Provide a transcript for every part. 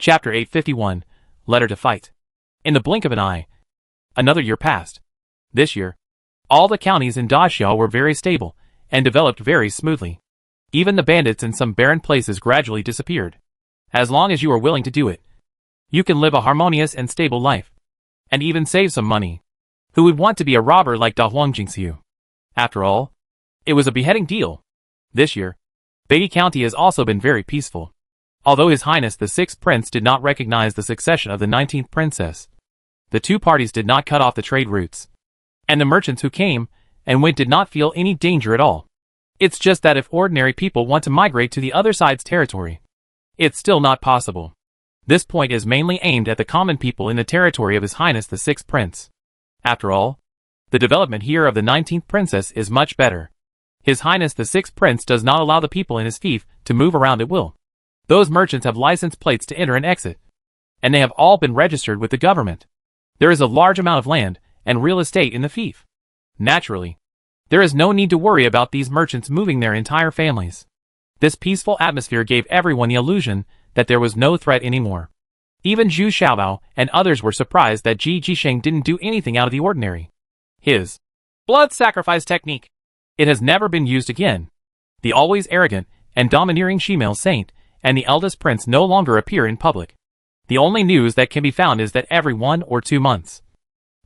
Chapter 851, Letter to Fight. In the blink of an eye, another year passed. This year, all the counties in Daxia were very stable, and developed very smoothly. Even the bandits in some barren places gradually disappeared. As long as you are willing to do it, you can live a harmonious and stable life, and even save some money. Who would want to be a robber like Da Huangjingxiu? After all, it was a beheading deal. This year, Beatty County has also been very peaceful. Although His Highness the 6th Prince did not recognize the succession of the 19th Princess, the two parties did not cut off the trade routes. And the merchants who came and went did not feel any danger at all. It's just that if ordinary people want to migrate to the other side's territory, it's still not possible. This point is mainly aimed at the common people in the territory of His Highness the 6th Prince. After all, the development here of the 19th Princess is much better. His Highness the 6th Prince does not allow the people in his fief to move around at will. Those merchants have license plates to enter and exit, and they have all been registered with the government. There is a large amount of land and real estate in the fief. Naturally, there is no need to worry about these merchants moving their entire families. This peaceful atmosphere gave everyone the illusion that there was no threat anymore. Even Zhu Xiaobao and others were surprised that Ji Jisheng didn't do anything out of the ordinary. His blood sacrifice technique. It has never been used again. The always arrogant and domineering female saint and the eldest prince no longer appear in public. The only news that can be found is that every 1 or 2 months,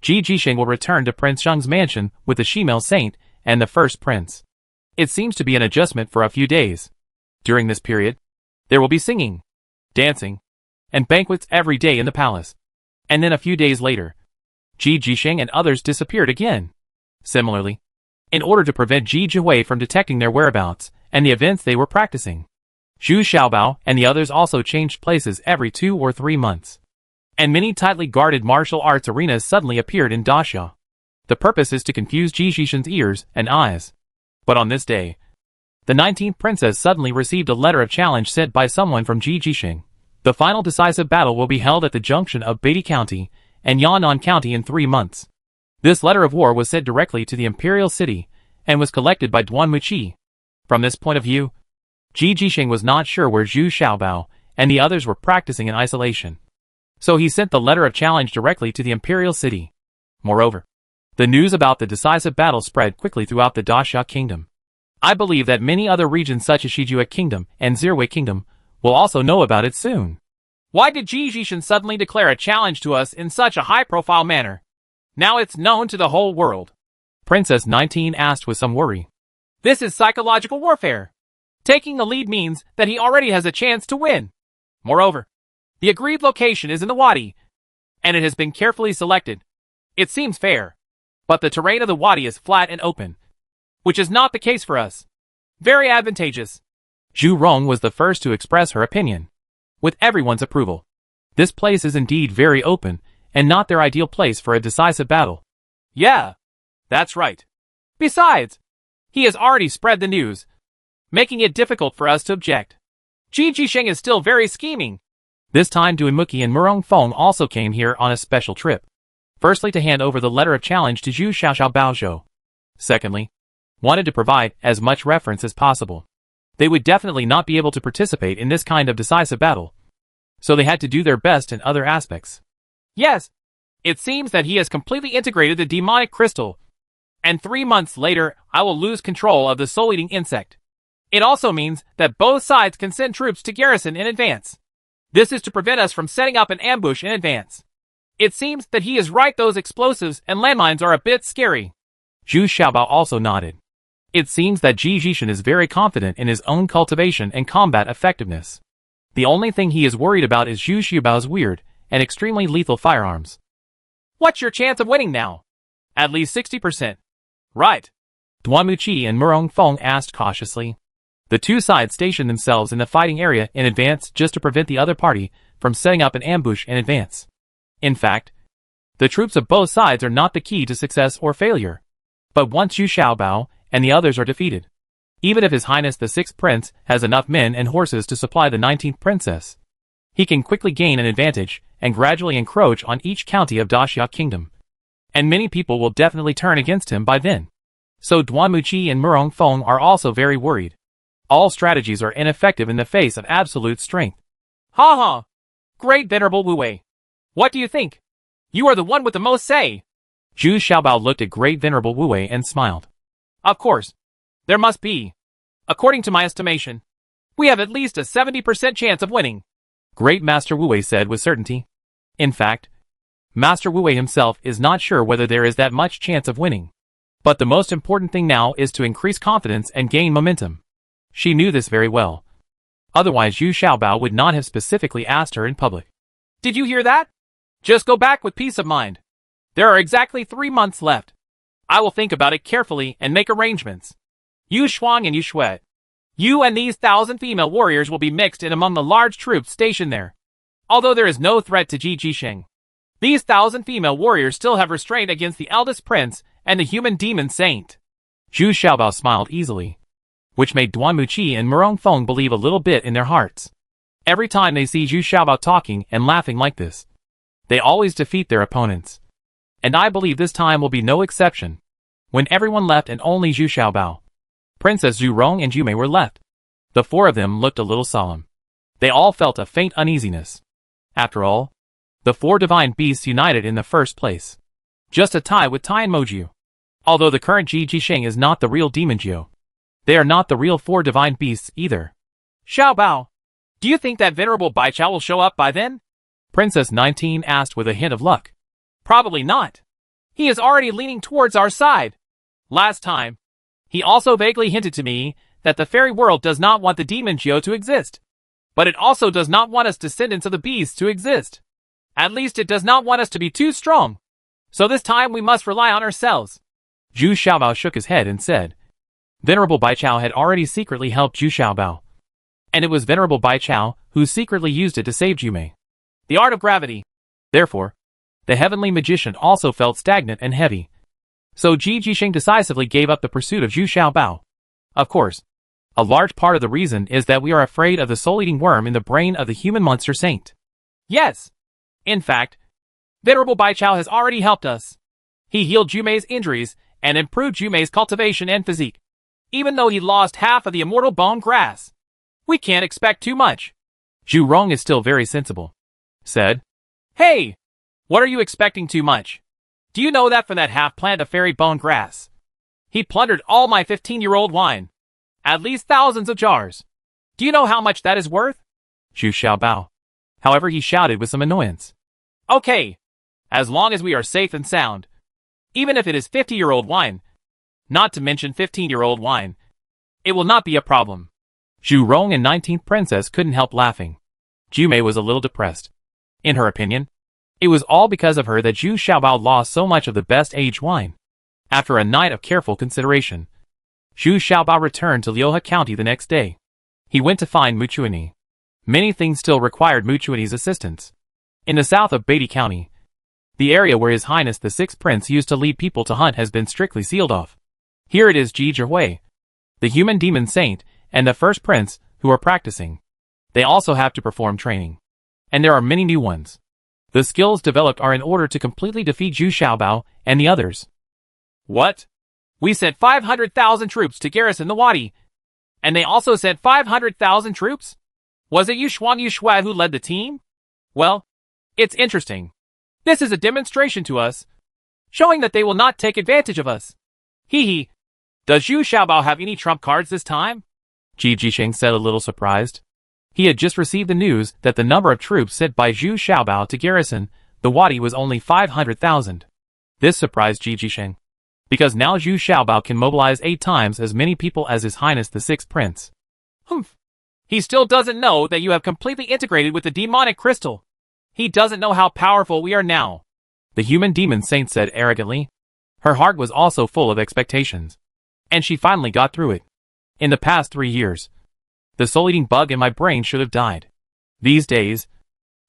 Ji Jisheng will return to Prince Sheng's mansion with the female saint and the first prince. It seems to be an adjustment for a few days. During this period, there will be singing, dancing, and banquets every day in the palace. And then a few days later, Ji Jisheng and others disappeared again. Similarly, in order to prevent Ji Jihui from detecting their whereabouts and the events they were practicing, Zhu Xiaobao and the others also changed places every 2 or 3 months. And many tightly guarded martial arts arenas suddenly appeared in Daxia. The purpose is to confuse Ji Jisheng's ears and eyes. But on this day, the 19th princess suddenly received a letter of challenge sent by someone from Ji Jisheng. The final decisive battle will be held at the junction of Beatty County and Yan'an County in 3 months. This letter of war was sent directly to the imperial city and was collected by Duan Muqi. From this point of view, Ji Jisheng was not sure where Zhu Xiaobao and the others were practicing in isolation. So he sent the letter of challenge directly to the imperial city. Moreover, the news about the decisive battle spread quickly throughout the Daxia kingdom. I believe that many other regions such as Shijue Kingdom and Zirwei Kingdom will also know about it soon. Why did Ji Jisheng suddenly declare a challenge to us in such a high-profile manner? Now it's known to the whole world. Princess 19 asked with some worry. This is psychological warfare. Taking the lead means that he already has a chance to win. Moreover, the agreed location is in the wadi, and it has been carefully selected. It seems fair, but the terrain of the wadi is flat and open, which is not the case for us. Very advantageous. Zhu Rong was the first to express her opinion, with everyone's approval. This place is indeed very open, and not their ideal place for a decisive battle. Yeah, that's right. Besides, he has already spread the news, making it difficult for us to object. Ji Jisheng is still very scheming. This time Duan Muqi and Murong Feng also came here on a special trip. Firstly, to hand over the letter of challenge to Zhu Xiaobaozhou. Secondly, wanted to provide as much reference as possible. They would definitely not be able to participate in this kind of decisive battle, so they had to do their best in other aspects. Yes, it seems that he has completely integrated the demonic crystal, and 3 months later I will lose control of the soul-eating insect. It also means that both sides can send troops to garrison in advance. This is to prevent us from setting up an ambush in advance. It seems that he is right, those explosives and landmines are a bit scary. Zhu Xiaobao also nodded. It seems that Ji Jisheng is very confident in his own cultivation and combat effectiveness. The only thing he is worried about is Zhu Xiaobao's weird and extremely lethal firearms. What's your chance of winning now? At least 60%. Right. Duan Muqi and Murong Feng asked cautiously. The two sides stationed themselves in the fighting area in advance just to prevent the other party from setting up an ambush in advance. In fact, the troops of both sides are not the key to success or failure. But once Zhu Xiaobao and the others are defeated, even if His Highness the 6th Prince has enough men and horses to supply the 19th Princess, he can quickly gain an advantage and gradually encroach on each county of Daxia Kingdom. And many people will definitely turn against him by then. So Duan Muqi and Murong Feng are also very worried. All strategies are ineffective in the face of absolute strength. Ha ha! Great Venerable Wu Wei. What do you think? You are the one with the most say. Zhu Xiaobao looked at Great Venerable Wu Wei and smiled. Of course. There must be. According to my estimation, we have at least a 70% chance of winning. Great Master Wu Wei said with certainty. In fact, Master Wu Wei himself is not sure whether there is that much chance of winning. But the most important thing now is to increase confidence and gain momentum. She knew this very well. Otherwise Zhu Xiaobao would not have specifically asked her in public. Did you hear that? Just go back with peace of mind. There are exactly 3 months left. I will think about it carefully and make arrangements. Yu Shuang and Yu Shui. You and these 1,000 female warriors will be mixed in among the large troops stationed there. Although there is no threat to Ji Jisheng, these 1,000 female warriors still have restraint against the eldest prince and the human demon saint. Zhu Xiaobao smiled easily, which made Duan Muqi and Murong Feng believe a little bit in their hearts. Every time they see Zhu Xiaobao talking and laughing like this, they always defeat their opponents. And I believe this time will be no exception. When everyone left and only Zhu Xiaobao, Princess Zhu Rong and Zhu Mei were left, the 4 of them looked a little solemn. They all felt a faint uneasiness. After all, the 4 divine beasts united in the first place. Just a tie with Tai and Moju. Although the current Ji Jisheng is not the real Demon Jiu, they are not the real 4 divine beasts either. Xiaobao, do you think that Venerable Baichao will show up by then? Princess 19 asked with a hint of luck. Probably not. He is already leaning towards our side. Last time, he also vaguely hinted to me that the fairy world does not want the Demon Jiu to exist. But it also does not want us descendants of the beasts to exist. At least it does not want us to be too strong. So this time we must rely on ourselves. Zhu Xiaobao shook his head and said, Venerable Baichao had already secretly helped Zhu Xiaobao. And it was Venerable Baichao who secretly used it to save Jumei. The art of gravity. Therefore, the heavenly magician also felt stagnant and heavy. So Ji Jisheng decisively gave up the pursuit of Zhu Xiaobao. Of course, a large part of the reason is that we are afraid of the soul-eating worm in the brain of the human monster saint. Yes. In fact, Venerable Baichao has already helped us. He healed Jumei's injuries and improved Jumei's cultivation and physique. Even though he lost half of the immortal bone grass, we can't expect too much. Zhu Rong is still very sensible. Said, Hey! What are you expecting too much? Do you know that from that half plant of fairy bone grass? He plundered all my 15-year-old wine. At least thousands of jars. Do you know how much that is worth? Zhu Xiaobao. However, he shouted with some annoyance. Okay. As long as we are safe and sound. Even if it is 50-year-old wine. Not to mention 15-year-old wine. It will not be a problem. Zhu Rong and 19th Princess couldn't help laughing. Jumei was a little depressed. In her opinion, it was all because of her that Zhu Xiaobao lost so much of the best aged wine. After a night of careful consideration, Zhu Xiaobao returned to Liuhe County the next day. He went to find Mu Chuanyi. Many things still required Mu Chuanyi's assistance. In the south of Beatty County, the area where His Highness the Sixth Prince used to lead people to hunt has been strictly sealed off. Here it is Ji Zhihui, the human demon saint, and the first prince, who are practicing. They also have to perform training. And there are many new ones. The skills developed are in order to completely defeat Zhu Xiaobao and the others. What? We sent 500,000 troops to garrison the Wadi. And they also sent 500,000 troops? Was it Yu Shuang Yu Shui who led the team? Well, it's interesting. This is a demonstration to us, showing that they will not take advantage of us. Hee hee. Does Zhu Xiaobao have any trump cards this time? Ji Jisheng said a little surprised. He had just received the news that the number of troops sent by Zhu Xiaobao to garrison the Wadi was only 500,000. This surprised Ji Jisheng, because now Zhu Xiaobao can mobilize 8 times as many people as His Highness the Sixth Prince. Humph. He still doesn't know that you have completely integrated with the demonic crystal. He doesn't know how powerful we are now. The human demon saint said arrogantly. Her heart was also full of expectations. And she finally got through it. In the past 3 years, the soul-eating bug in my brain should have died. These days,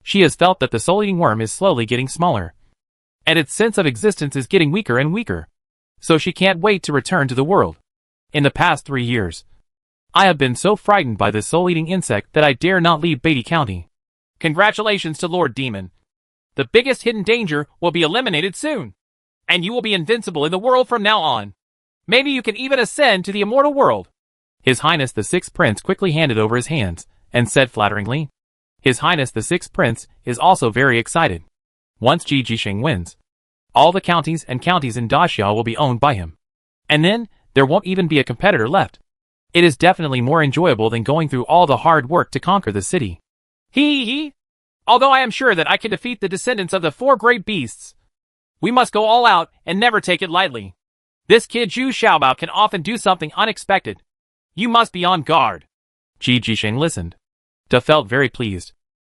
she has felt that the soul-eating worm is slowly getting smaller. And its sense of existence is getting weaker and weaker. So she can't wait to return to the world. In the past 3 years, I have been so frightened by this soul-eating insect that I dare not leave Beatty County. Congratulations to Lord Demon. The biggest hidden danger will be eliminated soon. And you will be invincible in the world from now on. Maybe you can even ascend to the immortal world. His Highness the Sixth Prince quickly handed over his hands, and said flatteringly, His Highness the Sixth Prince is also very excited. Once Ji Jisheng wins, all the counties and counties in Daxia will be owned by him. And then, there won't even be a competitor left. It is definitely more enjoyable than going through all the hard work to conquer the city. Hee. Although I am sure that I can defeat the descendants of the four great beasts, we must go all out and never take it lightly. This kid Zhu Xiaobao can often do something unexpected. You must be on guard. Ji Jisheng listened. Da felt very pleased.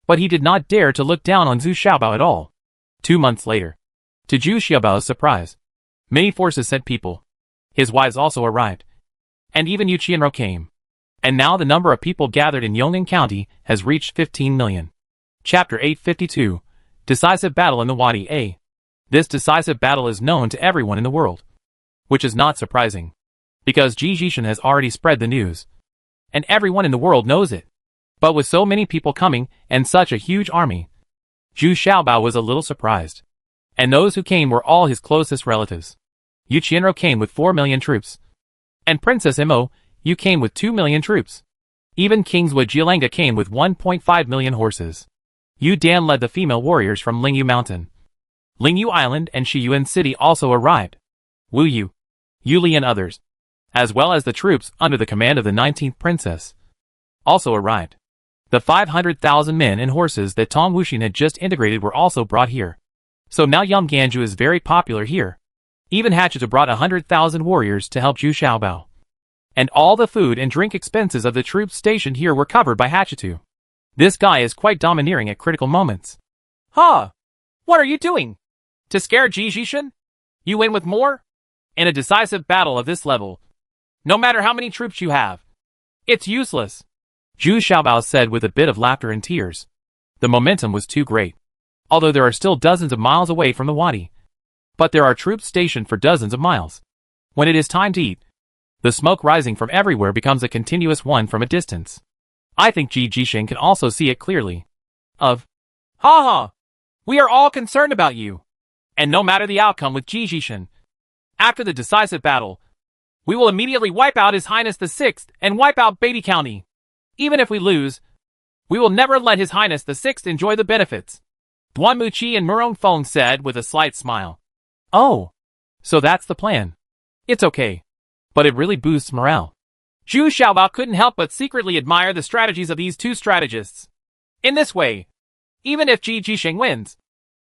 But he did not dare to look down on Zhu Xiaobao at all. 2 months later, to Zhu Xiaobao's surprise, many forces sent people. His wives also arrived. And even Yu Qianrou came. And now the number of people gathered in Yongning County has reached 15 million. Chapter 852, Decisive Battle in the Wadi A. This decisive battle is known to everyone in the world. Which is not surprising. Because Ji Jisheng has already spread the news. And everyone in the world knows it. But with so many people coming, and such a huge army, Zhu Xiaobao was a little surprised. And those who came were all his closest relatives. Yu Qianrou came with 4 million troops. And Princess Mo, Yu came with 2 million troops. Even Kingswood Jialanga came with 1.5 million horses. Yu Dan led the female warriors from Lingyu Mountain. Lingyu Island and Shiyuan City also arrived. Wu Yu, Yu Li and others, as well as the troops under the command of the 19th princess, also arrived. The 500,000 men and horses that Tong Wuxin had just integrated were also brought here. So now Yumganju is very popular here. Even Hatcheta brought 100,000 warriors to help Zhu Xiaobao. And all the food and drink expenses of the troops stationed here were covered by Hatchetu. This guy is quite domineering at critical moments. Huh? What are you doing? To scare Ji Jisheng? You win with more? In a decisive battle of this level, no matter how many troops you have, it's useless. Zhu Xiaobao said with a bit of laughter and tears. The momentum was too great. Although there are still dozens of miles away from the wadi. But there are troops stationed for dozens of miles. When it is time to eat, the smoke rising from everywhere becomes a continuous one from a distance. I think Ji Jisheng can also see it clearly. Ha! We are all concerned about you. And no matter the outcome with Ji Jisheng, after the decisive battle, we will immediately wipe out His Highness the Sixth and wipe out Beatty County. Even if we lose, we will never let His Highness the Sixth enjoy the benefits. Duan Muqi and Murong Feng said with a slight smile. Oh, so that's the plan. It's okay. But it really boosts morale. Zhu Xiaobao couldn't help but secretly admire the strategies of these two strategists. In this way, even if Ji Jisheng wins,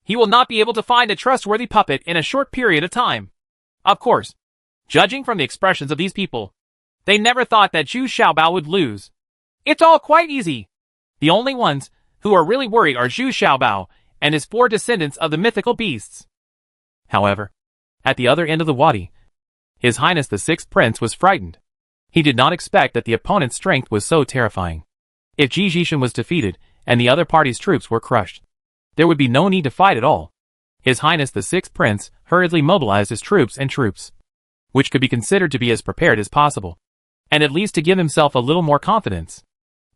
he will not be able to find a trustworthy puppet in a short period of time. Of course, judging from the expressions of these people, they never thought that Zhu Xiaobao would lose. It's all quite easy. The only ones who are really worried are Zhu Xiaobao and his 4 descendants of the mythical beasts. However, at the other end of the wadi, His Highness the Sixth Prince was frightened. He did not expect that the opponent's strength was so terrifying. If Ji Jisheng was defeated and the other party's troops were crushed, there would be no need to fight at all. His Highness the Sixth Prince hurriedly mobilized his troops, which could be considered to be as prepared as possible, and at least to give himself a little more confidence.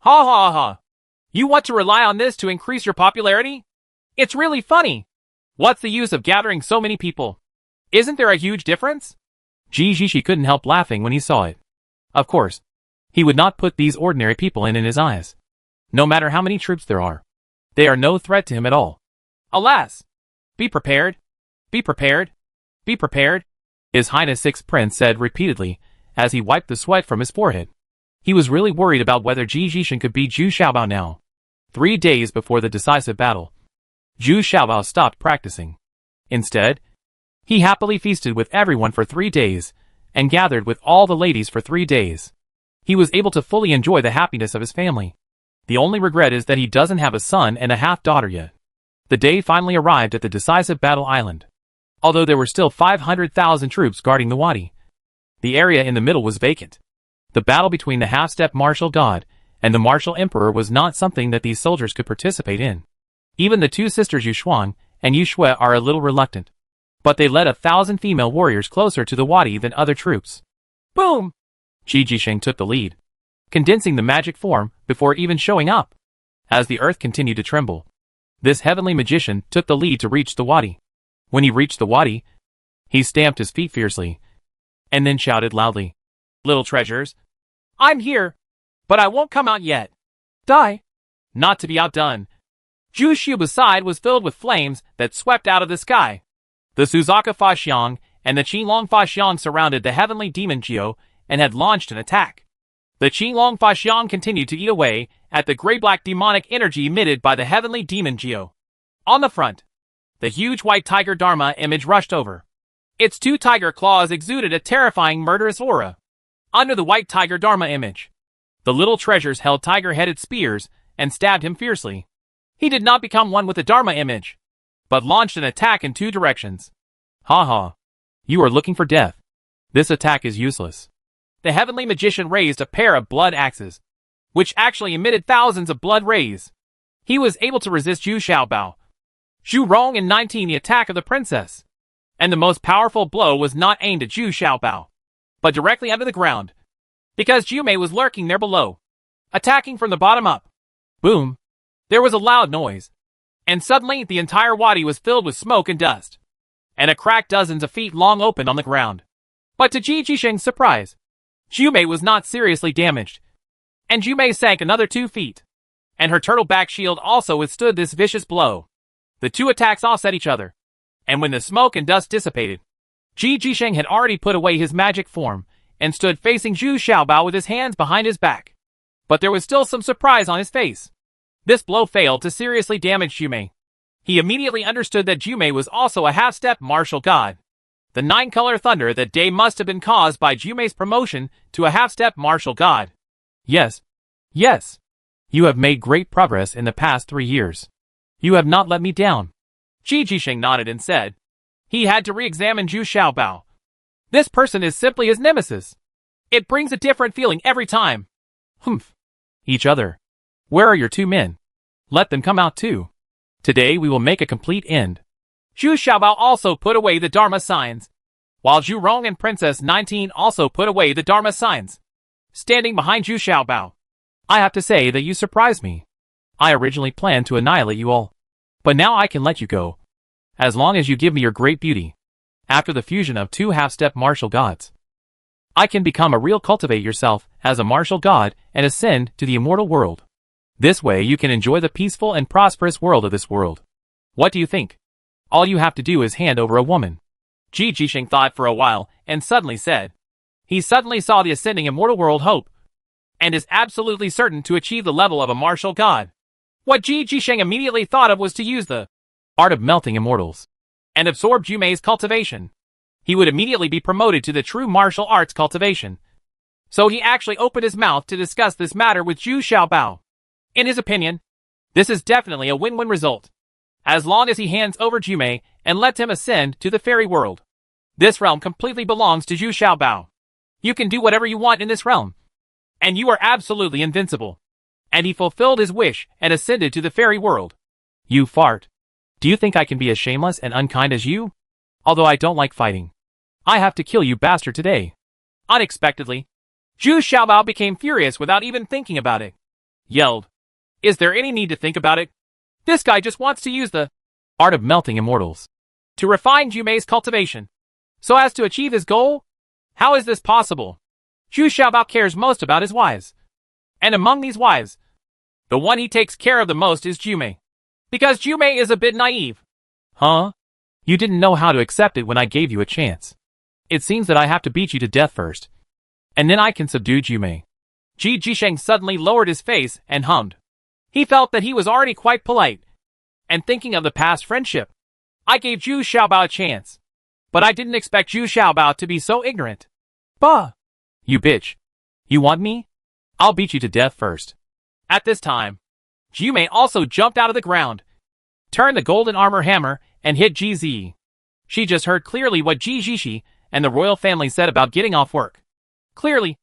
Ha! You want to rely on this to increase your popularity? It's really funny. What's the use of gathering so many people? Isn't there a huge difference? Ji Jisheng couldn't help laughing when he saw it. Of course, he would not put these ordinary people in his eyes. No matter how many troops there are, they are no threat to him at all. Alas! Be prepared. Be prepared. Be prepared. His Highness Sixth Prince said repeatedly, as he wiped the sweat from his forehead. He was really worried about whether Ji Jisheng could beat Zhu Xiaobao now. 3 days before the decisive battle, Zhu Xiaobao stopped practicing. Instead, he happily feasted with everyone for 3 days, and gathered with all the ladies for 3 days. He was able to fully enjoy the happiness of his family. The only regret is that he doesn't have a son and a half-daughter yet. The day finally arrived at the decisive battle island. Although there were still 500,000 troops guarding the wadi, the area in the middle was vacant. The battle between the half-step martial god and the martial emperor was not something that these soldiers could participate in. Even the 2 sisters Yu Xuan and Yu Shui are a little reluctant. But they led 1,000 female warriors closer to the wadi than other troops. Boom! Ji Jisheng took the lead, condensing the magic form before even showing up. As the earth continued to tremble, this heavenly magician took the lead to reach the wadi. When he reached the wadi, he stamped his feet fiercely, and then shouted loudly, "Little treasures, I'm here, but I won't come out yet. Die!" Not to be outdone, Zhu Xiuba's side was filled with flames that swept out of the sky. The Suzaka Faxiang and the Qinglong Faxiang surrounded the heavenly demon Jiu and had launched an attack. The Qinglong Faxiang continued to eat away at the gray-black demonic energy emitted by the heavenly demon Jiu. On the front, the huge white tiger Dharma image rushed over. Its two tiger claws exuded a terrifying murderous aura. Under the white tiger Dharma image, the little treasures held tiger-headed spears and stabbed him fiercely. He did not become one with the Dharma image, but launched an attack in two directions. Ha ha. You are looking for death. This attack is useless. The heavenly magician raised a pair of blood axes, which actually emitted thousands of blood rays. He was able to resist Zhu Xiaobao, Zhu Rong in 19 the attack of the princess. And the most powerful blow was not aimed at Zhu Xiaobao, but directly under the ground, because Jiumei was lurking there below, attacking from the bottom up. Boom! There was a loud noise, and suddenly the entire wadi was filled with smoke and dust, and a crack dozens of feet long opened on the ground. But to Ji Jisheng's surprise, Jiumei was not seriously damaged, and Jiumei sank another 2 feet, and her turtle-back shield also withstood this vicious blow. The two attacks offset each other, and when the smoke and dust dissipated, Ji Jisheng had already put away his magic form and stood facing Zhu Xiaobao with his hands behind his back. But there was still some surprise on his face. This blow failed to seriously damage Jiumei. He immediately understood that Jiumei was also a half-step martial god. The 9-color thunder that day must have been caused by Jiumei's promotion to a half-step martial god. Yes. Yes. You have made great progress in the past 3 years. You have not let me down. Ji Jisheng nodded and said. He had to re-examine Zhu Xiaobao. This person is simply his nemesis. It brings a different feeling every time. Humph. Each other. Where are your 2 men? Let them come out too. Today we will make a complete end. Zhu Xiaobao also put away the Dharma signs, while Zhu Rong and Princess 19 also put away the Dharma signs. Standing behind Zhu Xiaobao, I have to say that you surprised me. I originally planned to annihilate you all, but now I can let you go, as long as you give me your great beauty. After the fusion of 2 half-step martial gods, I can become a real cultivate yourself as a martial god and ascend to the immortal world. This way you can enjoy the peaceful and prosperous world of this world. What do you think? All you have to do is hand over a woman. Ji Jisheng thought for a while and suddenly said. He suddenly saw the ascending immortal world hope, and is absolutely certain to achieve the level of a martial god. What Ji Jisheng immediately thought of was to use the art of melting immortals and absorb Jiumei's cultivation. He would immediately be promoted to the true martial arts cultivation. So he actually opened his mouth to discuss this matter with Zhu Xiaobao. In his opinion, this is definitely a win-win result, as long as he hands over Jiumei and lets him ascend to the fairy world. This realm completely belongs to Zhu Xiaobao. You can do whatever you want in this realm, and you are absolutely invincible. And he fulfilled his wish and ascended to the fairy world. You fart. Do you think I can be as shameless and unkind as you? Although I don't like fighting, I have to kill you bastard today. Unexpectedly, Zhu Xiaobao became furious without even thinking about it. Yelled. Is there any need to think about it? This guy just wants to use the art of melting immortals to refine Jiumei's cultivation, so as to achieve his goal? How is this possible? Zhu Xiaobao cares most about his wives. And among these wives, the one he takes care of the most is Jiumei. Because Jiumei is a bit naive. Huh? You didn't know how to accept it when I gave you a chance. It seems that I have to beat you to death first, and then I can subdue Jiumei. Ji Jisheng suddenly lowered his face and hummed. He felt that he was already quite polite, and thinking of the past friendship. I gave Zhu Xiaobao a chance, but I didn't expect Zhu Xiaobao to be so ignorant. Bah! You bitch. You want me? I'll beat you to death first. At this time, Jiumei also jumped out of the ground, turned the golden armor hammer, and hit GZ. She just heard clearly what Ji Jishi and the royal family said about getting off work. Clearly,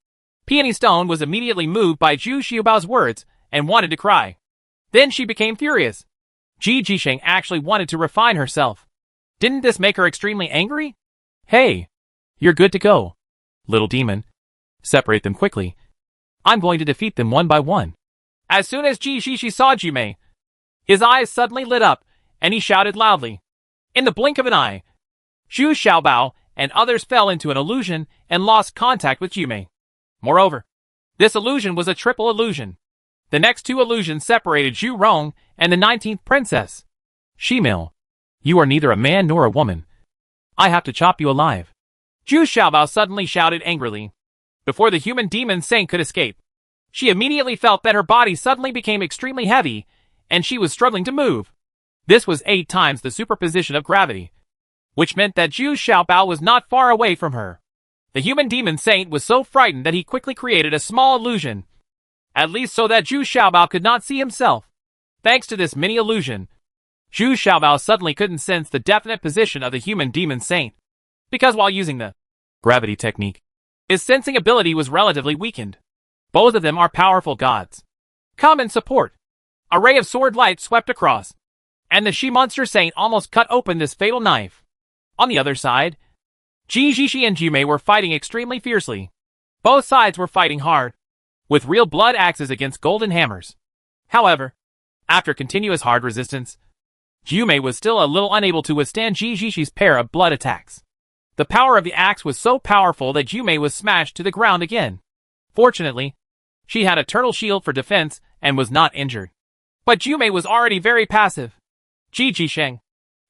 Peony Stone was immediately moved by Zhu Xiaobao's words and wanted to cry. Then she became furious. Ji Jisheng actually wanted to refine herself. Didn't this make her extremely angry? Hey, you're good to go, little demon. Separate them quickly. I'm going to defeat them one by one. As soon as Ji Jishi saw Jiumei, his eyes suddenly lit up, and he shouted loudly. In the blink of an eye, Zhu Xiaobao and others fell into an illusion and lost contact with Jiumei. Moreover, this illusion was a triple illusion. The next two illusions separated Zhu Rong and the 19th princess. Shemale, you are neither a man nor a woman. I have to chop you alive. Zhu Xiaobao suddenly shouted angrily. Before the human demon saint could escape, she immediately felt that her body suddenly became extremely heavy, and she was struggling to move. This was 8 times the superposition of gravity, which meant that Zhu Xiaobao was not far away from her. The human demon saint was so frightened that he quickly created a small illusion, at least so that Zhu Xiaobao could not see himself. Thanks to this mini illusion, Zhu Xiaobao suddenly couldn't sense the definite position of the human demon saint, because while using the gravity technique, his sensing ability was relatively weakened. Both of them are powerful gods. Come and support. A ray of sword light swept across, and the she-monster saint almost cut open this fatal knife. On the other side, Ji Jishi and Jumei were fighting extremely fiercely. Both sides were fighting hard, with real blood axes against golden hammers. However, after continuous hard resistance, Jumei was still a little unable to withstand Ji Jishi's pair of blood attacks. The power of the axe was so powerful that Jumei was smashed to the ground again. Fortunately, she had a turtle shield for defense and was not injured. But Jumei was already very passive. Ji Jisheng,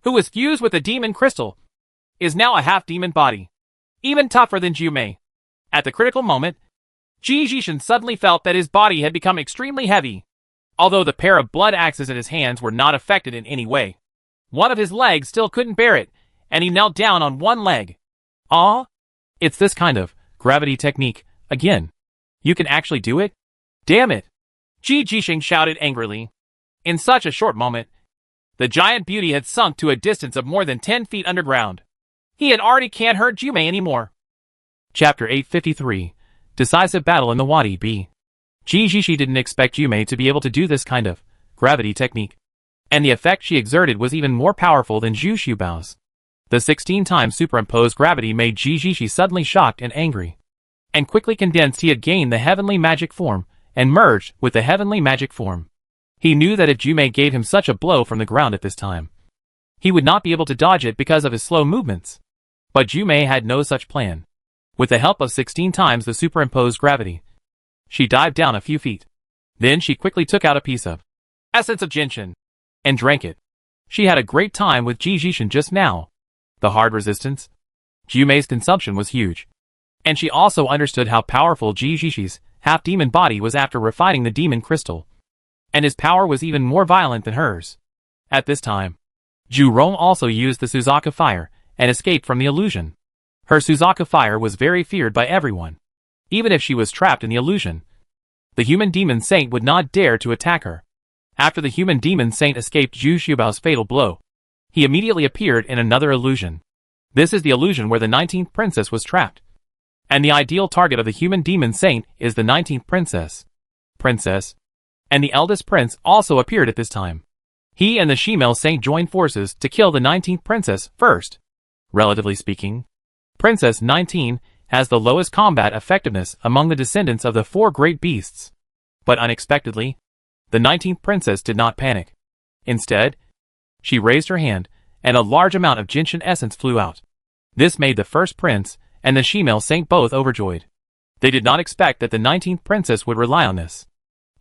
who was fused with a demon crystal, is now a half-demon body, even tougher than Jumei. At the critical moment, Ji Jishen suddenly felt that his body had become extremely heavy. Although the pair of blood axes in his hands were not affected in any way, one of his legs still couldn't bear it, and he knelt down on one leg. Ah, it's this kind of gravity technique again. You can actually do it? Damn it! Ji Jisheng shouted angrily. In such a short moment, the giant beauty had sunk to a distance of more than 10 feet underground. He had already can't hurt Jumei anymore. Chapter 853. Decisive Battle in the Wadi B. Ji Jishi didn't expect Jumei to be able to do this kind of gravity technique, and the effect she exerted was even more powerful than Zhu Xiaobao's. The 16 times superimposed gravity made Ji Jishi suddenly shocked and angry, and quickly condensed he had gained the heavenly magic form, and merged with the heavenly magic form. He knew that if Jumei gave him such a blow from the ground at this time, he would not be able to dodge it because of his slow movements. But Jumei had no such plan. With the help of 16 times the superimposed gravity, she dived down a few feet. Then she quickly took out a piece of essence of Jinshin and drank it. She had a great time with Ji Jishen just now. The hard resistance, Jumei's consumption was huge. And she also understood how powerful Ji Jishi's half-demon body was after refining the demon crystal. And his power was even more violent than hers. At this time, Zhu Rong also used the Suzaka fire and escaped from the illusion. Her Suzaka fire was very feared by everyone. Even if she was trapped in the illusion, the human demon saint would not dare to attack her. After the human demon saint escaped Zhu Xiaobao's fatal blow, he immediately appeared in another illusion. This is the illusion where the 19th princess was trapped. And the ideal target of the human demon saint is the 19th princess. And the eldest prince also appeared at this time. He and the Shemale saint joined forces to kill the 19th princess first. Relatively speaking, Princess 19 has the lowest combat effectiveness among the descendants of the 4 great beasts. But unexpectedly, the 19th princess did not panic. Instead, she raised her hand, and a large amount of Jinshin essence flew out. This made the first prince and the Shemale saint both overjoyed. They did not expect that the 19th princess would rely on this.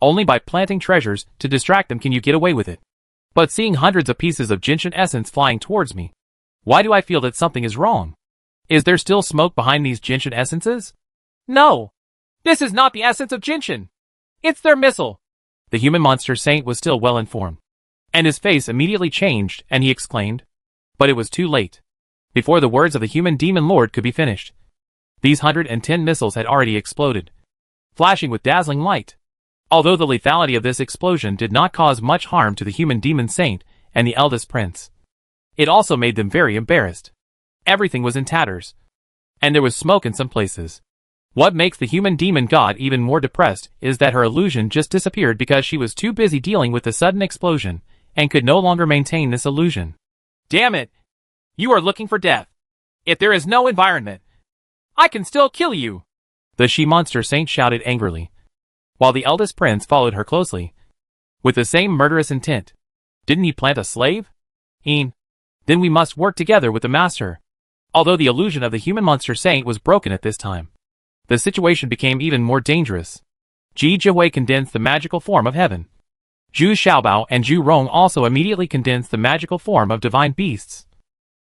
Only by planting treasures to distract them can you get away with it. But seeing hundreds of pieces of Jinshin essence flying towards me, why do I feel that something is wrong? Is there still smoke behind these Jinshin essences? No! This is not the essence of Jinshin! It's their missile! The human monster saint was still well informed, and his face immediately changed and he exclaimed. But it was too late. Before the words of the human demon lord could be finished, these 110 missiles had already exploded, flashing with dazzling light. Although the lethality of this explosion did not cause much harm to the human demon saint and the eldest prince, it also made them very embarrassed. Everything was in tatters, and there was smoke in some places. What makes the human demon god even more depressed is that her illusion just disappeared because she was too busy dealing with the sudden explosion and could no longer maintain this illusion. Damn it! You are looking for death. If there is no environment, I can still kill you! The she-monster saint shouted angrily, while the eldest prince followed her closely, with the same murderous intent. Didn't he plant a slave? Then we must work together with the master. Although the illusion of the human monster saint was broken at this time, the situation became even more dangerous. Ji Jihui condensed the magical form of heaven. Zhu Xiaobao and Zhu Rong also immediately condensed the magical form of divine beasts.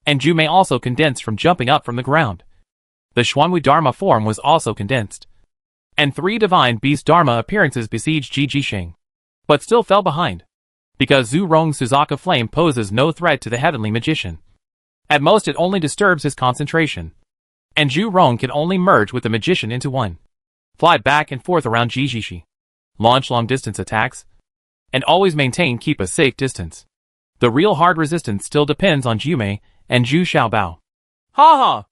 And Zhu Mei also condensed from jumping up from the ground. The Xuanwu Dharma form was also condensed. And 3 divine beast Dharma appearances besieged Ji Jixing, but still fell behind, because Zhu Rong's Suzaka flame poses no threat to the heavenly magician. At most it only disturbs his concentration. And Zhu Rong can only merge with the magician into one. Fly back and forth around Ji Jixi. Launch long-distance attacks. And always keep a safe distance. The real hard resistance still depends on Zhu Mei and Zhu Xiaobao. Ha ha!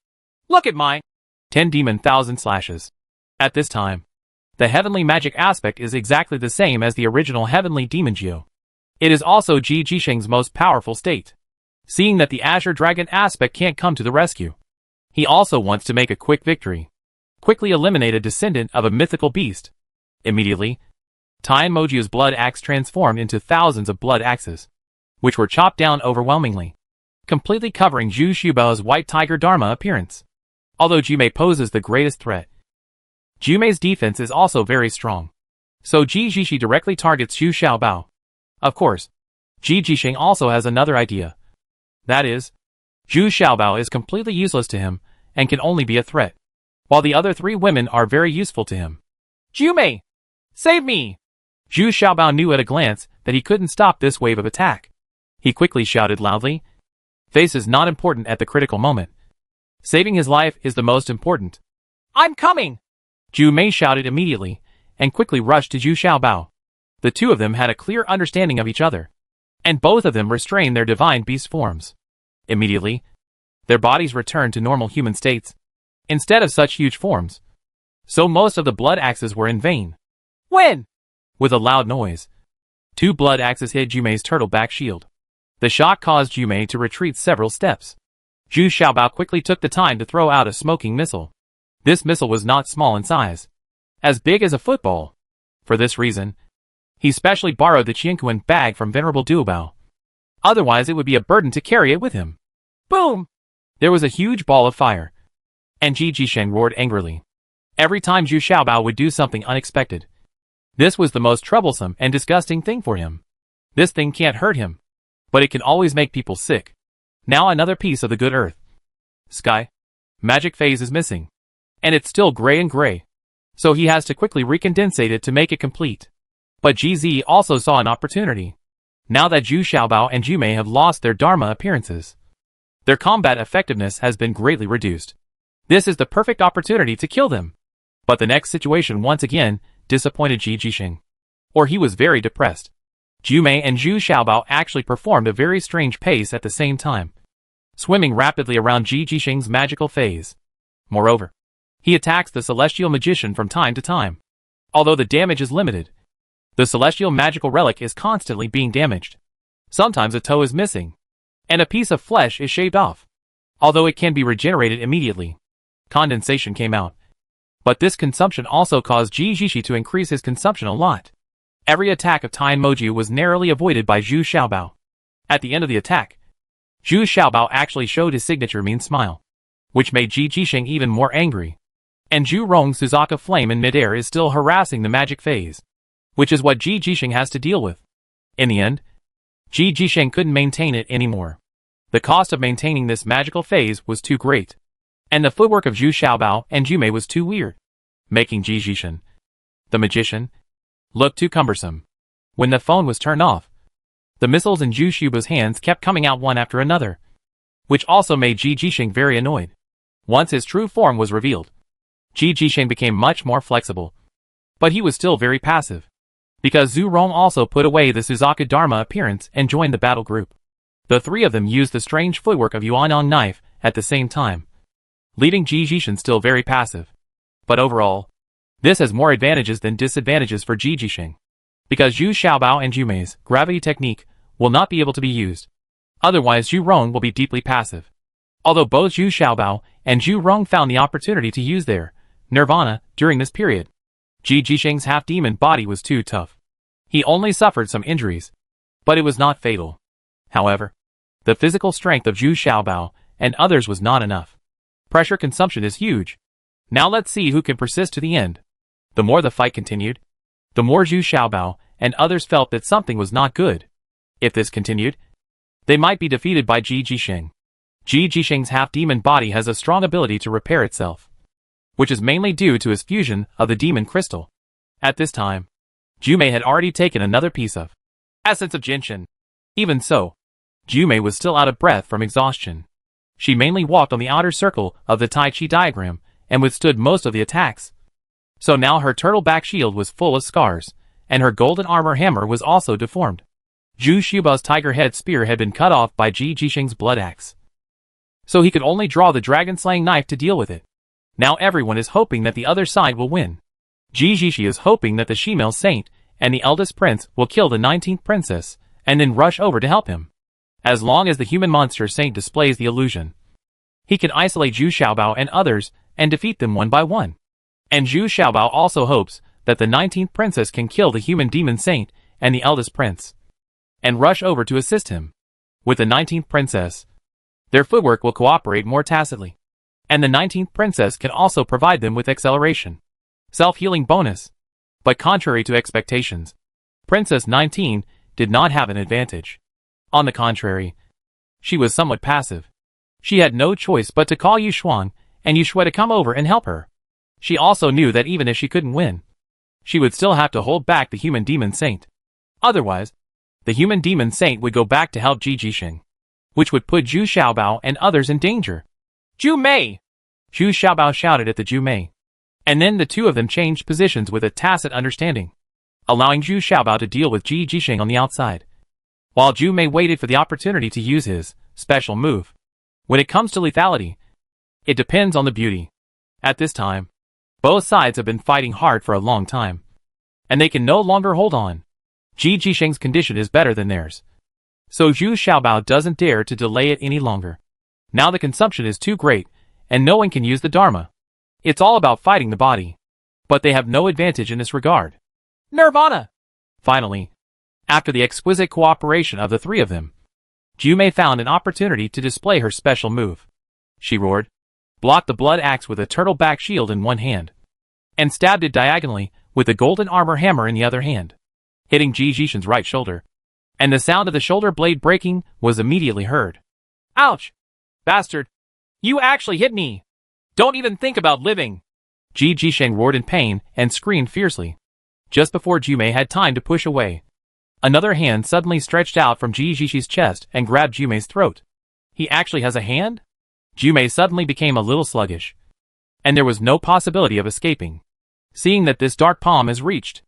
Look at my 10 demon 1,000 slashes. At this time, the heavenly magic aspect is exactly the same as the original heavenly demon Jiu. It is also Ji Jixing's most powerful state. Seeing that the Azure Dragon aspect can't come to the rescue, he also wants to make a quick victory. Quickly eliminate a descendant of a mythical beast. Immediately, Tian Mojiu's blood axe transformed into thousands of blood axes, which were chopped down overwhelmingly, completely covering Zhu Xiaobao's white tiger Dharma appearance. Although Zhu Mei poses the greatest threat, Zhu Mei's defense is also very strong. So Ji Jixi directly targets Zhu Xiaobao. Of course, Ji Jixing also has another idea. That is, Zhu Xiaobao is completely useless to him and can only be a threat, while the other 3 women are very useful to him. Zhu Mei! Save me! Zhu Xiaobao knew at a glance that he couldn't stop this wave of attack. He quickly shouted loudly. Face is not important at the critical moment. Saving his life is the most important. I'm coming! Zhu Mei shouted immediately, and quickly rushed to Zhu Xiaobao. The 2 of them had a clear understanding of each other, and both of them restrained their divine beast forms. Immediately, their bodies returned to normal human states, instead of such huge forms. So most of the blood axes were in vain. When? With a loud noise, 2 blood axes hit Zhu Mei's turtle back shield. The shock caused Zhu Mei to retreat several steps. Zhu Xiaobao quickly took the time to throw out a smoking missile. This missile was not small in size, as big as a football. For this reason, he specially borrowed the Qianquan bag from Venerable Duobao. Otherwise it would be a burden to carry it with him. Boom! There was a huge ball of fire, and Ji Jixing roared angrily. Every time Zhu Xiaobao would do something unexpected, this was the most troublesome and disgusting thing for him. This thing can't hurt him, but it can always make people sick. Now another piece of the good earth. Sky. Magic phase is missing, and it's still gray and gray. So he has to quickly recondensate it to make it complete. But GZ also saw an opportunity. Now that Zhu Xiaobao and Zhu Mei have lost their Dharma appearances, their combat effectiveness has been greatly reduced. This is the perfect opportunity to kill them. But the next situation once again disappointed Ji Jixing, or he was very depressed. Zhu Mei and Zhu Xiaobao actually performed a very strange pace at the same time, swimming rapidly around Ji Jixing's magical phase. Moreover, he attacks the celestial magician from time to time. Although the damage is limited, the celestial magical relic is constantly being damaged. Sometimes a toe is missing, and a piece of flesh is shaved off. Although it can be regenerated immediately, condensation came out. But this consumption also caused Ji Jixi to increase his consumption a lot. Every attack of Tian Mojiu was narrowly avoided by Zhu Xiaobao. At the end of the attack, Zhu Xiaobao actually showed his signature mean smile, which made Ji Jixing even more angry. And Zhu Rong's Suzaka flame in midair is still harassing the magic phase, which is what Ji Jixing has to deal with. In the end, Ji Jixing couldn't maintain it anymore. The cost of maintaining this magical phase was too great, and the footwork of Zhu Xiaobao and Zhu Mei was too weird, making Ji Jixing, the magician, look too cumbersome. When the phone was turned off, the missiles in Zhu Xiaobao's hands kept coming out one after another, which also made Ji Jixing very annoyed. Once his true form was revealed, Ji Jixing became much more flexible, but he was still very passive, because Zhu Rong also put away the Suzaka Dharma appearance and joined the battle group. The 3 of them used the strange footwork of Yuanong knife at the same time, leaving Ji Jixing still very passive. But overall, this has more advantages than disadvantages for Ji Jixing, because Zhu Xiaobao and Zhu Mei's gravity technique will not be able to be used. Otherwise Zhu Rong will be deeply passive. Although both Zhu Xiaobao and Zhu Rong found the opportunity to use their nirvana during this period, Ji Jixing's half-demon body was too tough. He only suffered some injuries, but it was not fatal. However, the physical strength of Zhu Xiaobao and others was not enough. Pressure consumption is huge. Now let's see who can persist to the end. The more the fight continued, The more Zhu Xiaobao and others felt that something was not good. If this continued, they might be defeated by Ji Jixing. Ji Jixing's half-demon body has a strong ability to repair itself, which is mainly due to his fusion of the demon crystal. At this time, Jumei had already taken another piece of essence of Jinshin. Even so, Jumei was still out of breath from exhaustion. She mainly walked on the outer circle of the Tai Chi diagram and withstood most of the attacks. So now her turtle back shield was full of scars, and her golden armor hammer was also deformed. Zhu Xiaobao's tiger head spear had been cut off by Ji Jixing's blood axe, so he could only draw the dragon-slaying knife to deal with it. Now everyone is hoping that the other side will win. Ji Jixi is hoping that the Shemale Saint and the eldest prince will kill the 19th princess, and then rush over to help him. As long as the human monster saint displays the illusion, he can isolate Zhu Xiaobao and others and defeat them one by one. And Zhu Xiaobao also hopes that the 19th princess can kill the human demon saint and the eldest prince, and rush over to assist him. With the 19th princess, their footwork will cooperate more tacitly, and the 19th princess can also provide them with acceleration, self-healing bonus. But contrary to expectations, Princess 19 did not have an advantage. On the contrary, she was somewhat passive. She had no choice but to call Yu Xuan and Yu Shui to come over and help her. She also knew that even if she couldn't win, she would still have to hold back the human demon saint. Otherwise, the human demon saint would go back to help Ji Jixing, which would put Zhu Xiaobao and others in danger. Jumei! Zhu Xiaobao shouted at the Jumei. And then the two of them changed positions with a tacit understanding, allowing Zhu Xiaobao to deal with Ji Jixing on the outside, while Jumei waited for the opportunity to use his special move. When it comes to lethality, it depends on the beauty. At this time, both sides have been fighting hard for a long time, and they can no longer hold on. Ji Jixing's condition is better than theirs, so Zhu Xiaobao doesn't dare to delay it any longer. Now the consumption is too great, and no one can use the Dharma. It's all about fighting the body, but they have no advantage in this regard. Nirvana! Finally, after the exquisite cooperation of the three of them, Jumei found an opportunity to display her special move. She roared, blocked the blood axe with a turtle back shield in one hand, and stabbed it diagonally with the golden armor hammer in the other hand, hitting Ji Jixing's right shoulder, and the sound of the shoulder blade breaking was immediately heard. Ouch! Bastard! You actually hit me! Don't even think about living! Ji Jixing roared in pain and screamed fiercely. Just before Jumei had time to push away, another hand suddenly stretched out from Ji Jixing's chest and grabbed Jumei's throat. He actually has a hand? Jumei suddenly became a little sluggish, and there was no possibility of escaping, seeing that this dark palm is reached.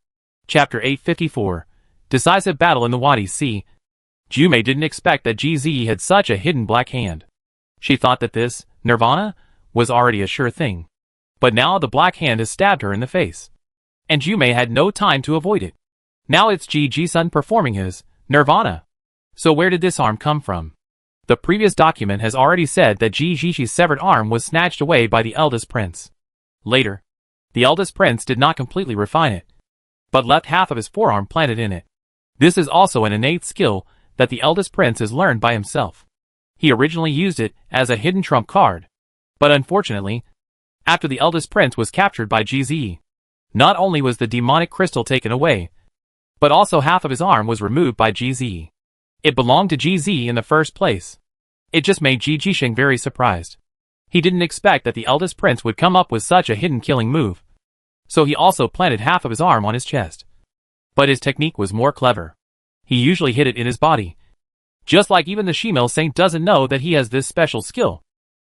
Chapter 854, Decisive Battle in the Wadi Sea. Jumei didn't expect that Ji Zi had such a hidden black hand. She thought that this, Nirvana, was already a sure thing. But now the black hand has stabbed her in the face, and Jumei had no time to avoid it. Now it's Ji Jixing performing his Nirvana. So where did this arm come from? The previous document has already said that Ji Jixing's severed arm was snatched away by the eldest prince. Later, the eldest prince did not completely refine it, but left half of his forearm planted in it. This is also an innate skill that the eldest prince has learned by himself. He originally used it as a hidden trump card, but unfortunately, after the eldest prince was captured by Ji Zi, not only was the demonic crystal taken away, but also half of his arm was removed by Ji Zi. It belonged to Ji Zi in the first place. It just made Ji Jixing very surprised. He didn't expect that the eldest prince would come up with such a hidden killing move, so he also planted half of his arm on his chest. But his technique was more clever. He usually hid it in his body, just like even the Shemale Saint doesn't know that he has this special skill.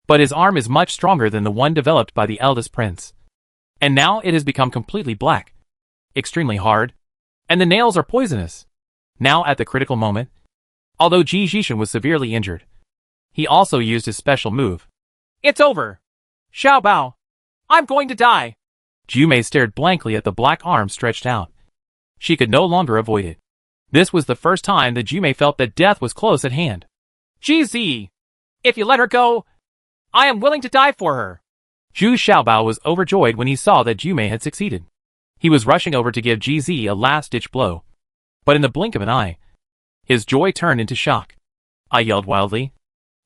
But his arm is much stronger than the one developed by the eldest prince. And now it has become completely black, extremely hard, and the nails are poisonous. Now at the critical moment, although Ji Jixing was severely injured, he also used his special move. It's over! Xiaobao! I'm going to die! Jumei stared blankly at the black arm stretched out. She could no longer avoid it. This was the first time that Jumei felt that death was close at hand. Ji Zi! If you let her go, I am willing to die for her. Zhu Xiaobao was overjoyed when he saw that Jumei had succeeded. He was rushing over to give Ji Zi a last-ditch blow. But in the blink of an eye, his joy turned into shock. I yelled wildly,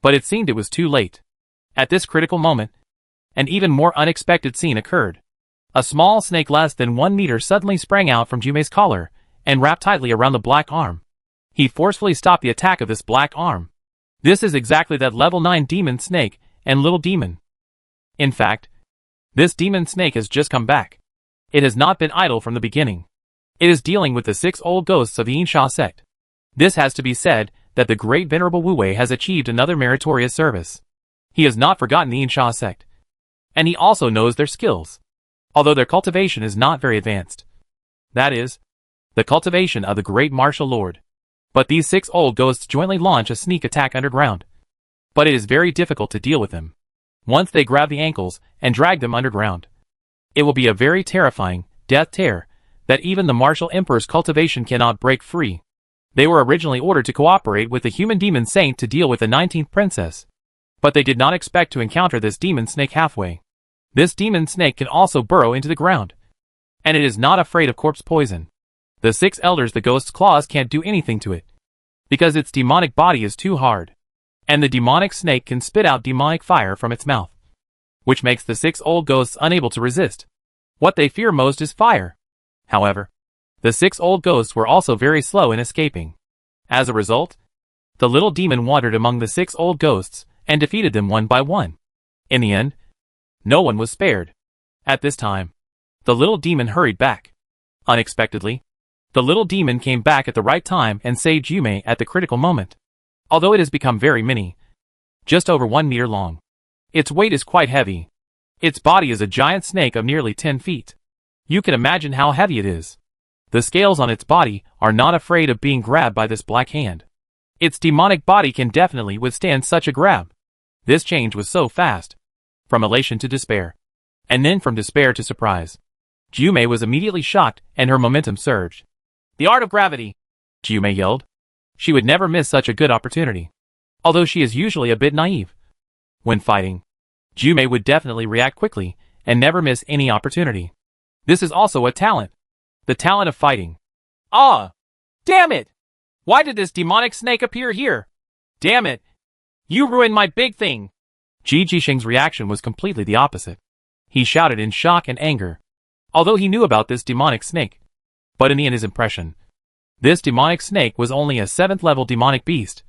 but it seemed it was too late. At this critical moment, an even more unexpected scene occurred. A small snake less than 1 meter suddenly sprang out from Jumei's collar and wrapped tightly around the black arm. He forcefully stopped the attack of this black arm. This is exactly that level 9 demon snake and little demon. In fact, this demon snake has just come back. It has not been idle from the beginning. It is dealing with the 6 old ghosts of the Yinsha sect. This has to be said that the great venerable Wu Wei has achieved another meritorious service. He has not forgotten the Yinsha sect. And he also knows their skills, although their cultivation is not very advanced. That is, the cultivation of the great martial lord. But these 6 old ghosts jointly launch a sneak attack underground. But it is very difficult to deal with them. Once they grab the ankles and drag them underground, it will be a very terrifying death tear that even the martial emperor's cultivation cannot break free. They were originally ordered to cooperate with the human demon saint to deal with the 19th princess. But they did not expect to encounter this demon snake halfway. This demon snake can also burrow into the ground. And it is not afraid of corpse poison. The 6 elders, the ghost's claws, can't do anything to it, because its demonic body is too hard. And the demonic snake can spit out demonic fire from its mouth, which makes the 6 old ghosts unable to resist. What they fear most is fire. However, the 6 old ghosts were also very slow in escaping. As a result, the little demon wandered among the 6 old ghosts and defeated them one by one. In the end, no one was spared. At this time, the little demon hurried back. Unexpectedly, the little demon came back at the right time and saved Yumei at the critical moment. Although it has become very mini, just over 1 meter long. Its weight is quite heavy. Its body is a giant snake of nearly 10 feet. You can imagine how heavy it is. The scales on its body are not afraid of being grabbed by this black hand. Its demonic body can definitely withstand such a grab. This change was so fast. From elation to despair. And then from despair to surprise. Yumei was immediately shocked and her momentum surged. The art of gravity! Yumei yelled. She would never miss such a good opportunity. Although she is usually a bit naive. When fighting, Yumei would definitely react quickly and never miss any opportunity. This is also a talent. The talent of fighting. Ah! Damn it! Why did this demonic snake appear here? Damn it! You ruined my big thing! Ji Jisheng's reaction was completely the opposite. He shouted in shock and anger, although he knew about this demonic snake. But in his impression, this demonic snake was only a 7th level demonic beast,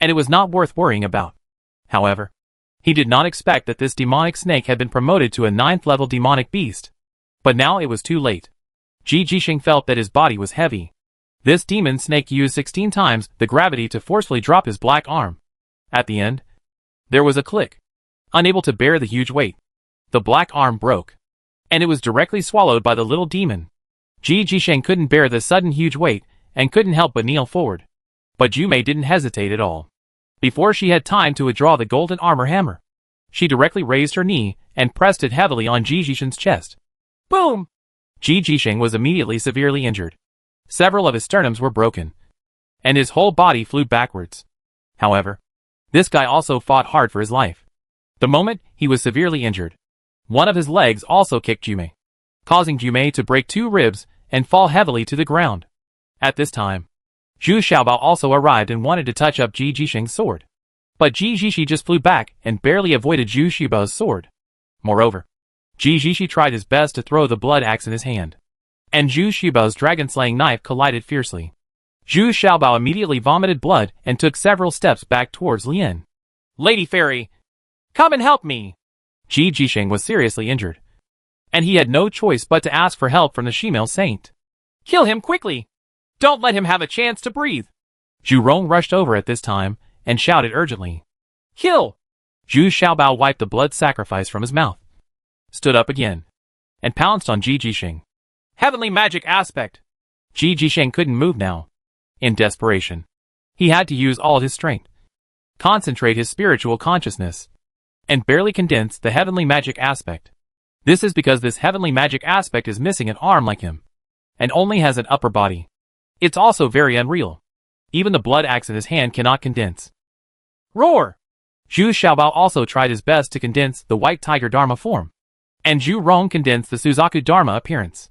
and it was not worth worrying about. However, he did not expect that this demonic snake had been promoted to a 9th level demonic beast. But now it was too late. Ji Jisheng felt that his body was heavy. This demon snake used 16 times the gravity to forcefully drop his black arm. At the end, there was a click. Unable to bear the huge weight, the black arm broke, and it was directly swallowed by the little demon. Ji Jisheng couldn't bear the sudden huge weight and couldn't help but kneel forward. But Yumei didn't hesitate at all. Before she had time to withdraw the golden armor hammer, she directly raised her knee and pressed it heavily on Ji Jisheng's chest. Boom! Ji Jisheng was immediately severely injured. Several of his sternums were broken, and his whole body flew backwards. However, this guy also fought hard for his life. The moment he was severely injured, one of his legs also kicked Yumei, causing Yumei to break 2 ribs and fall heavily to the ground. At this time, Zhu Xiaobao also arrived and wanted to touch up Ji Jisheng's sword. But Ji Jishi just flew back and barely avoided Zhu Xiaobao's sword. Moreover, Ji Jishi tried his best to throw the blood axe in his hand, and Zhu Xiaobao's dragon-slaying knife collided fiercely. Zhu Xiaobao immediately vomited blood and took several steps back towards Lien. Lady Fairy, come and help me! Ji Jisheng was seriously injured, and he had no choice but to ask for help from the Shimei Saint. Kill him quickly! Don't let him have a chance to breathe! Zhu Rong rushed over at this time and shouted urgently. Kill! Zhu Xiaobao wiped the blood sacrifice from his mouth, stood up again, and pounced on Ji Jisheng. Heavenly magic aspect! Ji Jisheng couldn't move now. In desperation, he had to use all his strength, concentrate his spiritual consciousness, and barely condense the heavenly magic aspect. This is because this heavenly magic aspect is missing an arm like him, and only has an upper body. It's also very unreal. Even the blood axe in his hand cannot condense. Roar! Zhu Xiaobao also tried his best to condense the white tiger Dharma form, and Zhu Rong condensed the Suzaku Dharma appearance.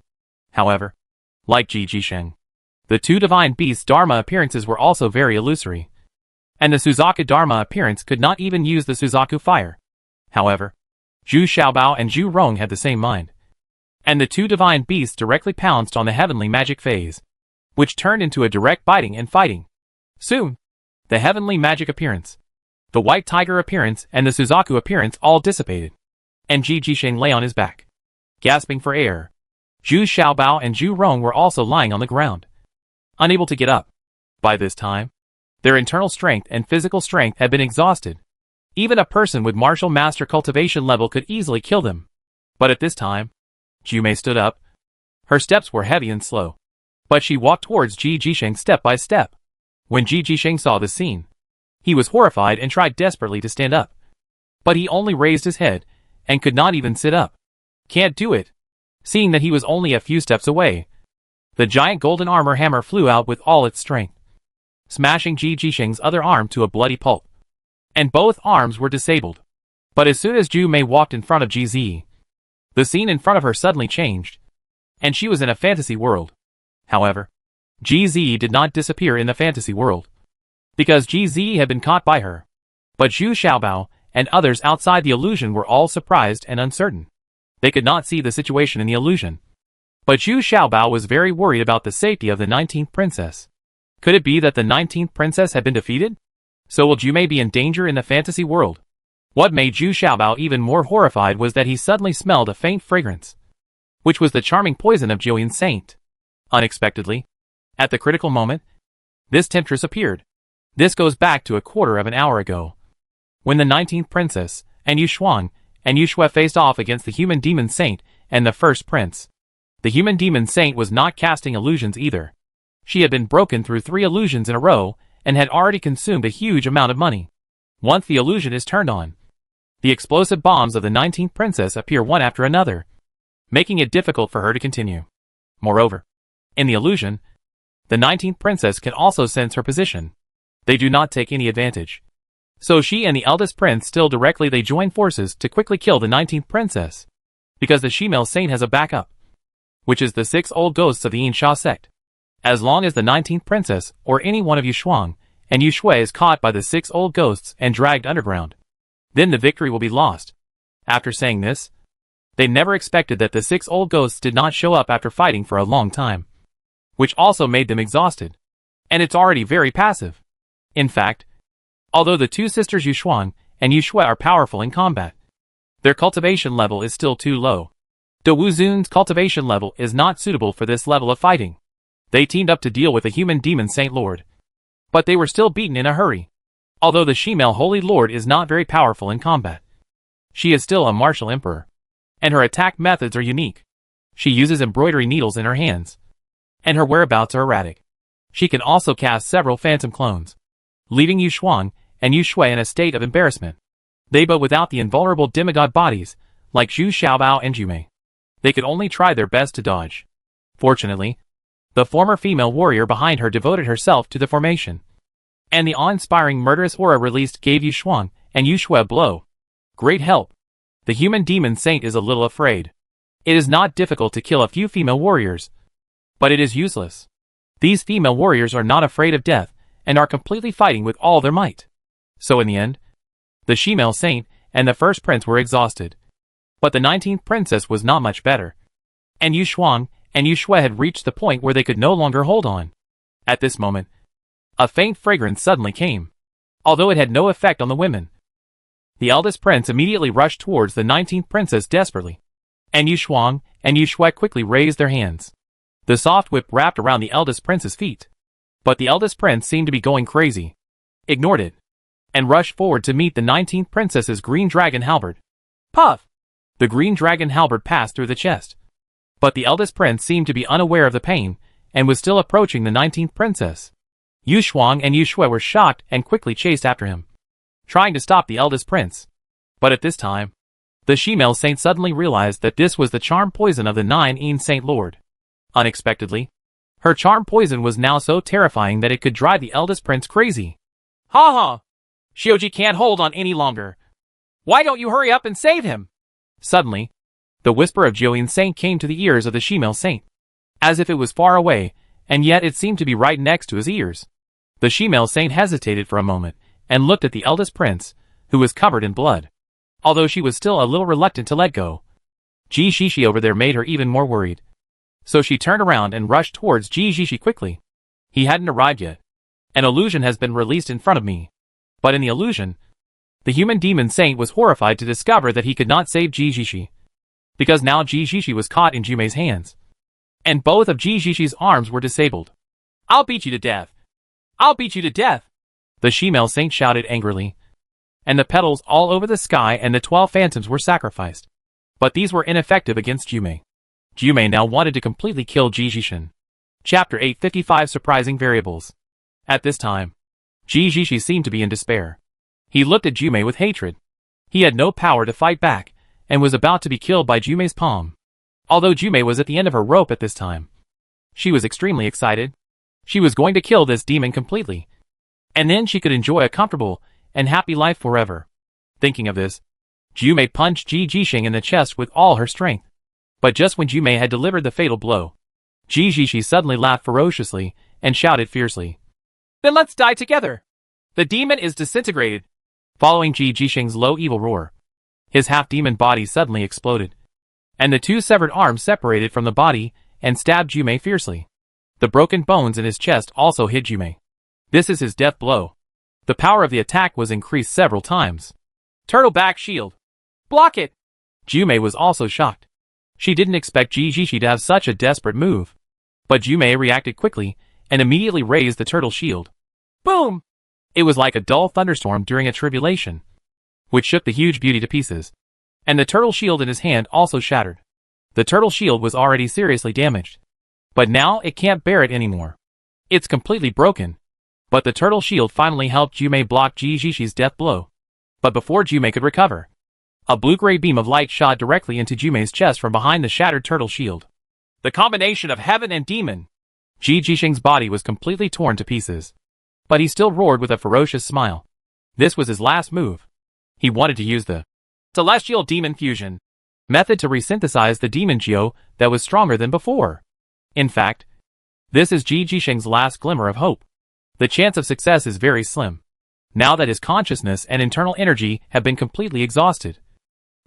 However, like Ji Jisheng, the 2 divine beasts' Dharma appearances were also very illusory, and the Suzaku Dharma appearance could not even use the Suzaku fire. However, Zhu Xiaobao and Zhu Rong had the same mind. and the two divine beasts directly pounced on the heavenly magic phase, which turned into a direct biting and fighting. Soon, the heavenly magic appearance, the white tiger appearance, and the Suzaku appearance all dissipated, and Ji Jisheng lay on his back, gasping for air. Zhu Xiaobao and Zhu Rong were also lying on the ground, unable to get up. By this time, their internal strength and physical strength had been exhausted. Even a person with martial master cultivation level could easily kill them. But at this time, Jumei stood up. Her steps were heavy and slow, but she walked towards Ji Jisheng step by step. When Ji Jisheng saw the scene, he was horrified and tried desperately to stand up. But he only raised his head and could not even sit up. Can't do it. Seeing that he was only a few steps away, the giant golden armor hammer flew out with all its strength, smashing Ji Jisheng's other arm to a bloody pulp. And both arms were disabled. But as soon as Ju Mei walked in front of Ji Zi, the scene in front of her suddenly changed, and she was in a fantasy world. However, Ji Zi did not disappear in the fantasy world, because Ji Zi had been caught by her. But Zhu Xiaobao and others outside the illusion were all surprised and uncertain. They could not see the situation in the illusion. But Zhu Xiaobao was very worried about the safety of the 19th princess. Could it be that the 19th princess had been defeated? So will Jumei be in danger in the fantasy world? What made Zhu Xiaobao even more horrified was that he suddenly smelled a faint fragrance, which was the charming poison of Joyun Saint. Unexpectedly, at the critical moment, this temptress appeared. This goes back to a quarter of an hour ago, when the 19th princess, and Yu Shuang, and Yu Xue faced off against the human demon saint and the first prince. The human demon saint was not casting illusions either. She had been broken through 3 illusions in a row and had already consumed a huge amount of money. Once the illusion is turned on, the explosive bombs of the 19th princess appear one after another, making it difficult for her to continue. Moreover, in the illusion, the 19th princess can also sense her position. They do not take any advantage. So she and the eldest prince still directly they join forces to quickly kill the 19th princess, because the Shimel saint has a backup, which is the 6 old ghosts of the Yinsha sect. As long as the 19th princess, or any one of Yu Shuang and Yu Xue is caught by the 6 old ghosts and dragged underground, then the victory will be lost. After saying this, they never expected that the 6 old ghosts did not show up after fighting for a long time, which also made them exhausted. And it's already very passive. In fact, although the 2 sisters Yu Shuang and Yu Xue are powerful in combat, their cultivation level is still too low. De Wuzun's cultivation level is not suitable for this level of fighting. They teamed up to deal with a human demon Saint Lord, but they were still beaten in a hurry. Although the Shimel Holy Lord is not very powerful in combat, she is still a martial emperor, and her attack methods are unique. She uses embroidery needles in her hands, and her whereabouts are erratic. She can also cast several phantom clones, leaving Yu Shuang and Yu Xue in a state of embarrassment. They but without the invulnerable demigod bodies, like Zhu Xiaobao and Jumei, they could only try their best to dodge. Fortunately, the former female warrior behind her devoted herself to the formation, and the awe-inspiring murderous aura released gave Yu Shuang and Yu Xue a blow. Great help. The human demon saint is a little afraid. It is not difficult to kill a few female warriors, but it is useless. These female warriors are not afraid of death and are completely fighting with all their might. So in the end, the Shimel saint and the first prince were exhausted. But the 19th princess was not much better, and Yu Shuang and Yu Xue had reached the point where they could no longer hold on. At this moment, a faint fragrance suddenly came, although it had no effect on the women. The eldest prince immediately rushed towards the 19th princess desperately, and Yu Shuang and Yu Xue quickly raised their hands. The soft whip wrapped around the eldest prince's feet, but the eldest prince seemed to be going crazy, ignored it, and rushed forward to meet the 19th princess's green dragon halberd. Puff! The green dragon halberd passed through the chest, but the eldest prince seemed to be unaware of the pain and was still approaching the 19th princess. Yu Shuang and Yu Xue were shocked and quickly chased after him, trying to stop the eldest prince. But at this time, the Shimel saint suddenly realized that this was the charm poison of the 9 Saint Lord. Unexpectedly, her charm poison was now so terrifying that it could drive the eldest prince crazy. Ha ha! Shioji can't hold on any longer. Why don't you hurry up and save him? Suddenly, the whisper of Joyun Saint came to the ears of the Shimel saint, as if it was far away, and yet it seemed to be right next to his ears. The Shimel saint hesitated for a moment, and looked at the eldest prince, who was covered in blood, although she was still a little reluctant to let go. Ji Shishi over there made her even more worried. So she turned around and rushed towards Ji Shishi quickly. He hadn't arrived yet. An illusion has been released in front of me. But in the illusion, the human demon saint was horrified to discover that he could not save Ji Shishi. Because now Ji Shishi was caught in Jumei's hands. And both of Ji Shishi's arms were disabled. I'll beat you to death. I'll beat you to death, the she-male saint shouted angrily. And the petals all over the sky and the 12 phantoms were sacrificed. But these were ineffective against Jumei. Jumei now wanted to completely kill Ji Shishin. Chapter 855 Surprising Variables. At this time, Ji Shishi seemed to be in despair. He looked at Jumei with hatred. He had no power to fight back, and was about to be killed by Jumei's palm. Although Jumei was at the end of her rope at this time. She was extremely excited. She was going to kill this demon completely. And then she could enjoy a comfortable and happy life forever. Thinking of this, Jumei punched Ji Jishing in the chest with all her strength. But just when Jumei had delivered the fatal blow, Ji Jishi suddenly laughed ferociously and shouted fiercely. Then let's die together! The demon is disintegrated. Following Ji Jishing's low evil roar, his half-demon body suddenly exploded. And the two severed arms separated from the body and stabbed Jumei fiercely. The broken bones in his chest also hit Jumei. This is his death blow. The power of the attack was increased several times. Turtle back shield. Block it! Jumei was also shocked. She didn't expect Ji Jishi to have such a desperate move. But Jumei reacted quickly and immediately raised the turtle shield. Boom! It was like a dull thunderstorm during a tribulation, which shook the huge beauty to pieces. And the turtle shield in his hand also shattered. The turtle shield was already seriously damaged. But now it can't bear it anymore. It's completely broken. But the turtle shield finally helped Jumei block Ji Jishi's death blow. But before Jumei could recover, a blue-gray beam of light shot directly into Jumei's chest from behind the shattered turtle shield. The combination of heaven and demon. Ji Jishing's body was completely torn to pieces. But he still roared with a ferocious smile. This was his last move. He wanted to use the celestial demon fusion method to resynthesize the demon Geo that was stronger than before. In fact, this is Ji Jishing's last glimmer of hope. The chance of success is very slim. Now that his consciousness and internal energy have been completely exhausted,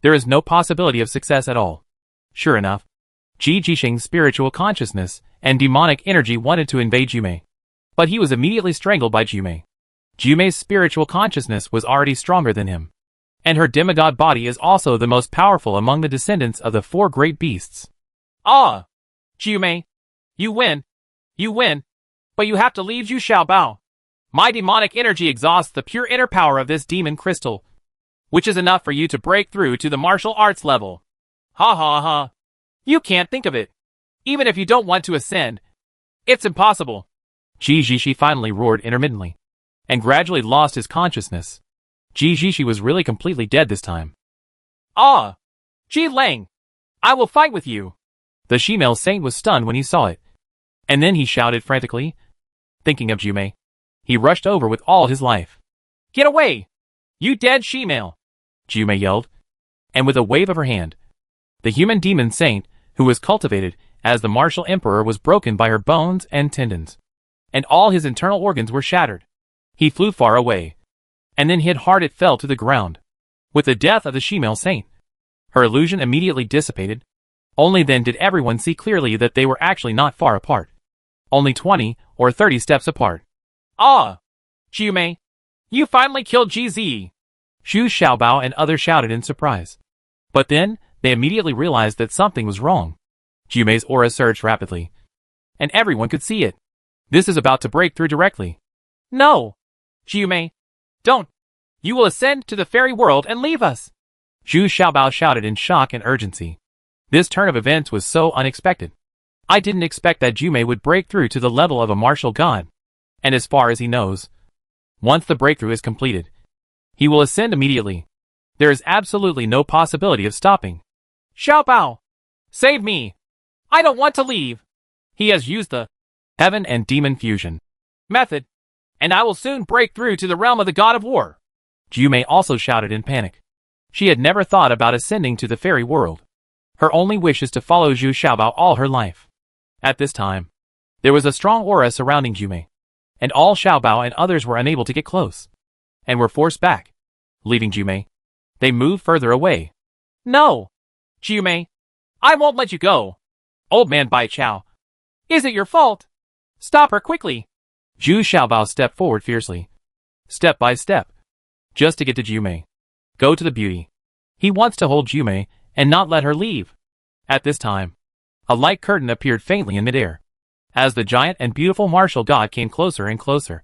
there is no possibility of success at all. Sure enough, Ji Jishing's spiritual consciousness and demonic energy wanted to invade Jumei. But he was immediately strangled by Jumei. Jumei's spiritual consciousness was already stronger than him. And her demigod body is also the most powerful among the descendants of the four great beasts. Ah! Jumei! You win! You win! But you have to leave Zhu Xiaobao. My demonic energy exhausts the pure inner power of this demon crystal, which is enough for you to break through to the martial arts level. Ha ha ha! You can't think of it. Even if you don't want to ascend, it's impossible. Ji Jishi finally roared intermittently, and gradually lost his consciousness. Ji Jishi was really completely dead this time. Ah! Ji Lang! I will fight with you! The she-male saint was stunned when he saw it. And then he shouted frantically. Thinking of Jumei, he rushed over with all his life. Get away! You dead she-male! Jumei yelled. And with a wave of her hand, the human demon saint, who was cultivated as the martial emperor, was broken by her bones and tendons. And all his internal organs were shattered. He flew far away, and then hit hard. It fell to the ground. With the death of the she-male saint, her illusion immediately dissipated. Only then did everyone see clearly that they were actually not far apart. Only 20 or 30 steps apart. Ah! Jumei! You finally killed GZ! Zhu Xiaobao and others shouted in surprise. But then, they immediately realized that something was wrong. Jumei's aura surged rapidly, and everyone could see it. This is about to break through directly. No! Jumei! Don't! You will ascend to the fairy world and leave us! Zhu Xiaobao shouted in shock and urgency. This turn of events was so unexpected. I didn't expect that Jumei would break through to the level of a martial god. And as far as he knows, once the breakthrough is completed, he will ascend immediately. There is absolutely no possibility of stopping. Xiaobao! Save me! I don't want to leave! He has used the heaven and demon fusion method, and I will soon break through to the realm of the god of war. Jumei also shouted in panic. She had never thought about ascending to the fairy world. Her only wish is to follow Zhu Xiaobao all her life. At this time, there was a strong aura surrounding Jumei, and all Xiaobao and others were unable to get close, and were forced back. Leaving Jumei, they moved further away. No! Jumei! I won't let you go. Old man Bai Chao. Is it your fault? Stop her quickly. Zhu Xiaobao stepped forward fiercely. Step by step. Just to get to Jumei. Go to the beauty. He wants to hold Jumei and not let her leave. At this time, a light curtain appeared faintly in midair. As the giant and beautiful martial god came closer and closer,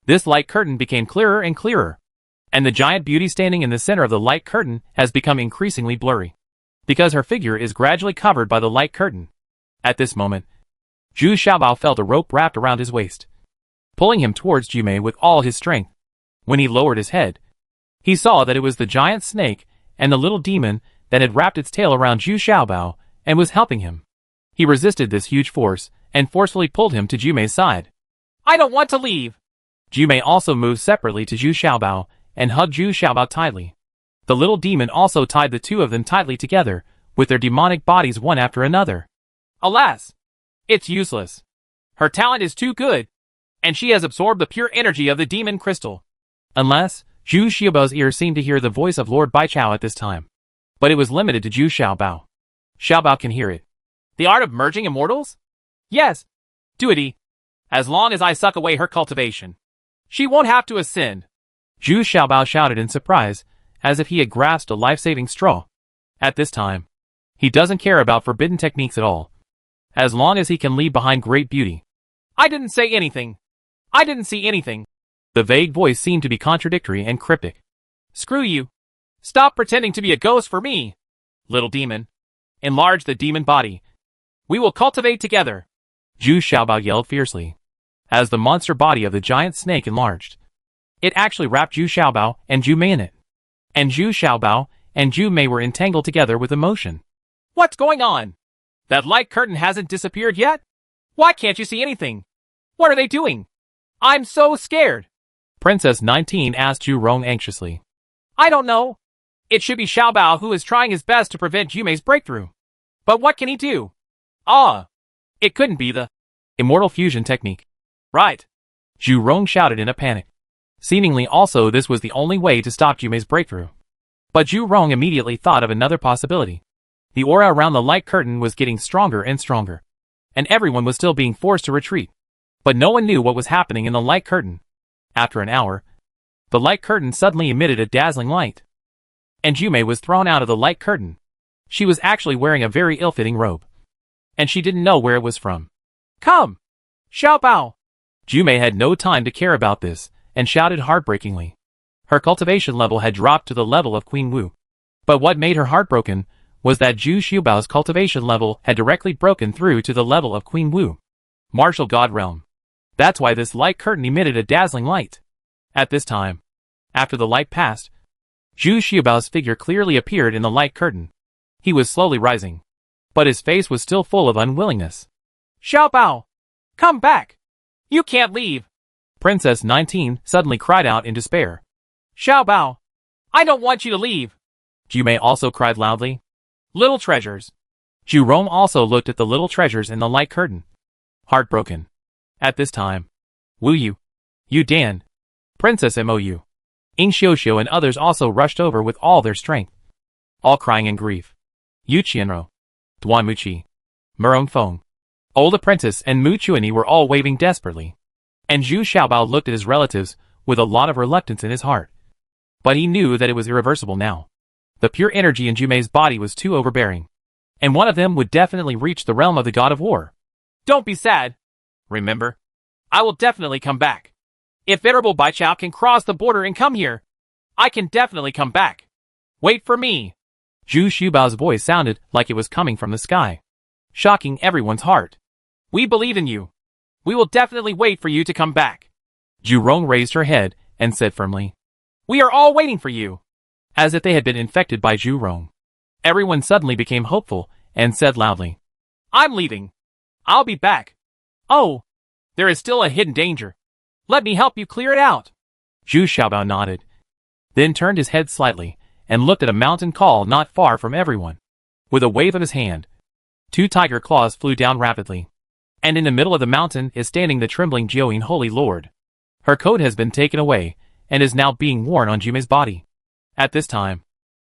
this light curtain became clearer and clearer. And the giant beauty standing in the center of the light curtain has become increasingly blurry, because her figure is gradually covered by the light curtain. At this moment, Zhu Xiaobao felt a rope wrapped around his waist, pulling him towards Jumei with all his strength. When he lowered his head, he saw that it was the giant snake and the little demon that had wrapped its tail around Zhu Xiaobao and was helping him. He resisted this huge force and forcefully pulled him to Jumei's side. I don't want to leave. Jumei also moved separately to Zhu Xiaobao and hugged Zhu Xiaobao tightly. The little demon also tied the two of them tightly together, with their demonic bodies one after another. Alas! It's useless. Her talent is too good, and she has absorbed the pure energy of the demon crystal. Unless, Zhu Xiaobao's ears seemed to hear the voice of Lord Baichao at this time. But it was limited to Zhu Xiaobao. Xiaobao can hear it. The art of merging immortals? Yes. Duity. As long as I suck away her cultivation, she won't have to ascend. Zhu Xiaobao shouted in surprise, as if he had grasped a life-saving straw. At this time, he doesn't care about forbidden techniques at all, as long as he can leave behind great beauty. I didn't say anything. I didn't see anything. The vague voice seemed to be contradictory and cryptic. Screw you. Stop pretending to be a ghost for me. Little demon. Enlarge the demon body. We will cultivate together. Zhu Xiaobao yelled fiercely, as the monster body of the giant snake enlarged. It actually wrapped Zhu Xiaobao and Jumei in it. And Zhu Xiaobao and Jumei were entangled together with emotion. What's going on? That light curtain hasn't disappeared yet? Why can't you see anything? What are they doing? I'm so scared. Princess 19 asked Zhu Rong anxiously. I don't know. It should be Xiaobao who is trying his best to prevent Jumei's breakthrough. But what can he do? It couldn't be the immortal fusion technique. Right. Zhu Rong shouted in a panic. Seemingly also this was the only way to stop Jumei's breakthrough. But Zhu Rong immediately thought of another possibility. The aura around the light curtain was getting stronger and stronger, and everyone was still being forced to retreat. But no one knew what was happening in the light curtain. After an hour, the light curtain suddenly emitted a dazzling light, and Jumei was thrown out of the light curtain. She was actually wearing a very ill-fitting robe, and she didn't know where it was from. Come! Xiaobao! Jumei had no time to care about this, and shouted heartbreakingly. Her cultivation level had dropped to the level of Queen Wu. But what made her heartbroken was that Zhu Xiaobao's cultivation level had directly broken through to the level of Queen Wu. Martial God Realm. That's why this light curtain emitted a dazzling light. At this time, after the light passed, Zhu Xiaobao's figure clearly appeared in the light curtain. He was slowly rising, but his face was still full of unwillingness. Xiaobao! Come back! You can't leave! Princess 19 suddenly cried out in despair. Xiaobao! I don't want you to leave! Jumei also cried loudly. Little treasures! Zhu Rong also looked at the little treasures in the light curtain, heartbroken. At this time, Wu Yu Dan, Princess Mou, Ying Xiuxiu and others also rushed over with all their strength, all crying in grief. Yu Qianro, Duan Muqi, Murong Feng, old apprentice and Mu Chuanyi were all waving desperately. And Zhu Xiaobao looked at his relatives with a lot of reluctance in his heart. But he knew that it was irreversible now. The pure energy in Jumei's body was too overbearing, and one of them would definitely reach the realm of the god of war. Don't be sad. Remember, I will definitely come back. If Venerable Baichao can cross the border and come here, I can definitely come back. Wait for me. Zhu Xiaobao's voice sounded like it was coming from the sky, shocking everyone's heart. We believe in you. We will definitely wait for you to come back. Zhu Rong raised her head and said firmly, We are all waiting for you. As if they had been infected by Zhu Rong, everyone suddenly became hopeful and said loudly, I'm leaving. I'll be back. Oh, there is still a hidden danger. Let me help you clear it out. Zhu Xiaobao nodded, then turned his head slightly and looked at a mountain col not far from everyone. With a wave of his hand, 2 tiger claws flew down rapidly. And in the middle of the mountain is standing the trembling Jiuyin Holy Lord. Her coat has been taken away and is now being worn on Jumei's body. At this time,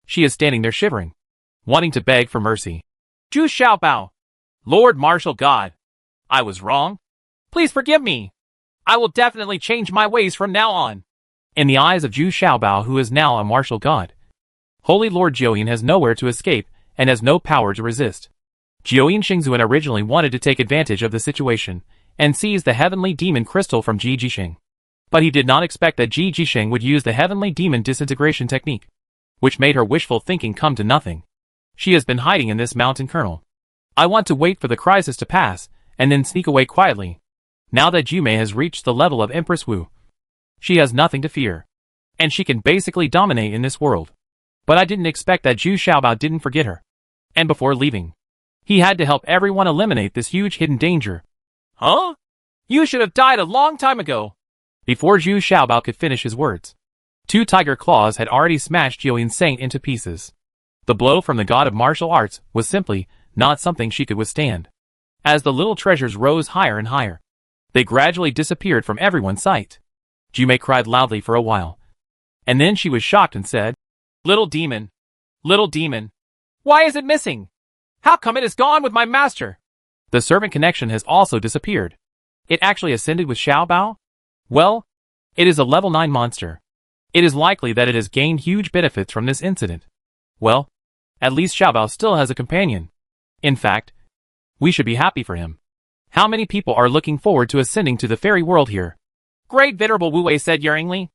she is standing there shivering, wanting to beg for mercy. Zhu Xiaobao. Lord Martial God. I was wrong. Please forgive me. I will definitely change my ways from now on. In the eyes of Zhu Xiaobao, who is now a martial god, Holy Lord Jiuyin has nowhere to escape and has no power to resist. Jiuyin Xingzuan originally wanted to take advantage of the situation and seize the heavenly demon crystal from Ji Jixing. But he did not expect that Ji Jixing would use the heavenly demon disintegration technique, which made her wishful thinking come to nothing. She has been hiding in this mountain kernel. I want to wait for the crisis to pass and then sneak away quietly. Now that Jumei has reached the level of Empress Wu, she has nothing to fear, and she can basically dominate in this world. But I didn't expect that Zhu Xiaobao didn't forget her. And before leaving, he had to help everyone eliminate this huge hidden danger. Huh? You should have died a long time ago. Before Zhu Xiaobao could finish his words, 2 tiger claws had already smashed Jiuyin Saint into pieces. The blow from the god of martial arts was simply not something she could withstand. As the little treasures rose higher and higher, they gradually disappeared from everyone's sight. Jumei cried loudly for a while, and then she was shocked and said, Little demon, why is it missing? How come it is gone with my master? The servant connection has also disappeared. It actually ascended with Xiaobao? Well, it is a level 9 monster. It is likely that it has gained huge benefits from this incident. Well, at least Xiaobao still has a companion. In fact, we should be happy for him. How many people are looking forward to ascending to the fairy world here? Great Venerable Wu Wei said yearningly.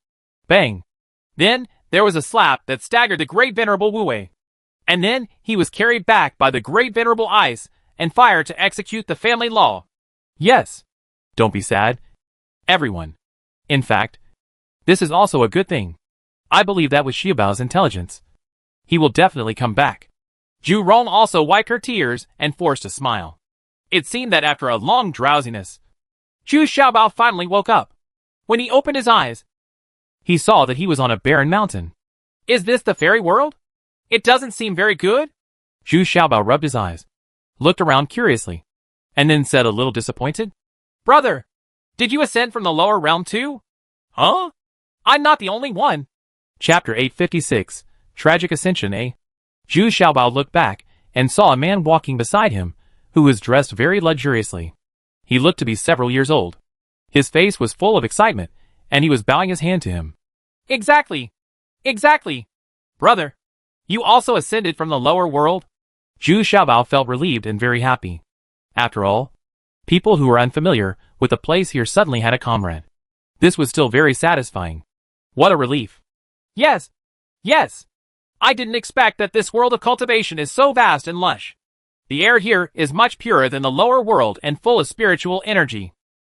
Bang! Then, there was a slap that staggered the Great Venerable Wu Wei. And then, he was carried back by the Great Venerable Ice and Fire to execute the family law. Yes. Don't be sad, everyone. In fact, this is also a good thing. I believe that with Xiaobao's intelligence, he will definitely come back. Zhu Rong also wiped her tears and forced a smile. It seemed that after a long drowsiness, Zhu Xiaobao finally woke up. When he opened his eyes, he saw that he was on a barren mountain. Is this the fairy world? It doesn't seem very good. Zhu Xiaobao rubbed his eyes, looked around curiously, and then said a little disappointed, Brother, did you ascend from the lower realm too? Huh? I'm not the only one. Chapter 856, Tragic Ascension A. Zhu Xiaobao looked back and saw a man walking beside him who was dressed very luxuriously. He looked to be several years old. His face was full of excitement, and he was bowing his hand to him. Exactly. Brother, you also ascended from the lower world? Zhu Xiaobao felt relieved and very happy. After all, people who were unfamiliar with the place here suddenly had a comrade. This was still very satisfying. What a relief. Yes. I didn't expect that this world of cultivation is so vast and lush. The air here is much purer than the lower world and full of spiritual energy.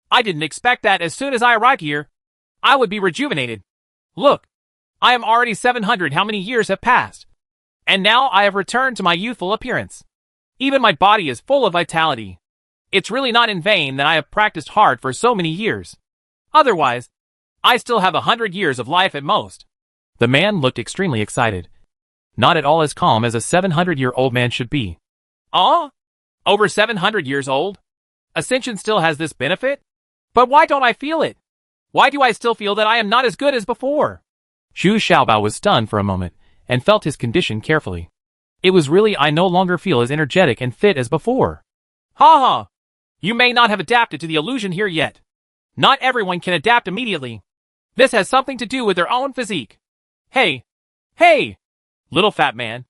I didn't expect that as soon as I arrived here, I would be rejuvenated. Look, I am already 700 how many years have passed. And now I have returned to my youthful appearance. Even my body is full of vitality. It's really not in vain that I have practiced hard for so many years. Otherwise, I still have 100 years of life at most. The man looked extremely excited. Not at all as calm as a 700-year-old man should be. Over 700 years old? Ascension still has this benefit? But why don't I feel it? Why do I still feel that I am not as good as before? Zhu Xiaobao was stunned for a moment and felt his condition carefully. It was really I no longer feel as energetic and fit as before. Ha! You may not have adapted to the illusion here yet. Not everyone can adapt immediately. This has something to do with their own physique. Hey! Little fat man.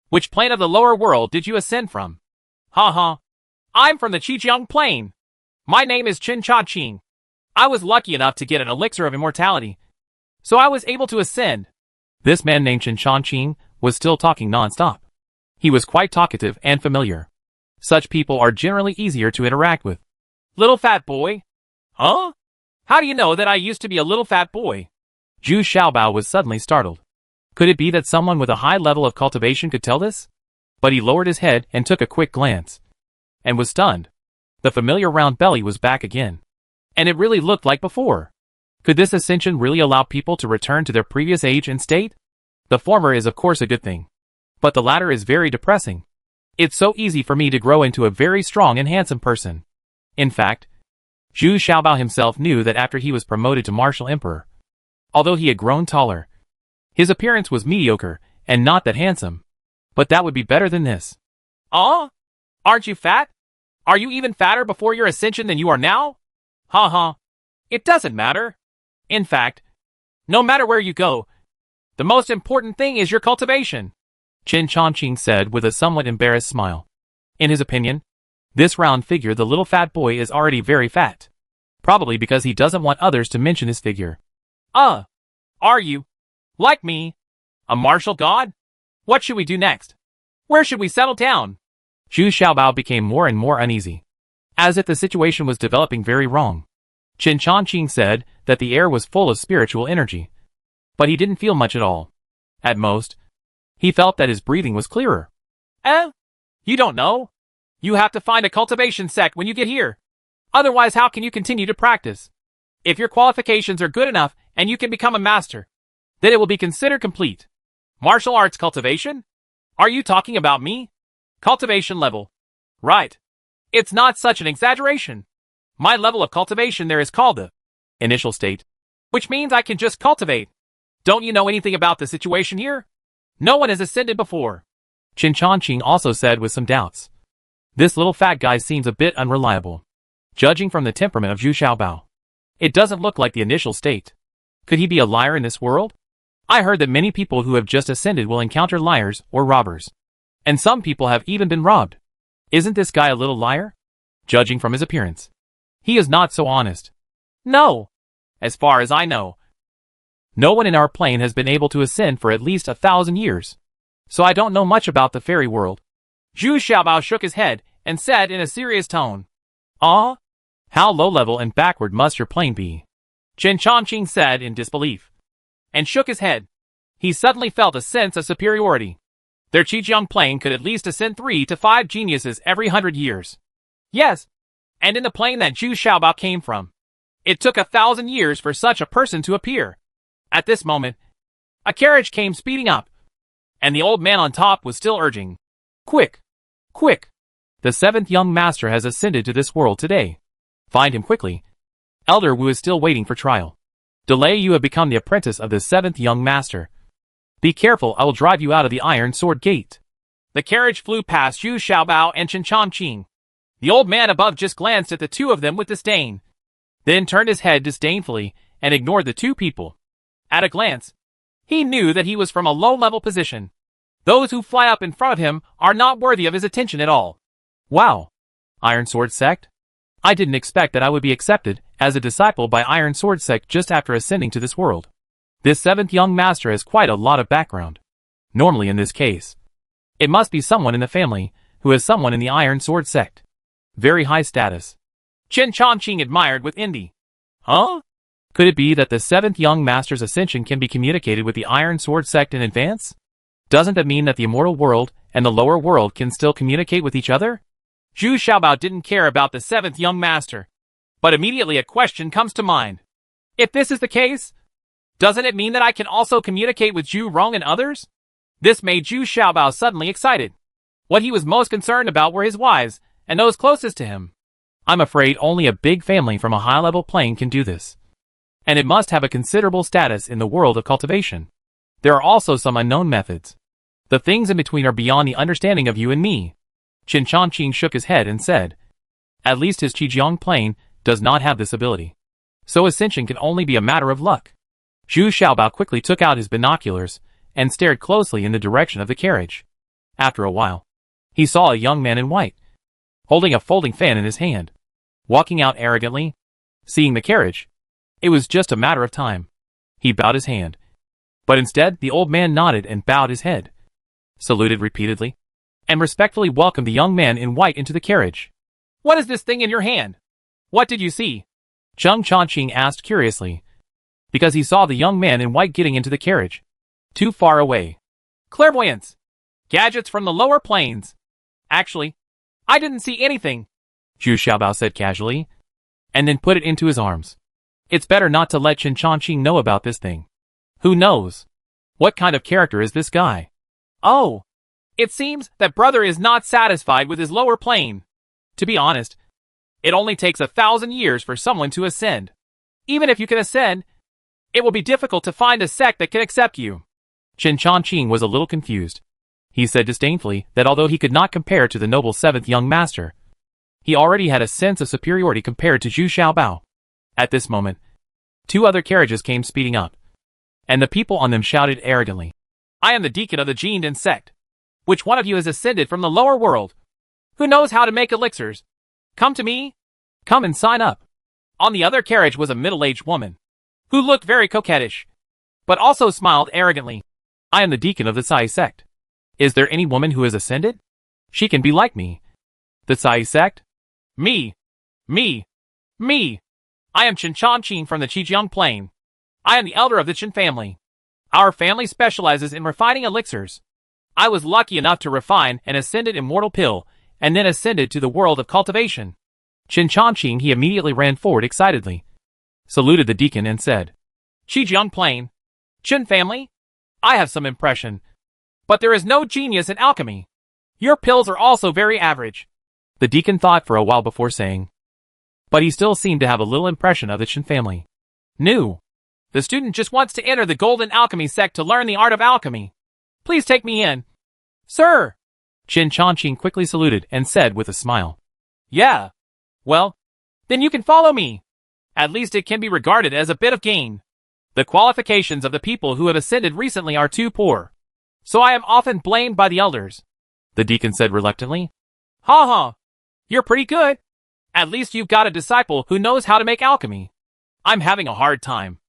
Which plane of the lower world did you ascend from? I'm from the Qijiang plane. My name is Chen Cha Qing. I was lucky enough to get an elixir of immortality, so I was able to ascend. This man named Chen Cha Qing was still talking non-stop. He was quite talkative and familiar. Such people are generally easier to interact with. Little fat boy? Huh? How do you know that I used to be a little fat boy? Zhu Xiaobao was suddenly startled. Could it be that someone with a high level of cultivation could tell this? But he lowered his head and took a quick glance, and was stunned. The familiar round belly was back again. And it really looked like before. Could this ascension really allow people to return to their previous age and state? The former is of course a good thing. But the latter is very depressing. It's so easy for me to grow into a very strong and handsome person. In fact, Zhu Xiaobao himself knew that after he was promoted to Martial Emperor, although he had grown taller, his appearance was mediocre and not that handsome. But that would be better than this. Aren't you fat? Are you even fatter before your ascension than you are now? Ha ha. It doesn't matter. In fact, no matter where you go, the most important thing is your cultivation, Qin Chongqing said with a somewhat embarrassed smile. In his opinion, this round figure, the little fat boy, is already very fat. Probably because he doesn't want others to mention his figure. Are you, like me, a martial god? What should we do next? Where should we settle down? Zhu Xiaobao became more and more uneasy, as if the situation was developing very wrong. Qin Chongqing said that the air was full of spiritual energy, but he didn't feel much at all. At most, he felt that his breathing was clearer. You don't know? You have to find a cultivation sect when you get here. Otherwise, how can you continue to practice? If your qualifications are good enough and you can become a master, then it will be considered complete. Martial arts cultivation? Are you talking about me? Cultivation level. Right. It's not such an exaggeration. My level of cultivation there is called the initial state, which means I can just cultivate. Don't you know anything about the situation here? No one has ascended before. Qin Chongqing also said with some doubts. This little fat guy seems a bit unreliable. Judging from the temperament of Zhu Xiaobao, it doesn't look like the initial state. Could he be a liar in this world? I heard that many people who have just ascended will encounter liars or robbers. And some people have even been robbed. Isn't this guy a little liar? Judging from his appearance, he is not so honest. No. As far as I know, no one in our plane has been able to ascend for at least 1,000 years. So I don't know much about the fairy world. Zhu Xiaobao shook his head and said in a serious tone, How low-level and backward must your plane be? Qin Chongqing said in disbelief, and shook his head. He suddenly felt a sense of superiority. Their Qigong plane could at least ascend 3 to 5 geniuses every 100 years. Yes, and in the plane that Zhu Xiaobao came from, it took 1,000 years for such a person to appear. At this moment, a carriage came speeding up, and the old man on top was still urging, Quick! Quick! The 7th young master has ascended to this world today. Find him quickly. Elder Wu is still waiting for trial. Delay, you have become the apprentice of the 7th young master. Be careful, I will drive you out of the Iron Sword Gate. The carriage flew past Zhu Xiaobao and Qin Chongqing. The old man above just glanced at the two of them with disdain, then turned his head disdainfully and ignored the two people. At a glance, he knew that he was from a low-level position. Those who fly up in front of him are not worthy of his attention at all. Wow! Iron Sword Sect? I didn't expect that I would be accepted as a disciple by Iron Sword Sect just after ascending to this world. This 7th young master has quite a lot of background. Normally in this case, it must be someone in the family who is someone in the Iron Sword Sect. Very high status. Qin Chongqing admired with envy. Huh? Could it be that the 7th young master's ascension can be communicated with the Iron Sword Sect in advance? Doesn't that mean that the immortal world and the lower world can still communicate with each other? Zhu Xiaobao didn't care about the 7th young master, but immediately a question comes to mind. If this is the case, doesn't it mean that I can also communicate with Zhu Rong and others? This made Zhu Xiaobao suddenly excited. What he was most concerned about were his wives and those closest to him. I'm afraid only a big family from a high-level plane can do this. And it must have a considerable status in the world of cultivation. There are also some unknown methods. The things in between are beyond the understanding of you and me. Qin Chongqing shook his head and said, At least his Qigong plane does not have this ability. So ascension can only be a matter of luck. Zhu Xiaobao quickly took out his binoculars and stared closely in the direction of the carriage. After a while, he saw a young man in white, holding a folding fan in his hand, walking out arrogantly. Seeing the carriage, it was just a matter of time. He bowed his hand. But instead, the old man nodded and bowed his head, saluted repeatedly, and respectfully welcomed the young man in white into the carriage. What is this thing in your hand? What did you see? Qin Chongqing asked curiously, because he saw the young man in white getting into the carriage, too far away. Clairvoyance. Gadgets from the lower planes. Actually, I didn't see anything, Zhu Xiaobao said casually, and then put it into his arms. It's better not to let Qin Chongqing know about this thing. Who knows? What kind of character is this guy? Oh, it seems that brother is not satisfied with his lower plane. To be honest, it only takes 1,000 years for someone to ascend. Even if you can ascend, it will be difficult to find a sect that can accept you. Qin Chongqing was a little confused. He said disdainfully that although he could not compare to the noble seventh young master, he already had a sense of superiority compared to Zhu Xiaobao. At this moment, 2 other carriages came speeding up, and the people on them shouted arrogantly, "I am the deacon of the Jinden sect. Which one of you has ascended from the lower world? Who knows how to make elixirs? Come to me. Come and sign up." On the other carriage was a middle-aged woman, who looked very coquettish, but also smiled arrogantly. "I am the deacon of the Sai sect. Is there any woman who has ascended? She can be like me." "The Sai sect? Me. Me. Me. I am Chen Chongqing from the Qijiang Plain. I am the elder of the Chen family. Our family specializes in refining elixirs. I was lucky enough to refine and ascended immortal pill, and then ascended to the world of cultivation." Chen Chongqing he immediately ran forward excitedly, saluted the deacon and said, "Qijiang Plain, Chen family? I have some impression, but there is no genius in alchemy. Your pills are also very average." The deacon thought for a while before saying, but he still seemed to have a little impression of the Chen family. "New. The student just wants to enter the Golden Alchemy sect to learn the art of alchemy. Please take me in." "Sir!" Chen Chongqing quickly saluted and said with a smile, "Yeah. Well, then you can follow me. At least it can be regarded as a bit of gain. The qualifications of the people who have ascended recently are too poor, so I am often blamed by the elders." The deacon said reluctantly, "Ha ha. You're pretty good. At least you've got a disciple who knows how to make alchemy. I'm having a hard time.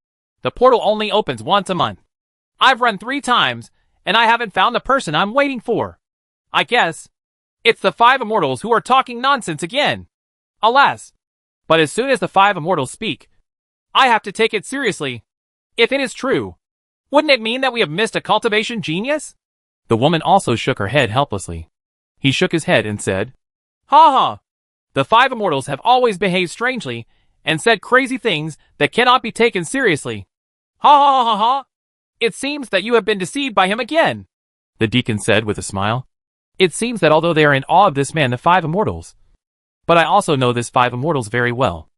The portal only opens once a month. I've run 3 times, and I haven't found the person I'm waiting for. I guess it's the 5 immortals who are talking nonsense again. Alas. But as soon as the 5 immortals speak, I have to take it seriously. If it is true, wouldn't it mean that we have missed a cultivation genius?" The woman also shook her head helplessly. He shook his head and said, "Ha ha. The 5 immortals have always behaved strangely and said crazy things that cannot be taken seriously. Ha ha ha ha ha. It seems that you have been deceived by him again." The deacon said with a smile, "It seems that although they are in awe of this man, the 5 immortals, but I also know this 5 immortals very well."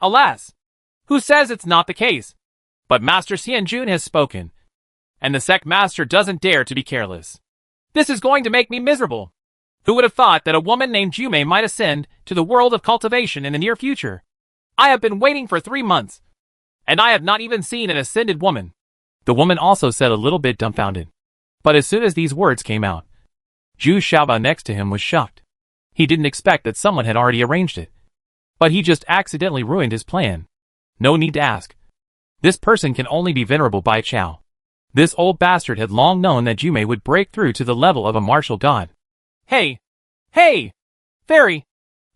"Alas. Who says it's not the case? But Master Xianjun has spoken, and the sect master doesn't dare to be careless. This is going to make me miserable. Who would have thought that a woman named Jume might ascend to the world of cultivation in the near future? I have been waiting for 3 months, and I have not even seen an ascended woman." The woman also said a little bit dumbfounded. But as soon as these words came out, Zhu Xiaobao next to him was shocked. He didn't expect that someone had already arranged it. But he just accidentally ruined his plan. No need to ask. This person can only be Venerable Bai Chao. This old bastard had long known that Jume would break through to the level of a martial god. "Hey! Hey! Fairy!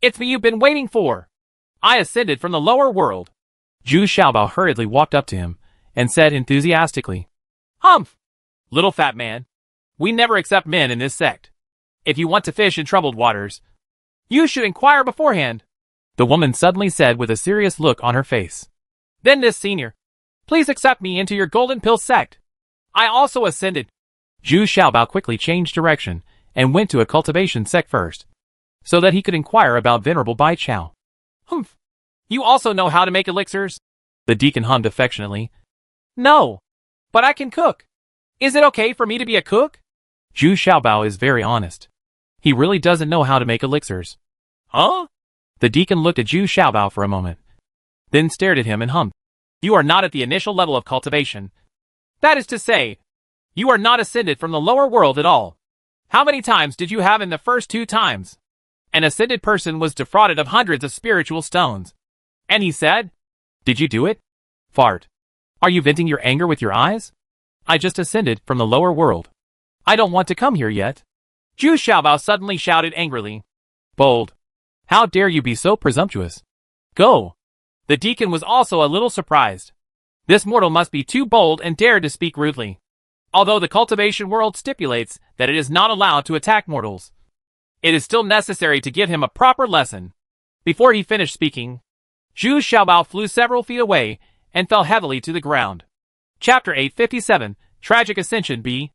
It's me you've been waiting for! I ascended from the lower world." Zhu Xiaobao hurriedly walked up to him and said enthusiastically, "Humph! Little fat man, we never accept men in this sect. If you want to fish in troubled waters, you should inquire beforehand." The woman suddenly said with a serious look on her face, "Then this senior, please accept me into your golden pill sect. I also ascended." Zhu Xiaobao quickly changed direction and went to a cultivation sect first, so that he could inquire about Venerable Bai Chao. "Humph! You also know how to make elixirs?" The deacon hummed affectionately. "No, but I can cook. Is it okay for me to be a cook?" Zhu Xiaobao is very honest. He really doesn't know how to make elixirs. "Huh?" The deacon looked at Zhu Xiaobao for a moment, then stared at him and hummed. "You are not at the initial level of cultivation. That is to say, you are not ascended from the lower world at all. How many times did you have in the first 2 times? An ascended person was defrauded of hundreds of spiritual stones. And he said, 'Did you do it? Fart. Are you venting your anger with your eyes? I just ascended from the lower world. I don't want to come here yet.'" Zhu Xiaobao suddenly shouted angrily, "Bold! How dare you be so presumptuous? Go!" The deacon was also a little surprised. This mortal must be too bold and dare to speak rudely. Although the cultivation world stipulates that it is not allowed to attack mortals, it is still necessary to give him a proper lesson. Before he finished speaking, Zhu Xiaobao flew several feet away and fell heavily to the ground. Chapter 857, Tragic Ascension B.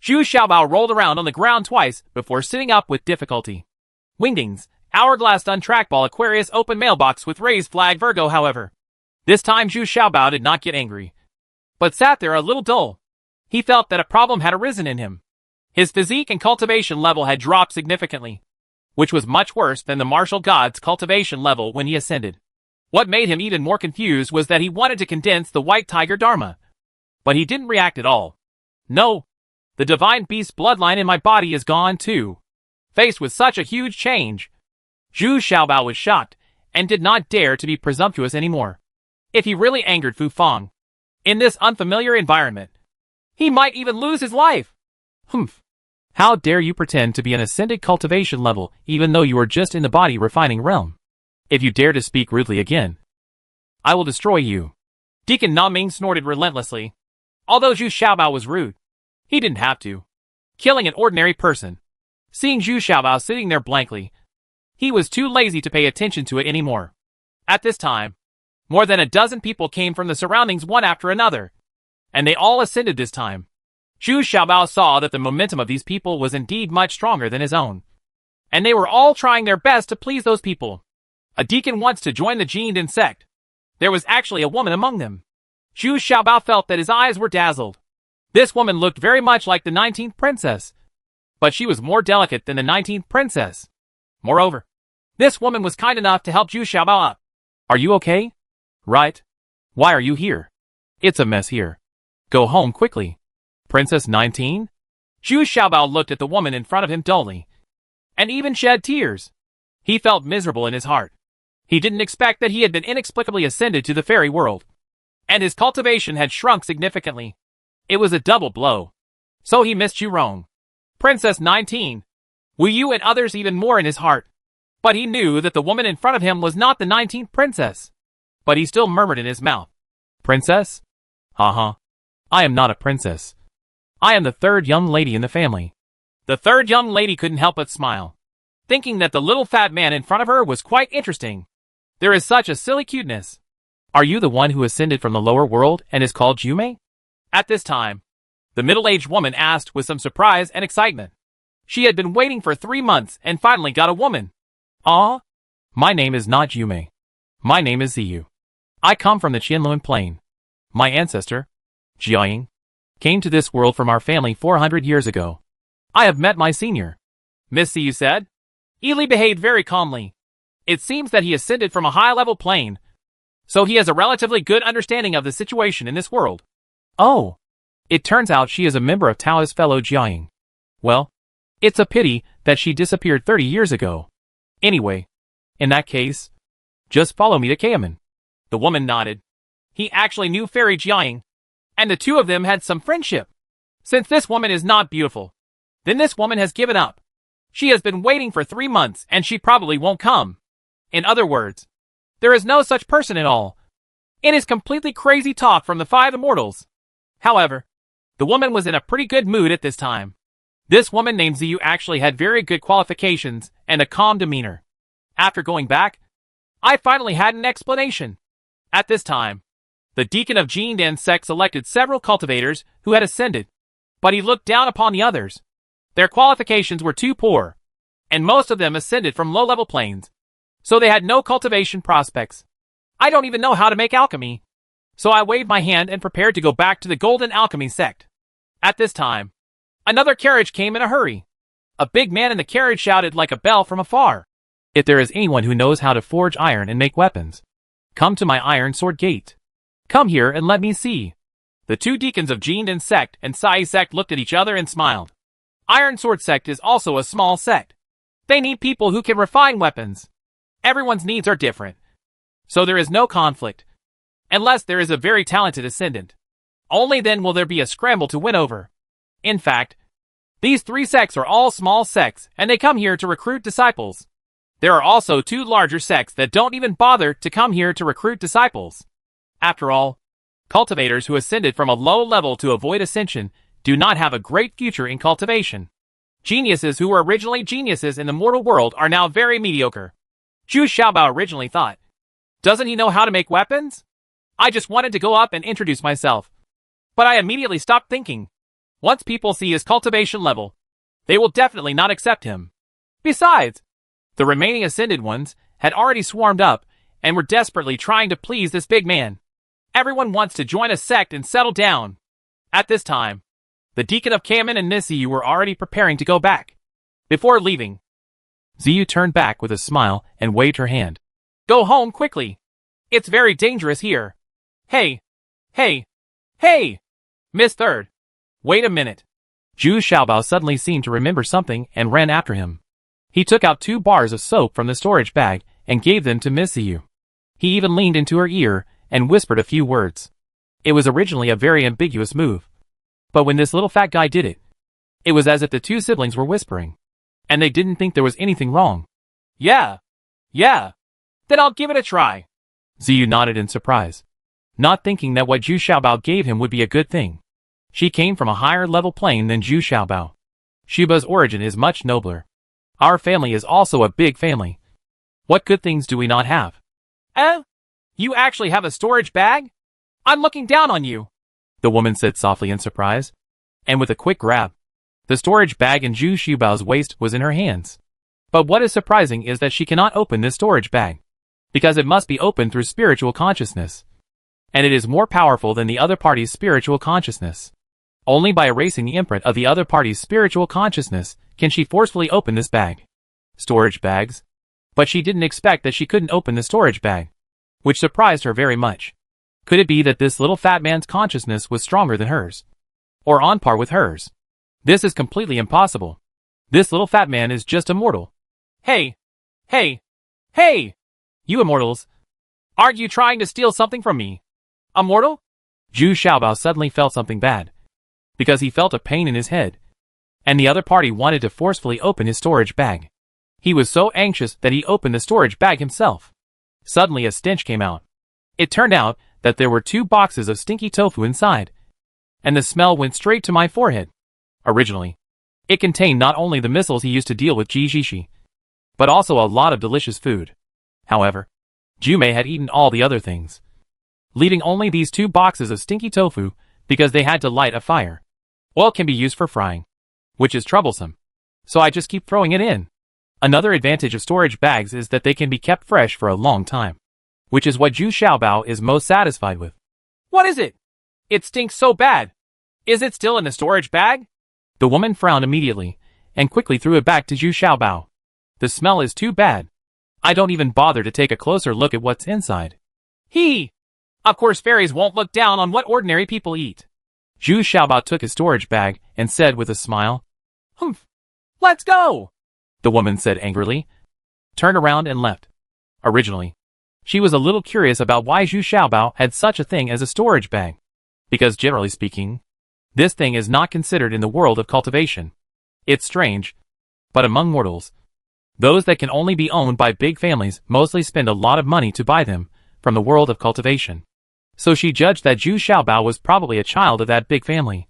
Zhu Xiaobao rolled around on the ground twice before sitting up with difficulty. Wingdings, Hourglass Dun Trackball Aquarius Open Mailbox with Raised Flag Virgo however. This time Zhu Xiaobao did not get angry, but sat there a little dull. He felt that a problem had arisen in him. His physique and cultivation level had dropped significantly, which was much worse than the martial god's cultivation level when he ascended. What made him even more confused was that he wanted to condense the white tiger Dharma. But he didn't react at all. No, the divine beast bloodline in my body is gone too. Faced with such a huge change, Zhu Xiaobao was shocked and did not dare to be presumptuous anymore. If he really angered Fu Fang in this unfamiliar environment, he might even lose his life. Humph. How dare you pretend to be an ascended cultivation level even though you are just in the body refining realm? If you dare to speak rudely again, I will destroy you. Deacon Naming snorted relentlessly. Although Zhu Xiaobao was rude, he didn't have to. Killing an ordinary person. Seeing Zhu Xiaobao sitting there blankly, he was too lazy to pay attention to it anymore. At this time, more than a dozen people came from the surroundings one after another, and they all ascended this time. Zhu Xiaobao saw that the momentum of these people was indeed much stronger than his own, and they were all trying their best to please those people. A deacon wants to join the Jindan sect. There was actually a woman among them. Zhu Xiaobao felt that his eyes were dazzled. This woman looked very much like the 19th princess, but she was more delicate than the 19th princess. Moreover, this woman was kind enough to help Zhu Xiaobao up. Are you okay? Right? Why are you here? It's a mess here. Go home quickly. Princess 19? Zhu Xiaobao looked at the woman in front of him dully, and even shed tears. He felt miserable in his heart. He didn't expect that he had been inexplicably ascended to the fairy world, and his cultivation had shrunk significantly. It was a double blow. So he missed Zhurong. Princess 19. Wu Yu and others even more in his heart. But he knew that the woman in front of him was not the 19th princess. But he still murmured in his mouth. Princess? I am not a princess. I am the third young lady in the family. The third young lady couldn't help but smile, thinking that the little fat man in front of her was quite interesting. There is such a silly cuteness. Are you the one who ascended from the lower world and is called Jume? At this time, the middle-aged woman asked with some surprise and excitement. She had been waiting for 3 months and finally got a woman. Ah? My name is not Jume. My name is Ziyu. I come from the Qianluan Plain. My ancestor, Jiaying, came to this world from our family 400 years ago. I have met my senior. Miss Ziyu said. Ely behaved very calmly. It seems that he ascended from a high-level plane, so he has a relatively good understanding of the situation in this world. Oh, it turns out she is a member of Tao's fellow Jiaying. Well, it's a pity that she disappeared 30 years ago. Anyway, in that case, just follow me to Kayaman. The woman nodded. He actually knew Fairy Jiaying, and the two of them had some friendship. Since this woman is not beautiful, then this woman has given up. She has been waiting for 3 months and she probably won't come. In other words, there is no such person at all. It is completely crazy talk from the 5 immortals. However, the woman was in a pretty good mood at this time. This woman named Ziyu actually had very good qualifications and a calm demeanor. After going back, I finally had an explanation. At this time, the deacon of Jindan sect selected several cultivators who had ascended, but he looked down upon the others. Their qualifications were too poor, and most of them ascended from low-level planes, so they had no cultivation prospects. I don't even know how to make alchemy, so I waved my hand and prepared to go back to the Golden Alchemy sect. At this time, another carriage came in a hurry. A big man in the carriage shouted like a bell from afar. If there is anyone who knows how to forge iron and make weapons, come to my iron sword gate. Come here and let me see. The two deacons of Jindan sect and Sai sect looked at each other and smiled. Iron Sword sect is also a small sect. They need people who can refine weapons. Everyone's needs are different, so there is no conflict, unless there is a very talented ascendant. Only then will there be a scramble to win over. In fact, these 3 sects are all small sects, and they come here to recruit disciples. There are also 2 larger sects that don't even bother to come here to recruit disciples. After all, cultivators who ascended from a low level to avoid ascension do not have a great future in cultivation. Geniuses who were originally geniuses in the mortal world are now very mediocre. Zhu Xiaobao originally thought, doesn't he know how to make weapons? I just wanted to go up and introduce myself. But I immediately stopped thinking. Once people see his cultivation level, they will definitely not accept him. Besides, the remaining ascended ones had already swarmed up and were desperately trying to please this big man. Everyone wants to join a sect and settle down. At this time, The Deacon of Kamen and Miss Ziyu were already preparing to go back. Before leaving, Ziyu turned back with a smile and waved her hand. Go home quickly. It's very dangerous here. Hey! Hey! Hey! Miss Third. Wait a minute. Zhu Xiaobao suddenly seemed to remember something and ran after him. He took out 2 bars of soap from the storage bag and gave them to Miss Ziyu. He even leaned into her ear and whispered a few words. It was originally a very ambiguous move. But when this little fat guy did it, it was as if the 2 siblings were whispering. And they didn't think there was anything wrong. Yeah. Then I'll give it a try. Ziyu nodded in surprise, not thinking that what Zhu Xiaobao gave him would be a good thing. She came from a higher level plane than Zhu Xiaobao. Shuba's origin is much nobler. Our family is also a big family. What good things do we not have? You actually have a storage bag? I'm looking down on you, the woman said softly in surprise. And with a quick grab, the storage bag in Zhu Xiaobao's waist was in her hands. But what is surprising is that she cannot open this storage bag, because it must be opened through spiritual consciousness. And it is more powerful than the other party's spiritual consciousness. Only by erasing the imprint of the other party's spiritual consciousness can she forcefully open this bag. Storage bags. But she didn't expect that she couldn't open the storage bag, which surprised her very much. Could it be that this little fat man's consciousness was stronger than hers? Or on par with hers? This is completely impossible. This little fat man is just a mortal. Hey! You immortals! Aren't you trying to steal something from me? A mortal? Zhu Xiaobao suddenly felt something bad, because he felt a pain in his head, and the other party wanted to forcefully open his storage bag. He was so anxious that he opened the storage bag himself. Suddenly a stench came out. It turned out that there were 2 boxes of stinky tofu inside, and the smell went straight to my forehead. Originally, it contained not only the missiles he used to deal with Jijishi, but also a lot of delicious food. However, Jumei had eaten all the other things, leaving only these 2 boxes of stinky tofu because they had to light a fire. Oil can be used for frying, which is troublesome, so I just keep throwing it in. Another advantage of storage bags is that they can be kept fresh for a long time, which is what Zhu Xiaobao is most satisfied with. What is it? It stinks so bad. Is it still in the storage bag? The woman frowned immediately and quickly threw it back to Zhu Xiaobao. The smell is too bad. I don't even bother to take a closer look at what's inside. Of course fairies won't look down on what ordinary people eat. Zhu Xiaobao took his storage bag and said with a smile, Humph! Let's go! The woman said angrily, turned around and left. Originally, she was a little curious about why Zhu Xiaobao had such a thing as a storage bag, because generally speaking, this thing is not considered in the world of cultivation. It's strange, but among mortals, those that can only be owned by big families mostly spend a lot of money to buy them from the world of cultivation. So she judged that Zhu Xiaobao was probably a child of that big family,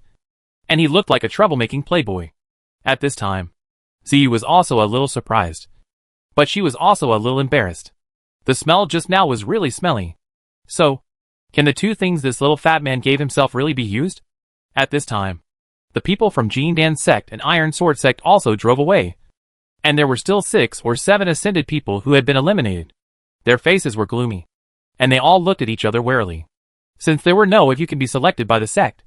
and he looked like a troublemaking playboy. At this time, Ziyu was also a little surprised, but she was also a little embarrassed. The smell just now was really smelly. So, can the 2 things this little fat man gave himself really be used? At this time, the people from Jindan sect and Iron Sword sect also drove away, and there were still 6 or 7 ascended people who had been eliminated. Their faces were gloomy, and they all looked at each other warily. Since there were no if you can be selected by the sect,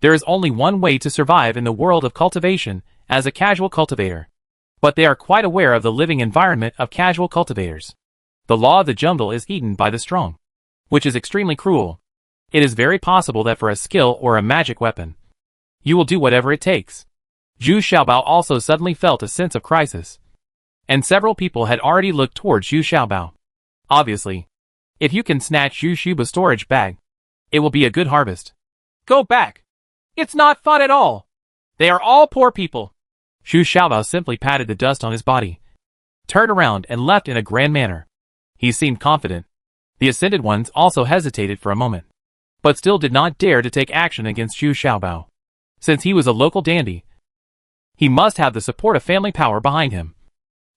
there is only one way to survive in the world of cultivation as a casual cultivator. But they are quite aware of the living environment of casual cultivators. The law of the jungle is eaten by the strong, which is extremely cruel. It is very possible that for a skill or a magic weapon, you will do whatever it takes. Zhu Xiaobao also suddenly felt a sense of crisis, and several people had already looked towards Zhu Xiaobao. Obviously, if you can snatch Zhu Xiaobao's storage bag, it will be a good harvest. Go back! It's not fun at all! They are all poor people! Zhu Xiaobao simply patted the dust on his body, turned around and left in a grand manner. He seemed confident. The ascended ones also hesitated for a moment, but still did not dare to take action against Zhu Xiaobao. Since he was a local dandy, he must have the support of family power behind him.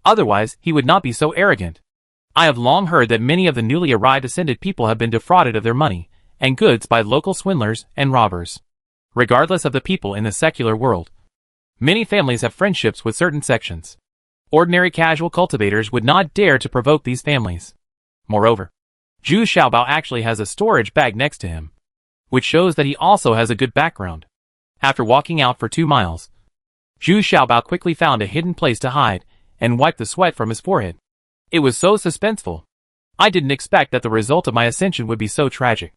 Otherwise, he would not be so arrogant. I have long heard that many of the newly arrived ascended people have been defrauded of their money and goods by local swindlers and robbers. Regardless of the people in the secular world, many families have friendships with certain sections. Ordinary casual cultivators would not dare to provoke these families. Moreover, Zhu Xiaobao actually has a storage bag next to him, which shows that he also has a good background. After walking out for 2 miles, Zhu Xiaobao quickly found a hidden place to hide and wiped the sweat from his forehead. It was so suspenseful. I didn't expect that the result of my ascension would be so tragic.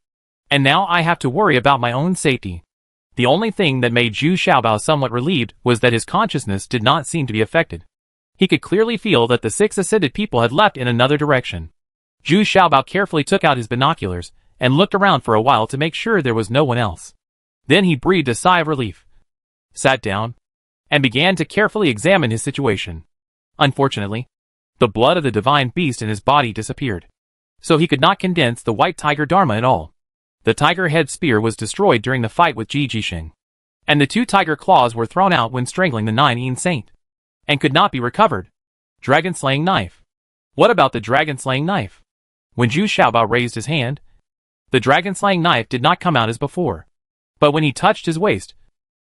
And now I have to worry about my own safety. The only thing that made Zhu Xiaobao somewhat relieved was that his consciousness did not seem to be affected. He could clearly feel that the 6 ascended people had left in another direction. Zhu Xiaobao carefully took out his binoculars and looked around for a while to make sure there was no one else. Then he breathed a sigh of relief, sat down, and began to carefully examine his situation. Unfortunately, the blood of the divine beast in his body disappeared, so he could not condense the white tiger dharma at all. The tiger head spear was destroyed during the fight with Ji Jisheng, and the 2 tiger claws were thrown out when strangling the 9 saint, and could not be recovered. Dragon-slaying knife. What about the dragon-slaying knife? When Zhu Xiaobao raised his hand, the dragon-slaying knife did not come out as before. But when he touched his waist,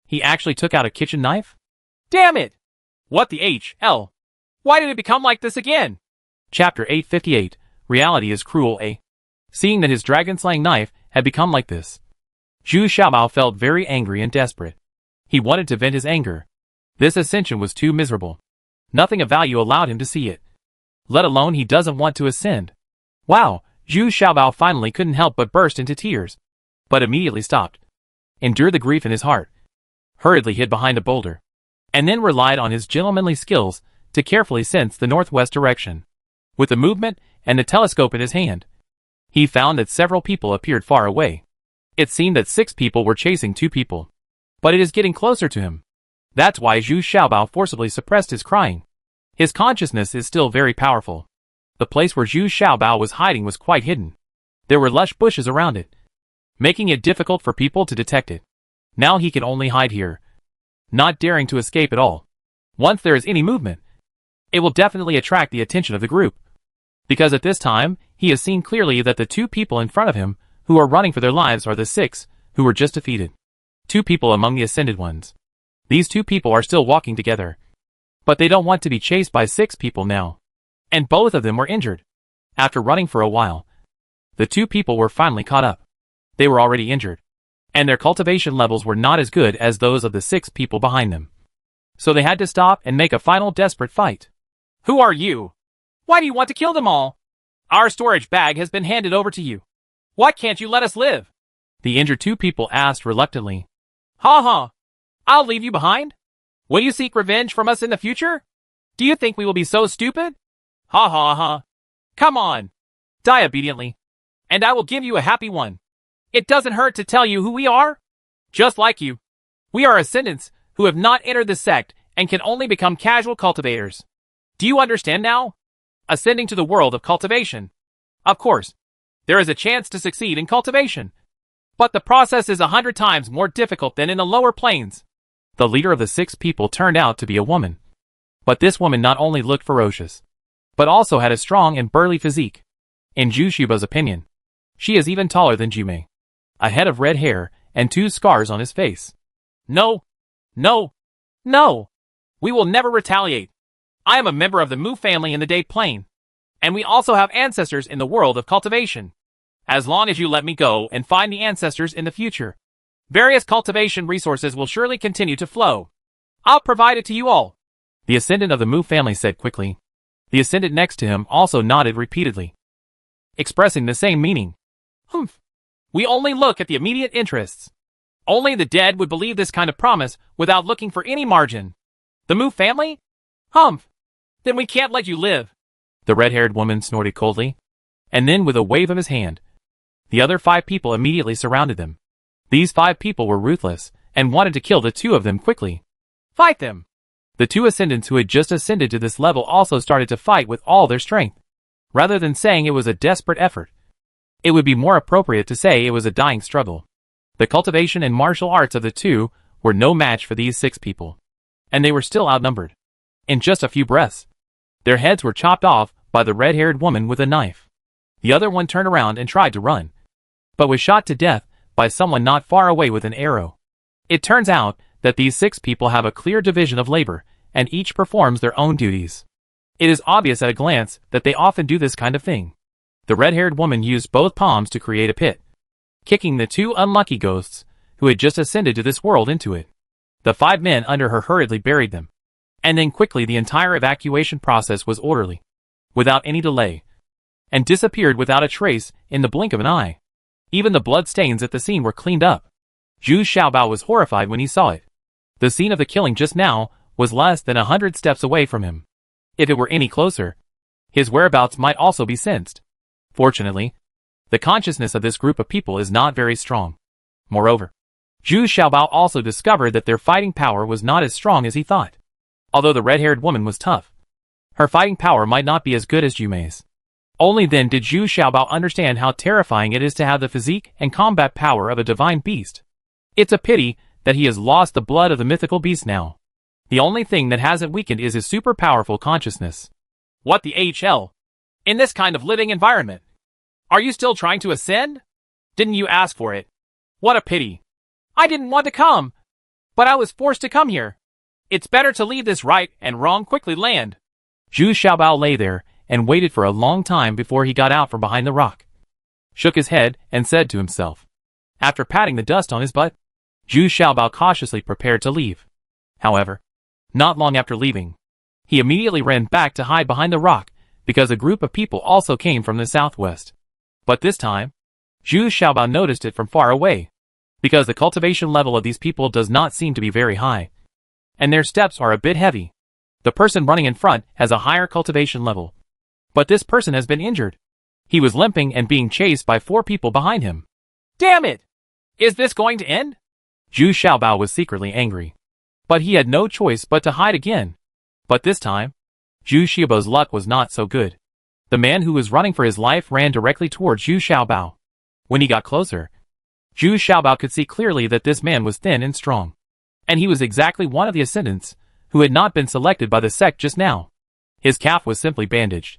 he actually took out a kitchen knife? Damn it! What the hell? Why did it become like this again? Chapter 858, Reality is Cruel, eh? Seeing that his dragon-slaying knife had become like this, Zhu Xiaobao felt very angry and desperate. He wanted to vent his anger. This ascension was too miserable. Nothing of value allowed him to see it. Let alone he doesn't want to ascend. Wow, Zhu Xiaobao finally couldn't help but burst into tears, but immediately stopped, endured the grief in his heart, hurriedly hid behind a boulder, and then relied on his gentlemanly skills to carefully sense the northwest direction. With the movement and the telescope in his hand, he found that several people appeared far away. It seemed that 6 people were chasing 2 people, but it is getting closer to him. That's why Zhu Xiaobao forcibly suppressed his crying. His consciousness is still very powerful. The place where Zhu Xiaobao was hiding was quite hidden. There were lush bushes around it, making it difficult for people to detect it. Now he can only hide here, not daring to escape at all. Once there is any movement, it will definitely attract the attention of the group. Because at this time, he has seen clearly that the 2 people in front of him who are running for their lives are the 6 who were just defeated. 2 people among the ascended ones. These 2 people are still walking together, but they don't want to be chased by 6 people now. And both of them were injured. After running for a while, the 2 people were finally caught up. They were already injured, and their cultivation levels were not as good as those of the 6 people behind them. So they had to stop and make a final desperate fight. Who are you? Why do you want to kill them all? Our storage bag has been handed over to you. Why can't you let us live? The injured 2 people asked reluctantly. Ha ha! I'll leave you behind? Will you seek revenge from us in the future? Do you think we will be so stupid? Ha ha ha! Come on! Die obediently, and I will give you a happy one. It doesn't hurt to tell you who we are. Just like you, we are ascendants who have not entered the sect and can only become casual cultivators. Do you understand now? Ascending to the world of cultivation. Of course, there is a chance to succeed in cultivation, but the process is 100 times more difficult than in the lower planes. The leader of the 6 people turned out to be a woman. But this woman not only looked ferocious, but also had a strong and burly physique. In Zhu Xiaobao's opinion, she is even taller than Jumei. A head of red hair and 2 scars on his face. No, no, no! We will never retaliate. I am a member of the Mu family in the Day Plane, and we also have ancestors in the world of cultivation. As long as you let me go and find the ancestors in the future, various cultivation resources will surely continue to flow. I'll provide it to you all. The ascendant of the Mu family said quickly. The ascendant next to him also nodded repeatedly, expressing the same meaning. Humph. We only look at the immediate interests. Only the dead would believe this kind of promise without looking for any margin. The Mu family? Humph. Then we can't let you live. The red-haired woman snorted coldly, and then with a wave of his hand, the other 5 people immediately surrounded them. These 5 people were ruthless and wanted to kill the 2 of them quickly. Fight them! The 2 ascendants who had just ascended to this level also started to fight with all their strength. Rather than saying it was a desperate effort, it would be more appropriate to say it was a dying struggle. The cultivation and martial arts of the 2 were no match for these 6 people, and they were still outnumbered. In just a few breaths, their heads were chopped off by the red-haired woman with a knife. The other one turned around and tried to run, but was shot to death by someone not far away with an arrow. It turns out that these 6 people have a clear division of labor, and each performs their own duties. It is obvious at a glance that they often do this kind of thing. The red-haired woman used both palms to create a pit, kicking the 2 unlucky ghosts, who had just ascended to this world into it. The 5 men under her hurriedly buried them. And then quickly the entire evacuation process was orderly, without any delay, and disappeared without a trace in the blink of an eye. Even the blood stains at the scene were cleaned up. Zhu Xiaobao was horrified when he saw it. The scene of the killing just now was less than 100 steps away from him. If it were any closer, his whereabouts might also be sensed. Fortunately, the consciousness of this group of people is not very strong. Moreover, Zhu Xiaobao also discovered that their fighting power was not as strong as he thought. Although the red-haired woman was tough, her fighting power might not be as good as Jumei's. Only then did Zhu Xiaobao understand how terrifying it is to have the physique and combat power of a divine beast. It's a pity that he has lost the blood of the mythical beast now. The only thing that hasn't weakened is his super powerful consciousness. What the HL? In this kind of living environment? Are you still trying to ascend? Didn't you ask for it? What a pity. I didn't want to come, but I was forced to come here. It's better to leave this right and wrong quickly land. Zhu Xiaobao lay there and waited for a long time before he got out from behind the rock, shook his head, and said to himself. After patting the dust on his butt, Zhu Xiaobao cautiously prepared to leave. However, not long after leaving, he immediately ran back to hide behind the rock because a group of people also came from the southwest. But this time, Zhu Xiaobao noticed it from far away, because the cultivation level of these people does not seem to be very high, and their steps are a bit heavy. The person running in front has a higher cultivation level, but this person has been injured. He was limping and being chased by 4 people behind him. Damn it! Is this going to end? Zhu Xiaobao was secretly angry, but he had no choice but to hide again. But this time, Zhu Xiaobao's luck was not so good. The man who was running for his life ran directly towards Zhu Xiaobao. When he got closer, Zhu Xiaobao could see clearly that this man was thin and strong, and he was exactly one of the ascendants who had not been selected by the sect just now. His calf was simply bandaged,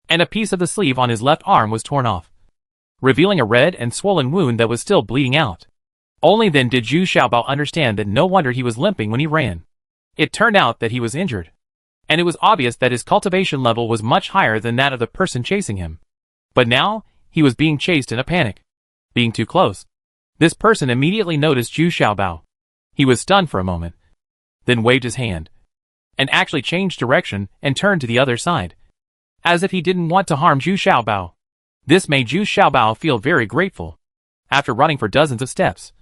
and a piece of the sleeve on his left arm was torn off, revealing a red and swollen wound that was still bleeding out. Only then did Zhu Xiaobao understand that no wonder he was limping when he ran. It turned out that he was injured, and it was obvious that his cultivation level was much higher than that of the person chasing him. But now, he was being chased in a panic. Being too close, this person immediately noticed Zhu Xiaobao. He was stunned for a moment, then waved his hand, and actually changed direction and turned to the other side, as if he didn't want to harm Zhu Xiaobao. This made Zhu Xiaobao feel very grateful. After running for dozens of steps,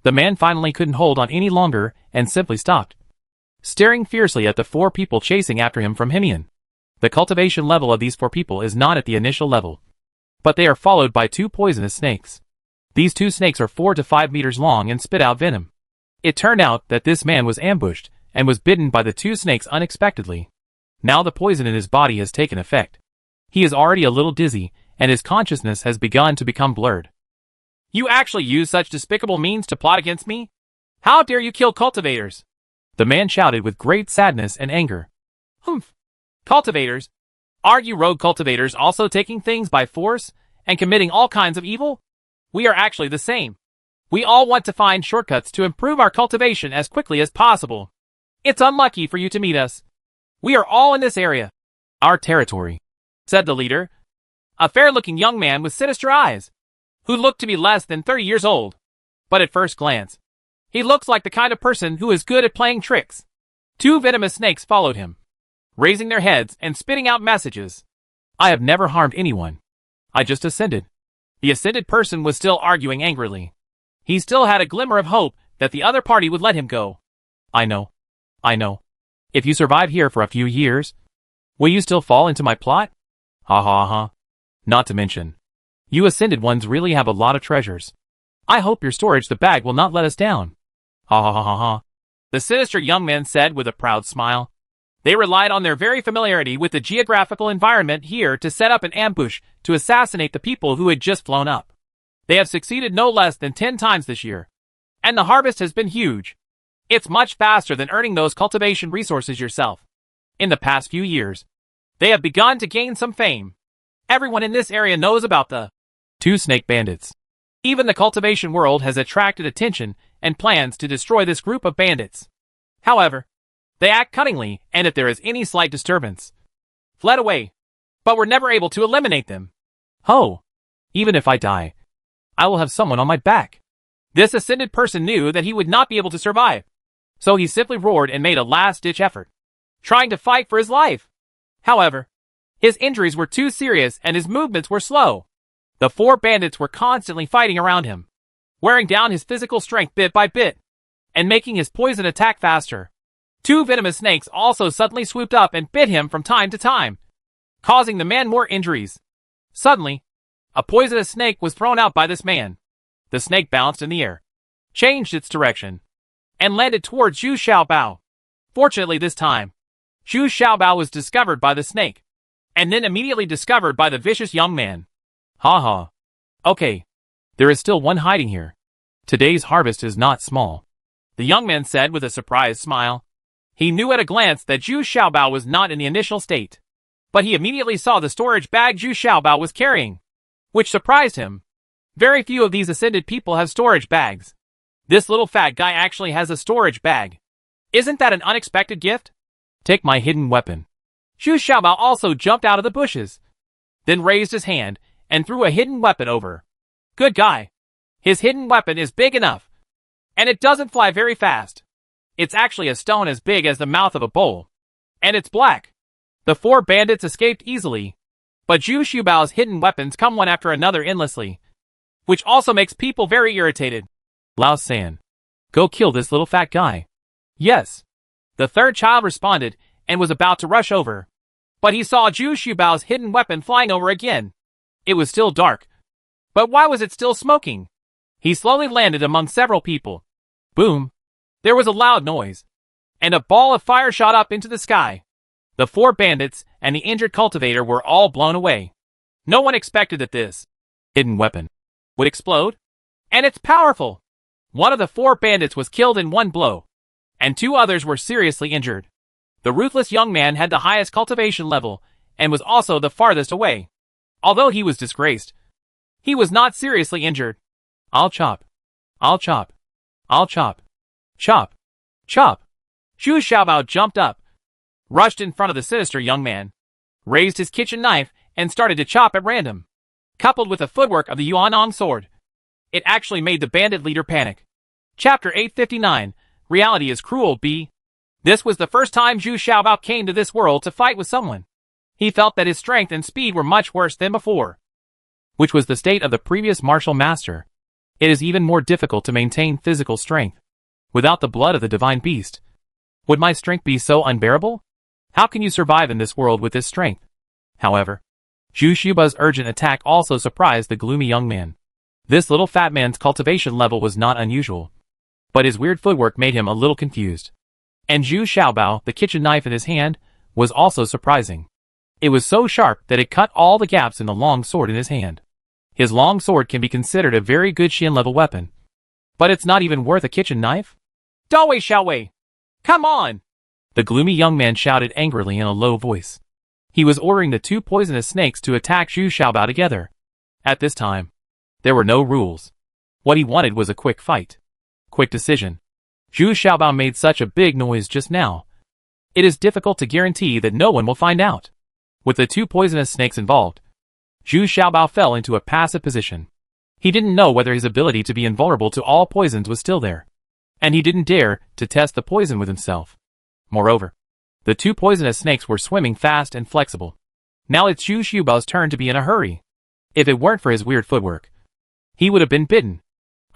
the man finally couldn't hold on any longer and simply stopped, staring fiercely at the 4 people chasing after him from Himian. The cultivation level of these 4 people is not at the initial level, but they are followed by 2 poisonous snakes. These 2 snakes are 4 to 5 meters long and spit out venom. It turned out that this man was ambushed and was bitten by the 2 snakes unexpectedly. Now the poison in his body has taken effect. He is already a little dizzy, and his consciousness has begun to become blurred. You actually use such despicable means to plot against me? How dare you kill cultivators? The man shouted with great sadness and anger. Humph! Cultivators? Are you rogue cultivators also taking things by force and committing all kinds of evil? We are actually the same. We all want to find shortcuts to improve our cultivation as quickly as possible. It's unlucky for you to meet us. We are all in this area. Our territory, said the leader, a fair-looking young man with sinister eyes, who looked to be less than 30 years old. But at first glance, he looks like the kind of person who is good at playing tricks. 2 venomous snakes followed him, raising their heads and spitting out messages. I have never harmed anyone. I just ascended. The ascended person was still arguing angrily. He still had a glimmer of hope that the other party would let him go. I know. If you survive here for a few years, will you still fall into my plot? Ha ha ha. Not to mention, you ascended ones really have a lot of treasures. I hope your storage the bag will not let us down. Ha ha ha ha ha. The sinister young man said with a proud smile. They relied on their very familiarity with the geographical environment here to set up an ambush to assassinate the people who had just flown up. They have succeeded no less than 10 times this year, and the harvest has been huge. It's much faster than earning those cultivation resources yourself. In the past few years, they have begun to gain some fame. Everyone in this area knows about the 2 snake bandits. Even the cultivation world has attracted attention and plans to destroy this group of bandits. However, they act cunningly, and if there is any slight disturbance, fled away, but were never able to eliminate them. Ho! Even if I die, I will have someone on my back. This ascended person knew that he would not be able to survive. So he simply roared and made a last-ditch effort, trying to fight for his life. However, his injuries were too serious and his movements were slow. The 4 bandits were constantly fighting around him, wearing down his physical strength bit by bit, and making his poison attack faster. 2 venomous snakes also suddenly swooped up and bit him from time to time, causing the man more injuries. Suddenly, a poisonous snake was thrown out by this man. The snake bounced in the air, changed its direction, and landed towards Zhu Xiaobao. Fortunately this time, Zhu Xiaobao was discovered by the snake, and then immediately discovered by the vicious young man. Ha ha. Okay, there is still one hiding here. Today's harvest is not small, the young man said with a surprised smile. He knew at a glance that Zhu Xiaobao was not in the initial state, but he immediately saw the storage bag Zhu Xiaobao was carrying, which surprised him. Very few of these ascended people have storage bags. This little fat guy actually has a storage bag. Isn't that an unexpected gift? Take my hidden weapon. Zhu Xiaobao also jumped out of the bushes, then raised his hand and threw a hidden weapon over. Good guy. His hidden weapon is big enough, and it doesn't fly very fast. It's actually a stone as big as the mouth of a bowl, and it's black. The 4 bandits escaped easily, but Zhu Xiaobao's hidden weapons come one after another endlessly, which also makes people very irritated. Lao San, go kill this little fat guy. Yes. The 3rd child responded and was about to rush over, but he saw Zhu Xiaobao's hidden weapon flying over again. It was still dark, but why was it still smoking? He slowly landed among several people. Boom! There was a loud noise, and a ball of fire shot up into the sky. The 4 bandits and the injured cultivator were all blown away. No one expected that this hidden weapon would explode, and it's powerful. One of the 4 bandits was killed in one blow, and 2 others were seriously injured. The ruthless young man had the highest cultivation level and was also the farthest away. Although he was disgraced, he was not seriously injured. I'll chop. I'll chop. I'll chop. Chop. Chop. Zhu Xiaobao jumped up, rushed in front of the sinister young man, raised his kitchen knife, and started to chop at random. Coupled with the footwork of the Yuanong sword, it actually made the bandit leader panic. Chapter 859, Reality is Cruel B. This was the first time Zhu Xiaobao came to this world to fight with someone. He felt that his strength and speed were much worse than before, which was the state of the previous martial master. It is even more difficult to maintain physical strength without the blood of the divine beast. Would my strength be so unbearable? How can you survive in this world with this strength? However, Zhu Xiaobao's urgent attack also surprised the gloomy young man. This little fat man's cultivation level was not unusual, but his weird footwork made him a little confused. And Zhu Xiaobao, the kitchen knife in his hand, was also surprising. It was so sharp that it cut all the gaps in the long sword in his hand. His long sword can be considered a very good Xian-level weapon, but it's not even worth a kitchen knife? Dawei Xiaowei! Come on! The gloomy young man shouted angrily in a low voice. He was ordering the 2 poisonous snakes to attack Zhu Xiaobao together. At this time, there were no rules. What he wanted was a quick fight. Quick decision. Zhu Xiaobao made such a big noise just now. It is difficult to guarantee that no one will find out. With the 2 poisonous snakes involved, Zhu Xiaobao fell into a passive position. He didn't know whether his ability to be invulnerable to all poisons was still there, and he didn't dare to test the poison with himself. Moreover, the 2 poisonous snakes were swimming fast and flexible. Now it's Zhu Xiaobao's turn to be in a hurry. If it weren't for his weird footwork, he would have been bitten,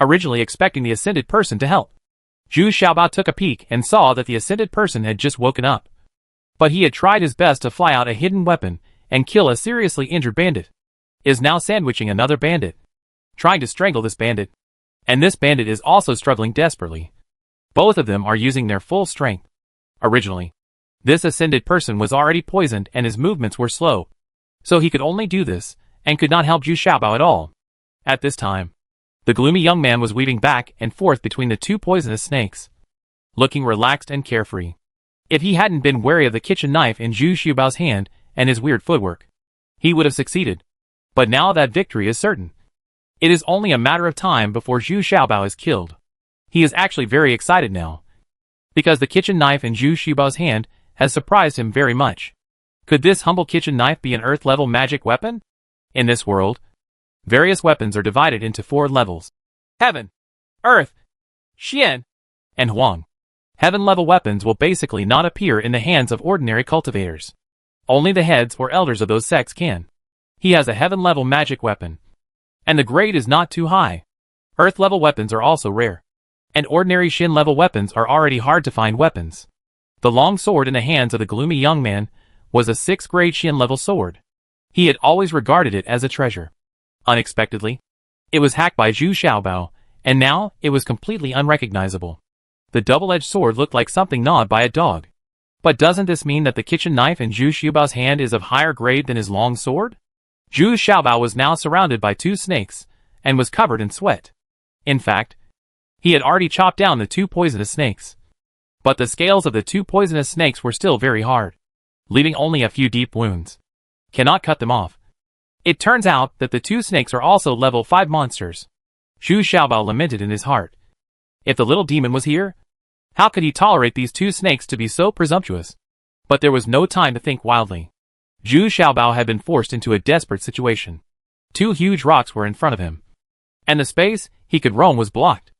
originally expecting the ascended person to help. Zhu Xiaobao took a peek and saw that the ascended person had just woken up. But he had tried his best to fly out a hidden weapon and kill a seriously injured bandit. Is now sandwiching another bandit, trying to strangle this bandit. And this bandit is also struggling desperately. Both of them are using their full strength. Originally, this ascended person was already poisoned and his movements were slow, so he could only do this and could not help Zhu Xiaobao at all. At this time, the gloomy young man was weaving back and forth between the 2 poisonous snakes, looking relaxed and carefree. If he hadn't been wary of the kitchen knife in Zhu Xiaobao's hand and his weird footwork, he would have succeeded. But now that victory is certain. It is only a matter of time before Zhu Xiaobao is killed. He is actually very excited now, because the kitchen knife in Zhu Xiaobao's hand has surprised him very much. Could this humble kitchen knife be an earth-level magic weapon? In this world, various weapons are divided into 4 levels: Heaven, Earth, Xian, and Huang. Heaven-level weapons will basically not appear in the hands of ordinary cultivators. Only the heads or elders of those sects can. He has a heaven-level magic weapon, and the grade is not too high. Earth-level weapons are also rare, and ordinary Xin-level weapons are already hard to find weapons. The long sword in the hands of the gloomy young man was a 6th grade Xin-level sword. He had always regarded it as a treasure. Unexpectedly, it was hacked by Zhu Xiaobao, and now it was completely unrecognizable. The double-edged sword looked like something gnawed by a dog. But doesn't this mean that the kitchen knife in Zhu Xiaobao's hand is of higher grade than his long sword? Zhu Xiaobao was now surrounded by 2 snakes, and was covered in sweat. In fact, he had already chopped down the 2 poisonous snakes. But the scales of the 2 poisonous snakes were still very hard, leaving only a few deep wounds. Cannot cut them off. It turns out that the 2 snakes are also level 5 monsters. Zhu Xiaobao lamented in his heart. If the little demon was here, how could he tolerate these 2 snakes to be so presumptuous? But there was no time to think wildly. Zhu Xiaobao had been forced into a desperate situation. 2 huge rocks were in front of him, and the space he could roam was blocked.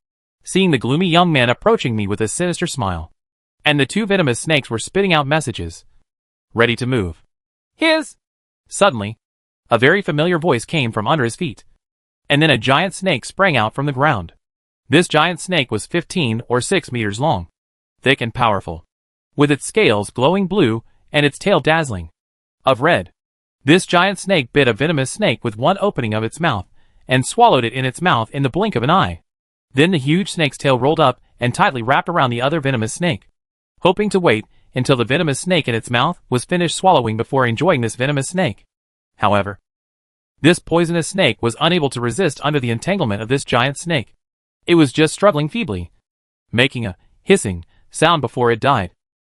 Seeing the gloomy young man approaching me with a sinister smile, and the 2 venomous snakes were spitting out messages, ready to move. Suddenly, a very familiar voice came from under his feet, and then a giant snake sprang out from the ground. This giant snake was 15 or 6 meters long, thick and powerful, with its scales glowing blue and its tail dazzling of red. This giant snake bit a venomous snake with one opening of its mouth, and swallowed it in its mouth in the blink of an eye. Then the huge snake's tail rolled up and tightly wrapped around the other venomous snake, hoping to wait until the venomous snake in its mouth was finished swallowing before enjoying this venomous snake. However, this poisonous snake was unable to resist under the entanglement of this giant snake. It was just struggling feebly, making a hissing sound before it died,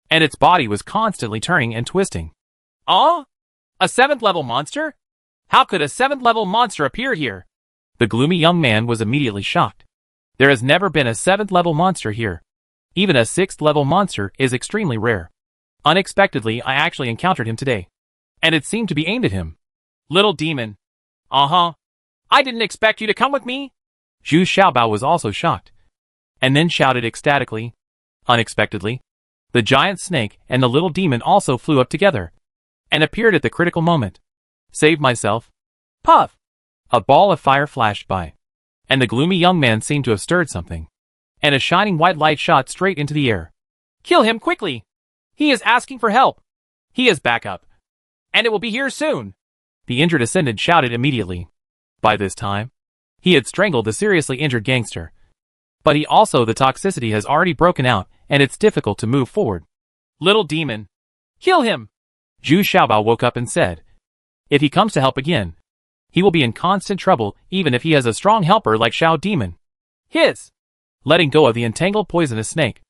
and its body was constantly turning and twisting. A 7th level monster? How could a 7th level monster appear here? The gloomy young man was immediately shocked. There has never been a 7th level monster here. Even a 6th level monster is extremely rare. Unexpectedly, I actually encountered him today, and it seemed to be aimed at him. Little demon. I didn't expect you to come with me. Zhu Xiaobao was also shocked, and then shouted ecstatically. Unexpectedly, the giant snake and the little demon also flew up together, and appeared at the critical moment. Saved myself. Puff! A ball of fire flashed by, and the gloomy young man seemed to have stirred something, and a shining white light shot straight into the air. Kill him quickly! He is asking for help. He is back up, and it will be here soon. The injured ascendant shouted immediately. By this time, he had strangled the seriously injured gangster. But the toxicity has already broken out, and it's difficult to move forward. Little demon. Kill him! Zhu Xiaobao woke up and said. If he comes to help again, he will be in constant trouble even if he has a strong helper like Xiao Demon. Letting go of the entangled poisonous snake,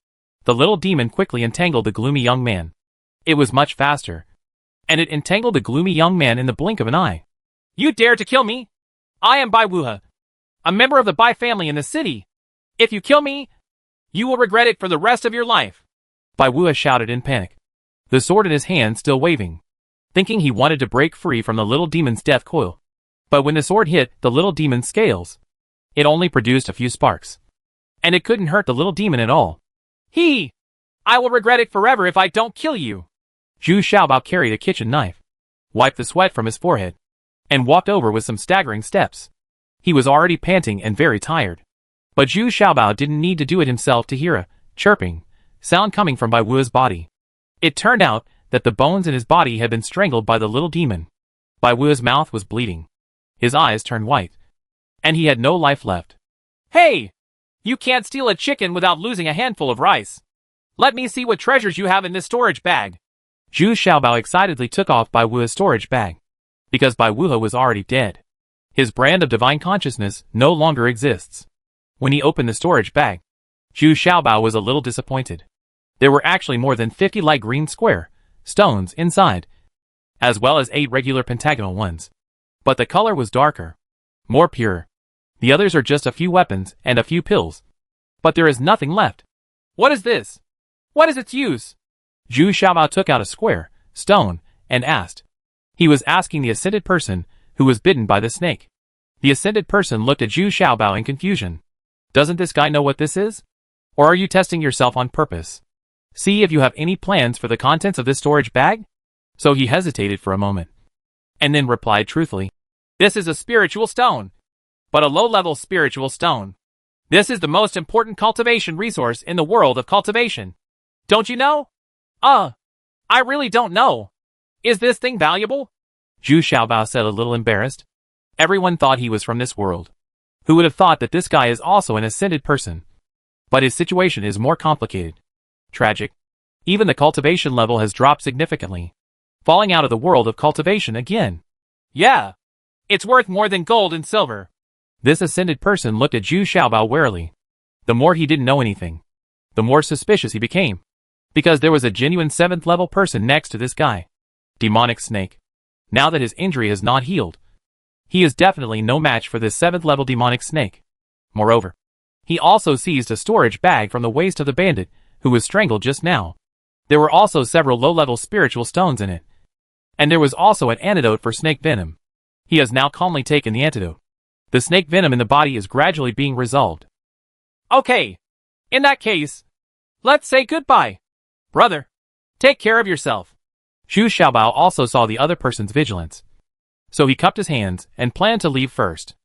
the little demon quickly entangled the gloomy young man. It was much faster, and it entangled the gloomy young man in the blink of an eye. You dare to kill me? I am Bai Wuhe, a member of the Bai family in the city. If you kill me, you will regret it for the rest of your life. Bai Wuhe shouted in panic, the sword in his hand still waving, thinking he wanted to break free from the little demon's death coil. But when the sword hit the little demon's scales, it only produced a few sparks, and it couldn't hurt the little demon at all. I will regret it forever if I don't kill you. Zhu Xiaobao carried a kitchen knife, wiped the sweat from his forehead, and walked over with some staggering steps. He was already panting and very tired. But Zhu Xiaobao didn't need to do it himself to hear a chirping sound coming from Bai Wuhe's body. It turned out that the bones in his body had been strangled by the little demon. Bai Wuhe's mouth was bleeding. His eyes turned white, and he had no life left. Hey! You can't steal a chicken without losing a handful of rice. Let me see what treasures you have in this storage bag. Zhu Xiaobao excitedly took off Bai Wuhe's storage bag, because Bai Wuhe was already dead. His brand of divine consciousness no longer exists. When he opened the storage bag, Zhu Xiaobao was a little disappointed. There were actually more than 50 light green square stones inside, as well as 8 regular pentagonal ones. But the color was darker, more pure. The others are just a few weapons and a few pills. But there is nothing left. What is this? What is its use? Zhu Xiaobao took out a square stone and asked. He was asking the ascended person who was bitten by the snake. The ascended person looked at Zhu Xiaobao in confusion. Doesn't this guy know what this is? Or are you testing yourself on purpose? See if you have any plans for the contents of this storage bag? So he hesitated for a moment, and then replied truthfully, "This is a spiritual stone, but a low-level spiritual stone. This is the most important cultivation resource in the world of cultivation. Don't you know?" I really don't know. Is this thing valuable?" Zhu Xiaobao said, a little embarrassed. Everyone thought he was from this world. Who would have thought that this guy is also an ascended person? But his situation is more complicated. Tragic. Even the cultivation level has dropped significantly, falling out of the world of cultivation again. "Yeah. It's worth more than gold and silver." This ascended person looked at Zhu Xiaobao warily. The more he didn't know anything, the more suspicious he became, because there was a genuine 7th level person next to this guy. Demonic snake. Now that his injury is not healed, he is definitely no match for this 7th level demonic snake. Moreover, he also seized a storage bag from the waist of the bandit who was strangled just now. There were also several low-level spiritual stones in it. And there was also an antidote for snake venom. He has now calmly taken the antidote. The snake venom in the body is gradually being resolved. "Okay. In that case, let's say goodbye. Brother, take care of yourself." Zhu Xiaobao also saw the other person's vigilance, so he cupped his hands and planned to leave first.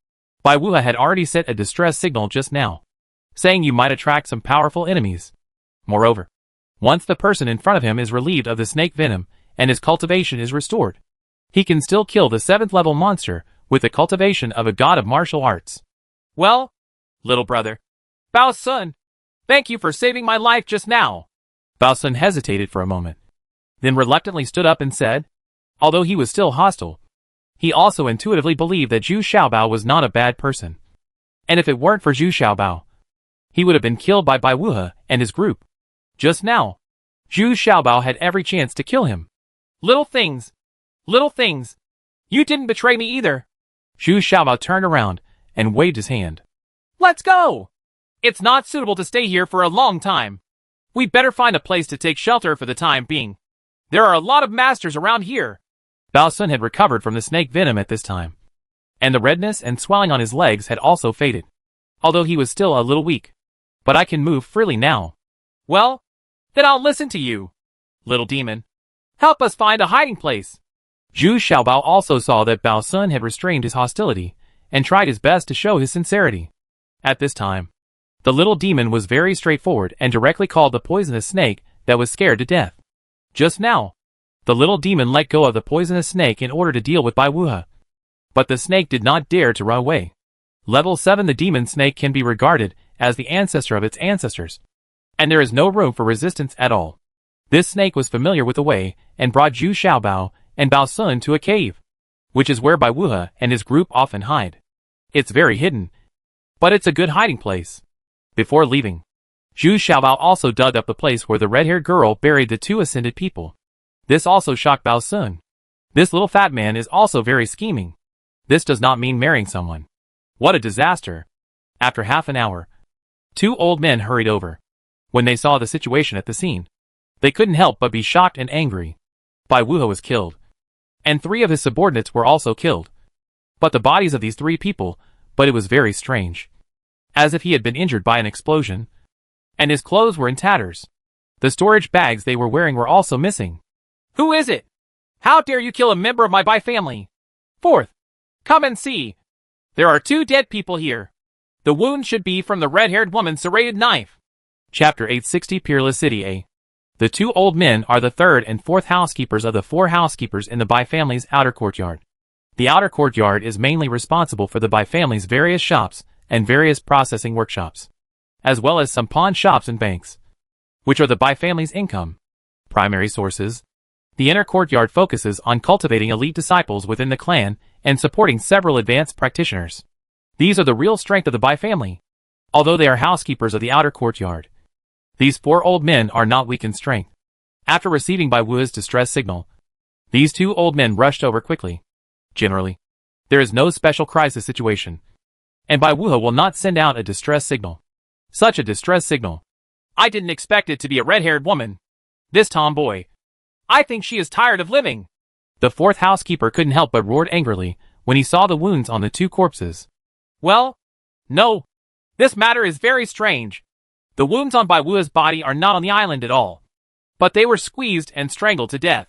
Bai Wuhe had already set a distress signal just now, saying you might attract some powerful enemies. Moreover, once the person in front of him is relieved of the snake venom and his cultivation is restored, he can still kill the 7th level monster with the cultivation of a god of martial arts. "Well, little brother, Bao Sun, thank you for saving my life just now." Bao Sun hesitated for a moment, then reluctantly stood up and said, although he was still hostile, he also intuitively believed that Zhu Xiaobao was not a bad person. And if it weren't for Zhu Xiaobao, he would have been killed by Bai Wuhe and his group. Just now, Zhu Xiaobao had every chance to kill him. Little things. You didn't betray me either." Zhu Xiaobao turned around and waved his hand. "Let's go! It's not suitable to stay here for a long time. We better find a place to take shelter for the time being. There are a lot of masters around here." Bao Sun had recovered from the snake venom at this time, and the redness and swelling on his legs had also faded, although he was still a little weak. "But I can move freely now." "Well, then I'll listen to you. Little demon, help us find a hiding place." Zhu Xiaobao also saw that Bao Sun had restrained his hostility and tried his best to show his sincerity. At this time, the little demon was very straightforward and directly called the poisonous snake that was scared to death. Just now, the little demon let go of the poisonous snake in order to deal with Bai Wuhe. But the snake did not dare to run away. Level 7 the demon snake can be regarded as the ancestor of its ancestors, and there is no room for resistance at all. This snake was familiar with the way and brought Zhu Xiaobao and Bao Sun to a cave, which is where Bai Wuhe and his group often hide. It's very hidden, but it's a good hiding place. Before leaving, Zhu Xiaobao also dug up the place where the red-haired girl buried the 2 ascended people. This also shocked Bao Sun. This little fat man is also very scheming. This does not mean marrying someone. What a disaster. After half an hour, 2 old men hurried over. When they saw the situation at the scene, they couldn't help but be shocked and angry. Bai Wuhe was killed, and 3 of his subordinates were also killed. But the bodies of these 3 people, but it was very strange. As if he had been injured by an explosion, and his clothes were in tatters. The storage bags they were wearing were also missing. "Who is it? How dare you kill a member of my Bai family? Fourth, come and see. There are 2 dead people here. The wound should be from the red-haired woman's serrated knife." Chapter 860 Peerless City A. The 2 old men are the 3rd and 4th housekeepers of the 4 housekeepers in the Bai family's outer courtyard. The outer courtyard is mainly responsible for the Bai family's various shops and various processing workshops, as well as some pawn shops and banks, which are the Bai family's income primary sources. The inner courtyard focuses on cultivating elite disciples within the clan and supporting several advanced practitioners. These are the real strength of the Bai family, although they are housekeepers of the outer courtyard. These 4 old men are not weak in strength. After receiving Bai Wuhe's distress signal, these 2 old men rushed over quickly. Generally, there is no special crisis situation, and Bai Wuhe will not send out a distress signal. Such a distress signal. I didn't expect it to be a red-haired woman. This tomboy. I think she is tired of living. The 4th housekeeper couldn't help but roared angrily when he saw the wounds on the 2 corpses. Well, no. This matter is very strange. The wounds on Bai Wu's body are not on the island at all, but they were squeezed and strangled to death.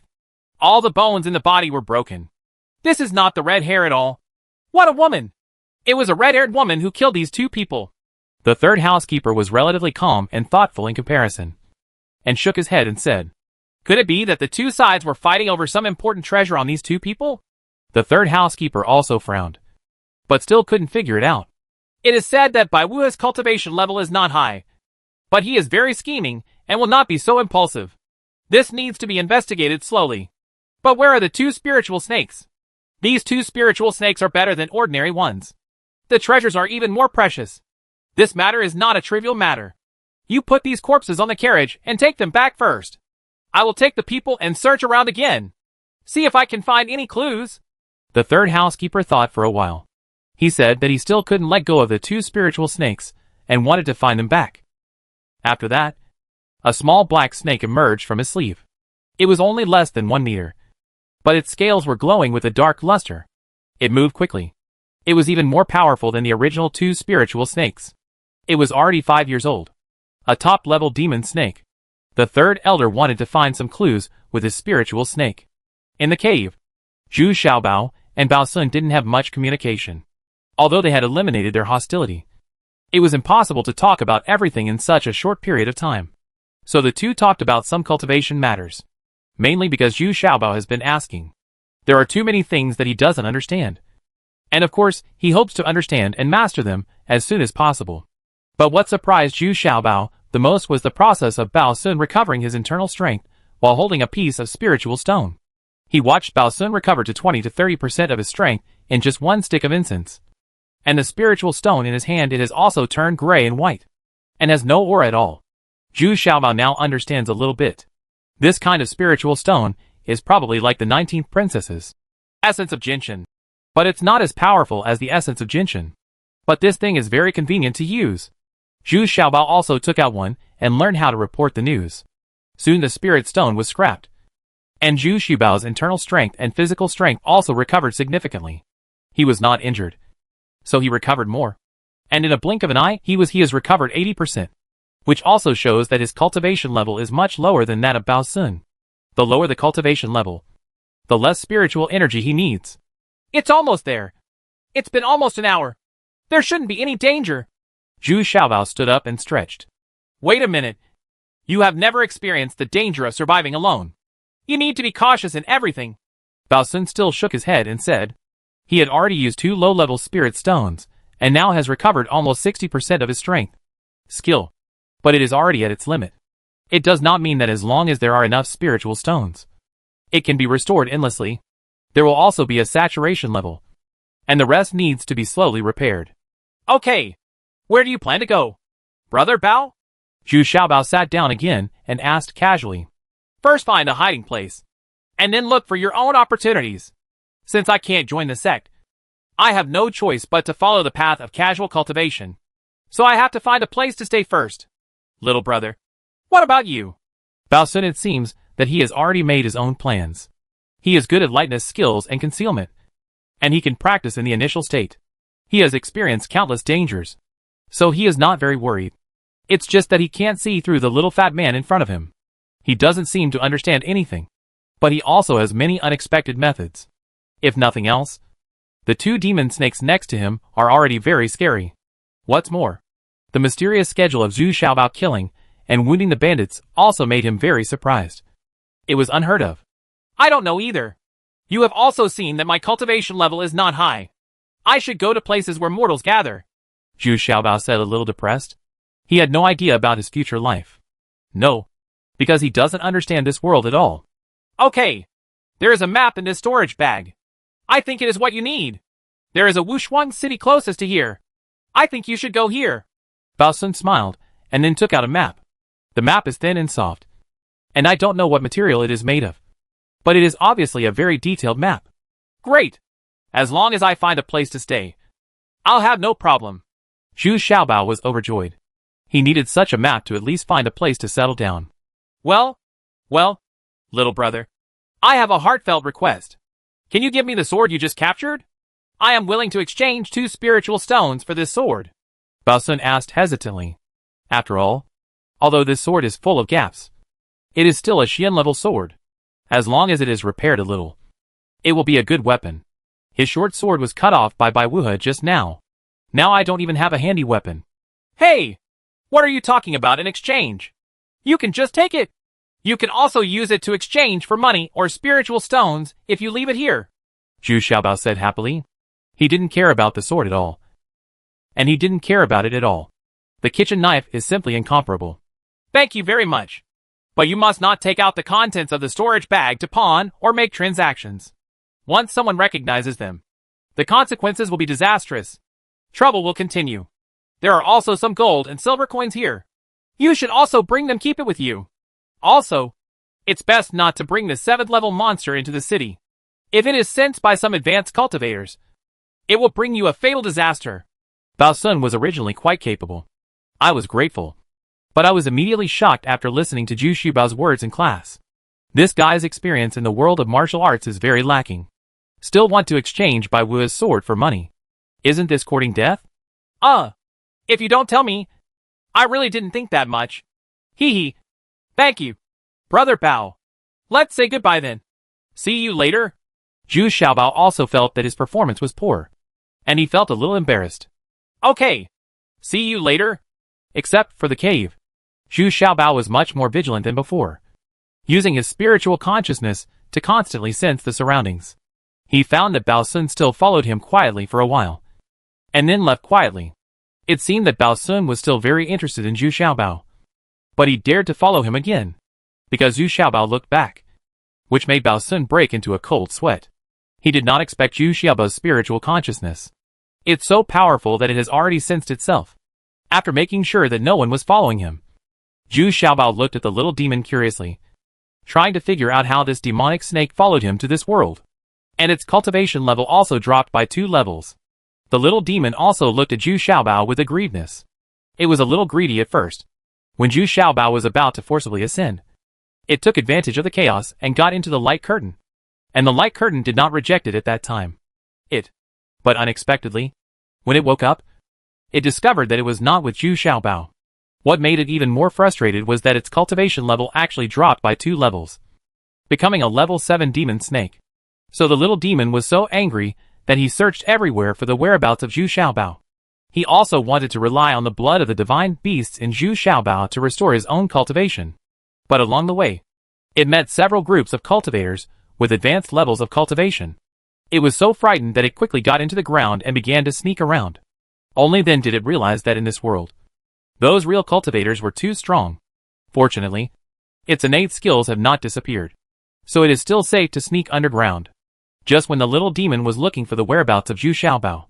All the bones in the body were broken. This is not the red hair at all. What a woman! It was a red-haired woman who killed these two people. The third housekeeper was relatively calm and thoughtful in comparison, and shook his head and said, "Could it be that the two sides were fighting over some important treasure on these two people?" The third housekeeper also frowned, but still couldn't figure it out. "It is said that Bai Wu's cultivation level is not high, but he is very scheming and will not be so impulsive. This needs to be investigated slowly. But where are the two spiritual snakes? These two spiritual snakes are better than ordinary ones. The treasures are even more precious. This matter is not a trivial matter. You put these corpses on the carriage and take them back first. I will take the people and search around again. See if I can find any clues." The third housekeeper thought for a while. He said that he still couldn't let go of the two spiritual snakes and wanted to find them back. After that, a small black snake emerged from his sleeve. It was only less than 1 meter, but its scales were glowing with a dark luster. It moved quickly. It was even more powerful than the original two spiritual snakes. It was already 5 years old. A top-level demon snake. The third elder wanted to find some clues with his spiritual snake. In the cave, Zhu Xiaobao and Bao Sun didn't have much communication. Although they had eliminated their hostility, it was impossible to talk about everything in such a short period of time. So the two talked about some cultivation matters. Mainly because Zhu Xiaobao has been asking. There are too many things that he doesn't understand. And of course, he hopes to understand and master them as soon as possible. But what surprised Zhu Xiaobao the most was the process of Bao Sun recovering his internal strength while holding a piece of spiritual stone. He watched Bao Sun recover to 20 to 30% of his strength in just one stick of incense. And the spiritual stone in his hand, it has also turned gray and white, and has no aura at all. Zhu Xiaobao now understands a little bit. This kind of spiritual stone is probably like the 19th princess's essence of Jinshin. But it's not as powerful as the essence of Jinshin. But this thing is very convenient to use. Zhu Xiaobao also took out one and learned how to report the news. Soon the spirit stone was scrapped. And Zhu Xiaobao's internal strength and physical strength also recovered significantly. He was not injured, so he recovered more. And in a blink of an eye, he has recovered 80%. Which also shows that his cultivation level is much lower than that of Bao Sun. The lower the cultivation level, the less spiritual energy he needs. "It's almost there. It's been almost an hour. There shouldn't be any danger." Zhu Xiaobao stood up and stretched. "Wait a minute. You have never experienced the danger of surviving alone. You need to be cautious in everything." Bao Sun still shook his head and said he had already used 2 low-level spirit stones, and now has recovered almost 60% of his strength. Skill. But it is already at its limit. It does not mean that as long as there are enough spiritual stones, it can be restored endlessly. There will also be a saturation level, and the rest needs to be slowly repaired. "Okay. Where do you plan to go, Brother Bao?" Zhu Xiaobao sat down again and asked casually. "First find a hiding place, and then look for your own opportunities. Since I can't join the sect, I have no choice but to follow the path of casual cultivation. So I have to find a place to stay first. Little brother, what about you?" Bao Sun, it seems that he has already made his own plans. He is good at lightness skills and concealment, and he can practice in the initial state. He has experienced countless dangers, so he is not very worried. It's just that he can't see through the little fat man in front of him. He doesn't seem to understand anything, but he also has many unexpected methods. If nothing else, the 2 demon snakes next to him are already very scary. What's more, the mysterious schedule of Zhu Xiaobao killing and wounding the bandits also made him very surprised. It was unheard of. "I don't know either. You have also seen that my cultivation level is not high. I should go to places where mortals gather," Zhu Xiaobao said, a little depressed. He had no idea about his future life. No, because he doesn't understand this world at all. "Okay. There is a map in this storage bag. I think it is what you need. There is a Wushuang city closest to here. I think you should go here." Bao Sun smiled, and then took out a map. The map is thin and soft, and I don't know what material it is made of. But it is obviously a very detailed map. "Great! As long as I find a place to stay, I'll have no problem." Zhu Xiaobao was overjoyed. He needed such a map to at least find a place to settle down. Well, little brother, I have a heartfelt request. Can you give me the sword you just captured? I am willing to exchange 2 spiritual stones for this sword." Bao Sun asked hesitantly. After all, although this sword is full of gaps, it is still a Xian-level sword. As long as it is repaired a little, it will be a good weapon. His short sword was cut off by Bai Wuhe just now. Now I don't even have a handy weapon. Hey! What are you talking about in exchange? You can just take it. You can also use it to exchange for money or spiritual stones if you leave it here. Zhu Xiaobao said happily. He didn't care about the sword at all. And he didn't care about it at all. The kitchen knife is simply incomparable. Thank you very much. But you must not take out the contents of the storage bag to pawn or make transactions. Once someone recognizes them, the consequences will be disastrous. Trouble will continue. There are also some gold and silver coins here. You should also bring them, keep it with you. Also, it's best not to bring the 7th level monster into the city. If it is sent by some advanced cultivators, it will bring you a fatal disaster. Bao Sun was originally quite capable. I was grateful. But I was immediately shocked after listening to Zhu Xiaobao's words in class. This guy's experience in the world of martial arts is very lacking. Still want to exchange Bai Wuhe's sword for money. Isn't this courting death? If you don't tell me, I really didn't think that much. Hee hee. Thank you. Brother Bao. Let's say goodbye then. See you later. Zhu Xiaobao also felt that his performance was poor. And he felt a little embarrassed. Okay. See you later. Except for the cave. Zhu Xiaobao was much more vigilant than before, using his spiritual consciousness to constantly sense the surroundings. He found that Bao Sun still followed him quietly for a while, and then left quietly. It seemed that Bao Sun was still very interested in Zhu Xiaobao, but he dared to follow him again, because Zhu Xiaobao looked back, which made Bao Sun break into a cold sweat. He did not expect Zhu Xiaobao's spiritual consciousness. It's so powerful that it has already sensed itself. After making sure that no one was following him, Zhu Xiaobao looked at the little demon curiously, trying to figure out how this demonic snake followed him to this world. And its cultivation level also dropped by 2 levels. The little demon also looked at Zhu Xiaobao with aggrievedness. It was a little greedy at first. When Zhu Xiaobao was about to forcibly ascend, it took advantage of the chaos and got into the light curtain. And the light curtain did not reject it at that time. But unexpectedly, when it woke up, it discovered that it was not with Zhu Xiaobao. What made it even more frustrated was that its cultivation level actually dropped by 2 levels, becoming a level 7 demon snake. So the little demon was so angry that he searched everywhere for the whereabouts of Zhu Xiaobao. He also wanted to rely on the blood of the divine beasts in Zhu Xiaobao to restore his own cultivation. But along the way, it met several groups of cultivators with advanced levels of cultivation. It was so frightened that it quickly got into the ground and began to sneak around. Only then did it realize that in this world, those real cultivators were too strong. Fortunately, its innate skills have not disappeared, so it is still safe to sneak underground. Just when the little demon was looking for the whereabouts of Zhu Xiaobao,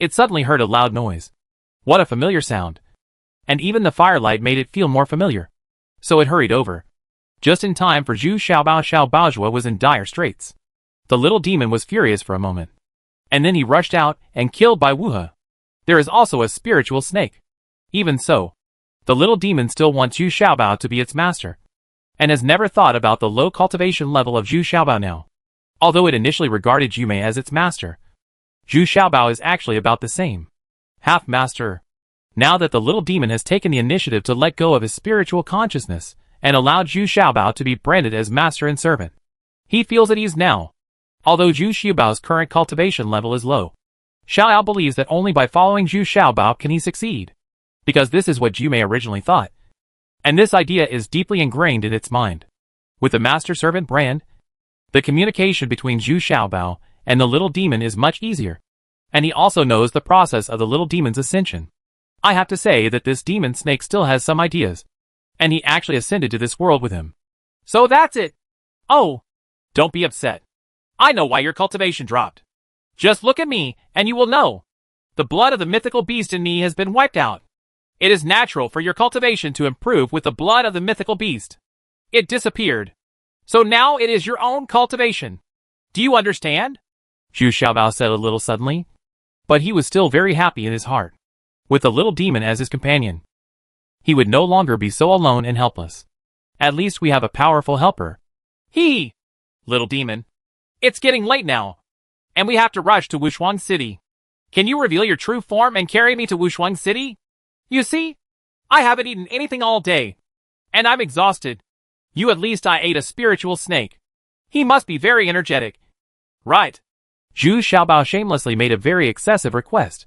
it suddenly heard a loud noise. What a familiar sound! And even the firelight made it feel more familiar. So it hurried over, just in time for Zhu Xiaobao. Xiaobaozhua was in dire straits. The little demon was furious for a moment, and then he rushed out and killed Bai Wuhe. There is also a spiritual snake. Even so, the little demon still wants Zhu Xiaobao to be its master, and has never thought about the low cultivation level of Zhu Xiaobao now. Although it initially regarded Yumei as its master, Zhu Xiaobao is actually about the same. Half-master. Now that the little demon has taken the initiative to let go of his spiritual consciousness and allowed Zhu Xiaobao to be branded as master and servant, he feels at ease now. Although Zhu Xiaobao's current cultivation level is low, Xiao believes that only by following Zhu Xiaobao can he succeed, because this is what Yumei originally thought. And this idea is deeply ingrained in its mind. With the master-servant brand, the communication between Zhu Xiaobao and the little demon is much easier. And he also knows the process of the little demon's ascension. I have to say that this demon snake still has some ideas. And he actually ascended to this world with him. So that's it. Oh, don't be upset. I know why your cultivation dropped. Just look at me, and you will know. The blood of the mythical beast in me has been wiped out. It is natural for your cultivation to improve with the blood of the mythical beast. It disappeared. So now it is your own cultivation. Do you understand? Zhu Xiaobao said a little suddenly. But he was still very happy in his heart, with the little demon as his companion. He would no longer be so alone and helpless. At least we have a powerful helper. Little demon. It's getting late now, and we have to rush to Wushuang City. Can you reveal your true form and carry me to Wushuang City? You see, I haven't eaten anything all day, and I'm exhausted. You at least I ate a spiritual snake. He must be very energetic. Right. Zhu Xiaobao shamelessly made a very excessive request.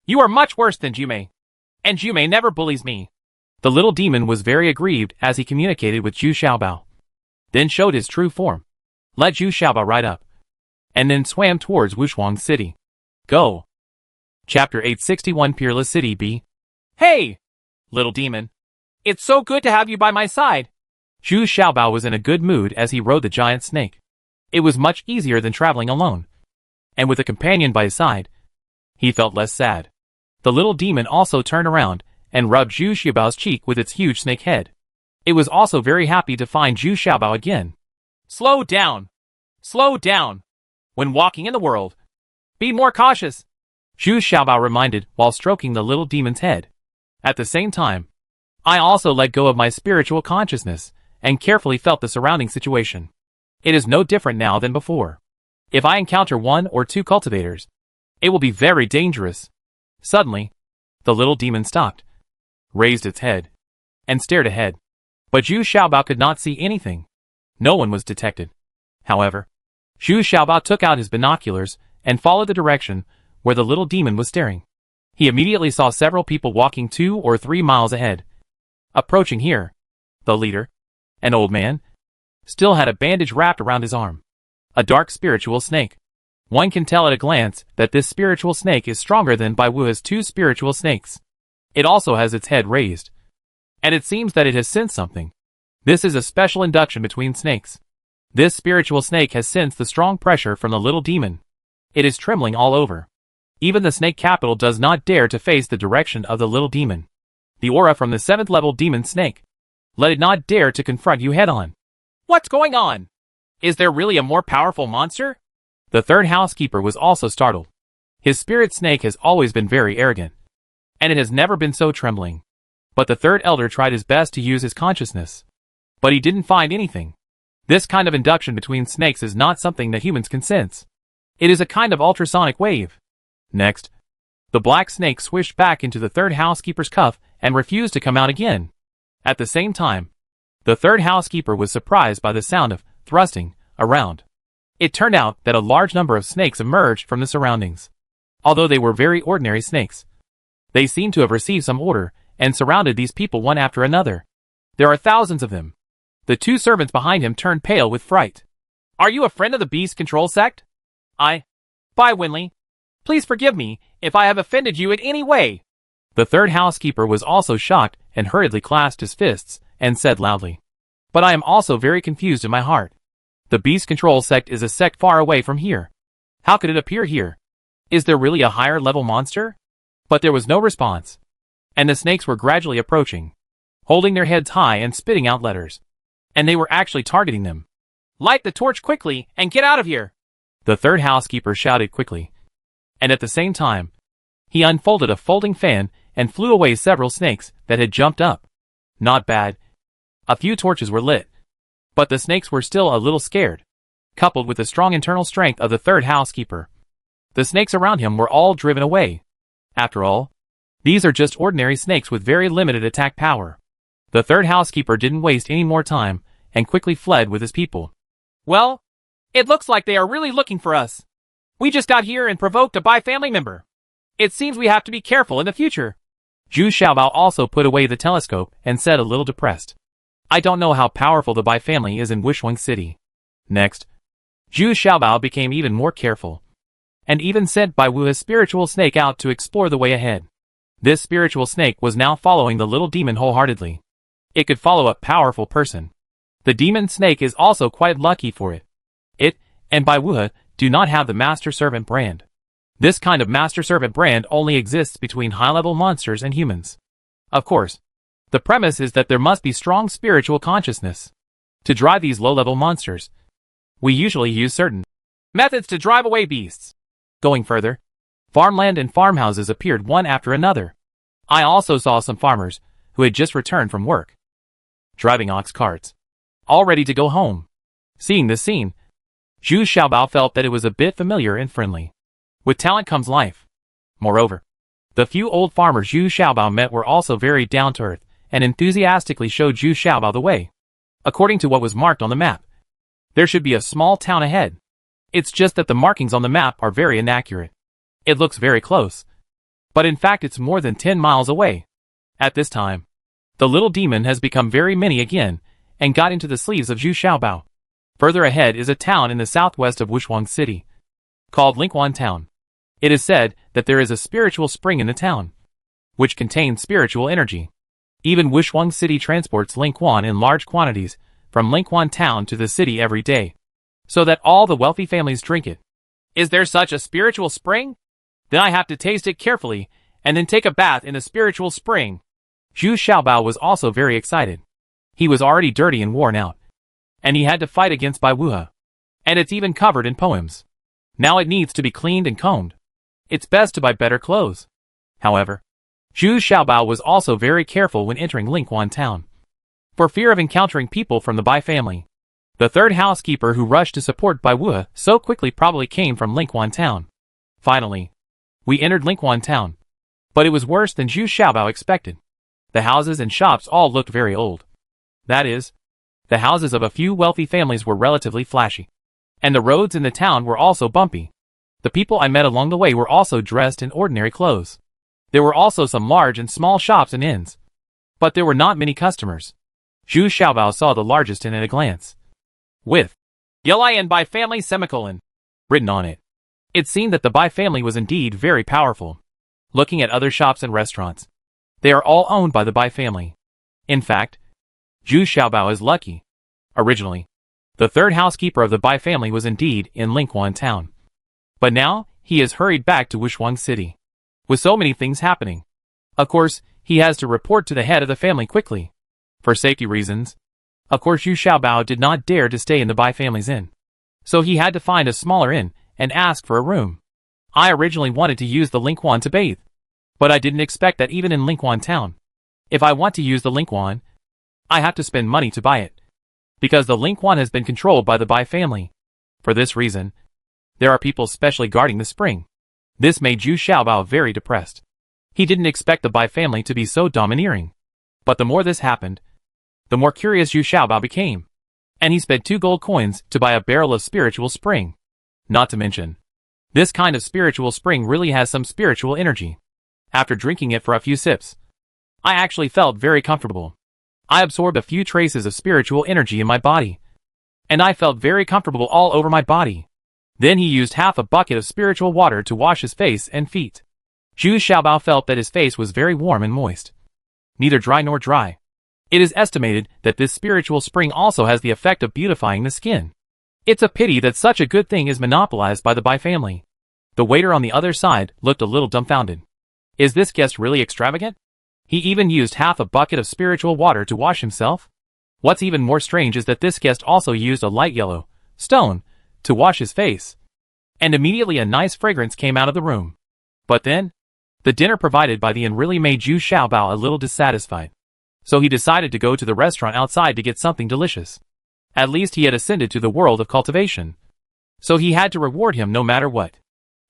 You are much worse than Jume. And Jume never bullies me. The little demon was very aggrieved as he communicated with Zhu Xiaobao, then showed his true form, led Zhu Xiaobao right up, and then swam towards Wushuang City. Go. Chapter 861 Peerless City B. Hey! Little demon. It's so good to have you by my side. Zhu Xiaobao was in a good mood as he rode the giant snake. It was much easier than traveling alone. And with a companion by his side, he felt less sad. The little demon also turned around and rubbed Zhu Xiaobao's cheek with its huge snake head. It was also very happy to find Zhu Xiaobao again. Slow down. Slow down. When walking in the world, be more cautious. Zhu Xiaobao reminded while stroking the little demon's head. At the same time, I also let go of my spiritual consciousness and carefully felt the surrounding situation. It is no different now than before. If I encounter 1 or 2 cultivators, it will be very dangerous. Suddenly, the little demon stopped, raised its head, and stared ahead. But Zhu Xiaobao could not see anything. No one was detected. However, Zhu Xiaobao took out his binoculars and followed the direction where the little demon was staring. He immediately saw several people walking 2 or 3 miles ahead. Approaching here, the leader, an old man, still had a bandage wrapped around his arm. A dark spiritual snake. One can tell at a glance that this spiritual snake is stronger than Bai Wu's 2 spiritual snakes. It also has its head raised, and it seems that it has sensed something. This is a special induction between snakes. This spiritual snake has sensed the strong pressure from the little demon. It is trembling all over. Even the snake capital does not dare to face the direction of the little demon. The aura from the 7th level demon snake. Let it not dare to confront you head on. What's going on? Is there really a more powerful monster? The 3rd housekeeper was also startled. His spirit snake has always been very arrogant, and it has never been so trembling. But the 3rd elder tried his best to use his consciousness, but he didn't find anything. This kind of induction between snakes is not something that humans can sense. It is a kind of ultrasonic wave. Next, the black snake swished back into the 3rd housekeeper's cuff and refused to come out again. At the same time, the 3rd housekeeper was surprised by the sound of thrusting around. It turned out that a large number of snakes emerged from the surroundings. Although they were very ordinary snakes, they seemed to have received some order and surrounded these people one after another. There are thousands of them. The 2 servants behind him turned pale with fright. Are you a friend of the beast control sect? Bai Winley. Please forgive me if I have offended you in any way. The 3rd housekeeper was also shocked and hurriedly clasped his fists and said loudly, but I am also very confused in my heart. The beast control sect is a sect far away from here. How could it appear here? Is there really a higher level monster? But there was no response, and the snakes were gradually approaching, holding their heads high and spitting out letters. And they were actually targeting them. Light the torch quickly and get out of here! The 3rd housekeeper shouted quickly. And at the same time, he unfolded a folding fan and flew away several snakes that had jumped up. Not bad. A few torches were lit. But the snakes were still a little scared, coupled with the strong internal strength of the 3rd housekeeper. The snakes around him were all driven away. After all, these are just ordinary snakes with very limited attack power. The 3rd housekeeper didn't waste any more time and quickly fled with his people. Well, it looks like they are really looking for us. We just got here and provoked a Bai family member. It seems we have to be careful in the future. Zhu Xiaobao also put away the telescope and said a little depressed. I don't know how powerful the Bai family is in Wushuang City. Next, Zhu Xiaobao became even more careful, and even sent Bai Wu's spiritual snake out to explore the way ahead. This spiritual snake was now following the little demon wholeheartedly. It could follow a powerful person. The demon snake is also quite lucky for it. It and Bai Wu do not have the Master Servant brand. This kind of Master Servant brand only exists between high-level monsters and humans. Of course, the premise is that there must be strong spiritual consciousness. To drive these low-level monsters, we usually use certain methods to drive away beasts. Going further, farmland and farmhouses appeared one after another. I also saw some farmers who had just returned from work, driving ox carts, all ready to go home. Seeing this scene, Zhu Xiaobao felt that it was a bit familiar and friendly. With talent comes life. Moreover, The few old farmers Zhu Xiaobao met were also very down-to-earth and enthusiastically showed Zhu Xiaobao the way. According to what was marked on the map, there should be a small town ahead. It's just that the markings on the map are very inaccurate. It looks very close, but in fact it's more than 10 miles away. At this time, the little demon has become very mini again and got into the sleeves of Zhu Xiaobao. Further ahead is a town in the southwest of Wushuang City, called Lingquan Town. It is said that there is a spiritual spring in the town, which contains spiritual energy. Even Wushuang City transports Lingquan in large quantities from Lingquan Town to the city every day, so that all the wealthy families drink it. Is there such a spiritual spring? Then I have to taste it carefully and then take a bath in the spiritual spring. Zhu Xiaobao was also very excited. He was already dirty and worn out, and he had to fight against Bai Wuhe, and it's even covered in poems. Now it needs to be cleaned and combed. It's best to buy better clothes. However, Zhu Xiaobao was also very careful when entering Lingquan Town, for fear of encountering people from the Bai family. The third housekeeper who rushed to support Bai Wuhe so quickly probably came from Lingquan Town. Finally, we entered Lingquan Town, but it was worse than Zhu Xiaobao expected. The houses and shops all looked very old. That is, the houses of a few wealthy families were relatively flashy, and the roads in the town were also bumpy. The people I met along the way were also dressed in ordinary clothes. There were also some large and small shops and inns, but there were not many customers. Zhu Xiaobao saw the largest inn at a glance, with Yulayan Bai family semicolon written on it. It seemed that the Bai family was indeed very powerful. Looking at other shops and restaurants, they are all owned by the Bai family. In fact, Zhu Xiaobao is lucky. Originally, the third housekeeper of the Bai family was indeed in Lingquan Town, but now he is hurried back to Wushuang City. With so many things happening, of course, he has to report to the head of the family quickly. For safety reasons, of course Zhu Xiaobao did not dare to stay in the Bai family's inn, so he had to find a smaller inn and ask for a room. I originally wanted to use the Lingquan to bathe, but I didn't expect that even in Lingquan Town, if I want to use the Lingquan, I have to spend money to buy it, because the Lingquan has been controlled by the Bai family. For this reason, there are people specially guarding the spring. This made Zhu Xiaobao very depressed. He didn't expect the Bai family to be so domineering. But the more this happened, the more curious Zhu Xiaobao became, and he spent 2 gold coins to buy a barrel of spiritual spring. Not to mention, this kind of spiritual spring really has some spiritual energy. After drinking it for a few sips, I actually felt very comfortable. I absorbed a few traces of spiritual energy in my body, and I felt very comfortable all over my body. Then he used half a bucket of spiritual water to wash his face and feet. Zhu Xiaobao felt that his face was very warm and moist, neither dry nor dry. It is estimated that this spiritual spring also has the effect of beautifying the skin. It's a pity that such a good thing is monopolized by the Bai family. The waiter on the other side looked a little dumbfounded. Is this guest really extravagant? He even used half a bucket of spiritual water to wash himself? What's even more strange is that this guest also used a light yellow stone to wash his face, and immediately a nice fragrance came out of the room. But then, the dinner provided by the inn really made Zhu Xiaobao a little dissatisfied, so he decided to go to the restaurant outside to get something delicious. At least he had ascended to the world of cultivation, so he had to reward him no matter what.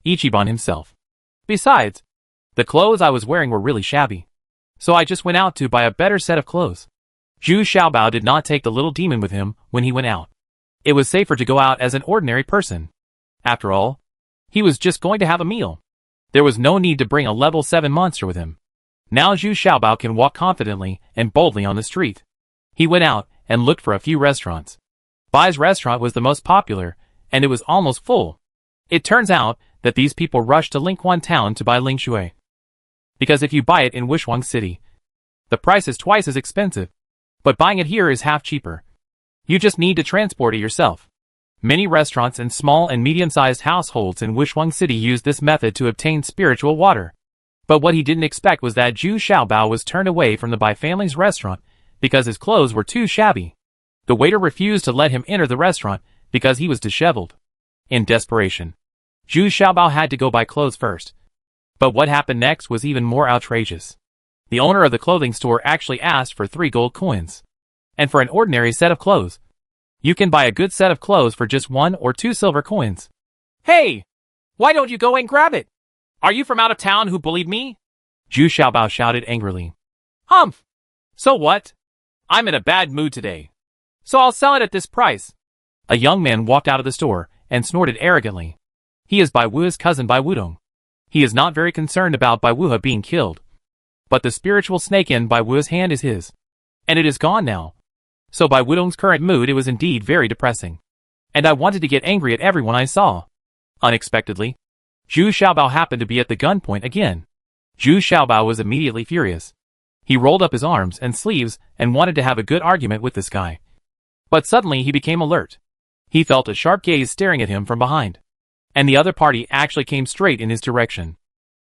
Ichiban himself. Besides, the clothes I was wearing were really shabby, so I just went out to buy a better set of clothes. Zhu Xiaobao did not take the little demon with him when he went out. It was safer to go out as an ordinary person. After all, he was just going to have a meal. There was no need to bring a level 7 monster with him. Now Zhu Xiaobao can walk confidently and boldly on the street. He went out and looked for a few restaurants. Bai's restaurant was the most popular, and it was almost full. It turns out that these people rushed to Lingquan Town to buy Ling Shui, because if you buy it in Wushuang City, the price is twice as expensive, but buying it here is half cheaper. You just need to transport it yourself. Many restaurants and small and medium-sized households in Wushuang City use this method to obtain spiritual water. But what he didn't expect was that Zhu Xiaobao was turned away from the Bai family's restaurant because his clothes were too shabby. The waiter refused to let him enter the restaurant because he was disheveled. In desperation, Zhu Xiaobao had to go buy clothes first. But what happened next was even more outrageous. The owner of the clothing store actually asked for 3 gold coins. And for an ordinary set of clothes, you can buy a good set of clothes for just 1 or 2 silver coins. Hey! Why don't you go and grab it? Are you from out of town who bullied me? Zhu Xiaobao shouted angrily. Humph! So what? I'm in a bad mood today. So I'll sell it at this price. A young man walked out of the store and snorted arrogantly. He is Bai Wuhe's cousin Bai Wudong. He is not very concerned about Bai Wuhe being killed. But the spiritual snake in Bai Wuhe's hand is his. And it is gone now. So Bai Wudong's current mood, it was indeed very depressing. And I wanted to get angry at everyone I saw. Unexpectedly, Zhu Xiaobao happened to be at the gunpoint again. Zhu Xiaobao was immediately furious. He rolled up his arms and sleeves and wanted to have a good argument with this guy. But suddenly he became alert. He felt a sharp gaze staring at him from behind. And the other party actually came straight in his direction.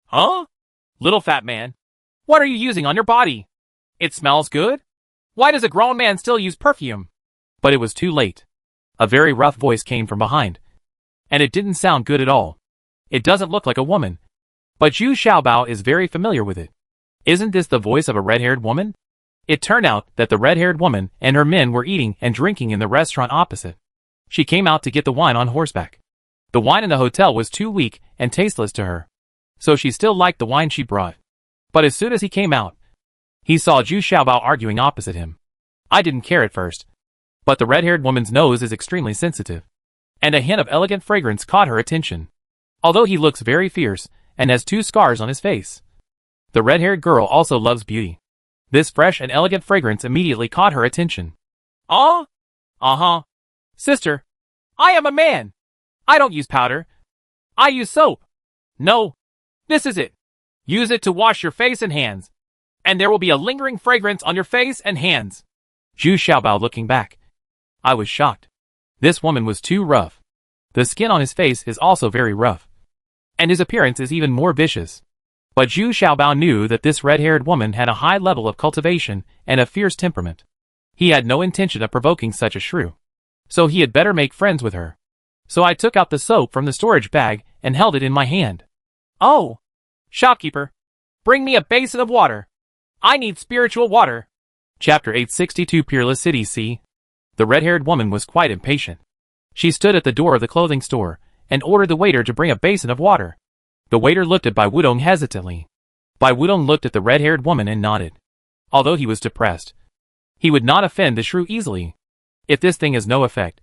Huh? Little fat man. What are you using on your body? It smells good? Why does a grown man still use perfume? But it was too late. A very rough voice came from behind. And it didn't sound good at all. It doesn't look like a woman. But Zhu Xiaobao is very familiar with it. Isn't this the voice of a red-haired woman? It turned out that the red-haired woman and her men were eating and drinking in the restaurant opposite. She came out to get the wine on horseback. The wine in the hotel was too weak and tasteless to her. So she still liked the wine she brought. But as soon as he came out, he saw Zhu Xiaobao arguing opposite him. I didn't care at first. But the red-haired woman's nose is extremely sensitive. And a hint of elegant fragrance caught her attention. Although he looks very fierce and has 2 scars on his face. The red-haired girl also loves beauty. This fresh and elegant fragrance immediately caught her attention. Oh? Uh-huh. Sister, I am a man. I don't use powder. I use soap. No. This is it. Use it to wash your face and hands. And there will be a lingering fragrance on your face and hands. Zhu Xiaobao looking back. I was shocked. This woman was too rough. The skin on his face is also very rough. And his appearance is even more vicious. But Zhu Xiaobao knew that this red-haired woman had a high level of cultivation and a fierce temperament. He had no intention of provoking such a shrew. So he had better make friends with her. So I took out the soap from the storage bag and held it in my hand. Oh! Shopkeeper! Bring me a basin of water! I need spiritual water! Chapter 862 Peerless City C. The red-haired woman was quite impatient. She stood at the door of the clothing store and ordered the waiter to bring a basin of water. The waiter looked at Bai Wudong hesitantly. Bai Wudong looked at the red-haired woman and nodded. Although he was depressed, he would not offend the shrew easily. If this thing has no effect,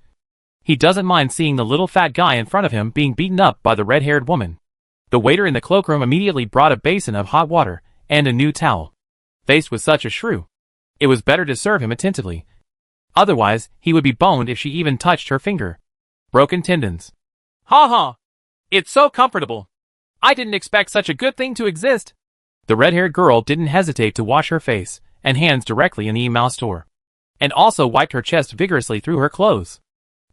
he doesn't mind seeing the little fat guy in front of him being beaten up by the red-haired woman. The waiter in the cloakroom immediately brought a basin of hot water and a new towel. Faced with such a shrew, it was better to serve him attentively. Otherwise, he would be boned if she even touched her finger. Broken tendons. Ha ha! It's so comfortable. I didn't expect such a good thing to exist. The red-haired girl didn't hesitate to wash her face and hands directly in the Emao store. And also wiped her chest vigorously through her clothes.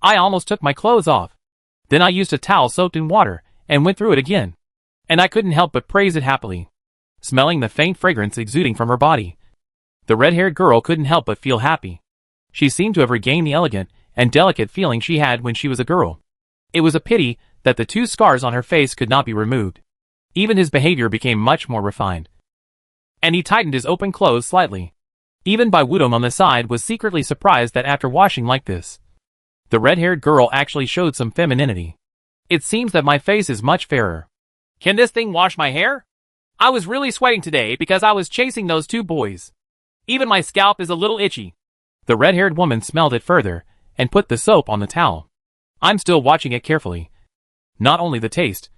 I almost took my clothes off. Then I used a towel soaked in water and went through it again. And I couldn't help but praise it happily. Smelling the faint fragrance exuding from her body. The red-haired girl couldn't help but feel happy. She seemed to have regained the elegant and delicate feeling she had when she was a girl. It was a pity that the 2 scars on her face could not be removed. Even his behavior became much more refined. And he tightened his open clothes slightly. Even Bai Wudong on the side was secretly surprised that after washing like this, the red-haired girl actually showed some femininity. It seems that my face is much fairer. Can this thing wash my hair? I was really sweating today because I was chasing those 2 boys. Even my scalp is a little itchy. The red-haired woman smelled it further and put the soap on the towel. I'm still watching it carefully. Not only the taste,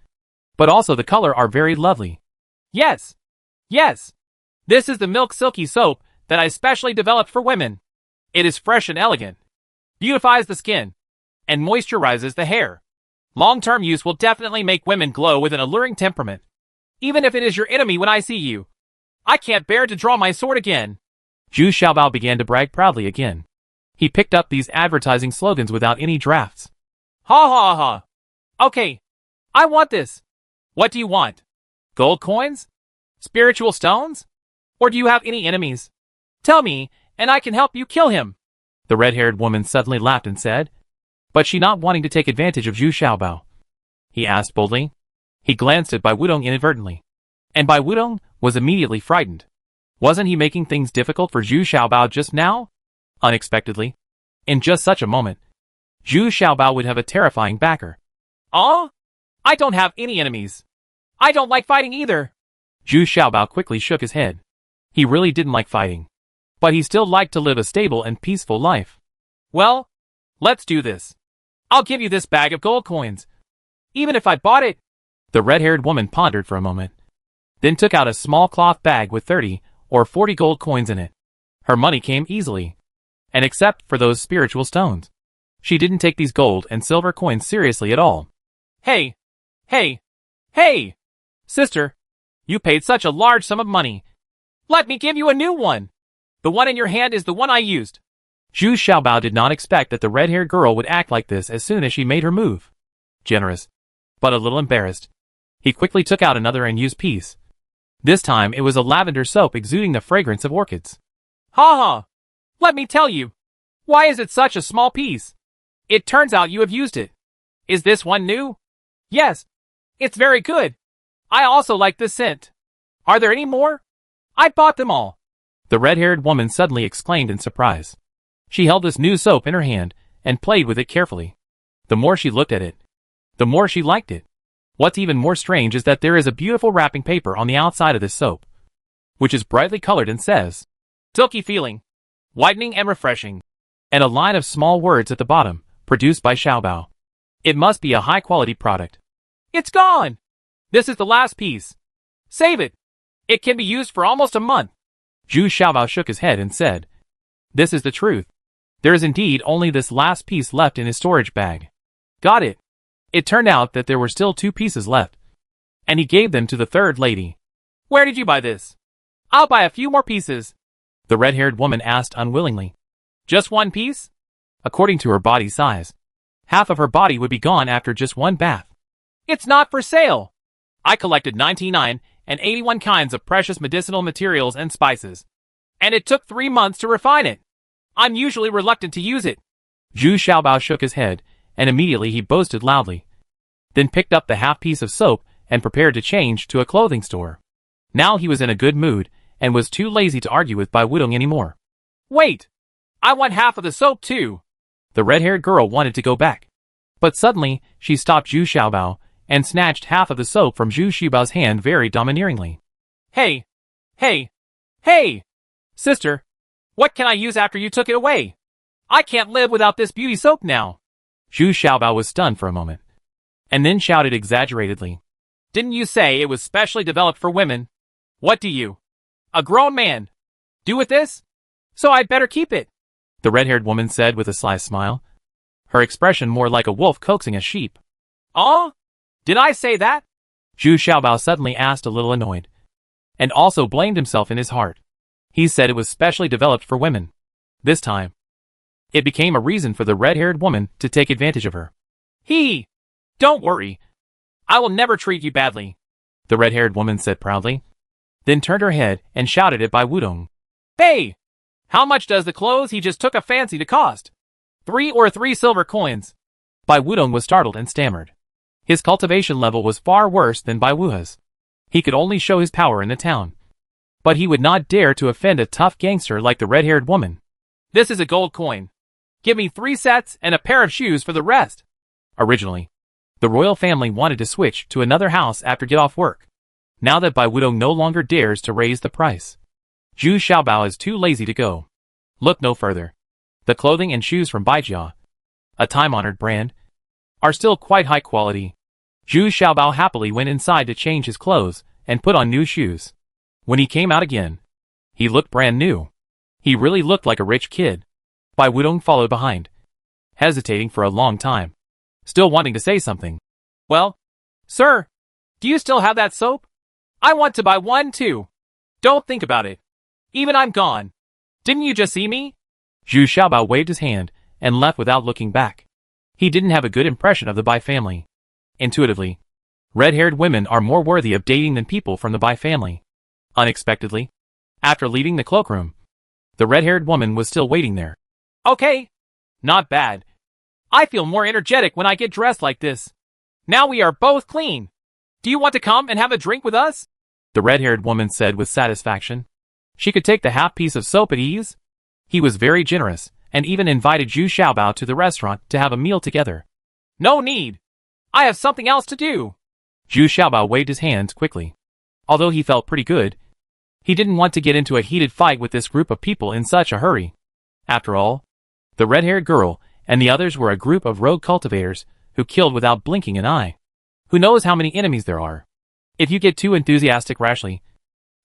but also the color are very lovely. Yes! Yes! This is the milk silky soap that I specially developed for women. It is fresh and elegant, beautifies the skin, and moisturizes the hair. Long-term use will definitely make women glow with an alluring temperament. Even if it is your enemy when I see you. I can't bear to draw my sword again. Zhu Xiaobao began to brag proudly again. He picked up these advertising slogans without any drafts. Ha ha ha. Okay. I want this. What do you want? Gold coins? Spiritual stones? Or do you have any enemies? Tell me, and I can help you kill him. The red-haired woman suddenly laughed and said, but she not wanting to take advantage of Zhu Xiaobao. He asked boldly. He glanced at Bai Wudong inadvertently. And Bai Wudong was immediately frightened. Wasn't he making things difficult for Zhu Xiaobao just now? Unexpectedly. In just such a moment, Zhu Xiaobao would have a terrifying backer. Oh? I don't have any enemies. I don't like fighting either. Zhu Xiaobao quickly shook his head. He really didn't like fighting. But he still liked to live a stable and peaceful life. Well, let's do this. I'll give you this bag of gold coins. Even if I bought it. The red-haired woman pondered for a moment. Then took out a small cloth bag with 30 or 40 gold coins in it. Her money came easily. And except for those spiritual stones, she didn't take these gold and silver coins seriously at all. Hey! Hey! Hey! Sister! You paid such a large sum of money. Let me give you a new one. The one in your hand is the one I used. Zhu Xiaobao did not expect that the red-haired girl would act like this as soon as she made her move. Generous, but a little embarrassed, he quickly took out another unused piece. This time it was a lavender soap exuding the fragrance of orchids. Ha ha! Let me tell you. Why is it such a small piece? It turns out you have used it. Is this one new? Yes. It's very good. I also like this scent. Are there any more? I bought them all. The red-haired woman suddenly exclaimed in surprise. She held this new soap in her hand and played with it carefully. The more she looked at it, the more she liked it. What's even more strange is that there is a beautiful wrapping paper on the outside of this soap, which is brightly colored and says, "Silky feeling, whitening and refreshing," and a line of small words at the bottom, produced by Xiaobao. It must be a high-quality product. It's gone! This is the last piece. Save it. It can be used for almost a month. Zhu Xiaobao shook his head and said, "This is the truth. There is indeed only this last piece left in his storage bag." Got it. It turned out that there were still 2 pieces left, and he gave them to the third lady. Where did you buy this? I'll buy a few more pieces. The red-haired woman asked unwillingly. Just 1 piece? According to her body size, half of her body would be gone after just 1 bath. It's not for sale. I collected 99 and 81 kinds of precious medicinal materials and spices, and it took 3 months to refine it. I'm usually reluctant to use it. Zhu Xiaobao shook his head, and immediately he boasted loudly. Then picked up the half piece of soap and prepared to change to a clothing store. Now he was in a good mood, and was too lazy to argue with Bai Wudong anymore. Wait! I want half of the soap too! The red-haired girl wanted to go back. But suddenly, she stopped Zhu Xiaobao, and snatched half of the soap from Zhu Xiaobao's hand very domineeringly. Hey! Hey! Hey! Sister! What can I use after you took it away? I can't live without this beauty soap now. Zhu Xiaobao was stunned for a moment, and then shouted exaggeratedly. Didn't you say it was specially developed for women? What do you, a grown man, do with this? So I'd better keep it. The red-haired woman said with a sly smile, her expression more like a wolf coaxing a sheep. Oh? Did I say that? Zhu Xiaobao suddenly asked, a little annoyed, and also blamed himself in his heart. He said it was specially developed for women. This time, it became a reason for the red-haired woman to take advantage of her. Don't worry. I will never treat you badly, the red-haired woman said proudly, then turned her head and shouted at Bai Wudong. Hey! How much does the clothes he just took a fancy to cost? 3 silver coins. Bai Wudong was startled and stammered. His cultivation level was far worse than Bai Wuhe's. He could only show his power in the town, but he would not dare to offend a tough gangster like the red-haired woman. This is a gold coin. Give me 3 sets and a pair of shoes for the rest. Originally, the royal family wanted to switch to another house after get-off work. Now that Bai Wudong no longer dares to raise the price, Zhu Xiaobao is too lazy to go. Look no further. The clothing and shoes from Baijia, a time-honored brand, are still quite high quality. Zhu Xiaobao happily went inside to change his clothes and put on new shoes. When he came out again, he looked brand new. He really looked like a rich kid. Bai Wudong followed behind, hesitating for a long time, still wanting to say something. Well, sir, do you still have that soap? I want to buy one too. Don't think about it. Even I'm gone. Didn't you just see me? Zhu Xiaobao waved his hand and left without looking back. He didn't have a good impression of the Bai family. Intuitively, red-haired women are more worthy of dating than people from the Bai family. Unexpectedly, after leaving the cloakroom, the red-haired woman was still waiting there. Okay. Not bad. I feel more energetic when I get dressed like this. Now we are both clean. Do you want to come and have a drink with us? The red-haired woman said with satisfaction. She could take the half piece of soap at ease. He was very generous, and even invited Zhu Xiaobao to the restaurant to have a meal together. No need. I have something else to do. Zhu Xiaobao waved his hands quickly. Although he felt pretty good, he didn't want to get into a heated fight with this group of people in such a hurry. After all, the red-haired girl and the others were a group of rogue cultivators who killed without blinking an eye. Who knows how many enemies there are? If you get too enthusiastic rashly,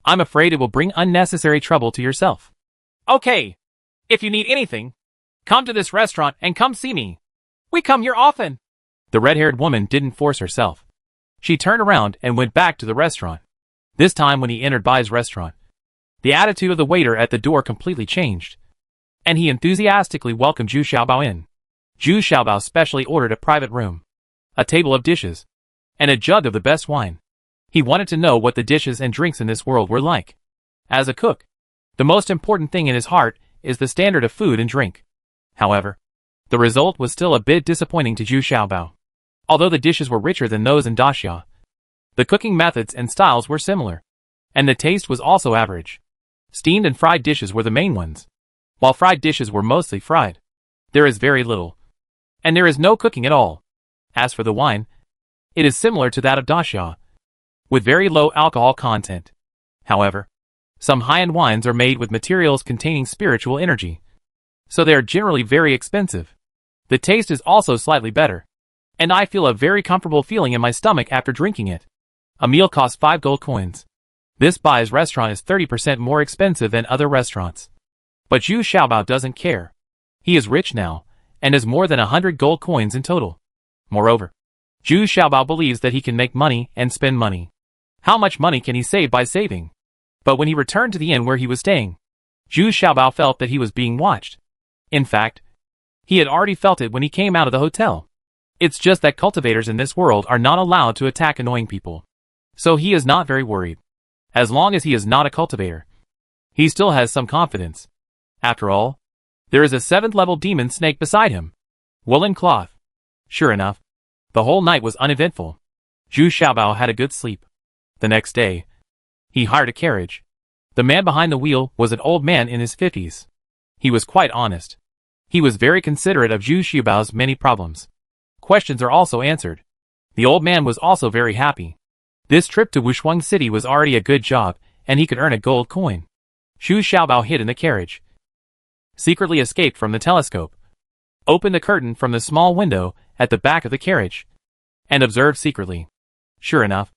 I'm afraid it will bring unnecessary trouble to yourself. Okay. If you need anything, come to this restaurant and come see me. We come here often. The red-haired woman didn't force herself. She turned around and went back to the restaurant. This time when he entered Bai's restaurant, the attitude of the waiter at the door completely changed, and he enthusiastically welcomed Zhu Xiaobao in. Zhu Xiaobao specially ordered a private room, a table of dishes, and a jug of the best wine. He wanted to know what the dishes and drinks in this world were like. As a cook, the most important thing in his heart is the standard of food and drink. However, the result was still a bit disappointing to Zhu Xiaobao. Although the dishes were richer than those in Daxia, the cooking methods and styles were similar, and the taste was also average. Steamed and fried dishes were the main ones, while fried dishes were mostly fried. There is very little, and there is no cooking at all. As for the wine, it is similar to that of Daxia, with very low alcohol content. However, some high-end wines are made with materials containing spiritual energy, so they are generally very expensive. The taste is also slightly better, and I feel a very comfortable feeling in my stomach after drinking it. A meal costs 5 gold coins. This Bai's restaurant is 30% more expensive than other restaurants. But Zhu Xiaobao doesn't care. He is rich now, and has more than 100 gold coins in total. Moreover, Zhu Xiaobao believes that he can make money and spend money. How much money can he save by saving? But when he returned to the inn where he was staying, Zhu Xiaobao felt that he was being watched. In fact, he had already felt it when he came out of the hotel. It's just that cultivators in this world are not allowed to attack annoying people. So he is not very worried. As long as he is not a cultivator, he still has some confidence. After all, there is a 7th-level demon snake beside him. Woolen cloth. Sure enough, the whole night was uneventful. Zhu Xiaobao had a good sleep. The next day, he hired a carriage. The man behind the wheel was an old man in his 50s. He was quite honest. He was very considerate of Zhu Xiaobao's many problems. Questions are also answered. The old man was also very happy. This trip to Wushuang City was already a good job, and he could earn a gold coin. Zhu Xiaobao hid in the carriage, secretly escaped from the telescope, opened the curtain from the small window at the back of the carriage, and observed secretly. Sure enough,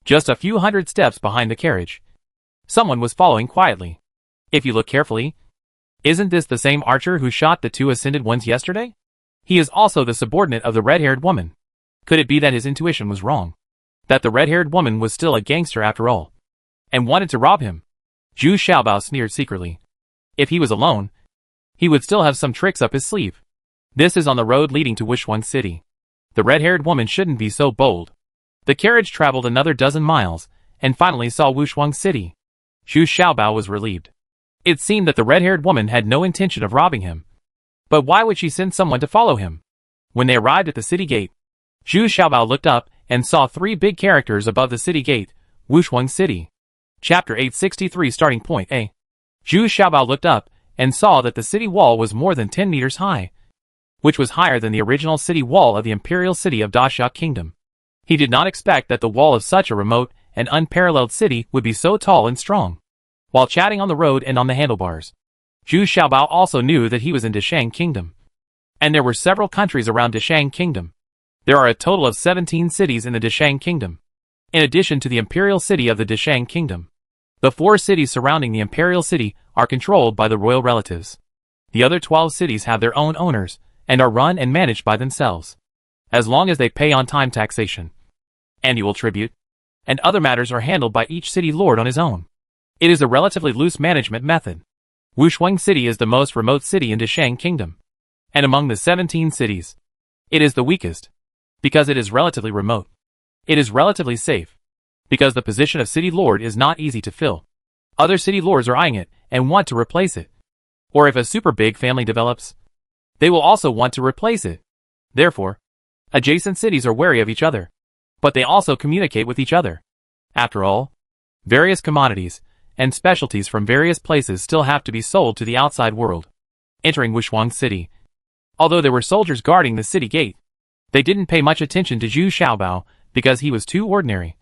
just a few hundred steps behind the carriage, someone was following quietly. If you look carefully, isn't this the same archer who shot the 2 ascended ones yesterday? He is also the subordinate of the red-haired woman. Could it be that his intuition was wrong? That the red-haired woman was still a gangster after all, and wanted to rob him? Zhu Xiaobao sneered secretly. If he was alone, he would still have some tricks up his sleeve. This is on the road leading to Wushuang City. The red-haired woman shouldn't be so bold. The carriage traveled another dozen miles, and finally saw Wushuang City. Zhu Xiaobao was relieved. It seemed that the red-haired woman had no intention of robbing him. But why would she send someone to follow him? When they arrived at the city gate, Zhu Xiaobao looked up and saw 3 big characters above the city gate, Wushuang City. Chapter 863 Starting Point A. Zhu Xiaobao looked up and saw that the city wall was more than 10 meters high, which was higher than the original city wall of the imperial city of Daxia Kingdom. He did not expect that the wall of such a remote and unparalleled city would be so tall and strong. While chatting on the road and on the handlebars, Zhu Xiaobao also knew that he was in Dashang Kingdom, and there were several countries around Dashang Kingdom. There are a total of 17 cities in the Dashang Kingdom, in addition to the imperial city of the Dashang Kingdom. The 4 cities surrounding the imperial city are controlled by the royal relatives. The other 12 cities have their own owners, and are run and managed by themselves, as long as they pay on-time taxation, annual tribute, and other matters are handled by each city lord on his own. It is a relatively loose management method. Wushuang City is the most remote city in Dashang Kingdom, and among the 17 cities, it is the weakest, because it is relatively remote. It is relatively safe, because the position of city lord is not easy to fill. Other city lords are eyeing it and want to replace it. Or if a super big family develops, they will also want to replace it. Therefore, adjacent cities are wary of each other, but they also communicate with each other. After all, various commodities and specialties from various places still have to be sold to the outside world. Entering Wushuang City, although there were soldiers guarding the city gate, they didn't pay much attention to Zhu Xiaobao because he was too ordinary.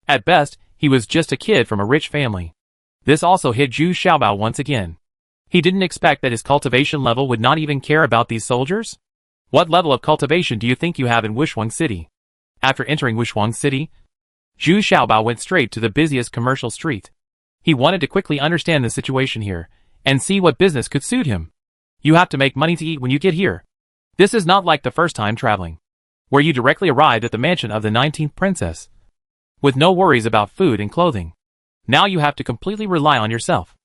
At best, He was just a kid from a rich family. This also hit Zhu Xiaobao once again. He didn't expect that his cultivation level would not even care about these soldiers. What level of cultivation do you think you have in Wushuang City? After entering Wushuang City, Zhu Xiaobao went straight to the busiest commercial street. He wanted to quickly understand the situation here, and see what business could suit him. You have to make money to eat when you get here. This is not like the first time traveling, where you directly arrived at the mansion of the 19th princess, with no worries about food and clothing. Now you have to completely rely on yourself.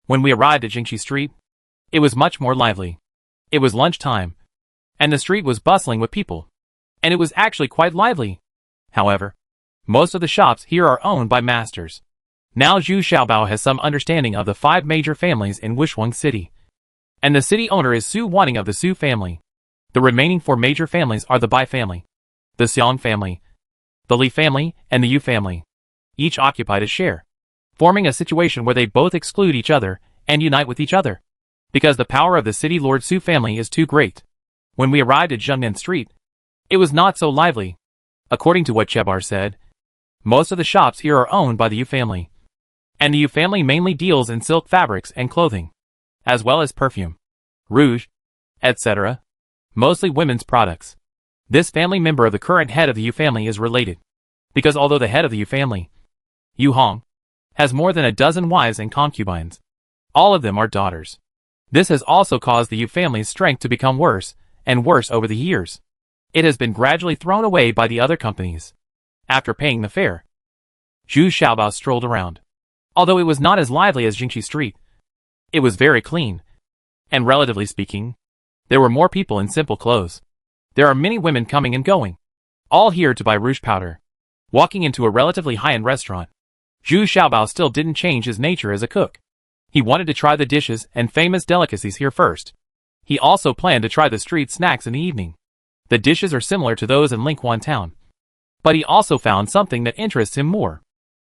When we arrived at Jingxi Street, it was much more lively. It was lunchtime, and the street was bustling with people, and it was actually quite lively. However, most of the shops here are owned by masters. Now Zhu Xiaobao has some understanding of the 5 major families in Wushuang City, and the city owner is Su Wanning of the Su family. The remaining 4 major families are the Bai family, the Xiang family, the Li family, and the Yu family. Each occupied a share, forming a situation where they both exclude each other and unite with each other, because the power of the city lord Su family is too great. When we arrived at Zhengnan Street, it was not so lively. According to what Chebar said, most of the shops here are owned by the Yu family, and the Yu family mainly deals in silk fabrics and clothing, as well as perfume, rouge, etc., mostly women's products. This family member of the current head of the Yu family is related, because although the head of the Yu family, Yu Hong, has more than a dozen wives and concubines, all of them are daughters. This has also caused the Yu family's strength to become worse and worse over the years. It has been gradually thrown away by the other companies. After paying the fare, Zhu Xiaobao strolled around. Although it was not as lively as Jingxi Street, it was very clean, and relatively speaking, there were more people in simple clothes. There are many women coming and going, all here to buy rouge powder. Walking into a relatively high-end restaurant, Zhu Xiaobao still didn't change his nature as a cook. He wanted to try the dishes and famous delicacies here first. He also planned to try the street snacks in the evening. The dishes are similar to those in Lingquan town, but he also found something that interests him more.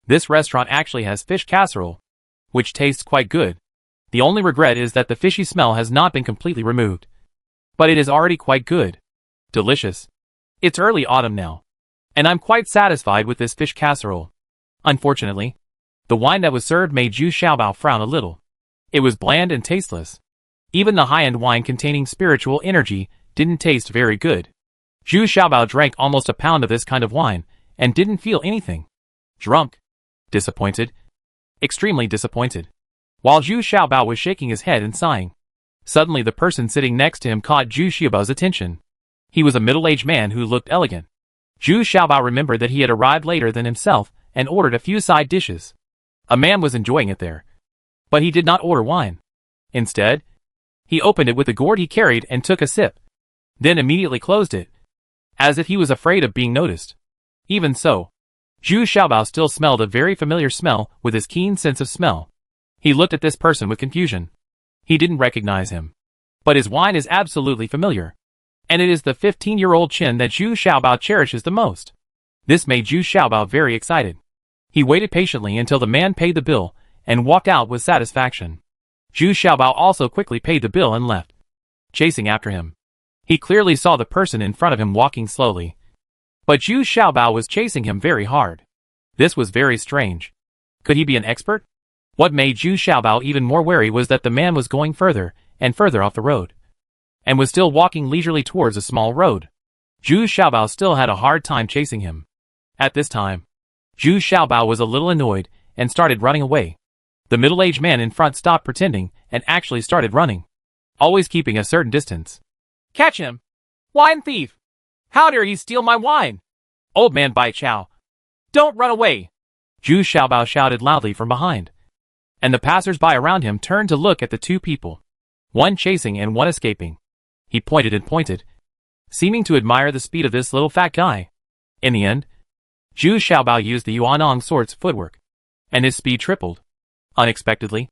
This restaurant actually has fish casserole, which tastes quite good. The only regret is that the fishy smell has not been completely removed, but it is already quite good. Delicious. It's early autumn now, and I'm quite satisfied with this fish casserole. Unfortunately, the wine that was served made Zhu Xiaobao frown a little. It was bland and tasteless. Even the high-end wine containing spiritual energy didn't taste very good. Zhu Xiaobao drank almost a pound of this kind of wine and didn't feel anything. Drunk. Disappointed. Extremely disappointed. While Zhu Xiaobao was shaking his head and sighing, suddenly the person sitting next to him caught Zhu Xiaobao's attention. He was a middle-aged man who looked elegant. Zhu Xiaobao remembered that he had arrived later than himself and ordered a few side dishes. A man was enjoying it there, but he did not order wine. Instead, he opened it with the gourd he carried and took a sip, then immediately closed it, as if he was afraid of being noticed. Even so, Zhu Xiaobao still smelled a very familiar smell with his keen sense of smell. He looked at this person with confusion. He didn't recognize him, but his wine is absolutely familiar, and it is the 15-year-old Chen that Zhu Xiaobao cherishes the most. This made Zhu Xiaobao very excited. He waited patiently until the man paid the bill and walked out with satisfaction. Zhu Xiaobao also quickly paid the bill and left, chasing after him. He clearly saw the person in front of him walking slowly, but Zhu Xiaobao was chasing him very hard. This was very strange. Could he be an expert? What made Zhu Xiaobao even more wary was that the man was going further and further off the road, and was still walking leisurely towards a small road. Zhu Xiaobao still had a hard time chasing him. At this time, Zhu Xiaobao was a little annoyed and started running away. The middle-aged man in front stopped pretending and actually started running, always keeping a certain distance. Catch him! Wine thief! How dare he steal my wine? Old man Bai Chao! Don't run away! Zhu Xiaobao shouted loudly from behind, and the passers-by around him turned to look at the two people, one chasing and one escaping. He pointed and pointed, seeming to admire the speed of this little fat guy. In the end, Zhu Xiaobao used the Yuanong sword's footwork, and his speed tripled. Unexpectedly,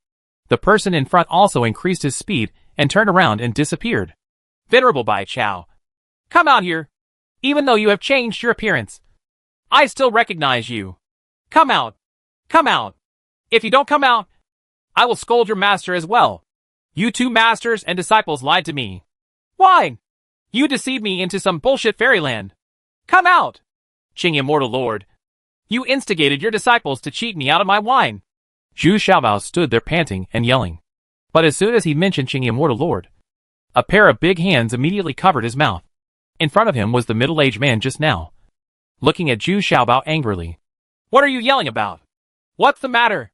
the person in front also increased his speed and turned around and disappeared. Venerable Bai Chao, come out here. Even though you have changed your appearance, I still recognize you. Come out. Come out. If you don't come out, I will scold your master as well. You two masters and disciples lied to me. Why? You deceived me into some bullshit fairyland. Come out! Qing Immortal Lord, You instigated your disciples to cheat me out of my wine. Zhu Xiaobao stood there panting and yelling. But as soon as he mentioned Qing Immortal Lord, a pair of big hands immediately covered his mouth. In front of him was the middle-aged man just now, looking at Zhu Xiaobao angrily. What are you yelling about? What's the matter?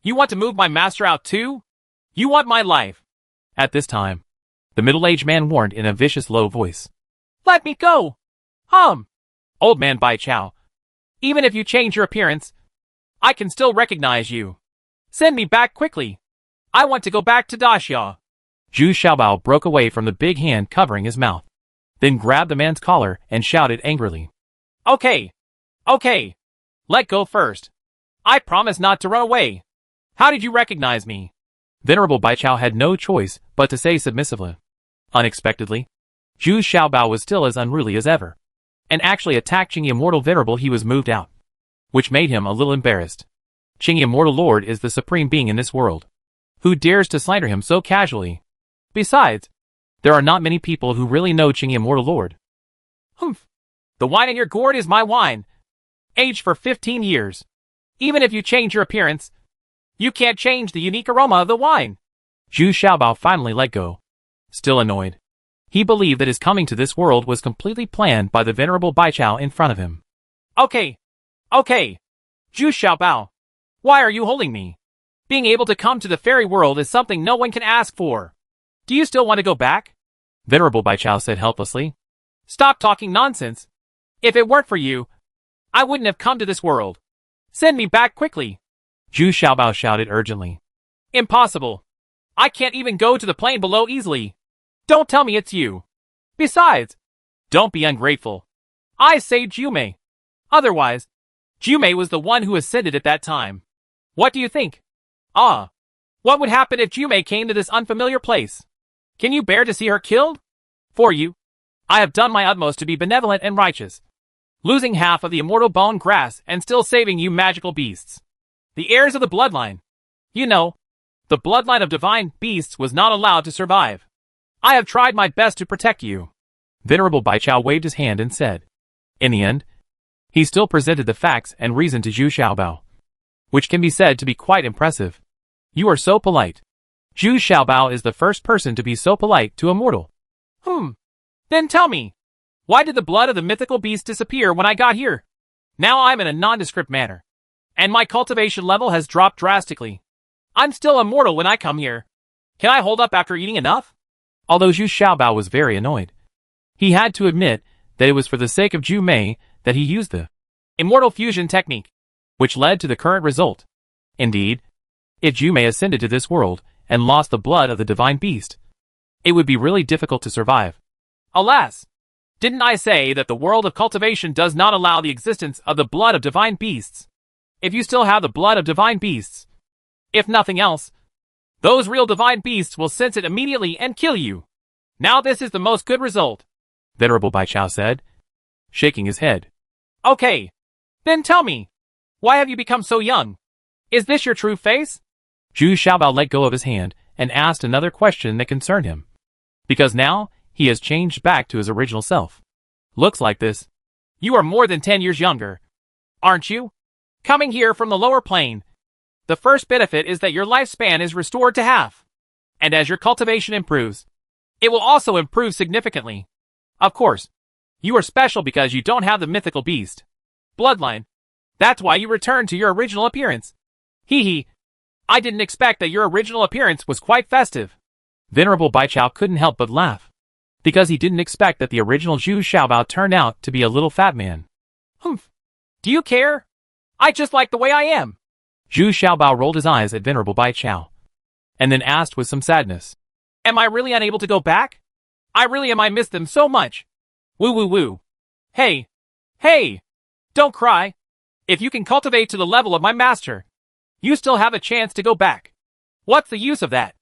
You want to move my master out too? You want my life? At this time, the middle-aged man warned in a vicious low voice. Let me go! Old man Bai Chao. Even if you change your appearance, I can still recognize you. Send me back quickly. I want to go back to Daxia. Zhu Xiaobao broke away from the big hand covering his mouth, then grabbed the man's collar and shouted angrily. Okay. Let go first. I promise not to run away. How did you recognize me? Venerable Bai Chao had no choice but to say submissively. Unexpectedly, Zhu Xiaobao was still as unruly as ever, and actually attacked Qing Immortal Venerable. He was moved out, which made him a little embarrassed. Qing Immortal Lord is the supreme being in this world. Who dares to slander him so casually? Besides, there are not many people who really know Qing Immortal Lord. Humph. The wine in your gourd is my wine, aged for 15 years. Even if you change your appearance, you can't change the unique aroma of the wine. Zhu Xiaobao finally let go. Still annoyed, he believed that his coming to this world was completely planned by the venerable Bai Chao in front of him. Okay. Zhu Xiaobao, why are you holding me? Being able to come to the fairy world is something no one can ask for. Do you still want to go back? Venerable Bai Chao said helplessly. Stop talking nonsense. If it weren't for you, I wouldn't have come to this world. Send me back quickly. Zhu Xiaobao shouted urgently. Impossible. I can't even go to the plane below easily. Don't tell me it's you. Besides, don't be ungrateful. I saved Jumei. Otherwise, Jumei was the one who ascended at that time. What do you think? What would happen if Jumei came to this unfamiliar place? Can you bear to see her killed? For you, I have done my utmost to be benevolent and righteous, losing half of the immortal bone grass and still saving you magical beasts. The heirs of the bloodline. You know, the bloodline of divine beasts was not allowed to survive. I have tried my best to protect you. Venerable Bai Chao waved his hand and said. In the end, he still presented the facts and reason to Zhu Xiaobao, which can be said to be quite impressive. You are so polite. Zhu Xiaobao is the first person to be so polite to a mortal. Then tell me, why did the blood of the mythical beast disappear when I got here? Now I'm in a nondescript manner, and my cultivation level has dropped drastically. I'm still immortal when I come here. Can I hold up after eating enough? Although Zhu Xiaobao was very annoyed, he had to admit that it was for the sake of Zhu Mei that he used the immortal fusion technique, which led to the current result. Indeed, if Zhu Mei ascended to this world and lost the blood of the divine beast, it would be really difficult to survive. Alas! Didn't I say that the world of cultivation does not allow the existence of the blood of divine beasts? If you still have the blood of divine beasts, if nothing else, those real divine beasts will sense it immediately and kill you. Now this is the most good result, Venerable Bai Chao said, shaking his head. Okay, then tell me, why have you become so young? Is this your true face? Zhu Xiaobao let go of his hand and asked another question that concerned him, because now he has changed back to his original self. Looks like this. You are more than 10 years younger, aren't you? Coming here from the lower plane, the first benefit is that your lifespan is restored to half. And as your cultivation improves, it will also improve significantly. Of course, you are special because you don't have the mythical beast bloodline. That's why you returned to your original appearance. Hee. I didn't expect that your original appearance was quite festive. Venerable Bai Chao couldn't help but laugh, because he didn't expect that the original Zhu Xiaobao turned out to be a little fat man. Humph. Do you care? I just like the way I am. Zhu Xiaobao rolled his eyes at Venerable Bai Chao, and then asked with some sadness. Am I really unable to go back? I miss them so much. Woo. Hey. Don't cry. If you can cultivate to the level of my master, you still have a chance to go back. What's the use of that?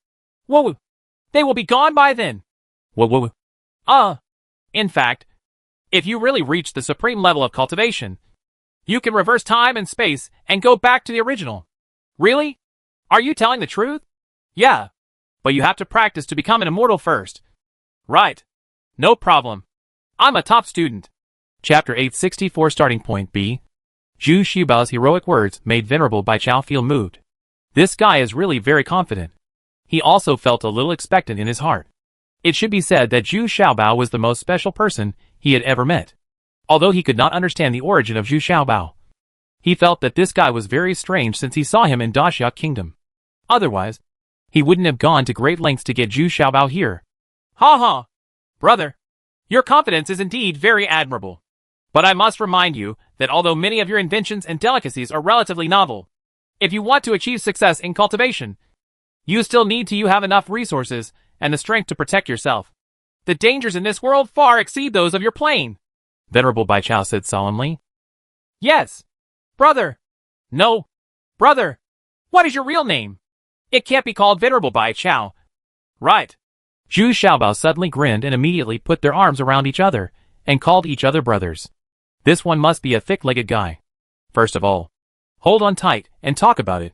Whoa. They will be gone by then. Whoa. In fact, if you really reach the supreme level of cultivation, you can reverse time and space and go back to the original. Really? Are you telling the truth? Yeah. But you have to practice to become an immortal first. Right. No problem. I'm a top student. Chapter 864 Starting Point B. Zhu Xiaobao's heroic words made Venerable Bai Chao feel moved. This guy is really very confident. He also felt a little expectant in his heart. It should be said that Zhu Xiaobao was the most special person he had ever met. Although he could not understand the origin of Zhu Xiaobao, he felt that this guy was very strange since he saw him in Daxia Kingdom. Otherwise, he wouldn't have gone to great lengths to get Zhu Xiaobao here. Ha ha! Brother, your confidence is indeed very admirable. But I must remind you that although many of your inventions and delicacies are relatively novel, if you want to achieve success in cultivation, you still need to have enough resources and the strength to protect yourself. The dangers in this world far exceed those of your plane, Venerable Bai Chao said solemnly. Yes, brother. No, brother. What is your real name? It can't be called Venerable Bai Chao. Right. Zhu Xiaobao suddenly grinned and immediately put their arms around each other and called each other brothers. This one must be a thick-legged guy. First of all, hold on tight and talk about it.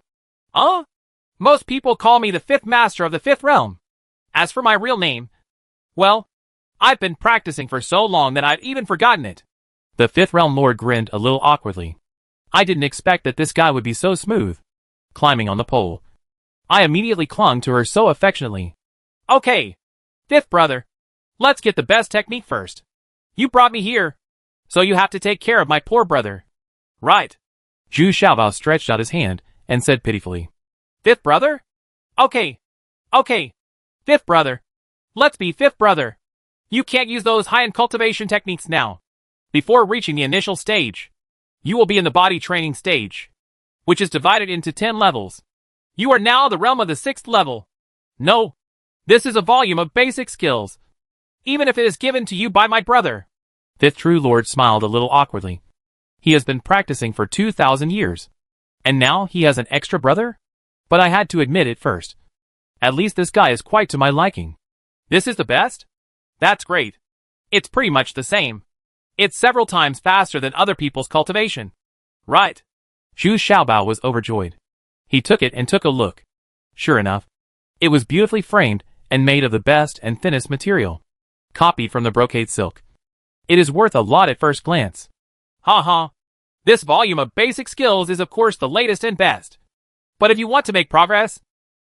Most people call me the fifth master of the fifth realm. As for my real name, well, I've been practicing for so long that I've even forgotten it. The fifth realm lord grinned a little awkwardly. I didn't expect that this guy would be so smooth. Climbing on the pole, I immediately clung to her so affectionately. Okay, fifth brother, let's get the best technique first. You brought me here, so you have to take care of my poor brother. Right. Zhu Xiaobao stretched out his hand and said pitifully. Fifth brother? Okay. Fifth brother. Let's be fifth brother. You can't use those high-end cultivation techniques now. Before reaching the initial stage, you will be in the body training stage, which is divided into 10 levels. You are now the realm of the 6th level. No, this is a volume of basic skills, even if it is given to you by my brother. Fifth True Lord smiled a little awkwardly. He has been practicing for 2,000 years, and now he has an extra brother? But I had to admit it first. At least this guy is quite to my liking. This is the best? That's great. It's pretty much the same. It's several times faster than other people's cultivation. Right. Zhu Xiaobao was overjoyed. He took it and took a look. Sure enough, it was beautifully framed and made of the best and thinnest material, copied from the brocade silk. It is worth a lot at first glance. Ha. This volume of basic skills is of course the latest and best. But if you want to make progress,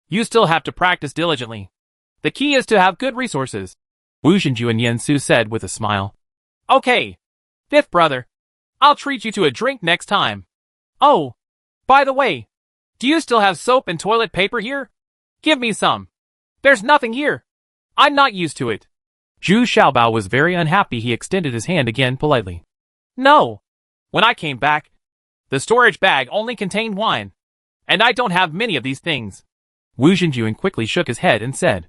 you still have to practice diligently. The key is to have good resources, Wu Xinju and Yen Su said with a smile. Okay, fifth brother, I'll treat you to a drink next time. Oh, by the way, do you still have soap and toilet paper here? Give me some. There's nothing here. I'm not used to it. Zhu Xiaobao was very unhappy. He extended his hand again politely. No. When I came back, the storage bag only contained wine, and I don't have many of these things. Wu Xinju quickly shook his head and said,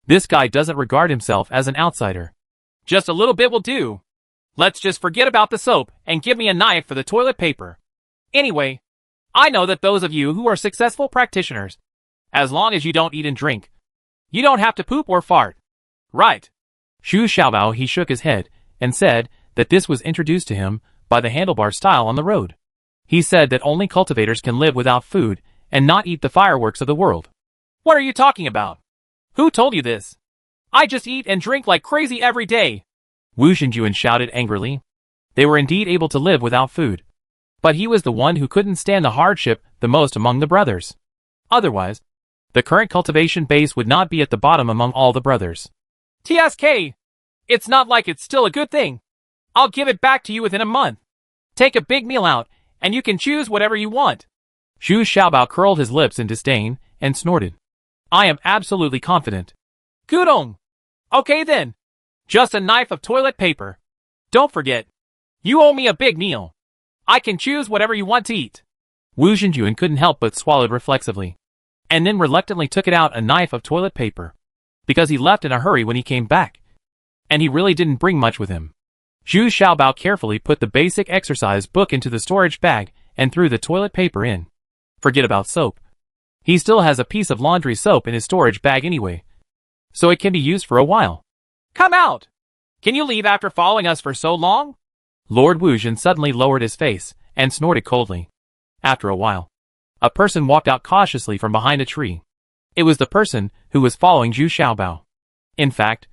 this guy doesn't regard himself as an outsider. Just a little bit will do. Let's just forget about the soap and give me a knife for the toilet paper. Anyway, I know that those of you who are successful practitioners, as long as you don't eat and drink, you don't have to poop or fart. Right. Zhu Xiaobao he shook his head and said that this was introduced to him by the handlebar style on the road. He said that only cultivators can live without food and not eat the fireworks of the world. What are you talking about? Who told you this? I just eat and drink like crazy every day. Wu Xinjuan shouted angrily. They were indeed able to live without food, but he was the one who couldn't stand the hardship the most among the brothers. Otherwise, the current cultivation base would not be at the bottom among all the brothers. TSK! It's not like it's still a good thing. I'll give it back to you within a month. Take a big meal out, and you can choose whatever you want. Zhu Xiaobao curled his lips in disdain and snorted. I am absolutely confident. Gudong! Okay then. Just a knife of toilet paper. Don't forget, you owe me a big meal. I can choose whatever you want to eat. Wu Xinjuan couldn't help but swallowed reflexively, and then reluctantly took it out a knife of toilet paper, because he left in a hurry when he came back, and he really didn't bring much with him. Zhu Xiaobao carefully put the basic exercise book into the storage bag and threw the toilet paper in. Forget about soap. He still has a piece of laundry soap in his storage bag anyway, so it can be used for a while. Come out! Can you leave after following us for so long? Lord Wuzhen suddenly lowered his face and snorted coldly. After a while, a person walked out cautiously from behind a tree. It was the person who was following Zhu Xiaobao. In fact,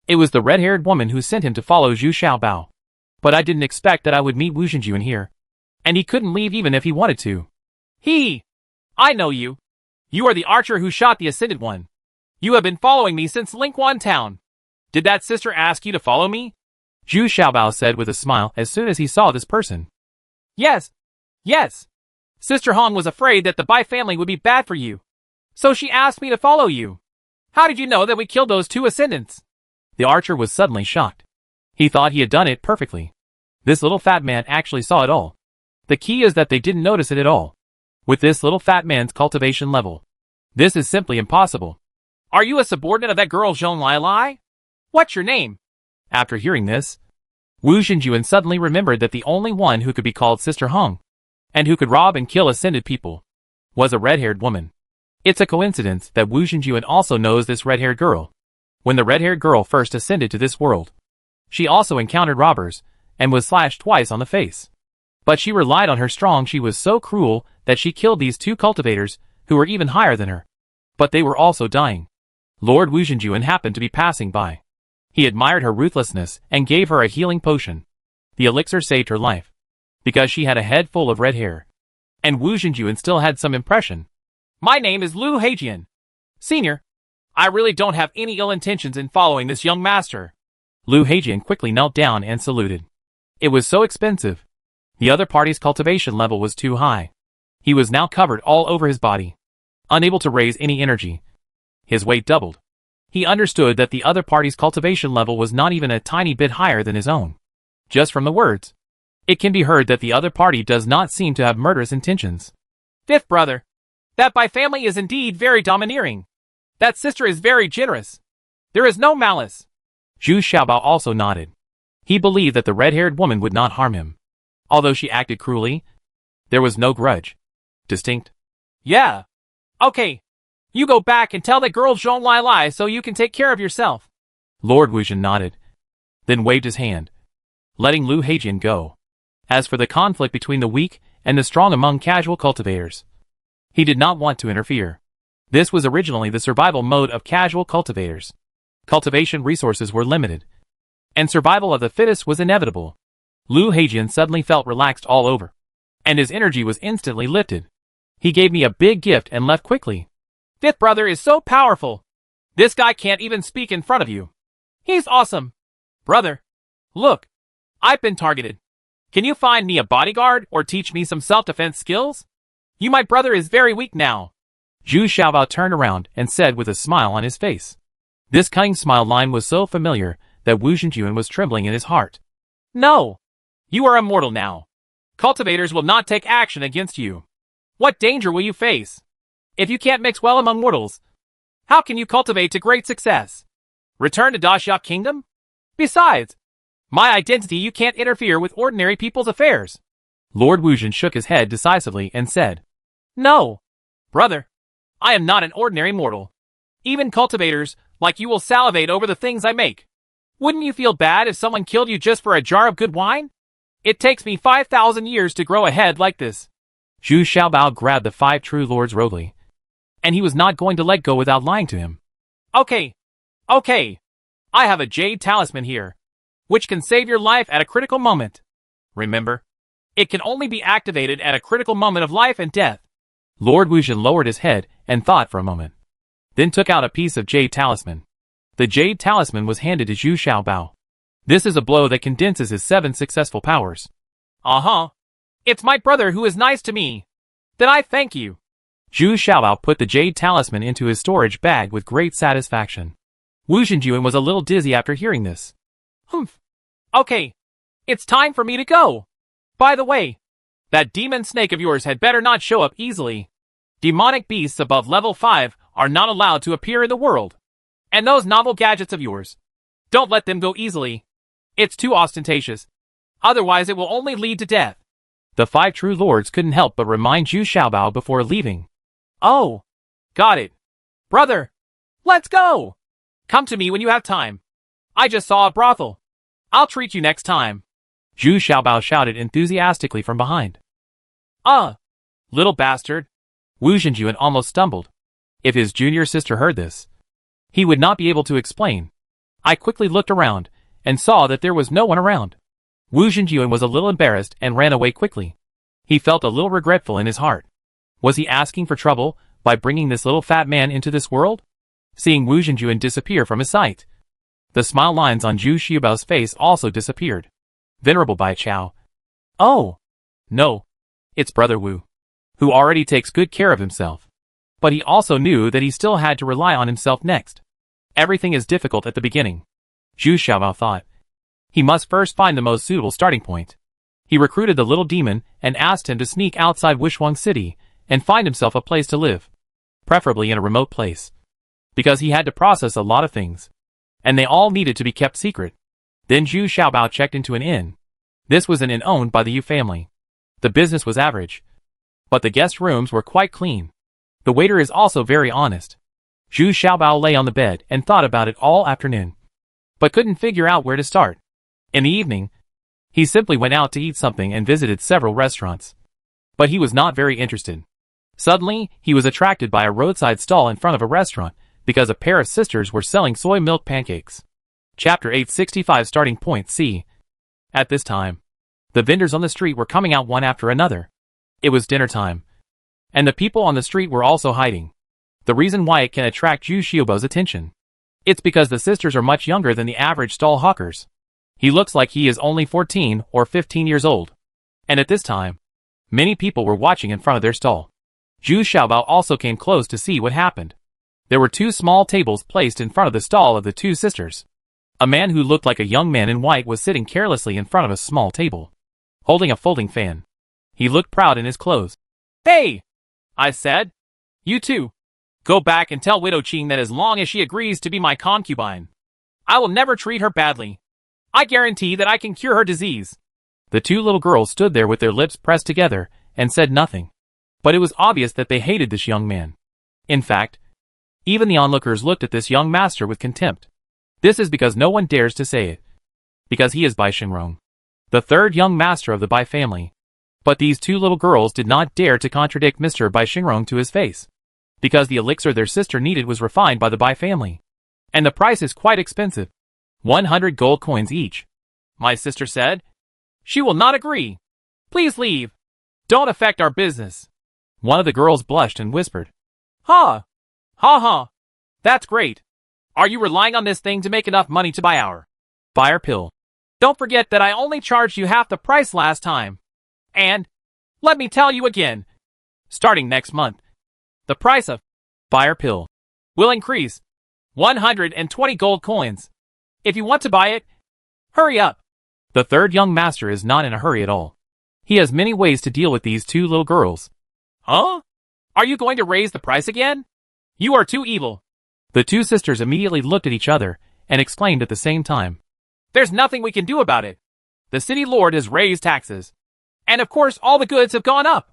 it was the red-haired woman who sent him to follow Zhu Xiaobao. But I didn't expect that I would meet Wu Xinjuan here. and he couldn't leave even if he wanted to. I know you. You are the archer who shot the Ascended One. You have been following me since Lingquan Town. Did that sister ask you to follow me? Zhu Xiaobao said with a smile as soon as he saw this person. Yes. Sister Hong was afraid that the Bai family would be bad for you. So she asked me to follow you. How did you know that we killed those two ascendants? The archer was suddenly shocked. He thought he had done it perfectly. This little fat man actually saw it all. The key is that they didn't notice it at all. With this little fat man's cultivation level, this is simply impossible. Are you a subordinate of that girl Zhong Lai? What's your name? After hearing this, Wu Xinjuan suddenly remembered that the only one who could be called Sister Hong, and who could rob and kill ascended people, was a red-haired woman. It's a coincidence that Wu Xinjuan also knows this red-haired girl. When the red-haired girl first ascended to this world, she also encountered robbers, and was slashed twice on the face. But she relied on her strong. She was so cruel that she killed these two cultivators, who were even higher than her. But they were also dying. Lord Wu Xinjuan happened to be passing by. He admired her ruthlessness and gave her a healing potion. The elixir saved her life, because she had a head full of red hair. And Wu Xinjuan still had some impression. My name is Lu Heijian. Senior, I really don't have any ill intentions in following this young master. Lu Heijian quickly knelt down and saluted. It was so expensive. The other party's cultivation level was too high. He was now covered all over his body, unable to raise any energy. His weight doubled. He understood that the other party's cultivation level was not even a tiny bit higher than his own. Just from the words, it can be heard that the other party does not seem to have murderous intentions. Fifth brother, that Bai family is indeed very domineering. That sister is very generous. There is no malice. Zhu Xiaobao also nodded. He believed that the red-haired woman would not harm him. Although she acted cruelly, there was no grudge. Distinct. Yeah. Okay. You go back and tell that girl Zhong Lai so you can take care of yourself. Lord Wuzhen nodded, then waved his hand, letting Lu Heijian go. As for the conflict between the weak and the strong among casual cultivators, he did not want to interfere. This was originally the survival mode of casual cultivators. Cultivation resources were limited, and survival of the fittest was inevitable. Lu Heijian suddenly felt relaxed all over, and his energy was instantly lifted. He gave me a big gift and left quickly. Fifth brother is so powerful. This guy can't even speak in front of you. He's awesome. Brother, look, I've been targeted. Can you find me a bodyguard or teach me some self-defense skills? My brother is very weak now. Zhu Xiaobao turned around and said with a smile on his face. This cunning smile line was so familiar that Wu Xinjuan was trembling in his heart. No. You are immortal now. Cultivators will not take action against you. What danger will you face? If you can't mix well among mortals, how can you cultivate to great success? Return to Daxia Kingdom? Besides, my identity, you can't interfere with ordinary people's affairs. Lord Wuzhen shook his head decisively and said, No, brother, I am not an ordinary mortal. Even cultivators like you will salivate over the things I make. Wouldn't you feel bad if someone killed you just for a jar of good wine? It takes me 5,000 years to grow a head like this. Zhu Xiaobao grabbed the five true lords roguely, and he was not going to let go without lying to him. Okay. I have a jade talisman here, which can save your life at a critical moment. Remember, it can only be activated at a critical moment of life and death. Lord Wuzhen lowered his head and thought for a moment, then took out a piece of jade talisman. The jade talisman was handed to Zhu Xiaobao. This is a blow that condenses his 7 successful powers. It's my brother who is nice to me. Then I thank you. Zhu Xiaobao put the jade talisman into his storage bag with great satisfaction. Wu Xinjuan was a little dizzy after hearing this. Okay. It's time for me to go. By the way, that demon snake of yours had better not show up easily. Demonic beasts above level 5 are not allowed to appear in the world. And those novel gadgets of yours, don't let them go easily. It's too ostentatious. Otherwise it will only lead to death. The 5 true lords couldn't help but remind Zhu Xiaobao before leaving. Oh, got it. Brother, let's go. Come to me when you have time. I just saw a brothel. I'll treat you next time. Zhu Xiaobao shouted enthusiastically from behind. Little bastard. Wu Xinjuan almost stumbled. If his junior sister heard this, he would not be able to explain. I quickly looked around and saw that there was no one around. Wu Xinjuan was a little embarrassed and ran away quickly. He felt a little regretful in his heart. Was he asking for trouble by bringing this little fat man into this world? Seeing Wu Zhenjuan disappear from his sight, the smile lines on Zhu Xiaobao's face also disappeared. Venerable Bai Chao. Oh! No. It's Brother Wu, who already takes good care of himself. But he also knew that he still had to rely on himself next. Everything is difficult at the beginning, Zhu Xiaobao thought. He must first find the most suitable starting point. He recruited the little demon and asked him to sneak outside Wishwang City and find himself a place to live. Preferably in a remote place. Because he had to process a lot of things. And they all needed to be kept secret. Then Zhu Xiaobao checked into an inn. This was an inn owned by the Yu family. The business was average. But the guest rooms were quite clean. The waiter is also very honest. Zhu Xiaobao lay on the bed and thought about it all afternoon. But couldn't figure out where to start. In the evening, he simply went out to eat something and visited several restaurants. But he was not very interested. Suddenly, he was attracted by a roadside stall in front of a restaurant because a pair of sisters were selling soy milk pancakes. Chapter 865 Starting Point C. At this time, the vendors on the street were coming out one after another. It was dinner time. And the people on the street were also hiding. The reason why it can attract Zhu Xiaobao's attention. It's because the sisters are much younger than the average stall hawkers. He looks like he is only 14 or 15 years old. And at this time, many people were watching in front of their stall. Zhu Xiaobao also came close to see what happened. There were two small tables placed in front of the stall of the two sisters. A man who looked like a young man in white was sitting carelessly in front of a small table, holding a folding fan. He looked proud in his clothes. "Hey!" I said. "You two. Go back and tell Widow Qing that as long as she agrees to be my concubine, I will never treat her badly. I guarantee that I can cure her disease." The two little girls stood there with their lips pressed together and said nothing. But it was obvious that they hated this young man. In fact, even the onlookers looked at this young master with contempt. This is because no one dares to say it. Because he is Bai Xingrong, the third young master of the Bai family. But these two little girls did not dare to contradict Mr. Bai Xingrong to his face. Because the elixir their sister needed was refined by the Bai family. And the price is quite expensive. 100 gold coins each. My sister said. She will not agree. Please leave. Don't affect our business. One of the girls blushed and whispered. Ha! Ha ha! That's great. Are you relying on this thing to make enough money to buy our fire pill? Don't forget that I only charged you half the price last time. And, let me tell you again, starting next month, the price of fire pill will increase 120 gold coins. If you want to buy it, hurry up. The third young master is not in a hurry at all. He has many ways to deal with these two little girls. Huh? Are you going to raise the price again? You are too evil. The two sisters immediately looked at each other and exclaimed at the same time. There's nothing we can do about it. The city lord has raised taxes. And of course all the goods have gone up.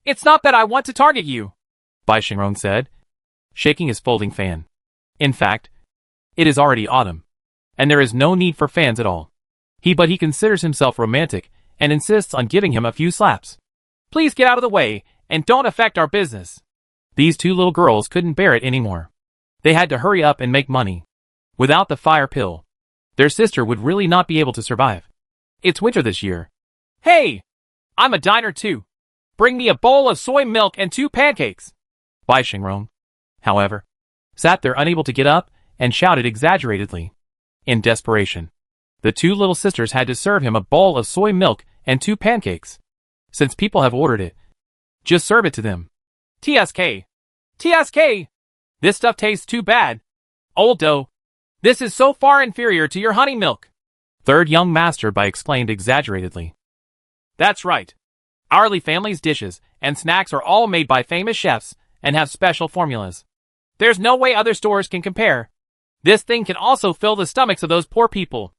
It's not that I want to target you, Bai Xingrong said, shaking his folding fan. In fact, it is already autumn, and there is no need for fans at all. But he considers himself romantic and insists on giving him a few slaps. Please get out of the way and don't affect our business. These two little girls couldn't bear it anymore. They had to hurry up and make money. Without the fire pill, their sister would really not be able to survive. It's winter this year. Hey! I'm a diner too. Bring me a bowl of soy milk and 2 pancakes. Bai Xingrong, however, sat there unable to get up and shouted exaggeratedly. In desperation, the two little sisters had to serve him a bowl of soy milk and 2 pancakes. Since people have ordered it, just serve it to them. TSK! TSK! This stuff tastes too bad. Old dough. This is so far inferior to your honey milk. Third young master Bai explained exaggeratedly. That's right. Our Li family's dishes and snacks are all made by famous chefs and have special formulas. There's no way other stores can compare. This thing can also fill the stomachs of those poor people.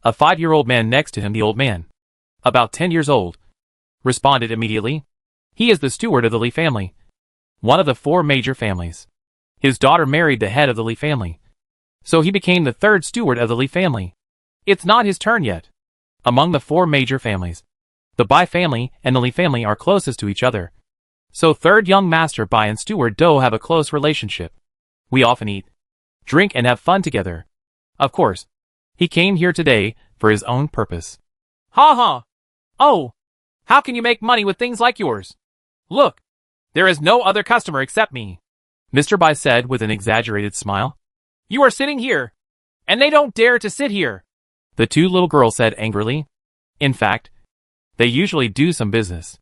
A 5-year-old man next to him, the old man, about 10 years old, responded immediately. He is the steward of the Li family, one of the 4 major families. His daughter married the head of the Li family, so he became the 3rd steward of the Li family. It's not his turn yet. Among the 4 major families, the Bai family and the Li family are closest to each other. So third young master Bai and steward Do have a close relationship. We often eat, drink and have fun together. Of course, he came here today for his own purpose. Ha ha! Oh! How can you make money with things like yours? Look, there is no other customer except me, Mr. Bai said with an exaggerated smile. You are sitting here, and they don't dare to sit here, the two little girls said angrily. In fact, they usually do some business.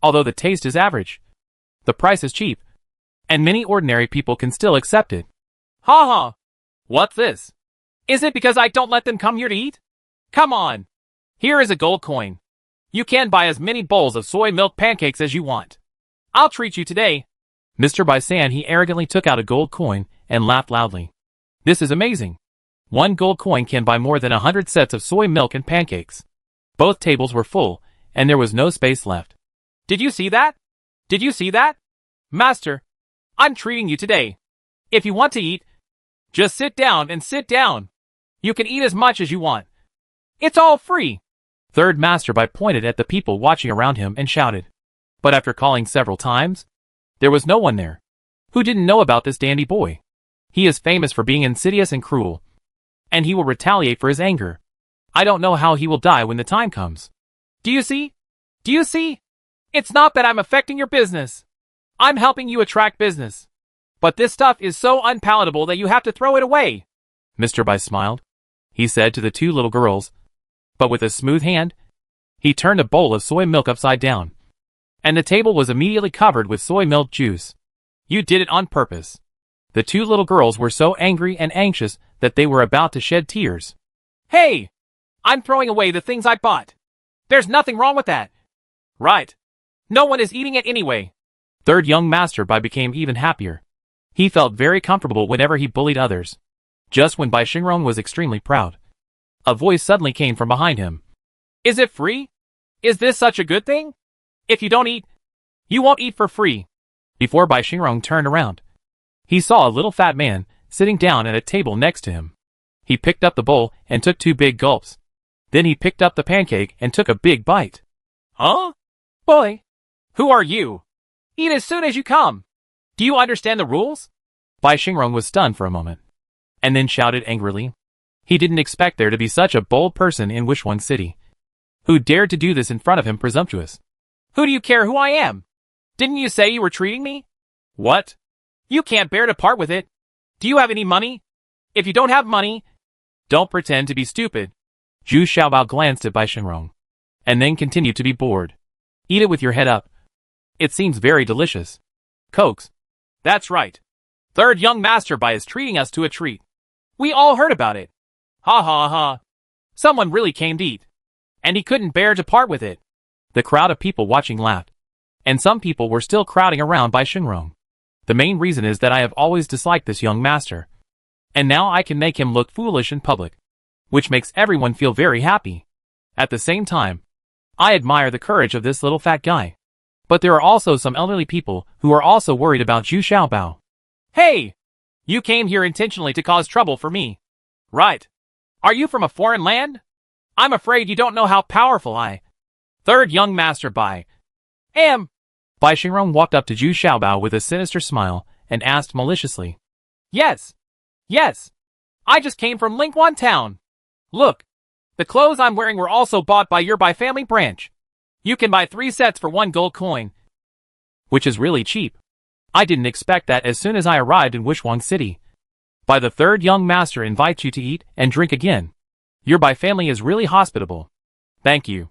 Although the taste is average, the price is cheap, and many ordinary people can still accept it. Ha ha! What's this? Is it because I don't let them come here to eat? Come on! Here is a gold coin. You can buy as many bowls of soy milk pancakes as you want. I'll treat you today. Mr. Bai said he arrogantly took out a gold coin and laughed loudly. This is amazing. One gold coin can buy more than 100 sets of soy milk and pancakes. Both tables were full, and there was no space left. Did you see that? Did you see that? Master, I'm treating you today. If you want to eat, just sit down and sit down. You can eat as much as you want. It's all free. Third Master Bai pointed at the people watching around him and shouted. But after calling several times, there was no one there. Who didn't know about this dandy boy? He is famous for being insidious and cruel, and he will retaliate for his anger. I don't know how he will die when the time comes. Do you see? Do you see? It's not that I'm affecting your business. I'm helping you attract business. But this stuff is so unpalatable that you have to throw it away. Mr. Bai smiled. He said to the two little girls, but with a smooth hand, he turned a bowl of soy milk upside down, and the table was immediately covered with soy milk juice. You did it on purpose. The two little girls were so angry and anxious that they were about to shed tears. Hey! I'm throwing away the things I bought. There's nothing wrong with that. Right. No one is eating it anyway. Third young Master Bai became even happier. He felt very comfortable whenever he bullied others. Just when Bai Xingrong was extremely proud, a voice suddenly came from behind him. Is it free? Is this such a good thing? If you don't eat, you won't eat for free. Before Bai Xingrong turned around, he saw a little fat man sitting down at a table next to him. He picked up the bowl and took 2 big gulps. Then he picked up the pancake and took a big bite. Huh? Boy, who are you? Eat as soon as you come. Do you understand the rules? Bai Xingrong was stunned for a moment, and then shouted angrily. He didn't expect there to be such a bold person in Wishwang City, who dared to do this in front of him presumptuous. Who do you care who I am? Didn't you say you were treating me? What? You can't bear to part with it. Do you have any money? If you don't have money, don't pretend to be stupid. Zhu Xiaobao glanced at Bai Xingrong, and then continued to be bored. Eat it with your head up. It seems very delicious. Cokes. That's right. Third young Master Bai is treating us to a treat. We all heard about it. Ha ha ha. Someone really came to eat, and he couldn't bear to part with it. The crowd of people watching laughed, and some people were still crowding around Bai Xingrong. The main reason is that I have always disliked this young master, and now I can make him look foolish in public, which makes everyone feel very happy. At the same time, I admire the courage of this little fat guy. But there are also some elderly people who are also worried about Zhu Xiaobao. Hey! You came here intentionally to cause trouble for me. Right. Are you from a foreign land? I'm afraid you don't know how powerful I, Third young Master Bai, am. Bai Xingrong walked up to Zhu Xiaobao with a sinister smile and asked maliciously. Yes. Yes. I just came from Lingquan town. Look. The clothes I'm wearing were also bought by your Bai family branch. You can buy 3 sets for 1 gold coin, which is really cheap. I didn't expect that as soon as I arrived in Wishwang City. By the third young master invites you to eat and drink again. Your Bai family is really hospitable. Thank you.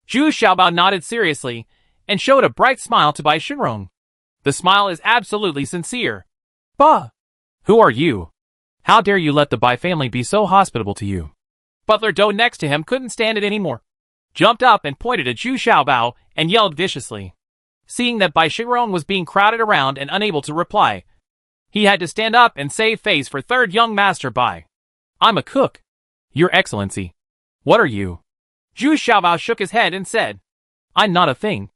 Zhu Xiaobao nodded seriously and showed a bright smile to Bai Xingrong. The smile is absolutely sincere. Bah! Who are you? How dare you let the Bai family be so hospitable to you? Butler Do next to him couldn't stand it anymore. Jumped up and pointed at Zhu Xiaobao and yelled viciously. Seeing that Bai Xingrong was being crowded around and unable to reply, he had to stand up and save face for third young Master Bai. I'm a cook. Your Excellency. What are you? Zhu Xiaobao shook his head and said, I'm not a thing.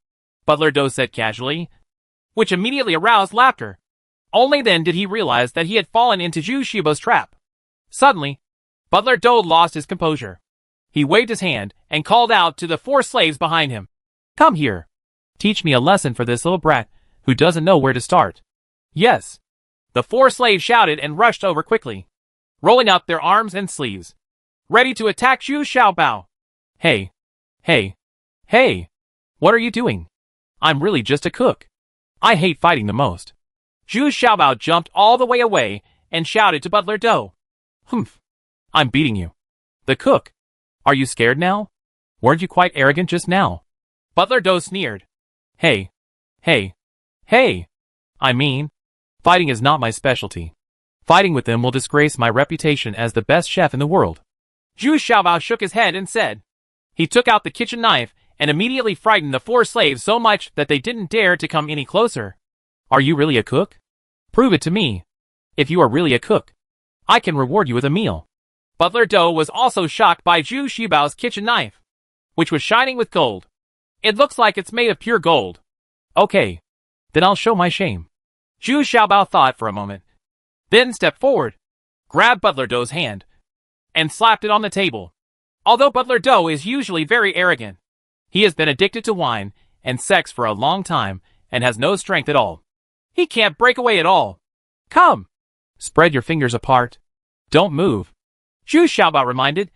Butler Do said casually, which immediately aroused laughter. Only then did he realize that he had fallen into Zhu Xiaobao's trap. Suddenly, Butler Do lost his composure. He waved his hand and called out to the 4 slaves behind him. Come here. Teach me a lesson for this little brat who doesn't know where to start. Yes. The 4 slaves shouted and rushed over quickly, rolling up their arms and sleeves, ready to attack Zhu Xiaobao. Hey. Hey. Hey. What are you doing? I'm really just a cook. I hate fighting the most. Zhu Xiaobao jumped all the way away and shouted to Butler Dou. Humph. I'm beating you. The cook. Are you scared now? Weren't you quite arrogant just now? Butler Dou sneered. Hey. I mean, fighting is not my specialty. Fighting with them will disgrace my reputation as the best chef in the world. Zhu Xiaobao shook his head and said. He took out the kitchen knife and immediately frightened the 4 slaves so much that they didn't dare to come any closer. Are you really a cook? Prove it to me. If you are really a cook, I can reward you with a meal. Butler Dou was also shocked by Zhu Xiaobao's kitchen knife, which was shining with gold. It looks like it's made of pure gold. Okay, then I'll show my shame. Zhu Xiaobao thought for a moment, then stepped forward, grabbed Butler Dou's hand, and slapped it on the table. Although Butler Dou is usually very arrogant, he has been addicted to wine and sex for a long time and has no strength at all. He can't break away at all. Come. Spread your fingers apart. Don't move. Zhu Xiaobao reminded,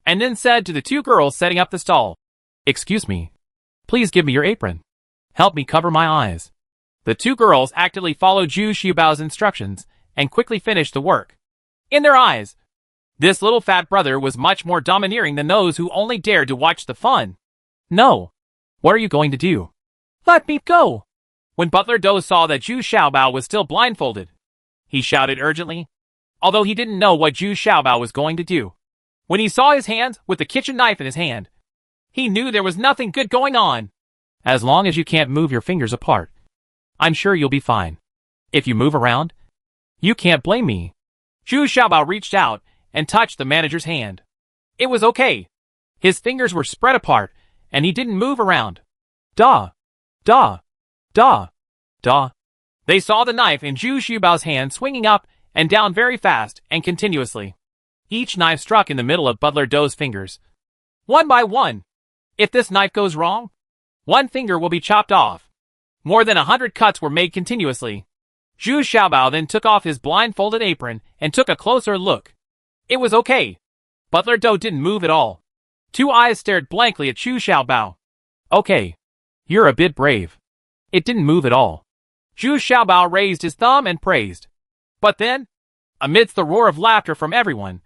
and then said to the 2 girls setting up the stall. Excuse me. Please give me your apron. Help me cover my eyes. The 2 girls actively followed Zhu Xiaobao's instructions and quickly finished the work. In their eyes, this little fat brother was much more domineering than those who only dared to watch the fun. No. What are you going to do? Let me go. When Butler Dou saw that Zhu Xiaobao was still blindfolded, he shouted urgently, although he didn't know what Zhu Xiaobao was going to do. When he saw his hands with the kitchen knife in his hand, he knew there was nothing good going on. As long as you can't move your fingers apart, I'm sure you'll be fine. If you move around, you can't blame me. Zhu Xiaobao reached out and touched the manager's hand. It was okay. His fingers were spread apart, and he didn't move around. Da. They saw the knife in Zhu Xiaobao's hand swinging up and down very fast and continuously. Each knife struck in the middle of Butler Dou's fingers. One by one. If this knife goes wrong, 1 finger will be chopped off. More than 100 cuts were made continuously. Zhu Xiaobao then took off his blindfolded apron and took a closer look. It was okay. Butler Dou didn't move at all. 2 eyes stared blankly at Zhu Xiaobao. Okay. You're a bit brave. It didn't move at all. Zhu Xiaobao raised his thumb and praised. But then, amidst the roar of laughter from everyone,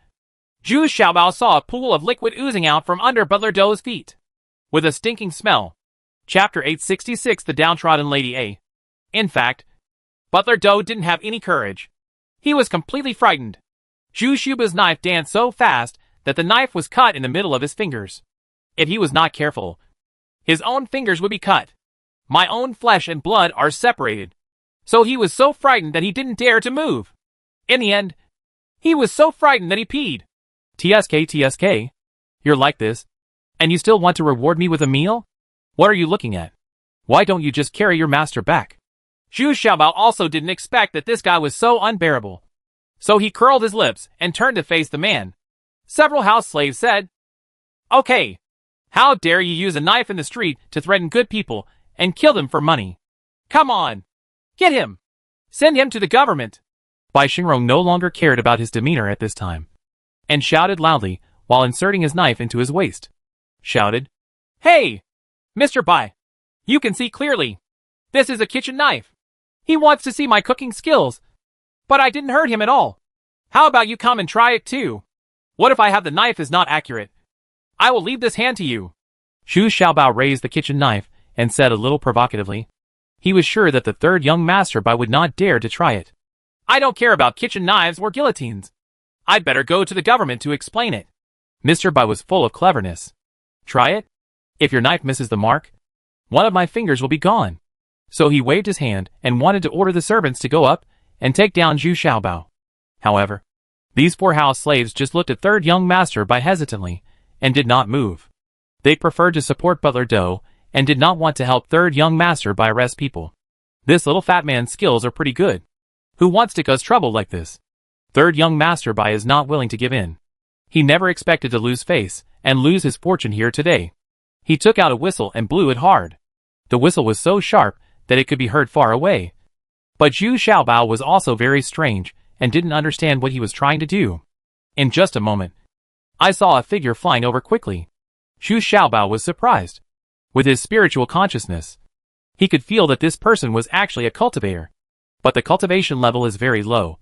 Zhu Xiaobao saw a pool of liquid oozing out from under Butler Dou's feet, with a stinking smell. Chapter 866 The Downtrodden Lady A. In fact, Butler Dou didn't have any courage. He was completely frightened. Zhu Xiaobao's knife danced so fast that the knife was cut in the middle of his fingers. If he was not careful, his own fingers would be cut. My own flesh and blood are separated. So he was so frightened that he didn't dare to move. In the end, he was so frightened that he peed. TSK, you're like this, and you still want to reward me with a meal? What are you looking at? Why don't you just carry your master back? Zhu Xiaobao also didn't expect that this guy was so unbearable. So he curled his lips and turned to face the man. Several house slaves said, Okay, how dare you use a knife in the street to threaten good people and kill them for money? Come on, get him. Send him to the government. Bai Xingrong no longer cared about his demeanor at this time, and shouted loudly while inserting his knife into his waist. Shouted, Hey, Mr. Bai, you can see clearly. This is a kitchen knife. He wants to see my cooking skills, but I didn't hurt him at all. How about you come and try it too? What if I have the knife is not accurate? I will leave this hand to you. Zhu Xiaobao raised the kitchen knife and said a little provocatively. He was sure that the 3rd young master Bai would not dare to try it. I don't care about kitchen knives or guillotines. I'd better go to the government to explain it. Mr. Bai was full of cleverness. Try it? If your knife misses the mark, one of my fingers will be gone. So he waved his hand and wanted to order the servants to go up and take down Zhu Xiaobao. However, these 4 house slaves just looked at 3rd young master Bai hesitantly and did not move. They preferred to support Butler Dou and did not want to help 3rd young master Bai arrest people. This little fat man's skills are pretty good. Who wants to cause trouble like this? 3rd young master Bai is not willing to give in. He never expected to lose face and lose his fortune here today. He took out a whistle and blew it hard. The whistle was so sharp that it could be heard far away. But Zhu Xiaobao was also very strange and didn't understand what he was trying to do. In just a moment, I saw a figure flying over quickly. Zhu Xiaobao was surprised. With his spiritual consciousness, he could feel that this person was actually a cultivator. But the cultivation level is very low,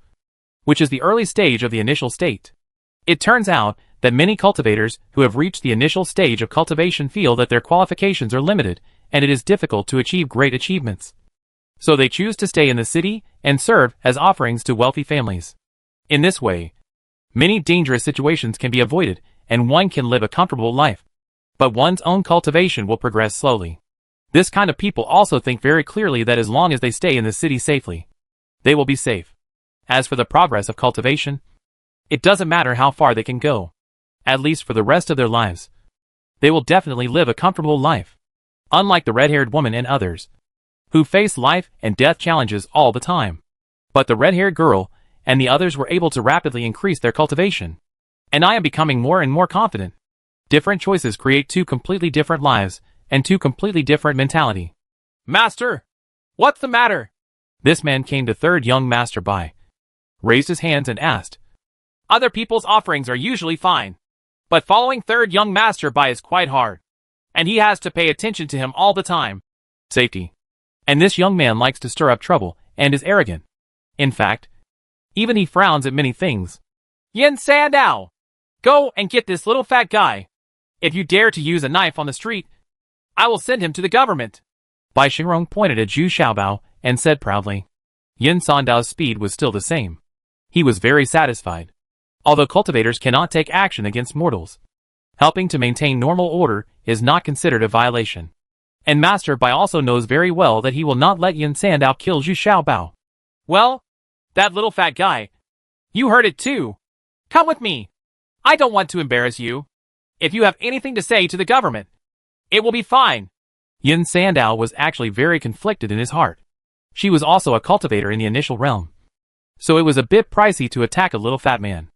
which is the early stage of the initial state. It turns out that many cultivators who have reached the initial stage of cultivation feel that their qualifications are limited and it is difficult to achieve great achievements. So they choose to stay in the city and serve as offerings to wealthy families. In this way, many dangerous situations can be avoided and one can live a comfortable life. But one's own cultivation will progress slowly. This kind of people also think very clearly that as long as they stay in the city safely, they will be safe. As for the progress of cultivation, it doesn't matter how far they can go. At least for the rest of their lives, they will definitely live a comfortable life. Unlike the red-haired woman and others, who face life and death challenges all the time. But the red-haired girl and the others were able to rapidly increase their cultivation. And I am becoming more and more confident. Different choices create two completely different lives and two completely different mentality. Master! What's the matter? This man came to third young master Bai, raised his hands and asked. Other people's offerings are usually fine, but following third young master Bai is quite hard, and he has to pay attention to him all the time. Safety. And this young man likes to stir up trouble and is arrogant. In fact, even he frowns at many things. Yin Sandao! Go and get this little fat guy. If you dare to use a knife on the street, I will send him to the government. Bai Xingrong pointed at Zhu Xiaobao and said proudly. Yin Sandao's speed was still the same. He was very satisfied. Although cultivators cannot take action against mortals, helping to maintain normal order is not considered a violation. And Master Bai also knows very well that he will not let Yin Sandao kill Zhu Xiaobao. Well, that little fat guy. You heard it too. Come with me. I don't want to embarrass you. If you have anything to say to the government, it will be fine. Yin Sandao was actually very conflicted in his heart. She was also a cultivator in the initial realm. So it was a bit pricey to attack a little fat man.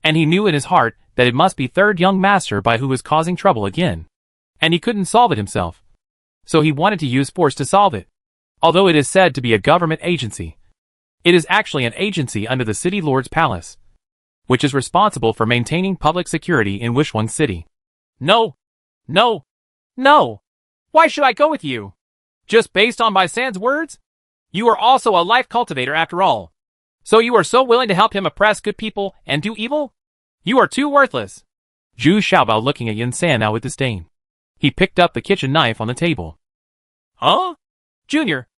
And he knew in his heart that it must be third young master Bai who was causing trouble again. And he couldn't solve it himself. So he wanted to use force to solve it. Although it is said to be a government agency, it is actually an agency under the city lord's palace, which is responsible for maintaining public security in Wishwang City. No! No! No! Why should I go with you? Just based on Bai San's words? You are also a life cultivator after all. So you are so willing to help him oppress good people and do evil? You are too worthless. Zhu Xiaobao looking at Yin Sandao with disdain. He picked up the kitchen knife on the table. Huh? Junior,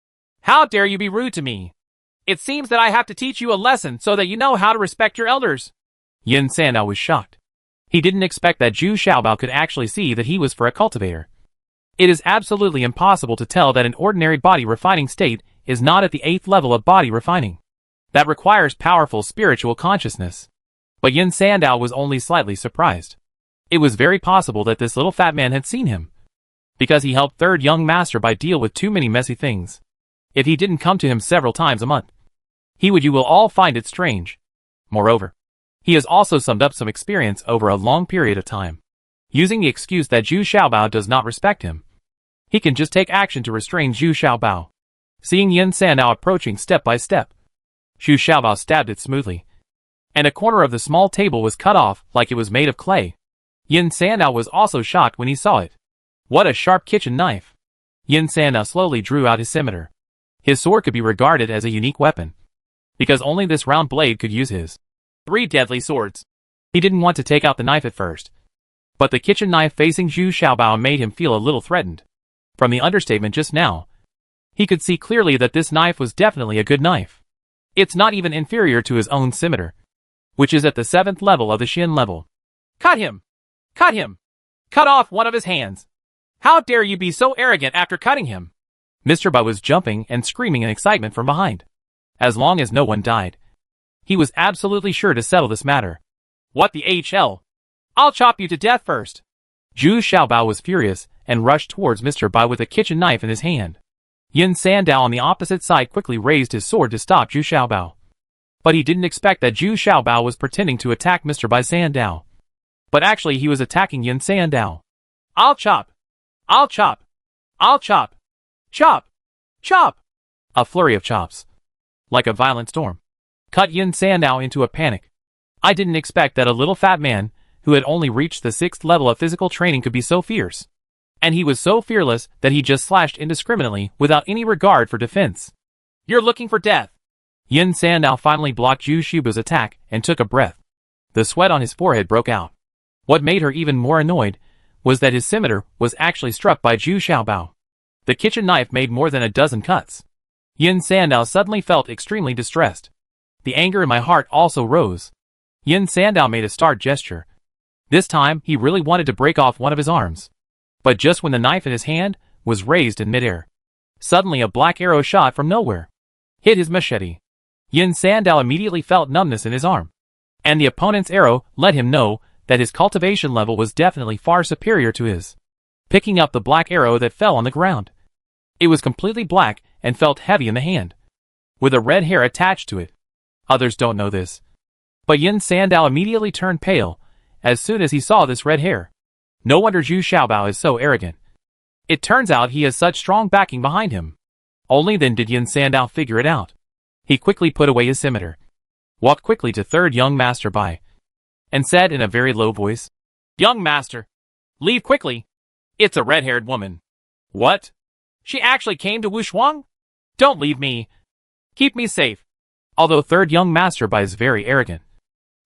how dare you be rude to me? It seems that I have to teach you a lesson so that you know how to respect your elders. Yin Sandao was shocked. He didn't expect that Zhu Xiaobao could actually see that he was for a cultivator. It is absolutely impossible to tell that an ordinary body refining state is not at the 8th level of body refining. That requires powerful spiritual consciousness. But Yin Sandao was only slightly surprised. It was very possible that this little fat man had seen him, because he helped third young master Bai deal with too many messy things. If he didn't come to him several times a month, you will all find it strange. Moreover, he has also summed up some experience over a long period of time. Using the excuse that Zhu Xiaobao does not respect him, he can just take action to restrain Zhu Xiaobao. Seeing Yin Sandao approaching step by step, Zhu Xiaobao stabbed it smoothly, and a corner of the small table was cut off like it was made of clay. Yin Sandao was also shocked when he saw it. What a sharp kitchen knife! Yin Sandao slowly drew out his scimitar. His sword could be regarded as a unique weapon, because only this round blade could use his 3 deadly swords. He didn't want to take out the knife at first, but the kitchen knife facing Zhu Xiaobao made him feel a little threatened. From the understatement just now, he could see clearly that this knife was definitely a good knife. It's not even inferior to his own scimitar, which is at the 7th level of the Xin level. Cut him! Cut him! Cut off one of his hands! How dare you be so arrogant after cutting him? Mr. Bai was jumping and screaming in excitement from behind. As long as no one died, he was absolutely sure to settle this matter. What the HL? I'll chop you to death first. Zhu Xiaobao was furious and rushed towards Mr. Bai with a kitchen knife in his hand. Yin Sandao on the opposite side quickly raised his sword to stop Zhu Xiaobao. But he didn't expect that Zhu Xiaobao was pretending to attack Mr. Bai Sandao. But actually he was attacking Yin Sandao. I'll chop! I'll chop! I'll chop! Chop! Chop! A flurry of chops, like a violent storm, cut Yin Sandao into a panic. I didn't expect that a little fat man, who had only reached the 6th level of physical training, could be so fierce. And he was so fearless that he just slashed indiscriminately without any regard for defense. You're looking for death. Yin Sandao finally blocked Zhu Xiaobao's attack and took a breath. The sweat on his forehead broke out. What made her even more annoyed was that his scimitar was actually struck by Zhu Xiaobao. The kitchen knife made more than a dozen cuts. Yin Sandao suddenly felt extremely distressed. The anger in my heart also rose. Yin Sandao made a start gesture. This time, he really wanted to break off one of his arms. But just when the knife in his hand was raised in midair, suddenly a black arrow shot from nowhere hit his machete. Yin Sandao immediately felt numbness in his arm. And the opponent's arrow let him know that his cultivation level was definitely far superior to his. Picking up the black arrow that fell on the ground. It was completely black and felt heavy in the hand, with a red hair attached to it. Others don't know this, but Yin Sandao immediately turned pale as soon as he saw this red hair. No wonder Zhu Xiaobao is so arrogant. It turns out he has such strong backing behind him. Only then did Yin Sandao figure it out. He quickly put away his scimitar, walked quickly to third young master Bai, and said in a very low voice, "Young master, leave quickly. It's a red-haired woman." "What? She actually came to Wushuang? Don't leave me. Keep me safe." Although third young master Bai is very arrogant,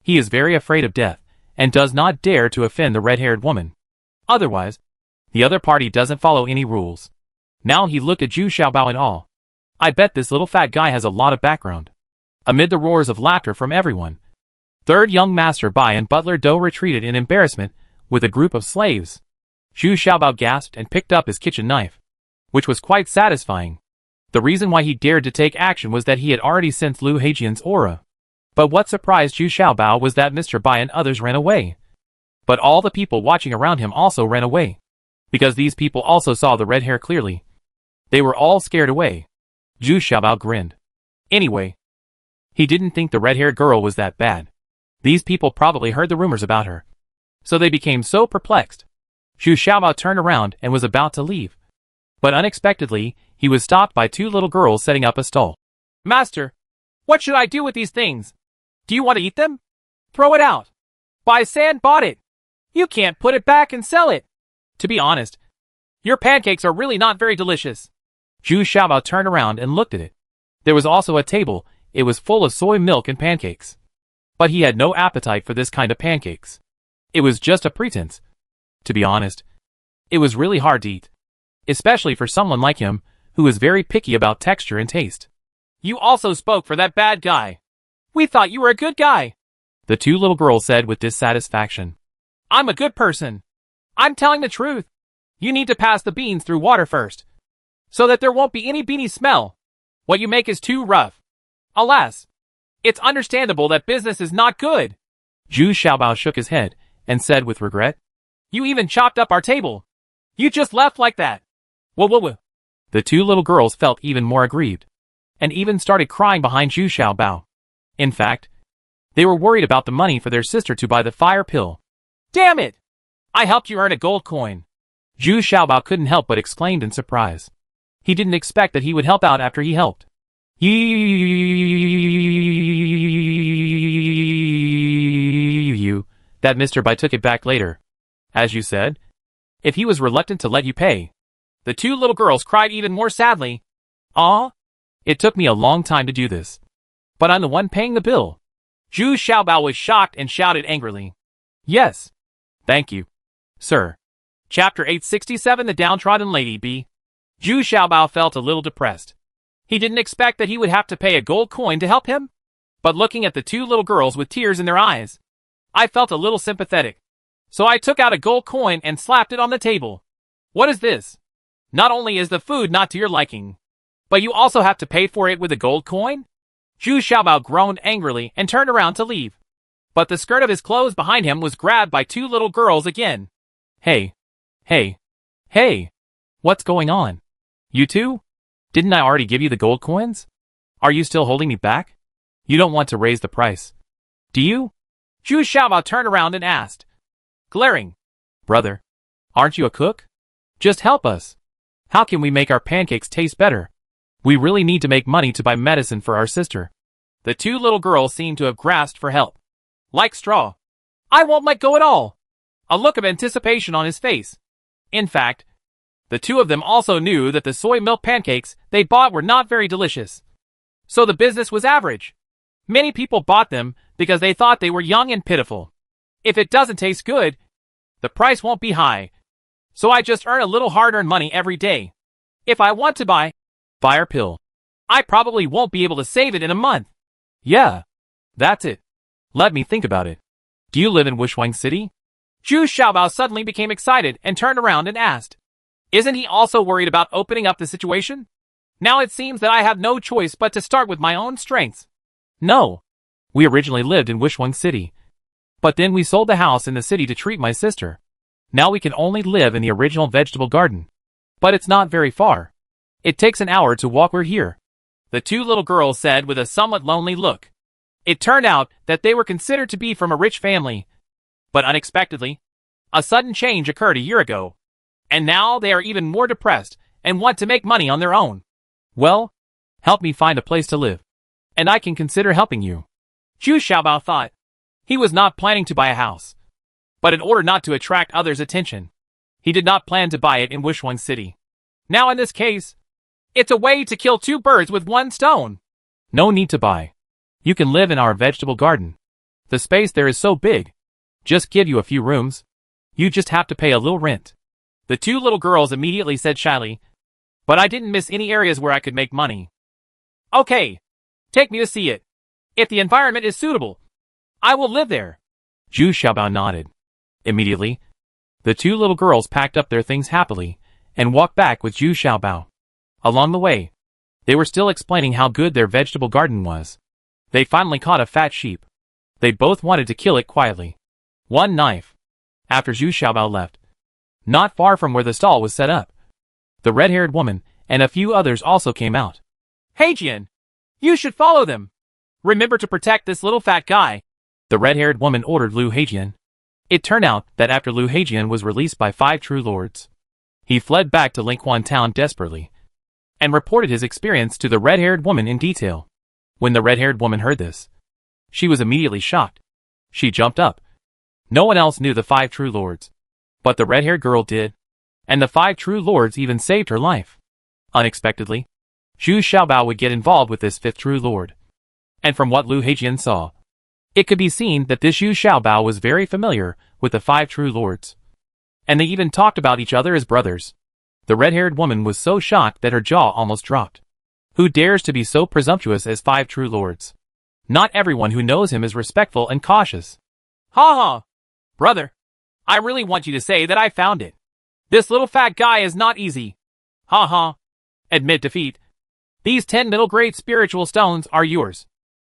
he is very afraid of death and does not dare to offend the red-haired woman. Otherwise, the other party doesn't follow any rules. Now he looked at Zhu Xiaobao in awe. I bet this little fat guy has a lot of background. Amid the roars of laughter from everyone, third young master Bai and butler Do retreated in embarrassment with a group of slaves. Zhu Xiaobao gasped and picked up his kitchen knife, which was quite satisfying. The reason why he dared to take action was that he had already sensed Lu Heijian's aura. But what surprised Zhu Xiaobao was that Mr. Bai and others ran away. But all the people watching around him also ran away, because these people also saw the red hair clearly. They were all scared away. Zhu Xiaobao grinned. Anyway, he didn't think the red-haired girl was that bad. These people probably heard the rumors about her, so they became so perplexed. Zhu Xiaobao turned around and was about to leave. But unexpectedly, he was stopped by two little girls setting up a stall. "Master, what should I do with these things? Do you want to eat them? Throw it out. Bai San bought it. You can't put it back and sell it." "To be honest, your pancakes are really not very delicious." Zhu Xiaobao turned around and looked at it. There was also a table. It was full of soy milk and pancakes. But he had no appetite for this kind of pancakes. It was just a pretense. To be honest, it was really hard to eat, especially for someone like him, who is very picky about texture and taste. "You also spoke for that bad guy. We thought you were a good guy," the two little girls said with dissatisfaction. "I'm a good person. I'm telling the truth. You need to pass the beans through water first, so that there won't be any beanie smell. What you make is too rough. Alas, it's understandable that business is not good." Zhu Xiaobao shook his head and said with regret, "You even chopped up our table. You just left like that." Whoa. The two little girls felt even more aggrieved, and even started crying behind Zhu Xiaobao. In fact, they were worried about the money for their sister to buy the fire pill. "Damn it! I helped you earn a gold coin." Zhu Xiaobao couldn't help but exclaimed in surprise. He didn't expect that he would help out after he helped. That Mr. Bai took it back later. As you said, if he was reluctant to let you pay. The two little girls cried even more sadly. "Aw, it took me a long time to do this, but I'm the one paying the bill." Zhu Xiaobao was shocked and shouted angrily, "Yes, thank you, sir." Chapter 867 The Downtrodden Lady B. Zhu Xiaobao felt a little depressed. He didn't expect that he would have to pay a gold coin to help him. But looking at the two little girls with tears in their eyes, I felt a little sympathetic. So I took out a gold coin and slapped it on the table. "What is this? Not only is the food not to your liking, but you also have to pay for it with a gold coin?" Zhu Xiaobao groaned angrily and turned around to leave. But the skirt of his clothes behind him was grabbed by two little girls again. Hey, what's going on? You two? Didn't I already give you the gold coins? Are you still holding me back? You don't want to raise the price, do you? Zhu Xiaobao turned around and asked, glaring. "Brother, aren't you a cook? Just help us. How can we make our pancakes taste better? We really need to make money to buy medicine for our sister." The two little girls seemed to have grasped for help. Like straw. "I won't let go at all." A look of anticipation on his face. In fact, The two of them also knew that the soy milk pancakes they bought were not very delicious. So the business was average. Many people bought them because they thought they were young and pitiful. If it doesn't taste good, the price won't be high. So I just earn a little hard-earned money every day. If I want to buy fire pill, I probably won't be able to save it in a month. Yeah, that's it. Let me think about it. Do you live in Wishwang City? Zhu Xiaobao suddenly became excited and turned around and asked, "Isn't he also worried about opening up the situation? Now it seems that I have no choice but to start with my own strengths." No. We originally lived in Wishwang City. But then we sold the house in the city to treat my sister. Now we can only live in the original vegetable garden. But it's not very far. It takes an hour to walk. We're here, the two little girls said with a somewhat lonely look. It turned out that they were considered to be from a rich family. But unexpectedly, a sudden change occurred a year ago. And now they are even more depressed and want to make money on their own. Well, help me find a place to live, and I can consider helping you. Zhu Xiaobao thought. He was not planning to buy a house. But in order not to attract others' attention, he did not plan to buy it in Wishwang City. Now in this case, it's a way to kill two birds with one stone. No need to buy. You can live in our vegetable garden. The space there is so big. Just give you a few rooms. You just have to pay a little rent. The two little girls immediately said shyly, "But I didn't miss any areas where I could make money." "Okay, take me to see it. If the environment is suitable, I will live there." Zhu Xiaobao nodded. Immediately, the two little girls packed up their things happily and walked back with Zhu Xiaobao. Along the way, they were still explaining how good their vegetable garden was. They finally caught a fat sheep. They both wanted to kill it quietly. One knife. After Zhu Xiaobao left, not far from where the stall was set up, the red-haired woman and a few others also came out. "Hey Jian, you should follow them. Remember to protect this little fat guy," the red-haired woman ordered Liu Heijian. It turned out that after Liu Heijian was released by 5 true lords, he fled back to Lingquan town desperately and reported his experience to the red-haired woman in detail. When the red-haired woman heard this, she was immediately shocked. She jumped up. No one else knew the 5 true lords, but the red-haired girl did, and the 5 true lords even saved her life. Unexpectedly, Zhu Xiaobao would get involved with this 5th true lord. And from what Liu Heijian saw, it could be seen that this Zhu Xiaobao was very familiar with the 5 true lords. And they even talked about each other as brothers. The red-haired woman was so shocked that her jaw almost dropped. Who dares to be so presumptuous as 5 true lords? Not everyone who knows him is respectful and cautious. "Ha ha! Brother, I really want you to say that I found it. This little fat guy is not easy. Ha ha. Admit defeat. These 10 middle-grade spiritual stones are yours."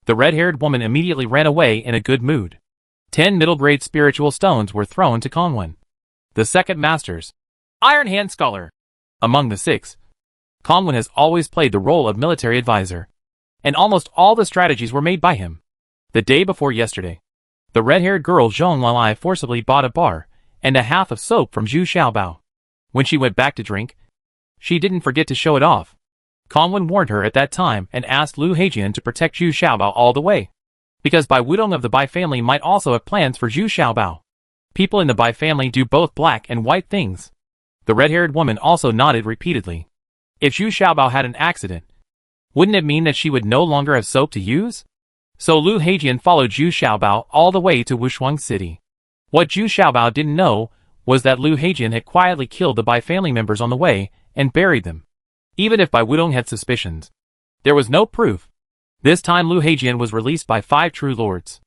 The red-haired woman immediately ran away in a good mood. 10 middle-grade spiritual stones were thrown to Kongwen, the second master's Iron Hand Scholar. Among the 6, Kongwen has always played the role of military advisor, and almost all the strategies were made by him. The day before yesterday, the red-haired girl Zhong Lalai forcibly bought a bar and a half of soap from Zhu Xiaobao. When she went back to drink, she didn't forget to show it off. Kongwen warned her at that time and asked Liu Heijian to protect Zhu Xiaobao all the way, because Bai Wudong of the Bai family might also have plans for Zhu Xiaobao. People in the Bai family do both black and white things. The red-haired woman also nodded repeatedly. If Zhu Xiaobao had an accident, wouldn't it mean that she would no longer have soap to use? So Liu Heijian followed Zhu Xiaobao all the way to Wishwang City. What Zhu Xiaobao didn't know was that Liu Heijian had quietly killed the Bai family members on the way and buried them. Even if Bai Wudong had suspicions, there was no proof. This time Liu Heijian was released by 5 true lords,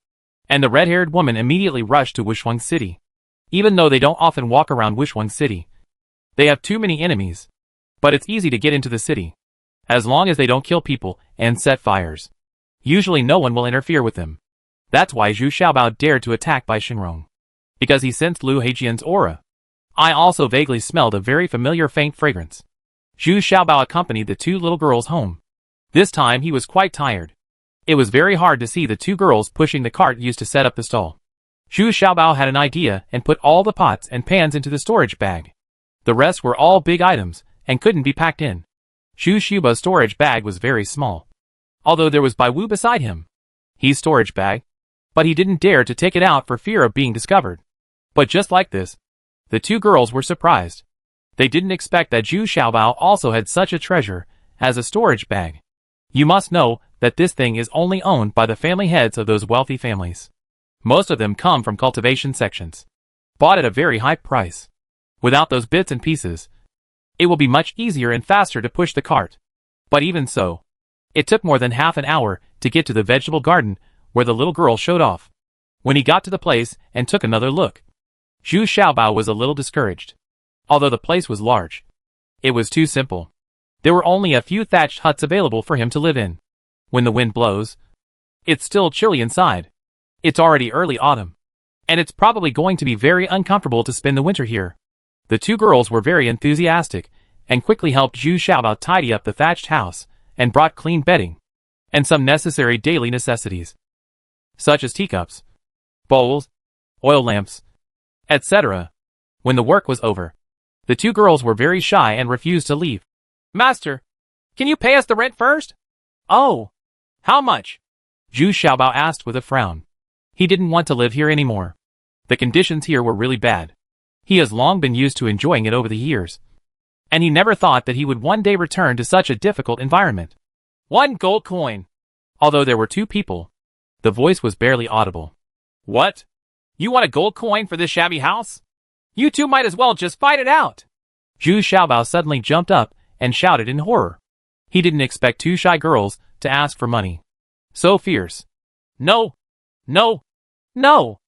and the red-haired woman immediately rushed to Wishwang City. Even though they don't often walk around Wishwang City, they have too many enemies. But it's easy to get into the city, as long as they don't kill people and set fires. Usually no one will interfere with them. That's why Zhu Xiaobao dared to attack Bai Xingrong, because he sensed Liu Heijian's aura. I also vaguely smelled a very familiar faint fragrance. Zhu Xiaobao accompanied the 2 little girls home. This time he was quite tired. It was very hard to see the 2 girls pushing the cart used to set up the stall. Zhu Xiaobao had an idea and put all the pots and pans into the storage bag. The rest were all big items and couldn't be packed in. Zhu Xiaobao's storage bag was very small, although there was Bai Wu beside him. His storage bag, but he didn't dare to take it out for fear of being discovered. But just like this, the 2 girls were surprised. They didn't expect that Zhu Xiaobao also had such a treasure as a storage bag. You must know that this thing is only owned by the family heads of those wealthy families. Most of them come from cultivation sections, bought at a very high price. Without those bits and pieces, it will be much easier and faster to push the cart. But even so, it took more than half an hour to get to the vegetable garden where the little girl showed off. When he got to the place and took another look, Zhu Xiaobao was a little discouraged. Although the place was large, it was too simple. There were only a few thatched huts available for him to live in. When the wind blows, it's still chilly inside. It's already early autumn, and it's probably going to be very uncomfortable to spend the winter here. The two girls were very enthusiastic and quickly helped Zhu Xiaobao tidy up the thatched house and brought clean bedding and some necessary daily necessities, such as teacups, bowls, oil lamps, etc. When the work was over, the two girls were very shy and refused to leave. "Master, can you pay us the rent first?" "Oh, how much?" Zhu Xiaobao asked with a frown. He didn't want to live here anymore. The conditions here were really bad. He has long been used to enjoying it over the years, and he never thought that he would one day return to such a difficult environment. 1 gold coin. Although there were two people, the voice was barely audible. "What? You want a gold coin for this shabby house? You two might as well just fight it out." Zhu Xiaobao suddenly jumped up and shouted in horror. He didn't expect two shy girls to ask for money so fierce. "No, no, no.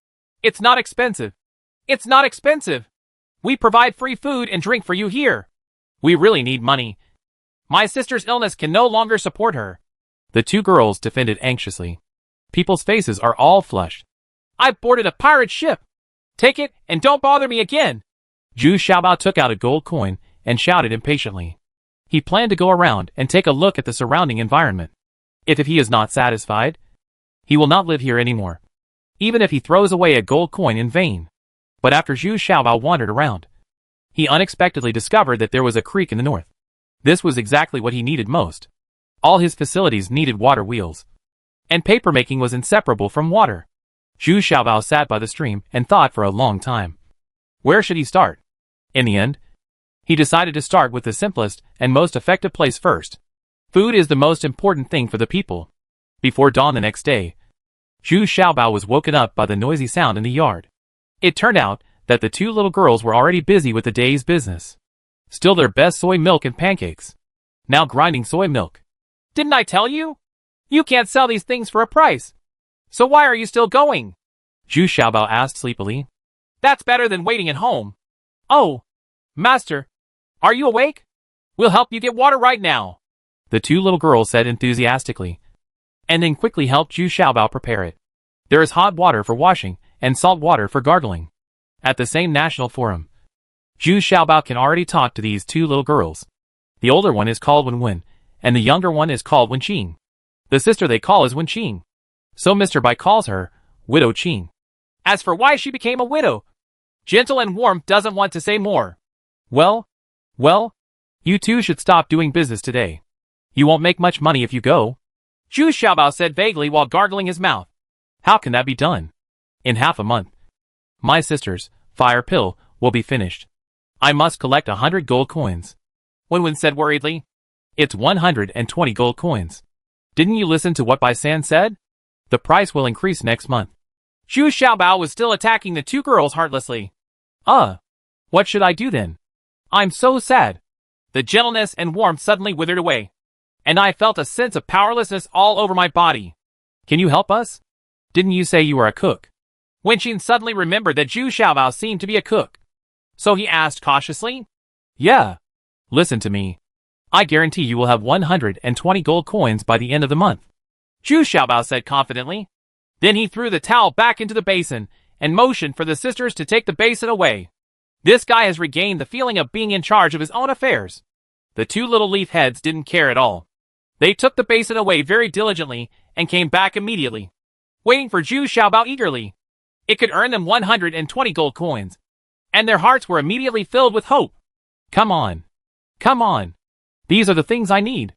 It's not expensive. It's not expensive. We provide free food and drink for you here. We really need money. My sister's illness can no longer support her." The two girls defended anxiously. People's faces are all flushed. "I've boarded a pirate ship. Take it and don't bother me again." Zhu Xiaobao took out a gold coin and shouted impatiently. He planned to go around and take a look at the surrounding environment. If he is not satisfied, he will not live here anymore, even if he throws away a gold coin in vain. But after Zhu Xiaobao wandered around, he unexpectedly discovered that there was a creek in the north. This was exactly what he needed most. All his facilities needed water wheels, and papermaking was inseparable from water. Zhu Xiaobao sat by the stream and thought for a long time. Where should he start? In the end, he decided to start with the simplest and most effective place first. Food is the most important thing for the people. Before dawn the next day, Zhu Xiaobao was woken up by the noisy sound in the yard. It turned out that the two little girls were already busy with the day's business. Still their best soy milk and pancakes. Now grinding soy milk. "Didn't I tell you? You can't sell these things for a price. So why are you still going?" Zhu Xiaobao asked sleepily. "That's better than waiting at home." "Oh, master, are you awake? We'll help you get water right now," the two little girls said enthusiastically, and then quickly helped Zhu Xiaobao prepare it. There is hot water for washing and salt water for gargling. At the same national forum, Zhu Xiaobao can already talk to these two little girls. The older one is called Wenwen, and the younger one is called Wenqing. The sister they call is Wenqing, so Mr. Bai calls her Widow Qing. As for why she became a widow, Gentle and Warm doesn't want to say more. Well, you two should stop doing business today. You won't make much money if you go," Zhu Xiaobao said vaguely while gargling his mouth. "How can that be done? In half a month, my sister's fire pill will be finished. I must collect 100 gold coins," Wenwen said worriedly. "It's 120 gold coins. Didn't you listen to what Bai San said? The price will increase next month." Zhu Xiaobao was still attacking the two girls heartlessly. What should I do then? I'm so sad." The gentleness and warmth suddenly withered away, and I felt a sense of powerlessness all over my body. "Can you help us? Didn't you say you were a cook?" Wenqing suddenly remembered that Zhu Xiaobao seemed to be a cook, so he asked cautiously. "Yeah. Listen to me. I guarantee you will have 120 gold coins by the end of the month," Zhu Xiaobao said confidently. Then he threw the towel back into the basin and motioned for the sisters to take the basin away. This guy has regained the feeling of being in charge of his own affairs. The two little leaf heads didn't care at all. They took the basin away very diligently and came back immediately, waiting for Zhu Xiaobao eagerly. It could earn them 120 gold coins, and their hearts were immediately filled with hope. Come on. These are the things I need.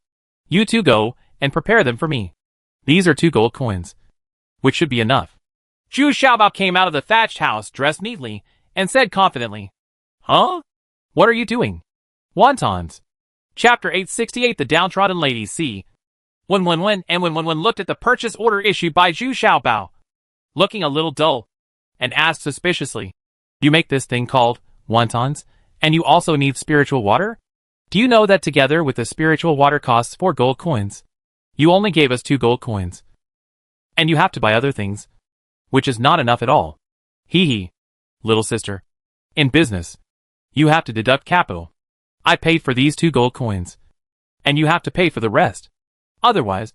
You two go and prepare them for me. These are 2 gold coins, which should be enough." Zhu Xiaobao came out of the thatched house dressed neatly and said confidently, "Huh? What are you doing? Wontons. Chapter 868 The Downtrodden Ladies C. When looked at the purchase order issued by Zhu Xiaobao, looking a little dull, and asked suspiciously, "You make this thing called wontons, and you also need spiritual water? Do you know that together with the spiritual water costs 4 gold coins? You only gave us 2 gold coins. And you have to buy other things, which is not enough at all. Hee hee. Little sister. In business, you have to deduct capital. I paid for these 2 gold coins, and you have to pay for the rest. Otherwise,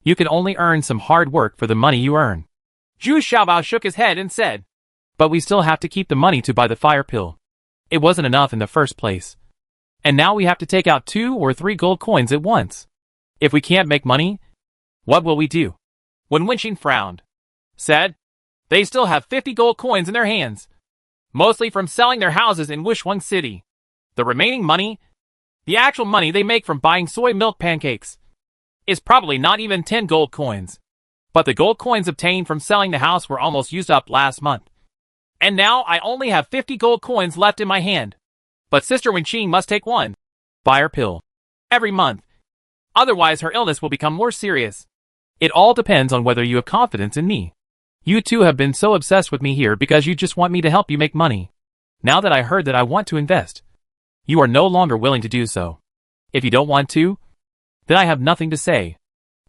you can only earn some hard work for the money you earn." Zhu Xiaobao shook his head and said, "But we still have to keep the money to buy the fire pill. It wasn't enough in the first place. And now we have to take out 2 or 3 gold coins at once. If we can't make money, what will we do?" When Wenqing frowned, said, "They still have 50 gold coins in their hands, mostly from selling their houses in Wushuang City. The remaining money, the actual money they make from buying soy milk pancakes, is probably not even 10 gold coins. But the gold coins obtained from selling the house were almost used up last month. And now I only have 50 gold coins left in my hand. But Sister Wenqing must take 1 fire pill every month. Otherwise her illness will become more serious. It all depends on whether you have confidence in me. You two have been so obsessed with me here because you just want me to help you make money. Now that I heard that I want to invest, you are no longer willing to do so. If you don't want to, then I have nothing to say.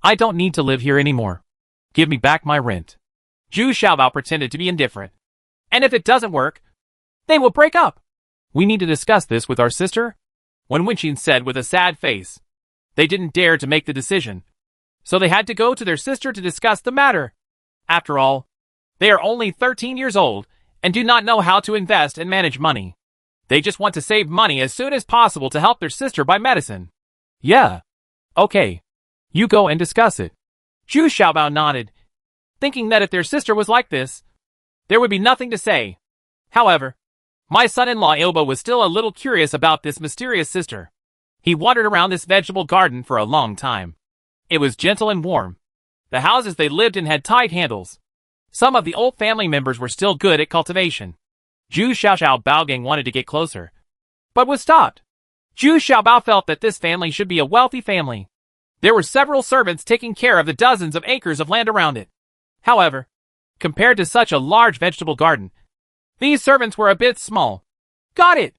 I don't need to live here anymore. Give me back my rent." Zhu Xiaobao pretended to be indifferent. "And if it doesn't work, they will break up. We need to discuss this with our sister," Wen Wenqing said with a sad face. They didn't dare to make the decision, so they had to go to their sister to discuss the matter. After all, they are only 13 years old and do not know how to invest and manage money. They just want to save money as soon as possible to help their sister buy medicine. "Yeah. Okay. You go and discuss it." Zhu Xiaobao nodded, thinking that if their sister was like this, there would be nothing to say. However, my son-in-law Ilbo was still a little curious about this mysterious sister. He wandered around this vegetable garden for a long time. It was gentle and warm. The houses they lived in had tight handles. Some of the old family members were still good at cultivation. Zhu Baogang wanted to get closer, but was stopped. Zhu Xiaobao felt that this family should be a wealthy family. There were several servants taking care of the dozens of acres of land around it. However, compared to such a large vegetable garden, these servants were a bit small. Got it!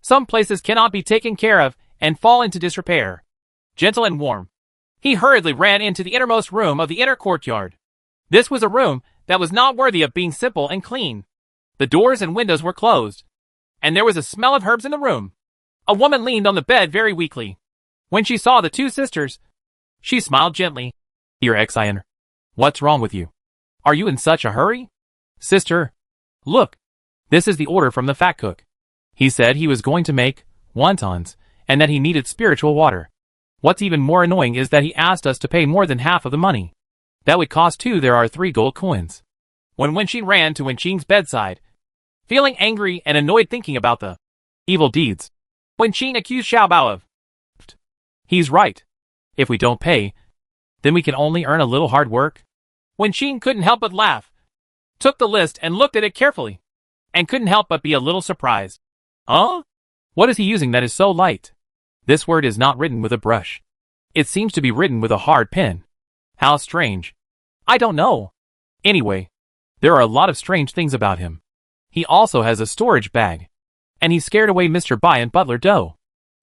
Some places cannot be taken care of and fall into disrepair. Gentle and warm, he hurriedly ran into the innermost room of the inner courtyard. This was a room that was not worthy of being simple and clean. The doors and windows were closed, and there was a smell of herbs in the room. A woman leaned on the bed very weakly. When she saw the 2 sisters, she smiled gently. "Your Xian, what's wrong with you? Are you in such a hurry?" "Sister, look, this is the order from the fat cook. He said he was going to make wontons, and that he needed spiritual water. What's even more annoying is that he asked us to pay more than half of the money. That would cost 2 there are 3 gold coins." When Wenqing ran to Wenqing's bedside, feeling angry and annoyed thinking about the evil deeds, Wenqing accused Xiaobao of, "He's right. If we don't pay, then we can only earn a little hard work." Wenqing couldn't help but laugh, took the list and looked at it carefully, and couldn't help but be a little surprised. "Huh? What is he using that is so light? This word is not written with a brush. It seems to be written with a hard pen. How strange. I don't know. Anyway, there are a lot of strange things about him. He also has a storage bag, and he scared away Mr. Bai and Butler Doe."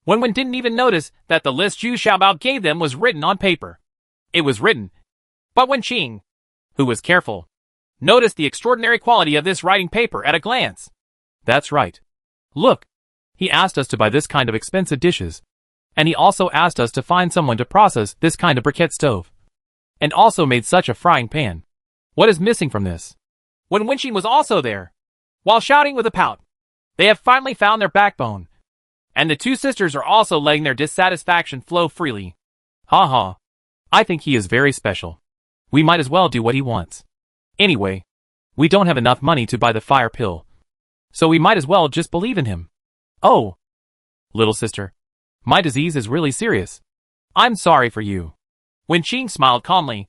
Wenwen didn't even notice that the list Zhu Xiaobao gave them was written on paper. It was written, but Wenqing, who was careful, noticed the extraordinary quality of this writing paper at a glance. "That's right. Look, he asked us to buy this kind of expensive dishes, and he also asked us to find someone to process this kind of briquette stove, and also made such a frying pan. What is missing from this?" When Wenqing was also there, while shouting with a pout, "They have finally found their backbone, and the 2 sisters are also letting their dissatisfaction flow freely. Ha ha. I think he is very special. We might as well do what he wants. Anyway, we don't have enough money to buy the fire pill, so we might as well just believe in him. Oh, little sister, my disease is really serious. I'm sorry for you." Wenqing smiled calmly,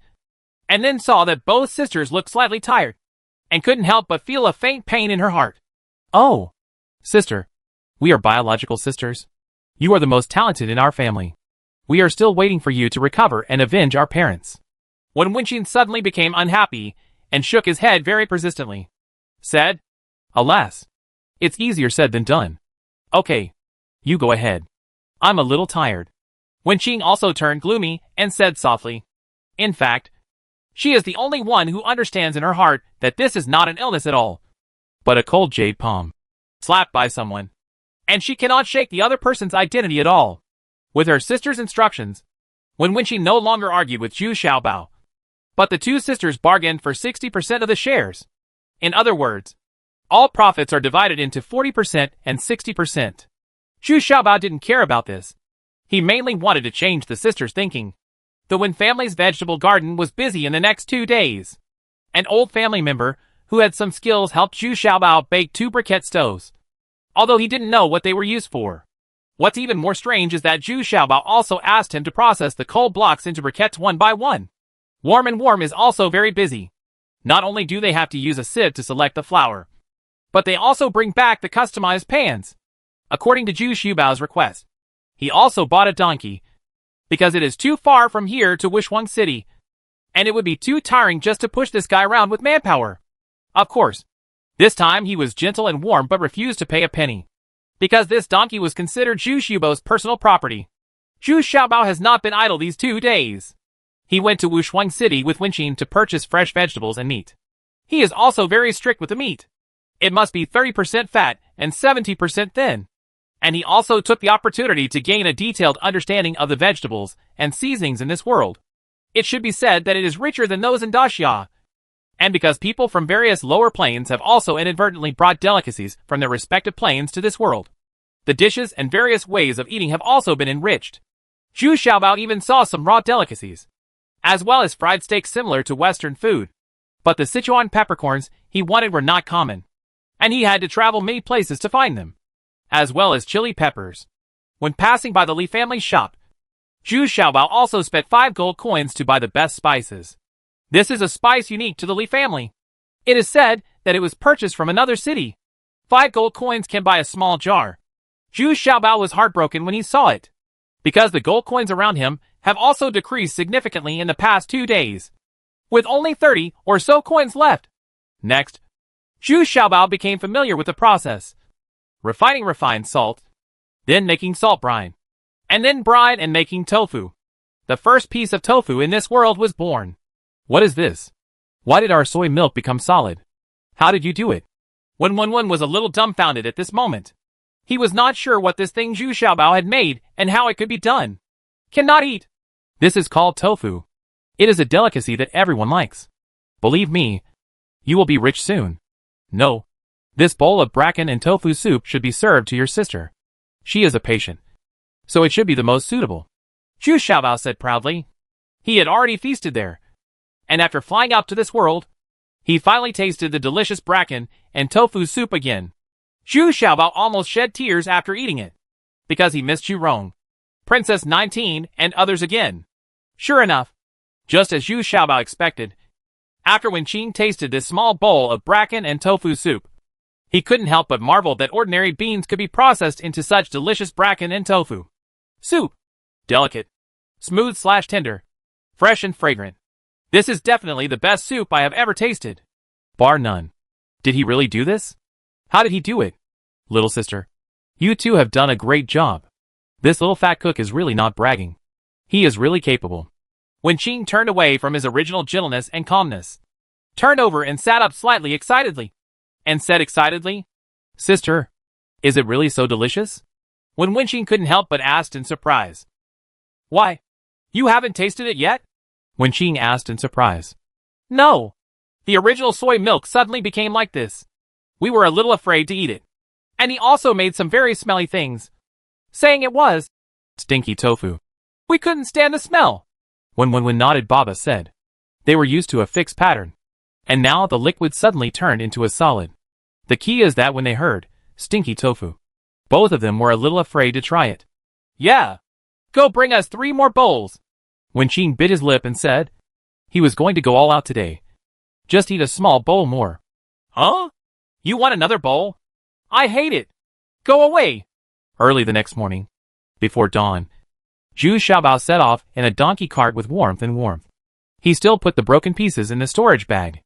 and then saw that both sisters looked slightly tired, and couldn't help but feel a faint pain in her heart. "Oh, sister, We are biological sisters. You are the most talented in our family. We are still waiting for you to recover and avenge our parents. When Wenqing suddenly became unhappy and shook his head very persistently, said, Alas, it's easier said than done. Okay, you go ahead. I'm a little tired. Wenqing also turned gloomy and said softly, In fact, she is the only one who understands in her heart that this is not an illness at all, but a cold jade palm, slapped by someone. And she cannot shake the other person's identity at all. With her sister's instructions, when Wenqing no longer argued with Zhu Xiaobao, but the two sisters bargained for 60% of the shares. In other words, all profits are divided into 40% and 60%. Zhu Xiaobao didn't care about this. He mainly wanted to change the sisters' thinking. The Wen family's vegetable garden was busy in the next 2 days. An old family member who had some skills helped Zhu Xiaobao bake 2 briquette stoves, although he didn't know what they were used for. What's even more strange is that Zhu Xiaobao also asked him to process the coal blocks into briquettes one by one. Warm and Warm is also very busy. Not only do they have to use a sieve to select the flour, but they also bring back the customized pans. According to Zhu Xiaobao's request, he also bought a donkey, because it is too far from here to Wishwang City, and it would be too tiring just to push this guy around with manpower. Of course, this time he was gentle and warm but refused to pay a penny, because this donkey was considered Zhu Xiaobao's personal property. Zhu Xiaobao has not been idle these 2 days. He went to Wishwang City with Wenqing to purchase fresh vegetables and meat. He is also very strict with the meat. It must be 30% fat and 70% thin. And he also took the opportunity to gain a detailed understanding of the vegetables and seasonings in this world. It should be said that it is richer than those in Daxia. And because people from various lower planes have also inadvertently brought delicacies from their respective planes to this world, the dishes and various ways of eating have also been enriched. Zhu Xiaobao even saw some raw delicacies, as well as fried steaks similar to Western food. But the Sichuan peppercorns he wanted were not common, and he had to travel many places to find them, as well as chili peppers. When passing by the Li family shop, Zhu Xiaobao also spent 5 gold coins to buy the best spices. This is a spice unique to the Li family. It is said that it was purchased from another city. 5 gold coins can buy a small jar. Zhu Xiaobao was heartbroken when he saw it, because the gold coins around him have also decreased significantly in the past 2 days, with only 30 or so coins left. Next, Zhu Xiaobao became familiar with the process. Refining refined salt, then making salt brine, and then brine and making tofu. The first piece of tofu in this world was born. What is this? Why did our soy milk become solid? How did you do it? Wen Wenwen was a little dumbfounded at this moment. He was not sure what this thing Zhu Xiaobao had made and how it could be done. Cannot eat. This is called tofu. It is a delicacy that everyone likes. Believe me, you will be rich soon. No. This bowl of bracken and tofu soup should be served to your sister. She is a patient, so it should be the most suitable. Zhu Xiaobao said proudly. He had already feasted there, and after flying out to this world, he finally tasted the delicious bracken and tofu soup again. Zhu Xiaobao almost shed tears after eating it, because he missed Zhu Rong, Princess 19, and others again. Sure enough, just as Zhu Xiaobao expected, after Wenqing tasted this small bowl of bracken and tofu soup, he couldn't help but marvel that ordinary beans could be processed into such delicious bracken and tofu soup. Delicate, smooth/tender, fresh and fragrant. This is definitely the best soup I have ever tasted, bar none. Did he really do this? How did he do it? Little sister, you two have done a great job. This little fat cook is really not bragging. He is really capable. Wenqing turned away from his original gentleness and calmness, turned over and sat up slightly excitedly, and said excitedly, Sister, is it really so delicious? When Wenqing couldn't help but asked in surprise. Why, you haven't tasted it yet? Wenqing asked in surprise. No. The original soy milk suddenly became like this. We were a little afraid to eat it. And he also made some very smelly things, saying it was stinky tofu. We couldn't stand the smell. When nodded, Baba said. They were used to a fixed pattern, and now the liquid suddenly turned into a solid. The key is that when they heard stinky tofu, both of them were a little afraid to try it. Yeah. Go bring us 3 more bowls. Wenqing bit his lip and said he was going to go all out today. Just eat a small bowl more. Huh? You want another bowl? I hate it. Go away. Early the next morning, before dawn, Zhu Xiaobao set off in a donkey cart with warmth. He still put the broken pieces in the storage bag.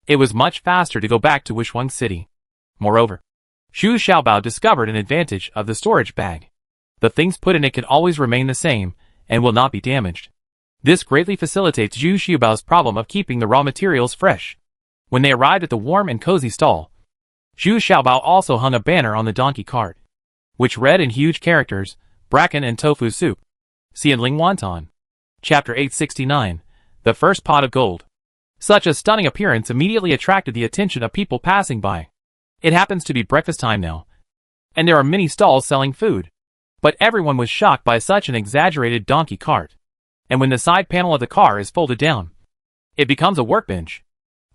It was much faster to go back to Wishwang City. Moreover, Zhu Xiaobao discovered an advantage of the storage bag. The things put in it can always remain the same and will not be damaged. This greatly facilitates Zhu Xiaobao's problem of keeping the raw materials fresh. When they arrived at the warm and cozy stall, Zhu Xiaobao also hung a banner on the donkey cart, which read in huge characters, bracken and tofu soup. Xianling Wonton. Chapter 869, The First Pot of Gold. Such a stunning appearance immediately attracted the attention of people passing by. It happens to be breakfast time now, and there are many stalls selling food. But everyone was shocked by such an exaggerated donkey cart. And when the side panel of the car is folded down, it becomes a workbench.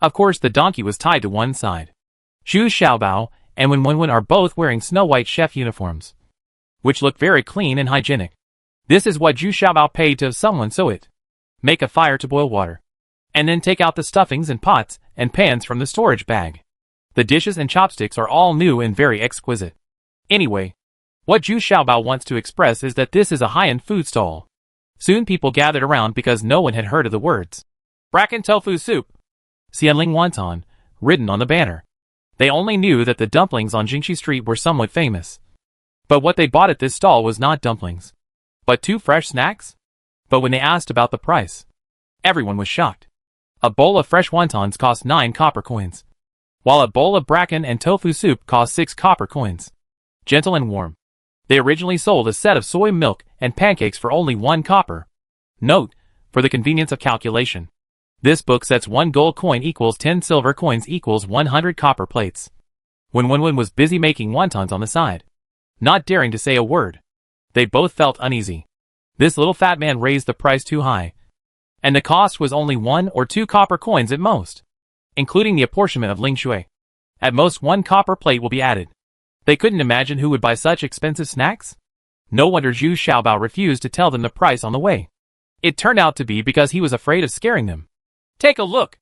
Of course the donkey was tied to one side. Zhu Xiaobao and Wenwen are both wearing snow-white chef uniforms, which look very clean and hygienic. This is what Zhu Xiaobao paid to have someone sew it. Make a fire to boil water, and then take out the stuffings and pots and pans from the storage bag. The dishes and chopsticks are all new and very exquisite. Anyway, what Zhu Xiaobao wants to express is that this is a high-end food stall. Soon people gathered around because no one had heard of the words bracken tofu soup, Xianling Wonton, written on the banner. They only knew that the dumplings on Jingxi Street were somewhat famous. But what they bought at this stall was not dumplings, but 2 fresh snacks? But when they asked about the price, everyone was shocked. A bowl of fresh wontons cost 9 copper coins, while a bowl of bracken and tofu soup cost 6 copper coins. Gentle and warm. They originally sold a set of soy milk and pancakes for only 1 copper. Note, for the convenience of calculation, this book sets 1 gold coin equals 10 silver coins equals 100 copper plates. When Wenwen was busy making wontons on the side, not daring to say a word, they both felt uneasy. This little fat man raised the price too high, and the cost was only 1 or 2 copper coins at most, including the apportionment of ling shui. At most 1 copper plate will be added. They couldn't imagine who would buy such expensive snacks. No wonder Zhu Xiaobao refused to tell them the price on the way. It turned out to be because he was afraid of scaring them. Take a look!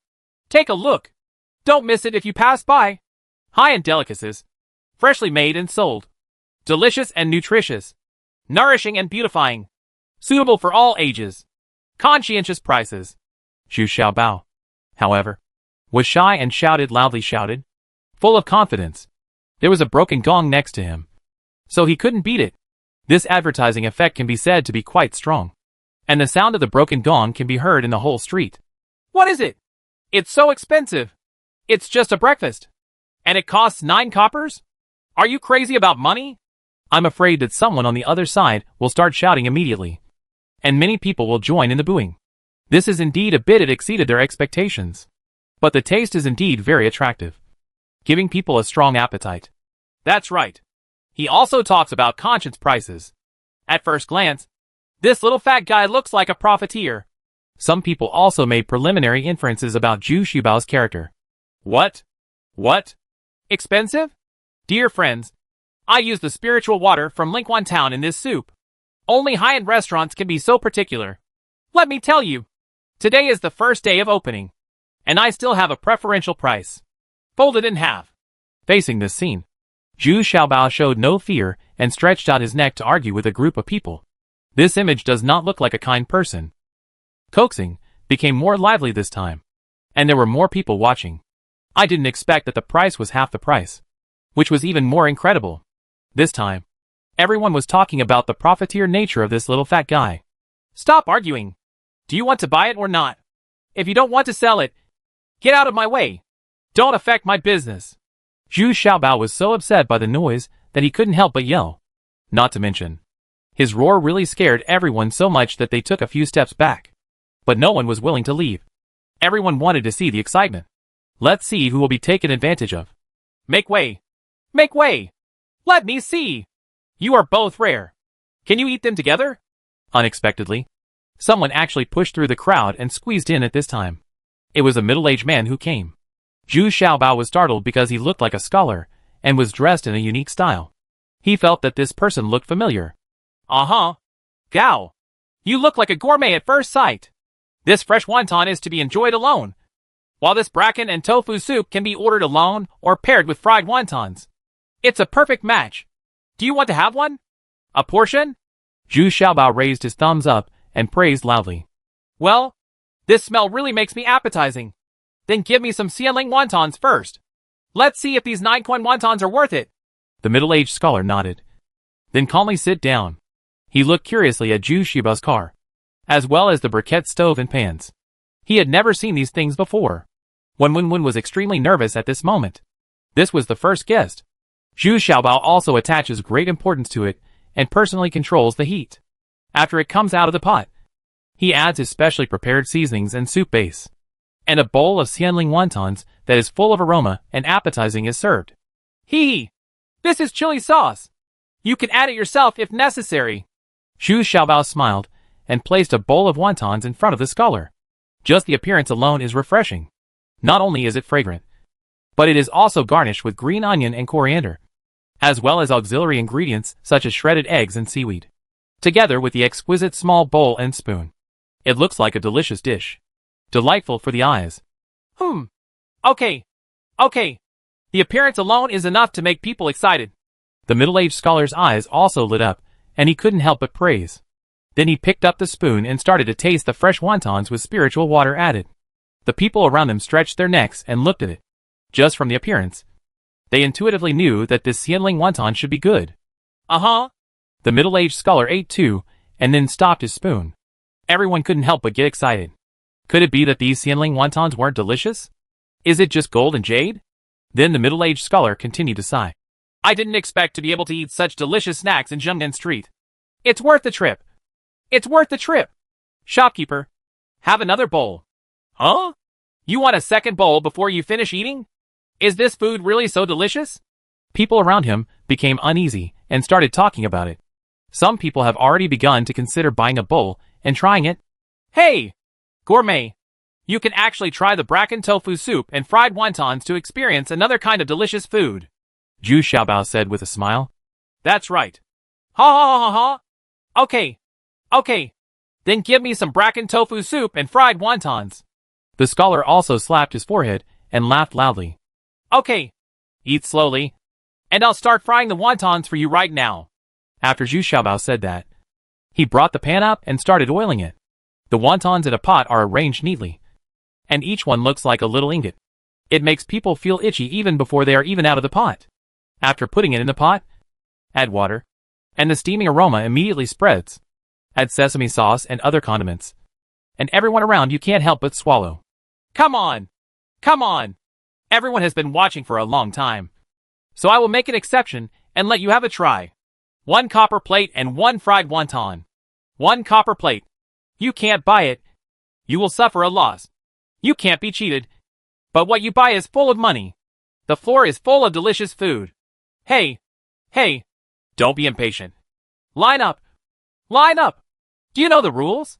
Take a look! Don't miss it if you pass by! High-end delicacies, freshly made and sold. Delicious and nutritious. Nourishing and beautifying. Suitable for all ages. Conscientious prices. Zhu Xiaobao, however, was shy and loudly shouted, full of confidence. There was a broken gong next to him, so he couldn't beat it. This advertising effect can be said to be quite strong, and the sound of the broken gong can be heard in the whole street. What is it? It's so expensive. It's just a breakfast, and it costs 9 coppers? Are you crazy about money? I'm afraid that someone on the other side will start shouting immediately, and many people will join in the booing. This is indeed a bit it exceeded their expectations, but the taste is indeed very attractive, giving people a strong appetite. That's right. He also talks about conscience prices. At first glance, this little fat guy looks like a profiteer. Some people also made preliminary inferences about Zhu Xiaobao's character. What? What? Expensive? Dear friends, I use the spiritual water from Lingquan Town in this soup. Only high-end restaurants can be so particular. Let me tell you, today is the first day of opening, and I still have a preferential price. Folded in half. Facing this scene, Zhu Xiaobao showed no fear and stretched out his neck to argue with a group of people. This image does not look like a kind person. Coaxing became more lively this time, and there were more people watching. I didn't expect that the price was half the price, which was even more incredible. This time, everyone was talking about the profiteer nature of this little fat guy. Stop arguing. Do you want to buy it or not? If you don't want to sell it, get out of my way. Don't affect my business. Zhu Xiaobao was so upset by the noise that he couldn't help but yell. Not to mention, his roar really scared everyone so much that they took a few steps back. But no one was willing to leave. Everyone wanted to see the excitement. Let's see who will be taken advantage of. Make way! Make way! Let me see! You are both rare. Can you eat them together? Unexpectedly, someone actually pushed through the crowd and squeezed in at this time. It was a middle-aged man who came. Zhu Xiaobao was startled because he looked like a scholar and was dressed in a unique style. He felt that this person looked familiar. Uh-huh. Gao. You look like a gourmet at first sight. This fresh wonton is to be enjoyed alone, while this bracken and tofu soup can be ordered alone or paired with fried wontons. It's a perfect match. Do you want to have one? A portion? Zhu Xiaobao raised his thumbs up and praised loudly. Well, this smell really makes me appetizing. Then give me some Xianling wontons first. Let's see if these 9 coin wontons are worth it. The middle-aged scholar nodded. Then calmly sit down. He looked curiously at Zhu Xiaobao's car, as well as the briquette stove and pans. He had never seen these things before. Wen was extremely nervous at this moment. This was the first guest. Zhu Xiaobao also attaches great importance to it and personally controls the heat. After it comes out of the pot, he adds his specially prepared seasonings and soup base. And a bowl of Xianling wontons that is full of aroma and appetizing is served. Hee! This is chili sauce! You can add it yourself if necessary. Zhu Xiaobao smiled and placed a bowl of wontons in front of the scholar. Just the appearance alone is refreshing. Not only is it fragrant, but it is also garnished with green onion and coriander, as well as auxiliary ingredients such as shredded eggs and seaweed, together with the exquisite small bowl and spoon. It looks like a delicious dish. Delightful for the eyes. Okay. The appearance alone is enough to make people excited. The middle-aged scholar's eyes also lit up, and he couldn't help but praise. Then he picked up the spoon and started to taste the fresh wontons with spiritual water added. The people around him stretched their necks and looked at it. Just from the appearance, they intuitively knew that this Xianling wonton should be good. The middle-aged scholar ate too, and then stopped his spoon. Everyone couldn't help but get excited. Could it be that these Xianling wontons weren't delicious? Is it just gold and jade? Then the middle-aged scholar continued to sigh. I didn't expect to be able to eat such delicious snacks in Zhengnan Street. It's worth the trip. It's worth the trip. Shopkeeper, have another bowl. Huh? You want a second bowl before you finish eating? Is this food really so delicious? People around him became uneasy and started talking about it. Some people have already begun to consider buying a bowl and trying it. Hey, gourmet! You can actually try the bracken tofu soup and fried wontons to experience another kind of delicious food. Zhu Xiaobao said with a smile. That's right. Ha. Okay. Then give me some bracken tofu soup and fried wontons. The scholar also slapped his forehead and laughed loudly. Okay. Eat slowly, and I'll start frying the wontons for you right now. After Zhu Xiaobao said that, he brought the pan up and started oiling it. The wontons in a pot are arranged neatly, and each one looks like a little ingot. It makes people feel itchy even before they are even out of the pot. After putting it in the pot, add water, and the steaming aroma immediately spreads. Add sesame sauce and other condiments, and everyone around you can't help but swallow. Come on! Everyone has been watching for a long time, so I will make an exception and let you have a try. 1 copper plate and 1 fried wonton. 1 copper plate. You can't buy it. You will suffer a loss. You can't be cheated. But what you buy is full of money. The floor is full of delicious food. Hey! Don't be impatient. Line up! Do you know the rules?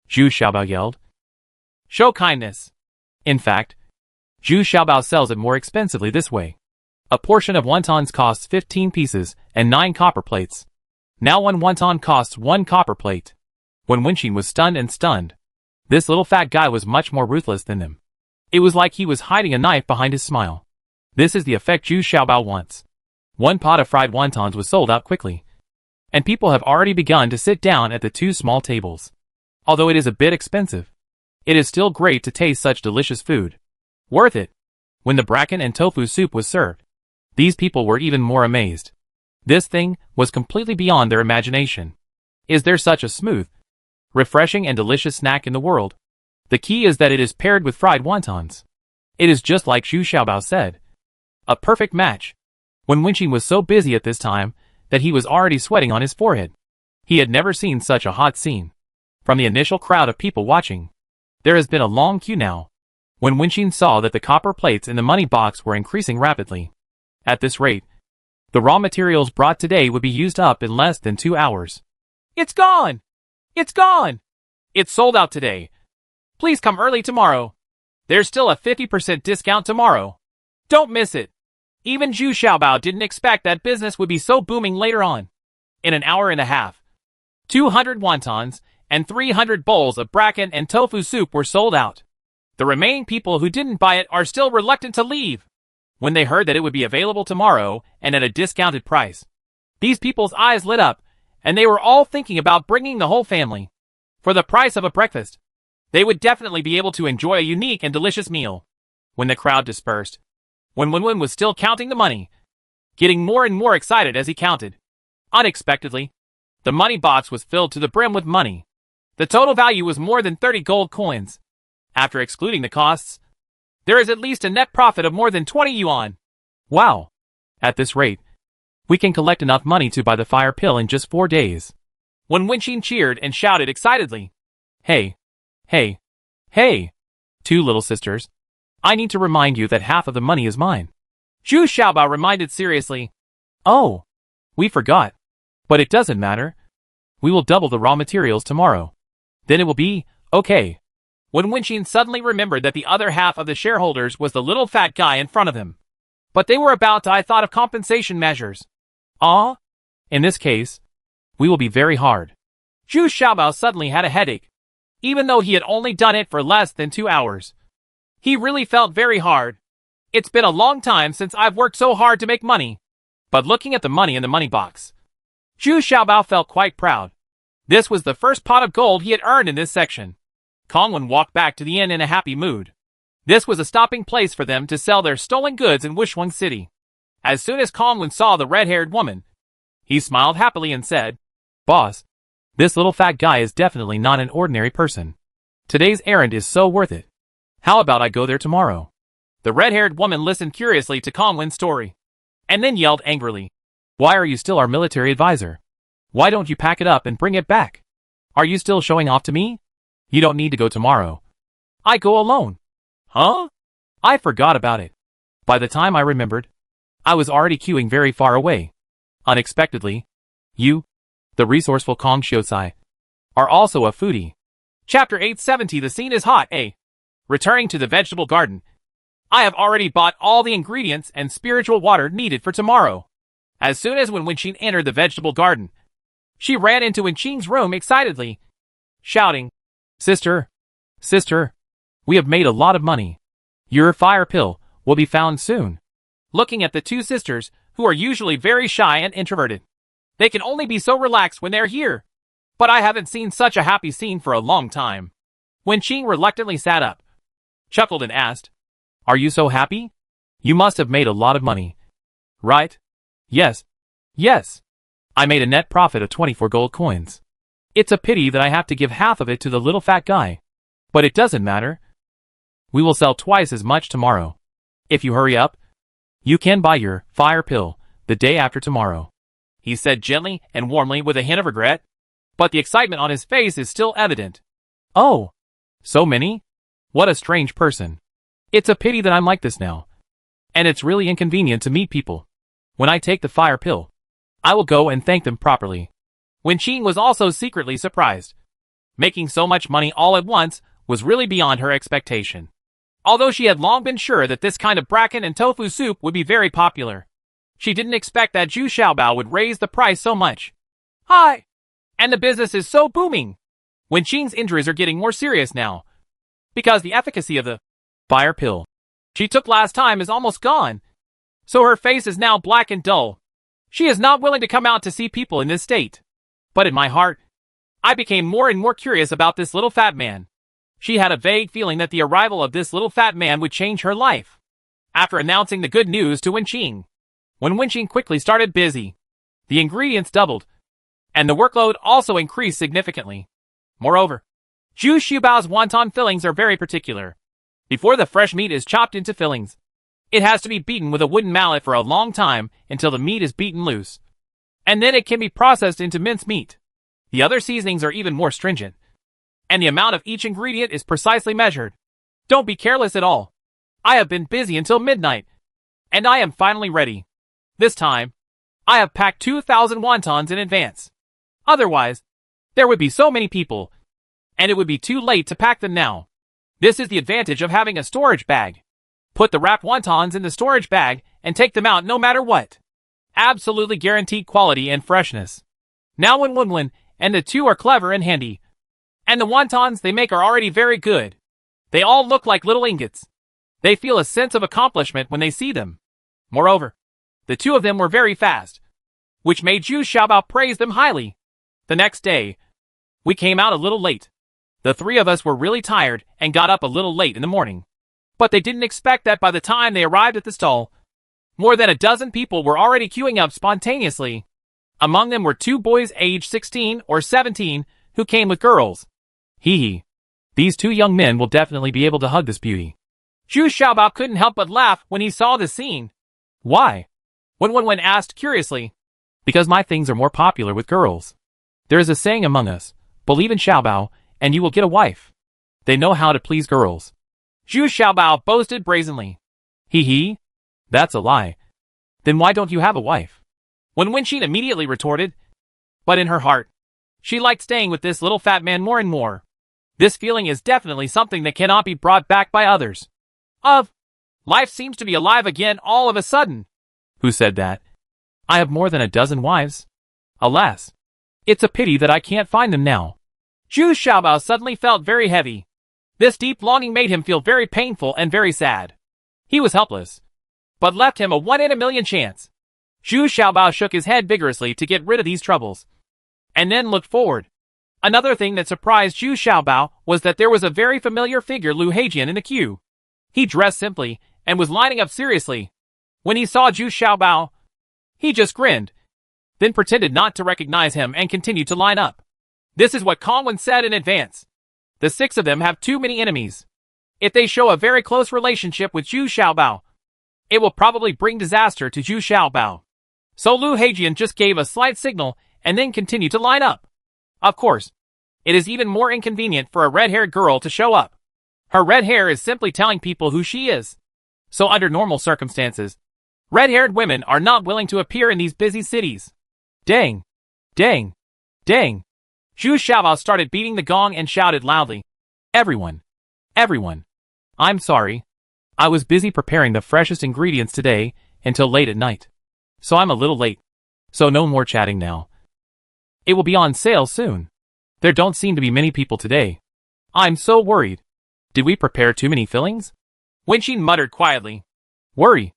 Zhu Xiaobao yelled. Show kindness. In fact, Zhu Xiaobao sells it more expensively this way. A portion of wontons costs 15 pieces and 9 copper plates. Now 1 wonton costs 1 copper plate. When Wenqin was stunned. This little fat guy was much more ruthless than him. It was like he was hiding a knife behind his smile. This is the effect Zhu Xiaobao wants. 1 pot of fried wontons was sold out quickly, and people have already begun to sit down at the 2 small tables. Although it is a bit expensive, it is still great to taste such delicious food. Worth it. When the bracken and tofu soup was served, these people were even more amazed. This thing was completely beyond their imagination. Is there such a smooth, refreshing and delicious snack in the world? The key is that it is paired with fried wontons. It is just like Zhu Xiaobao said. A perfect match. When Wenqin was so busy at this time that he was already sweating on his forehead. He had never seen such a hot scene. From the initial crowd of people watching, there has been a long queue now. When Wenqin saw that the copper plates in the money box were increasing rapidly. At this rate, the raw materials brought today would be used up in less than 2 hours. It's gone! It's sold out today. Please come early tomorrow. There's still a 50% discount tomorrow. Don't miss it. Even Zhu Xiaobao didn't expect that business would be so booming later on. In an hour and a half, 200 wontons and 300 bowls of bracken and tofu soup were sold out. The remaining people who didn't buy it are still reluctant to leave. When they heard that it would be available tomorrow and at a discounted price, these people's eyes lit up and they were all thinking about bringing the whole family. For the price of a breakfast, they would definitely be able to enjoy a unique and delicious meal. When the crowd dispersed, when Wen was still counting the money, getting more and more excited as he counted. Unexpectedly, the money box was filled to the brim with money. The total value was more than 30 gold coins. After excluding the costs, there is at least a net profit of more than 20 yuan. Wow! At this rate, we can collect enough money to buy the fire pill in just 4 days. When Wenqin cheered and shouted excitedly, "Hey! Hey! Hey! 2 little sisters, I need to remind you that half of the money is mine." Zhu Xiaobao reminded seriously, "Oh, we forgot. But it doesn't matter. We will double the raw materials tomorrow. Then it will be okay." When Wenqin suddenly remembered that the other half of the shareholders was the little fat guy in front of him. But they were about to thought of compensation measures. In this case, we will be very hard. Zhu Xiaobao suddenly had a headache. Even though he had only done it for less than 2 hours. He really felt very hard. It's been a long time since I've worked so hard to make money. But looking at the money in the money box, Zhu Xiaobao felt quite proud. This was the first pot of gold he had earned in this section. Kongwen walked back to the inn in a happy mood. This was a stopping place for them to sell their stolen goods in Wushuang City. As soon as Kongwen saw the red-haired woman, he smiled happily and said, "Boss, this little fat guy is definitely not an ordinary person. Today's errand is so worth it. How about I go there tomorrow?" The red-haired woman listened curiously to Kongwen's story, and then yelled angrily, "Why are you still our military advisor? Why don't you pack it up and bring it back? Are you still showing off to me? You don't need to go tomorrow. I go alone." "Huh? I forgot about it." By the time I remembered, I was already queuing very far away. Unexpectedly, you, the resourceful Kong Xiusai, are also a foodie. Chapter 870. The scene is hot, eh? Returning to the vegetable garden, I have already bought all the ingredients and spiritual water needed for tomorrow. As soon as Wenqin entered the vegetable garden, she ran into Wenqin's room excitedly, shouting, Sister, we have made a lot of money. Your fire pill will be found soon." Looking at the 2 sisters, who are usually very shy and introverted, they can only be so relaxed when they're here. But I haven't seen such a happy scene for a long time. Wenqin reluctantly sat up, chuckled and asked, "Are you so happy? You must have made a lot of money, right?" Yes. I made a net profit of 24 gold coins. It's a pity that I have to give half of it to the little fat guy. But it doesn't matter. We will sell twice as much tomorrow. If you hurry up, you can buy your fire pill the day after tomorrow," he said gently and warmly with a hint of regret. But the excitement on his face is still evident. "Oh, so many? What a strange person. It's a pity that I'm like this now. And it's really inconvenient to meet people. When I take the fire pill, I will go and thank them properly." Wenqin was also secretly surprised. Making so much money all at once was really beyond her expectation. Although she had long been sure that this kind of bracken and tofu soup would be very popular, she didn't expect that Zhu Xiaobao would raise the price so much. Hi! And the business is so booming. Wenqin's injuries are getting more serious now, because the efficacy of the fire pill she took last time is almost gone. So her face is now black and dull. She is not willing to come out to see people in this state. But in my heart, I became more and more curious about this little fat man. She had a vague feeling that the arrival of this little fat man would change her life. After announcing the good news to Wenqin, when Wenqin quickly started busy, the ingredients doubled, and the workload also increased significantly. Moreover, Zhu Xiaobao's wonton fillings are very particular. Before the fresh meat is chopped into fillings, it has to be beaten with a wooden mallet for a long time until the meat is beaten loose. And then it can be processed into minced meat. The other seasonings are even more stringent, and the amount of each ingredient is precisely measured. Don't be careless at all. I have been busy until midnight, and I am finally ready. This time, I have packed 2,000 wontons in advance. Otherwise, there would be so many people, and it would be too late to pack them now. This is the advantage of having a storage bag. Put the wrapped wontons in the storage bag and take them out no matter what. Absolutely guaranteed quality and freshness. Now Wen and the 2 are clever and handy. And the wontons they make are already very good. They all look like little ingots. They feel a sense of accomplishment when they see them. Moreover, the 2 of them were very fast, which made Zhu Xiaobao praise them highly. The next day, we came out a little late. The three of us were really tired and got up a little late in the morning. But they didn't expect that by the time they arrived at the stall, more than a dozen people were already queuing up spontaneously. Among them were two boys aged 16 or 17 who came with girls. Hee hee. These two young men will definitely be able to hug this beauty. Zhu Xiaobao couldn't help but laugh when he saw this scene. Why? Wen asked curiously. Because my things are more popular with girls. There is a saying among us, believe in Xiaobao, and you will get a wife. They know how to please girls. Zhu Xiaobao boasted brazenly. Hee hee. That's a lie. Then why don't you have a wife? Wen Wenqin immediately retorted. But in her heart, she liked staying with this little fat man more and more. This feeling is definitely something that cannot be brought back by others. Life seems to be alive again all of a sudden. Who said that? I have more than a dozen wives. Alas, it's a pity that I can't find them now. Zhu Xiaobao suddenly felt very heavy. This deep longing made him feel very painful and very sad. He was helpless, but left him a 1 in a million chance. Zhu Xiaobao shook his head vigorously to get rid of these troubles, and then looked forward. Another thing that surprised Zhu Xiaobao was that there was a very familiar figure Lu Heijian in the queue. He dressed simply and was lining up seriously. When he saw Zhu Xiaobao, he just grinned, then pretended not to recognize him and continued to line up. This is what Kongwen said in advance. The 6 of them have too many enemies. If they show a very close relationship with Zhu Xiaobao, it will probably bring disaster to Zhu Xiaobao. So Lu Heijian just gave a slight signal and then continued to line up. Of course, it is even more inconvenient for a red-haired girl to show up. Her red hair is simply telling people who she is. So under normal circumstances, red-haired women are not willing to appear in these busy cities. Dang! Dang! Dang! Zhu Xiaobao started beating the gong and shouted loudly. Everyone! Everyone! I'm sorry. I was busy preparing the freshest ingredients today until late at night. So I'm a little late. So no more chatting now. It will be on sale soon. There don't seem to be many people today. I'm so worried. Did we prepare too many fillings? Wenqin muttered quietly. Worry,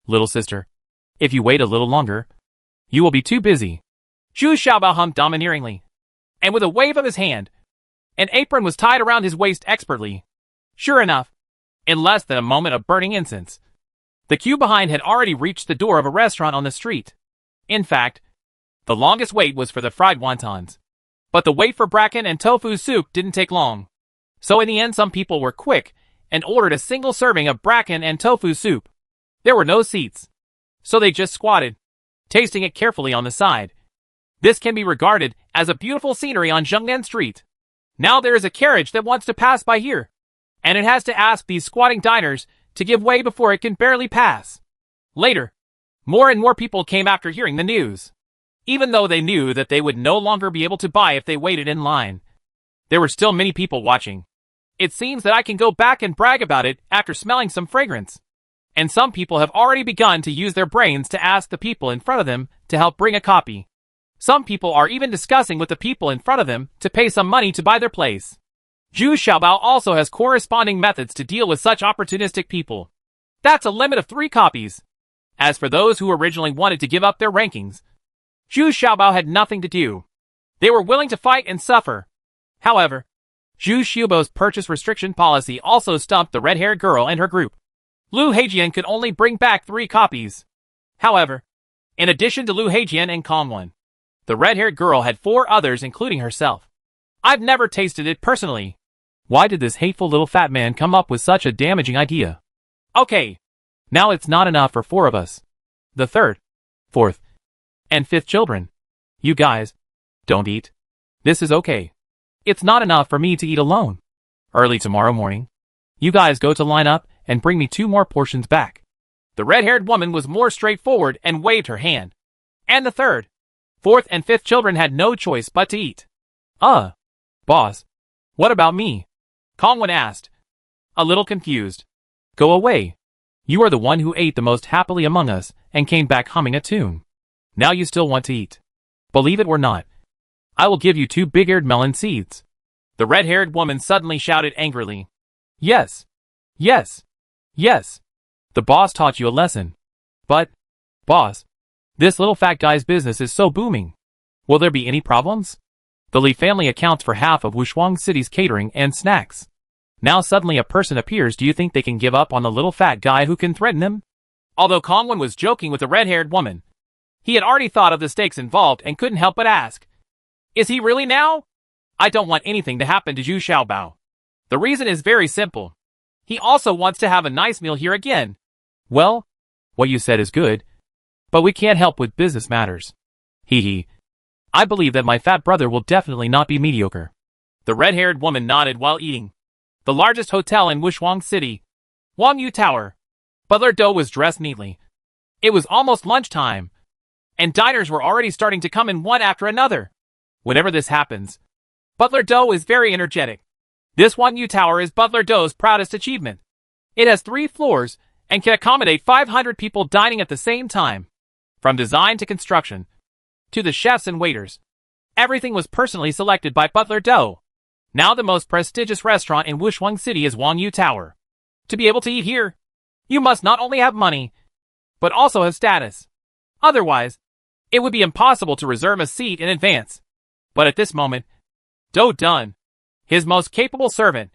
little sister. If you wait a little longer, you will be too busy. Zhu Xiaobao hummed domineeringly, and with a wave of his hand, an apron was tied around his waist expertly. Sure enough, in less than a moment of burning incense, the queue behind had already reached the door of a restaurant on the street. In fact, the longest wait was for the fried wontons. But the wait for bracken and tofu soup didn't take long. So in the end some people were quick and ordered a single serving of bracken and tofu soup. There were no seats, so they just squatted, tasting it carefully on the side. This can be regarded as a beautiful scenery on Zhengnan Street. Now there is a carriage that wants to pass by here, and it has to ask these squatting diners to give way before it can barely pass. Later, more and more people came after hearing the news. Even though they knew that they would no longer be able to buy if they waited in line, there were still many people watching. It seems that I can go back and brag about it after smelling some fragrance. And some people have already begun to use their brains to ask the people in front of them to help bring a copy. Some people are even discussing with the people in front of them to pay some money to buy their place. Zhu Xiaobao also has corresponding methods to deal with such opportunistic people. That's a limit of 3 copies. As for those who originally wanted to give up their rankings, Zhu Xiaobao had nothing to do. They were willing to fight and suffer. However, Zhu Xiaobao's purchase restriction policy also stumped the red-haired girl and her group. Lu Heijian could only bring back 3 copies. However, in addition to Lu Heijian and Kongwen, the red-haired girl had 4 others including herself. I've never tasted it personally. Why did this hateful little fat man come up with such a damaging idea? Okay, now it's not enough for 4 of us. The 3rd, 4th, and 5th children. You guys, don't eat. This is okay. It's not enough for me to eat alone. Early tomorrow morning, you guys go to line up and bring me 2 more portions back. The red-haired woman was more straightforward and waved her hand. And the 3rd, 4th, and 5th children had no choice but to eat. Boss, what about me? Kongwen asked, a little confused. Go away. You are the one who ate the most happily among us and came back humming a tune. Now you still want to eat. Believe it or not, I will give you 2 big-eared melon seeds. The red-haired woman suddenly shouted angrily. Yes. Yes. Yes. The boss taught you a lesson. But, boss, this little fat guy's business is so booming. Will there be any problems? The Li family accounts for half of Wushuang City's catering and snacks. Now suddenly a person appears. Do you think they can give up on the little fat guy who can threaten them? Although Kongwen was joking with the red-haired woman, he had already thought of the stakes involved and couldn't help but ask, "Is he really now? I don't want anything to happen to Zhu Xiaobao. The reason is very simple. He also wants to have a nice meal here again." "Well, what you said is good, but we can't help with business matters. Hee hee. I believe that my fat brother will definitely not be mediocre." The red-haired woman nodded while eating. The largest hotel in Wushuang City, Wangyu Tower. Butler Dou was dressed neatly. It was almost lunchtime, and diners were already starting to come in one after another. Whenever this happens, Butler Dou is very energetic. This Wangyu Tower is Butler Dou's proudest achievement. It has 3 floors and can accommodate 500 people dining at the same time. From design to construction, to the chefs and waiters, everything was personally selected by Butler Dou. Now the most prestigious restaurant in Wushuang City is Wangyu Tower. To be able to eat here, you must not only have money, but also have status. Otherwise, it would be impossible to reserve a seat in advance. But at this moment, Dou Dun, his most capable servant,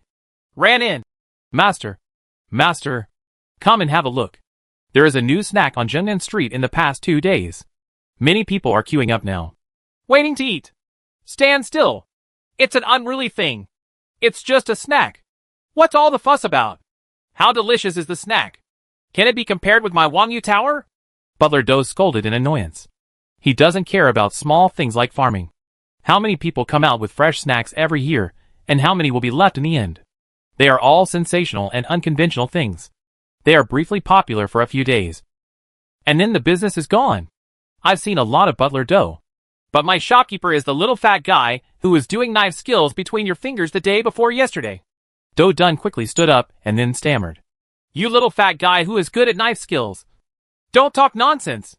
ran in. Master, come and have a look. There is a new snack on Zhengnan Street in the past 2 days. Many people are queuing up now, waiting to eat. Stand still. It's an unruly thing. It's just a snack. What's all the fuss about? How delicious is the snack? Can it be compared with my Wangyu Tower? Butler Dou scolded in annoyance. He doesn't care about small things like farming. How many people come out with fresh snacks every year, and how many will be left in the end? They are all sensational and unconventional things. They are briefly popular for a few days, and then the business is gone. I've seen a lot of Butler Dou, but my shopkeeper is the little fat guy who was doing knife skills between your fingers the day before yesterday. Dou Dun quickly stood up and then stammered. You little fat guy who is good at knife skills. Don't talk nonsense.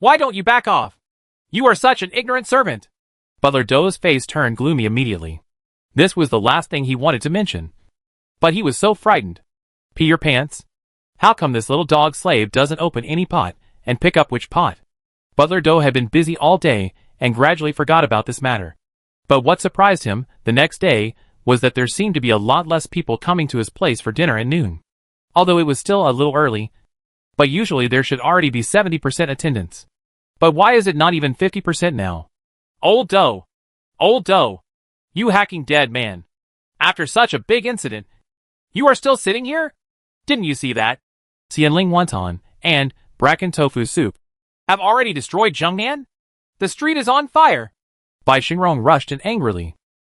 Why don't you back off? You are such an ignorant servant. Butler Dou's face turned gloomy immediately. This was the last thing he wanted to mention. But he was so frightened. Pee your pants? How come this little dog slave doesn't open any pot and pick up which pot? Butler Dou had been busy all day and gradually forgot about this matter. But what surprised him the next day was that there seemed to be a lot less people coming to his place for dinner at noon. Although it was still a little early, but usually there should already be 70% attendance. But why is it not even 50% now? Old Dou, you hacking dead man. After such a big incident, you are still sitting here? Didn't you see that? Xianling wonton and bracken tofu soup have already destroyed Zhengnan? The street is on fire. Bai Xingrong rushed in angrily.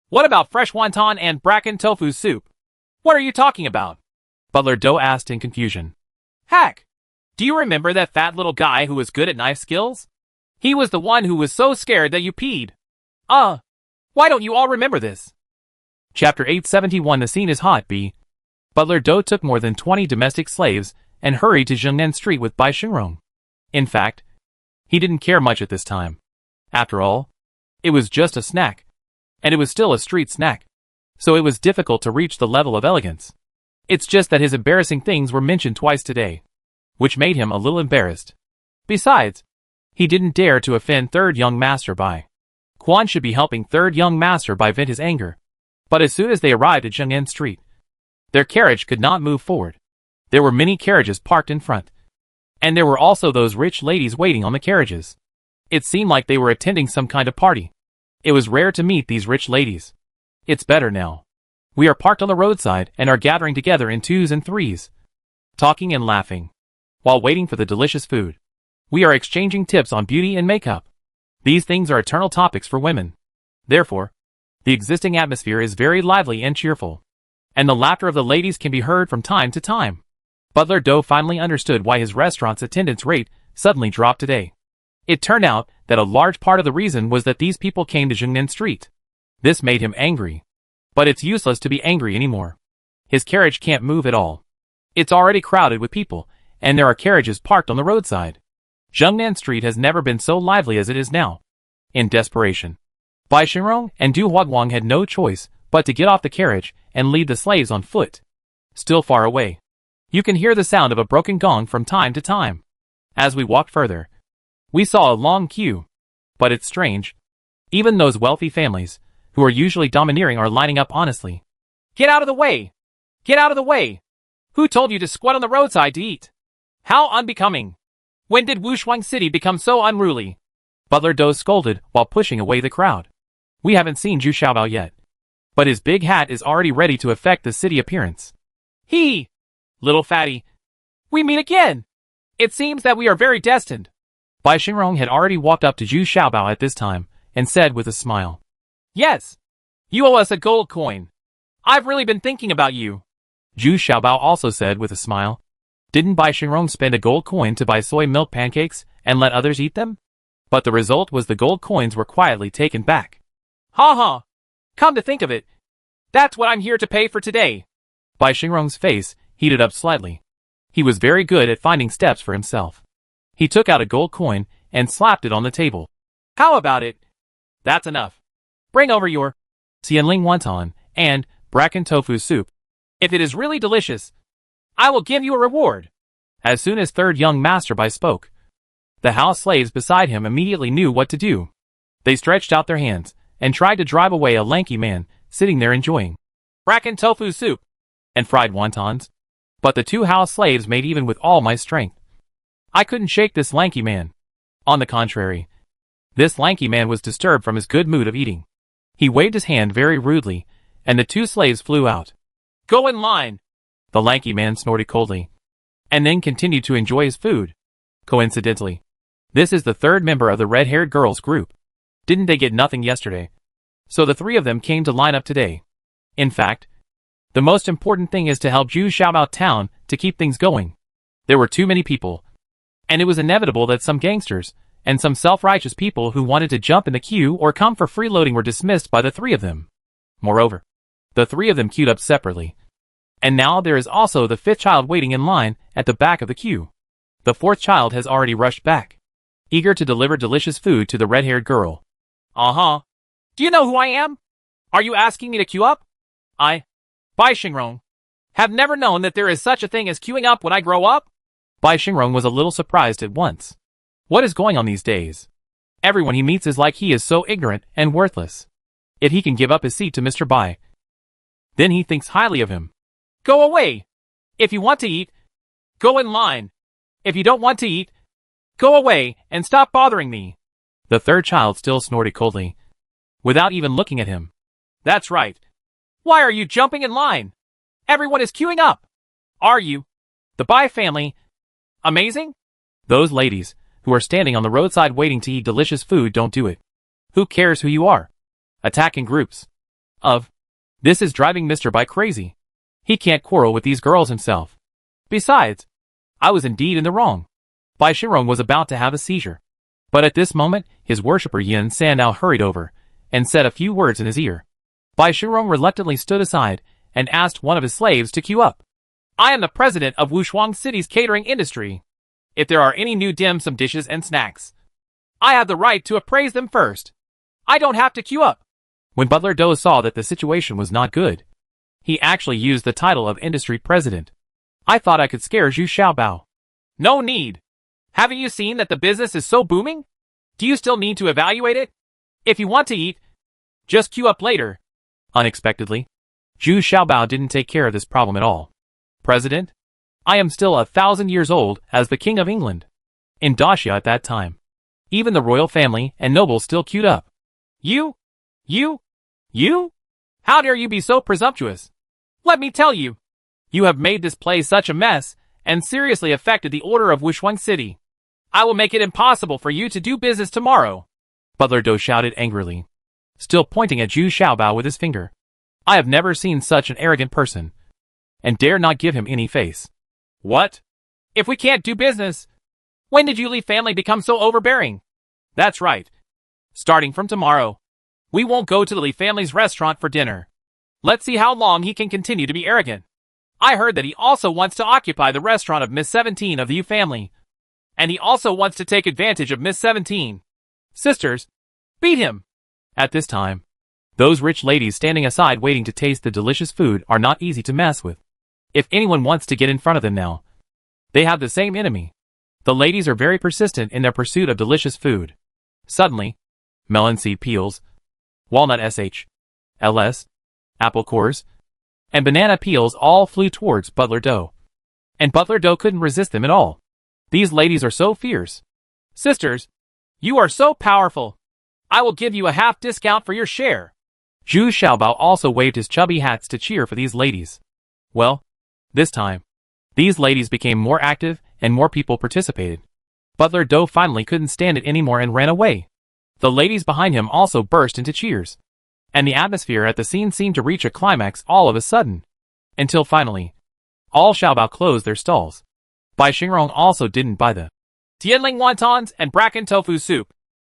What about fresh wonton and bracken tofu soup? What are you talking about? Butler Dou asked in confusion. Hack! Do you remember that fat little guy who was good at knife skills? He was the one who was so scared that you peed. Why don't you all remember this? Chapter 871. The scene is hot. B. Butler Dou took more than 20 domestic slaves and hurried to Zhengnan Street with Bai Xingrong. In fact, he didn't care much at this time. After all, it was just a snack, and it was still a street snack, so it was difficult to reach the level of elegance. It's just that his embarrassing things were mentioned twice today, which made him a little embarrassed. Besides, he didn't dare to offend Third Young Master Bai. Quan should be helping Third Young Master Bai vent his anger. But as soon as they arrived at Zhengnan Street, their carriage could not move forward. There were many carriages parked in front, and there were also those rich ladies waiting on the carriages. It seemed like they were attending some kind of party. It was rare to meet these rich ladies. It's better now. We are parked on the roadside and are gathering together in 2s and 3s, talking and laughing, while waiting for the delicious food. We are exchanging tips on beauty and makeup. These things are eternal topics for women. Therefore, the existing atmosphere is very lively and cheerful, and the laughter of the ladies can be heard from time to time. Butler Dou finally understood why his restaurant's attendance rate suddenly dropped today. It turned out that a large part of the reason was that these people came to Zhengnan Street. This made him angry. But it's useless to be angry anymore. His carriage can't move at all. It's already crowded with people, and there are carriages parked on the roadside. Zhengnan Street has never been so lively as it is now. In desperation, Bai Xingrong and Du Huaguang had no choice but to get off the carriage and lead the slaves on foot. Still far away, you can hear the sound of a broken gong from time to time. As we walked further, we saw a long queue. But it's strange. Even those wealthy families who are usually domineering, are lining up honestly. Get out of the way! Get out of the way! Who told you to squat on the roadside to eat? How unbecoming! When did Wushuang City become so unruly? Butler Do scolded while pushing away the crowd. We haven't seen Zhu Xiaobao yet, but his big hat is already ready to affect the city appearance. Little fatty. We meet again! It seems that we are very destined. Bai Xingrong had already walked up to Zhu Xiaobao at this time, and said with a smile. Yes. You owe us a gold coin. I've really been thinking about you. Zhu Xiaobao also said with a smile. Didn't Bai Xingrong spend a gold coin to buy soy milk pancakes and let others eat them? But the result was the gold coins were quietly taken back. Ha ha! Come to think of it, that's what I'm here to pay for today. Bai Xingrong's face heated up slightly. He was very good at finding steps for himself. He took out a gold coin and slapped it on the table. How about it? That's enough. Bring over your Xianling wonton and bracken tofu soup. If it is really delicious, I will give you a reward. As soon as third young master Bai spoke, the house slaves beside him immediately knew what to do. They stretched out their hands and tried to drive away a lanky man sitting there enjoying bracken tofu soup and fried wontons. But the two house slaves made even with all my strength. I couldn't shake this lanky man. On the contrary, this lanky man was disturbed from his good mood of eating. He waved his hand very rudely, and the two slaves flew out. Go in line! The lanky man snorted coldly, and then continued to enjoy his food. Coincidentally, this is the third member of the red-haired girls group. Didn't they get nothing yesterday? So the three of them came to line up today. In fact, the most important thing is to help Zhu Xiaobao town to keep things going. There were too many people, and it was inevitable that some gangsters and some self-righteous people who wanted to jump in the queue or come for freeloading were dismissed by the three of them. Moreover, the three of them queued up separately. And now there is also the fifth child waiting in line at the back of the queue. The fourth child has already rushed back, eager to deliver delicious food to the red-haired girl. Uh-huh. Do you know who I am? Are you asking me to queue up? Bai Xingrong, have never known that there is such a thing as queuing up when I grow up? Bai Xingrong was a little surprised at once. What is going on these days? Everyone he meets is like he is so ignorant and worthless. If he can give up his seat to Mr. Bai, then he thinks highly of him. Go away! If you want to eat, go in line. If you don't want to eat, go away and stop bothering me. The third child still snorted coldly, without even looking at him. That's right. Why are you jumping in line? Everyone is queuing up. Are you? The Bai family. Amazing? Those ladies, who are standing on the roadside waiting to eat delicious food, don't do it. Who cares who you are? Attack in groups. This is driving Mr. Bai crazy. He can't quarrel with these girls himself. Besides, I was indeed in the wrong. Bai Xingrong was about to have a seizure. But at this moment, his worshipper Yin Sanao hurried over and said a few words in his ear. Bai Xingrong reluctantly stood aside and asked one of his slaves to queue up. I am the president of Wushuang City's catering industry. If there are any new dim sum dishes and snacks, I have the right to appraise them first. I don't have to queue up. When Butler Do saw that the situation was not good, he actually used the title of industry president. I thought I could scare Zhu Xiaobao. No need. Haven't you seen that the business is so booming? Do you still need to evaluate it? If you want to eat, just queue up later. Unexpectedly, Zhu Xiaobao didn't take care of this problem at all. President, I am still 1,000 years old as the King of England. In Daxia at that time, even the royal family and nobles still queued up. You? How dare you be so presumptuous? Let me tell you, you have made this place such a mess and seriously affected the order of Wushuang City. I will make it impossible for you to do business tomorrow. Butler Do shouted angrily, still pointing at Zhu Xiaobao with his finger. I have never seen such an arrogant person, and dare not give him any face. What? If we can't do business, when did you Li family become so overbearing? That's right. Starting from tomorrow, we won't go to the Li family's restaurant for dinner. Let's see how long he can continue to be arrogant. I heard that he also wants to occupy the restaurant of Miss 17 of the Yu family. And he also wants to take advantage of Miss 17. Sisters, beat him! At this time, those rich ladies standing aside waiting to taste the delicious food are not easy to mess with. If anyone wants to get in front of them now, they have the same enemy. The ladies are very persistent in their pursuit of delicious food. Suddenly, melon seed peels, walnut sh, ls, apple cores, and banana peels all flew towards Butler Doe. And Butler Doe couldn't resist them at all. These ladies are so fierce. Sisters, you are so powerful. I will give you a half discount for your share. Zhu Xiaobao also waved his chubby hats to cheer for these ladies. Well, this time, these ladies became more active and more people participated. Butler Doe finally couldn't stand it anymore and ran away. The ladies behind him also burst into cheers. And the atmosphere at the scene seemed to reach a climax all of a sudden. Until finally, all Xiaobao closed their stalls. Bai Xingrong also didn't buy the Tianling wontons and bracken tofu soup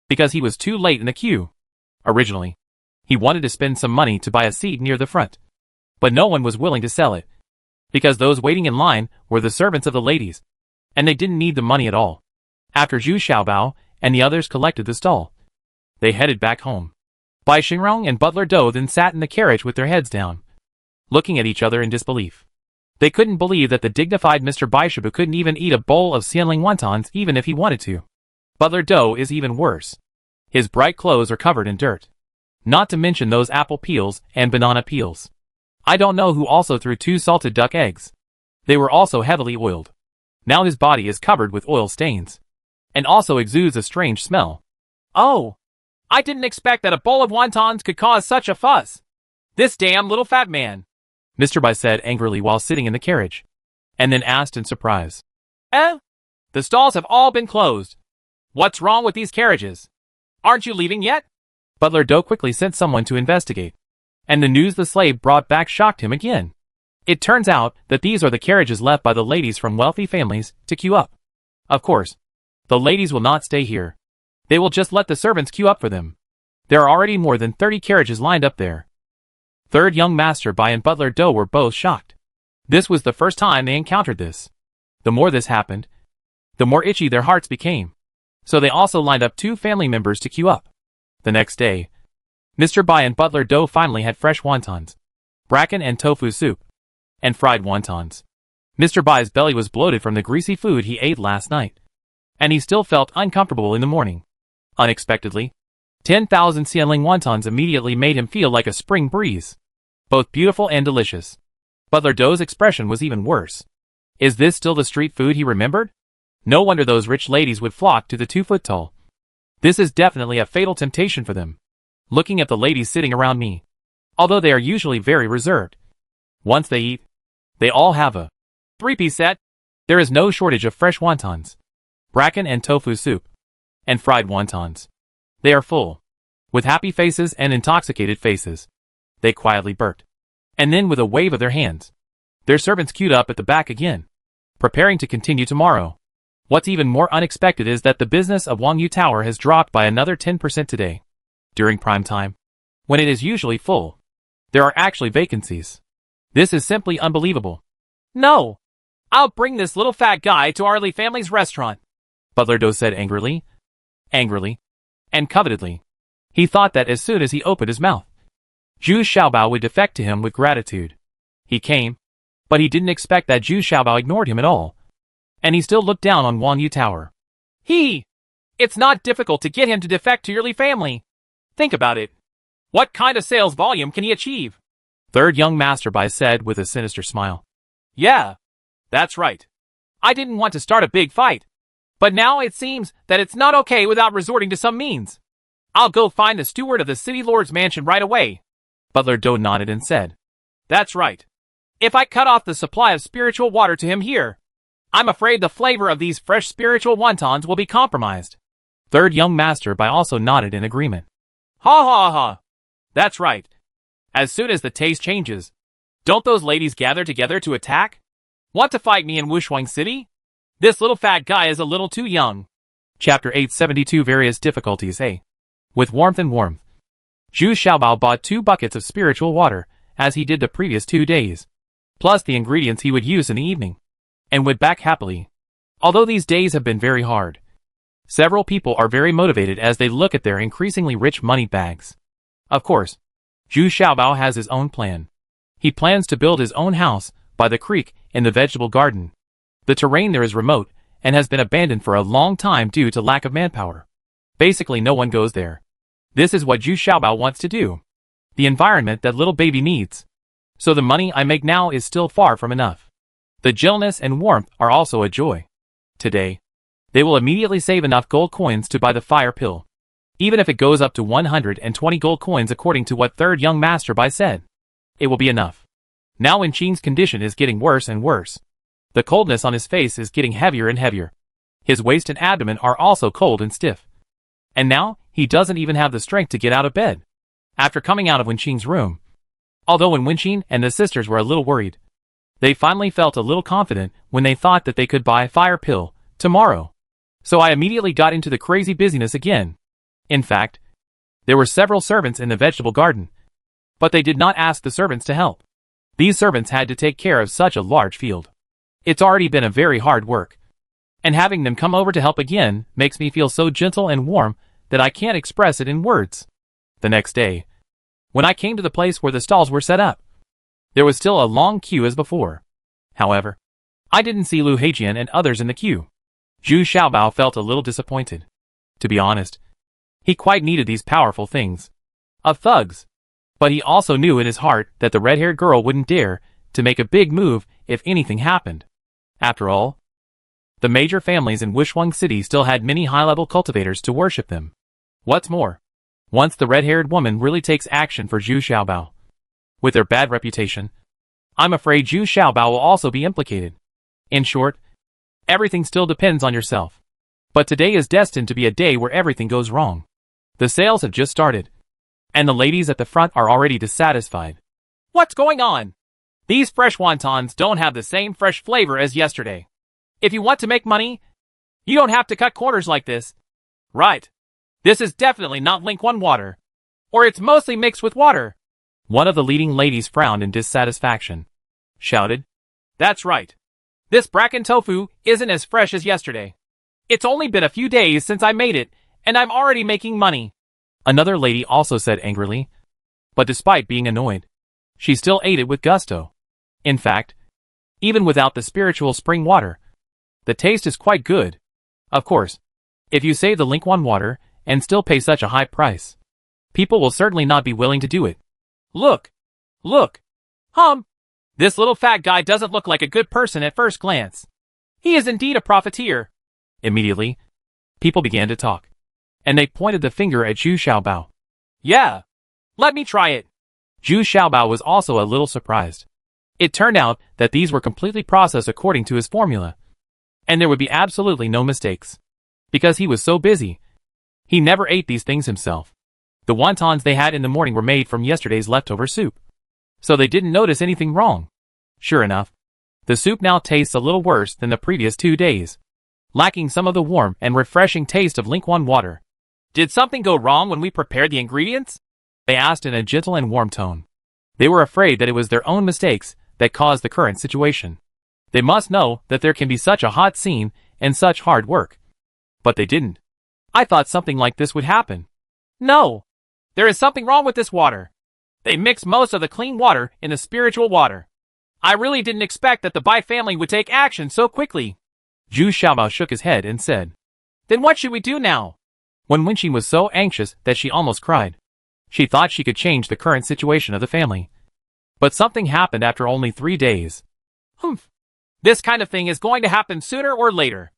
because he was too late in the queue. Originally, he wanted to spend some money to buy a seat near the front. But no one was willing to sell it, because those waiting in line were the servants of the ladies, and they didn't need the money at all. After Zhu Xiaobao and the others collected the stall, they headed back home. Bai Xingrong and Butler Doe then sat in the carriage with their heads down, looking at each other in disbelief. They couldn't believe that the dignified Mr. Baishabu couldn't even eat a bowl of Xianling wontons even if he wanted to. Butler Doe is even worse. His bright clothes are covered in dirt. Not to mention those apple peels and banana peels. I don't know who also threw 2 salted duck eggs. They were also heavily oiled. Now his body is covered with oil stains. And also exudes a strange smell. Oh! I didn't expect that a bowl of wontons could cause such a fuss. This damn little fat man. Mr. Bai said angrily while sitting in the carriage. And then asked in surprise. The stalls have all been closed. What's wrong with these carriages? Aren't you leaving yet? Butler Doe quickly sent someone to investigate. And the news the slave brought back shocked him again. It turns out that these are the carriages left by the ladies from wealthy families to queue up. Of course, the ladies will not stay here. They will just let the servants queue up for them. There are already more than 30 carriages lined up there. Third young Master Bai and Butler Doe were both shocked. This was the first time they encountered this. The more this happened, the more itchy their hearts became. So they also lined up 2 family members to queue up. The next day, Mr. Bai and Butler Doe finally had fresh wontons, bracken and tofu soup, and fried wontons. Mr. Bai's belly was bloated from the greasy food he ate last night, and he still felt uncomfortable in the morning. Unexpectedly, 10,000 Xianling wontons immediately made him feel like a spring breeze. Both beautiful and delicious. Butler Doe's expression was even worse. Is this still the street food he remembered? No wonder those rich ladies would flock to the 2-foot-tall. This is definitely a fatal temptation for them. Looking at the ladies sitting around me. Although they are usually very reserved. Once they eat, they all have a 3-piece set. There is no shortage of fresh wontons, bracken and tofu soup, and fried wontons. They are full. With happy faces and intoxicated faces. They quietly burped. And then with a wave of their hands, their servants queued up at the back again, preparing to continue tomorrow. What's even more unexpected is that the business of Wangyu Tower has dropped by another 10% today. During prime time, when it is usually full, there are actually vacancies. This is simply unbelievable. No! I'll bring this little fat guy to our Li family's restaurant, Butler Doe said angrily, and covetedly. He thought that as soon as he opened his mouth, Zhu Xiaobao would defect to him with gratitude. He came, but he didn't expect that Zhu Xiaobao ignored him at all. And he still looked down on Wangyu Tower. It's not difficult to get him to defect to your Li family. Think about it. What kind of sales volume can he achieve? Third young Master Bai said with a sinister smile. Yeah, that's right. I didn't want to start a big fight. But now it seems that it's not okay without resorting to some means. I'll go find the steward of the city lord's mansion right away. Butler Doe nodded and said. That's right. If I cut off the supply of spiritual water to him here, I'm afraid the flavor of these fresh spiritual wontons will be compromised. Third young Master Bai also nodded in agreement. Ha ha ha. That's right. As soon as the taste changes, don't those ladies gather together to attack? Want to fight me in Wushuang City? This little fat guy is a little too young. Chapter 872 Various Difficulties A. With warmth and warmth. Zhu Xiaobao bought 2 buckets of spiritual water, as he did the previous 2 days, plus the ingredients he would use in the evening, and went back happily. Although these days have been very hard, several people are very motivated as they look at their increasingly rich money bags. Of course, Zhu Xiaobao has his own plan. He plans to build his own house by the creek in the vegetable garden. The terrain there is remote and has been abandoned for a long time due to lack of manpower. Basically no one goes there. This is what Zhu Xiaobao wants to do. the environment that little baby needs. So the money I make now is still far from enough. The gentleness and warmth are also a joy. Today, they will immediately save enough gold coins to buy the fire pill. Even if it goes up to 120 gold coins according to what third young master Bai said. It will be enough. Now Wenqing's condition is getting worse and worse. The coldness on his face is getting heavier and heavier. His waist and abdomen are also cold and stiff. And now, he doesn't even have the strength to get out of bed. After coming out of Wenqing's room, although Wenqing and the sisters were a little worried, they finally felt a little confident when they thought that they could buy a fire pill tomorrow. So I immediately got into the crazy busyness again. In fact, there were several servants in the vegetable garden, but they did not ask the servants to help. These servants had to take care of such a large field. It's already been a very hard work, and having them come over to help again makes me feel so gentle and warm that I can't express it in words. The next day, when I came to the place where the stalls were set up, there was still a long queue as before. However, I didn't see Lu Heijian and others in the queue. Zhu Xiaobao felt a little disappointed. To be honest, he quite needed these powerful things of thugs. But he also knew in his heart that the red-haired girl wouldn't dare to make a big move if anything happened. After all, the major families in Wushuang City still had many high-level cultivators to worship them. What's more, once the red-haired woman really takes action for Zhu Xiaobao, with their bad reputation, I'm afraid Zhu Xiaobao will also be implicated. In short, everything still depends on yourself. But today is destined to be a day where everything goes wrong. The sales have just started, and the ladies at the front are already dissatisfied. What's going on? These fresh wontons don't have the same fresh flavor as yesterday. If you want to make money, you don't have to cut corners like this. Right. This is definitely not Lingquan water. Or it's mostly mixed with water. One of the leading ladies frowned in dissatisfaction. Shouted, "That's right. This bracken tofu isn't as fresh as yesterday. It's only been a few days since I made it, and I'm already making money." Another lady also said angrily, but despite being annoyed, she still ate it with gusto. In fact, even without the spiritual spring water, the taste is quite good. Of course, if you save the Lingquan water and still pay such a high price, people will certainly not be willing to do it. Look! Look! This little fat guy doesn't look like a good person at first glance. He is indeed a profiteer. Immediately, people began to talk, and they pointed the finger at Zhu Xiaobao. Yeah, let me try it. Zhu Xiaobao was also a little surprised. It turned out that these were completely processed according to his formula, and there would be absolutely no mistakes. Because he was so busy, he never ate these things himself. The wontons they had in the morning were made from yesterday's leftover soup, so they didn't notice anything wrong. Sure enough, the soup now tastes a little worse than the previous 2 days, lacking some of the warm and refreshing taste of Lingquan water. Did something go wrong when we prepared the ingredients? They asked in a gentle and warm tone. They were afraid that it was their own mistakes that caused the current situation. They must know that there can be such a hot scene and such hard work. But they didn't. I thought something like this would happen. No! There is something wrong with this water. They mixed most of the clean water in the spiritual water. I really didn't expect that the Bai family would take action so quickly. Zhu Xiaobao shook his head and said, "Then what should we do now?" When Wenqing was so anxious that she almost cried. She thought she could change the current situation of the family. But something happened after only 3 days. This kind of thing is going to happen sooner or later.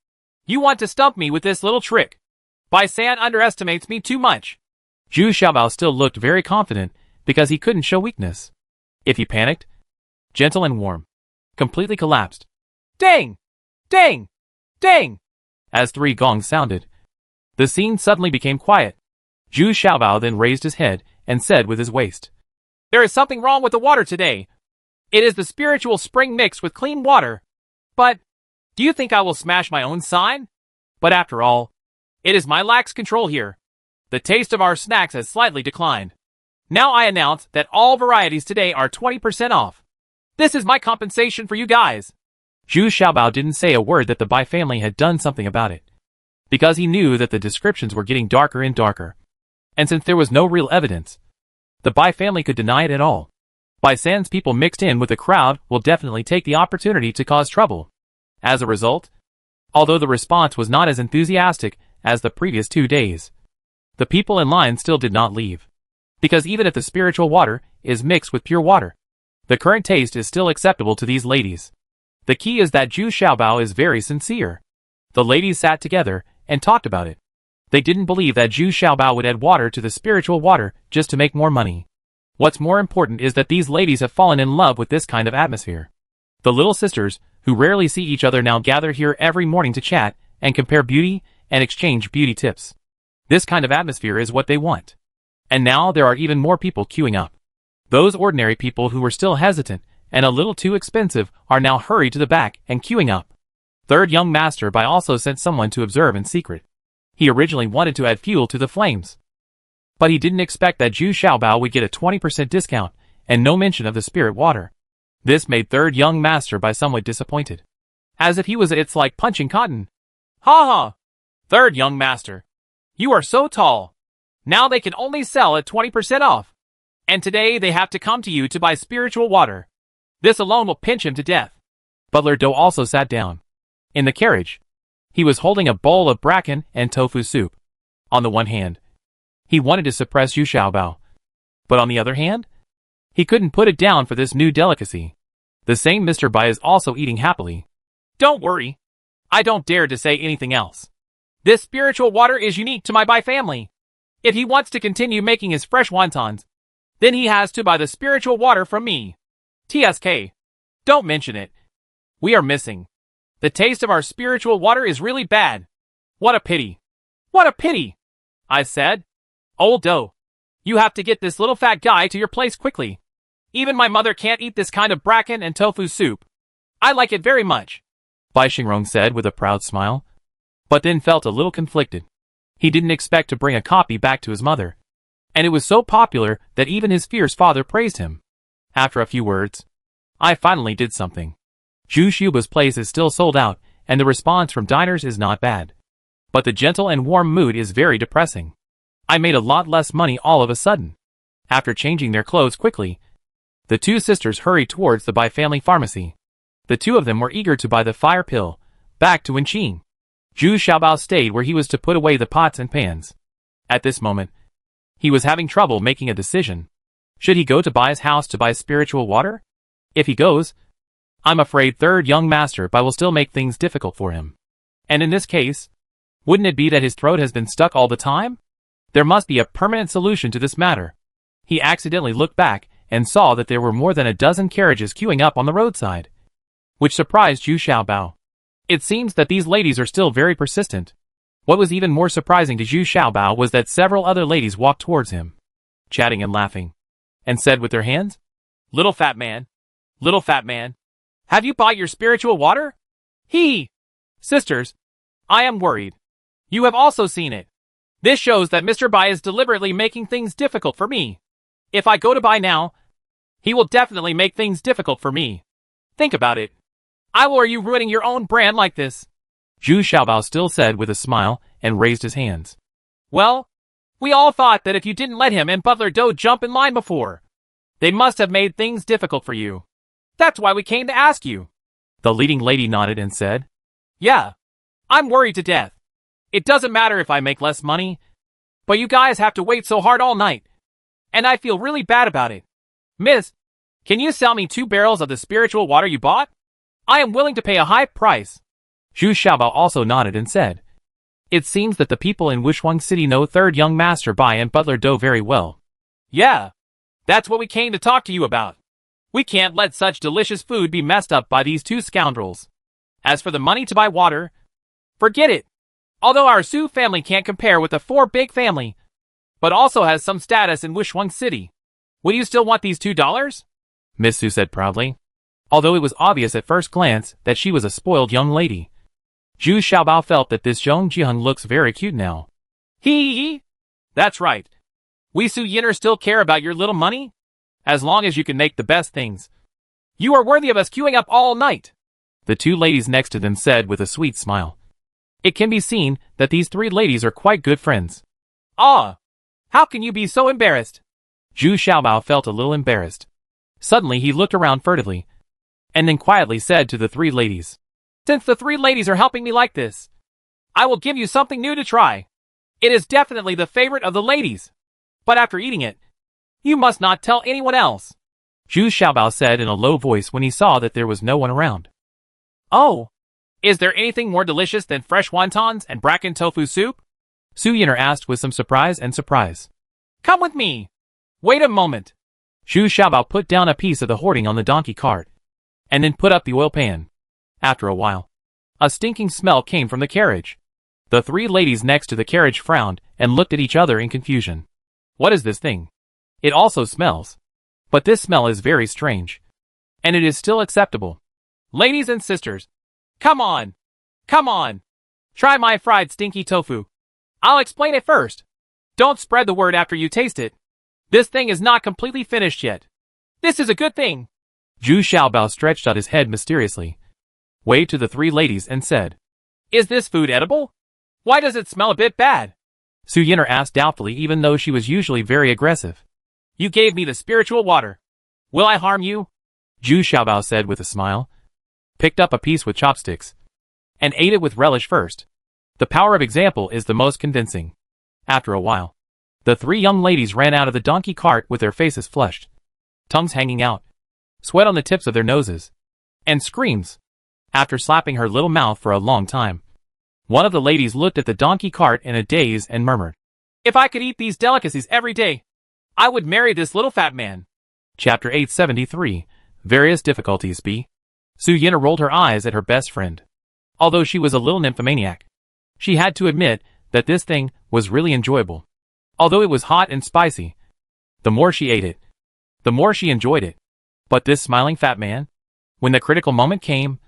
You want to stump me with this little trick. Bai-san underestimates me too much. Zhu Xiaobao still looked very confident because he couldn't show weakness. If he panicked, gentle and warm, completely collapsed. Dang! Dang! Dang! As 3 gongs sounded, the scene suddenly became quiet. Zhu Xiaobao then raised his head and said with his waist, "There is something wrong with the water today. It is the spiritual spring mixed with clean water. But, do you think I will smash my own sign? But after all, it is my lax control here. The taste of our snacks has slightly declined. Now I announce that all varieties today are 20% off. This is my compensation for you guys." Zhu Xiaobao didn't say a word that the Bai family had done something about it, because he knew that the descriptions were getting darker and darker. And since there was no real evidence, the Bai family could deny it at all. Bai-san's people mixed in with the crowd will definitely take the opportunity to cause trouble. As a result, although the response was not as enthusiastic as the previous 2 days, the people in line still did not leave. Because even if the spiritual water is mixed with pure water, the current taste is still acceptable to these ladies. The key is that Zhu Xiaobao is very sincere. The ladies sat together and talked about it. They didn't believe that Zhu Xiaobao would add water to the spiritual water just to make more money. What's more important is that these ladies have fallen in love with this kind of atmosphere. The little sisters, who rarely see each other now, gather here every morning to chat and compare beauty and exchange beauty tips. This kind of atmosphere is what they want. And now there are even more people queuing up. Those ordinary people who were still hesitant and a little too expensive are now hurried to the back and queuing up. Third young master Bai also sent someone to observe in secret. He originally wanted to add fuel to the flames, but he didn't expect that Zhu Xiaobao would get a 20% discount and no mention of the spirit water. This made third young master Bai somewhat disappointed. As if he was it's like punching cotton. Ha ha! Third young master, you are so tall. Now they can only sell at 20% off. And today they have to come to you to buy spiritual water. This alone will pinch him to death. Butler Do also sat down. In the carriage, he was holding a bowl of bracken and tofu soup. On the one hand, he wanted to suppress Zhu Xiaobao. But on the other hand, he couldn't put it down for this new delicacy. The same Mr. Bai is also eating happily. Don't worry. I don't dare to say anything else. This spiritual water is unique to my Bai family. If he wants to continue making his fresh wontons, then he has to buy the spiritual water from me. TSK. Don't mention it. We are missing. The taste of our spiritual water is really bad. What a pity. What a pity. I said. Old Do, you have to get this little fat guy to your place quickly. Even my mother can't eat this kind of bracken and tofu soup. I like it very much. Bai Xingrong said with a proud smile, but then felt a little conflicted. He didn't expect to bring a copy back to his mother, and it was so popular that even his fierce father praised him. After a few words, I finally did something. Zhu Xiuba's place is still sold out, and the response from diners is not bad. But the gentle and warm mood is very depressing. I made a lot less money all of a sudden. After changing their clothes quickly, the two sisters hurried towards the Bai family pharmacy. The two of them were eager to buy the fire pill, back to Wenqing. Zhu Xiaobao stayed where he was to put away the pots and pans. At this moment, he was having trouble making a decision. Should he go to Bai's house to buy spiritual water? If he goes, I'm afraid third young master Bai will still make things difficult for him. And in this case, wouldn't it be that his throat has been stuck all the time? There must be a permanent solution to this matter. He accidentally looked back and saw that there were more than a dozen carriages queuing up on the roadside, which surprised Zhu Xiaobao. It seems that these ladies are still very persistent. What was even more surprising to Zhu Xiaobao was that several other ladies walked towards him, chatting and laughing, and said with their hands, little fat man, have you bought your spiritual water? Hee! Sisters, I am worried. You have also seen it. This shows that Mr. Bai is deliberately making things difficult for me. If I go to Bai now, he will definitely make things difficult for me. Think about it. Are you ruining your own brand like this? Zhu Xiaobao still said with a smile and raised his hands. Well, we all thought that if you didn't let him and Butler Do jump in line before, they must have made things difficult for you. That's why we came to ask you. The leading lady nodded and said, yeah, I'm worried to death. It doesn't matter if I make less money, but you guys have to wait so hard all night, and I feel really bad about it. Miss, can you sell me 2 barrels of the spiritual water you bought? I am willing to pay a high price. Zhu Xiaobao also nodded and said, it seems that the people in Wushuang City know third young master Bai and Butler Do very well. Yeah, that's what we came to talk to you about. We can't let such delicious food be messed up by these 2 scoundrels. As for the money to buy water, forget it. Although our Su family can't compare with the 4 big family, but also has some status in Wushuang City. Would you still want these $2? Miss Su said proudly, although it was obvious at first glance that she was a spoiled young lady. Zhu Xiaobao felt that this Zhong Jiheng looks very cute now. Hee. That's right. We Su Yinner still care about your little money? As long as you can make the best things. You are worthy of us queuing up all night. The 2 ladies next to them said with a sweet smile. It can be seen that these 3 ladies are quite good friends. Ah! How can you be so embarrassed? Zhu Xiaobao felt a little embarrassed. Suddenly he looked around furtively, and then quietly said to the 3 ladies, since the 3 ladies are helping me like this, I will give you something new to try. It is definitely the favorite of the ladies. But after eating it, You must not tell anyone else, Zhu Xiaobao said in a low voice when he saw that there was no one around. Oh, is there anything more delicious than fresh wontons and bracken tofu soup? Su Yin'er asked with some surprise. Come with me. Wait a moment. Zhu Xiaobao put down a piece of the hoarding on the donkey cart, and then put up the oil pan. After a while, a stinking smell came from the carriage. The three ladies next to the carriage frowned and looked at each other in confusion. What is this thing? It also smells. But this smell is very strange. And it is still acceptable. Ladies and sisters, come on! Come on! Try my fried stinky tofu. I'll explain it first. Don't spread the word after you taste it. This thing is not completely finished yet. This is a good thing. Zhu Xiaobao stretched out his head mysteriously, waved to the three ladies and said, Is this food edible? Why does it smell a bit bad? Su Yin'er asked doubtfully, even though she was usually very aggressive. You gave me the spiritual water. Will I harm you? Zhu Xiaobao said with a smile, picked up a piece with chopsticks, and ate it with relish first. The power of example is the most convincing. After a while, the three young ladies ran out of the donkey cart with their faces flushed, tongues hanging out, sweat on the tips of their noses, and screams. After slapping her little mouth for a long time, one of the ladies looked at the donkey cart in a daze and murmured, If I could eat these delicacies every day, I would marry this little fat man. Chapter 873, Various Difficulties B. Su Yin'er rolled her eyes at her best friend. Although she was a little nymphomaniac, she had to admit that this thing was really enjoyable. Although it was hot and spicy, the more she ate it, the more she enjoyed it. But this smiling fat man, when the critical moment came,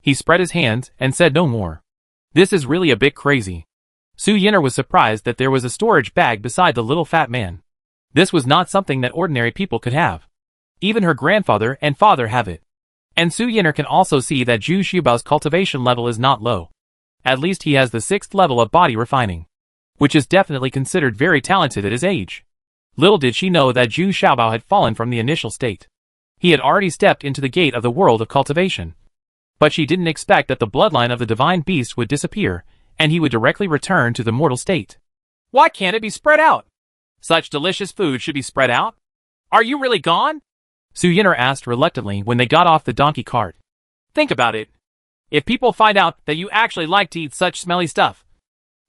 he spread his hands and said no more. This is really a bit crazy. Su Yin'er was surprised that there was a storage bag beside the little fat man. This was not something that ordinary people could have. Even her grandfather and father have it. And Su Yin'er can also see that Zhu Xiaobao's cultivation level is not low. At least he has the 6th level of body refining, which is definitely considered very talented at his age. Little did she know that Zhu Xiaobao had fallen from the initial state. He had already stepped into the gate of the world of cultivation. But she didn't expect that the bloodline of the divine beast would disappear, and he would directly return to the mortal state. Why can't it be spread out? Such delicious food should be spread out. Are you really gone? Su Yin'er asked reluctantly when they got off the donkey cart. Think about it. If people find out that you actually like to eat such smelly stuff,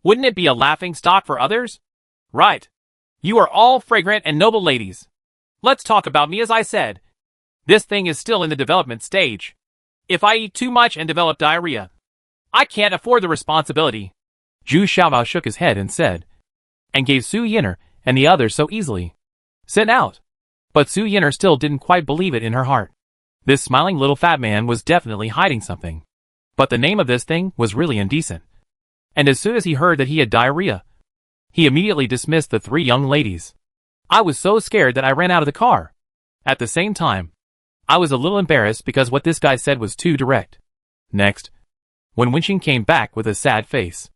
wouldn't it be a laughing stock for others? Right. You are all fragrant and noble ladies. Let's talk about me as I said. This thing is still in the development stage. If I eat too much and develop diarrhea, I can't afford the responsibility. Zhu Xiaobao shook his head and said, and gave Su Yin'er and the others so easily. Sit out. But Su Yin'er still didn't quite believe it in her heart. This smiling little fat man was definitely hiding something. But the name of this thing was really indecent. And as soon as he heard that he had diarrhea, he immediately dismissed the three young ladies. I was so scared that I ran out of the car. At the same time, I was a little embarrassed because what this guy said was too direct. Next, when Wenqing came back with a sad face,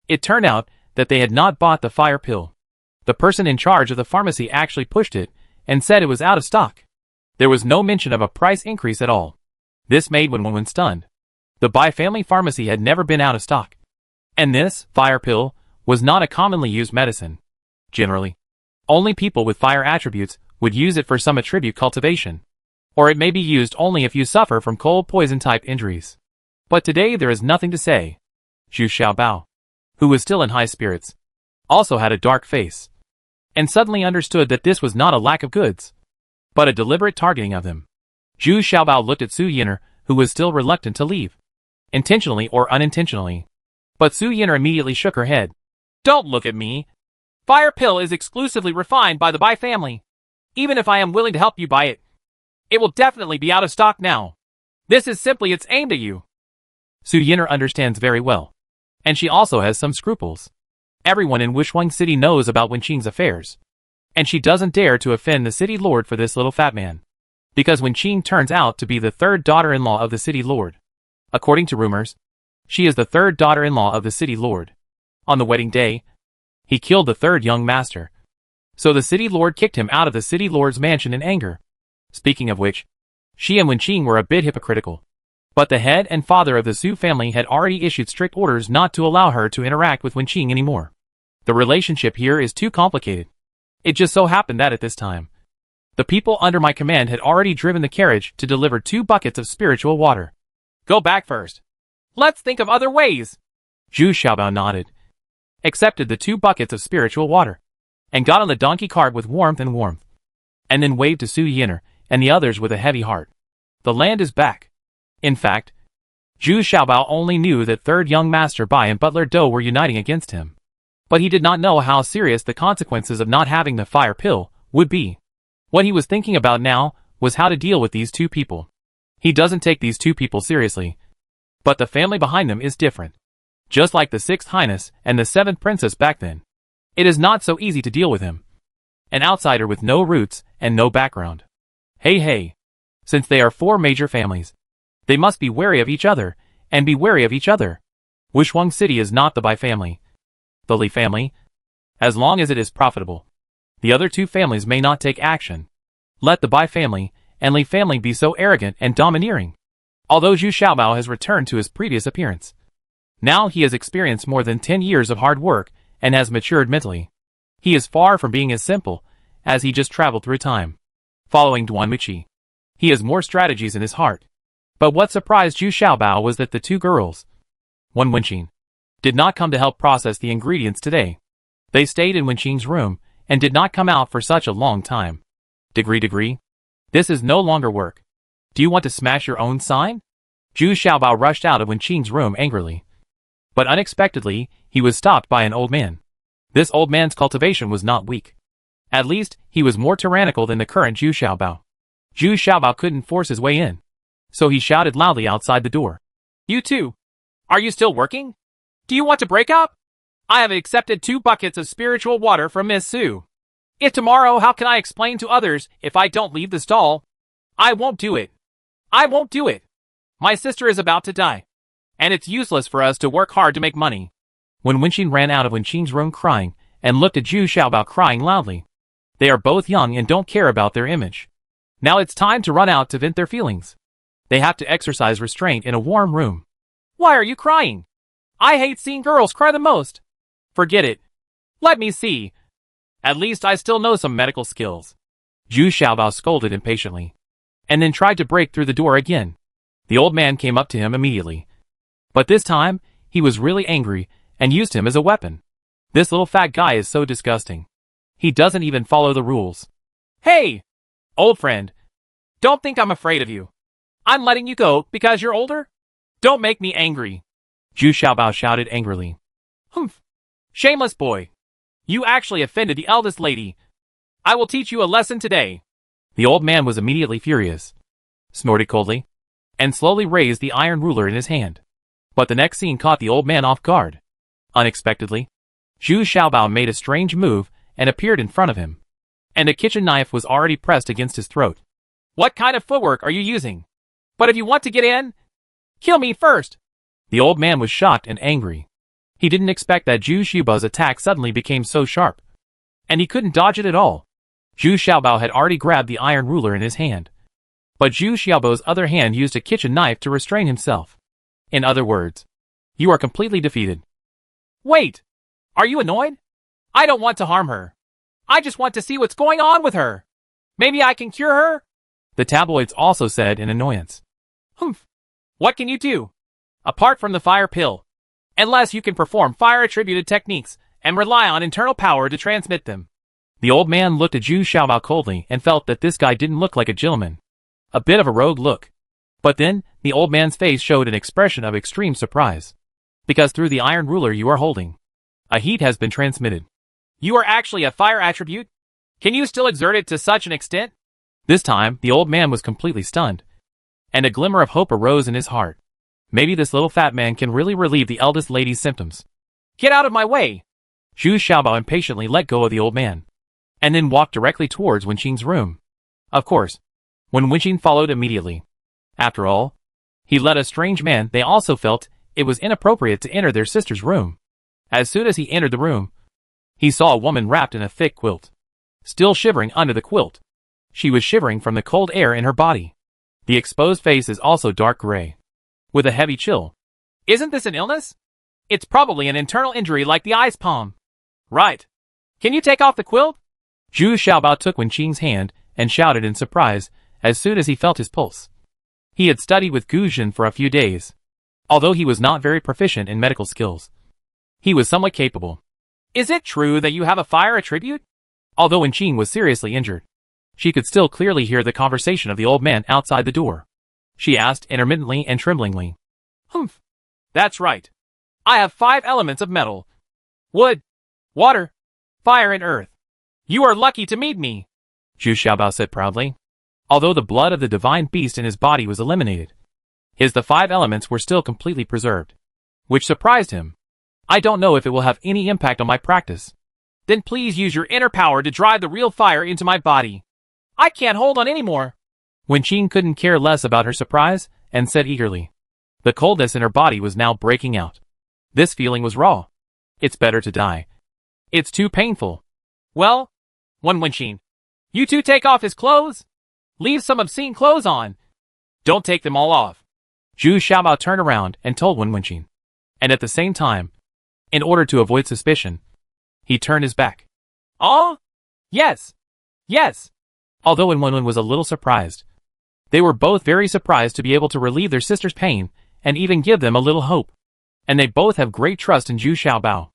it turned out that they had not bought the fire pill. The person in charge of the pharmacy actually pushed it and said it was out of stock. There was no mention of a price increase at all. This made Wenwen stunned. The Bai family pharmacy had never been out of stock. And this fire pill was not a commonly used medicine. Generally, only people with fire attributes would use it for some attribute cultivation. Or it may be used only if you suffer from cold poison type injuries. But today there is nothing to say. Zhu Xiaobao, who was still in high spirits, also had a dark face, and suddenly understood that this was not a lack of goods, but a deliberate targeting of them. Zhu Xiaobao looked at Su Yin'er, who was still reluctant to leave, intentionally or unintentionally. But Su Yin'er immediately shook her head. Don't look at me. Fire pill is exclusively refined by the Bai family. Even if I am willing to help you buy it, it will definitely be out of stock now. This is simply it's aimed at you. Su Yin'er understands very well, and she also has some scruples. Everyone in Wushuang City knows about Wenqing's affairs, and she doesn't dare to offend the city lord for this little fat man, because Wenqing turns out to be the third daughter-in-law of the city lord. According to rumors, she is the third daughter-in-law of the city lord. On the wedding day, he killed the third young master, so the city lord kicked him out of the city lord's mansion in anger. Speaking of which, she and Wenqing were a bit hypocritical. But the head and father of the Su family had already issued strict orders not to allow her to interact with Wenqing anymore. The relationship here is too complicated. It just so happened that at this time, The people under my command had already driven the carriage to deliver 2 buckets of spiritual water. Go back first. Let's think of other ways. Zhu Xiaobao nodded, accepted the 2 buckets of spiritual water, and got on the donkey cart with warmth, and then waved to Su Yin'er and the others with a heavy heart. The land is back. In fact, Zhu Xiaobao only knew that third young master Bai and butler Dou were uniting against him. But he did not know how serious the consequences of not having the fire pill would be. What he was thinking about now was how to deal with these 2 people. He doesn't take these 2 people seriously, but the family behind them is different. Just like the 6th Highness and the 7th Princess back then. It is not so easy to deal with him. An outsider with no roots and no background. Hey. Since they are 4 major families, they must be wary of each other, and be wary of each other. Wushuang City is not the Bai family. The Li family, as long as it is profitable. The other 2 families may not take action. Let the Bai family and Li family be so arrogant and domineering. Although Zhu Xiaobao has returned to his previous appearance, now he has experienced more than 10 years of hard work and has matured mentally. He is far from being as simple as he just traveled through time, following Duan Wuqi. He has more strategies in his heart. But what surprised Zhu Xiaobao was that the 2 girls, Wen Wenqing, did not come to help process the ingredients today. They stayed in Wenqing's room and did not come out for such a long time. Degree. This is no longer work. Do you want to smash your own sign? Zhu Xiaobao rushed out of Wenqing's room angrily. But unexpectedly, he was stopped by an old man. This old man's cultivation was not weak. At least, he was more tyrannical than the current Zhu Xiaobao. Zhu Xiaobao couldn't force his way in, so he shouted loudly outside the door. You 2. Are you still working? Do you want to break up? I have accepted 2 buckets of spiritual water from Miss Su. If tomorrow, how can I explain to others if I don't leave the stall? I won't do it. My sister is about to die, and it's useless for us to work hard to make money. When Wenqing ran out of Wenqing's room crying and looked at Zhu Xiaobao crying loudly. They are both young and don't care about their image. Now it's time to run out to vent their feelings. They have to exercise restraint in a warm room. Why are you crying? I hate seeing girls cry the most. Forget it. Let me see. At least I still know some medical skills. Zhu Xiaobao scolded impatiently, and then tried to break through the door again. The old man came up to him immediately. But this time, he was really angry and used him as a weapon. This little fat guy is so disgusting. He doesn't even follow the rules. Hey! Old friend. Don't think I'm afraid of you. I'm letting you go because you're older? Don't make me angry. Zhu Xiaobao shouted angrily. Humph. Shameless boy. You actually offended the eldest lady. I will teach you a lesson today. The old man was immediately furious, snorted coldly, and slowly raised the iron ruler in his hand. But the next scene caught the old man off guard. Unexpectedly, Zhu Xiaobao made a strange move and appeared in front of him, and a kitchen knife was already pressed against his throat. What kind of footwork are you using? But if you want to get in, kill me first. The old man was shocked and angry. He didn't expect that Zhu Xiaobao's attack suddenly became so sharp, and he couldn't dodge it at all. Zhu Xiaobao had already grabbed the iron ruler in his hand, but Zhu Xiaobao's other hand used a kitchen knife to restrain himself. In other words, you are completely defeated. Wait! Are you annoyed? I don't want to harm her. I just want to see what's going on with her. Maybe I can cure her? The tabloids also said in annoyance. Humph. What can you do? Apart from the fire pill. Unless you can perform fire-attributed techniques and rely on internal power to transmit them. The old man looked at Zhu Xiaobao coldly and felt that this guy didn't look like a gentleman. A bit of a rogue look. But then, the old man's face showed an expression of extreme surprise. Because through the iron ruler you are holding, a heat has been transmitted. You are actually a fire attribute? Can you still exert it to such an extent? This time, the old man was completely stunned, and a glimmer of hope arose in his heart. Maybe this little fat man can really relieve the eldest lady's symptoms. Get out of my way! Zhu Xiaobao impatiently let go of the old man, and then walked directly towards Wenqing's room. Of course, when Wenqing followed immediately. After all, he led a strange man. They also felt it was inappropriate to enter their sister's room. As soon as he entered the room, he saw a woman wrapped in a thick quilt, still shivering under the quilt. She was shivering from the cold air in her body. The exposed face is also dark gray, with a heavy chill. Isn't this an illness? It's probably an internal injury like the ice palm. Right. Can you take off the quilt? Zhu Xiaobao took Wenqing's hand and shouted in surprise as soon as he felt his pulse. He had studied with Gu Jin for a few days. Although he was not very proficient in medical skills, he was somewhat capable. Is it true that you have a fire attribute? Although Wenqing was seriously injured, she could still clearly hear the conversation of the old man outside the door. She asked intermittently and tremblingly. Humph. That's right. I have 5 elements of metal. Wood, water, fire and earth. You are lucky to meet me, Zhu Xiaobao said proudly. Although the blood of the divine beast in his body was eliminated, the 5 elements were still completely preserved, which surprised him. I don't know if it will have any impact on my practice. Then please use your inner power to drive the real fire into my body. I can't hold on anymore. Wenqing couldn't care less about her surprise and said eagerly. The coldness in her body was now breaking out. This feeling was raw. It's better to die. It's too painful. Well, Wenqing, you two take off his clothes. Leave some obscene clothes on. Don't take them all off. Zhu Xiaobao turned around and told Wenqing. And at the same time, in order to avoid suspicion, he turned his back. Oh? Yes. Yes. Although Wenwen was a little surprised. They were both very surprised to be able to relieve their sister's pain and even give them a little hope. And they both have great trust in Zhu Xiaobao.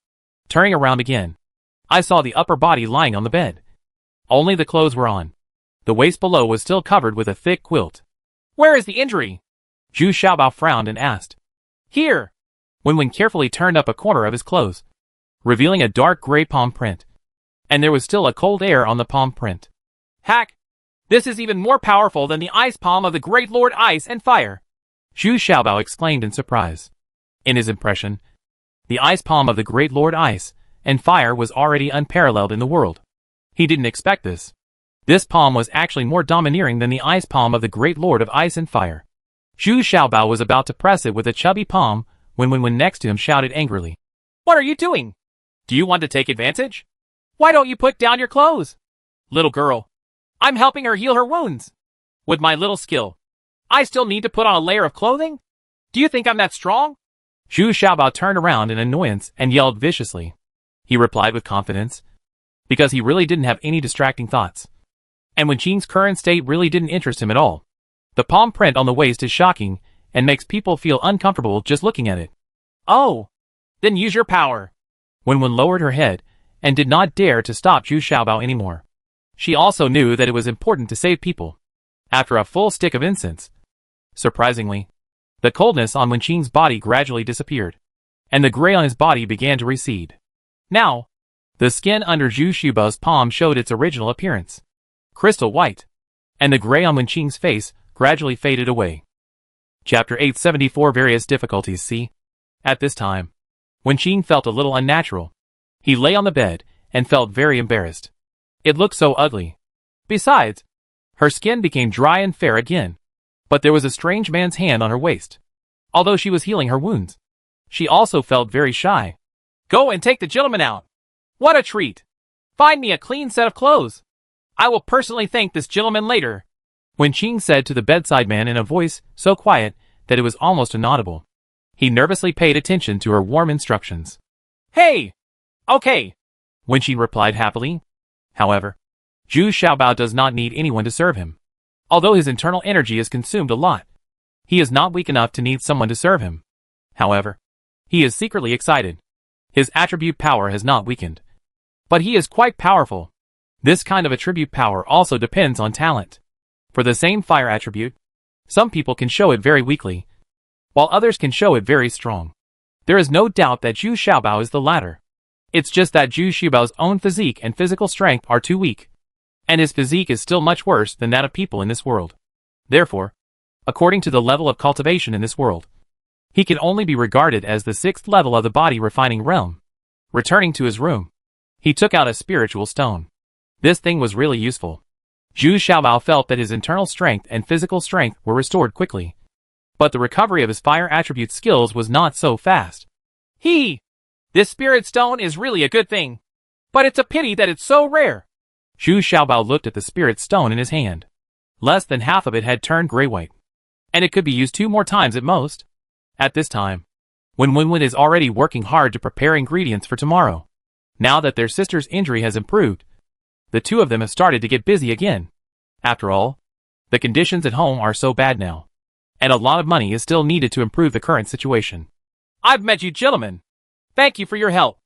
Turning around again, I saw the upper body lying on the bed. Only the clothes were on. The waist below was still covered with a thick quilt. Where is the injury? Zhu Xiaobao frowned and asked. Here. Wenwen carefully turned up a corner of his clothes, revealing a dark gray palm print. And there was still a cold air on the palm print. Hack! This is even more powerful than the ice palm of the Great Lord Ice and Fire! Zhu Xiaobao exclaimed in surprise. In his impression, the ice palm of the Great Lord Ice and Fire was already unparalleled in the world. He didn't expect this. This palm was actually more domineering than the ice palm of the Great Lord of Ice and Fire. Zhu Xiaobao was about to press it with a chubby palm when Wenwen next to him shouted angrily. What are you doing? Do you want to take advantage? Why don't you put down your clothes? Little girl, I'm helping her heal her wounds. With my little skill, I still need to put on a layer of clothing? Do you think I'm that strong? Zhu Xiaobao turned around in annoyance and yelled viciously. He replied with confidence, because he really didn't have any distracting thoughts. And Wenqing's current state really didn't interest him at all. The palm print on the waist is shocking and makes people feel uncomfortable just looking at it. Oh, then use your power. Wenwen lowered her head and did not dare to stop Zhu Xiaobao anymore. She also knew that it was important to save people. After a full stick of incense, surprisingly, the coldness on Wenqing's body gradually disappeared, and the gray on his body began to recede. Now, the skin under Zhu Xiaobao's palm showed its original appearance, crystal white, and the gray on Wenqing's face gradually faded away. Chapter 874 Various Difficulties. See? At this time, Wenqing felt a little unnatural. He lay on the bed and felt very embarrassed. It looked so ugly. Besides, her skin became dry and fair again. But there was a strange man's hand on her waist. Although she was healing her wounds, she also felt very shy. Go and take the gentleman out. What a treat. Find me a clean set of clothes. I will personally thank this gentleman later, Wenqing said to the bedside man in a voice so quiet that it was almost inaudible. He nervously paid attention to her warm instructions. Hey! Okay, Wenqing replied happily. However, Zhu Xiaobao does not need anyone to serve him. Although his internal energy is consumed a lot, he is not weak enough to need someone to serve him. However, he is secretly excited. His attribute power has not weakened, but he is quite powerful. This kind of attribute power also depends on talent. For the same fire attribute, some people can show it very weakly, while others can show it very strong. There is no doubt that Zhu Xiaobao is the latter. It's just that Zhu Xiaobao's own physique and physical strength are too weak, and his physique is still much worse than that of people in this world. Therefore, according to the level of cultivation in this world, he can only be regarded as the 6th level of the body refining realm. Returning to his room, he took out a spiritual stone. This thing was really useful. Zhu Xiaobao felt that his internal strength and physical strength were restored quickly. But the recovery of his fire attribute skills was not so fast. This spirit stone is really a good thing. But it's a pity that it's so rare. Zhu Xiaobao looked at the spirit stone in his hand. Less than half of it had turned gray-white, and it could be used 2 more times at most. At this time, when Wenwen is already working hard to prepare ingredients for tomorrow. Now that their sister's injury has improved, the two of them have started to get busy again. After all, the conditions at home are so bad now, and a lot of money is still needed to improve the current situation. I've met you gentlemen. Thank you for your help.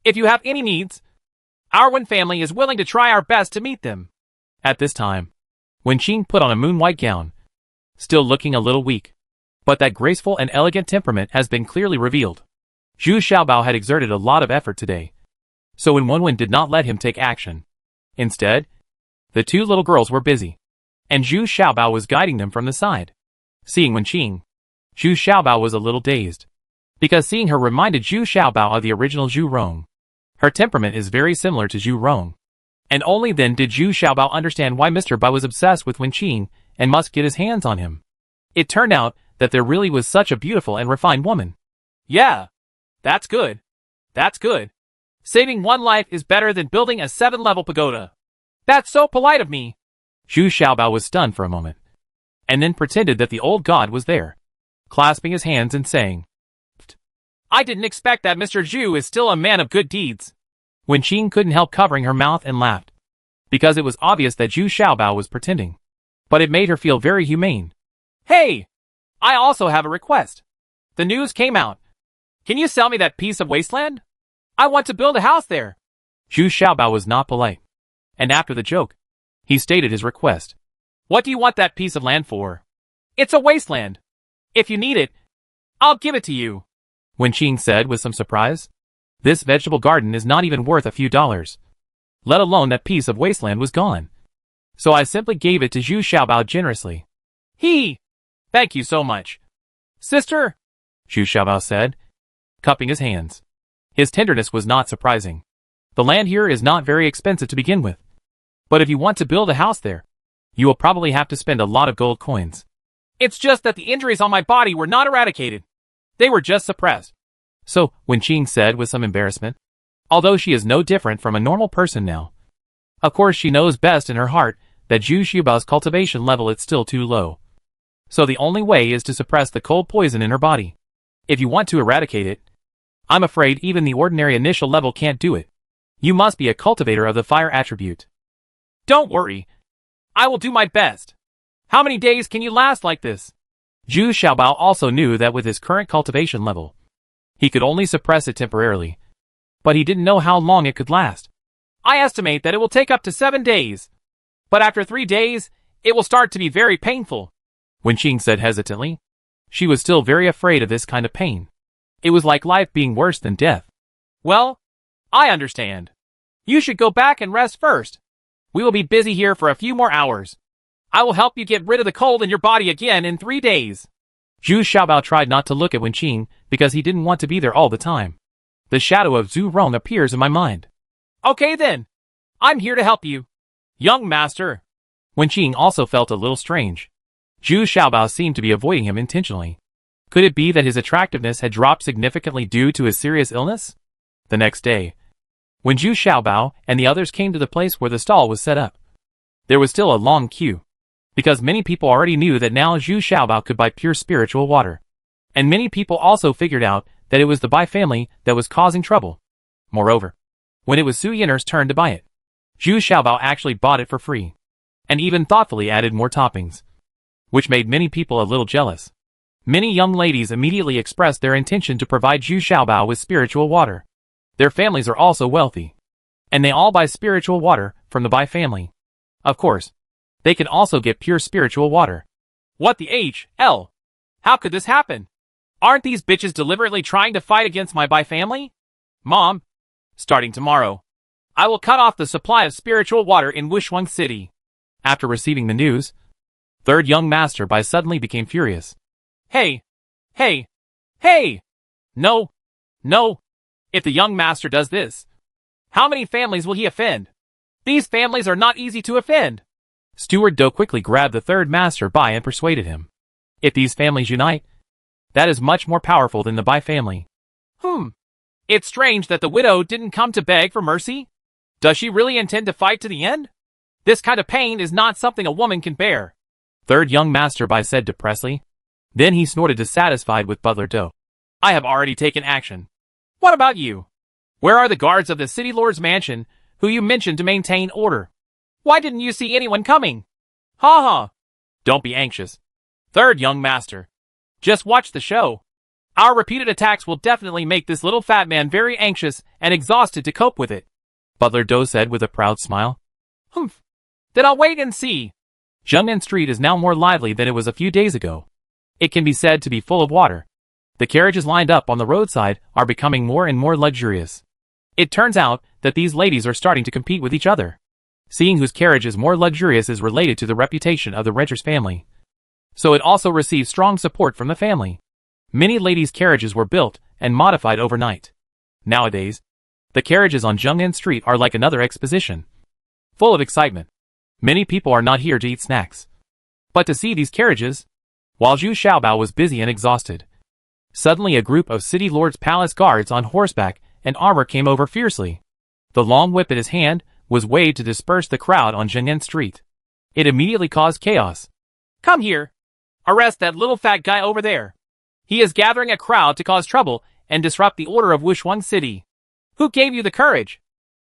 If you have any needs, our Wen family is willing to try our best to meet them. At this time, Wenqing put on a moon-white gown, still looking a little weak, but that graceful and elegant temperament has been clearly revealed. Zhu Xiaobao had exerted a lot of effort today, so Wenwen did not let him take action. Instead, the two little girls were busy, and Zhu Xiaobao was guiding them from the side. Seeing Wenqing, Zhu Xiaobao was a little dazed, because seeing her reminded Zhu Xiaobao of the original Zhu Rong. Her temperament is very similar to Zhu Rong, and only then did Zhu Xiaobao understand why Mr. Bai was obsessed with Wenqing and must get his hands on him. It turned out that there really was such a beautiful and refined woman. Yeah, that's good. That's good. Saving one life is better than building a 7-level pagoda. That's so polite of me. Zhu Xiaobao was stunned for a moment, and then pretended that the old god was there, clasping his hands and saying, I didn't expect that Mr. Zhu is still a man of good deeds. Wenqing couldn't help covering her mouth and laughed, because it was obvious that Zhu Xiaobao was pretending, but it made her feel very humane. Hey! I also have a request. The news came out. Can you sell me that piece of wasteland? I want to build a house there. Zhu Xiaobao was not polite, and after the joke, he stated his request. What do you want that piece of land for? It's a wasteland. If you need it, I'll give it to you. Wenqing said with some surprise. This vegetable garden is not even worth a few dollars, let alone that piece of wasteland was gone. So I simply gave it to Zhu Xiaobao generously. Thank you so much. Sister, Zhu Xiaobao said, cupping his hands. His tenderness was not surprising. The land here is not very expensive to begin with, but if you want to build a house there, you will probably have to spend a lot of gold coins. It's just that the injuries on my body were not eradicated. They were just suppressed. So, Wenqing said with some embarrassment, although she is no different from a normal person now. Of course she knows best in her heart that Zhu Xiaobao's cultivation level is still too low. So the only way is to suppress the cold poison in her body. If you want to eradicate it, I'm afraid even the ordinary initial level can't do it. You must be a cultivator of the fire attribute. Don't worry. I will do my best. How many days can you last like this? Zhu Xiaobao also knew that with his current cultivation level, he could only suppress it temporarily, but he didn't know how long it could last. I estimate that it will take up to 7 days, but after 3 days, it will start to be very painful. Wenqing said hesitantly. She was still very afraid of this kind of pain. It was like life being worse than death. Well, I understand. You should go back and rest first. We will be busy here for a few more hours. I will help you get rid of the cold in your body again in 3 days. Zhu Xiaobao tried not to look at Wenqing because he didn't want to be there all the time. The shadow of Zhu Rong appears in my mind. Okay then. I'm here to help you. Young master. Wenqing also felt a little strange. Zhu Xiaobao seemed to be avoiding him intentionally. Could it be that his attractiveness had dropped significantly due to his serious illness? The next day, when Zhu Xiaobao and the others came to the place where the stall was set up, there was still a long queue, because many people already knew that now Zhu Xiaobao could buy pure spiritual water. And many people also figured out that it was the Bai family that was causing trouble. Moreover, when it was Su Yin'er's turn to buy it, Zhu Xiaobao actually bought it for free, and even thoughtfully added more toppings, which made many people a little jealous. Many young ladies immediately expressed their intention to provide Zhu Xiaobao with spiritual water. Their families are also wealthy, and they all buy spiritual water from the Bai family. Of course, they can also get pure spiritual water. What the hell? How could this happen? Aren't these bitches deliberately trying to fight against my Bai family? Mom, starting tomorrow, I will cut off the supply of spiritual water in Wushuang City. After receiving the news, third young master Bai suddenly became furious. Hey! No! If the young master does this, how many families will he offend? These families are not easy to offend. Steward Do quickly grabbed the third master Bai and persuaded him. If these families unite, that is much more powerful than the Bai family. It's strange that the widow didn't come to beg for mercy. Does she really intend to fight to the end? This kind of pain is not something a woman can bear. Third young master Bai said depressedly. Then he snorted dissatisfied with Butler Do. I have already taken action. What about you? Where are the guards of the city lord's mansion who you mentioned to maintain order? Why didn't you see anyone coming? Ha ha! Don't be anxious. Third young master. Just watch the show. Our repeated attacks will definitely make this little fat man very anxious and exhausted to cope with it, Butler Do said with a proud smile. Humph. Then I'll wait and see. Zhengnan Street is now more lively than it was a few days ago. It can be said to be full of water. The carriages lined up on the roadside are becoming more and more luxurious. It turns out that these ladies are starting to compete with each other. Seeing whose carriage is more luxurious is related to the reputation of the renter's family. So it also receives strong support from the family. Many ladies' carriages were built and modified overnight. Nowadays, the carriages on Zhengnan Street are like another exposition. Full of excitement. Many people are not here to eat snacks, but to see these carriages. While Zhu Xiaobao was busy and exhausted, suddenly a group of city lord's palace guards on horseback and armor came over fiercely. The long whip in his hand was waved to disperse the crowd on Zhengnan Street. It immediately caused chaos. Come here. Arrest that little fat guy over there. He is gathering a crowd to cause trouble and disrupt the order of Wushuang City. Who gave you the courage?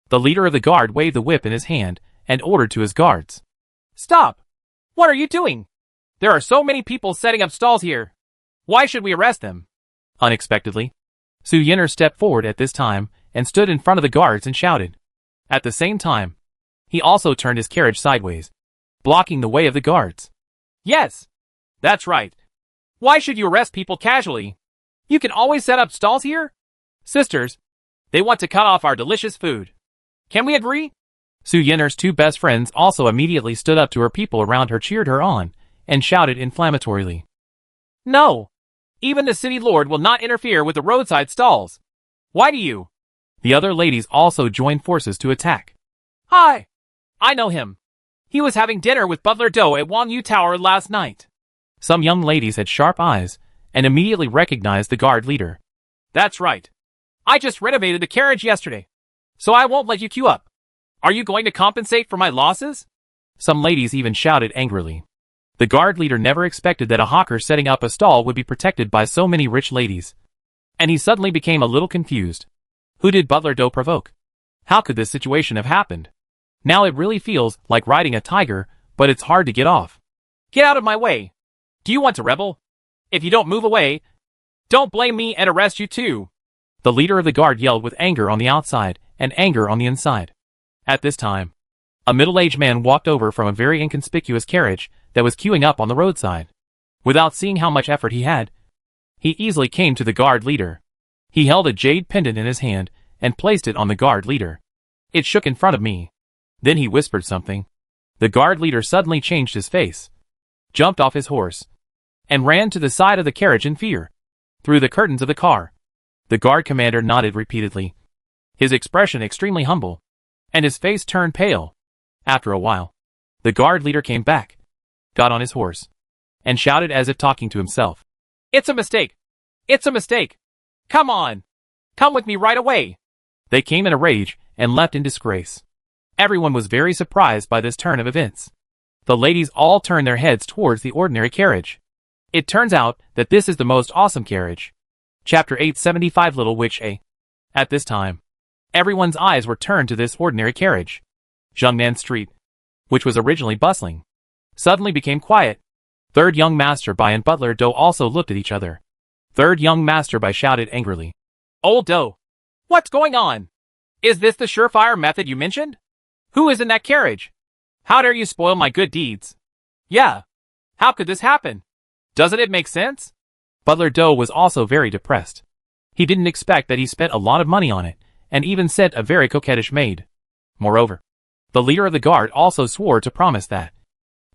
The leader of the guard waved the whip in his hand and ordered to his guards. Stop! What are you doing? There are so many people setting up stalls here. Why should we arrest them? Unexpectedly, Su Yin'er stepped forward at this time and stood in front of the guards and shouted. At the same time, he also turned his carriage sideways, blocking the way of the guards. Yes, that's right. Why should you arrest people casually? You can always set up stalls here? Sisters, they want to cut off our delicious food. Can we agree? Su Yin'er's two best friends also immediately stood up to her. People around her cheered her on and shouted inflammatorily. No! Even the city lord will not interfere with the roadside stalls. Why do you? The other ladies also joined forces to attack. Hi! I know him. He was having dinner with Butler Do at Wanyu Tower last night. Some young ladies had sharp eyes and immediately recognized the guard leader. That's right. I just renovated the carriage yesterday, so I won't let you queue up. Are you going to compensate for my losses? Some ladies even shouted angrily. The guard leader never expected that a hawker setting up a stall would be protected by so many rich ladies. And he suddenly became a little confused. Who did Butler Do provoke? How could this situation have happened? Now it really feels like riding a tiger, but it's hard to get off. Get out of my way! Do you want to rebel? If you don't move away, don't blame me and arrest you too. The leader of the guard yelled with anger on the outside and anger on the inside. At this time, a middle-aged man walked over from a very inconspicuous carriage that was queuing up on the roadside. Without seeing how much effort he had, he easily came to the guard leader. He held a jade pendant in his hand and placed it on the guard leader. It shook in front of me. Then he whispered something. The guard leader suddenly changed his face, jumped off his horse, and ran to the side of the carriage in fear. Through the curtains of the car, the guard commander nodded repeatedly, his expression extremely humble, and his face turned pale. After a while, the guard leader came back, got on his horse, and shouted as if talking to himself. It's a mistake! It's a mistake! Come on! Come with me right away! They came in a rage and left in disgrace. Everyone was very surprised by this turn of events. The ladies all turned their heads towards the ordinary carriage. It turns out that this is the most awesome carriage. Chapter 875 Little Witch A. At this time, everyone's eyes were turned to this ordinary carriage. Zhengnan Street, which was originally bustling, suddenly became quiet. Third young master Bai and Butler Do also looked at each other. Third young master Bai shouted angrily. Old Do, what's going on? Is this the surefire method you mentioned? Who is in that carriage? How dare you spoil my good deeds? Yeah. How could this happen? Doesn't it make sense? Butler Do was also very depressed. He didn't expect that he spent a lot of money on it, and even sent a very coquettish maid. Moreover, the leader of the guard also swore to promise that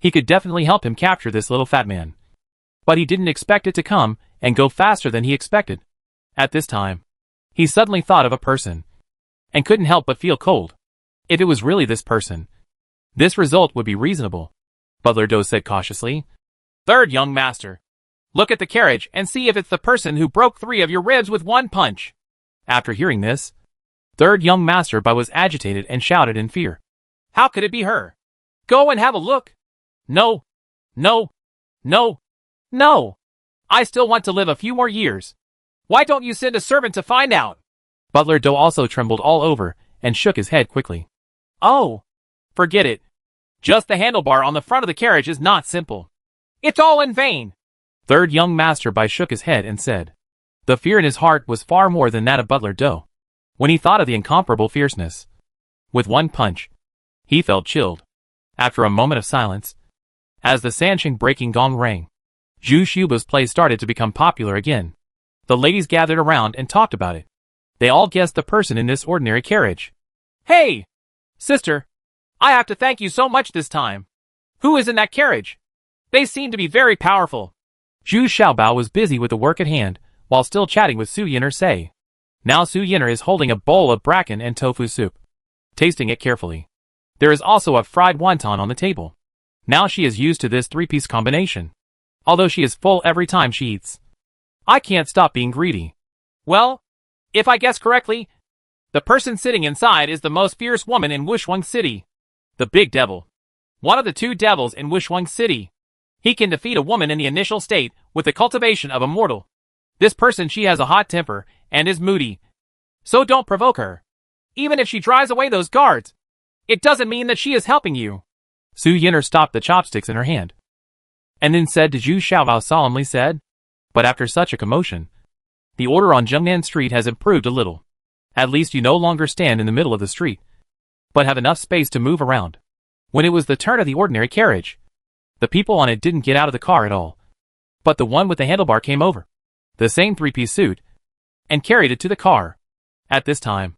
he could definitely help him capture this little fat man. But he didn't expect it to come and go faster than he expected. At this time, he suddenly thought of a person, and couldn't help but feel cold. If it was really this person, this result would be reasonable, Butler Do said cautiously. Third young master, look at the carriage and see if it's the person who broke 3 of your ribs with one punch. After hearing this, third young master Bai was agitated and shouted in fear. How could it be her? Go and have a look. No, no, no, no. I still want to live a few more years. Why don't you send a servant to find out? Butler Do also trembled all over and shook his head quickly. Oh, forget it. Just the handlebar on the front of the carriage is not simple. It's all in vain. Third young master by shook his head and said. The fear in his heart was far more than that of Butler Doe. When he thought of the incomparable fierceness. With one punch, he felt chilled. After a moment of silence, as the Sansheng breaking gong rang, Zhu Xiuba's play started to become popular again. The ladies gathered around and talked about it. They all guessed the person in this ordinary carriage. Hey! Sister! I have to thank you so much this time. Who is in that carriage? They seem to be very powerful. Zhu Xiaobao was busy with the work at hand, while still chatting with Su Yin'er Say. Now Su Yin'er is holding a bowl of bracken and tofu soup, tasting it carefully. There is also a fried wonton on the table. Now she is used to this three-piece combination. Although she is full every time she eats. I can't stop being greedy. Well, if I guess correctly, the person sitting inside is the most fierce woman in Wushuang City. The Big Devil. One of the two devils in Wushuang City. He can defeat a woman in the initial state with the cultivation of a mortal. This person, she has a hot temper and is moody. So don't provoke her. Even if she drives away those guards, it doesn't mean that she is helping you. Su Yin'er stopped the chopsticks in her hand, and then said to Zhu Xiaobao solemnly said, But after such a commotion, the order on Zhengnan Street has improved a little. At least you no longer stand in the middle of the street, but have enough space to move around. When it was the turn of the ordinary carriage, the people on it didn't get out of the car at all. But the one with the handlebar came over, the same three-piece suit, and carried it to the car. At this time,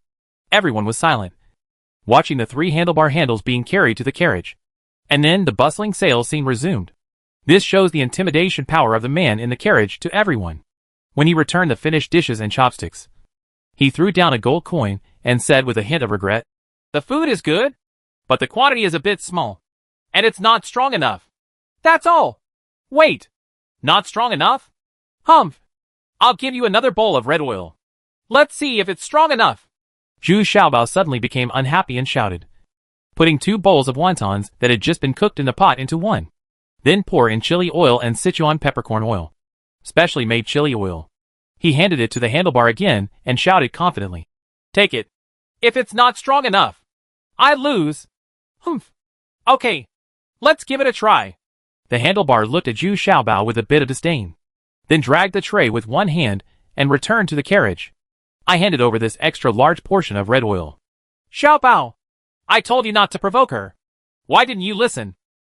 everyone was silent, watching the three handlebar handles being carried to the carriage. And then the bustling sales scene resumed. This shows the intimidation power of the man in the carriage to everyone. When he returned the finished dishes and chopsticks, he threw down a gold coin and said with a hint of regret, The food is good, but the quantity is a bit small, and it's not strong enough. That's all. Wait. Not strong enough? Humph. I'll give you another bowl of red oil. Let's see if it's strong enough. Zhu Xiaobao suddenly became unhappy and shouted, putting 2 bowls of wontons that had just been cooked in the pot into one. Then pour in chili oil and Sichuan peppercorn oil. Specially made chili oil. He handed it to the handlebar again and shouted confidently, Take it. If it's not strong enough, I lose. Humph. Okay. Let's give it a try. The handlebar looked at Zhu Xiaobao with a bit of disdain, then dragged the tray with one hand and returned to the carriage. I handed over this extra large portion of red oil. Xiaobao, I told you not to provoke her. Why didn't you listen?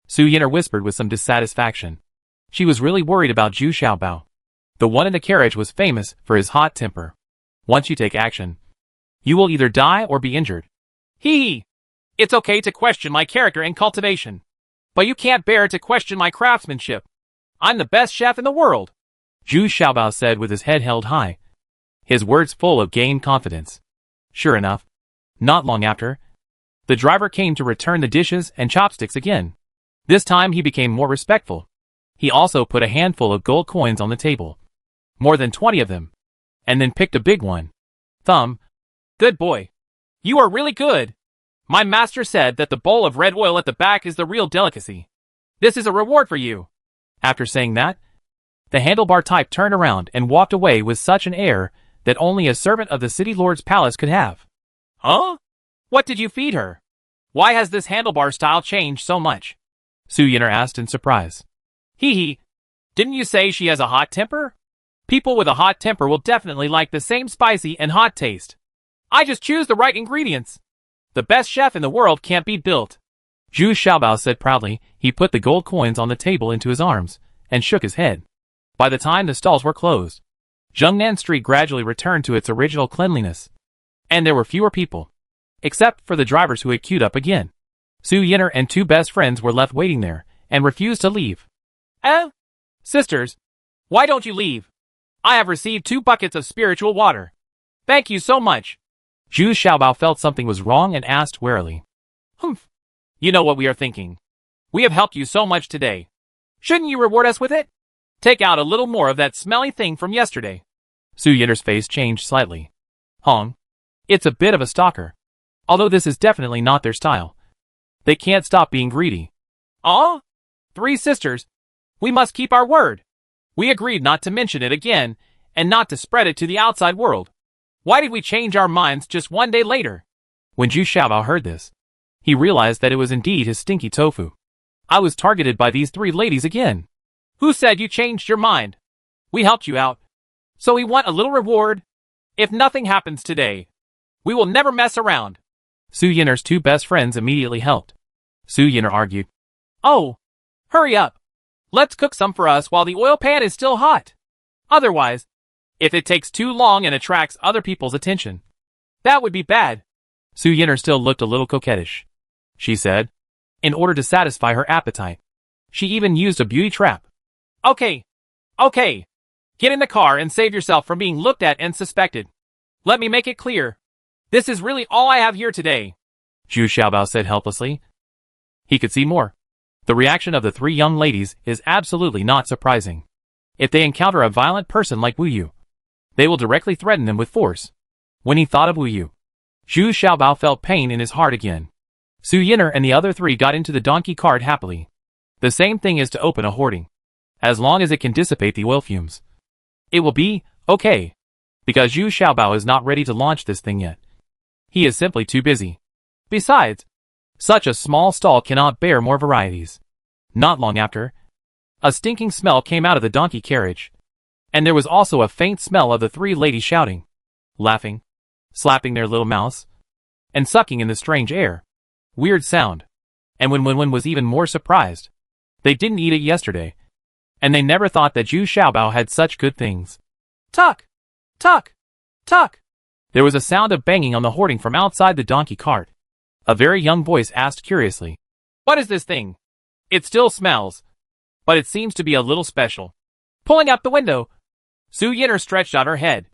Su Yin'er whispered with some dissatisfaction. She was really worried about Zhu Xiaobao. The one in the carriage was famous for his hot temper. Once you take action, you will either die or be injured. Hee. It's okay to question my character and cultivation, but you can't bear to question my craftsmanship. I'm the best chef in the world. Zhu Xiaobao said with his head held high, his words full of gained confidence. Sure enough, not long after, the driver came to return the dishes and chopsticks again. This time he became more respectful. He also put a handful of gold coins on the table, more than 20 of them, and then picked a big one. Thumb. Good boy. You are really good. My master said that the bowl of red oil at the back is the real delicacy. This is a reward for you. After saying that, the handlebar type turned around and walked away with such an air that only a servant of the city lord's palace could have. Huh? What did you feed her? Why has this handlebar style changed so much? Su Yin'er asked in surprise. Hee. Didn't you say she has a hot temper? People with a hot temper will definitely like the same spicy and hot taste. I just choose the right ingredients. The best chef in the world can't be built. Zhu Xiaobao said proudly. He put the gold coins on the table into his arms and shook his head. By the time the stalls were closed, Zhengnan Street gradually returned to its original cleanliness, and there were fewer people, except for the drivers who had queued up again. Su Yin'er and 2 best friends were left waiting there and refused to leave. Sisters, why don't you leave? I have received 2 buckets of spiritual water. Thank you so much. Zhu Xiaobao felt something was wrong and asked warily. Humph. You know what we are thinking. We have helped you so much today. Shouldn't you reward us with it? Take out a little more of that smelly thing from yesterday. Su Yin'er's face changed slightly. Hong. It's a bit of a stalker. Although this is definitely not their style. They can't stop being greedy. 3 sisters. We must keep our word. We agreed not to mention it again, and not to spread it to the outside world. Why did we change our minds just one day later? When Zhu Xiaobao heard this, He realized that it was indeed his stinky tofu. I was targeted by these 3 ladies again. Who said you changed your mind? We helped you out. So we want a little reward. If nothing happens today, we will never mess around. Su Yinner's 2 best friends immediately helped. Su Yinner argued. Oh, hurry up. Let's cook some for us while the oil pan is still hot. Otherwise, if it takes too long and attracts other people's attention, that would be bad. Su Yinner still looked a little coquettish. She said, in order to satisfy her appetite. She even used a beauty trap. Okay. Get in the car and save yourself from being looked at and suspected. Let me make it clear. This is really all I have here today. Zhu Xiaobao said helplessly. He could see more. The reaction of the 3 young ladies is absolutely not surprising. If they encounter a violent person like Wu Yu, they will directly threaten them with force. When he thought of Wu Yu, Zhu Xiaobao felt pain in his heart again. Su Yinner and the other 3 got into the donkey cart happily. The same thing is to open a hoarding. As long as it can dissipate the oil fumes, it will be okay. Because Zhu Xiaobao is not ready to launch this thing yet. He is simply too busy. Besides, such a small stall cannot bear more varieties. Not long after, a stinking smell came out of the donkey carriage. And there was also a faint smell of the 3 ladies shouting, laughing, slapping their little mouths, and sucking in the strange air. Weird sound. And when Wen was even more surprised. They didn't eat it yesterday. And they never thought that Zhu Xiaobao had such good things. Tuck! Tuck! Tuck! There was a sound of banging on the hoarding from outside the donkey cart. A very young voice asked curiously, What is this thing? It still smells, but it seems to be a little special. Pulling up the window, Su Yinner stretched out her head.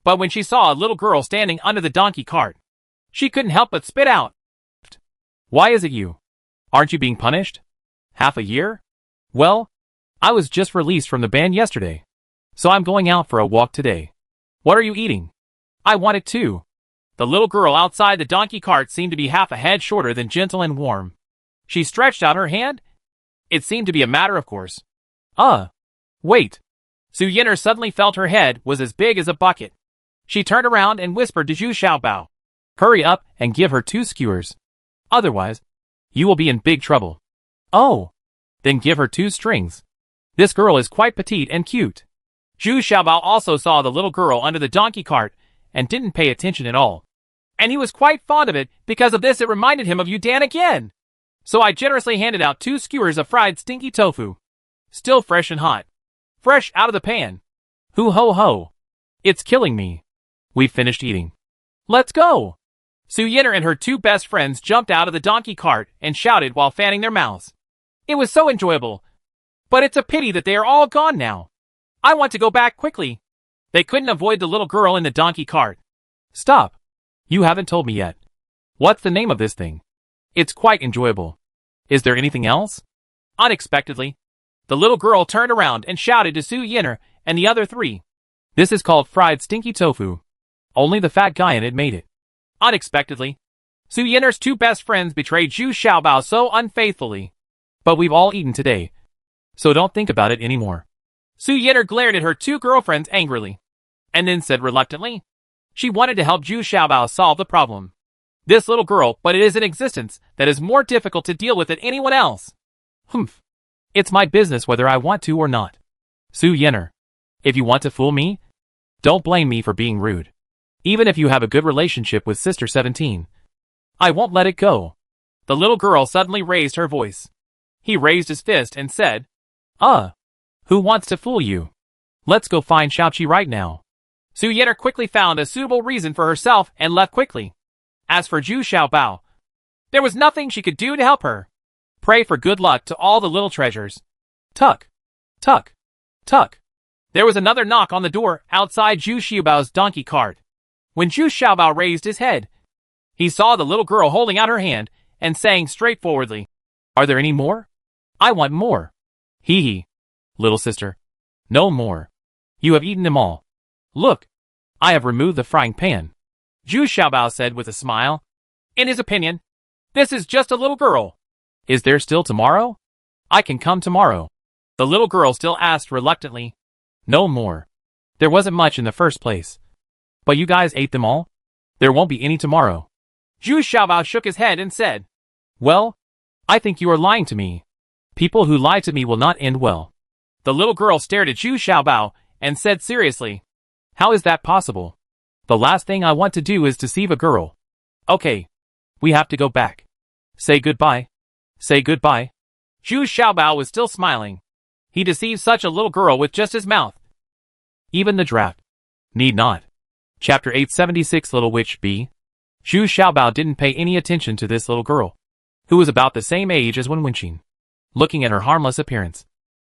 But when she saw a little girl standing under the donkey cart, she couldn't help but spit out. Why is it you? Aren't you being punished? Half a year? Well, I was just released from the band yesterday, so I'm going out for a walk today. What are you eating? I want it too. The little girl outside the donkey cart seemed to be half a head shorter than gentle and warm. She stretched out her hand. It seemed to be a matter of course. Wait. Su Yinner suddenly felt her head was as big as a bucket. She turned around and whispered to Zhu Xiaobao, Hurry up and give her 2 skewers. Otherwise, you will be in big trouble. Oh, then give her 2 strings. This girl is quite petite and cute. Zhu Xiaobao also saw the little girl under the donkey cart and didn't pay attention at all. And he was quite fond of it. Because of this, it reminded him of Yudan again. So I generously handed out 2 skewers of fried stinky tofu. Still fresh and hot. Fresh out of the pan. Hoo ho ho. It's killing me. We've finished eating. Let's go. Su Yinner and her 2 best friends jumped out of the donkey cart and shouted while fanning their mouths. It was so enjoyable. But it's a pity that they are all gone now. I want to go back quickly. They couldn't avoid the little girl in the donkey cart. Stop. You haven't told me yet. What's the name of this thing? It's quite enjoyable. Is there anything else? Unexpectedly, the little girl turned around and shouted to Su Yinner and the other 3. This is called fried stinky tofu. Only the fat guy in it made it. Unexpectedly, Su Yinner's 2 best friends betrayed Zhu Xiaobao so unfaithfully. But we've all eaten today, so don't think about it anymore. Su Yinner glared at her 2 girlfriends angrily, and then said reluctantly, she wanted to help Zhu Xiaobao solve the problem. This little girl, but it is an existence that is more difficult to deal with than anyone else. Humph. It's my business whether I want to or not. Su Yinner, if you want to fool me, don't blame me for being rude. Even if you have a good relationship with Sister 17, I won't let it go. The little girl suddenly raised her voice. He raised his fist and said, Who wants to fool you? Let's go find Xiaoqi right now. Su Yinner quickly found a suitable reason for herself and left quickly. As for Zhu Xiaobao, there was nothing she could do to help her. Pray for good luck to all the little treasures. Tuck, tuck, tuck. There was another knock on the door outside Zhu Xiaobao's donkey cart. When Zhu Xiaobao raised his head, he saw the little girl holding out her hand and saying straightforwardly, Are there any more? I want more. Hee hee. Little sister. No more. You have eaten them all. Look, I have removed the frying pan. Zhu Xiaobao said with a smile. In his opinion, this is just a little girl. Is there still tomorrow? I can come tomorrow. The little girl still asked reluctantly. No more. There wasn't much in the first place. But you guys ate them all? There won't be any tomorrow. Zhu Xiaobao shook his head and said, Well, I think you are lying to me. People who lie to me will not end well. The little girl stared at Zhu Xiaobao and said seriously, how is that possible? The last thing I want to do is deceive a girl. Okay. We have to go back. Say goodbye. Say goodbye. Zhu Xiaobao was still smiling. He deceived such a little girl with just his mouth. Even the draft. Need not. Chapter 876 Little Witch B. Zhu Xiaobao didn't pay any attention to this little girl, who was about the same age as Wen Wenqin. Looking at her harmless appearance,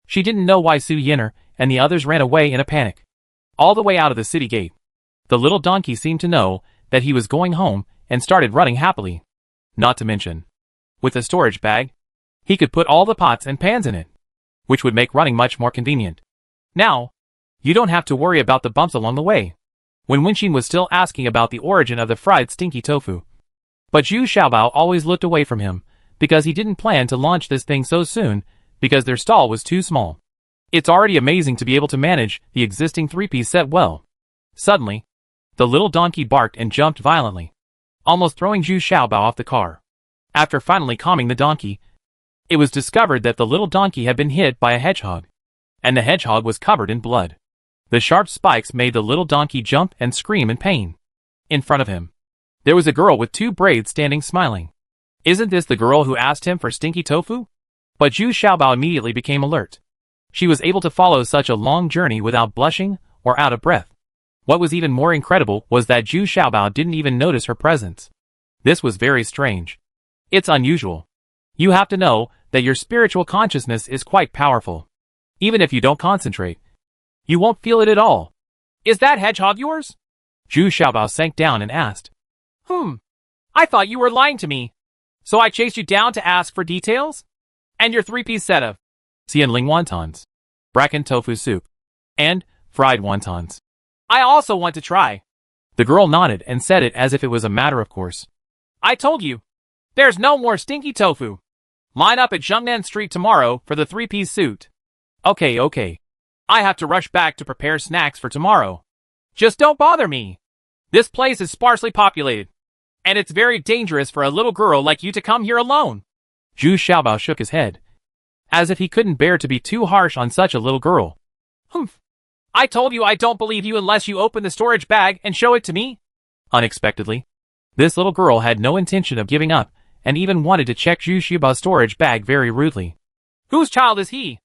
she didn't know why Su Yin'er and the others ran away in a panic. All the way out of the city gate, the little donkey seemed to know that he was going home and started running happily. Not to mention, with a storage bag, he could put all the pots and pans in it, which would make running much more convenient. Now, you don't have to worry about the bumps along the way. Wen Wenqin was still asking about the origin of the fried stinky tofu. But Zhu Xiaobao always looked away from him, because he didn't plan to launch this thing so soon, because their stall was too small. It's already amazing to be able to manage the existing three-piece set well. Suddenly, the little donkey barked and jumped violently, almost throwing Zhu Xiaobao off the car. After finally calming the donkey, it was discovered that the little donkey had been hit by a hedgehog, and the hedgehog was covered in blood. The sharp spikes made the little donkey jump and scream in pain. In front of him, there was a girl with two braids standing smiling. Isn't this the girl who asked him for stinky tofu? But Zhu Xiaobao immediately became alert. She was able to follow such a long journey without blushing or out of breath. What was even more incredible was that Zhu Xiaobao didn't even notice her presence. This was very strange. It's unusual. You have to know that your spiritual consciousness is quite powerful. Even if you don't concentrate, you won't feel it at all. Is that hedgehog yours? Zhu Xiaobao sank down and asked. I thought you were lying to me. So I chased you down to ask for details? And your three-piece set of Xianling wontons, bracken tofu soup, and fried wontons. I also want to try. The girl nodded and said it as if it was a matter of course. I told you. There's no more stinky tofu. Line up at Zhengnan Street tomorrow for the three-piece suit. Okay. I have to rush back to prepare snacks for tomorrow. Just don't bother me. This place is sparsely populated, and it's very dangerous for a little girl like you to come here alone. Zhu Xiaobao shook his head, as if he couldn't bear to be too harsh on such a little girl. I told you I don't believe you unless you open the storage bag and show it to me. Unexpectedly, this little girl had no intention of giving up and even wanted to check Zhu Xiaobao's storage bag very rudely. Whose child is he?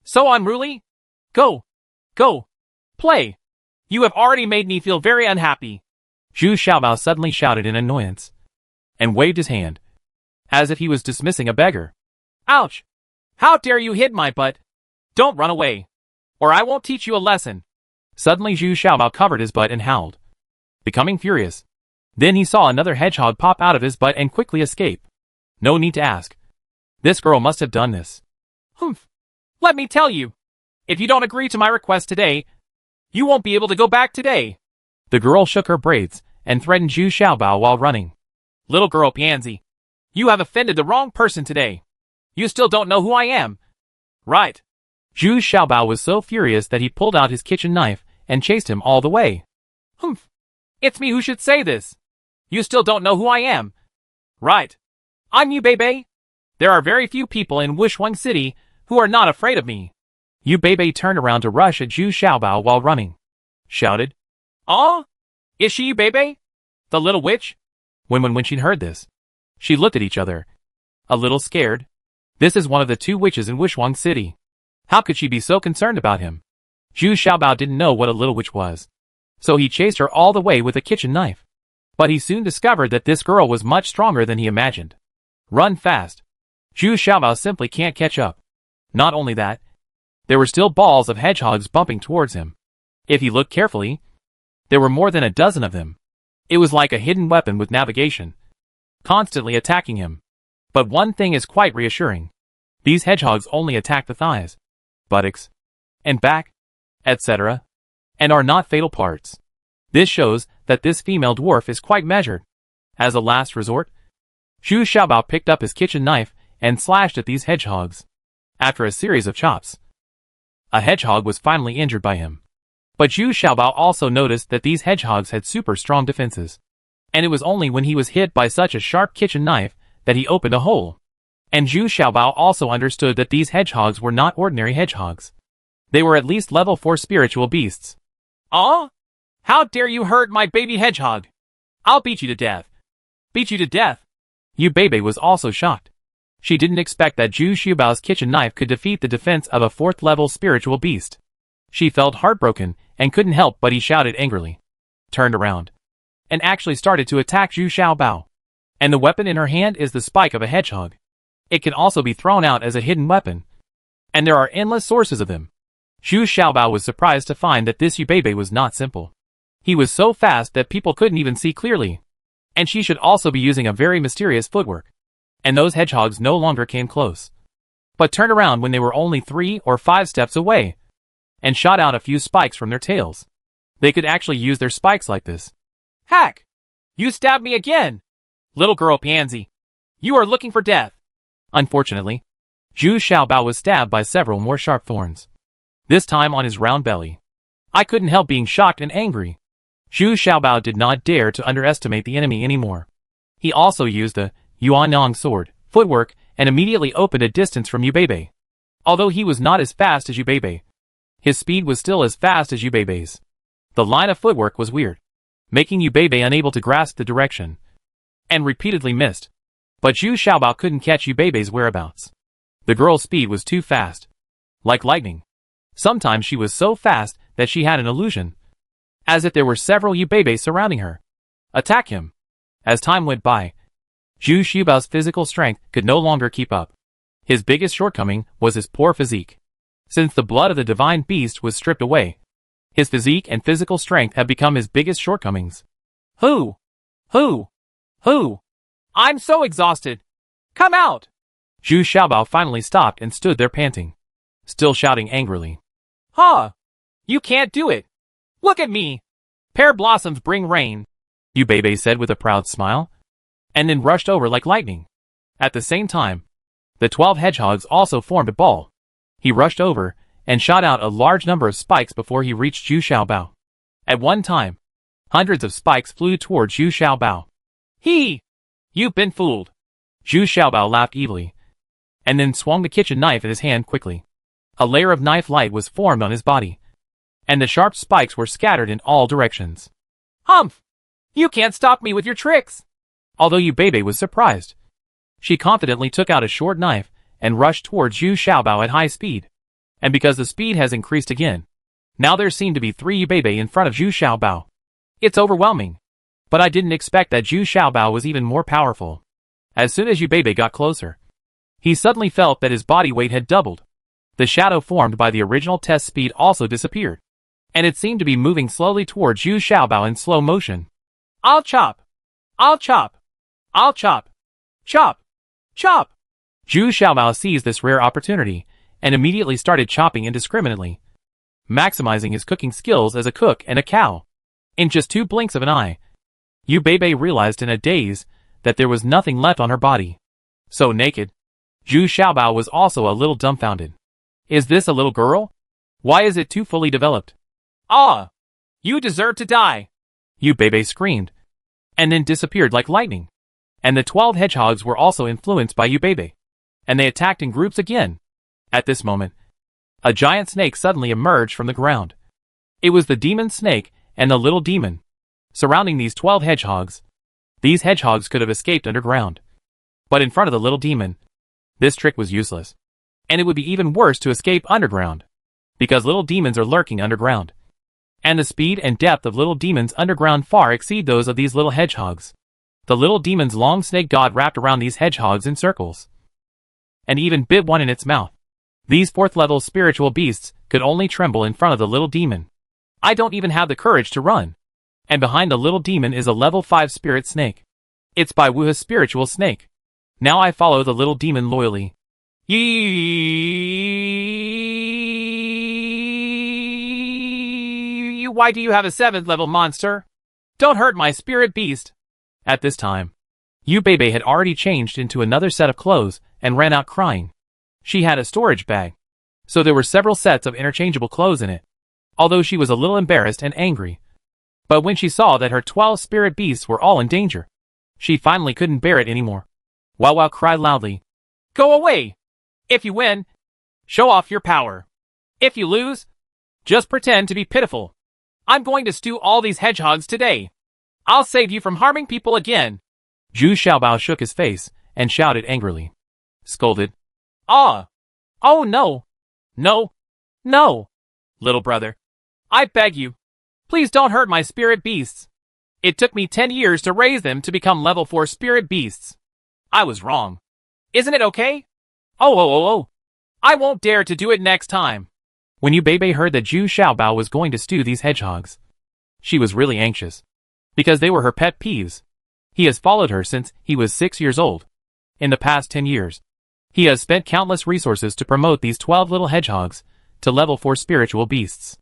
So unruly? Go, play. You have already made me feel very unhappy. Zhu Xiaobao suddenly shouted in annoyance and waved his hand, as if he was dismissing a beggar. Ouch! How dare you hit my butt? Don't run away, or I won't teach you a lesson. Suddenly Zhu Xiaobao covered his butt and howled, becoming furious. Then he saw another hedgehog pop out of his butt and quickly escape. No need to ask. This girl must have done this. Let me tell you, if you don't agree to my request today, you won't be able to go back today. The girl shook her braids and threatened Zhu Xiaobao while running. Little girl pansy, you have offended the wrong person today. You still don't know who I am. Right. Zhu Xiaobao was so furious that he pulled out his kitchen knife and chased him all the way. It's me who should say this. You still don't know who I am. Right. I'm Yu Beibei. There are very few people in Wushuang City who are not afraid of me. Yu Beibei turned around to rush at Zhu Xiaobao while running. Shouted. Is she Yu Beibei? The little witch? When she heard this, she looked at each other, a little scared. This is one of the two witches in Wushuang City. How could she be so concerned about him? Zhu Xiaobao didn't know what a little witch was, so he chased her all the way with a kitchen knife. But he soon discovered that this girl was much stronger than he imagined. Run fast. Zhu Xiaobao simply can't catch up. Not only that, there were still balls of hedgehogs bumping towards him. If he looked carefully, there were more than a dozen of them. It was like a hidden weapon with navigation, constantly attacking him. But one thing is quite reassuring. These hedgehogs only attack the thighs, buttocks, and back, etc., and are not fatal parts. This shows that this female dwarf is quite measured. As a last resort, Zhu Xiaobao picked up his kitchen knife and slashed at these hedgehogs. After a series of chops, a hedgehog was finally injured by him. But Zhu Xiaobao also noticed that these hedgehogs had super strong defenses. And it was only when he was hit by such a sharp kitchen knife that he opened a hole. And Zhu Xiaobao also understood that these hedgehogs were not ordinary hedgehogs. They were at least level 4 spiritual beasts. "Aw? How dare you hurt my baby hedgehog? I'll beat you to death. Beat you to death." Yu Beibei was also shocked. She didn't expect that Zhu Xiaobao's kitchen knife could defeat the defense of a 4th level spiritual beast. She felt heartbroken and couldn't help but he shouted angrily, turned around, and actually started to attack Zhu Xiaobao. And the weapon in her hand is the spike of a hedgehog. It can also be thrown out as a hidden weapon. And there are endless sources of them. Zhu Xiaobao was surprised to find that this Yu Beibei was not simple. He was so fast that people couldn't even see clearly. And she should also be using a very mysterious footwork. And those hedgehogs no longer came close, but turned around when they were only 3 or 5 steps away, and shot out a few spikes from their tails. They could actually use their spikes like this. "Hack! You stabbed me again! Little girl pansy! You are looking for death!" Unfortunately, Zhu Xiaobao was stabbed by several more sharp thorns, this time on his round belly. I couldn't help being shocked and angry. Zhu Xiaobao did not dare to underestimate the enemy anymore. He also used the Yuannong sword, footwork, and immediately opened a distance from Yu Beibei. Although he was not as fast as Yu Beibei, his speed was still as fast as Yu Beibei's. The line of footwork was weird, making Yu Beibei unable to grasp the direction, and repeatedly missed. But Zhu Xiaobao couldn't catch Yu Beibei's whereabouts. The girl's speed was too fast, like lightning. Sometimes she was so fast that she had an illusion, as if there were several Yu Beibei surrounding her. Attack him! As time went by, Zhu Xiaobao's physical strength could no longer keep up. His biggest shortcoming was his poor physique. Since the blood of the divine beast was stripped away, his physique and physical strength have become his biggest shortcomings. Who? I'm so exhausted! Come out! Zhu Xiaobao finally stopped and stood there panting, still shouting angrily. "Huh! You can't do it! Look at me! Pear blossoms bring rain," Yu Beibei said with a proud smile, and then rushed over like lightning. At the same time, the 12 hedgehogs also formed a ball. He rushed over and shot out a large number of spikes before he reached Zhu Xiaobao. At one time, hundreds of spikes flew towards Zhu Xiaobao. You've been fooled!" Zhu Xiaobao laughed evilly, and then swung the kitchen knife in his hand quickly. A layer of knife light was formed on his body, and the sharp spikes were scattered in all directions. "Humph! You can't stop me with your tricks!" Although Yu Beibei was surprised, she confidently took out a short knife and rushed towards Zhu Xiaobao at high speed. And because the speed has increased again, now there seemed to be 3 Yu Beibei in front of Zhu Xiaobao. It's overwhelming. But I didn't expect that Zhu Xiaobao was even more powerful. As soon as Yu Beibei got closer, he suddenly felt that his body weight had doubled. The shadow formed by the original test speed also disappeared, and it seemed to be moving slowly towards Zhu Xiaobao in slow motion. I'll chop! I'll chop! I'll chop! Chop! Chop! Zhu Xiaobao seized this rare opportunity, and immediately started chopping indiscriminately, maximizing his cooking skills as a cook and a cow. In just 2 blinks of an eye, Yu Beibei realized in a daze that there was nothing left on her body. So naked, Zhu Xiaobao was also a little dumbfounded. Is this a little girl? Why is it too fully developed? Ah! You deserve to die! Yu Beibei screamed, and then disappeared like lightning. And the 12 hedgehogs were also influenced by Yu Beibei, and they attacked in groups again. At this moment, a giant snake suddenly emerged from the ground. It was the demon snake and the little demon, surrounding these 12 hedgehogs. These hedgehogs could have escaped underground, but in front of the little demon, this trick was useless. And it would be even worse to escape underground, because little demons are lurking underground. And the speed and depth of little demons underground far exceed those of these little hedgehogs. The little demon's long snake god wrapped around these hedgehogs in circles, and even bit one in its mouth. These 4th level spiritual beasts could only tremble in front of the little demon. I don't even have the courage to run. And behind the little demon is a level 5 spirit snake. It's by Wuha's spiritual snake. Now I follow the little demon loyally. Why do you have a 7th level monster? Don't hurt my spirit beast. At this time, Yu Beibei had already changed into another set of clothes and ran out crying. She had a storage bag, so there were several sets of interchangeable clothes in it, although she was a little embarrassed and angry. But when she saw that her 12 spirit beasts were all in danger, she finally couldn't bear it anymore. Wow cried loudly. Go away! If you win, show off your power. If you lose, just pretend to be pitiful. I'm going to stew all these hedgehogs today. I'll save you from harming people again. Zhu Xiaobao shook his face and shouted angrily. Scolded. Ah! Oh no! No! No! Little brother, I beg you, please don't hurt my spirit beasts. It took me 10 years to raise them to become level 4 spirit beasts. I was wrong. Isn't it okay? Oh. I won't dare to do it next time. When Yu Beibei heard that Zhu Xiaobao was going to stew these hedgehogs, she was really anxious, because they were her pet peeves. He has followed her since he was 6 years old. In the past 10 years, he has spent countless resources to promote these 12 little hedgehogs to level 4 spiritual beasts.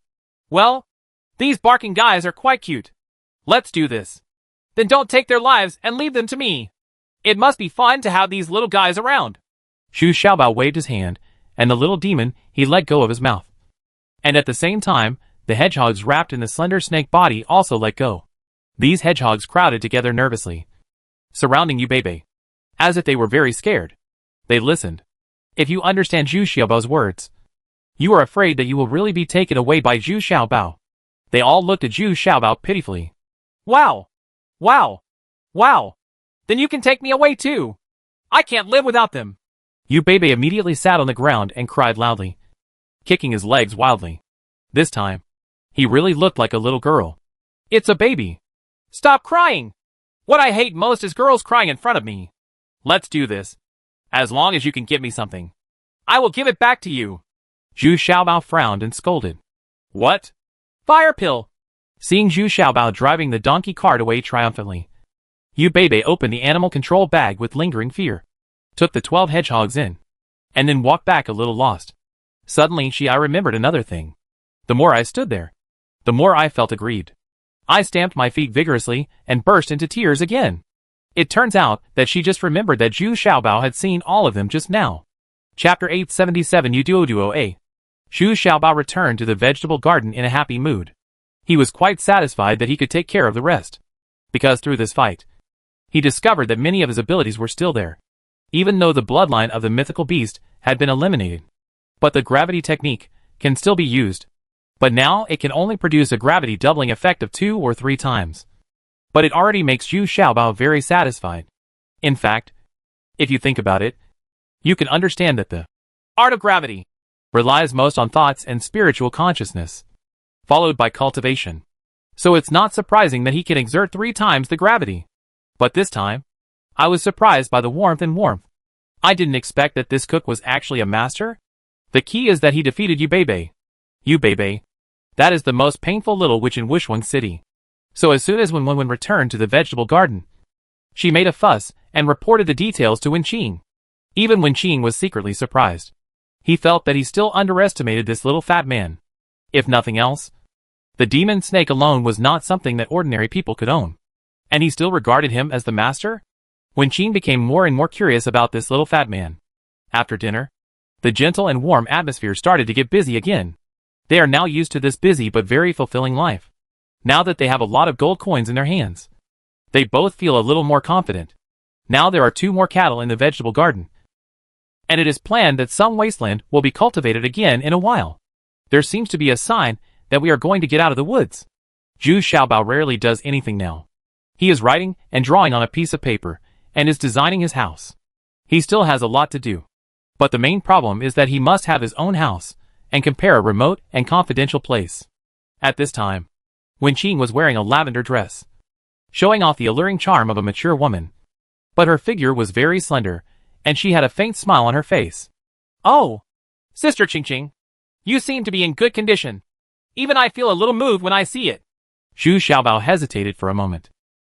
Well, these barking guys are quite cute. Let's do this. Then don't take their lives and leave them to me. It must be fun to have these little guys around. Zhu Xiaobao waved his hand, and the little demon he let go of his mouth. And at the same time, the hedgehogs wrapped in the slender snake body also let go. These hedgehogs crowded together nervously, surrounding Yu Beibei, as if they were very scared. They listened. If you understand Zhu Xiaobao's words, you are afraid that you will really be taken away by Zhu Xiaobao. They all looked at Zhu Xiaobao pitifully. Wow! Wow! Wow! Then you can take me away too! I can't live without them! Yu Beibei immediately sat on the ground and cried loudly, kicking his legs wildly. This time, he really looked like a little girl. It's a baby! Stop crying! What I hate most is girls crying in front of me. Let's do this. As long as you can give me something, I will give it back to you. Zhu Xiaobao frowned and scolded. What? Fire pill! Seeing Zhu Xiaobao driving the donkey cart away triumphantly, Yu Beibei opened the animal control bag with lingering fear, took the 12 hedgehogs in, and then walked back a little lost. Suddenly I remembered another thing. The more I stood there, the more I felt aggrieved. I stamped my feet vigorously and burst into tears again. It turns out that she just remembered that Zhu Xiaobao had seen all of them just now. Chapter 877 Uduo A. Zhu Xiaobao returned to the vegetable garden in a happy mood. He was quite satisfied that he could take care of the rest, because through this fight, he discovered that many of his abilities were still there, even though the bloodline of the mythical beast had been eliminated. But the gravity technique can still be used, but now it can only produce a gravity doubling effect of 2 or 3 times. But it already makes Zhu Xiaobao very satisfied. In fact, if you think about it, you can understand that the art of gravity relies most on thoughts and spiritual consciousness, followed by cultivation. So it's not surprising that he can exert 3 times the gravity. But this time, I was surprised by the warmth. I didn't expect that this cook was actually a master. The key is that he defeated Yu Beibei. Yu Beibei, that is the most painful little witch in Wushuang City. So as soon as Wen returned to the vegetable garden, she made a fuss and reported the details to Wen Qing. Even Wen Qing was secretly surprised. He felt that he still underestimated this little fat man. If nothing else, the demon snake alone was not something that ordinary people could own. And he still regarded him as the master? Wen Qing became more and more curious about this little fat man. After dinner, the gentle and warm atmosphere started to get busy again. They are now used to this busy but very fulfilling life. Now that they have a lot of gold coins in their hands, they both feel a little more confident. Now there are 2 more cattle in the vegetable garden, and it is planned that some wasteland will be cultivated again in a while. There seems to be a sign that we are going to get out of the woods. Zhu Xiaobao rarely does anything now. He is writing and drawing on a piece of paper, and is designing his house. He still has a lot to do. But the main problem is that he must have his own house, and compare a remote and confidential place. At this time, Wen Qing was wearing a lavender dress, showing off the alluring charm of a mature woman. But her figure was very slender, and she had a faint smile on her face. Oh, Sister Qingqing, you seem to be in good condition. Even I feel a little moved when I see it. Zhu Xiaobao hesitated for a moment.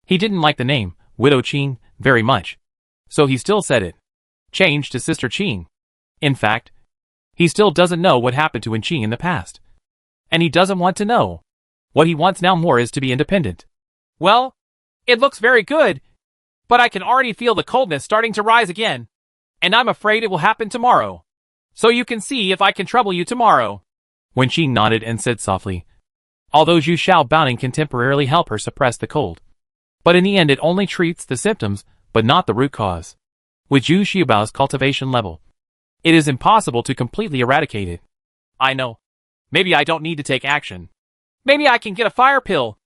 He didn't like the name, Widow Qing, very much. So he still said it. Changed to Sister Qing. In fact, he still doesn't know what happened to Wen Qing in the past. And he doesn't want to know. What he wants now more is to be independent. Well, it looks very good, but I can already feel the coldness starting to rise again. And I'm afraid it will happen tomorrow. So you can see if I can trouble you tomorrow. Wen Qing nodded and said softly, although Zhu Xiaobao can temporarily help her suppress the cold. But in the end it only treats the symptoms, but not the root cause. with Zhu Xiaobao's cultivation level, it is impossible to completely eradicate it. I know. Maybe I don't need to take action. Maybe I can get a fire pill.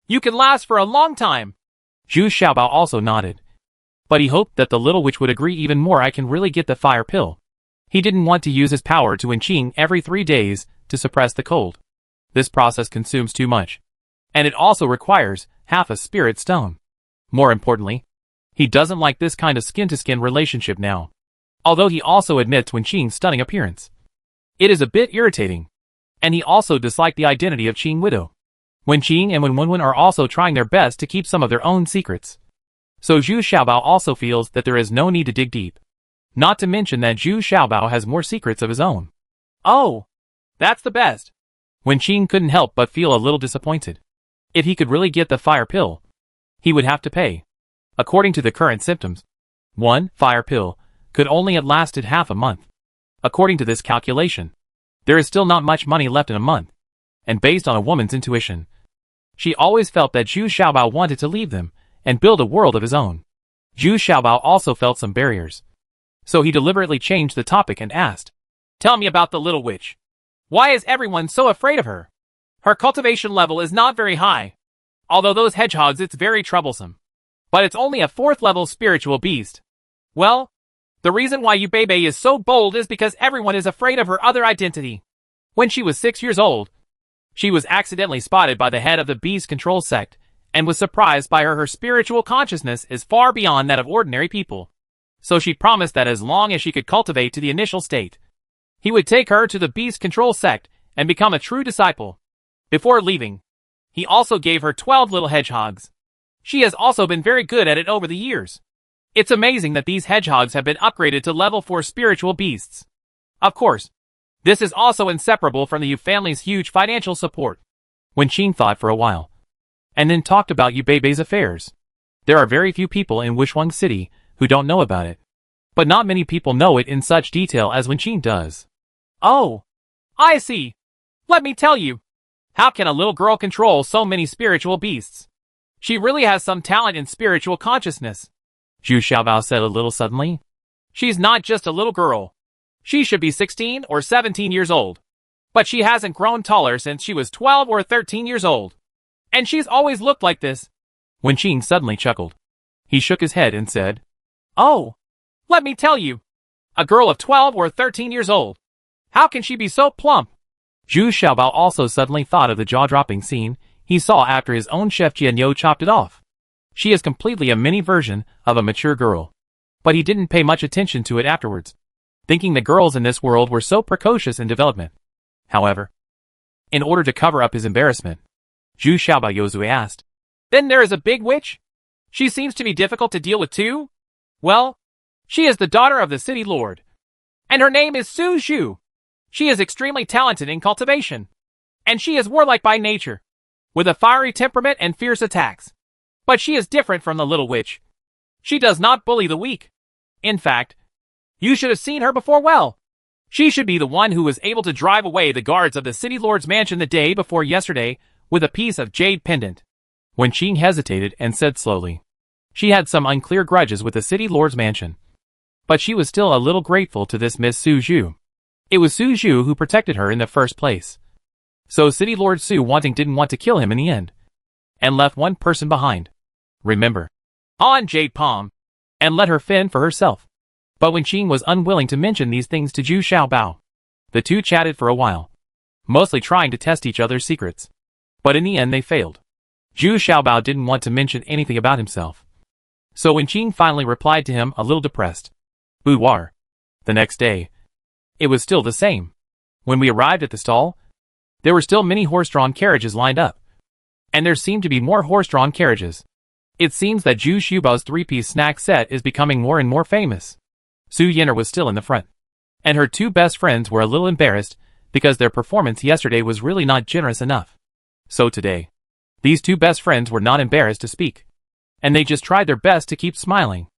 You can last for a long time. Zhu Xiaobao also nodded. But he hoped that the little witch would agree even more. I can really get the fire pill. He didn't want to use his power to Wenqing every 3 days to suppress the cold. This process consumes too much. And it also requires half a spirit stone. More importantly, he doesn't like this kind of skin-to-skin relationship now. Although he also admits Wenqing's stunning appearance. It is a bit irritating. And he also disliked the identity of Qing Widow. Wenqing and Wenwen are also trying their best to keep some of their own secrets. So Zhu Xiaobao also feels that there is no need to dig deep. Not to mention that Zhu Xiaobao has more secrets of his own. Oh, that's the best. Wenqing couldn't help but feel a little disappointed. If he could really get the fire pill, he would have to pay. According to the current symptoms, one fire pill could only have lasted half a month. According to this calculation, there is still not much money left in a month. And based on a woman's intuition, she always felt that Zhu Xiaobao wanted to leave them and build a world of his own. Zhu Xiaobao also felt some barriers. So he deliberately changed the topic and asked, "Tell me about the little witch. Why is everyone so afraid of her? Her cultivation level is not very high. Although those hedgehogs, it's very troublesome. But it's only a 4th level spiritual beast. Well, the reason why Yubebe is so bold is because everyone is afraid of her other identity. When she was 6 years old, she was accidentally spotted by the head of the beast control sect and was surprised by her spiritual consciousness is far beyond that of ordinary people. So she promised that as long as she could cultivate to the initial state, he would take her to the beast control sect and become a true disciple. Before leaving, he also gave her 12 little hedgehogs. She has also been very good at it over the years. It's amazing that these hedgehogs have been upgraded to level 4 spiritual beasts. Of course, this is also inseparable from the Yu family's huge financial support." Wenqing thought for a while, and then talked about Yubebe's affairs. There are very few people in Wushuang City who don't know about it. But not many people know it in such detail as Wenqing does. "Oh, I see. Let me tell you. How can a little girl control so many spiritual beasts? She really has some talent in spiritual consciousness," Zhu Xiaobao said a little suddenly. "She's not just a little girl. She should be 16 or 17 years old. But she hasn't grown taller since she was 12 or 13 years old. And she's always looked like this." Wenqing suddenly chuckled. He shook his head and said, "Oh, let me tell you. A girl of 12 or 13 years old. How can she be so plump?" Zhu Xiaobao also suddenly thought of the jaw-dropping scene he saw after his own chef Jianyo chopped it off. She is completely a mini version of a mature girl. But he didn't pay much attention to it afterwards, thinking the girls in this world were so precocious in development. However, in order to cover up his embarrassment, Zhu Xiaobao Yozue asked, "Then there is a big witch? She seems to be difficult to deal with too?" "Well, she is the daughter of the city lord. And her name is Su Zhu. She is extremely talented in cultivation. And she is warlike by nature, with a fiery temperament and fierce attacks. But she is different from the little witch. She does not bully the weak. In fact, you should have seen her before well. She should be the one who was able to drive away the guards of the city lord's mansion the day before yesterday with a piece of jade pendant." Wenqing hesitated and said slowly, she had some unclear grudges with the city lord's mansion. But she was still a little grateful to this Miss Su Zhu. It was Su Zhu who protected her in the first place. So City Lord Su didn't want to kill him in the end. And left one person behind. Remember, on Jade Palm. And let her fend for herself. But Wenqing was unwilling to mention these things to Zhu Xiaobao. The two chatted for a while, mostly trying to test each other's secrets. But in the end they failed. Zhu Xiaobao didn't want to mention anything about himself. So Wenqing finally replied to him a little depressed. "Boudoir." The next day, it was still the same. When we arrived at the stall, there were still many horse-drawn carriages lined up. And there seemed to be more horse-drawn carriages. It seems that Zhu Xiaobao's 3-piece snack set is becoming more and more famous. Su Yin'er was still in the front. And her 2 best friends were a little embarrassed because their performance yesterday was really not generous enough. So today, these 2 best friends were not embarrassed to speak. And they just tried their best to keep smiling.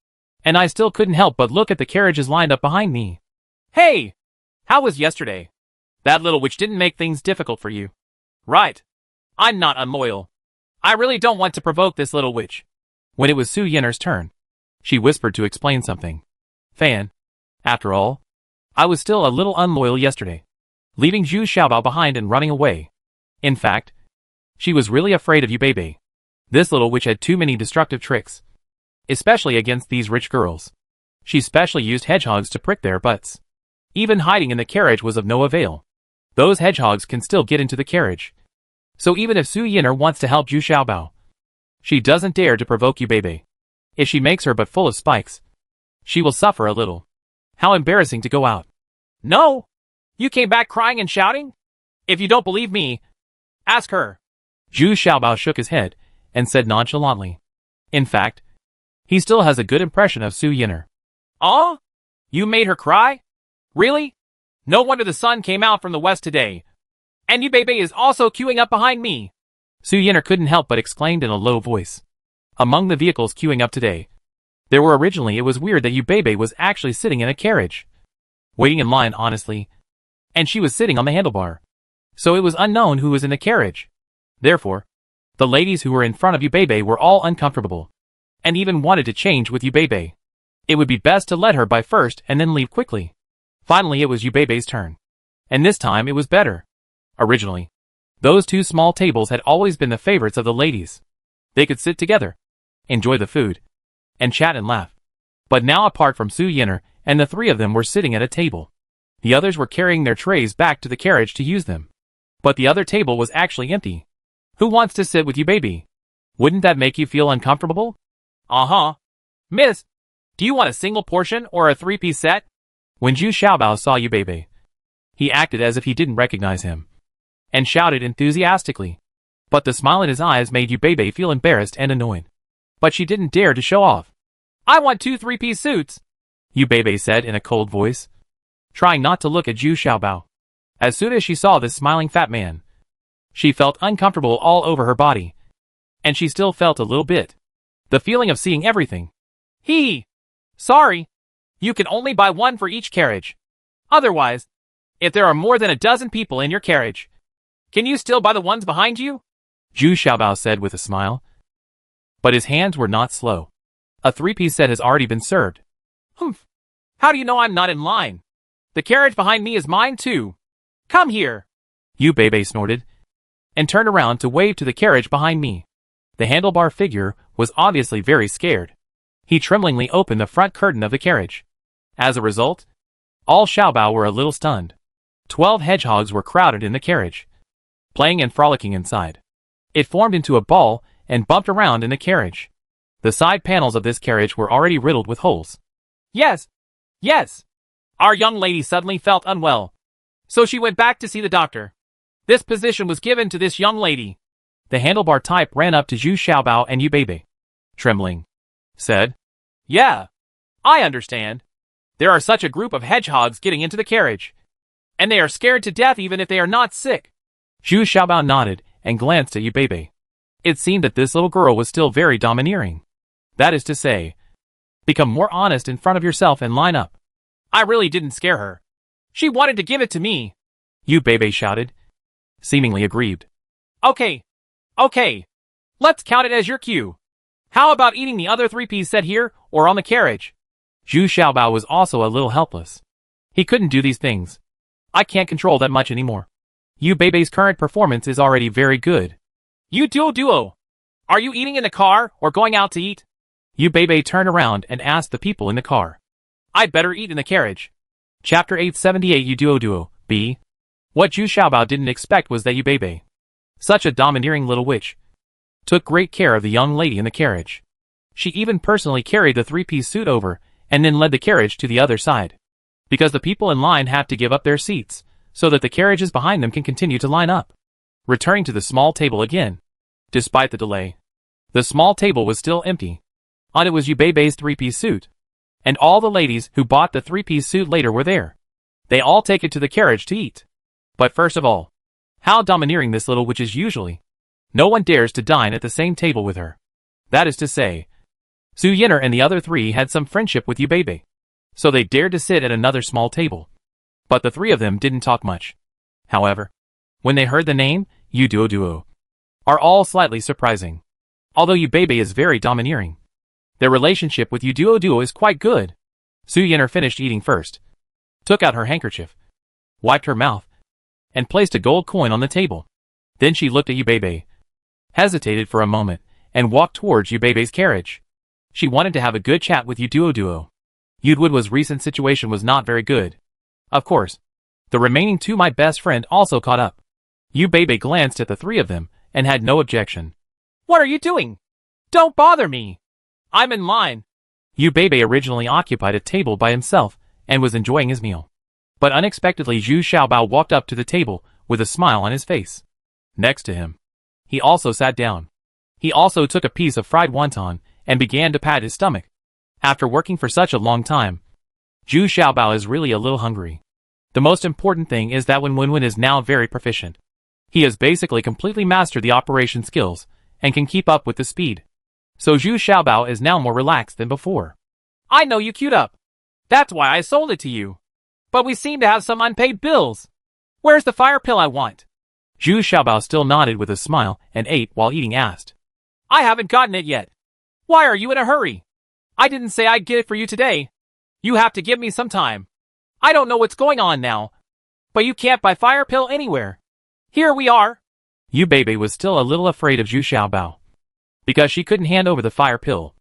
And I still couldn't help but look at the carriages lined up behind me. "Hey! How was yesterday? That little witch didn't make things difficult for you." "Right. I'm not unloyal. I really don't want to provoke this little witch." When it was Su Yin'er's turn, she whispered to explain something. fan. After all, I was still a little unloyal yesterday, leaving Zhu Xiaobao behind and running away. In fact, she was really afraid of Yubebe. This little witch had too many destructive tricks, especially against these rich girls. She specially used hedgehogs to prick their butts. Even hiding in the carriage was of no avail. Those hedgehogs can still get into the carriage. So even if Su Yin'er wants to help Zhu Xiaobao, she doesn't dare to provoke Yubebe. If she makes her but full of spikes, she will suffer a little. How embarrassing to go out. No! You came back crying and shouting? If you don't believe me, ask her. Zhu Xiaobao shook his head and said nonchalantly. In fact, he still has a good impression of Su Yin'er. Oh? You made her cry? Really? No wonder the sun came out from the west today. And Yubebe is also queuing up behind me. Su Yin'er couldn't help but exclaimed in a low voice. Among the vehicles queuing up today, it was weird that Yubebe was actually sitting in a carriage. Waiting in line, honestly. And she was sitting on the handlebar. So it was unknown who was in the carriage. Therefore, the ladies who were in front of Yubebe were all uncomfortable, and even wanted to change with Yubebe. It would be best to let her by first and then leave quickly. Finally it was Yubebe's turn. And this time it was better. Originally, those two small tables had always been the favorites of the ladies. They could sit together, enjoy the food, and chat and laugh. But now apart from Su Yin'er and the three of them were sitting at a table. The others were carrying their trays back to the carriage to use them. But the other table was actually empty. Who wants to sit with Yubebe? Wouldn't that make you feel uncomfortable? Uh-huh. Miss, do you want a single portion or a three-piece set? When Zhu Xiaobao saw Yubebe, he acted as if he didn't recognize him, and shouted enthusiastically. But the smile in his eyes made Yubebe feel embarrassed and annoyed. But she didn't dare to show off. I want 2 three-piece suits, Yubebe said in a cold voice, trying not to look at Zhu Xiaobao. As soon as she saw this smiling fat man, she felt uncomfortable all over her body. And she still felt a little bit. The feeling of seeing everything. Sorry. You can only buy 1 for each carriage. Otherwise, if there are more than a dozen people in your carriage, can you still buy the ones behind you? Zhu Xiaobao said with a smile. But his hands were not slow. A three-piece set has already been served. Humph. How do you know I'm not in line? The carriage behind me is mine too. Come here. Yubebe snorted, and turned around to wave to the carriage behind me. The handlebar figure was obviously very scared. He tremblingly opened the front curtain of the carriage. As a result, all Xiaobao were a little stunned. 12 hedgehogs were crowded in the carriage, playing and frolicking inside. It formed into a ball and bumped around in the carriage. The side panels of this carriage were already riddled with holes. Yes. Our young lady suddenly felt unwell, so she went back to see the doctor. This position was given to this young lady. The handlebar type ran up to Zhu Xiaobao and Yubebe, trembling, said, Yeah, I understand. There are such a group of hedgehogs getting into the carriage, and they are scared to death even if they are not sick. Zhu Xiaobao nodded and glanced at Yubebe. It seemed that this little girl was still very domineering. That is to say, become more honest in front of yourself and line up. I really didn't scare her. She wanted to give it to me, Yubebe shouted, seemingly aggrieved. Okay. Let's count it as your cue. How about eating the other three-piece set here or on the carriage? Zhu Xiaobao was also a little helpless. He couldn't do these things. I can't control that much anymore. Yubebe's current performance is already very good. You duo. Are you eating in the car or going out to eat? Yubebe turned around and asked the people in the car. I'd better eat in the carriage. Chapter 878 You Duo B. What Zhu Xiaobao didn't expect was that Yubebe, such a domineering little witch, took great care of the young lady in the carriage. She even personally carried the three-piece suit over and then led the carriage to the other side, because the people in line have to give up their seats so that the carriages behind them can continue to line up. Returning to the small table again. Despite the delay, the small table was still empty. On it was Yubebe's three-piece suit, and all the ladies who bought the three-piece suit later were there. They all take it to the carriage to eat. But first of all, how domineering this little witch is usually. No one dares to dine at the same table with her. That is to say, Su Yin'er and the other three had some friendship with Yubebe, so they dared to sit at another small table. But the three of them didn't talk much. However, when they heard the name, You Duo, are all slightly surprising. Although Yubebe is very domineering, their relationship with You Duo is quite good. Su Yin'er finished eating first, took out her handkerchief, wiped her mouth, and placed a gold coin on the table. Then she looked at Yubebe, hesitated for a moment, and walked towards Yubebe's carriage. She wanted to have a good chat with Yuduo. Yudwood's recent situation was not very good. Of course, the remaining two my best friend also caught up. Yubebe glanced at the three of them and had no objection. What are you doing? Don't bother me. I'm in line. Yubebe originally occupied a table by himself and was enjoying his meal. But unexpectedly Zhu Xiaobao walked up to the table with a smile on his face. Next to him, he also sat down. He also took a piece of fried wonton and began to pat his stomach. After working for such a long time, Zhu Xiaobao is really a little hungry. The most important thing is that Wenwen is now very proficient. He has basically completely mastered the operation skills and can keep up with the speed. So Zhu Xiaobao is now more relaxed than before. I know you queued up. That's why I sold it to you. But we seem to have some unpaid bills. Where's the fire pill I want? Zhu Xiaobao still nodded with a smile and ate while eating asked. I haven't gotten it yet. Why are you in a hurry? I didn't say I'd get it for you today. You have to give me some time. I don't know what's going on now. But you can't buy fire pill anywhere. Here we are. Yubebe was still a little afraid of Zhu Xiaobao, because she couldn't hand over the fire pill.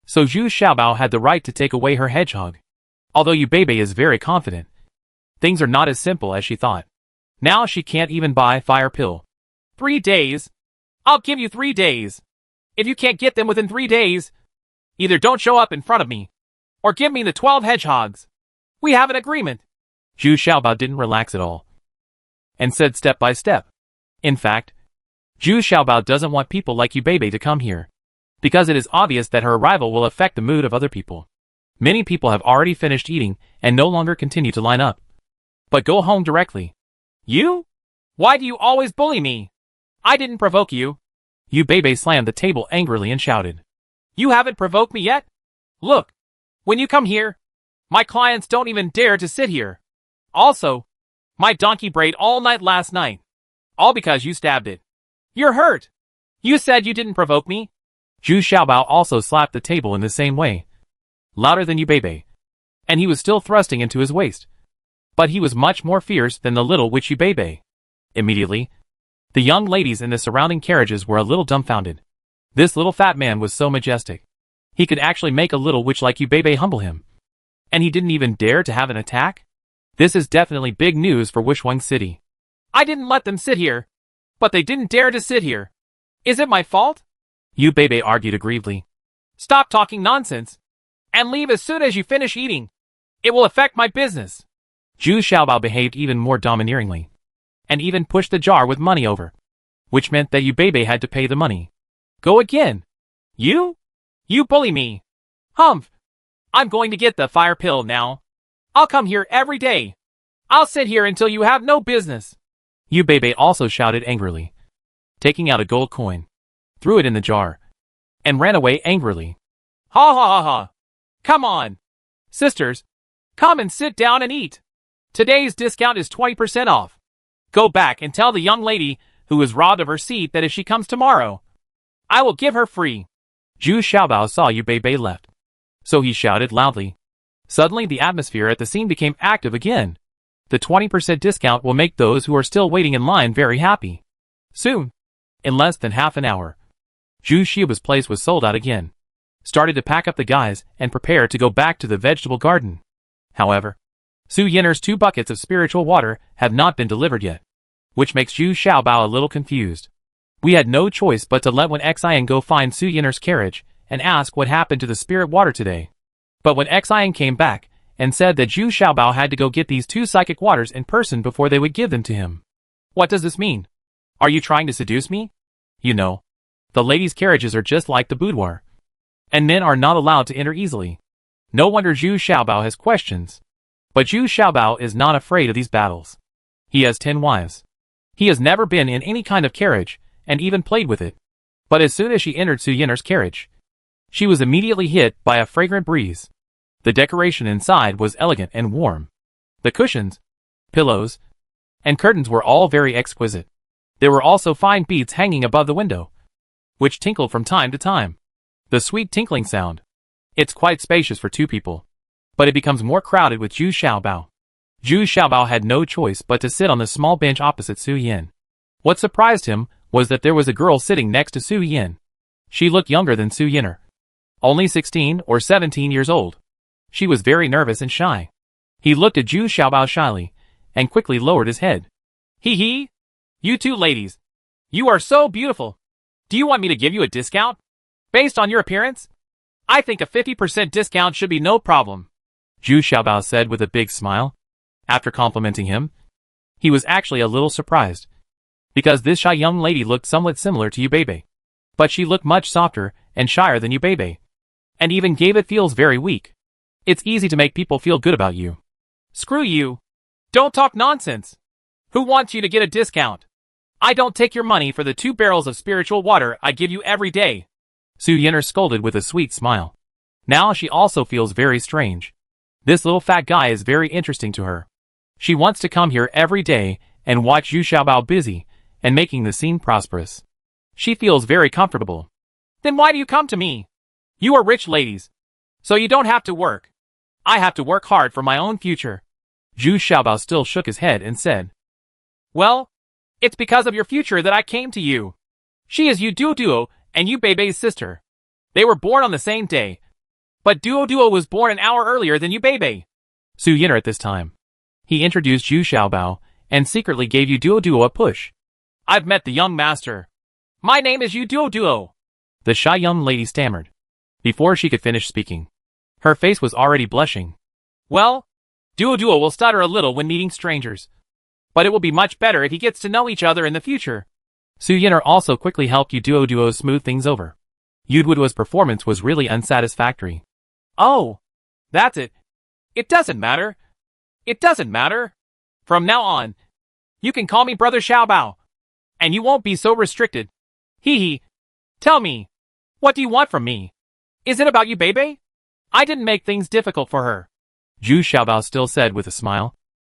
So Zhu Xiaobao had the right to take away her hedgehog. Although Yubebe is very confident, things are not as simple as she thought. Now she can't even buy fire pill. 3 days? I'll give you 3 days. If you can't get them within 3 days, either don't show up in front of me, or give me the 12 hedgehogs. We have an agreement. Zhu Xiaobao didn't relax at all, and said step by step. In fact, Zhu Xiaobao doesn't want people like Yubebe to come here, because it is obvious that her arrival will affect the mood of other people. Many people have already finished eating and no longer continue to line up, but go home directly. You? Why do you always bully me? I didn't provoke you. Yubebe slammed the table angrily and shouted. You haven't provoked me yet? Look, when you come here, my clients don't even dare to sit here. Also, my donkey brayed all night last night. All because you stabbed it. You're hurt. You said you didn't provoke me. Zhu Xiaobao also slapped the table in the same way, louder than Yubebe, and he was still thrusting into his waist. But he was much more fierce than the little witch Yubebe. Immediately, the young ladies in the surrounding carriages were a little dumbfounded. This little fat man was so majestic. He could actually make a little witch like Yubebe humble him. And he didn't even dare to have an attack? This is definitely big news for Wishwang City. I didn't let them sit here, but they didn't dare to sit here. Is it my fault? Yubebe argued aggrievedly. Stop talking nonsense, and leave as soon as you finish eating. It will affect my business. Zhu Xiaobao behaved even more domineeringly, and even pushed the jar with money over, which meant that Yubebe had to pay the money. Go again. You? You bully me. Humph. I'm going to get the fire pill now. I'll come here every day. I'll sit here until you have no business. Yubebe also shouted angrily, taking out a gold coin, threw it in the jar, and ran away angrily. Ha ha ha ha. Come on. Sisters, come and sit down and eat. Today's discount is 20% off. Go back and tell the young lady who was robbed of her seat that if she comes tomorrow, I will give her free. Zhu Xiaobao saw Yubebe left, so he shouted loudly. Suddenly the atmosphere at the scene became active again. The 20% discount will make those who are still waiting in line very happy. Soon, in less than half an hour, Zhu Xiaobao's place was sold out again. Started to pack up the guys and prepare to go back to the vegetable garden. However, Su Yin'er's 2 buckets of spiritual water have not been delivered yet, which makes Zhu Xiaobao a little confused. We had no choice but to let Wen Xian go find Su Yin'er's carriage and ask what happened to the spirit water today. But when Xian came back and said that Zhu Xiaobao had to go get these 2 psychic waters in person before they would give them to him. What does this mean? Are you trying to seduce me? You know, the ladies' carriages are just like the boudoir, and men are not allowed to enter easily. No wonder Zhu Xiaobao has questions. But Zhu Xiaobao is not afraid of these battles. He has 10 wives. He has never been in any kind of carriage, and even played with it. But as soon as she entered Su Yin'er's carriage, she was immediately hit by a fragrant breeze. The decoration inside was elegant and warm. The cushions, pillows, and curtains were all very exquisite. There were also fine beads hanging above the window, which tinkled from time to time. The sweet tinkling sound. It's quite spacious for 2 people. but it becomes more crowded with Zhu Xiaobao. Zhu Xiaobao had no choice but to sit on the small bench opposite Su Yin. What surprised him was that there was a girl sitting next to Su Yin. She looked younger than Su Yin'er, only 16 or 17 years old. She was very nervous and shy. He looked at Zhu Xiaobao shyly, and quickly lowered his head. Hee hee! You two ladies. You are so beautiful. Do you want me to give you a discount? Based on your appearance? I think a 50% discount should be no problem. Zhu Xiaobao said with a big smile. After complimenting him, he was actually a little surprised, because this shy young lady looked somewhat similar to Yu Beibei. But she looked much softer and shyer than Yu Beibei, and even gave it feels very weak. It's easy to make people feel good about you. Screw you. Don't talk nonsense. Who wants you to get a discount? I don't take your money for the 2 barrels of spiritual water I give you every day. Su Yin'er scolded with a sweet smile. Now she also feels very strange. This little fat guy is very interesting to her. She wants to come here every day and watch Zhu Xiaobao busy and making the scene prosperous. She feels very comfortable. Then why do you come to me? You are rich ladies, so you don't have to work. I have to work hard for my own future. Zhu Xiaobao still shook his head and said, Well, it's because of your future that I came to you. She is Yu Duo and Yu Beibei's sister. They were born on the same day, but Duo was born an hour earlier than Yu Beibei. Su Yin'er at this time. He introduced Zhu Xiaobao and secretly gave Yu Duo a push. I've met the young master. My name is Yu Duo. The shy young lady stammered. Before she could finish speaking, her face was already blushing. Well, Duo will stutter a little when meeting strangers, but it will be much better if he gets to know each other in the future. Su Yin'er also quickly helped Yu Duo smooth things over. Yu Duo's performance was really unsatisfactory. Oh, that's it. It doesn't matter. It doesn't matter. From now on, you can call me Brother Xiaobao, and you won't be so restricted. Hee hee. Tell me, what do you want from me? Is it about Yu Beibei? I didn't make things difficult for her. Zhu Xiaobao still said with a smile.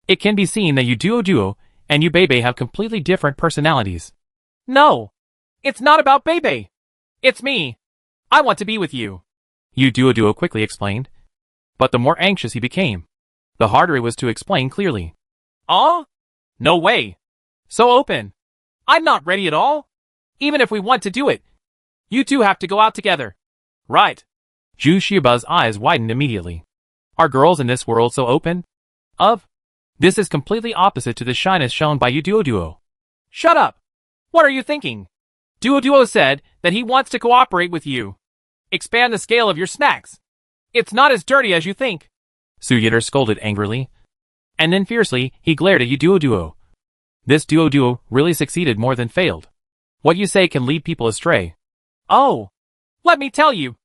It can be seen that Yu Duo and Yu Beibei have completely different personalities. No, it's not about Beibei. It's me. I want to be with you. Yu Duo quickly explained. But the more anxious he became, the harder it was to explain clearly. No way. So open. I'm not ready at all. Even if we want to do it, you two have to go out together. Right. Zhu Xiaobao's eyes widened immediately. Are girls in this world so open? This is completely opposite to the shyness shown by Yu Duo. Shut up. What are you thinking? Duo said that he wants to cooperate with you. Expand the scale of your snacks. It's not as dirty as you think. Su Yin'er scolded angrily. And then fiercely, he glared at Yu Duo. This Duo really succeeded more than failed. What you say can lead people astray. Oh, let me tell you.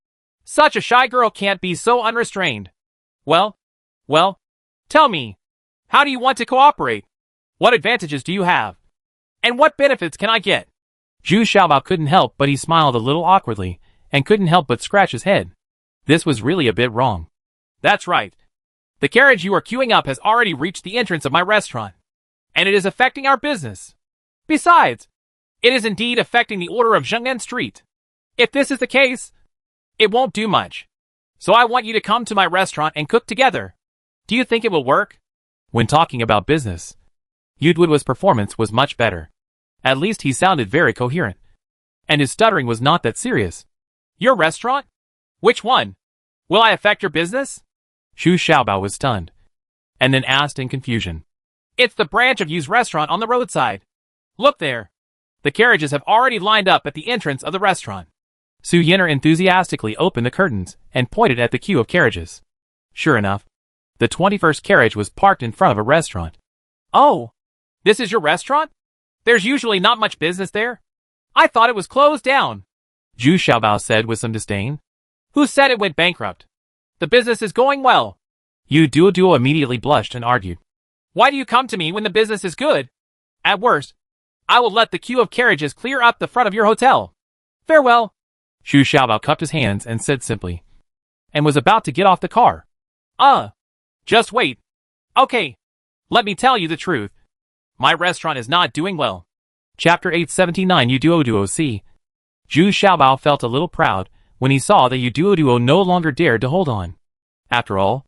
Such a shy girl can't be so unrestrained. Well, tell me. How do you want to cooperate? What advantages do you have? And what benefits can I get? Zhu Xiaobao couldn't help but he smiled a little awkwardly, and couldn't help but scratch his head. This was really a bit wrong. That's right. The carriage you are queuing up has already reached the entrance of my restaurant, and it is affecting our business. Besides, it is indeed affecting the order of Zhengnan Street. If this is the case, it won't do much. So I want you to come to my restaurant and cook together. Do you think it will work? When talking about business, Yu Duo's performance was much better. At least he sounded very coherent. And his stuttering was not that serious. Your restaurant? Which one? Will I affect your business? Zhu Xiaobao was stunned, and then asked in confusion. It's the branch of Yu's restaurant on the roadside. Look there. The carriages have already lined up at the entrance of the restaurant. Su Yin'er enthusiastically opened the curtains and pointed at the queue of carriages. Sure enough, the 21st carriage was parked in front of a restaurant. Oh, this is your restaurant? There's usually not much business there. I thought it was closed down. Zhu Xiaobao said with some disdain. Who said it went bankrupt? The business is going well. Yu Duo immediately blushed and argued. Why do you come to me when the business is good? At worst, I will let the queue of carriages clear up the front of your hotel. Farewell. Zhu Xiaobao cupped his hands and said simply, and was about to get off the car. Just wait. Okay, let me tell you the truth. My restaurant is not doing well. Chapter 879 Yu Duo C. Zhu Xiaobao felt a little proud when he saw that Yu Duo no longer dared to hold on. After all,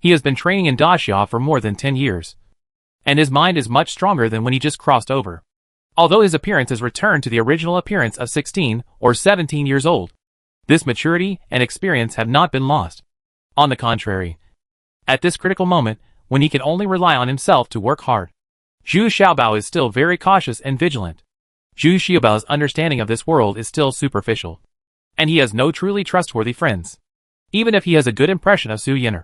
He has been training in Daxia for more than 10 years. And his mind is much stronger than when he just crossed over. Although his appearance has returned to the original appearance of 16 or 17 years old, this maturity and experience have not been lost. On the contrary, at this critical moment, when he can only rely on himself to work hard, Zhu Xiaobao is still very cautious and vigilant. Zhu Xiaobao's understanding of this world is still superficial, and he has no truly trustworthy friends. Even if he has a good impression of Su Yin'er,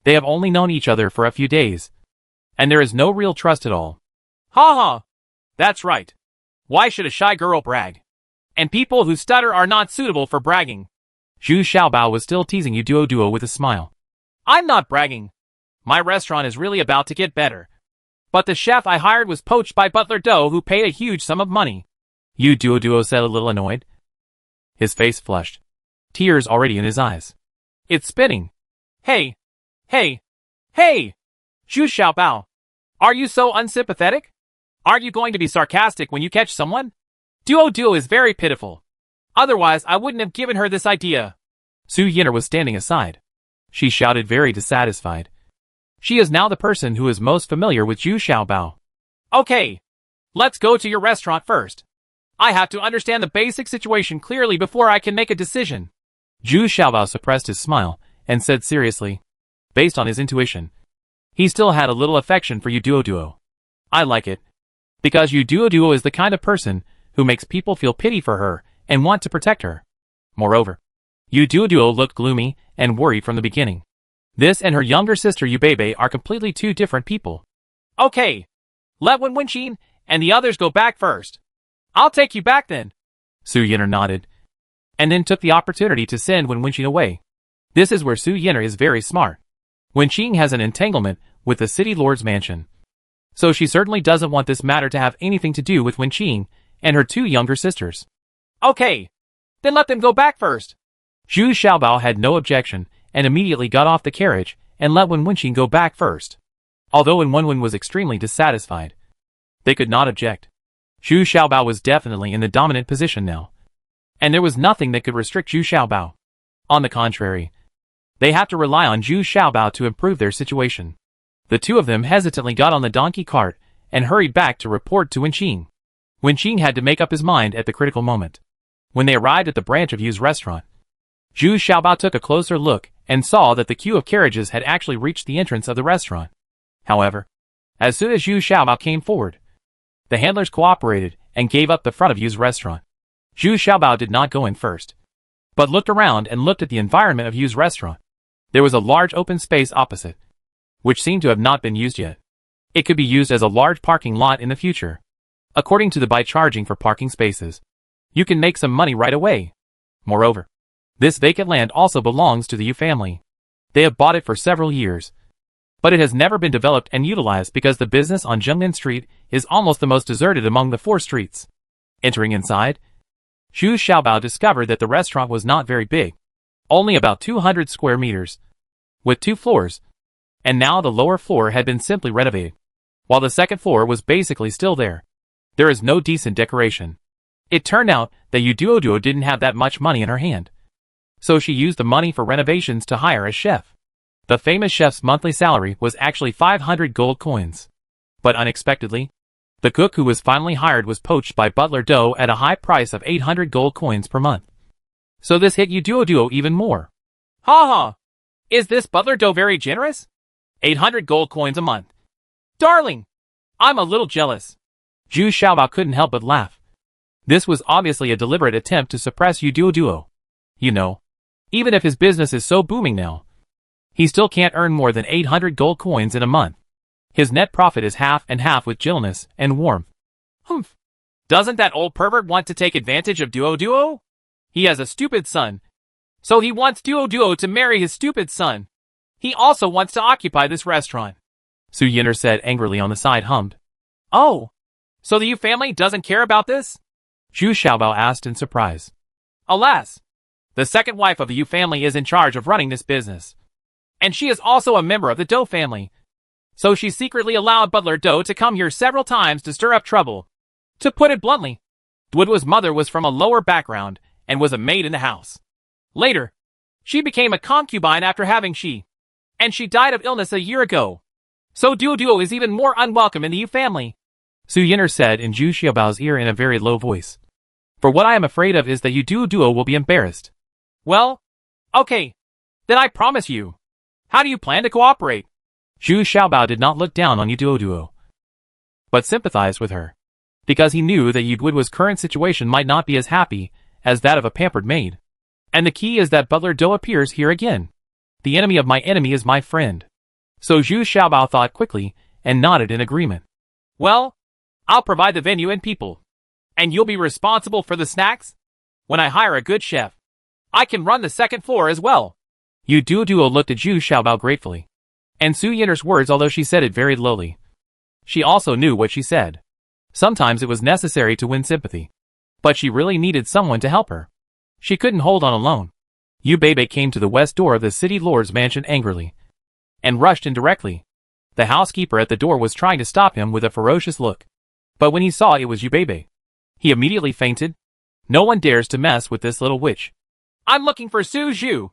they have only known each other for a few days, and there is no real trust at all. Ha ha! That's right. Why should a shy girl brag? And people who stutter are not suitable for bragging. Zhu Xiaobao was still teasing Yu Duo with a smile. I'm not bragging. My restaurant is really about to get better. But the chef I hired was poached by Butler Doe, who paid a huge sum of money. Yu Duo said, a little annoyed. His face flushed, tears already in his eyes. It's spinning. Hey! Hey! Hey! Zhu Xiaobao! Are you so unsympathetic? Aren't you going to be sarcastic when you catch someone? Duo is very pitiful. Otherwise, I wouldn't have given her this idea. Su Yin'er was standing aside. She shouted, very dissatisfied. She is now the person who is most familiar with Zhu Xiaobao. Okay. Let's go to your restaurant first. I have to understand the basic situation clearly before I can make a decision. Zhu Xiaobao suppressed his smile and said seriously, based on his intuition, he still had a little affection for Yu Duo. I like it, because Yu Duo is the kind of person who makes people feel pity for her and want to protect her. Moreover, Yu Duo looked gloomy and worried from the beginning. This and her younger sister Yu Beibei are completely two different people. Okay. Let Wen Wenqin and the others go back first. I'll take you back then. Su Yin'er nodded, and then took the opportunity to send Wen Wenqin away. This is where Su Yin'er is very smart. Wenqin has an entanglement with the city lord's mansion, so she certainly doesn't want this matter to have anything to do with Wenqin and her two younger sisters. Okay. Then let them go back first. Zhu Xiaobao had no objection and immediately got off the carriage and let Wen Wenqin go back first. Although Wen Wenwen was extremely dissatisfied, they could not object. Zhu Xiaobao was definitely in the dominant position now, and there was nothing that could restrict Zhu Xiaobao. On the contrary, they had to rely on Zhu Xiaobao to improve their situation. The two of them hesitantly got on the donkey cart and hurried back to report to Wenqin. Wenqin had to make up his mind at the critical moment. When they arrived at the branch of Yu's restaurant, Zhu Xiaobao took a closer look and saw that the queue of carriages had actually reached the entrance of the restaurant. However, as soon as Zhu Xiaobao came forward, the handlers cooperated and gave up the front of Yu's restaurant. Zhu Xiaobao did not go in first, but looked around and looked at the environment of Yu's restaurant. There was a large open space opposite, which seemed to have not been used yet. It could be used as a large parking lot in the future. According to by charging for parking spaces, you can make some money right away. Moreover, this vacant land also belongs to the Yu family. They have bought it for several years, but it has never been developed and utilized because the business on Zhenglin Street is almost the most deserted among the 4 streets. Entering inside, Zhu Xiaobao discovered that the restaurant was not very big, only about 200 square meters, with 2 floors, and now the lower floor had been simply renovated, while the second floor was basically still there. There is no decent decoration. It turned out that Yu Duo didn't have that much money in her hand, so she used the money for renovations to hire a chef. The famous chef's monthly salary was actually 500 gold coins. But unexpectedly, the cook who was finally hired was poached by Butler Doe at a high price of 800 gold coins per month. So this hit Yu Duo even more. Ha ha! Is this Butler Doe very generous? 800 gold coins a month. Darling! I'm a little jealous. Zhu Xiaobao couldn't help but laugh. This was obviously a deliberate attempt to suppress Yu Duo. You know, even if his business is so booming now, he still can't earn more than 800 gold coins in a month. His net profit is half and half with gentleness and warmth. Humph. Doesn't that old pervert want to take advantage of Duo? He has a stupid son, so he wants Duo to marry his stupid son. He also wants to occupy this restaurant. Su Yin'er said angrily on the side hummed. Oh, so the Yu family doesn't care about this? Zhu Xiaobao asked in surprise. Alas, the second wife of the Yu family is in charge of running this business, and she is also a member of the Doe family. So she secretly allowed Butler Doe to come here several times to stir up trouble. To put it bluntly, Duo's mother was from a lower background and was a maid in the house. Later, she became a concubine after having she and she died of illness a year ago. So Duo is even more unwelcome in the Yu family. Su Yin'er said in Zhu Xiaobao's ear in a very low voice. For what I am afraid of is that you Duo will be embarrassed. Well, okay. Then I promise you. How do you plan to cooperate? Zhu Xiaobao did not look down on Yu Duo, but sympathized with her, because he knew that Yu Duo's current situation might not be as happy as that of a pampered maid. And the key is that Butler Do appears here again. The enemy of my enemy is my friend. So Zhu Xiaobao thought quickly and nodded in agreement. Well, I'll provide the venue and people. And you'll be responsible for the snacks? When I hire a good chef, I can run the second floor as well. Yu Duo looked at Zhu Xiaobao gratefully. And Su Yin'er's words, although she said it very lowly, she also knew what she said. Sometimes it was necessary to win sympathy. But she really needed someone to help her. She couldn't hold on alone. Yu Bebe came to the west door of the city lord's mansion angrily and rushed in directly. The housekeeper at the door was trying to stop him with a ferocious look. But when he saw it was Yu Bebe, he immediately fainted. No one dares to mess with this little witch. I'm looking for Su Zhu.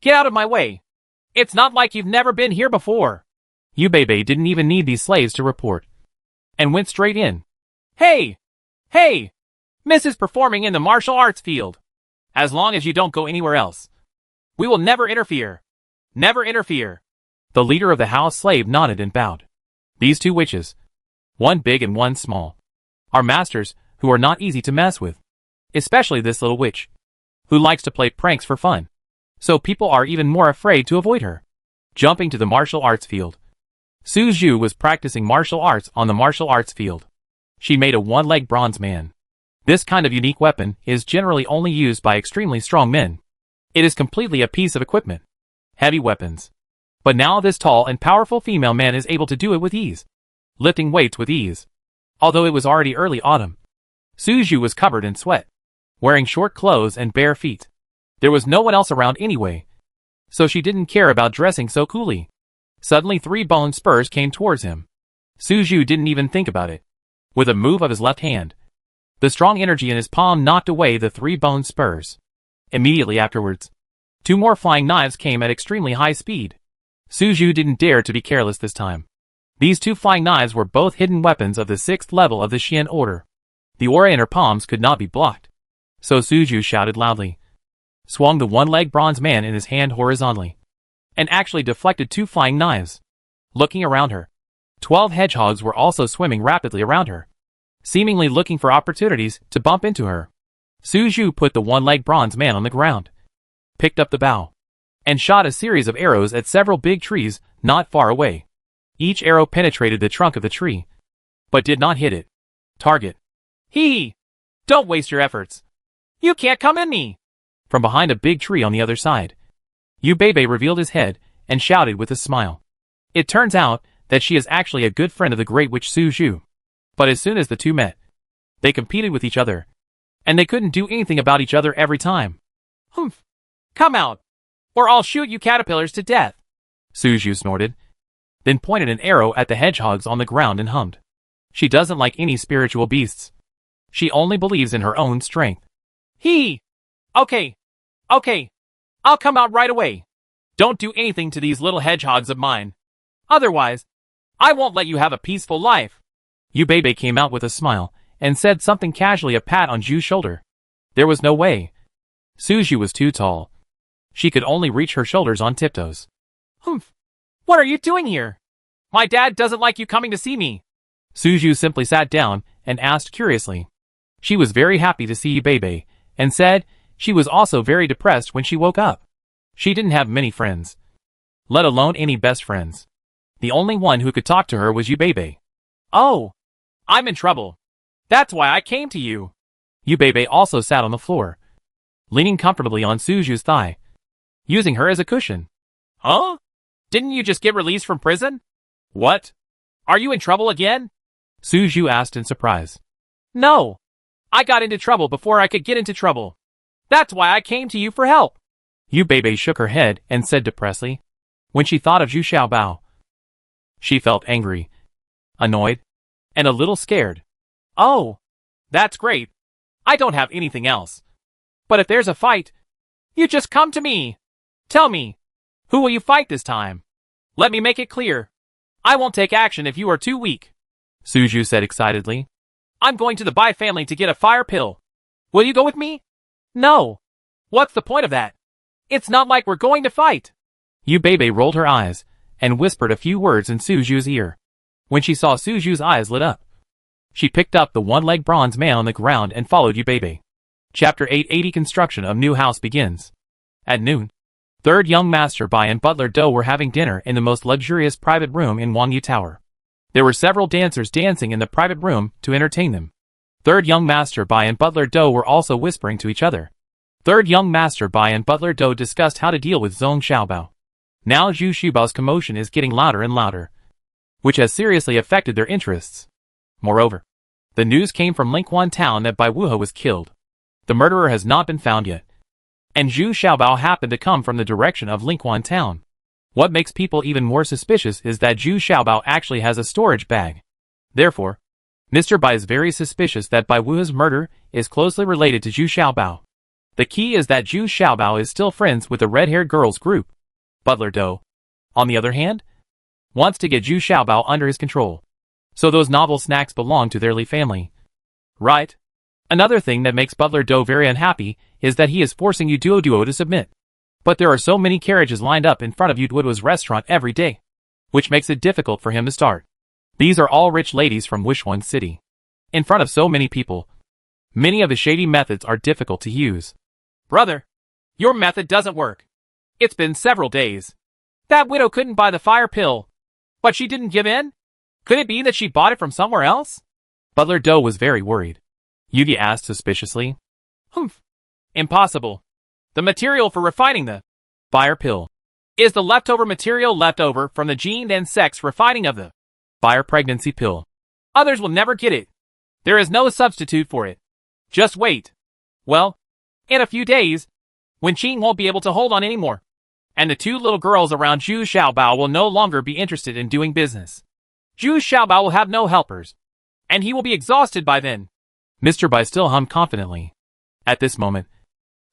Get out of my way. It's not like you've never been here before. Yu Bebe didn't even need these slaves to report, and went straight in. Hey! Hey! Miss is performing in the martial arts field. As long as you don't go anywhere else, we will never interfere. Never interfere. The leader of the house slave nodded and bowed. These two witches, one big and one small, are masters who are not easy to mess with. Especially this little witch, who likes to play pranks for fun. So people are even more afraid to avoid her. Jumping to the martial arts field. Su Zhu was practicing martial arts on the martial arts field. She made a one-leg bronze man. This kind of unique weapon is generally only used by extremely strong men. It is completely a piece of equipment. Heavy weapons. But now this tall and powerful female man is able to do it with ease. Lifting weights with ease. Although it was already early autumn, Su Zhu was covered in sweat, wearing short clothes and bare feet. There was no one else around anyway, so she didn't care about dressing so coolly. Suddenly 3 bone spurs came towards him. Su Zhu didn't even think about it. With a move of his left hand, the strong energy in his palm knocked away the 3 bone spurs. Immediately afterwards, 2 more flying knives came at extremely high speed. Su Zhu didn't dare to be careless this time. These 2 flying knives were both hidden weapons of the 6th level of the Xian order. The aura in her palms could not be blocked. So Su Zhu shouted loudly, swung the one-legged bronze man in his hand horizontally, and actually deflected 2 flying knives. Looking around her, 12 hedgehogs were also swimming rapidly around her, seemingly looking for opportunities to bump into her. Su Zhu put the one-legged bronze man on the ground, picked up the bow, and shot a series of arrows at several big trees not far away. Each arrow penetrated the trunk of the tree, but did not hit it. Target. Hee! Don't waste your efforts. You can't come in me. From behind a big tree on the other side, Yu Bebe revealed his head and shouted with a smile. It turns out that she is actually a good friend of the great witch Su Zhu. But as soon as the two met, they competed with each other, and they couldn't do anything about each other every time. Humph! Come out, or I'll shoot you caterpillars to death. Su Zhu snorted, then pointed an arrow at the hedgehogs on the ground and hummed. She doesn't like any spiritual beasts. She only believes in her own strength. Hee! Okay. I'll come out right away. Don't do anything to these little hedgehogs of mine. Otherwise, I won't let you have a peaceful life. Yu Bebe came out with a smile and said something casually, a pat on Zhu's shoulder. There was no way. Su Zhu was too tall. She could only reach her shoulders on tiptoes. Humph! What are you doing here? My dad doesn't like you coming to see me. Su Zhu simply sat down and asked curiously. She was very happy to see Yu Bebe, and said she was also very depressed when she woke up. She didn't have many friends, let alone any best friends. The only one who could talk to her was Yu Bebe. Oh, I'm in trouble. That's why I came to you. Yu Bebe also sat on the floor, leaning comfortably on Su Zhu's thigh, using her as a cushion. Huh? Didn't you just get released from prison? What? Are you in trouble again? Su Zhu asked in surprise. No. I got into trouble before I could get into trouble. That's why I came to you for help. Yu Bebe shook her head and said depressedly. When she thought of Zhu Xiaobao, she felt angry, annoyed, and a little scared. Oh, that's great. I don't have anything else. But if there's a fight, you just come to me. Tell me, who will you fight this time? Let me make it clear. I won't take action if you are too weak, Suju said excitedly. I'm going to the Bai family to get a fire pill. Will you go with me? No. What's the point of that? It's not like we're going to fight. Yubebe rolled her eyes and whispered a few words in Suju's ear. When she saw Suju's eyes lit up, she picked up the one-legged bronze man on the ground and followed Yubebe. Chapter 880 Construction of New House begins. At noon, Third Young Master Bai and Butler Do were having dinner in the most luxurious private room in Wangyu Tower. There were several dancers dancing in the private room to entertain them. Third Young Master Bai and Butler Do were also whispering to each other. Third Young Master Bai and Butler Do discussed how to deal with Zhong Xiaobao. Now Zhu Xiaobao's commotion is getting louder and louder, which has seriously affected their interests. Moreover, the news came from Lingquan town that Bai Wuhe was killed. The murderer has not been found yet, and Zhu Xiaobao happened to come from the direction of Lingquan town. What makes people even more suspicious is that Zhu Xiaobao actually has a storage bag. Therefore, Mr. Bai is very suspicious that Bai Wuhe's murder is closely related to Zhu Xiaobao. The key is that Zhu Xiaobao is still friends with the red-haired girls group. Butler Do, on the other hand, wants to get Zhu Xiaobao under his control. So those novel snacks belong to their Li family. Right? Another thing that makes Butler Do very unhappy is that he is forcing Yu Duo to submit. But there are so many carriages lined up in front of Yu Duo's restaurant every day, which makes it difficult for him to start. These are all rich ladies from Wishun City. In front of so many people, many of the shady methods are difficult to use. Brother, your method doesn't work. It's been several days. That widow couldn't buy the fire pill, but she didn't give in? Could it be that she bought it from somewhere else? Butler Do was very worried. Yugi asked suspiciously. Humph. Impossible. The material for refining the fire pill is the leftover material left over from the gene and sex refining of the fire pregnancy pill. Others will never get it. There is no substitute for it. Just wait. Well, in a few days, when Qing won't be able to hold on anymore, and the two little girls around Zhu Xiaobao will no longer be interested in doing business. Zhu Xiaobao will have no helpers, and he will be exhausted by then. Mr. Bai still hummed confidently. At this moment,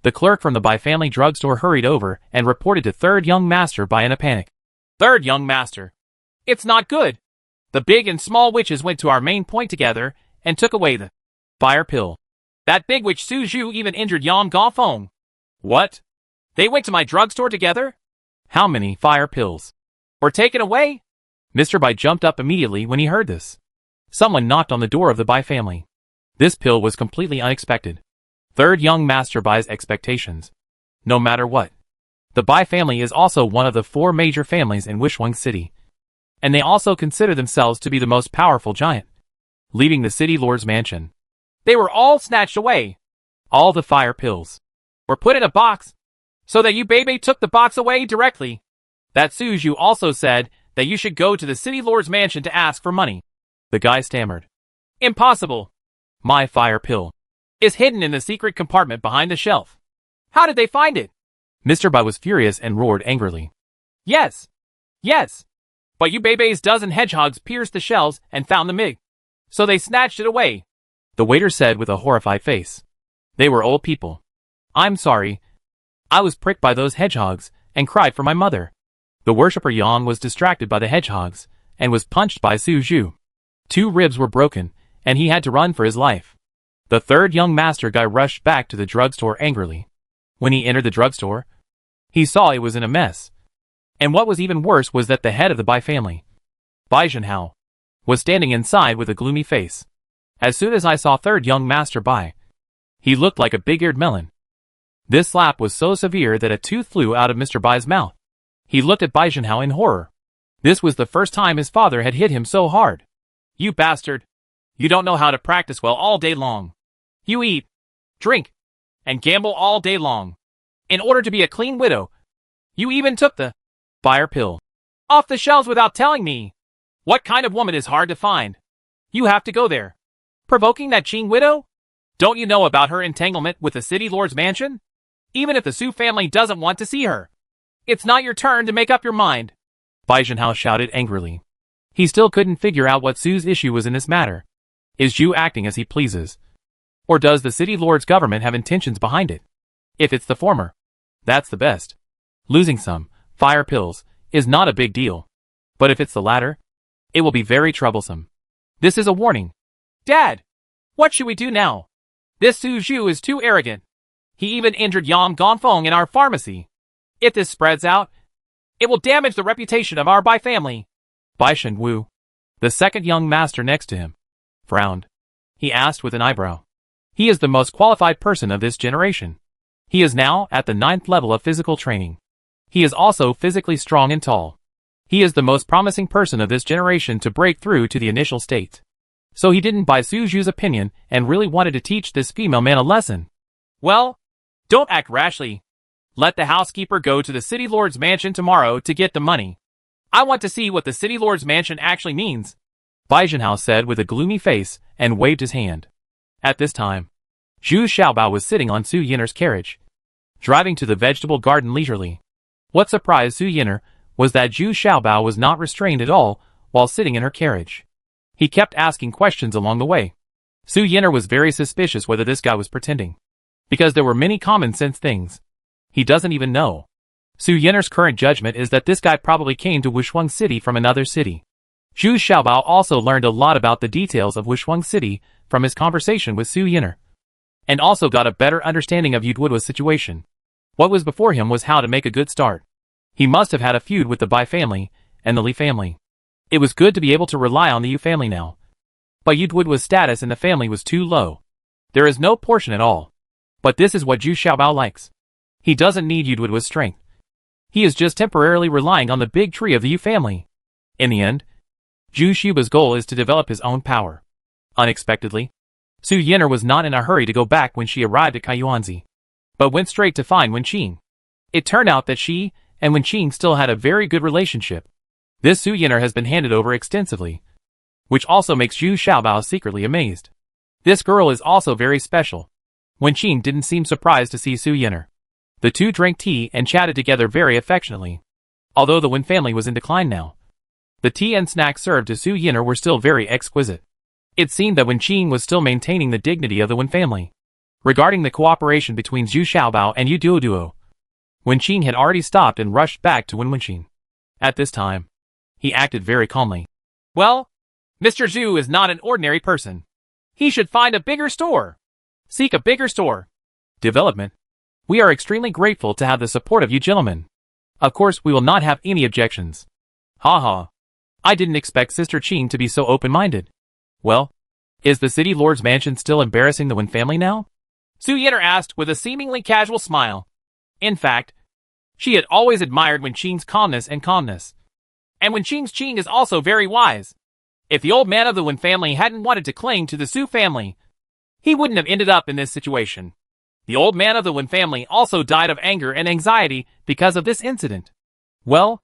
the clerk from the Bai family drugstore hurried over and reported to Third Young Master Bai in a panic. Third Young Master, it's not good. The big and small witches went to our main point together and took away the fire pill. That big witch Su Zhu even injured Yan Gafeng. What? They went to my drugstore together? How many fire pills were taken away? Mr. Bai jumped up immediately when he heard this. Someone knocked on the door of the Bai family. This pill was completely unexpected. Third Young Master Bai's expectations. No matter what, the Bai family is also one of the 4 major families in Wishun City, and they also consider themselves to be the most powerful giant. Leaving the city lord's mansion, they were all snatched away. All the fire pills were put in a box, so that Yubebe took the box away directly. That Suju also said that you should go to the city lord's mansion to ask for money. The guy stammered. Impossible. My fire pill is hidden in the secret compartment behind the shelf. How did they find it? Mr. Bai was furious and roared angrily. Yes. Yes. But Yubebe's dozen hedgehogs pierced the shells and found the mig. So they snatched it away. The waiter said with a horrified face. They were old people. I'm sorry. I was pricked by those hedgehogs and cried for my mother. The worshipper Yang was distracted by the hedgehogs and was punched by Su Zhu. 2 ribs were broken and he had to run for his life. The Third Young Master guy rushed back to the drugstore angrily. When he entered the drugstore, he saw it was in a mess. And what was even worse was that the head of the Bai family, Bai Zhenhao, was standing inside with a gloomy face. As soon as I saw Third Young Master Bai, he looked like a big-eared melon. This slap was so severe that a tooth flew out of Mr. Bai's mouth. He looked at Bai Zhenhao in horror. This was the first time his father had hit him so hard. You bastard! You don't know how to practice well all day long. You eat, drink, and gamble all day long. In order to be a clean widow, you even took the fire pill off the shelves without telling me. What kind of woman is hard to find? You have to go there. Provoking that Qing widow? Don't you know about her entanglement with the city lord's mansion? Even if the Su family doesn't want to see her, it's not your turn to make up your mind. Bai Zhenhao shouted angrily. He still couldn't figure out what Su's issue was in this matter. Is Zhu acting as he pleases? Or does the city lord's government have intentions behind it? If it's the former, that's the best. Losing some fire pills is not a big deal. But if it's the latter, it will be very troublesome. This is a warning. Dad, what should we do now? This Su Zhu is too arrogant. He even injured Yang Gongfeng in our pharmacy. If this spreads out, it will damage the reputation of our Bai family. Bai Shenwu, the second young master next to him, frowned. He asked with an eyebrow. He is the most qualified person of this generation. He is now at the 9th level of physical training. He is also physically strong and tall. He is the most promising person of this generation to break through to the initial state. So he didn't buy Su Zhu's opinion and really wanted to teach this female man a lesson. Well, don't act rashly. Let the housekeeper go to the city lord's mansion tomorrow to get the money. I want to see what the city lord's mansion actually means. Bai Zhenhao said with a gloomy face and waved his hand. At this time, Zhu Xiaobao was sitting on Su Yiner's carriage, driving to the vegetable garden leisurely. What surprised Su Yiner was that Zhu Xiaobao was not restrained at all while sitting in her carriage. He kept asking questions along the way. Su Yiner was very suspicious whether this guy was pretending, because there were many common sense things he doesn't even know. Su Yiner's current judgment is that this guy probably came to Wushuang City from another city. Zhu Xiaobao also learned a lot about the details of Wushuang City from his conversation with Su Yiner, and also got a better understanding of Yudwudwa's situation. What was before him was how to make a good start. He must have had a feud with the Bai family and the Li family. It was good to be able to rely on the Yu family now. But Yudwudwa's status in the family was too low. There is no portion at all. But this is what Zhu Xiaobao likes. He doesn't need Yudwudwa's strength. He is just temporarily relying on the big tree of the Yu family. In the end, Zhu Xiaobao's goal is to develop his own power. Unexpectedly, Su Yiner was not in a hurry to go back when she arrived at Kaiyuanzi, but went straight to find Wenqing. It turned out that she and Wenqing still had a very good relationship. This Su Yiner has been handed over extensively, which also makes Zhu Xiaobao secretly amazed. This girl is also very special. Wenqing didn't seem surprised to see Su Yiner. The two drank tea and chatted together very affectionately. Although the Wen family was in decline now, the tea and snacks served to Su Yiner were still very exquisite. It seemed that Wenqing was still maintaining the dignity of the Wen family. Regarding the cooperation between Zhu Xiaobao and Yu Duoduo, Wenqing had already stopped and rushed back to Wenqing. At this time, he acted very calmly. Well, Mr. Zhu is not an ordinary person. He should find a bigger store. Seek a bigger store. Development. We are extremely grateful to have the support of you gentlemen. Of course we will not have any objections. Ha ha. I didn't expect Sister Qing to be so open-minded. Well, is the city lord's mansion still embarrassing the Wen family now? Su Yiner asked with a seemingly casual smile. In fact, she had always admired Wenqing's calmness. And Wenqing's Qing is also very wise. If the old man of the Wen family hadn't wanted to cling to the Su family, he wouldn't have ended up in this situation. The old man of the Wen family also died of anger and anxiety because of this incident. Well,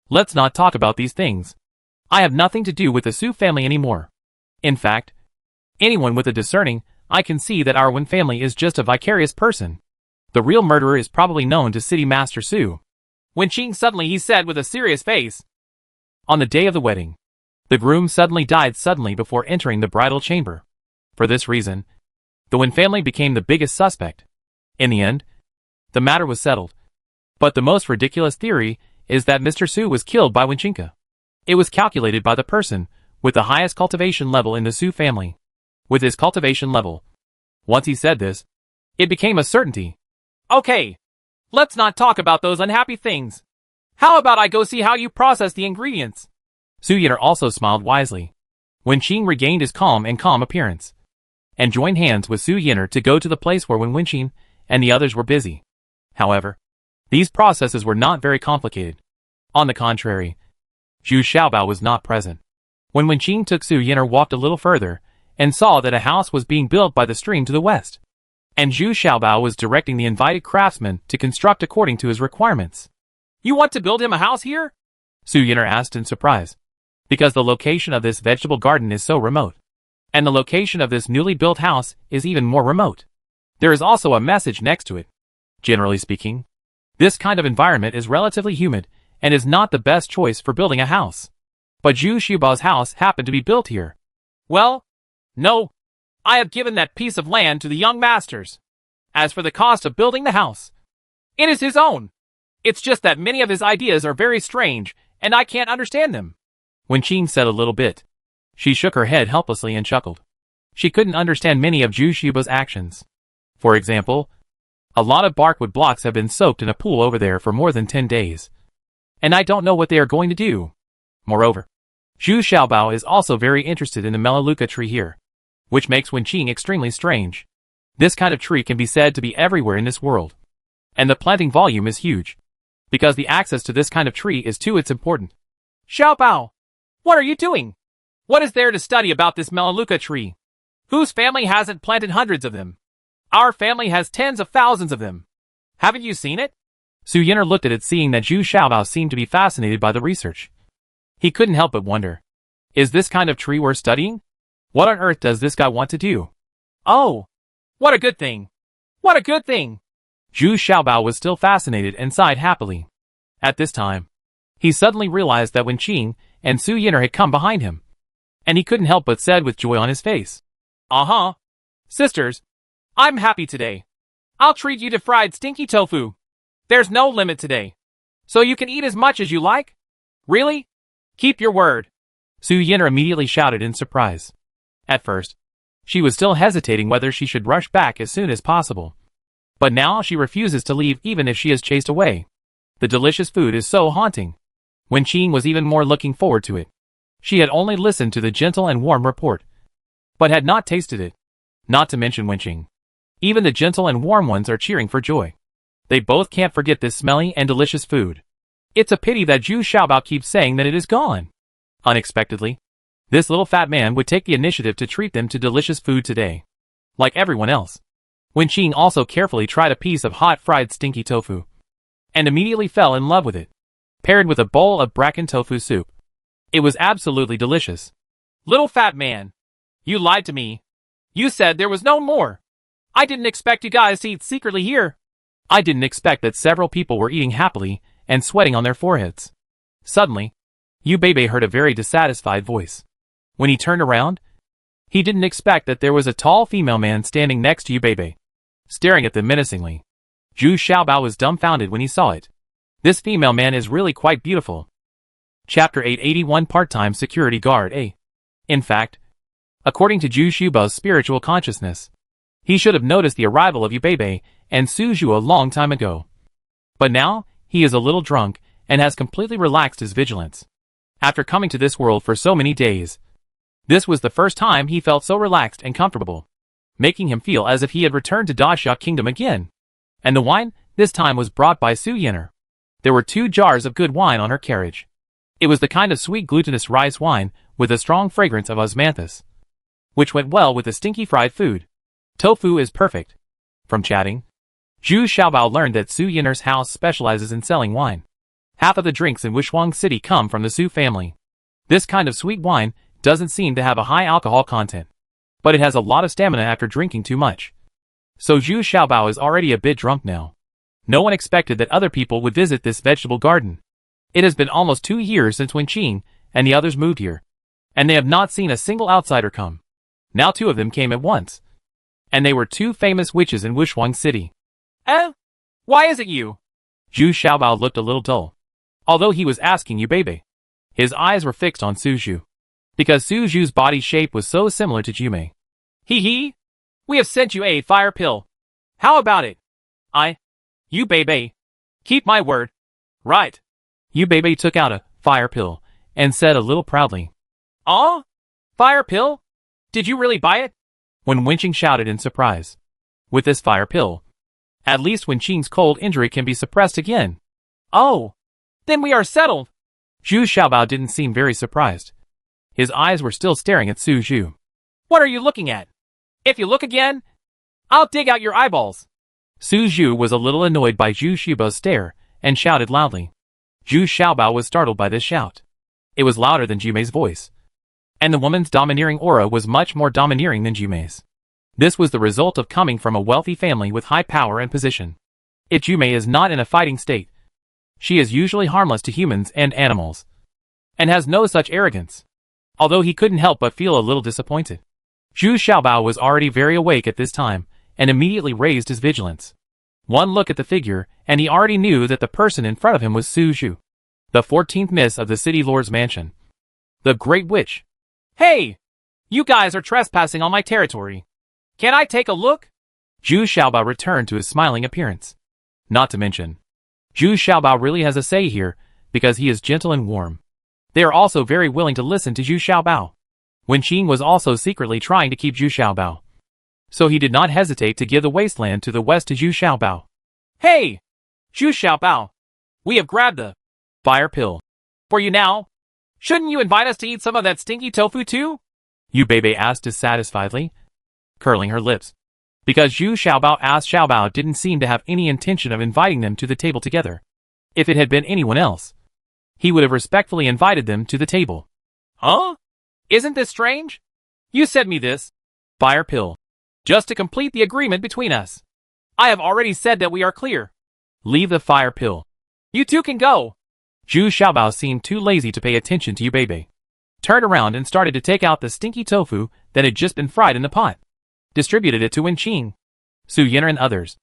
let's not talk about these things. I have nothing to do with the Su family anymore. In fact, anyone with a discerning eye can see that our Wen family is just a vicarious person. The real murderer is probably known to City Master Su. Wenqing suddenly he said with a serious face. On the day of the wedding, the groom suddenly died before entering the bridal chamber. For this reason, the Wen family became the biggest suspect. In the end, the matter was settled. But the most ridiculous theory is that Mr. Su was killed by Wenqingka. It was calculated by the person with the highest cultivation level in the Su family. With his cultivation level. Once he said this, it became a certainty. Okay, let's not talk about those unhappy things. How about I go see how you process the ingredients? Su Yiner also smiled wisely. Wenqing regained his calm appearance, and joined hands with Su Yiner to go to the place where Wenqing and the others were busy. However, these processes were not very complicated. On the contrary, Zhu Xiaobao was not present. When Wenqing took Su Yiner walked a little further, and saw that a house was being built by the stream to the west. And Zhu Xiaobao was directing the invited craftsman to construct according to his requirements. You want to build him a house here? Su Yiner asked in surprise. Because the location of this vegetable garden is so remote. And the location of this newly built house is even more remote. There is also a message next to it. Generally speaking, this kind of environment is relatively humid and is not the best choice for building a house. But Zhu Xiaobao's house happened to be built here. Well, no. I have given that piece of land to the young masters. As for the cost of building the house, it is his own. It's just that many of his ideas are very strange, and I can't understand them. Wenqing said a little bit. She shook her head helplessly and chuckled. She couldn't understand many of Zhu Xiuba's actions. For example, a lot of barkwood blocks have been soaked in a pool over there for more than 10 days. And I don't know what they are going to do. Moreover, Zhu Xiaobao is also very interested in the Melaleuca tree here, which makes Wenqing extremely strange. This kind of tree can be said to be everywhere in this world. And the planting volume is huge, because the access to this kind of tree is too important. Xiaobao, what are you doing? What is there to study about this Melaleuca tree? Whose family hasn't planted hundreds of them? Our family has tens of thousands of them. Haven't you seen it? Su Yinar looked at it, seeing that Zhu Xiaobao seemed to be fascinated by the research. He couldn't help but wonder. Is this kind of tree worth studying? What on earth does this guy want to do? Oh, what a good thing. What a good thing. Zhu Xiaobao was still fascinated and sighed happily. At this time, he suddenly realized that Wenqing and Su Yinar had come behind him. And he couldn't help but said with joy on his face. Uh-huh. Sisters, I'm happy today. I'll treat you to fried stinky tofu. There's no limit today. So you can eat as much as you like? Really? Keep your word. Su Yinar immediately shouted in surprise. At first, she was still hesitating whether she should rush back as soon as possible. But now she refuses to leave even if she is chased away. The delicious food is so haunting. Wenqing was even more looking forward to it. She had only listened to the gentle and warm report, but had not tasted it. Not to mention Wenqing. Even the gentle and warm ones are cheering for joy. They both can't forget this smelly and delicious food. It's a pity that Zhu Xiaobao keeps saying that it is gone. Unexpectedly, this little fat man would take the initiative to treat them to delicious food today. Like everyone else. Wenqing also carefully tried a piece of hot fried stinky tofu. And immediately fell in love with it. Paired with a bowl of bracken tofu soup. It was absolutely delicious. Little fat man. You lied to me. You said there was no more. I didn't expect you guys to eat secretly here. I didn't expect that several people were eating happily and sweating on their foreheads. Suddenly, Yu Beibei heard a very dissatisfied voice. When he turned around, he didn't expect that there was a tall female man standing next to Yu Beibei, staring at them menacingly. Zhu Xiaobao was dumbfounded when he saw it. This female man is really quite beautiful. Chapter 881 Part-Time Security Guard A. In fact, according to Zhu Xiaobao's spiritual consciousness, he should have noticed the arrival of Yu Beibei and Su Zhu a long time ago. But now, he is a little drunk and has completely relaxed his vigilance. After coming to this world for so many days, this was the first time he felt so relaxed and comfortable, making him feel as if he had returned to Dajia Kingdom again. And the wine, this time, was brought by Su Yinar. There were 2 jars of good wine on her carriage. It was the kind of sweet glutinous rice wine with a strong fragrance of osmanthus, which went well with the stinky fried food. Tofu is perfect. From chatting, Zhu Xiaobao learned that Su Yinar's house specializes in selling wine. Half of the drinks in Wushuang City come from the Su family. This kind of sweet wine doesn't seem to have a high alcohol content, but it has a lot of stamina after drinking too much. So Zhu Xiaobao is already a bit drunk now. No one expected that other people would visit this vegetable garden. It has been almost 2 years since Wenqing and the others moved here, and they have not seen a single outsider come. Now 2 of them came at once. And they were 2 famous witches in Wushuang City. Why is it you? Zhu Xiaobao looked a little dull. Although he was asking Yu Beibei, his eyes were fixed on Su Zhu, because Su Zhu's body shape was so similar to Jumei. Hee. We have sent you a fire pill. How about it? Yu Beibei. Keep my word. Right. Yu Beibei took out a fire pill and said a little proudly. Fire pill? Did you really buy it? When Wenqing shouted in surprise. With this fire pill, at least Wenqing's cold injury can be suppressed again. Oh, then we are settled. Zhu Xiaobao didn't seem very surprised. His eyes were still staring at Su Zhu. What are you looking at? If you look again, I'll dig out your eyeballs. Su Zhu was a little annoyed by Zhu Xiaobao's stare and shouted loudly. Zhu Xiaobao was startled by this shout. It was louder than Jumei's voice. And the woman's domineering aura was much more domineering than Jumei's. This was the result of coming from a wealthy family with high power and position. If Jumei is not in a fighting state, she is usually harmless to humans and animals, and has no such arrogance. Although he couldn't help but feel a little disappointed. Zhu Xiaobao was already very awake at this time, and immediately raised his vigilance. One look at the figure, and he already knew that the person in front of him was Su Zhu, the 14th miss of the city lord's mansion. The Great Witch. Hey! You guys are trespassing on my territory. Can I take a look? Zhu Xiaobao returned to his smiling appearance. Not to mention, Zhu Xiaobao really has a say here, because he is gentle and warm. They are also very willing to listen to Zhu Xiaobao. Wen Qing was also secretly trying to keep Zhu Xiaobao, so he did not hesitate to give the wasteland to the west to Zhu Xiaobao. Hey! Zhu Xiaobao, we have grabbed the fire pill for you now. Shouldn't you invite us to eat some of that stinky tofu too? Yu Beibei asked dissatisfiedly, curling her lips. Because Zhu Xiaobao asked Xiaobao didn't seem to have any intention of inviting them to the table together. If it had been anyone else, he would have respectfully invited them to the table. Huh? Isn't this strange? You said me this fire pill just to complete the agreement between us. I have already said that we are clear. Leave the fire pill. You two can go. Zhu Xiaobao seemed too lazy to pay attention to Yu Beibei. Turned around and started to take out the stinky tofu that had just been fried in the pot. Distributed it to Wen Qing, Su Yin'er and others.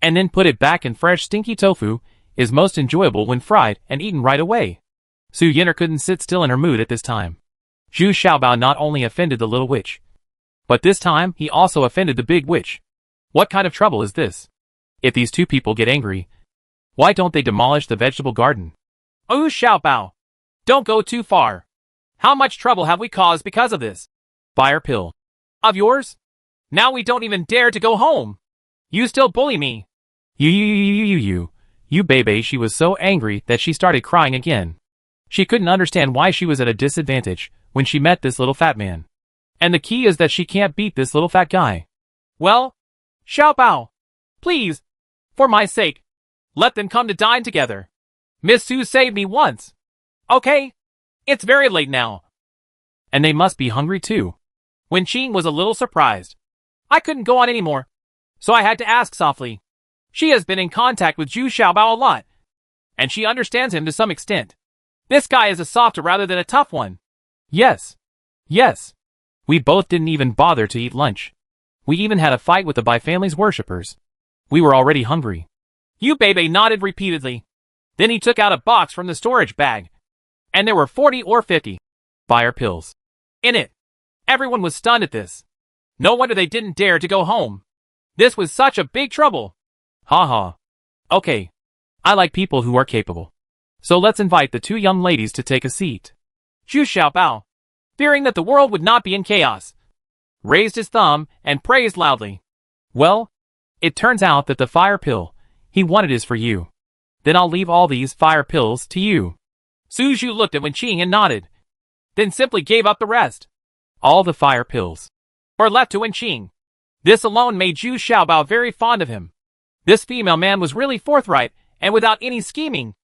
And then put it back in. Fresh stinky tofu is most enjoyable when fried and eaten right away. Su Yin'er couldn't sit still in her mood at this time. Zhu Xiaobao not only offended the little witch, but this time he also offended the big witch. What kind of trouble is this? If these two people get angry, why don't they demolish the vegetable garden? Oh, Xiaobao, don't go too far. How much trouble have we caused because of this fire pill of yours? Now we don't even dare to go home. You still bully me. Yu Beibei. She was so angry that she started crying again. She couldn't understand why she was at a disadvantage when she met this little fat man. And the key is that she can't beat this little fat guy. Well, Xiaobao, please, for my sake, let them come to dine together. Miss Su saved me once. Okay? It's very late now. And they must be hungry too. Wen Qing was a little surprised. I couldn't go on anymore, so I had to ask softly. She has been in contact with Zhu Xiaobao a lot, and she understands him to some extent. This guy is a softer rather than a tough one. Yes. We both didn't even bother to eat lunch. We even had a fight with the Bai family's worshippers. We were already hungry. Yu Beibei nodded repeatedly. Then he took out a box from the storage bag, and there were 40 or 50 fire pills in it. Everyone was stunned at this. No wonder they didn't dare to go home. This was such a big trouble. Ha. Okay. I like people who are capable. So let's invite the two young ladies to take a seat. Zhu Xiaobao, fearing that the world would not be in chaos, raised his thumb and praised loudly. Well, it turns out that the fire pill he wanted is for you. Then I'll leave all these fire pills to you. Su Zhu looked at Wen Qing and nodded, then simply gave up the rest. All the fire pills were left to Wen Qing. This alone made Zhu Xiaobao very fond of him. This female man was really forthright and without any scheming.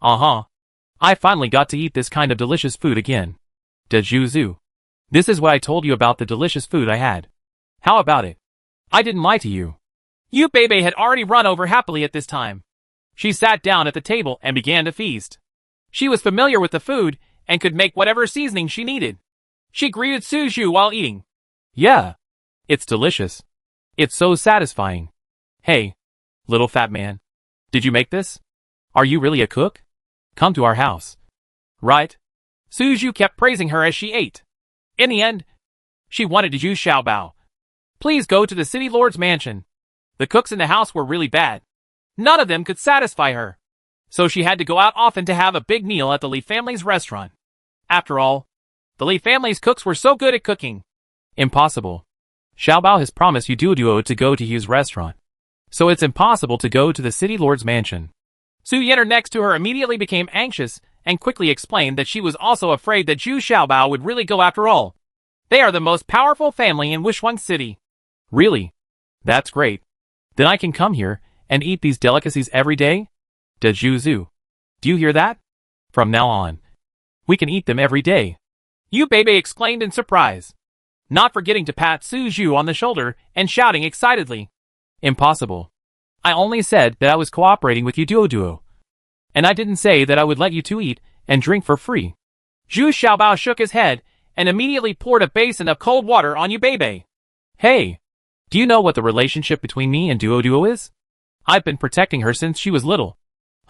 I finally got to eat this kind of delicious food again. De Zhu. This is what I told you about the delicious food I had. How about it? I didn't lie to you. Yu Beibei had already run over happily at this time. She sat down at the table and began to feast. She was familiar with the food and could make whatever seasoning she needed. She greeted Su Zhu while eating. Yeah. It's delicious. It's so satisfying. Hey, little fat man. Did you make this? Are you really a cook? Come to our house. Right? Su Zhu kept praising her as she ate. In the end, she wanted Zhu Xiaobao. Please go to the city lord's mansion. The cooks in the house were really bad. None of them could satisfy her. So she had to go out often to have a big meal at the Li family's restaurant. After all, the Li family's cooks were so good at cooking. Impossible. Xiaobao has promised you Duo to go to his restaurant. So it's impossible to go to the city lord's mansion. Su Yin'er next to her immediately became anxious and quickly explained that she was also afraid that Zhu Xiaobao would really go after all. They are the most powerful family in Wishwang City. Really? That's great. Then I can come here and eat these delicacies every day? De Zhu. Do you hear that? From now on, we can eat them every day. Yu Beibei exclaimed in surprise, not forgetting to pat Su Zhu on the shoulder and shouting excitedly. Impossible. I only said that I was cooperating with you Duo. And I didn't say that I would let you two eat and drink for free. Zhu Xiaobao shook his head and immediately poured a basin of cold water on Yu Beibei. Hey, do you know what the relationship between me and Duo is? I've been protecting her since she was little.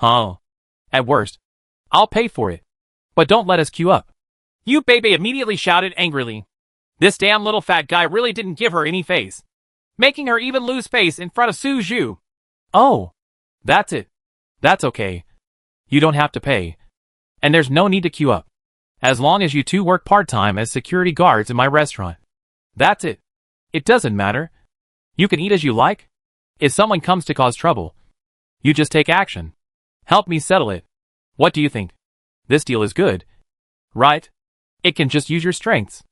At worst, I'll pay for it. But don't let us queue up. Yu Beibei immediately shouted angrily. This damn little fat guy really didn't give her any face, making her even lose face in front of Su Zhu. Oh, that's it. That's okay. You don't have to pay. And there's no need to queue up. As long as you two work part-time as security guards in my restaurant. That's it. It doesn't matter. You can eat as you like. If someone comes to cause trouble, you just take action. Help me settle it. What do you think? This deal is good, right? It can just use your strengths.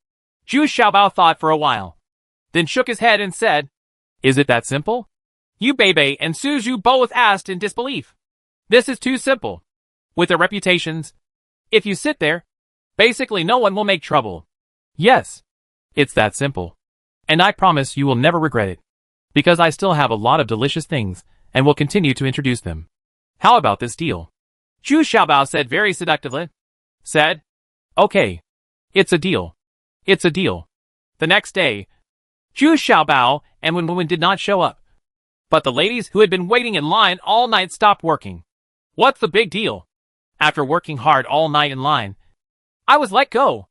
Zhu Xiaobao thought for a while, then shook his head and said, Is it that simple? Yu Beibei and Su Zhu both asked in disbelief. This is too simple. With their reputations, if you sit there, basically no one will make trouble. Yes, it's that simple. And I promise you will never regret it. Because I still have a lot of delicious things, and will continue to introduce them. How about this deal? Zhu Xiaobao said very seductively. Said, Okay. It's a deal. It's a deal. The next day, Zhu Xiaobao and Wen did not show up. But the ladies who had been waiting in line all night stopped working. What's the big deal? After working hard all night in line, I was let go.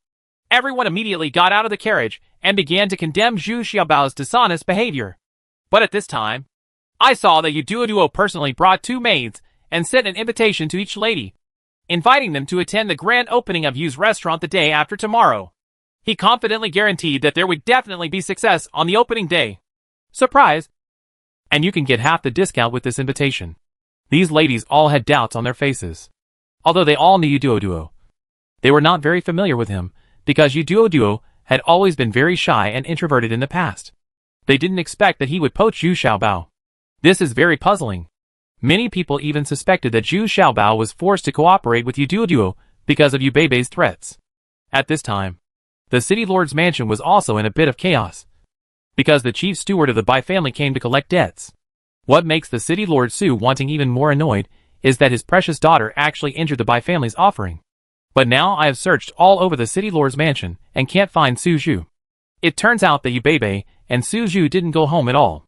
Everyone immediately got out of the carriage and began to condemn Zhu Xiaobao's dishonest behavior. But at this time, I saw that Yu Duo personally brought 2 maids and sent an invitation to each lady, inviting them to attend the grand opening of Yu's restaurant the day after tomorrow. He confidently guaranteed that there would definitely be success on the opening day. Surprise! And you can get half the discount with this invitation. These ladies all had doubts on their faces. Although they all knew Yu Duo. They were not very familiar with him, because Yu Duo had always been very shy and introverted in the past. They didn't expect that he would poach Zhu Xiaobao. This is very puzzling. Many people even suspected that Zhu Xiaobao was forced to cooperate with Yu Duo because of Yu Beibei's threats. At this time, the city lord's mansion was also in a bit of chaos, because the chief steward of the Bai family came to collect debts. What makes the city lord Su wanting even more annoyed is that his precious daughter actually injured the Bai family's offering. But now I have searched all over the city lord's mansion and can't find Su Zhu. It turns out that Yu Beibei and Su Zhu didn't go home at all.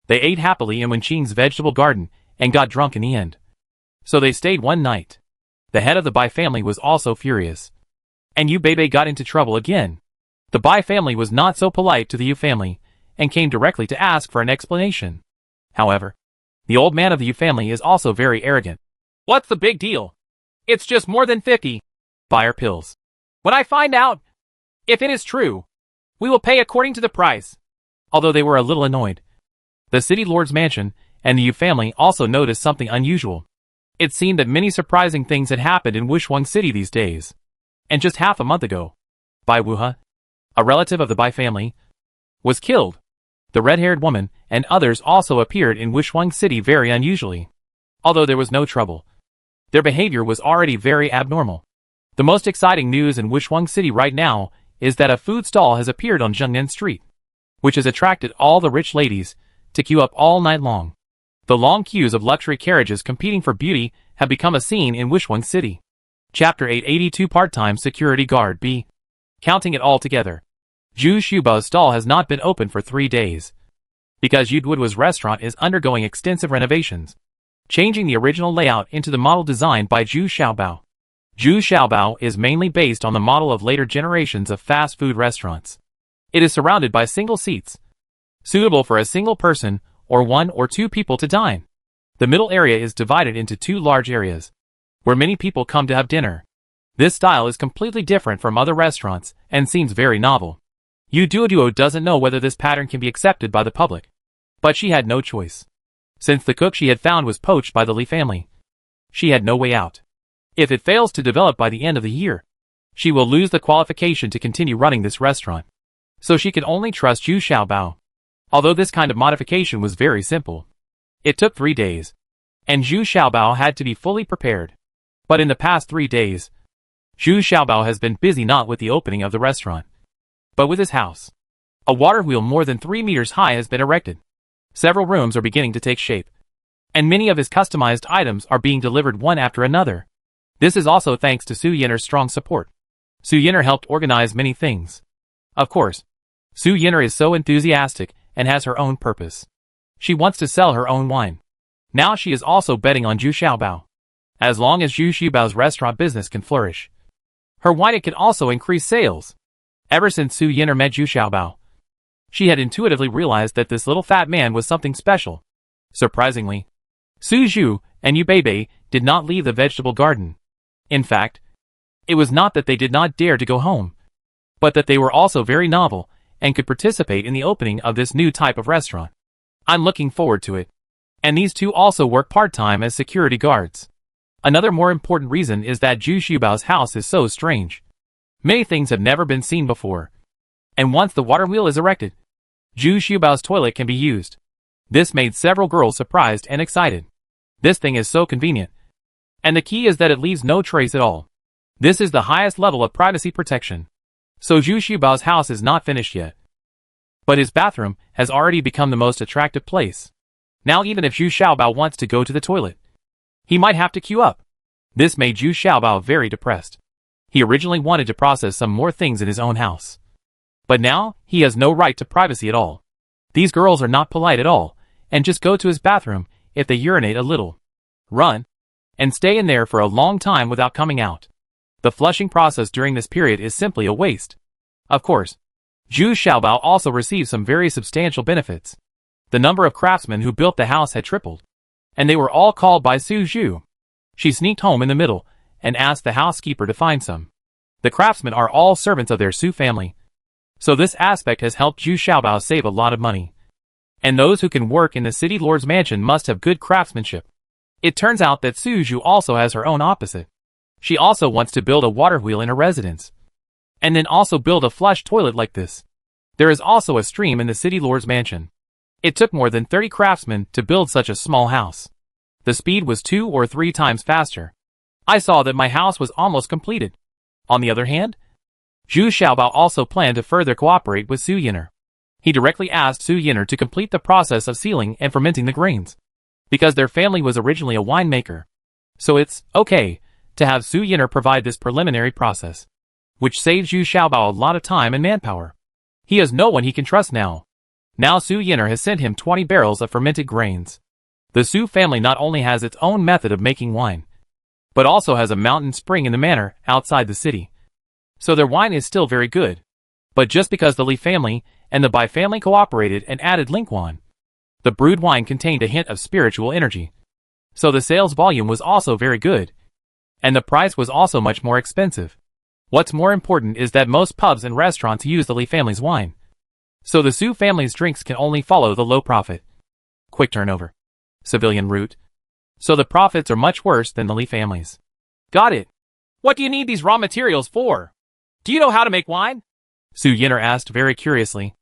They ate happily in Wenqing's vegetable garden and got drunk in the end. So they stayed one night. The head of the Bai family was also furious. And Yu Beibei got into trouble again. The Bai family was not so polite to the Yu family, and came directly to ask for an explanation. However, the old man of the Yu family is also very arrogant. What's the big deal? It's just more than 50 buyer pills. When I find out, if it is true, we will pay according to the price. Although they were a little annoyed, the city lord's mansion and the Yu family also noticed something unusual. It seemed that many surprising things had happened in Wushuang City these days. And just half a month ago, Bai Wuhe, a relative of the Bai family, was killed. The red-haired woman and others also appeared in Wushuang City very unusually. Although there was no trouble, their behavior was already very abnormal. The most exciting news in Wushuang City right now is that a food stall has appeared on Zhengnan Street, which has attracted all the rich ladies to queue up all night long. The long queues of luxury carriages competing for beauty have become a scene in Wushuang City. Chapter 882 Part-Time Security Guard B. Counting it all together, Zhu Xiaobao's stall has not been open for 3 days. Because Yu Duo's restaurant is undergoing extensive renovations, changing the original layout into the model designed by Zhu Xiaobao. Zhu Xiaobao is mainly based on the model of later generations of fast food restaurants. It is surrounded by single seats, suitable for a single person or 1 or 2 people to dine. The middle area is divided into 2 large areas, where many people come to have dinner. This style is completely different from other restaurants and seems very novel. Yu Duo doesn't know whether this pattern can be accepted by the public, but she had no choice. Since the cook she had found was poached by the Li family, she had no way out. If it fails to develop by the end of the year, she will lose the qualification to continue running this restaurant. So she could only trust Zhu Xiaobao. Although this kind of modification was very simple, it took 3 days, and Zhu Xiaobao had to be fully prepared. But in the past 3 days, Zhu Xiaobao has been busy not with the opening of the restaurant, but with his house. A water wheel more than 3 meters high has been erected. Several rooms are beginning to take shape, and many of his customized items are being delivered one after another. This is also thanks to Su Yinner's strong support. Su Yinner helped organize many things. Of course, Su Yinner is so enthusiastic and has her own purpose. She wants to sell her own wine. Now she is also betting on Zhu Xiaobao. As long as Zhu Xiaobao's restaurant business can flourish, Her wine could also increase sales. Ever since Su Yin'er met Zhu Xiaobao, she had intuitively realized that this little fat man was something special. Surprisingly, Su Zhu and Yu Beibei did not leave the vegetable garden. In fact, it was not that they did not dare to go home, but that they were also very novel and could participate in the opening of this new type of restaurant. I'm looking forward to it. And these two also work part-time as security guards. Another more important reason is that Zhu Xiaobao's house is so strange. Many things have never been seen before. And once the water wheel is erected, Zhu Xiaobao's toilet can be used. This made several girls surprised and excited. This thing is so convenient. And the key is that it leaves no trace at all. This is the highest level of privacy protection. So Zhu Xiaobao's house is not finished yet. But his bathroom has already become the most attractive place. Now even if Zhu Xiaobao wants to go to the toilet, he might have to queue up. This made Zhu Xiaobao very depressed. He originally wanted to process some more things in his own house. But now, he has no right to privacy at all. These girls are not polite at all, and just go to his bathroom if they urinate a little, run, and stay in there for a long time without coming out. The flushing process during this period is simply a waste. Of course, Zhu Xiaobao also received some very substantial benefits. The number of craftsmen who built the house had tripled, and they were all called by Su Zhu. She sneaked home in the middle and asked the housekeeper to find some. The craftsmen are all servants of their Su family, so this aspect has helped Zhu Xiaobao save a lot of money. And those who can work in the city lord's mansion must have good craftsmanship. It turns out that Su Zhu also has her own opposite. She also wants to build a water wheel in her residence, and then also build a flush toilet like this. There is also a stream in the city lord's mansion. It took more than 30 craftsmen to build such a small house. The speed was 2 or 3 times faster. I saw that my house was almost completed. On the other hand, Zhu Xiaobao also planned to further cooperate with Su Yin'er. He directly asked Su Yin'er to complete the process of sealing and fermenting the grains, because their family was originally a winemaker. So it's okay to have Su Yin'er provide this preliminary process, which saves Zhu Xiaobao a lot of time and manpower. He has no one he can trust now. Now Su Yin'er has sent him 20 barrels of fermented grains. The Su family not only has its own method of making wine, but also has a mountain spring in the manor outside the city. So their wine is still very good. But just because the Li family and the Bai family cooperated and added Lingquan, the brewed wine contained a hint of spiritual energy. So the sales volume was also very good. And the price was also much more expensive. What's more important is that most pubs and restaurants use the Li family's wine. So the Su family's drinks can only follow the low profit, quick turnover, civilian route. So the profits are much worse than the Li family's. Got it. What do you need these raw materials for? Do you know how to make wine? Su Yin'er asked very curiously.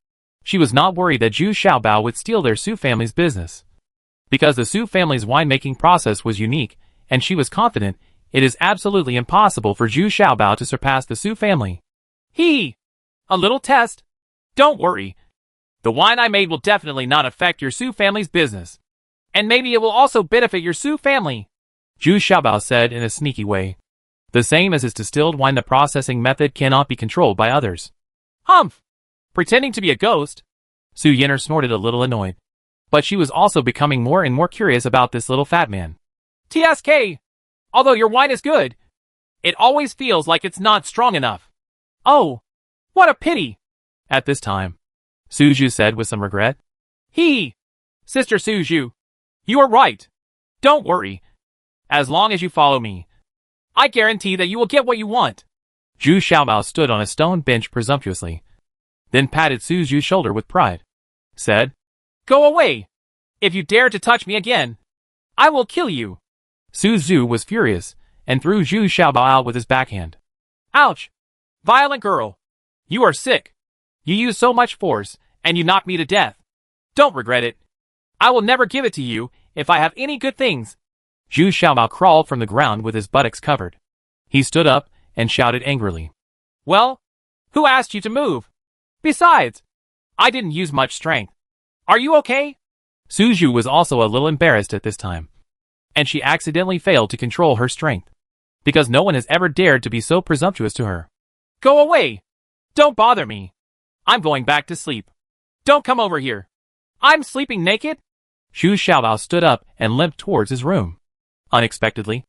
She was not worried that Zhu Xiaobao would steal their Su family's business, because the Su family's winemaking process was unique, and she was confident it is absolutely impossible for Zhu Xiaobao to surpass the Su family. A little test. Don't worry. The wine I made will definitely not affect your Su family's business. And maybe it will also benefit your Su family, Zhu Xiaobao said in a sneaky way. The same as his distilled wine, the processing method cannot be controlled by others. Humph! Pretending to be a ghost? Su Yin'er snorted a little annoyed. But she was also becoming more and more curious about this little fat man. TSK! Although your wine is good, it always feels like it's not strong enough. Oh, what a pity! At this time, Su Zhu said with some regret. Sister Su Zhu, you are right. Don't worry. As long as you follow me, I guarantee that you will get what you want. Zhu Xiaobao stood on a stone bench presumptuously, then patted Su Zhu's shoulder with pride, said, Go away! If you dare to touch me again, I will kill you. Su Zhu was furious, and threw Zhu Xiaobao out with his backhand. Ouch! Violent girl! You are sick. You use so much force, and you knock me to death. Don't regret it. I will never give it to you if I have any good things. Zhu Xiaobao crawled from the ground with his buttocks covered. He stood up and shouted angrily. Well, who asked you to move? Besides, I didn't use much strength. Are you okay? Su Zhu was also a little embarrassed at this time, and she accidentally failed to control her strength, because no one has ever dared to be so presumptuous to her. Go away! Don't bother me. I'm going back to sleep. Don't come over here. I'm sleeping naked? Zhu Xiaobao stood up and limped towards his room. Unexpectedly,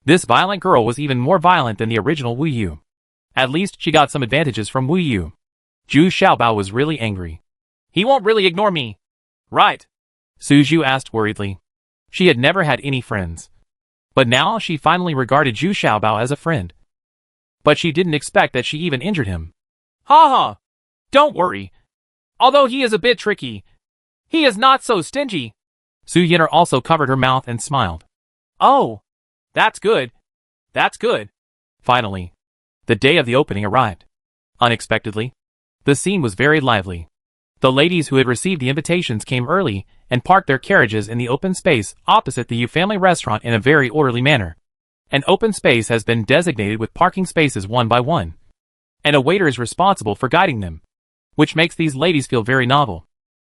this violent girl was even more violent than the original Wu Yu. At least she got some advantages from Wu Yu. Zhu Xiaobao was really angry. He won't really ignore me, right? Su Zhu asked worriedly. She had never had any friends. But now she finally regarded Zhu Xiaobao as a friend. But she didn't expect that she even injured him. Ha ha! Don't worry. Although he is a bit tricky, he is not so stingy. Su Yinar also covered her mouth and smiled. Oh, that's good. That's good. Finally, the day of the opening arrived. Unexpectedly, the scene was very lively. The ladies who had received the invitations came early and parked their carriages in the open space opposite the Yu family restaurant in a very orderly manner. An open space has been designated with parking spaces one by one, and a waiter is responsible for guiding them, which makes these ladies feel very novel.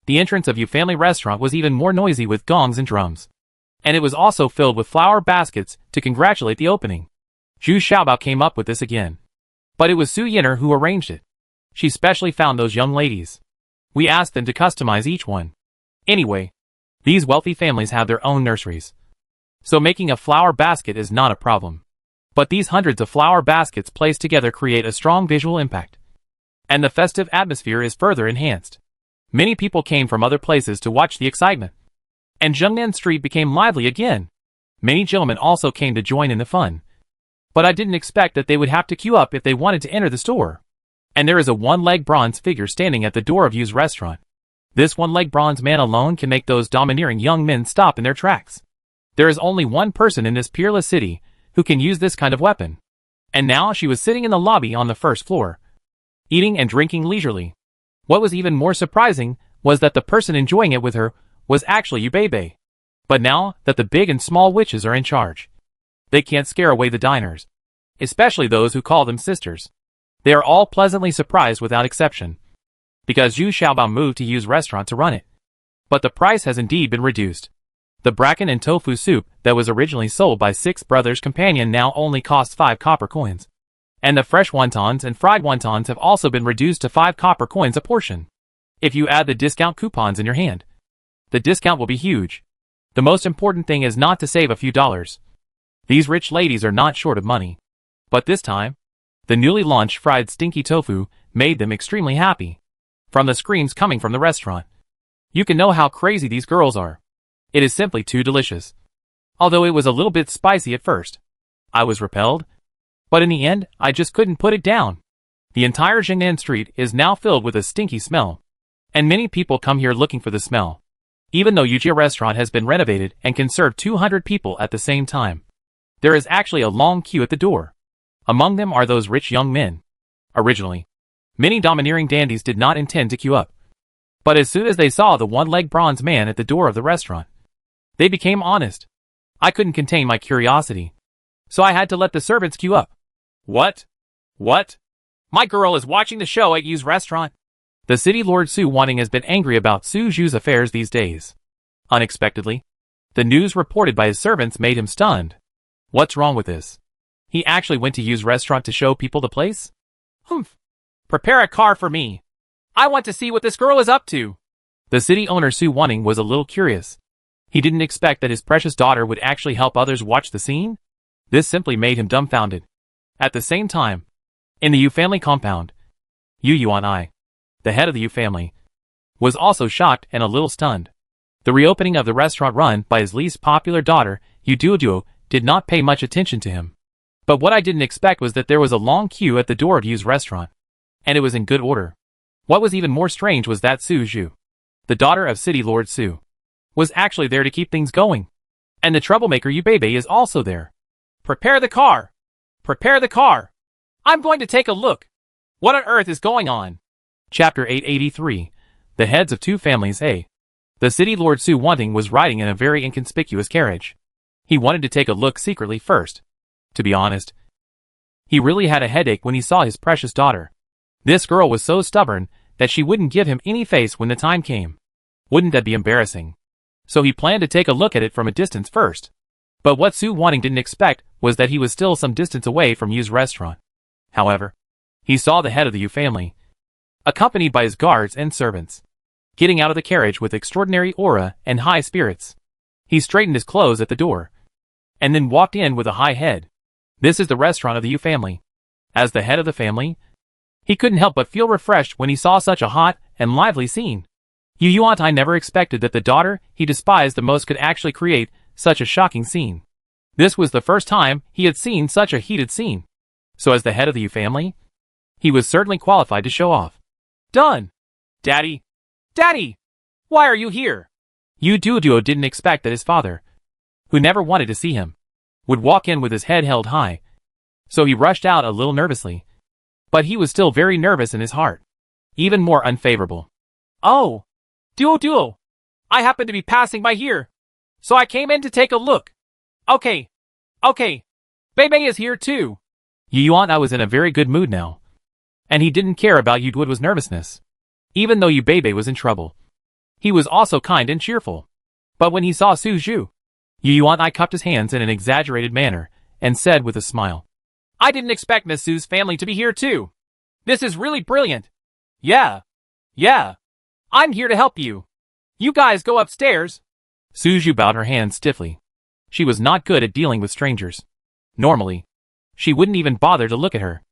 The entrance of Yu family restaurant was even more noisy with gongs and drums, and it was also filled with flower baskets to congratulate the opening. Zhu Xiaobao came up with this again, but it was Su Yinar who arranged it. She specially found those young ladies. We asked them to customize each one. Anyway, these wealthy families have their own nurseries, so making a flower basket is not a problem. But these hundreds of flower baskets placed together create a strong visual impact, and the festive atmosphere is further enhanced. Many people came from other places to watch the excitement, and Zhengnan Street became lively again. Many gentlemen also came to join in the fun, but I didn't expect that they would have to queue up if they wanted to enter the store. And there is a one-leg bronze figure standing at the door of Yu's restaurant. This one-leg bronze man alone can make those domineering young men stop in their tracks. There is only one person in this peerless city who can use this kind of weapon. And now she was sitting in the lobby on the first floor, eating and drinking leisurely. What was even more surprising was that the person enjoying it with her was actually Yu Beibei. But now that the big and small witches are in charge, they can't scare away the diners, especially those who call them sisters. They are all pleasantly surprised without exception, because Zhu Xiaobao moved to Yu's restaurant to run it. But the price has indeed been reduced. The bracken and tofu soup that was originally sold by Six Brothers Companion now only costs 5 copper coins. And the fresh wontons and fried wontons have also been reduced to 5 copper coins a portion. If you add the discount coupons in your hand, the discount will be huge. The most important thing is not to save a few dollars. These rich ladies are not short of money. But this time, the newly launched fried stinky tofu made them extremely happy. From the screams coming from the restaurant, you can know how crazy these girls are. It is simply too delicious. Although it was a little bit spicy at first, I was repelled. But in the end, I just couldn't put it down. The entire Jingnan Street is now filled with a stinky smell, and many people come here looking for the smell. Even though Yujia restaurant has been renovated and can serve 200 people at the same time, there is actually a long queue at the door. Among them are those rich young men. Originally, many domineering dandies did not intend to queue up. But as soon as they saw the one-legged bronze man at the door of the restaurant, they became honest. I couldn't contain my curiosity, so I had to let the servants queue up. What? What? My girl is watching the show at Yu's restaurant. The city lord Su Wanting has been angry about Su Zhu's affairs these days. Unexpectedly, the news reported by his servants made him stunned. What's wrong with this? He actually went to Yu's restaurant to show people the place? Humph. Prepare a car for me. I want to see what this girl is up to. The city owner Su Wanting was a little curious. He didn't expect that his precious daughter would actually help others watch the scene. This simply made him dumbfounded. At the same time, in the Yu family compound, Yu Yuanai, the head of the Yu family, was also shocked and a little stunned. The reopening of the restaurant run by his least popular daughter, Yu Duoduo, did not pay much attention to him. But what I didn't expect was that there was a long queue at the door of Yu's restaurant, and it was in good order. What was even more strange was that Su Zhu, the daughter of City Lord Su, was actually there to keep things going. And the troublemaker Yu Beibei is also there. Prepare the car! Prepare the car! I'm going to take a look. What on earth is going on? Chapter 883. The Heads of Two Families A. The city lord Su Wanting was riding in a very inconspicuous carriage. He wanted to take a look secretly first. To be honest, he really had a headache when he saw his precious daughter. This girl was so stubborn that she wouldn't give him any face when the time came. Wouldn't that be embarrassing? So he planned to take a look at it from a distance first. But what Su Wanting didn't expect was that he was still some distance away from Yu's restaurant. However, he saw the head of the Yu family, accompanied by his guards and servants, getting out of the carriage with extraordinary aura and high spirits. He straightened his clothes at the door, and then walked in with a high head. This is the restaurant of the Yu family. As the head of the family, he couldn't help but feel refreshed when he saw such a hot and lively scene. Yu Yuantai never expected that the daughter he despised the most could actually create such a shocking scene. This was the first time he had seen such a heated scene. So as the head of the Yu family, he was certainly qualified to show off. Done! Daddy! Daddy! Why are you here? Yu Duoduo didn't expect that his father, who never wanted to see him, would walk in with his head held high. So he rushed out a little nervously. But he was still very nervous in his heart. Even more unfavorable. Oh! Duo! I happened to be passing by here. So I came in to take a look. Okay. Bebe is here too. Yu Yuantai was in a very good mood now. And he didn't care about Yu Duoduo's nervousness. Even though Yu Bebe was in trouble. He was also kind and cheerful. But when he saw Su Zhu, Yu Yuantai cupped his hands in an exaggerated manner and said with a smile, I didn't expect Miss Su's family to be here too. This is really brilliant. Yeah. I'm here to help you. You guys go upstairs. Su Zhu bowed her hands stiffly. She was not good at dealing with strangers. Normally, she wouldn't even bother to look at her.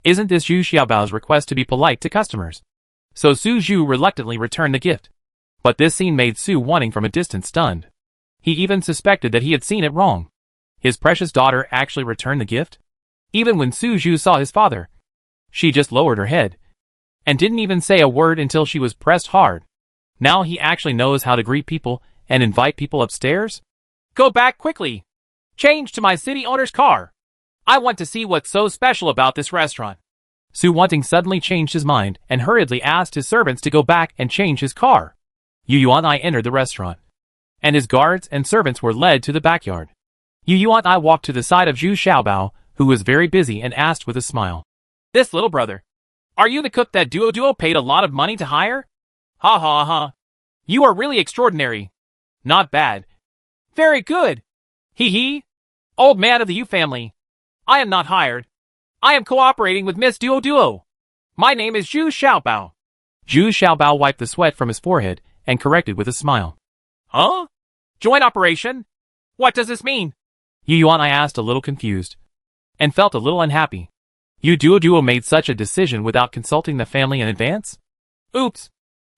Isn't this Zhu Xiaobao's request to be polite to customers? So Su Zhu reluctantly returned the gift. But this scene made Su wanting from a distance stunned. He even suspected that he had seen it wrong. His precious daughter actually returned the gift? Even when Su Zhu saw his father, she just lowered her head and didn't even say a word until she was pressed hard. Now he actually knows how to greet people and invite people upstairs? Go back quickly. Change to my city owner's car. I want to see what's so special about this restaurant. Su Wanting suddenly changed his mind and hurriedly asked his servants to go back and change his car. Yu Yuantai entered the restaurant, and his guards and servants were led to the backyard. Yu Yuantai walked to the side of Zhu Xiaobao, who was very busy, and asked with a smile, This little brother, are you the cook that Duo paid a lot of money to hire? Ha. You are really extraordinary. Not bad. Very good. Hee. Old man of the Yu family. I am not hired. I am cooperating with Miss Duo. My name is Zhu Xiaobao. Zhu Xiaobao wiped the sweat from his forehead and corrected with a smile. Huh? Joint operation? What does this mean? Yu Yuantai asked, a little confused, and felt a little unhappy. Yu Duo made such a decision without consulting the family in advance? Oops.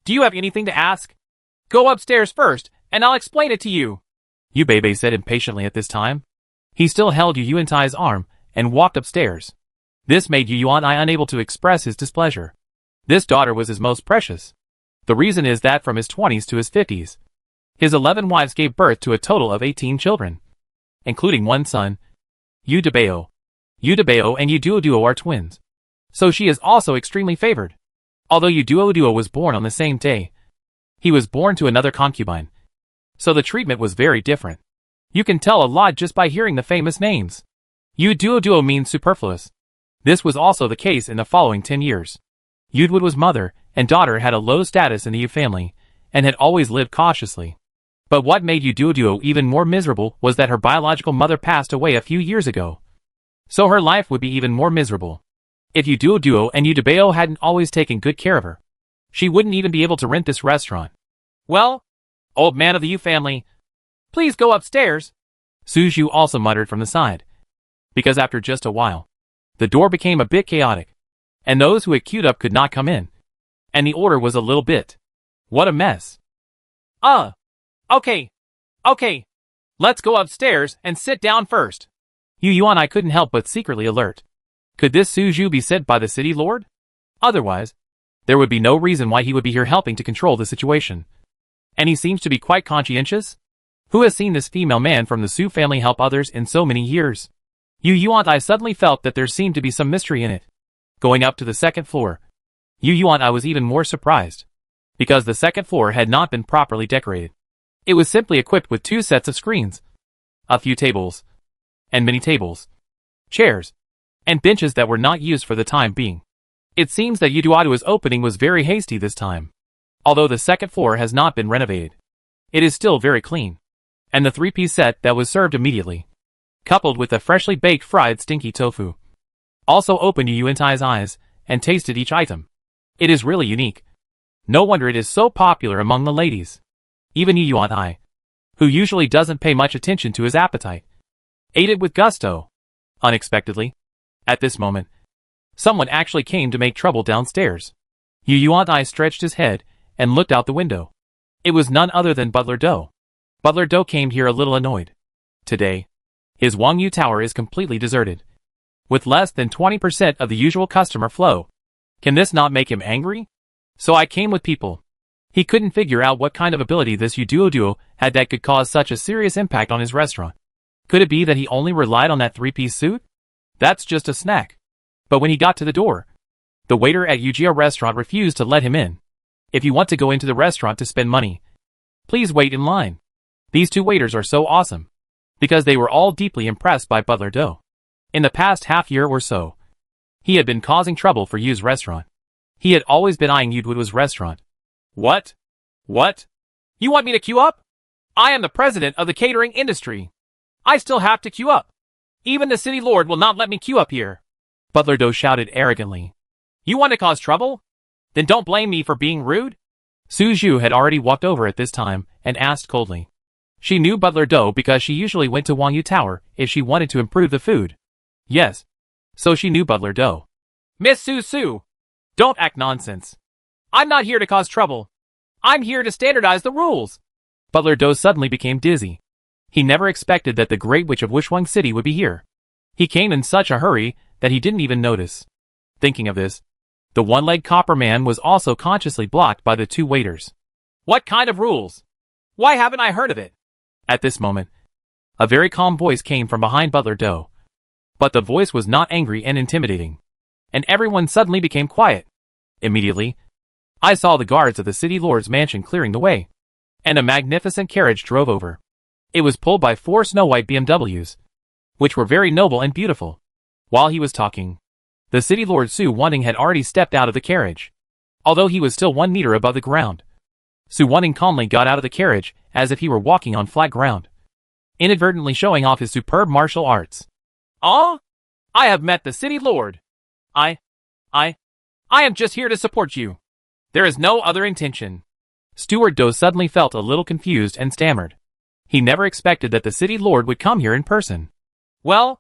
Do you have anything to ask? Go upstairs first, and I'll explain it to you. Yu Bebe said impatiently at this time. He still held Yu Yuantai's arm and walked upstairs. This made Yu Yuantai unable to express his displeasure. This daughter was his most precious. The reason is that from his 20s to his 50s, his 11 wives gave birth to a total of 18 children, including one son, Yu Debao. Yu Debao and Yu Duo are twins. So she is also extremely favored. Although Yu Duo was born on the same day, he was born to another concubine. So the treatment was very different. You can tell a lot just by hearing the famous names. Yu Duo means superfluous. This was also the case in the following 10 years. Yu Duo's mother and daughter had a low status in the Yu family, and had always lived cautiously. But what made Yu Duo even more miserable was that her biological mother passed away a few years ago. So her life would be even more miserable. If Yu Duo and Yu Debao hadn't always taken good care of her, she wouldn't even be able to rent this restaurant. Well, old man of the Yu family, please go upstairs. Su Zhu also muttered from the side. Because after just a while, the door became a bit chaotic, and those who had queued up could not come in. And the order was a little bit. What a mess. Okay. Let's go upstairs and sit down first. Yu Yuantai couldn't help but secretly alert. Could this Su Zhu be sent by the city lord? Otherwise, there would be no reason why he would be here helping to control the situation. And he seems to be quite conscientious. Who has seen this female man from the Su family help others in so many years? Yu Yuantai suddenly felt that there seemed to be some mystery in it. Going up to the second floor, Yu Yuantai was even more surprised, because the second floor had not been properly decorated. It was simply equipped with 2 sets of screens, a few tables, and many tables, chairs, and benches that were not used for the time being. It seems that Yu Duo's opening was very hasty this time. Although the second floor has not been renovated, it is still very clean. And the 3-piece set that was served immediately, coupled with the freshly baked fried stinky tofu, also opened Yu Yuantai's eyes and tasted each item. It is really unique. No wonder it is so popular among the ladies. Even Yu Yuantai, who usually doesn't pay much attention to his appetite, ate it with gusto. Unexpectedly, at this moment, Someone actually came to make trouble downstairs. Yu Yuan stretched his head and looked out the window. It was none other than Butler Do. Butler Do came here a little annoyed. Today, his Wangyu Tower is completely deserted, with less than 20% of the usual customer flow. Can this not make him angry? So I came with people. He couldn't figure out what kind of ability this Yu Duo had that could cause such a serious impact on his restaurant. Could it be that he only relied on that three-piece suit? That's just a snack. But when he got to the door, the waiter at Yujia restaurant refused to let him in. If you want to go into the restaurant to spend money, please wait in line. These two waiters are so awesome, because they were all deeply impressed by Butler Do. In the past half year or so, he had been causing trouble for Yu's restaurant. He had always been eyeing Yu's restaurant. What? What? You want me to queue up? I am the president of the catering industry. I still have to queue up. Even the city lord will not let me queue up here. Butler Do shouted arrogantly. You want to cause trouble? Then don't blame me for being rude. Su Zhu had already walked over at this time and asked coldly. She knew Butler Do because she usually went to Wangyu Tower if she wanted to improve the food. Yes. So she knew Butler Do. Miss Su, don't act nonsense. I'm not here to cause trouble. I'm here to standardize the rules. Butler Do suddenly became dizzy. He never expected that the Great Witch of Wushuang City would be here. He came in such a hurry that he didn't even notice. Thinking of this, the one-legged copper man was also consciously blocked by the two waiters. What kind of rules? Why haven't I heard of it? At this moment, a very calm voice came from behind Butler Do. But the voice was not angry and intimidating. And everyone suddenly became quiet. Immediately, I saw the guards of the city lord's mansion clearing the way. And a magnificent carriage drove over. It was pulled by 4 snow-white BMWs, which were very noble and beautiful. While he was talking, the city lord Su Wanting had already stepped out of the carriage. Although he was still 1 meter above the ground, Su Wanting calmly got out of the carriage as if he were walking on flat ground, inadvertently showing off his superb martial arts. I have met the city lord. I am just here to support you. There is no other intention. Steward Do suddenly felt a little confused and stammered. He never expected that the city lord would come here in person. Well,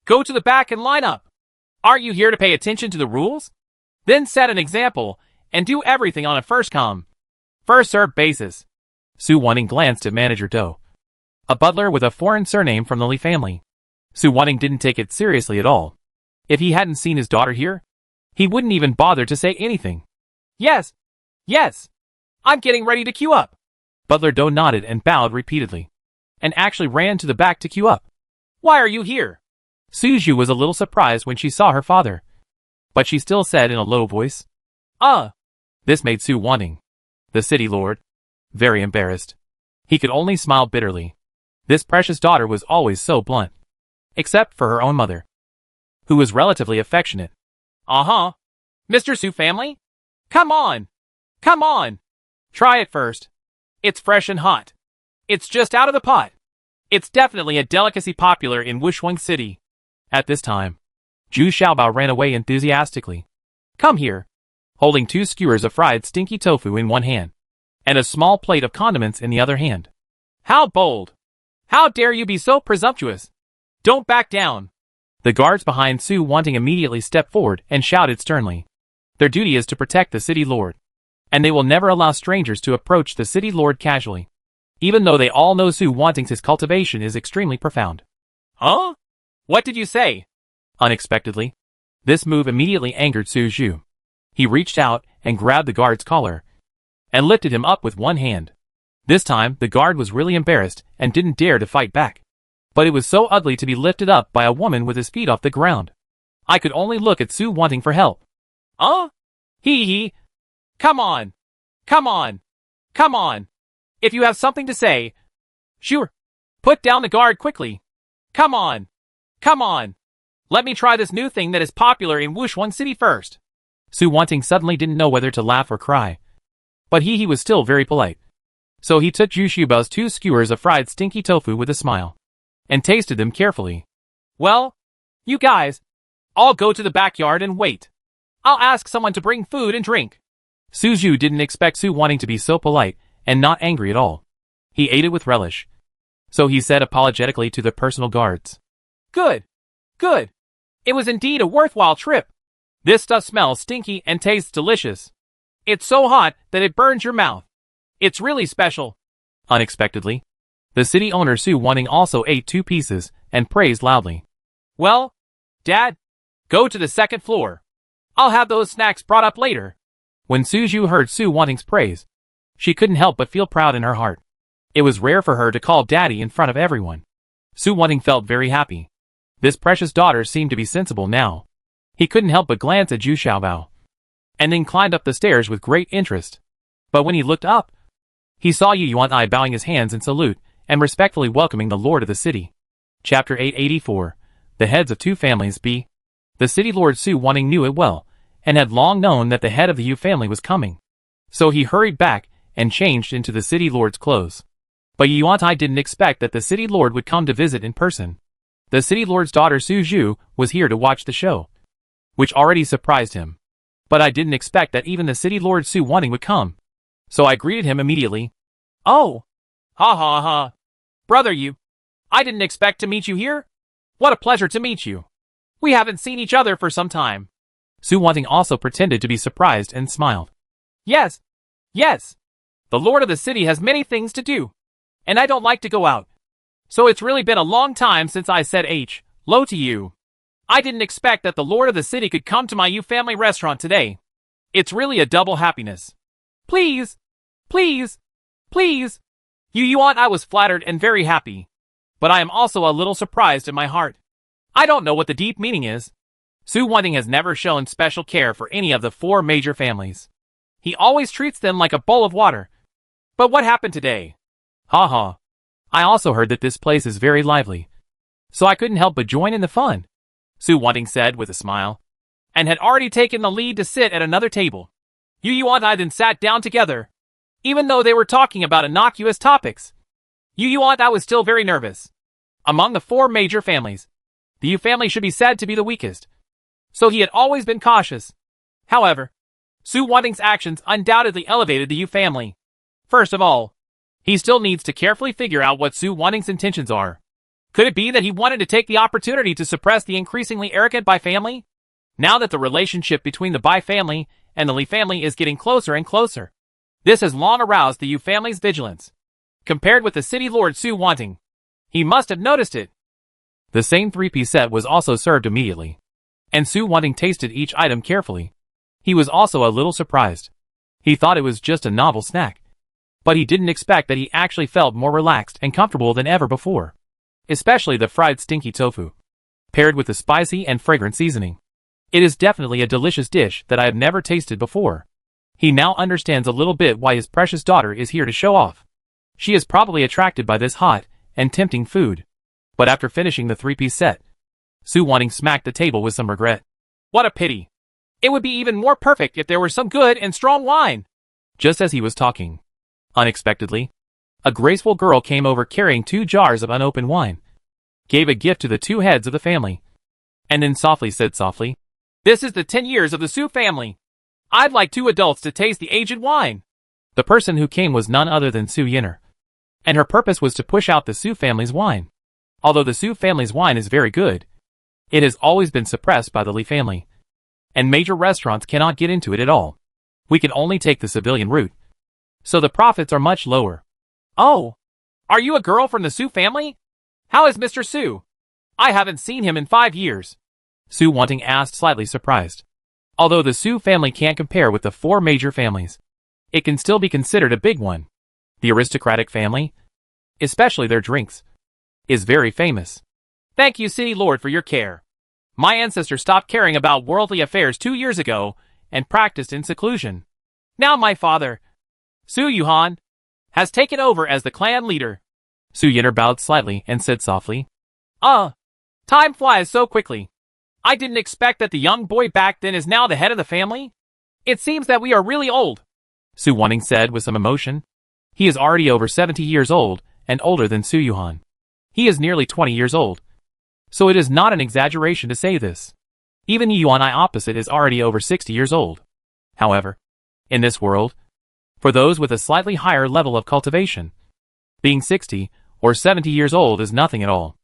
go to the back and line up. Aren't you here to pay attention to the rules? Then set an example and do everything on a first come, first served basis. Su Wanting glanced at Manager Do, a butler with a foreign surname from the Li family. Su Wanting didn't take it seriously at all. If he hadn't seen his daughter here, he wouldn't even bother to say anything. Yes. I'm getting ready to queue up. Butler Do nodded and bowed repeatedly, and actually ran to the back to queue up. Why are you here? Su Zhu was a little surprised when she saw her father, but she still said in a low voice, This made Su Wanting, the city lord, very embarrassed. He could only smile bitterly. This precious daughter was always so blunt, except for her own mother, who was relatively affectionate. Mr. Su family? Come on. Try it first. It's fresh and hot. It's just out of the pot. It's definitely a delicacy popular in Wushuang City. At this time, Zhu Xiaobao ran away enthusiastically. Come here, holding 2 skewers of fried stinky tofu in one hand, and a small plate of condiments in the other hand. How bold! How dare you be so presumptuous! Don't back down! The guards behind Su Wanting immediately stepped forward and shouted sternly. Their duty is to protect the city lord, and they will never allow strangers to approach the city lord casually, even though they all know Su Wanting's cultivation is extremely profound. What did you say? Unexpectedly, this move immediately angered Su Zhu. He reached out and grabbed the guard's collar and lifted him up with one hand. This time, the guard was really embarrassed and didn't dare to fight back. But it was so ugly to be lifted up by a woman with his feet off the ground. I could only look at Su Wanting for help. Hee. Come on. If you have something to say, sure. Put down the guard quickly. Come on. Let me try this new thing that is popular in Wushuang City first. Su Wanting suddenly didn't know whether to laugh or cry. But he was still very polite. So he took Zhu Xiaobao's 2 skewers of fried stinky tofu with a smile, and tasted them carefully. Well, you guys, I'll go to the backyard and wait. I'll ask someone to bring food and drink. Su Zhu didn't expect Su Wanting to be so polite and not angry at all. He ate it with relish. So he said apologetically to the personal guards. Good. It was indeed a worthwhile trip. This stuff smells stinky and tastes delicious. It's so hot that it burns your mouth. It's really special. Unexpectedly, the city owner Su Wanting also ate 2 pieces and praised loudly. Well, Dad, go to the second floor. I'll have those snacks brought up later. When Su Zhu heard Su Wanting's praise, she couldn't help but feel proud in her heart. It was rare for her to call Daddy in front of everyone. Su Wanting felt very happy. This precious daughter seemed to be sensible now. He couldn't help but glance at Zhu Xiaobao, and then climbed up the stairs with great interest. But when he looked up, he saw Yu Yuantai bowing his hands in salute and respectfully welcoming the lord of the city. Chapter 884. The Heads of 2 Families. B. The city lord Su Wanting knew it well, and had long known that the head of the Yu family was coming. So he hurried back and changed into the city lord's clothes. But Yu Yuantai didn't expect that the city lord would come to visit in person. The city lord's daughter Su Zhu was here to watch the show, which already surprised him. But I didn't expect that even the city lord Su Wanting would come. So I greeted him immediately. Oh! Ha ha ha! Brother Yu, I didn't expect to meet you here. What a pleasure to meet you. We haven't seen each other for some time. Su Wanting also pretended to be surprised and smiled. Yes. Yes. The lord of the city has many things to do, and I don't like to go out. So it's really been a long time since I said hello to you. I didn't expect that the lord of the city could come to my Yu family restaurant today. It's really a double happiness. Please, please, please. Yu Yuan, I was flattered and very happy. But I am also a little surprised in my heart. I don't know what the deep meaning is. Su Wanting has never shown special care for any of the 4 major families. He always treats them like a bowl of water. But what happened today? Ha ha. I also heard that this place is very lively, so I couldn't help but join in the fun, Su Wanting said with a smile, and had already taken the lead to sit at another table. Yu Yuan and I then sat down together, even though they were talking about innocuous topics. Yu Yuan and I was still very nervous. Among the 4 major families, the Yu family should be said to be the weakest, so he had always been cautious. However, Su Wanting's actions undoubtedly elevated the Yu family. First of all, he still needs to carefully figure out what Su Wanting's intentions are. Could it be that he wanted to take the opportunity to suppress the increasingly arrogant Bai family? Now that the relationship between the Bai family and the Li family is getting closer and closer, this has long aroused the Yu family's vigilance. Compared with the city lord Su Wanting, he must have noticed it. The same 3-piece set was also served immediately, and Su Wanting tasted each item carefully. He was also a little surprised. He thought it was just a novel snack, but he didn't expect that he actually felt more relaxed and comfortable than ever before. Especially the fried stinky tofu, paired with the spicy and fragrant seasoning. It is definitely a delicious dish that I have never tasted before. He now understands a little bit why his precious daughter is here to show off. She is probably attracted by this hot and tempting food. But after finishing the 3-piece set, Su Wanting smacked the table with some regret. What a pity. It would be even more perfect if there were some good and strong wine. Just as he was talking, unexpectedly, a graceful girl came over carrying 2 jars of unopened wine, gave a gift to the 2 heads of the family, and then softly said softly, "This is the 10 years of the Su family. I'd like 2 adults to taste the aged wine." The person who came was none other than Su Yinner, and her purpose was to push out the Su family's wine. Although the Su family's wine is very good, it has always been suppressed by the Li family, and major restaurants cannot get into it at all. We can only take the civilian route, so the profits are much lower. Oh, are you a girl from the Su family? How is Mr. Su? I haven't seen him in 5 years. Su Wanting asked, slightly surprised. Although the Su family can't compare with the 4 major families, it can still be considered a big one. The aristocratic family, especially their drinks, is very famous. Thank you, City Lord, for your care. My ancestors stopped caring about worldly affairs 2 years ago and practiced in seclusion. Now my father, Su Yuhan, has taken over as the clan leader. Su Yinner bowed slightly and said softly, Time flies so quickly. I didn't expect that the young boy back then is now the head of the family. It seems that we are really old, Su Wanting said with some emotion. He is already over 70 years old and older than Su Yuhan. He is nearly 20 years old. So it is not an exaggeration to say this. Even Yuan I opposite is already over 60 years old. However, in this world, for those with a slightly higher level of cultivation, being 60 or 70 years old is nothing at all.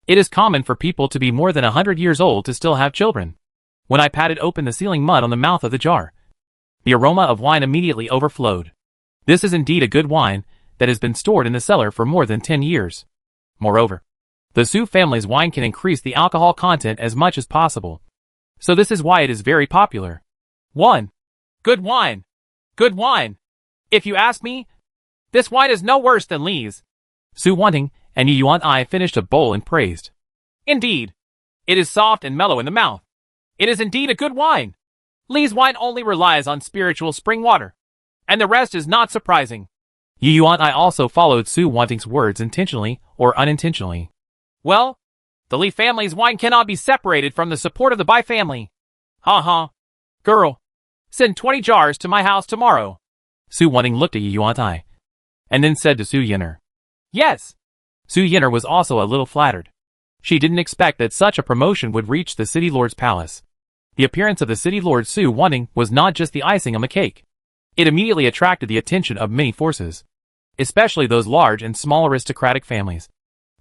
It is common for people to be more than 100 years old to still have children. When I patted open the sealing mud on the mouth of the jar, the aroma of wine immediately overflowed. This is indeed a good wine that has been stored in the cellar for more than 10 years. Moreover, the Su family's wine can increase the alcohol content as much as possible. So this is why it is very popular. 1. Good wine. Good wine. If you ask me, this wine is no worse than Lee's. Su Wanting and Yu Yuan I finished a bowl and praised. Indeed. It is soft and mellow in the mouth. It is indeed a good wine. Lee's wine only relies on spiritual spring water, and the rest is not surprising. Yu Yuan I also followed Su Wanting's words intentionally or unintentionally. Well, the Lee family's wine cannot be separated from the support of the Bai family. Ha. Girl, send 20 jars to my house tomorrow. Su Wanting looked at Yu Yuan I, and then said to Su Yinner. Yes. Su Yinner was also a little flattered. She didn't expect that such a promotion would reach the city lord's palace. The appearance of the city lord Su Wanting was not just the icing on the cake. It immediately attracted the attention of many forces, especially those large and small aristocratic families.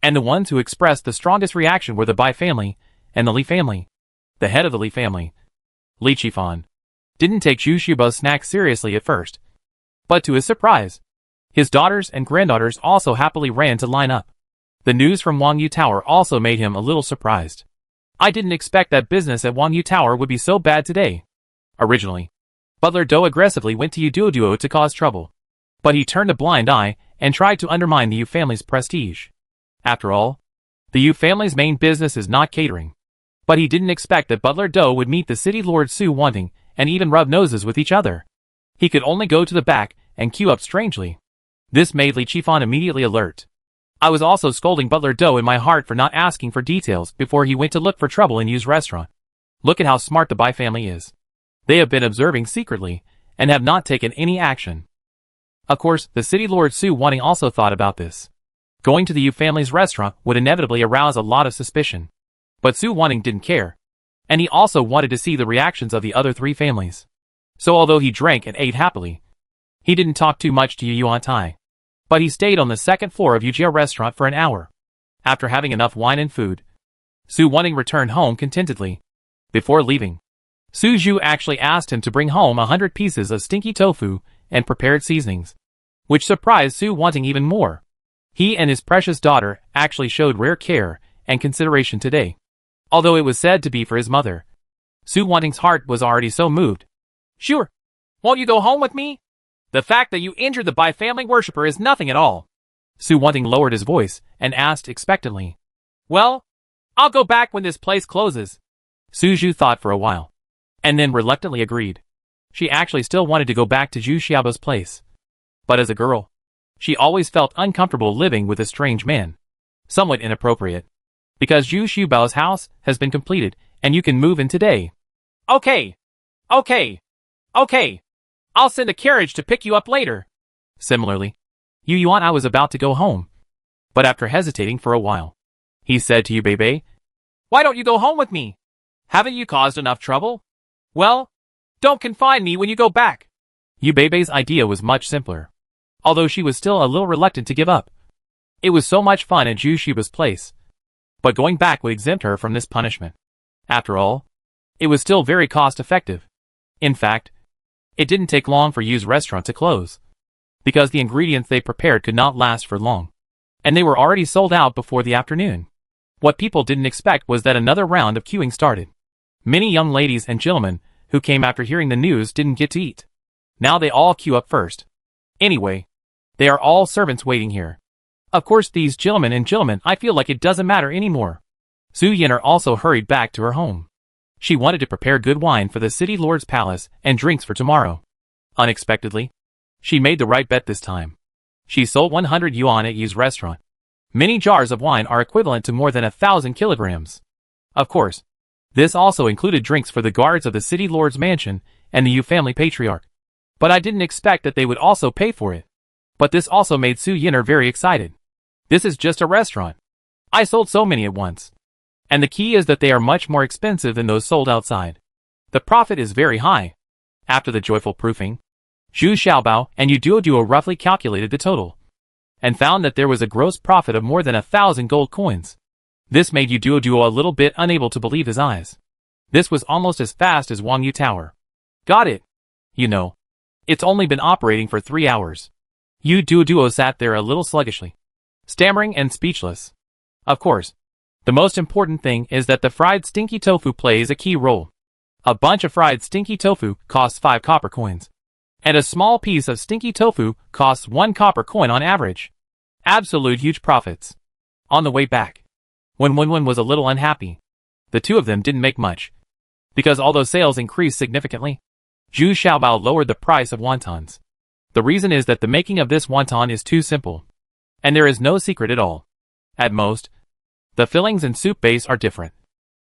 And the ones who expressed the strongest reaction were the Bai family and the Li family. The head of the Li family, Li Qifan, didn't take Zhu Xiaobao's snack seriously at first. But to his surprise, his daughters and granddaughters also happily ran to line up. The news from Wangyu Tower also made him a little surprised. I didn't expect that business at Wangyu Tower would be so bad today. Originally, Butler Do aggressively went to Yu Duo to cause trouble. But he turned a blind eye and tried to undermine the Yu family's prestige. After all, the Yu family's main business is not catering. But he didn't expect that Butler Do would meet the city lord Su Wanting and even rub noses with each other. He could only go to the back and queue up strangely. This made Li Qifan immediately alert. I was also scolding Butler Do in my heart for not asking for details before he went to look for trouble in Yu's restaurant. Look at how smart the Bai family is. They have been observing secretly and have not taken any action. Of course, the city lord Su Wanting also thought about this. Going to the Yu family's restaurant would inevitably arouse a lot of suspicion. But Su Wanting didn't care. And he also wanted to see the reactions of the other three families. So although he drank and ate happily, he didn't talk too much to Yu Yuan Tai. But he stayed on the second floor of Yujia restaurant for an hour. After having enough wine and food, Su Wanting returned home contentedly. Before leaving, Su Zhu actually asked him to bring home 100 pieces of stinky tofu and prepared seasonings, which surprised Su Wanting even more. He and his precious daughter actually showed rare care and consideration today. Although it was said to be for his mother, Su Wanting's heart was already so moved. Sure. Won't you go home with me? The fact that you injured the Bai family worshipper is nothing at all. Su Wanting lowered his voice and asked expectantly. Well, I'll go back when this place closes. Su Zhu thought for a while, and then reluctantly agreed. She actually still wanted to go back to Zhu Xiaobao's place. But as a girl, she always felt uncomfortable living with a strange man. Somewhat inappropriate. Because Zhu Xiaobao's house has been completed and you can move in today. Okay. I'll send a carriage to pick you up later. Similarly, Yu Yuan I was about to go home. But after hesitating for a while, he said to Yu Beibei, Why don't you go home with me? Haven't you caused enough trouble? Well, don't confine me when you go back. Yu Beibei's idea was much simpler. Although she was still a little reluctant to give up. It was so much fun at Zhu Xiaobao's place. But going back would exempt her from this punishment. After all, it was still very cost-effective. In fact, it didn't take long for Yu's restaurant to close. Because the ingredients they prepared could not last for long. And they were already sold out before the afternoon. What people didn't expect was that another round of queuing started. Many young ladies and gentlemen who came after hearing the news didn't get to eat. Now they all queue up first. Anyway, they are all servants waiting here. Of course these gentlemen and gentlemen, I feel like it doesn't matter anymore. Su Yinner also hurried back to her home. She wanted to prepare good wine for the city lord's palace and drinks for tomorrow. Unexpectedly, she made the right bet this time. She sold 100 yuan at Yu's restaurant. Many jars of wine are equivalent to more than 1,000 kilograms. Of course, this also included drinks for the guards of the city lord's mansion and the Yu family patriarch. But I didn't expect that they would also pay for it. But this also made Su Yinner very excited. This is just a restaurant. I sold so many at once. And the key is that they are much more expensive than those sold outside. The profit is very high. After the joyful proofing, Zhu Xiaobao and Yu Duo roughly calculated the total, and found that there was a gross profit of more than 1,000 gold coins. This made Yu Duo a little bit unable to believe his eyes. This was almost as fast as Wangyu Tower. Got it. You know, it's only been operating for 3 hours. Yu Duo sat there a little sluggishly, stammering and speechless. Of course, the most important thing is that the fried stinky tofu plays a key role. A bunch of fried stinky tofu costs 5 copper coins. And a small piece of stinky tofu costs 1 copper coin on average. Absolute huge profits. On the way back, when Wenwen was a little unhappy, the two of them didn't make much. Because although sales increased significantly, Zhu Xiaobao lowered the price of wontons. The reason is that the making of this wonton is too simple. And there is no secret at all. At most, the fillings and soup base are different.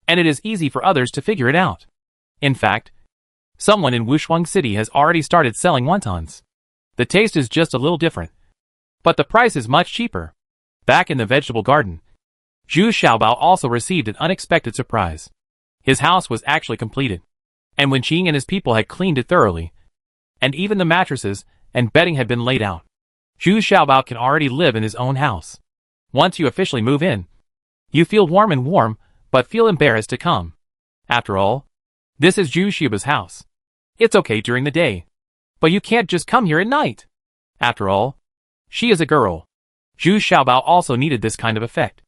And it is easy for others to figure it out. In fact, someone in Wushuang City has already started selling wontons. The taste is just a little different, but the price is much cheaper. Back in the vegetable garden, Zhu Xiaobao also received an unexpected surprise. His house was actually completed, and when Qing and his people had cleaned it thoroughly, and even the mattresses and bedding had been laid out, Zhu Xiaobao can already live in his own house. Once you officially move in, you feel warm, but feel embarrassed to come. After all, this is Zhu Xiaobao's house. It's okay during the day, but you can't just come here at night. After all, she is a girl. Zhu Xiaobao also needed this kind of effect.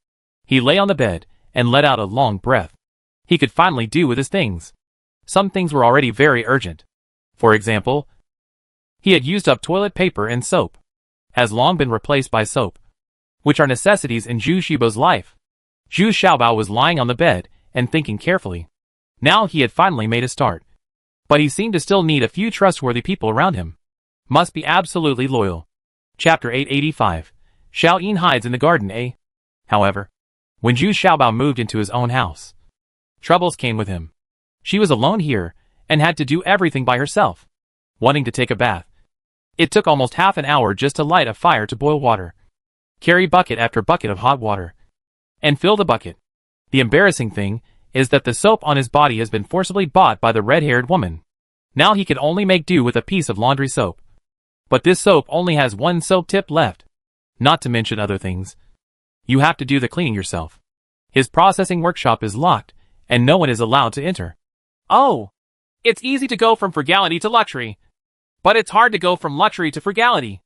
He lay on the bed and let out a long breath. He could finally do with his things. Some things were already very urgent. For example, he had used up toilet paper and soap. Has long been replaced by soap, which are necessities in Zhu Xiaobao's life. Zhu Xiaobao was lying on the bed and thinking carefully. Now he had finally made a start. But he seemed to still need a few trustworthy people around him. Must be absolutely loyal. Chapter 885. Xiao Yin hides in the garden, eh? However, when Zhu Xiaobao moved into his own house, troubles came with him. She was alone here, and had to do everything by herself. Wanting to take a bath, it took almost half an hour just to light a fire to boil water, carry bucket after bucket of hot water, and fill the bucket. The embarrassing thing is that the soap on his body has been forcibly bought by the red-haired woman. Now he could only make do with a piece of laundry soap. But this soap only has 1 soap tip left. Not to mention other things. You have to do the cleaning yourself. His processing workshop is locked, and no one is allowed to enter. Oh, it's easy to go from frugality to luxury. But it's hard to go from luxury to frugality.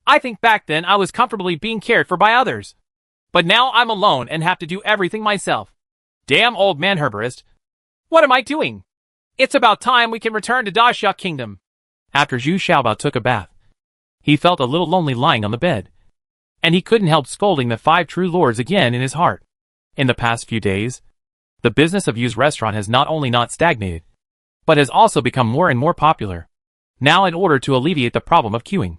I think back then I was comfortably being cared for by others. But now I'm alone and have to do everything myself. Damn old man herborist. What am I doing? It's about time we can return to Daxia Kingdom. After Zhu Xiaobao took a bath, he felt a little lonely lying on the bed. And he couldn't help scolding the 5 true lords again in his heart. In the past few days, the business of Yu's restaurant has not only not stagnated, but has also become more and more popular. Now in order to alleviate the problem of queuing,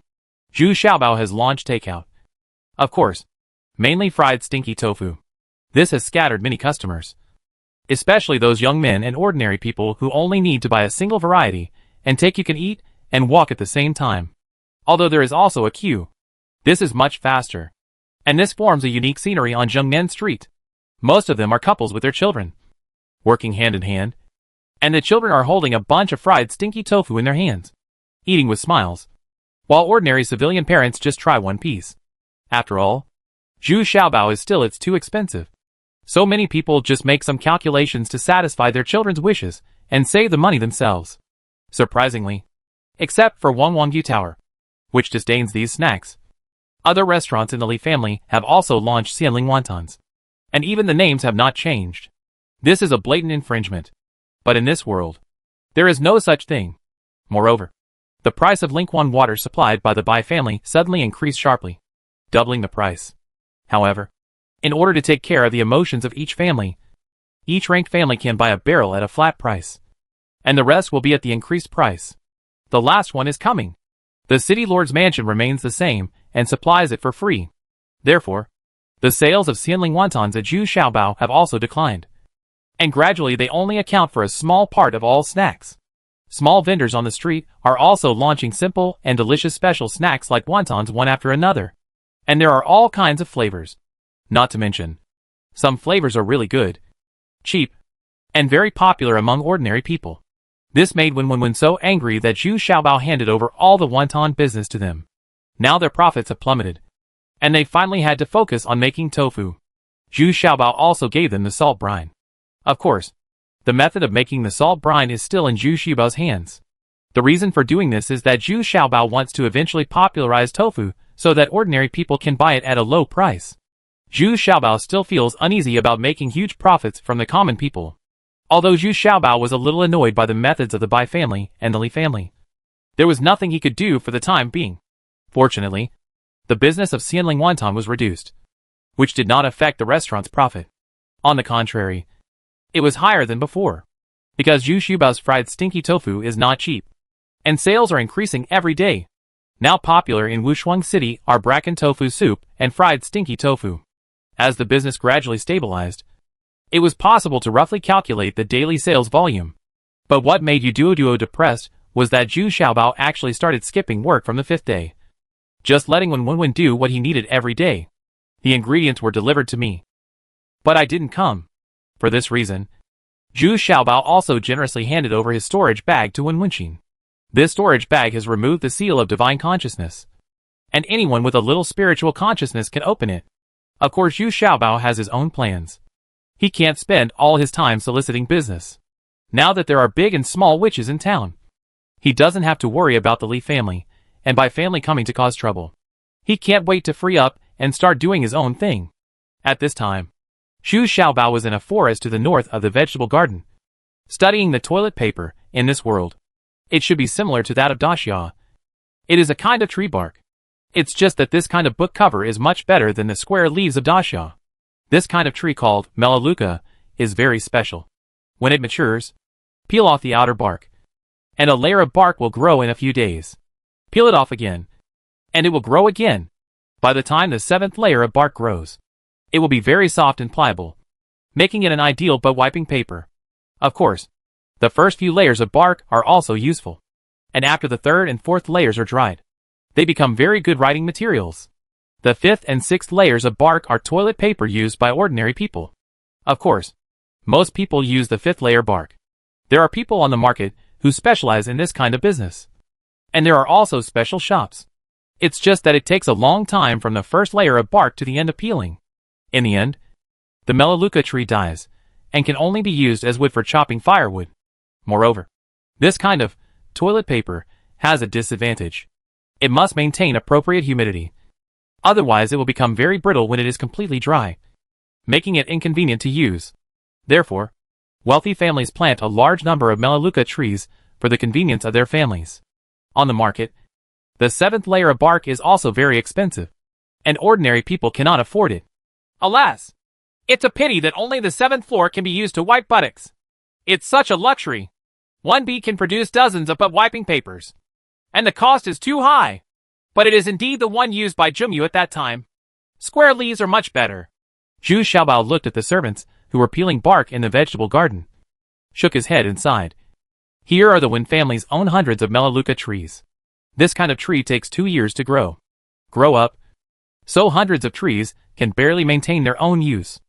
Zhu Xiaobao has launched takeout. Of course, mainly fried stinky tofu. This has scattered many customers, especially those young men and ordinary people who only need to buy a single variety and take you can eat and walk at the same time. Although there is also a queue, this is much faster. And this forms a unique scenery on Zhengmen Street. Most of them are couples with their children, working hand in hand, and the children are holding a bunch of fried stinky tofu in their hands, eating with smiles, while ordinary civilian parents just try 1 piece. After all, Zhu Xiaobao is still it's too expensive. So many people just make some calculations to satisfy their children's wishes and save the money themselves. Surprisingly, except for Wangyu Tower, which disdains these snacks. Other restaurants in the Li family have also launched Xianling wontons. And even the names have not changed. This is a blatant infringement. But in this world, there is no such thing. Moreover, the price of Lingquan water supplied by the Bai family suddenly increased sharply, doubling the price. However, in order to take care of the emotions of each family, each ranked family can buy a barrel at a flat price. And the rest will be at the increased price. The last one is coming. The city lord's mansion remains the same and supplies it for free. Therefore, the sales of Xianling wontons at Zhu Xiaobao have also declined. And gradually they only account for a small part of all snacks. Small vendors on the street are also launching simple and delicious special snacks like wontons one after another. And there are all kinds of flavors. Not to mention, some flavors are really good, cheap, and very popular among ordinary people. This made Wenwen so angry that Zhu Xiaobao handed over all the wonton business to them. Now their profits have plummeted, and they finally had to focus on making tofu. Zhu Xiaobao also gave them the salt brine. Of course, The method of making the salt brine is still in Zhu Xiaobao's hands. The reason for doing this is that Zhu Xiaobao wants to eventually popularize tofu so that ordinary people can buy it at a low price. Zhu Xiaobao still feels uneasy about making huge profits from the common people. Although Zhu Xiaobao was a little annoyed by the methods of the Bai family and the Li family, there was nothing he could do for the time being. Fortunately, the business of Xianling Wonton was reduced, which did not affect the restaurant's profit. On the contrary, it was higher than before, because Zhu Xiaobao's fried stinky tofu is not cheap, and sales are increasing every day. Now popular in Wushuang City are bracken tofu soup and fried stinky tofu. As the business gradually stabilized, it was possible to roughly calculate the daily sales volume. But what made Yu Duo depressed was that Zhu Xiaobao actually started skipping work from the 5th day, just letting Wen do what he needed every day. The ingredients were delivered to me, but I didn't come. For this reason, Zhu Xiaobao also generously handed over his storage bag to Wenxin. This storage bag has removed the seal of divine consciousness, and anyone with a little spiritual consciousness can open it. Of course, Zhu Xiaobao has his own plans. He can't spend all his time soliciting business. Now that there are big and small witches in town, he doesn't have to worry about the Li family, and Bai family coming to cause trouble. He can't wait to free up and start doing his own thing. At this time, Zhu Xiaobao was in a forest to the north of the vegetable garden, studying the toilet paper in this world. It should be similar to that of Daxia. It is a kind of tree bark. It's just that this kind of book cover is much better than the square leaves of Daxia. This kind of tree called Melaleuca is very special. When it matures, peel off the outer bark, and a layer of bark will grow in a few days. Peel it off again, and it will grow again. By the time the 7th layer of bark grows, it will be very soft and pliable, making it an ideal butt wiping paper. Of course, the first few layers of bark are also useful, and after the 3rd and 4th layers are dried, they become very good writing materials. The 5th and 6th layers of bark are toilet paper used by ordinary people. Of course, most people use the 5th layer bark. There are people on the market who specialize in this kind of business. And there are also special shops. It's just that it takes a long time from the first layer of bark to the end of peeling. In the end, the Melaleuca tree dies, and can only be used as wood for chopping firewood. Moreover, this kind of toilet paper has a disadvantage. It must maintain appropriate humidity. Otherwise it will become very brittle when it is completely dry, making it inconvenient to use. Therefore, wealthy families plant a large number of Melaleuca trees for the convenience of their families. On the market, the 7th layer of bark is also very expensive, and ordinary people cannot afford it. Alas! It's a pity that only the 7th floor can be used to wipe buttocks. It's such a luxury. One bee can produce dozens of butt wiping papers, and the cost is too high. But it is indeed the one used by Jumyu at that time. Square leaves are much better. Zhu Xiaobao looked at the servants who were peeling bark in the vegetable garden, shook his head and sighed. Here are the Wen family's own hundreds of Melaleuca trees. This kind of tree takes 2 years to grow up. So hundreds of trees can barely maintain their own use.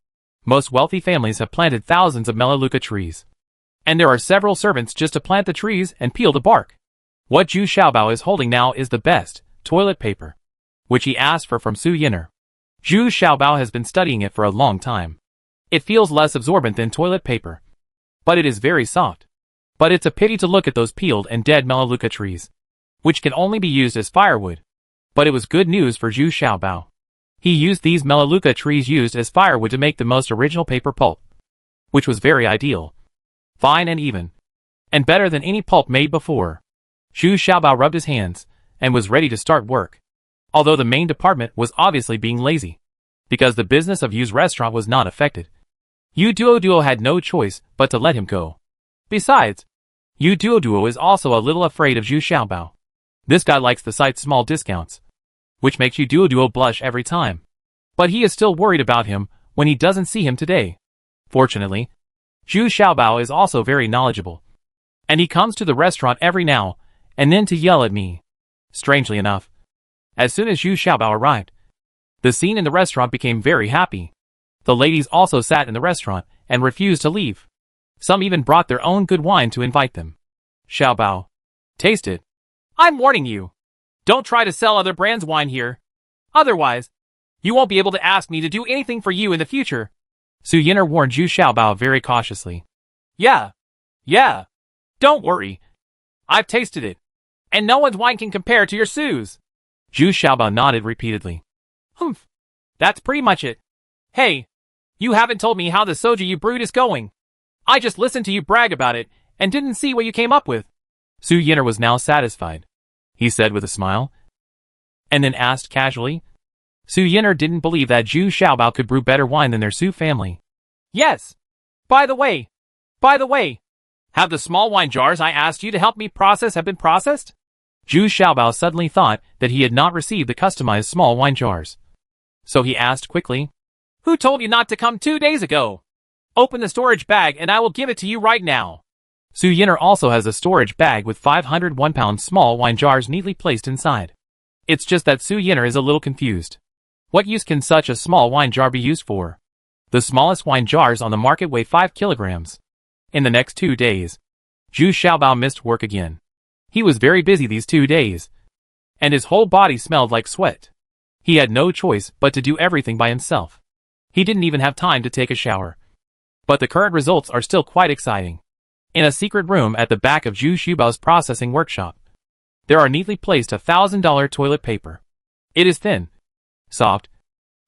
Most wealthy families have planted thousands of Melaleuca trees, and there are several servants just to plant the trees and peel the bark. What Zhu Xiaobao is holding now is the best toilet paper, which he asked for from Su Yin'er. Zhu Xiaobao has been studying it for a long time. It feels less absorbent than toilet paper, but it is very soft. But it's a pity to look at those peeled and dead Melaleuca trees, which can only be used as firewood. But it was good news for Zhu Xiaobao. He used these Melaleuca trees used as firewood to make the most original paper pulp, which was very ideal, fine and even, and better than any pulp made before. Zhu Xiaobao rubbed his hands and was ready to start work, although the main department was obviously being lazy, because the business of Yu's restaurant was not affected. Yu Duo had no choice but to let him go. Besides, Yu Duo is also a little afraid of Zhu Xiaobao. This guy likes the site's small discounts, which makes Yu Duo blush every time. But he is still worried about him when he doesn't see him today. Fortunately, Zhu Xiaobao is also very knowledgeable, and he comes to the restaurant every now and then to yell at me. Strangely enough, as soon as Zhu Xiaobao arrived, the scene in the restaurant became very happy. The ladies also sat in the restaurant and refused to leave. Some even brought their own good wine to invite them. Xiaobao, taste it. I'm warning you. Don't try to sell other brands' wine here. Otherwise, you won't be able to ask me to do anything for you in the future. Su Yin'er warned Zhu Xiaobao very cautiously. Yeah. Yeah. Don't worry. I've tasted it. And no one's wine can compare to your Sue's. Zhu Xiaobao nodded repeatedly. Humph. That's pretty much it. Hey, you haven't told me how the soju you brewed is going. I just listened to you brag about it and didn't see what you came up with. Su Yinner was now satisfied. He said with a smile. And then asked casually. Su Yinner didn't believe that Zhu Xiaobao could brew better wine than their Su family. Yes. By the way, have the small wine jars I asked you to help me process have been processed? Zhu Xiaobao suddenly thought that he had not received the customized small wine jars. So he asked quickly, Who told you not to come 2 days ago? Open the storage bag and I will give it to you right now. Su Yinner also has a storage bag with 500 1-pound small wine jars neatly placed inside. It's just that Su Yinner is a little confused. What use can such a small wine jar be used for? The smallest wine jars on the market weigh 5 kilograms. In the next 2 days, Zhu Xiaobao missed work again. He was very busy these 2 days, and his whole body smelled like sweat. He had no choice but to do everything by himself. He didn't even have time to take a shower. But the current results are still quite exciting. In a secret room at the back of Zhu Xiaobao's processing workshop, there are neatly placed $1,000 toilet paper. It is thin, soft,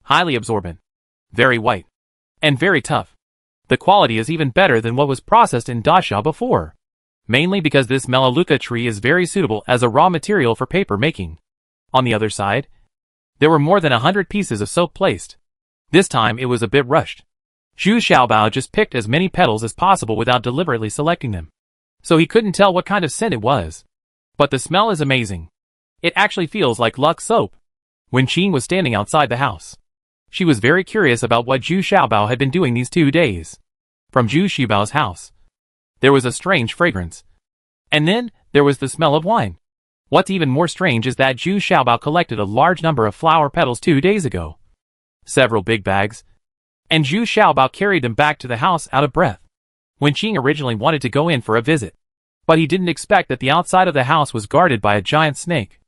highly absorbent, very white, and very tough. The quality is even better than what was processed in Dachau before, mainly because this Melaleuca tree is very suitable as a raw material for paper making. On the other side, there were more than 100 pieces of soap placed. This time it was a bit rushed. Zhu Xiaobao just picked as many petals as possible without deliberately selecting them. So he couldn't tell what kind of scent it was. But the smell is amazing. It actually feels like Lux soap. When Qing was standing outside the house, she was very curious about what Zhu Xiaobao had been doing these 2 days. From Zhu Xiaobao's house, there was a strange fragrance. And then, there was the smell of wine. What's even more strange is that Zhu Xiaobao collected a large number of flower petals 2 days ago. Several big bags. And Zhu Xiaobao carried them back to the house out of breath. When Qing originally wanted to go in for a visit, but he didn't expect that the outside of the house was guarded by a giant snake,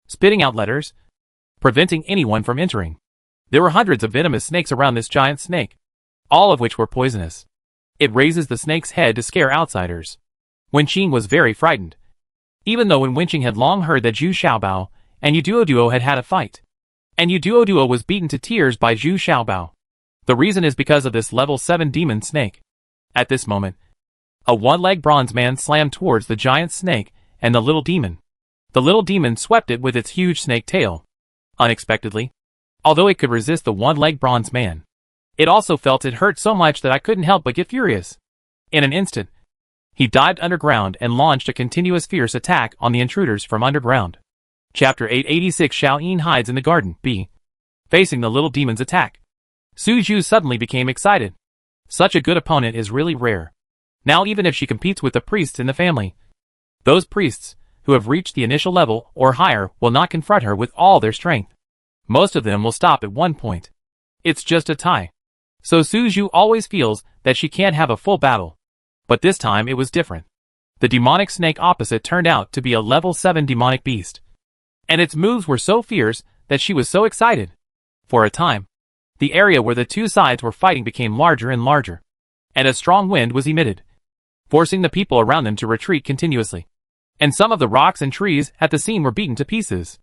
spitting out letters, preventing anyone from entering. There were hundreds of venomous snakes around this giant snake, all of which were poisonous. It raises the snake's head to scare outsiders. Wenqing was very frightened, even though Wenqing had long heard that Zhu Xiaobao and Yuduo had had a fight, and Yuduo was beaten to tears by Zhu Xiaobao. The reason is because of this level 7 demon snake. At this moment, a one-legged bronze man slammed towards the giant snake and the little demon. The little demon swept it with its huge snake tail. Unexpectedly, although it could resist the one-legged bronze man, it also felt it hurt so much that I couldn't help but get furious. In an instant, he dived underground and launched a continuous fierce attack on the intruders from underground. Chapter 886 Xiao Yin hides in the garden, B. Facing the little demon's attack, Su Zhu suddenly became excited. Such a good opponent is really rare. Now even if she competes with the priests in the family, those priests, who have reached the initial level or higher, will not confront her with all their strength. Most of them will stop at one point. It's just a tie. So Su Zhu always feels that she can't have a full battle. But this time it was different. The demonic snake opposite turned out to be a level 7 demonic beast. And its moves were so fierce that she was so excited. For a time, the area where the two sides were fighting became larger and larger, and a strong wind was emitted, forcing the people around them to retreat continuously. And some of the rocks and trees at the scene were beaten to pieces.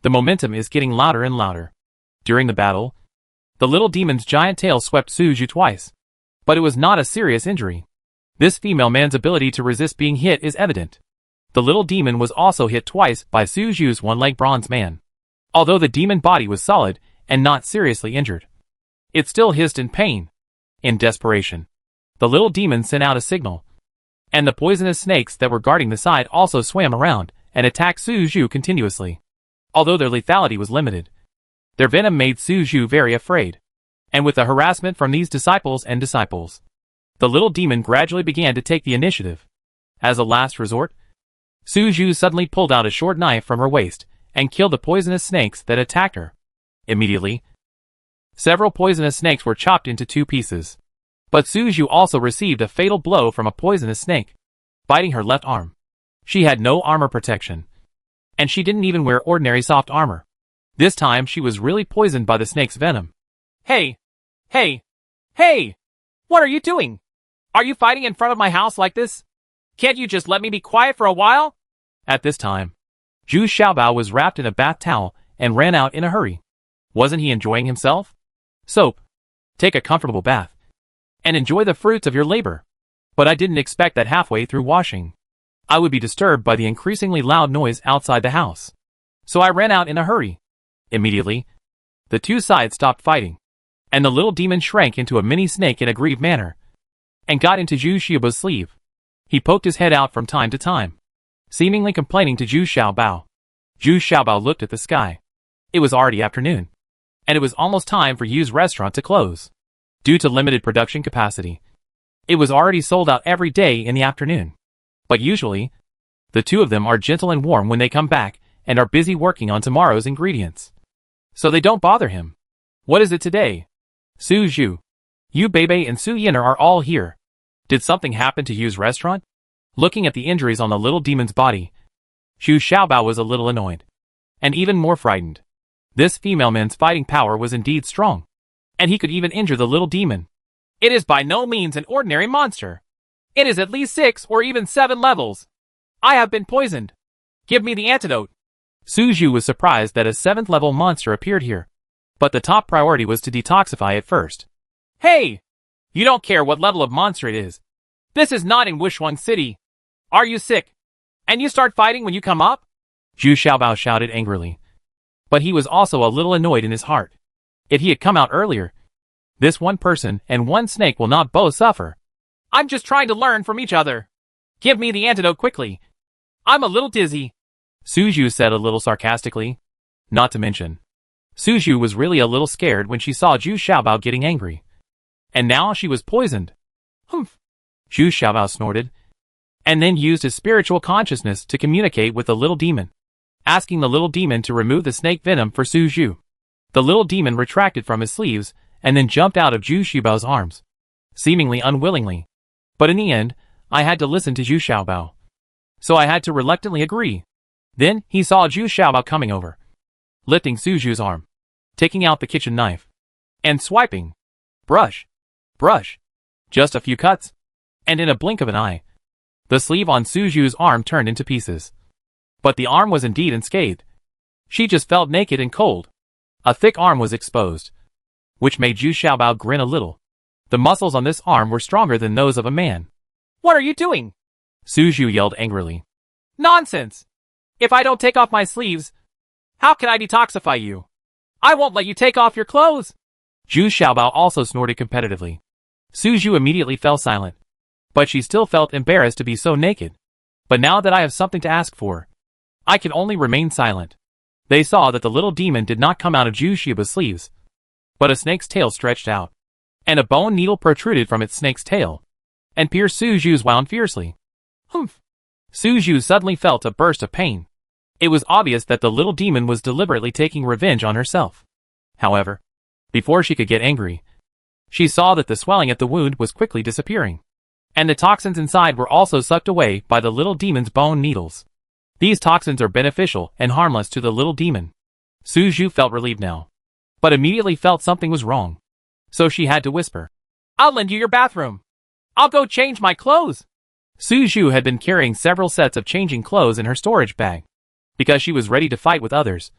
The momentum is getting louder and louder. During the battle, the little demon's giant tail swept Su Zhu twice. But it was not a serious injury. This female man's ability to resist being hit is evident. The little demon was also hit twice by Su Zhu's one-legged bronze man. Although the demon body was solid and not seriously injured, it still hissed in pain. In desperation, the little demon sent out a signal, and the poisonous snakes that were guarding the side also swam around and attacked Su Zhu continuously. Although their lethality was limited, their venom made Su Zhu very afraid. And with the harassment from these disciples, the little demon gradually began to take the initiative. As a last resort, Su Zhu suddenly pulled out a short knife from her waist and killed the poisonous snakes that attacked her. Immediately, several poisonous snakes were chopped into 2 pieces. But Su Zhu also received a fatal blow from a poisonous snake, biting her left arm. She had no armor protection, and she didn't even wear ordinary soft armor. This time she was really poisoned by the snake's venom. Hey! Hey! Hey! What are you doing? Are you fighting in front of my house like this? Can't you just let me be quiet for a while? At this time, Zhu Xiaobao was wrapped in a bath towel and ran out in a hurry. Wasn't he enjoying himself? Soap. Take a comfortable bath. And enjoy the fruits of your labor. But I didn't expect that halfway through washing, I would be disturbed by the increasingly loud noise outside the house. So I ran out in a hurry. Immediately, the two sides stopped fighting, and the little demon shrank into a mini snake in a grieved manner, and got into Zhu Xiaobao's sleeve. He poked his head out from time to time, seemingly complaining to Zhu Xiaobao. Zhu Xiaobao looked at the sky. It was already afternoon, and it was almost time for Yu's restaurant to close. Due to limited production capacity, it was already sold out every day in the afternoon. But usually, the two of them are gentle and warm when they come back and are busy working on tomorrow's ingredients. So they don't bother him. What is it today? Su Zhu, Yu Beibei and Su Yin'er are all here. Did something happen to Yu's restaurant? Looking at the injuries on the little demon's body, Zhu Xiaobao was a little annoyed, and even more frightened. This female man's fighting power was indeed strong, and he could even injure the little demon. It is by no means an ordinary monster. It is at least 6 or even 7 levels. I have been poisoned. Give me the antidote. Su Zhu was surprised that a 7th level monster appeared here, but the top priority was to detoxify it first. Hey! You don't care what level of monster it is. This is not in Wushuang City. Are you sick? And you start fighting when you come up? Zhu Xiaobao shouted angrily. But he was also a little annoyed in his heart. If he had come out earlier, this one person and one snake will not both suffer. I'm just trying to learn from each other. Give me the antidote quickly. I'm a little dizzy. Su Zhu said a little sarcastically. Not to mention, Su Zhu was really a little scared when she saw Zhu Xiaobao getting angry. And now she was poisoned. Humph. Zhu Xiaobao snorted, and then used his spiritual consciousness to communicate with the little demon, asking the little demon to remove the snake venom for Su Zhu. The little demon retracted from his sleeves and then jumped out of Zhu Xiaobao's arms, seemingly unwillingly. But in the end, I had to listen to Zhu Xiaobao. So I had to reluctantly agree. Then he saw Zhu Xiaobao coming over, lifting Su Zhu's arm, taking out the kitchen knife, and swiping. Brush. Brush. Just a few cuts, and in a blink of an eye, the sleeve on Su Zhu's arm turned into pieces. But the arm was indeed unscathed. She just felt naked and cold. A thick arm was exposed, which made Zhu Xiaobao grin a little. The muscles on this arm were stronger than those of a man. What are you doing? Su Zhu yelled angrily. Nonsense! If I don't take off my sleeves, how can I detoxify you? I won't let you take off your clothes! Zhu Xiaobao also snorted competitively. Su Zhu immediately fell silent, but she still felt embarrassed to be so naked. But now that I have something to ask for, I can only remain silent. They saw that the little demon did not come out of Zhu Xiaobao's sleeves, but a snake's tail stretched out, and a bone needle protruded from its snake's tail, and pierced Su Zhu's wound fiercely. Humph! Su Zhu suddenly felt a burst of pain. It was obvious that the little demon was deliberately taking revenge on herself. However, before she could get angry, she saw that the swelling at the wound was quickly disappearing, and the toxins inside were also sucked away by the little demon's bone needles. These toxins are beneficial and harmless to the little demon. Su Zhu felt relieved now, but immediately felt something was wrong. So she had to whisper, I'll lend you your bathroom. I'll go change my clothes. Su Zhu had been carrying several sets of changing clothes in her storage bag, because she was ready to fight with others.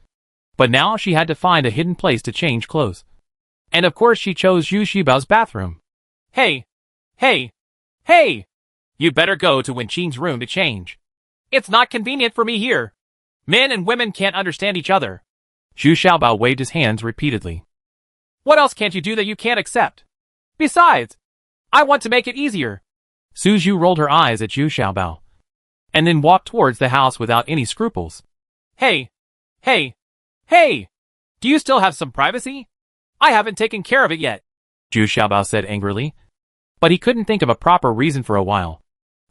But now she had to find a hidden place to change clothes. And of course she chose Zhu Xiaobao's bathroom. Hey! Hey! Hey! You better go to Wenqing's room to change. It's not convenient for me here. Men and women can't understand each other. Zhu Xiaobao waved his hands repeatedly. What else can't you do that you can't accept? Besides, I want to make it easier. Su Zhu rolled her eyes at Zhu Xiaobao, and then walked towards the house without any scruples. Hey! Hey! Hey! Do you still have some privacy? I haven't taken care of it yet. Zhu Xiaobao said angrily. But he couldn't think of a proper reason for a while.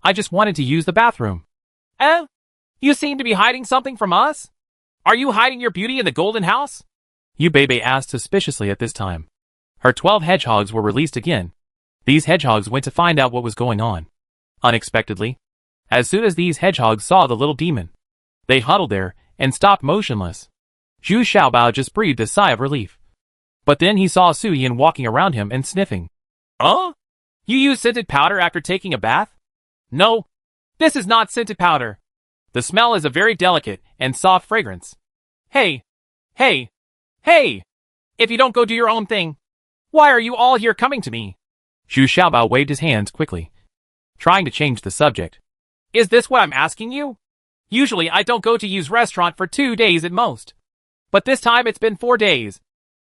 I just wanted to use the bathroom. You seem to be hiding something from us? Are you hiding your beauty in the golden house? Yu Beibei asked suspiciously at this time. Her 12 hedgehogs were released again. These hedgehogs went to find out what was going on. Unexpectedly, as soon as these hedgehogs saw the little demon, they huddled there and stopped motionless. Zhu Xiaobao just breathed a sigh of relief. But then he saw Su Yin walking around him and sniffing. You use scented powder after taking a bath? No, this is not scented powder. The smell is a very delicate and soft fragrance. Hey, hey, hey! If you don't go do your own thing, why are you all here coming to me? Zhu Xiaobao waved his hands quickly, trying to change the subject. Is this what I'm asking you? Usually I don't go to use restaurant for 2 days at most. But this time it's been 4 days.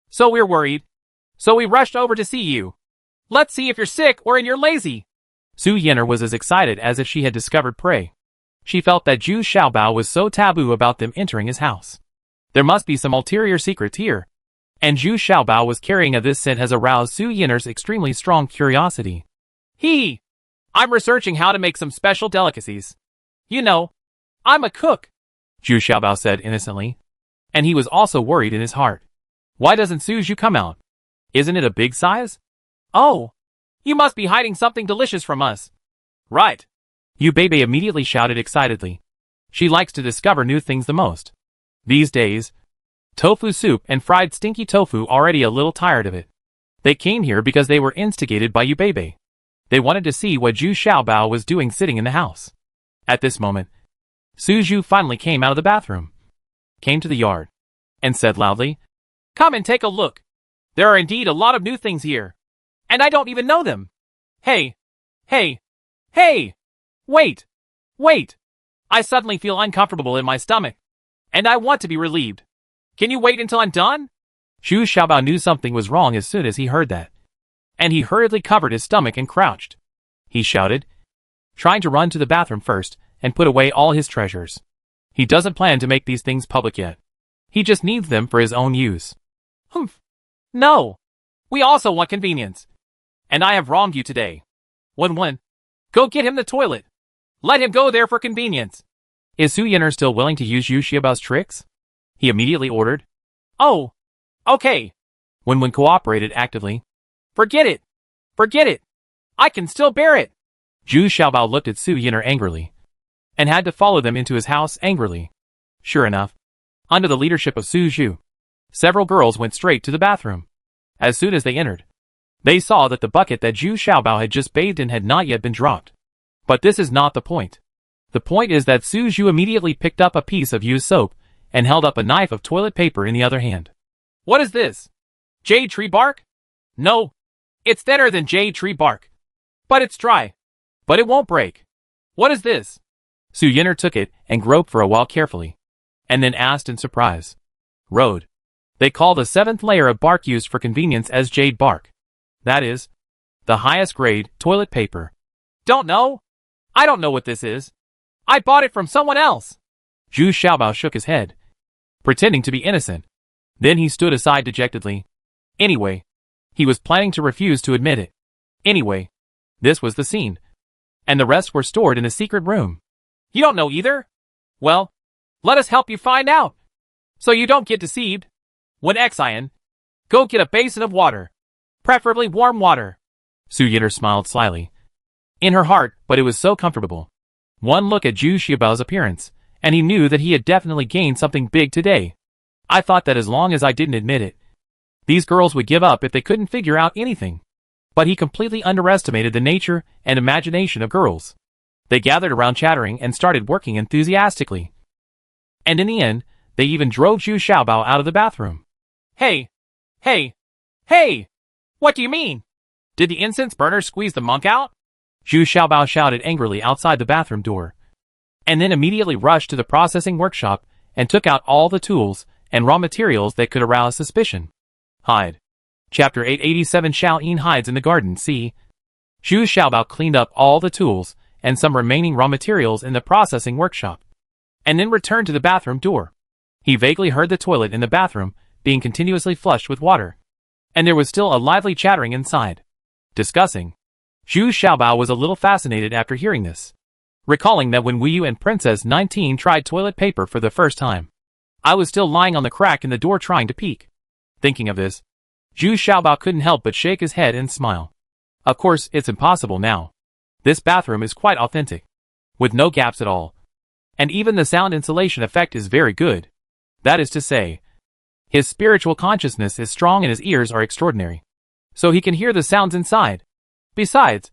So we're worried. So we rushed over to see you. Let's see if you're sick or you're lazy. Su Yin'er was as excited as if she had discovered prey. She felt that Zhu Xiaobao was so taboo about them entering his house. There must be some ulterior secrets here. And Zhu Xiaobao was carrying this scent has aroused Su Yin'er's extremely strong curiosity. I'm researching how to make some special delicacies. You know, I'm a cook, Zhu Xiaobao said innocently. And he was also worried in his heart. Why doesn't Su Zhu come out? Isn't it a big size? Oh, you must be hiding something delicious from us. Right. Yu Beibei immediately shouted excitedly. She likes to discover new things the most. These days, tofu soup and fried stinky tofu already a little tired of it. They came here because they were instigated by Yu Beibei. They wanted to see what Zhu Xiaobao was doing sitting in the house. At this moment, Su Zhu finally came out of the bathroom, came to the yard, and said loudly, Come and take a look. There are indeed a lot of new things here. And I don't even know them. Hey, hey, hey! Wait, wait! I suddenly feel uncomfortable in my stomach. And I want to be relieved. Can you wait until I'm done? Zhu Xiaobao knew something was wrong as soon as he heard that. And he hurriedly covered his stomach and crouched. He shouted, trying to run to the bathroom first and put away all his treasures. He doesn't plan to make these things public yet. He just needs them for his own use. Humph. No. We also want convenience. And I have wronged you today. Wen, go get him the toilet. Let him go there for convenience. Is Su Yin'er still willing to use Zhu Xiaobao's tricks? He immediately ordered. Oh, okay. Wen cooperated actively. Forget it. Forget it. I can still bear it. Zhu Xiaobao looked at Su Yin'er angrily, and had to follow them into his house angrily. Sure enough, under the leadership of Su Zhu, several girls went straight to the bathroom. As soon as they entered, they saw that the bucket that Zhu Xiaobao had just bathed in had not yet been dropped. But this is not the point. The point is that Su Zhu immediately picked up a piece of used soap and held up a knife of toilet paper in the other hand. What is this? Jade tree bark? No. It's thinner than jade tree bark. But it's dry. But it won't break. What is this? Su Yin'er took it and groped for a while carefully, and then asked in surprise. Road. They call the 7th layer of bark used for convenience as jade bark. That is, the highest grade toilet paper. Don't know. I don't know what this is. I bought it from someone else. Zhu Xiaobao shook his head, pretending to be innocent. Then he stood aside dejectedly. Anyway, he was planning to refuse to admit it. Anyway, this was the scene. And the rest were stored in a secret room. You don't know either? Well, let us help you find out. So you don't get deceived. When Xian, go get a basin of water. Preferably warm water. Su Yin'er smiled slyly. In her heart, but it was so comfortable. One look at Zhu Xiaobao's appearance, and he knew that he had definitely gained something big today. I thought that as long as I didn't admit it, these girls would give up if they couldn't figure out anything. But he completely underestimated the nature and imagination of girls. They gathered around chattering and started working enthusiastically. And in the end, they even drove Zhu Xiaobao out of the bathroom. Hey! Hey! Hey! What do you mean? Did the incense burner squeeze the monk out? Zhu Xiaobao shouted angrily outside the bathroom door, and then immediately rushed to the processing workshop and took out all the tools and raw materials that could arouse suspicion. Hide. Chapter 887 Xiao Yin hides in the garden. C. Zhu Xiaobao cleaned up all the tools and some remaining raw materials in the processing workshop, and then returned to the bathroom door. He vaguely heard the toilet in the bathroom being continuously flushed with water, and there was still a lively chattering inside. Discussing. Zhu Xiaobao was a little fascinated after hearing this, recalling that when Wuyu and Princess 19 tried toilet paper for the first time, I was still lying on the crack in the door trying to peek. Thinking of this, Zhu Xiaobao couldn't help but shake his head and smile. Of course, it's impossible now. This bathroom is quite authentic, with no gaps at all. And even the sound insulation effect is very good. That is to say, his spiritual consciousness is strong and his ears are extraordinary. So he can hear the sounds inside. Besides,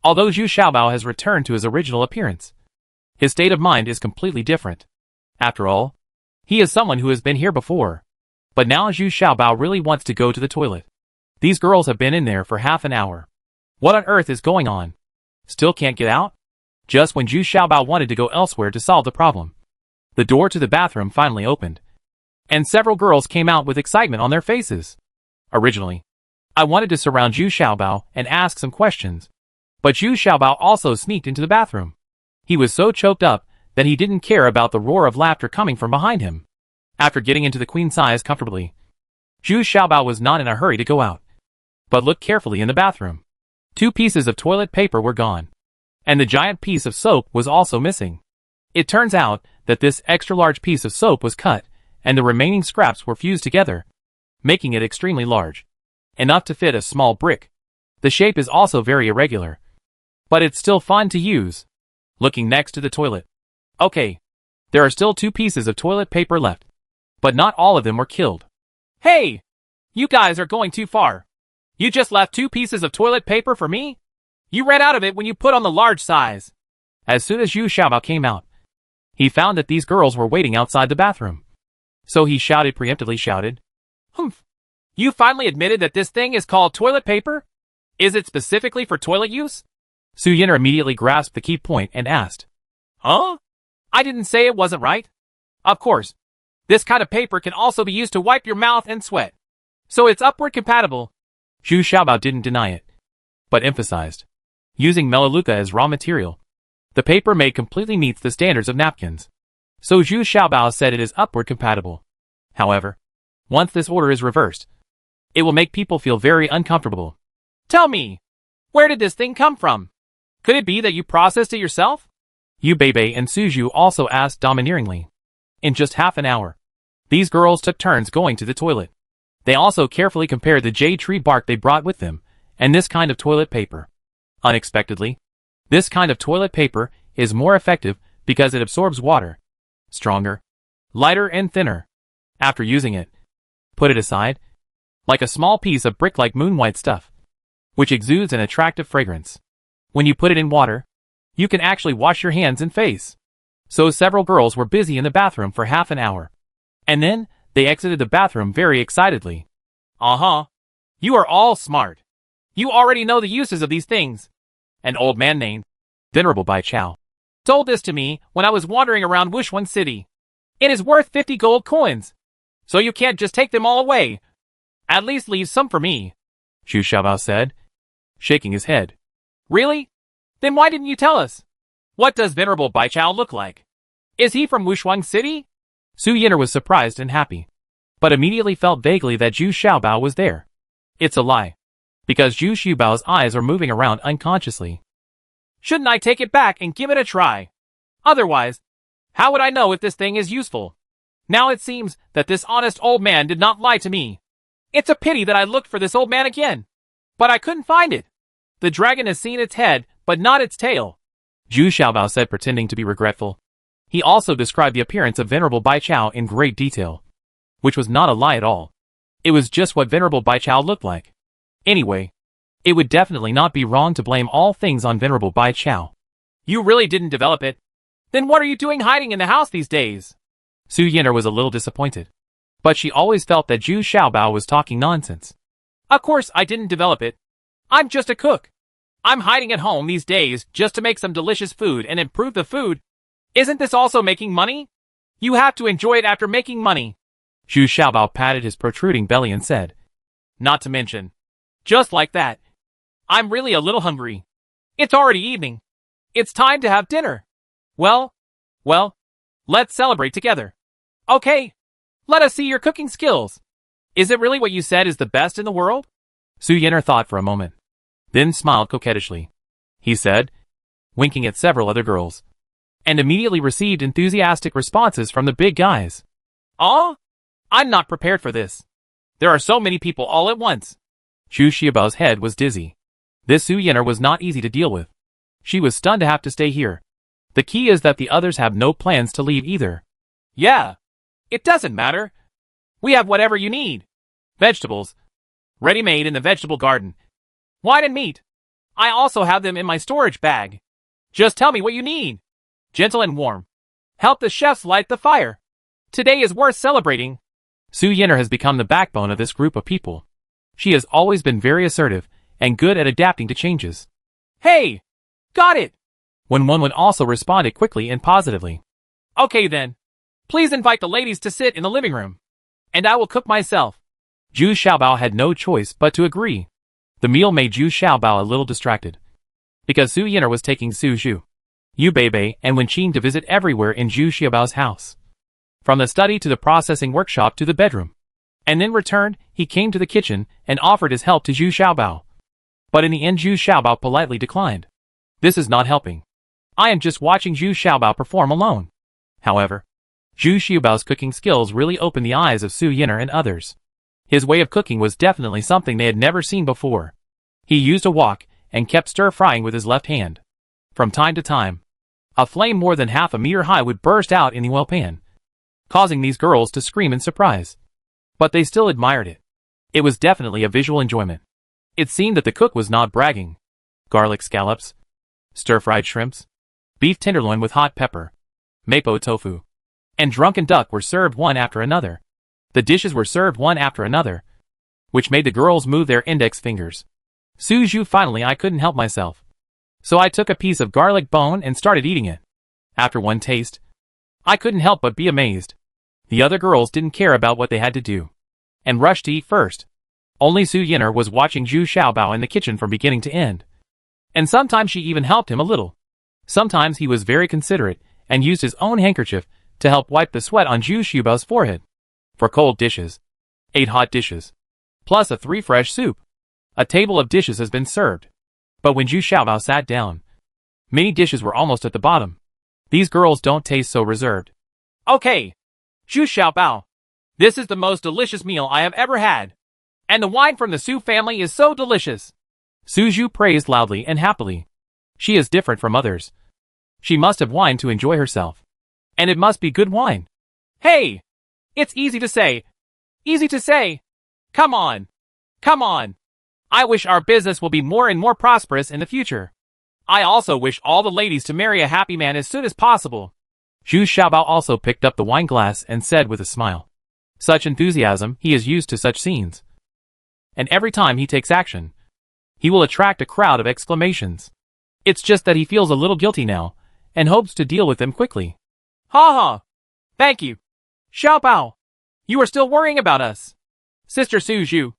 although Zhu Xiaobao has returned to his original appearance, his state of mind is completely different. After all, he is someone who has been here before. But now Zhu Xiaobao really wants to go to the toilet. These girls have been in there for half an hour. What on earth is going on? Still can't get out? Just when Zhu Xiaobao wanted to go elsewhere to solve the problem, the door to the bathroom finally opened, and several girls came out with excitement on their faces. Originally, I wanted to surround Zhu Xiaobao and ask some questions, but Zhu Xiaobao also sneaked into the bathroom. He was so choked up that he didn't care about the roar of laughter coming from behind him. After getting into the queen size comfortably, Zhu Xiaobao was not in a hurry to go out, but looked carefully in the bathroom. 2 pieces of toilet paper were gone, and the giant piece of soap was also missing. It turns out that this extra-large piece of soap was cut, and the remaining scraps were fused together, making it extremely large, enough to fit a small brick. The shape is also very irregular, but it's still fun to use. Looking next to the toilet. Okay, there are still 2 pieces of toilet paper left, but not all of them were killed. Hey! You guys are going too far. You just left 2 pieces of toilet paper for me? You ran out of it when you put on the large size. As soon as Zhu Xiaobao came out, he found that these girls were waiting outside the bathroom. So he preemptively shouted, Humph! You finally admitted that this thing is called toilet paper? Is it specifically for toilet use? Su Yin'er immediately grasped the key point and asked, Huh? I didn't say it wasn't right. Of course, this kind of paper can also be used to wipe your mouth and sweat. So it's upward compatible. Zhu Xiaobao didn't deny it, but emphasized, using melaleuca as raw material, the paper made completely meets the standards of napkins. So Zhu Xiaobao said it is upward compatible. However, once this order is reversed, it will make people feel very uncomfortable. Tell me, where did this thing come from? Could it be that you processed it yourself? Yu Beibei and Su Zhu also asked domineeringly. In just half an hour, these girls took turns going to the toilet. They also carefully compared the jade tree bark they brought with them and this kind of toilet paper. Unexpectedly, this kind of toilet paper is more effective because it absorbs water, stronger, lighter and thinner. After using it, put it aside, like a small piece of brick-like moon-white stuff, which exudes an attractive fragrance. When you put it in water, you can actually wash your hands and face. So several girls were busy in the bathroom for half an hour. And then, they exited the bathroom very excitedly. Uh-huh. You are all smart. You already know the uses of these things. An old man named Venerable Bai Chao told this to me when I was wandering around Wushuan City. It is worth 50 gold coins. So you can't just take them all away. At least leave some for me. Zhu Xiaobao said, shaking his head. Really? Then why didn't you tell us? What does Venerable Baichao look like? Is he from Wushuang City? Su Yin'er was surprised and happy, but immediately felt vaguely that Zhu Xiaobao was there. It's a lie, because Zhu Xiaobao's eyes are moving around unconsciously. Shouldn't I take it back and give it a try? Otherwise, how would I know if this thing is useful? Now it seems that this honest old man did not lie to me. It's a pity that I looked for this old man again, but I couldn't find it. The dragon has seen its head, but not its tail. Zhu Xiaobao said, pretending to be regretful. He also described the appearance of Venerable Baichao in great detail, which was not a lie at all. It was just what Venerable Baichao looked like. Anyway, it would definitely not be wrong to blame all things on Venerable Baichao. You really didn't develop it? Then what are you doing hiding in the house these days? Su Yin'er was a little disappointed, but she always felt that Zhu Xiaobao was talking nonsense. Of course I didn't develop it. I'm just a cook. I'm hiding at home these days just to make some delicious food and improve the food. Isn't this also making money? You have to enjoy it after making money. Zhu Xiaobao patted his protruding belly and said, Not to mention, just like that, I'm really a little hungry. It's already evening. It's time to have dinner. Well, let's celebrate together. Okay, let us see your cooking skills. Is it really what you said is the best in the world? Su Yin'er thought for a moment, then smiled coquettishly. He said, winking at several other girls, and immediately received enthusiastic responses from the big guys. Oh, I'm not prepared for this. There are so many people all at once. Zhu Xiaobao's head was dizzy. This Su Yin'er was not easy to deal with. She was stunned to have to stay here. The key is that the others have no plans to leave either. Yeah, it doesn't matter. We have whatever you need. Vegetables, ready-made in the vegetable garden. Wine and meat. I also have them in my storage bag. Just tell me what you need. Gentle and warm. Help the chefs light the fire. Today is worth celebrating. Su Yinner has become the backbone of this group of people. She has always been very assertive and good at adapting to changes. Hey! Got it! When one would also responded quickly and positively. Okay then. Please invite the ladies to sit in the living room. And I will cook myself. Zhu Xiaobao had no choice but to agree. The meal made Zhu Xiaobao a little distracted. Because Su Yinner was taking Su Zhu, Yu Beibei and Wenqing to visit everywhere in Zhu Xiaobao's house. From the study to the processing workshop to the bedroom. And then returned, he came to the kitchen and offered his help to Zhu Xiaobao. But in the end Zhu Xiaobao politely declined. This is not helping. I am just watching Zhu Xiaobao perform alone. However, Zhu Xiaobao's cooking skills really opened the eyes of Su Yinner and others. His way of cooking was definitely something they had never seen before. He used a wok and kept stir-frying with his left hand. From time to time, a flame more than half a meter high would burst out in the oil pan, causing these girls to scream in surprise. But they still admired it. It was definitely a visual enjoyment. It seemed that the cook was not bragging. Garlic scallops, stir-fried shrimps, beef tenderloin with hot pepper, mapo tofu, and drunken duck were served one after another. The dishes were served one after another, which made the girls move their index fingers. Su Zhu finally I couldn't help myself. So I took a piece of garlic bone and started eating it. After one taste, I couldn't help but be amazed. The other girls didn't care about what they had to do, and rushed to eat first. Only Su Yinner was watching Zhu Xiaobao in the kitchen from beginning to end. And sometimes she even helped him a little. Sometimes he was very considerate and used his own handkerchief to help wipe the sweat on Zhu Xiaobao's forehead. For cold dishes, 8 hot dishes, plus a 3 fresh soup. A table of dishes has been served. But when Zhu Xiaobao sat down, many dishes were almost at the bottom. These girls don't taste so reserved. Okay, Zhu Xiaobao. This is the most delicious meal I have ever had. And the wine from the Su family is so delicious. Su Zhu praised loudly and happily. She is different from others. She must have wine to enjoy herself. And it must be good wine. Hey! It's easy to say. Easy to say. Come on. Come on. I wish our business will be more and more prosperous in the future. I also wish all the ladies to marry a happy man as soon as possible. Zhu Xiaobao also picked up the wine glass and said with a smile. Such enthusiasm, he is used to such scenes. And every time he takes action, he will attract a crowd of exclamations. It's just that he feels a little guilty now, and hopes to deal with them quickly. Ha ha! Thank you. Xiaobao, you are still worrying about us. Sister Su Zhu,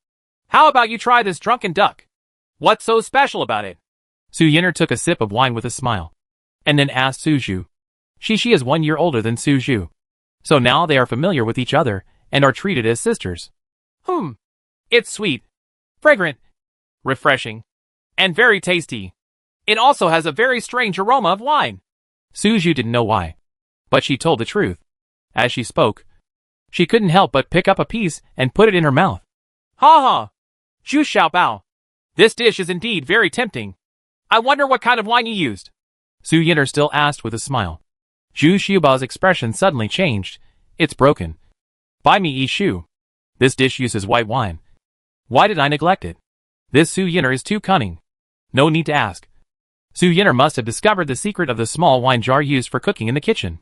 how about you try this drunken duck? What's so special about it? Su Yinner took a sip of wine with a smile, and then asked Su Zhu. She is 1 year older than Su Zhu. So now they are familiar with each other, and are treated as sisters. It's sweet, fragrant, refreshing, and very tasty. It also has a very strange aroma of wine. Su Zhu didn't know why, but she told the truth. As she spoke, she couldn't help but pick up a piece and put it in her mouth. Ha ha! Zhu Xiaobao. This dish is indeed very tempting. I wonder what kind of wine you used. Su Yinner still asked with a smile. Zhu Xiaobao's expression suddenly changed. It's broken. Buy me Yi Shu. This dish uses white wine. Why did I neglect it? This Su Yinner is too cunning. No need to ask. Su Yinner must have discovered the secret of the small wine jar used for cooking in the kitchen.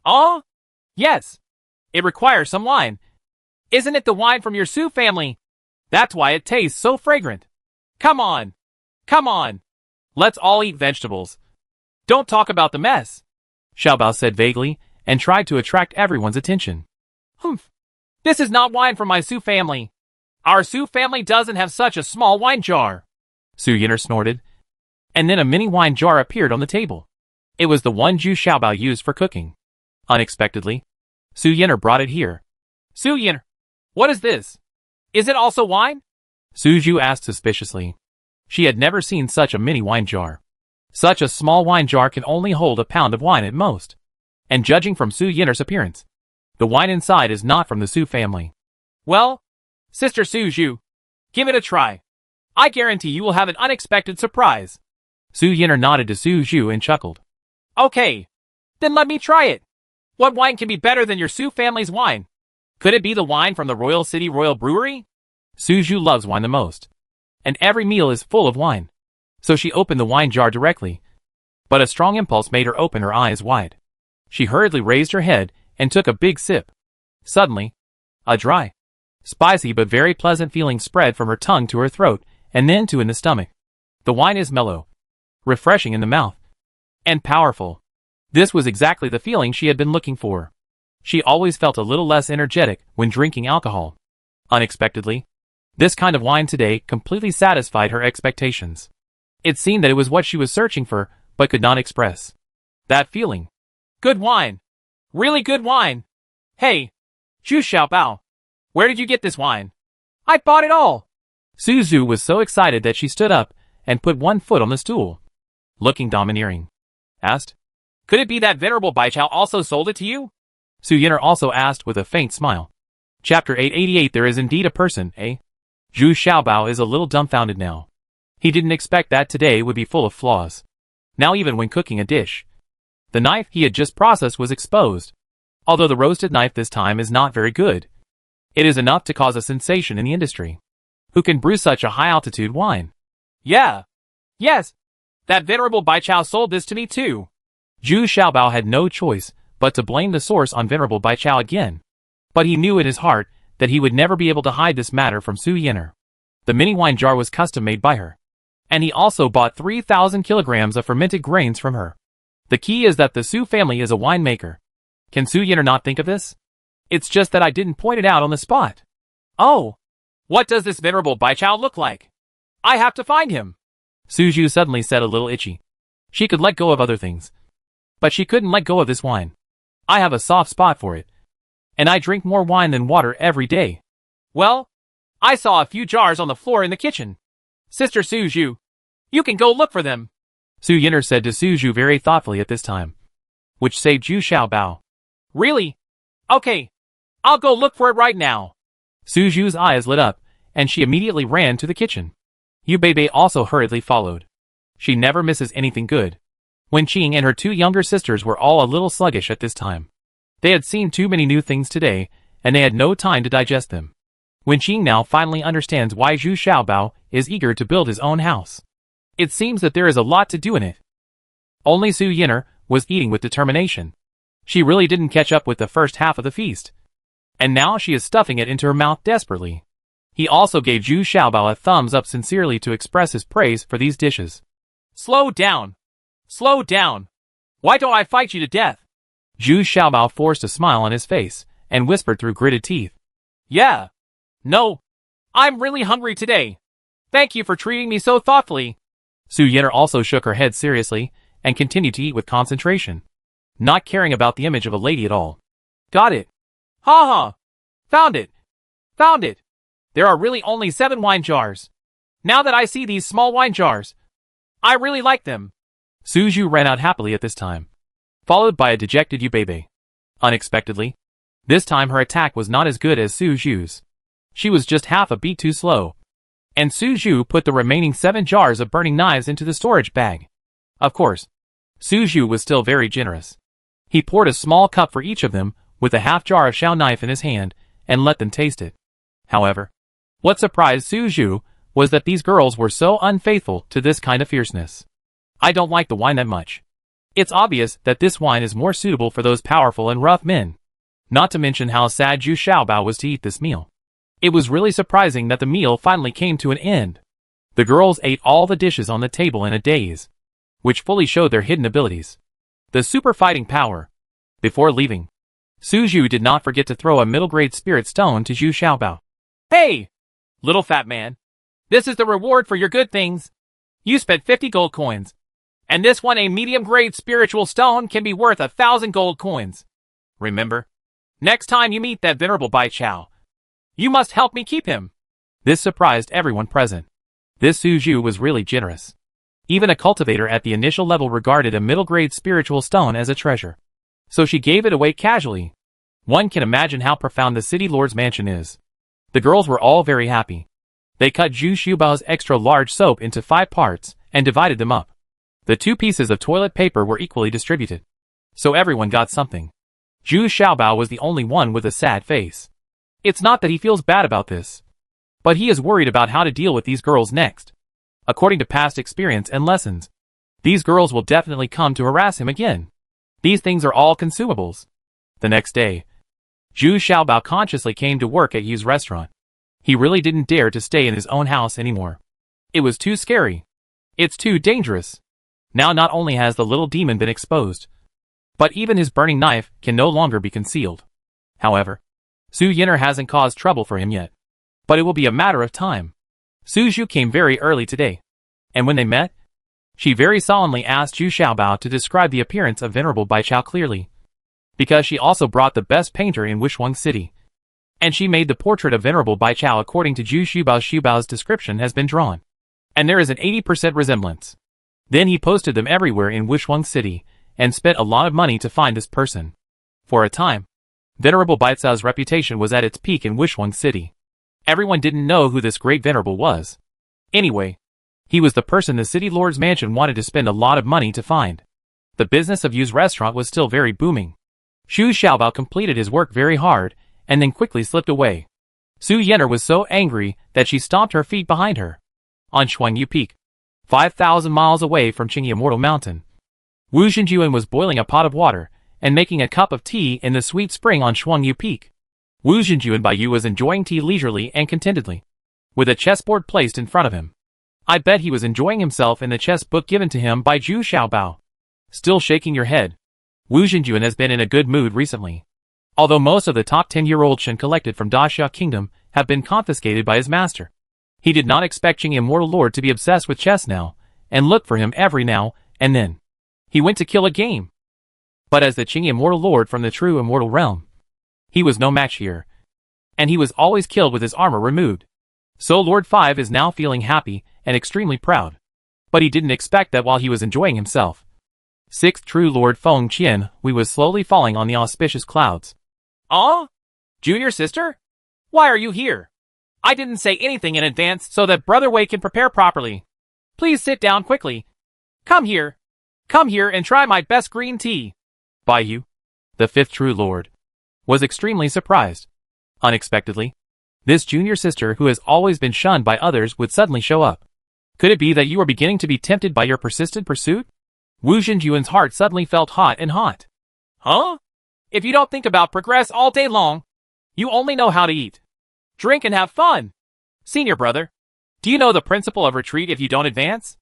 Oh? Yes. It requires some wine. Isn't it the wine from your Su family? That's why it tastes so fragrant. Come on. Come on. Let's all eat vegetables. Don't talk about the mess. Xiaobao said vaguely, and tried to attract everyone's attention. This is not wine from my Su family. Our Su family doesn't have such a small wine jar. Su Yinner snorted. And then a mini wine jar appeared on the table. It was the one Zhu Xiaobao used for cooking. Unexpectedly, Su Yinner brought it here. Su Yinner, what is this? Is it also wine? Su Zhu asked suspiciously. She had never seen such a mini wine jar. Such a small wine jar can only hold a pound of wine at most. And judging from Su Yinner's appearance, the wine inside is not from the Su family. Well, Sister Su Zhu, give it a try. I guarantee you will have an unexpected surprise. Su Yinner nodded to Su Zhu and chuckled. Okay, then let me try it. What wine can be better than your Su family's wine? Could it be the wine from the Royal City Royal Brewery? Su Zhu loves wine the most. And every meal is full of wine. So she opened the wine jar directly. But a strong impulse made her open her eyes wide. She hurriedly raised her head and took a big sip. Suddenly, a dry, spicy but very pleasant feeling spread from her tongue to her throat and then to in the stomach. The wine is mellow, refreshing in the mouth, and powerful. This was exactly the feeling she had been looking for. She always felt a little less energetic when drinking alcohol. Unexpectedly, this kind of wine today completely satisfied her expectations. It seemed that it was what she was searching for, but could not express. That feeling. Good wine. Really good wine. Hey, Zhu Xiaobao, where did you get this wine? I bought it all. Su Zhu was so excited that she stood up and put one foot on the stool. Looking domineering, asked, Could it be that Venerable Baichao also sold it to you? Su Yiner also asked with a faint smile. Chapter 888. There is indeed a person, eh? Zhu Xiaobao is a little dumbfounded now. He didn't expect that today would be full of flaws. Now even when cooking a dish, the knife he had just processed was exposed. Although the roasted knife this time is not very good, it is enough to cause a sensation in the industry. Who can brew such a high-altitude wine? Yeah. Yes. That Venerable Baichao sold this to me too. Zhu Xiaobao had no choice but to blame the source on Venerable Baichao again. But he knew in his heart that he would never be able to hide this matter from Su Yiner. The mini wine jar was custom made by her. And he also bought 3,000 kilograms of fermented grains from her. The key is that the Su family is a winemaker. Can Su Yiner not think of this? It's just that I didn't point it out on the spot. Oh. What does this Venerable Baichao look like? I have to find him. Su Zhu suddenly said a little itchy. She could let go of other things, but she couldn't let go of this wine. I have a soft spot for it. And I drink more wine than water every day. Well, I saw a few jars on the floor in the kitchen. Sister Su Zhu, you can go look for them. Su Yiner said to Su Zhu very thoughtfully at this time, which saved Zhu Xiaobao. Really? Okay. I'll go look for it right now. Su Zhu's eyes lit up, and she immediately ran to the kitchen. Yu Beibei also hurriedly followed. She never misses anything good. Wen Qing and her two younger sisters were all a little sluggish at this time. They had seen too many new things today, and they had no time to digest them. Wen Qing now finally understands why Zhu Xiaobao is eager to build his own house. It seems that there is a lot to do in it. Only Su Yiner was eating with determination. She really didn't catch up with the first half of the feast. And now she is stuffing it into her mouth desperately. He also gave Zhu Xiaobao a thumbs up sincerely to express his praise for these dishes. Slow down. Slow down. Why don't I fight you to death? Zhu Xiaobao forced a smile on his face and whispered through gritted teeth. Yeah. No. I'm really hungry today. Thank you for treating me so thoughtfully. Su Yiner also shook her head seriously and continued to eat with concentration, not caring about the image of a lady at all. Got it. Ha ha. Found it. Found it. There are really only 7 wine jars. Now that I see these small wine jars, I really like them. Su Zhu ran out happily at this time, followed by a dejected Yu Beibei. Unexpectedly, this time her attack was not as good as Su Zhu's. She was just half a beat too slow. And Su Zhu put the remaining 7 jars of burning knives into the storage bag. Of course, Su Zhu was still very generous. He poured a small cup for each of them with a half jar of shao knife in his hand and let them taste it. However, what surprised Su Zhu was that these girls were so unfaithful to this kind of fierceness. I don't like the wine that much. It's obvious that this wine is more suitable for those powerful and rough men. Not to mention how sad Zhu Xiaobao was to eat this meal. It was really surprising that the meal finally came to an end. The girls ate all the dishes on the table in a daze, which fully showed their hidden abilities. The super fighting power. Before leaving, Su Zhu did not forget to throw a middle-grade spirit stone to Zhu Xiaobao. Hey! Little fat man. This is the reward for your good things. You spent 50 gold coins. And this one, a medium-grade spiritual stone, can be worth 1,000 gold coins. Remember? Next time you meet that Venerable Baichao, you must help me keep him. This surprised everyone present. This Su Zhu was really generous. Even a cultivator at the initial level regarded a middle-grade spiritual stone as a treasure. So she gave it away casually. One can imagine how profound the city lord's mansion is. The girls were all very happy. They cut Zhu Xiaobao's extra-large soap into 5 parts and divided them up. The 2 pieces of toilet paper were equally distributed. So everyone got something. Zhu Xiaobao was the only one with a sad face. It's not that he feels bad about this, but he is worried about how to deal with these girls next. According to past experience and lessons, these girls will definitely come to harass him again. These things are all consumables. The next day, Zhu Xiaobao consciously came to work at Yu's restaurant. He really didn't dare to stay in his own house anymore. It was too scary. It's too dangerous. Now not only has the little demon been exposed, but even his burning knife can no longer be concealed. However, Su Yin'er hasn't caused trouble for him yet. But it will be a matter of time. Su Zhu came very early today, and when they met, she very solemnly asked Zhu Xiaobao to describe the appearance of Venerable Bai Chao clearly, because she also brought the best painter in Wishuang City, and she made the portrait of Venerable Bai Chao according to Zhu Xiaobao's description has been drawn, and there is an 80% resemblance. Then he posted them everywhere in Wishuang City, and spent a lot of money to find this person. For a time, Venerable Bai Chao's reputation was at its peak in Wishuang City. Everyone didn't know who this great venerable was. Anyway, he was the person the city lord's mansion wanted to spend a lot of money to find. The business of Yu's restaurant was still very booming. Zhu Xiaobao completed his work very hard, and then quickly slipped away. Su Yin'er was so angry that she stomped her feet behind her. On Shuangyu Peak, 5,000 miles away from Qingyi Immortal Mountain, Wu Xinjuan was boiling a pot of water and making a cup of tea in the sweet spring on Shuangyu Peak. Wu Xinjuan Bai Yu was enjoying tea leisurely and contentedly, with a chessboard placed in front of him. I bet he was enjoying himself in the chess book given to him by Zhu Xiaobao. Still shaking your head. Wu Xinjuan has been in a good mood recently. Although most of the top 10-year-old Shen collected from Daxia Kingdom have been confiscated by his master, he did not expect Qingyi Immortal Lord to be obsessed with chess now, and look for him every now and then. He went to kill a game. But as the Qingyi Immortal Lord from the true immortal realm, he was no match here, and he was always killed with his armor removed. So Lord 5 is now feeling happy and extremely proud. But he didn't expect that while he was enjoying himself, 6th true Lord Feng Qian was slowly falling on the auspicious clouds. Ah? Junior sister? Why are you here? I didn't say anything in advance so that Brother Wei can prepare properly. Please sit down quickly. Come here. Come here and try my best green tea. Bai Yu, the 5th true Lord, was extremely surprised. Unexpectedly, this junior sister who has always been shunned by others would suddenly show up. Could it be that you are beginning to be tempted by your persistent pursuit? Wu Xinjuan's heart suddenly felt hot and hot. Huh? If you don't think about progress all day long, you only know how to eat, drink and have fun. Senior brother, do you know the principle of retreat if you don't advance?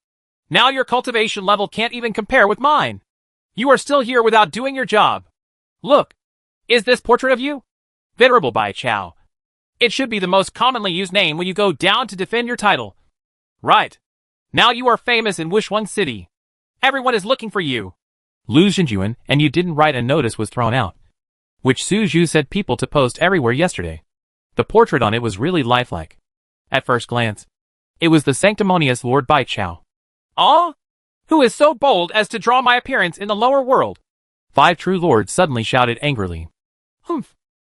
Now your cultivation level can't even compare with mine. You are still here without doing your job. Look, is this portrait of you? Venerable Bai Chao. It should be the most commonly used name when you go down to defend your title. Right. Now you are famous in Wishuang City. Everyone is looking for you. Lu Xinjuan and you didn't write a notice was thrown out, which Su Zhu said people to post everywhere yesterday. The portrait on it was really lifelike. At first glance, it was the sanctimonious Lord Bai Chao. Ah? Who is so bold as to draw my appearance in the lower world? 5 true lords suddenly shouted angrily. Humph.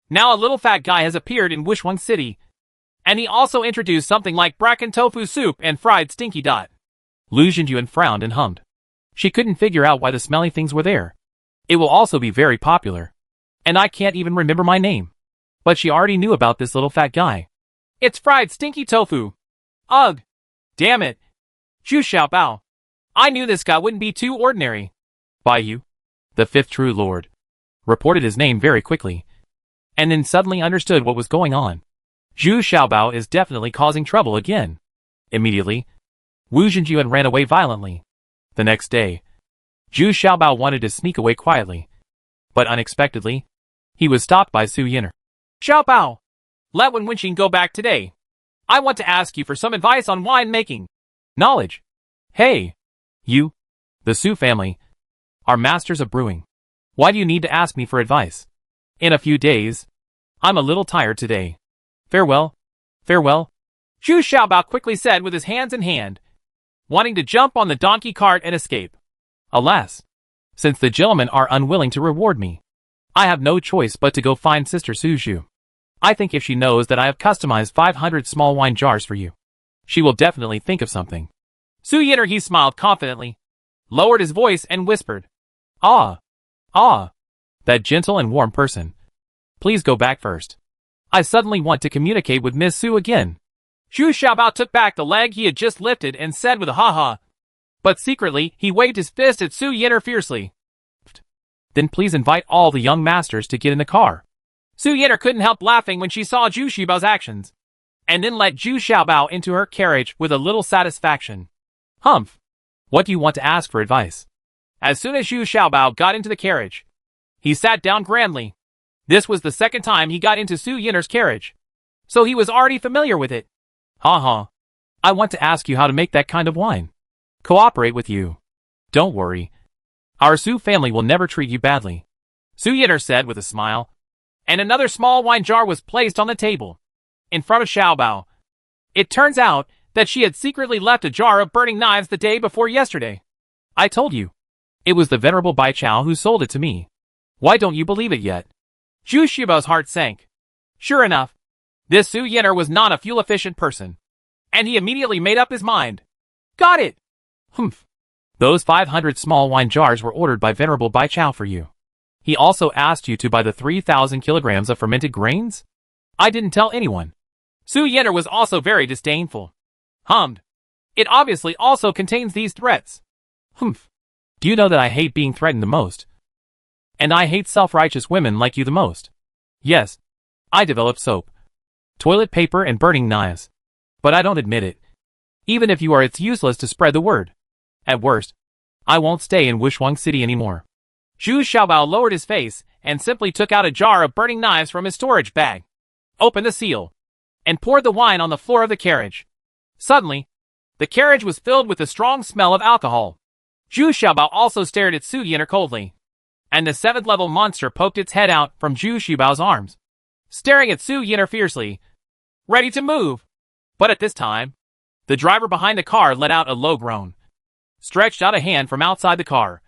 Now a little fat guy has appeared in Wishuang City. And he also introduced something like bracken tofu soup and fried stinky dot. Lu Xinjuan frowned and hummed. She couldn't figure out why the smelly things were there. It will also be very popular. And I can't even remember my name. But she already knew about this little fat guy. It's fried stinky tofu. Ugh. Damn it. Zhu Xiaobao. I knew this guy wouldn't be too ordinary. Bai Yu, the 5th true lord, reported his name very quickly, and then suddenly understood what was going on. Zhu Xiaobao is definitely causing trouble again. Immediately, Wu Xinjuan ran away violently. The next day, Zhu Xiaobao wanted to sneak away quietly, but unexpectedly, he was stopped by Su Yin'er. Xiaobao, let Wen Wenxing go back today. I want to ask you for some advice on wine making. Knowledge. Hey, you, the Su family, are masters of brewing. Why do you need to ask me for advice? In a few days, I'm a little tired today. Farewell. Farewell. Zhu Xiaobao quickly said with his hands in hand, wanting to jump on the donkey cart and escape. Alas, since the gentlemen are unwilling to reward me, I have no choice but to go find Sister Su Zhu. I think if she knows that I have customized 500 small wine jars for you, she will definitely think of something. Su Yin'er he smiled confidently, lowered his voice and whispered, Ah, that gentle and warm person. Please go back first. I suddenly want to communicate with Miss Su again. Zhu Xiaobao took back the leg he had just lifted and said with a ha-ha. But secretly, he waved his fist at Su Yin'er fiercely. Then please invite all the young masters to get in the car. Su Yin'er couldn't help laughing when she saw Zhu Xiaobao's actions, and then let Zhu Xiaobao into her carriage with a little satisfaction. Humph. What do you want to ask for advice? As soon as Zhu Xiaobao got into the carriage, he sat down grandly. This was the second time he got into Su Yin'er's carriage, so he was already familiar with it. Ha. I want to ask you how to make that kind of wine. Cooperate with you. Don't worry. Our Su family will never treat you badly. Su Yin'er said with a smile, and another small wine jar was placed on the table, in front of Xiaobao. It turns out that she had secretly left a jar of burning knives the day before yesterday. I told you. It was the venerable Bai Chao who sold it to me. Why don't you believe it yet? Zhu Xiaobao's heart sank. Sure enough, this Su Yin'er was not a fuel-efficient person, and he immediately made up his mind. Got it! Humph. Those 500 small wine jars were ordered by venerable Bai Chao for you. He also asked you to buy the 3,000 kilograms of fermented grains? I didn't tell anyone. Su Yin'er was also very disdainful. Hummed. It obviously also contains these threats. Humph. Do you know that I hate being threatened the most? And I hate self-righteous women like you the most. Yes, I developed soap, toilet paper and burning knives. But I don't admit it. Even if you are, it's useless to spread the word. At worst, I won't stay in Wushuang City anymore. Zhu Xiaobao lowered his face and simply took out a jar of burning knives from his storage bag, opened the seal, and poured the wine on the floor of the carriage. Suddenly, the carriage was filled with the strong smell of alcohol. Zhu Xiaobao also stared at Su Yin'er coldly, and the 7th-level monster poked its head out from Zhu Xiaobao's arms, staring at Su Yin'er fiercely, ready to move. But at this time, the driver behind the car let out a low groan, stretched out a hand from outside the car,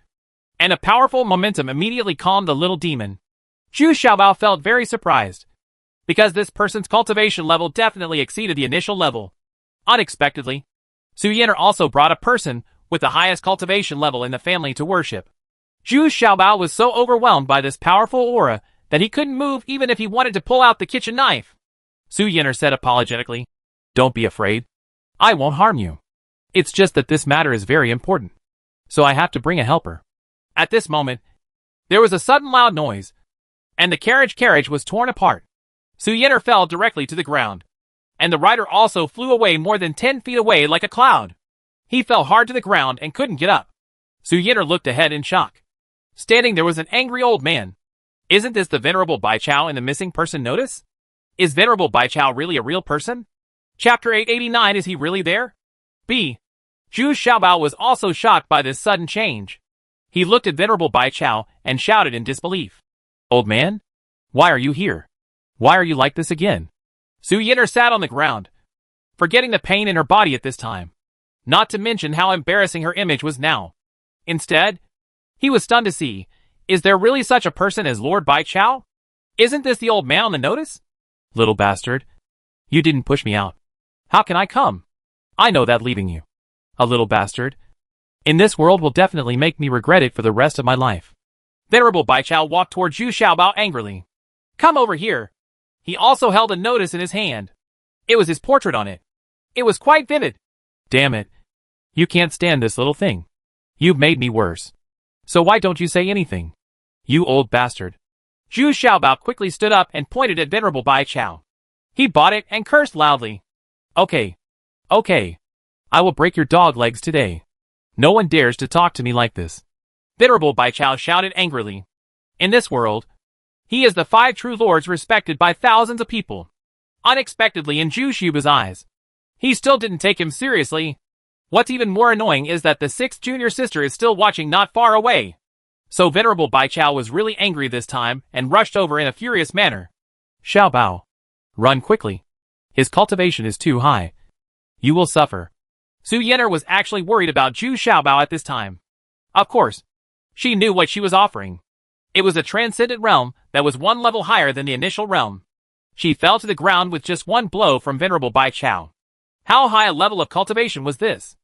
and a powerful momentum immediately calmed the little demon. Zhu Xiaobao felt very surprised, because this person's cultivation level definitely exceeded the initial level. Unexpectedly, Su Yin'er also brought a person with the highest cultivation level in the family to worship. Zhu Xiaobao was so overwhelmed by this powerful aura that he couldn't move even if he wanted to pull out the kitchen knife. Su Yin'er said apologetically, "Don't be afraid. I won't harm you. It's just that this matter is very important, so I have to bring a helper." At this moment, there was a sudden loud noise, and the carriage was torn apart. Su Yin'er fell directly to the ground, and the rider also flew away more than 10 feet away like a cloud. He fell hard to the ground and couldn't get up. Su Yin'er looked ahead in shock. Standing there was an angry old man. Isn't this the venerable Bai Chao in the missing person notice? Is venerable Bai Chao really a real person? Chapter 889. Is he really there? B. Zhu Xiaobao was also shocked by this sudden change. He looked at venerable Bai Chao and shouted in disbelief. "Old man? Why are you here? Why are you like this again?" Su Yin'er sat on the ground, forgetting the pain in her body at this time, not to mention how embarrassing her image was now. Instead, he was stunned to see, is there really such a person as Lord Bai Chao? Isn't this the old man on the notice? "Little bastard. You didn't push me out. How can I come? I know that leaving you, a little bastard, in this world will definitely make me regret it for the rest of my life." Venerable Bai Chao walked toward Zhu Xiaobao angrily. "Come over here." He also held a notice in his hand. It was his portrait on it. It was quite vivid. "Damn it. You can't stand this little thing. You've made me worse. So why don't you say anything? You old bastard." Zhu Xiaobao quickly stood up and pointed at Venerable Bai Chao. He bought it and cursed loudly. Okay. I will break your dog legs today. No one dares to talk to me like this." Venerable Bai Chao shouted angrily. In this world, he is the 5 true lords respected by thousands of people. Unexpectedly in Zhu Xiaobao's eyes, he still didn't take him seriously. What's even more annoying is that the 6th junior sister is still watching not far away. So Venerable Bai Chao was really angry this time and rushed over in a furious manner. "Xiaobao, run quickly. His cultivation is too high. You will suffer." Su Yin'er was actually worried about Zhu Xiaobao at this time. Of course, she knew what she was offering. It was a transcendent realm that was 1 level higher than the initial realm. She fell to the ground with just 1 blow from Venerable Bai Chao. How high a level of cultivation was this?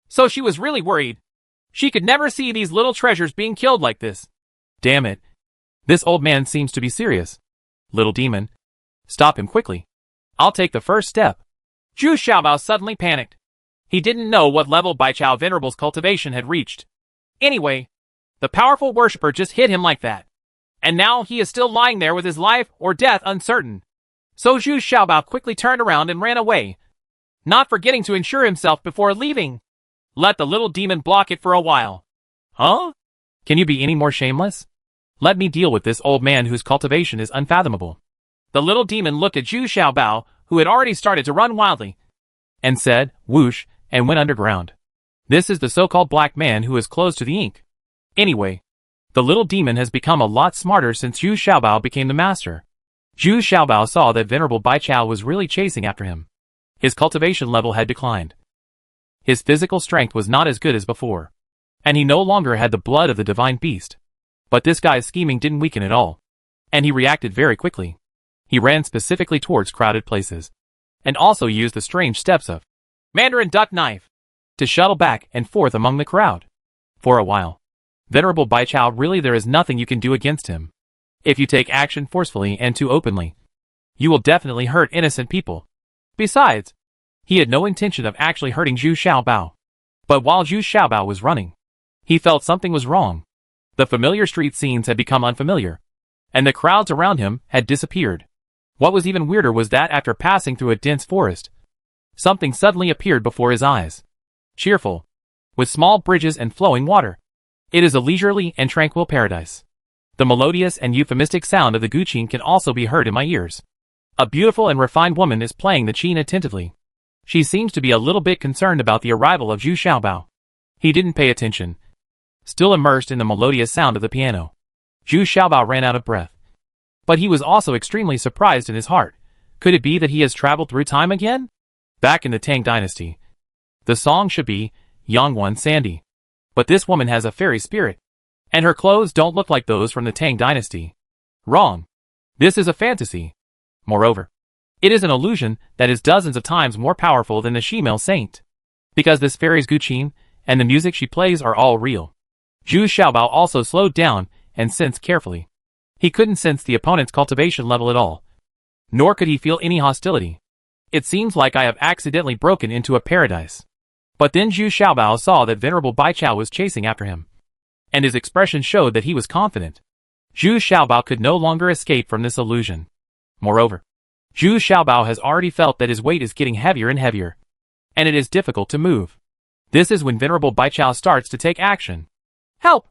So she was really worried. She could never see these little treasures being killed like this. Damn it. This old man seems to be serious. Little demon. Stop him quickly. I'll take the first step. Zhu Xiaobao suddenly panicked. He didn't know what level Baichao Venerable's cultivation had reached. Anyway, the powerful worshipper just hit him like that. And now he is still lying there with his life or death uncertain. So Zhu Xiaobao quickly turned around and ran away, not forgetting to ensure himself before leaving. Let the little demon block it for a while. Huh? Can you be any more shameless? Let me deal with this old man whose cultivation is unfathomable. The little demon looked at Zhu Xiaobao, who had already started to run wildly, and said, whoosh, and went underground. This is the so-called black man who is close to the ink. Anyway, the little demon has become a lot smarter since Zhu Xiaobao became the master. Zhu Xiaobao saw that Venerable Baichao was really chasing after him. His cultivation level had declined. His physical strength was not as good as before, and he no longer had the blood of the divine beast. But this guy's scheming didn't weaken at all, and he reacted very quickly. He ran specifically towards crowded places, and also used the strange steps of Mandarin duck knife to shuttle back and forth among the crowd. For a while, Venerable Baichao, really there is nothing you can do against him. If you take action forcefully and too openly, you will definitely hurt innocent people. Besides, he had no intention of actually hurting Zhu Xiaobao. But while Zhu Xiaobao was running, he felt something was wrong. The familiar street scenes had become unfamiliar, and the crowds around him had disappeared. What was even weirder was that after passing through a dense forest, something suddenly appeared before his eyes. Cheerful, with small bridges and flowing water. It is a leisurely and tranquil paradise. The melodious and euphemistic sound of the guqin can also be heard in my ears. A beautiful and refined woman is playing the qin attentively. She seems to be a little bit concerned about the arrival of Zhu Xiaobao. He didn't pay attention, still immersed in the melodious sound of the piano. Zhu Xiaobao ran out of breath. But he was also extremely surprised in his heart. Could it be that he has traveled through time again? Back in the Tang dynasty, the song should be Yangwan Sandy. But this woman has a fairy spirit, and her clothes don't look like those from the Tang dynasty. Wrong. This is a fantasy. Moreover, it is an illusion that is dozens of times more powerful than the Shimel Saint. Because this fairy's guqin and the music she plays are all real. Zhu Xiaobao also slowed down and sensed carefully. He couldn't sense the opponent's cultivation level at all, nor could he feel any hostility. It seems like I have accidentally broken into a paradise. But then Zhu Xiaobao saw that Venerable Baichao was chasing after him, and his expression showed that he was confident. Zhu Xiaobao could no longer escape from this illusion. Moreover, Zhu Xiaobao has already felt that his weight is getting heavier and heavier, and it is difficult to move. This is when Venerable Baichao starts to take action. Help!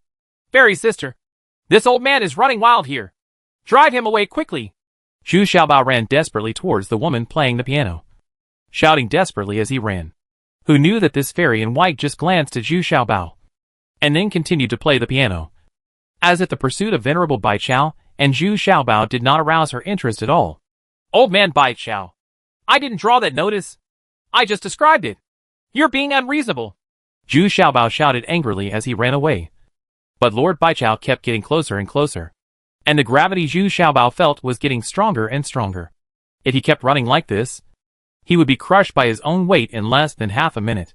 Fairy sister! This old man is running wild here. Drive him away quickly. Zhu Xiaobao ran desperately towards the woman playing the piano, shouting desperately as he ran. Who knew that this fairy in white just glanced at Zhu Xiaobao, and then continued to play the piano, as if the pursuit of Venerable Baichao and Zhu Xiaobao did not arouse her interest at all. Old man Baichao, I didn't draw that notice. I just described it. You're being unreasonable. Zhu Xiaobao shouted angrily as he ran away. But Lord Baichao kept getting closer and closer, and the gravity Zhu Xiaobao felt was getting stronger and stronger. If he kept running like this, he would be crushed by his own weight in less than half a minute.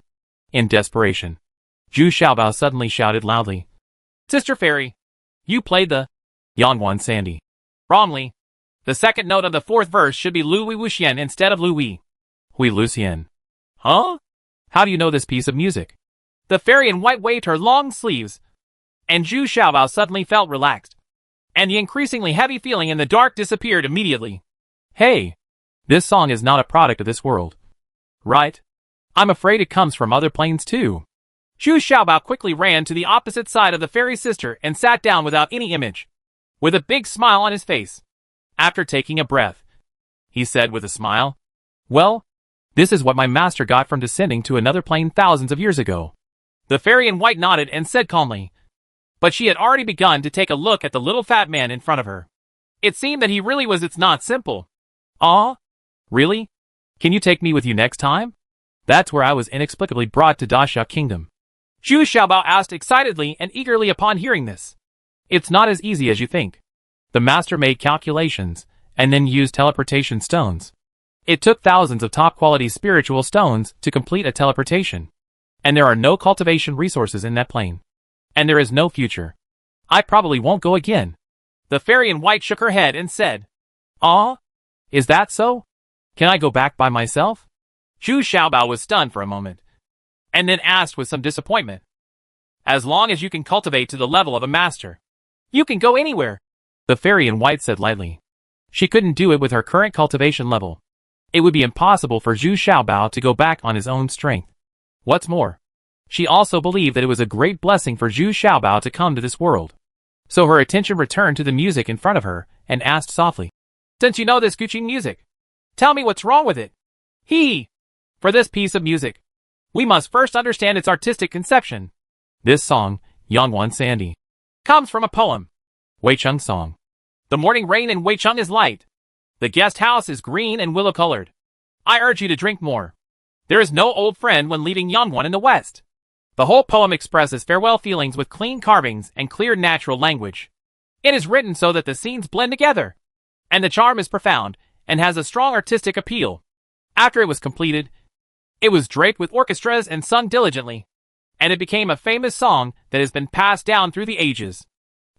In desperation, Zhu Xiaobao suddenly shouted loudly, Sister Fairy, you played the Yangwan Sandy wrongly. The second note of the fourth verse should be Lu Wei Wuxian instead of Lu Wei. Hui Lucien. Huh? How do you know this piece of music? The fairy in white waved her long sleeves, and Zhu Xiaobao suddenly felt relaxed, and the increasingly heavy feeling in the dark disappeared immediately. Hey! This song is not a product of this world. Right? I'm afraid it comes from other planes too. Zhu Xiaobao quickly ran to the opposite side of the fairy sister and sat down without any image, with a big smile on his face. After taking a breath, he said with a smile, Well, this is what my master got from descending to another plane thousands of years ago. The fairy in white nodded and said calmly, but she had already begun to take a look at the little fat man in front of her. It seemed that he really was It's not simple. Ah? Really? Can you take me with you next time? That's where I was inexplicably brought to Daxia Kingdom. Zhu Xiaobao asked excitedly and eagerly upon hearing this. It's not as easy as you think. The master made calculations, and then used teleportation stones. It took thousands of top-quality spiritual stones to complete a teleportation. And there are no cultivation resources in that plane. And there is no future. I probably won't go again. The fairy in white shook her head and said, Ah? Is that so? Can I go back by myself? Zhu Xiaobao was stunned for a moment, and then asked with some disappointment. As long as you can cultivate to the level of a master, you can go anywhere, the fairy in white said lightly. She couldn't do it with her current cultivation level. It would be impossible for Zhu Xiaobao to go back on his own strength. What's more, she also believed that it was a great blessing for Zhu Xiaobao to come to this world. So her attention returned to the music in front of her, and asked softly, "Since you know this Guqin music, tell me what's wrong with it." "He. For this piece of music, we must first understand its artistic conception." This song, Yangwan Sandy, comes from a poem, Weicheng song. "The morning rain in Weicheng is light. The guest house is green and willow-colored. I urge you to drink more. There is no old friend when leaving Yangwan in the west." The whole poem expresses farewell feelings with clean carvings and clear natural language. It is written so that the scenes blend together, and the charm is profound and has a strong artistic appeal. After it was completed, it was draped with orchestras and sung diligently, and it became a famous song that has been passed down through the ages.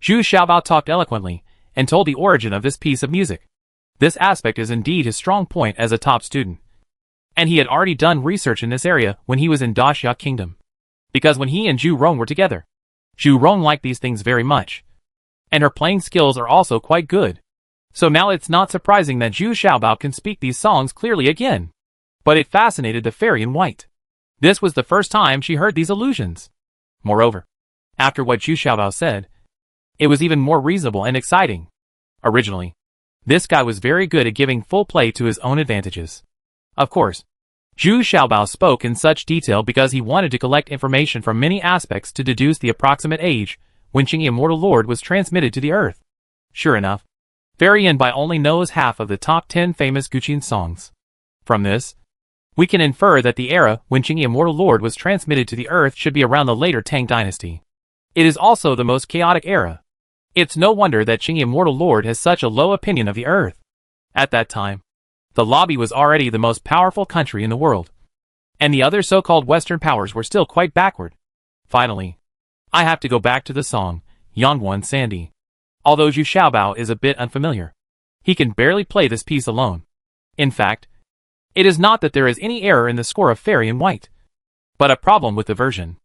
Zhu Xiaobao talked eloquently and told the origin of this piece of music. This aspect is indeed his strong point as a top student, and he had already done research in this area when he was in Daxia Kingdom. Because when he and Zhu Rong were together, Zhu Rong liked these things very much, and her playing skills are also quite good. So now it's not surprising that Zhu Xiaobao can speak these songs clearly again. But it fascinated the fairy in white. This was the first time she heard these allusions. Moreover, after what Zhu Xiaobao said, it was even more reasonable and exciting. Originally, this guy was very good at giving full play to his own advantages. Of course, Zhu Xiaobao spoke in such detail because he wanted to collect information from many aspects to deduce the approximate age when Qingyi Immortal Lord was transmitted to the earth. Sure enough, Fairy Yanbai only knows half of the top 10 famous Guqin songs. From this, we can infer that the era when Qingyi Immortal Lord was transmitted to the earth should be around the later Tang dynasty. It is also the most chaotic era. It's no wonder that Qingyi Immortal Lord has such a low opinion of the earth. At that time, the lobby was already the most powerful country in the world, and the other so-called Western powers were still quite backward. Finally, I have to go back to the song, Yangwan Sandy. Although Zhu Xiaobao is a bit unfamiliar, he can barely play this piece alone. In fact, it is not that there is any error in the score of Fairy in White, but a problem with the version.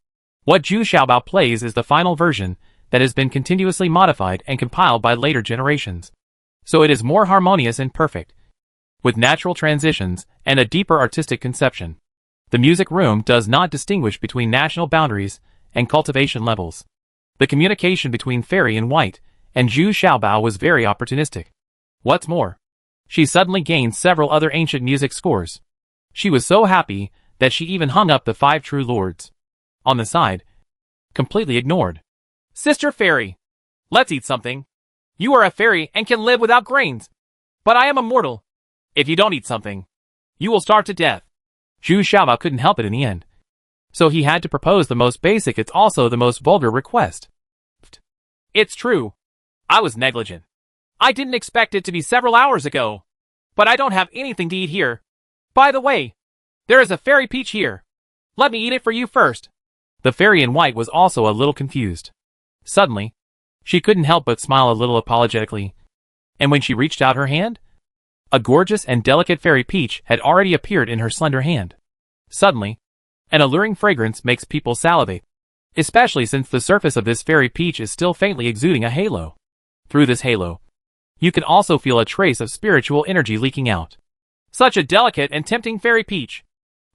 What Zhu Xiaobao plays is the final version that has been continuously modified and compiled by later generations. So it is more harmonious and perfect, with natural transitions and a deeper artistic conception. The music room does not distinguish between national boundaries and cultivation levels. The communication between Fairy in White and Zhu Xiaobao was very opportunistic. What's more, she suddenly gained several other ancient music scores. She was so happy that she even hung up the 5 True Lords on the side, completely ignored. "Sister Fairy, let's eat something. You are a fairy and can live without grains, but I am a mortal. If you don't eat something, you will starve to death." Zhu Xiaobao couldn't help it in the end, so he had to propose the most basic, it's also the most vulgar request. "It's true. I was negligent. I didn't expect it to be several hours ago, but I don't have anything to eat here. By the way, there is a fairy peach here. Let me eat it for you first." The fairy in white was also a little confused. Suddenly, she couldn't help but smile a little apologetically, and when she reached out her hand, a gorgeous and delicate fairy peach had already appeared in her slender hand. Suddenly, an alluring fragrance makes people salivate, especially since the surface of this fairy peach is still faintly exuding a halo. Through this halo, you can also feel a trace of spiritual energy leaking out. "Such a delicate and tempting fairy peach.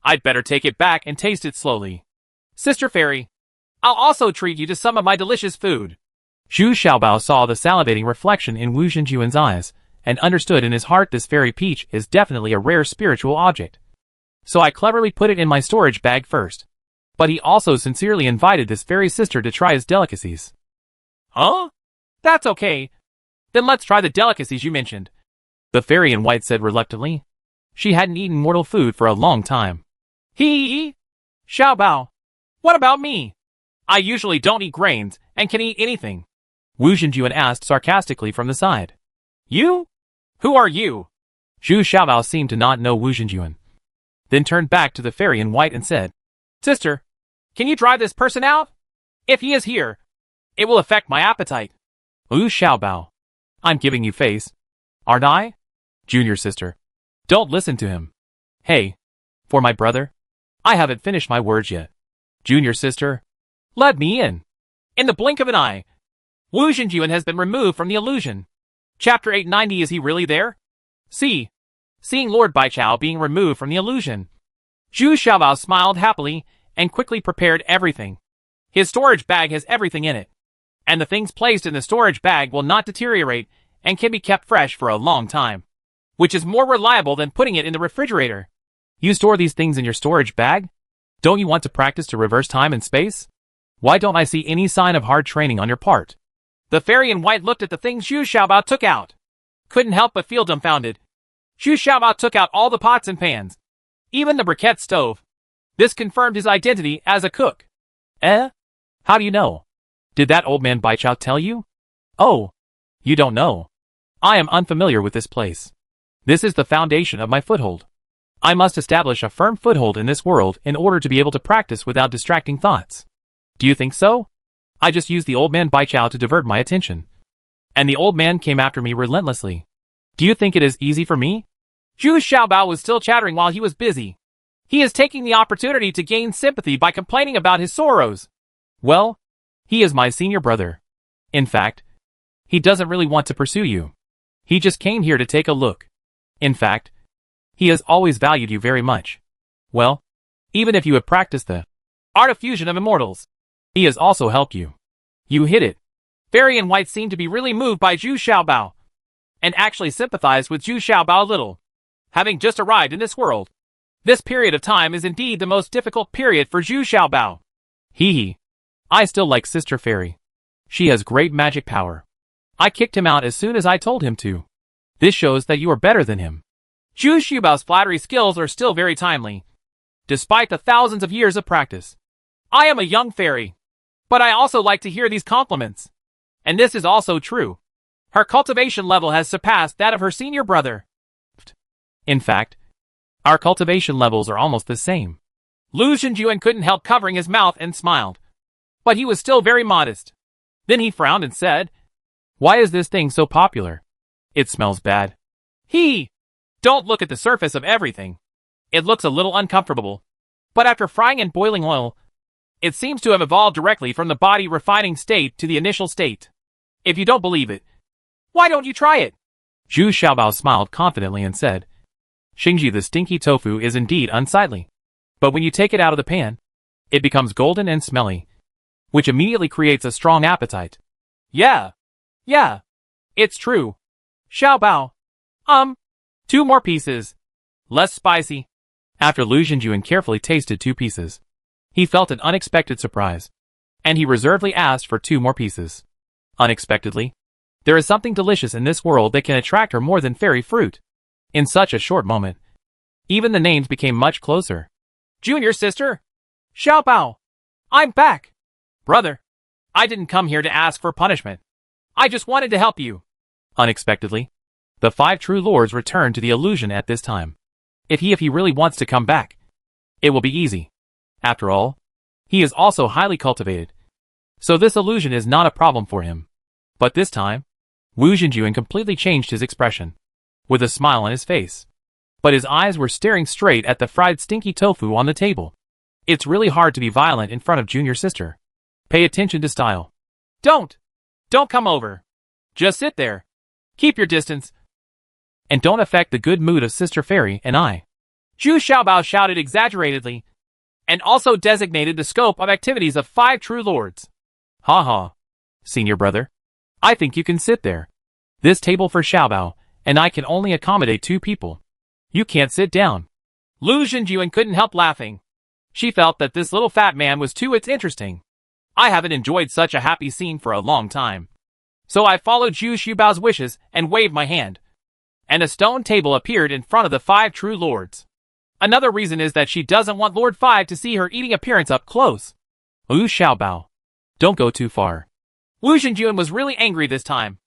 I'd better take it back and taste it slowly. Sister Fairy, I'll also treat you to some of my delicious food." Zhu Xiaobao saw the salivating reflection in Wu Zhenjuan's eyes, and understood in his heart this fairy peach is definitely a rare spiritual object. So I cleverly put it in my storage bag first. But he also sincerely invited this fairy sister to try his delicacies. "Huh? That's okay. Then let's try the delicacies you mentioned," the fairy in white said reluctantly. She hadn't eaten mortal food for a long time. Hee. Xiaobao, what about me? I usually don't eat grains and can eat anything," Wu Zhenjuan asked sarcastically from the side. "You? Who are you?" Zhu Xiaobao seemed to not know Wu Zhenjuan, then turned back to the fairy in white and said, "Sister, can you drive this person out? If he is here, it will affect my appetite." "Wu Xiaobao, I'm giving you face, aren't I? Junior sister, don't listen to him. Hey, For my brother? I haven't finished my words yet. Junior sister, let me in. In the blink of an eye, Wu Xinjuan has been removed from the illusion. Chapter 890. Is he really there? Seeing Lord Baichao being removed from the illusion, Zhu Xiaobao smiled happily and quickly prepared everything. His storage bag has everything in it, and the things placed in the storage bag will not deteriorate and can be kept fresh for a long time, which is more reliable than putting it in the refrigerator. You store these things in your storage bag? Don't you want to practice to reverse time and space? Why don't I see any sign of hard training on your part? The fairy in white looked at the things Zhu Xiaobao took out. Couldn't help but feel dumbfounded. Zhu Xiaobao took out all the pots and pans, even the briquette stove. This confirmed his identity as a cook. Eh? How do you know? Did that old man Baichao tell you? Oh, you don't know. I am unfamiliar with this place. This is the foundation of my foothold. I must establish a firm foothold in this world in order to be able to practice without distracting thoughts. Do you think so? I just used the old man Baichao to divert my attention. And the old man came after me relentlessly. Do you think it is easy for me? Zhu Xiaobao was still chattering while he was busy. He is taking the opportunity to gain sympathy by complaining about his sorrows. Well, he is my senior brother. In fact, he doesn't really want to pursue you. He just came here to take a look. In fact, he has always valued you very much. Well, even if you have practiced the art of fusion of immortals, he has also helped you. You hit it. Fairy in white seemed to be really moved by Zhu Xiaobao, and actually sympathized with Zhu Xiaobao a little. Having just arrived in this world, this period of time is indeed the most difficult period for Zhu Xiaobao. Hee. I still like Sister Fairy. She has great magic power. I kicked him out as soon as I told him to. This shows that you are better than him. Zhu Xiaobao's flattery skills are still very timely, despite the thousands of years of practice. I am a young fairy, but I also like to hear these compliments. And this is also true. Her cultivation level has surpassed that of her senior brother. In fact, our cultivation levels are almost the same. Lu Xinjuan couldn't help covering his mouth and smiled. But he was still very modest. Then he frowned and said, Why is this thing so popular? It smells bad. Don't look at the surface of everything. It looks a little uncomfortable. But after frying in boiling oil, it seems to have evolved directly from the body refining state to the initial state. If you don't believe it, why don't you try it? Zhu Xiaobao smiled confidently and said, Xingji, the stinky tofu is indeed unsightly. But when you take it out of the pan, it becomes golden and smelly, which immediately creates a strong appetite. Yeah, it's true. Xiaobao. 2 more pieces. Less spicy. After Lu Xinjuan carefully tasted 2 pieces, he felt an unexpected surprise, and he reservedly asked for 2 more pieces. Unexpectedly, there is something delicious in this world that can attract her more than fairy fruit. In such a short moment, even the names became much closer. Junior sister. Xiaobao. I'm back. Brother, I didn't come here to ask for punishment. I just wanted to help you. Unexpectedly, the 5 true lords returned to the illusion at this time. If he really wants to come back, it will be easy. After all, he is also highly cultivated, so this illusion is not a problem for him. But this time, Wu Xinjuan completely changed his expression, with a smile on his face. But his eyes were staring straight at the fried stinky tofu on the table. It's really hard to be violent in front of junior sister. Pay attention to style. Don't come over. Just sit there. Keep your distance. And don't affect the good mood of Sister Fairy and I. Zhu Xiaobao shouted exaggeratedly, and also designated the scope of activities of 5 true lords. Ha. Senior brother, I think you can sit there. This table for Xiaobao, and I can only accommodate 2 people. You can't sit down. Lu Xinjuan couldn't help laughing. She felt that this little fat man was too interesting. I haven't enjoyed such a happy scene for a long time. So I followed Zhu Xiaobao's wishes and waved my hand. And a stone table appeared in front of the 5 true lords. Another reason is that she doesn't want Lord 5 to see her eating appearance up close. Wu Xiaobao, don't go too far. Wu Xinjuan was really angry this time.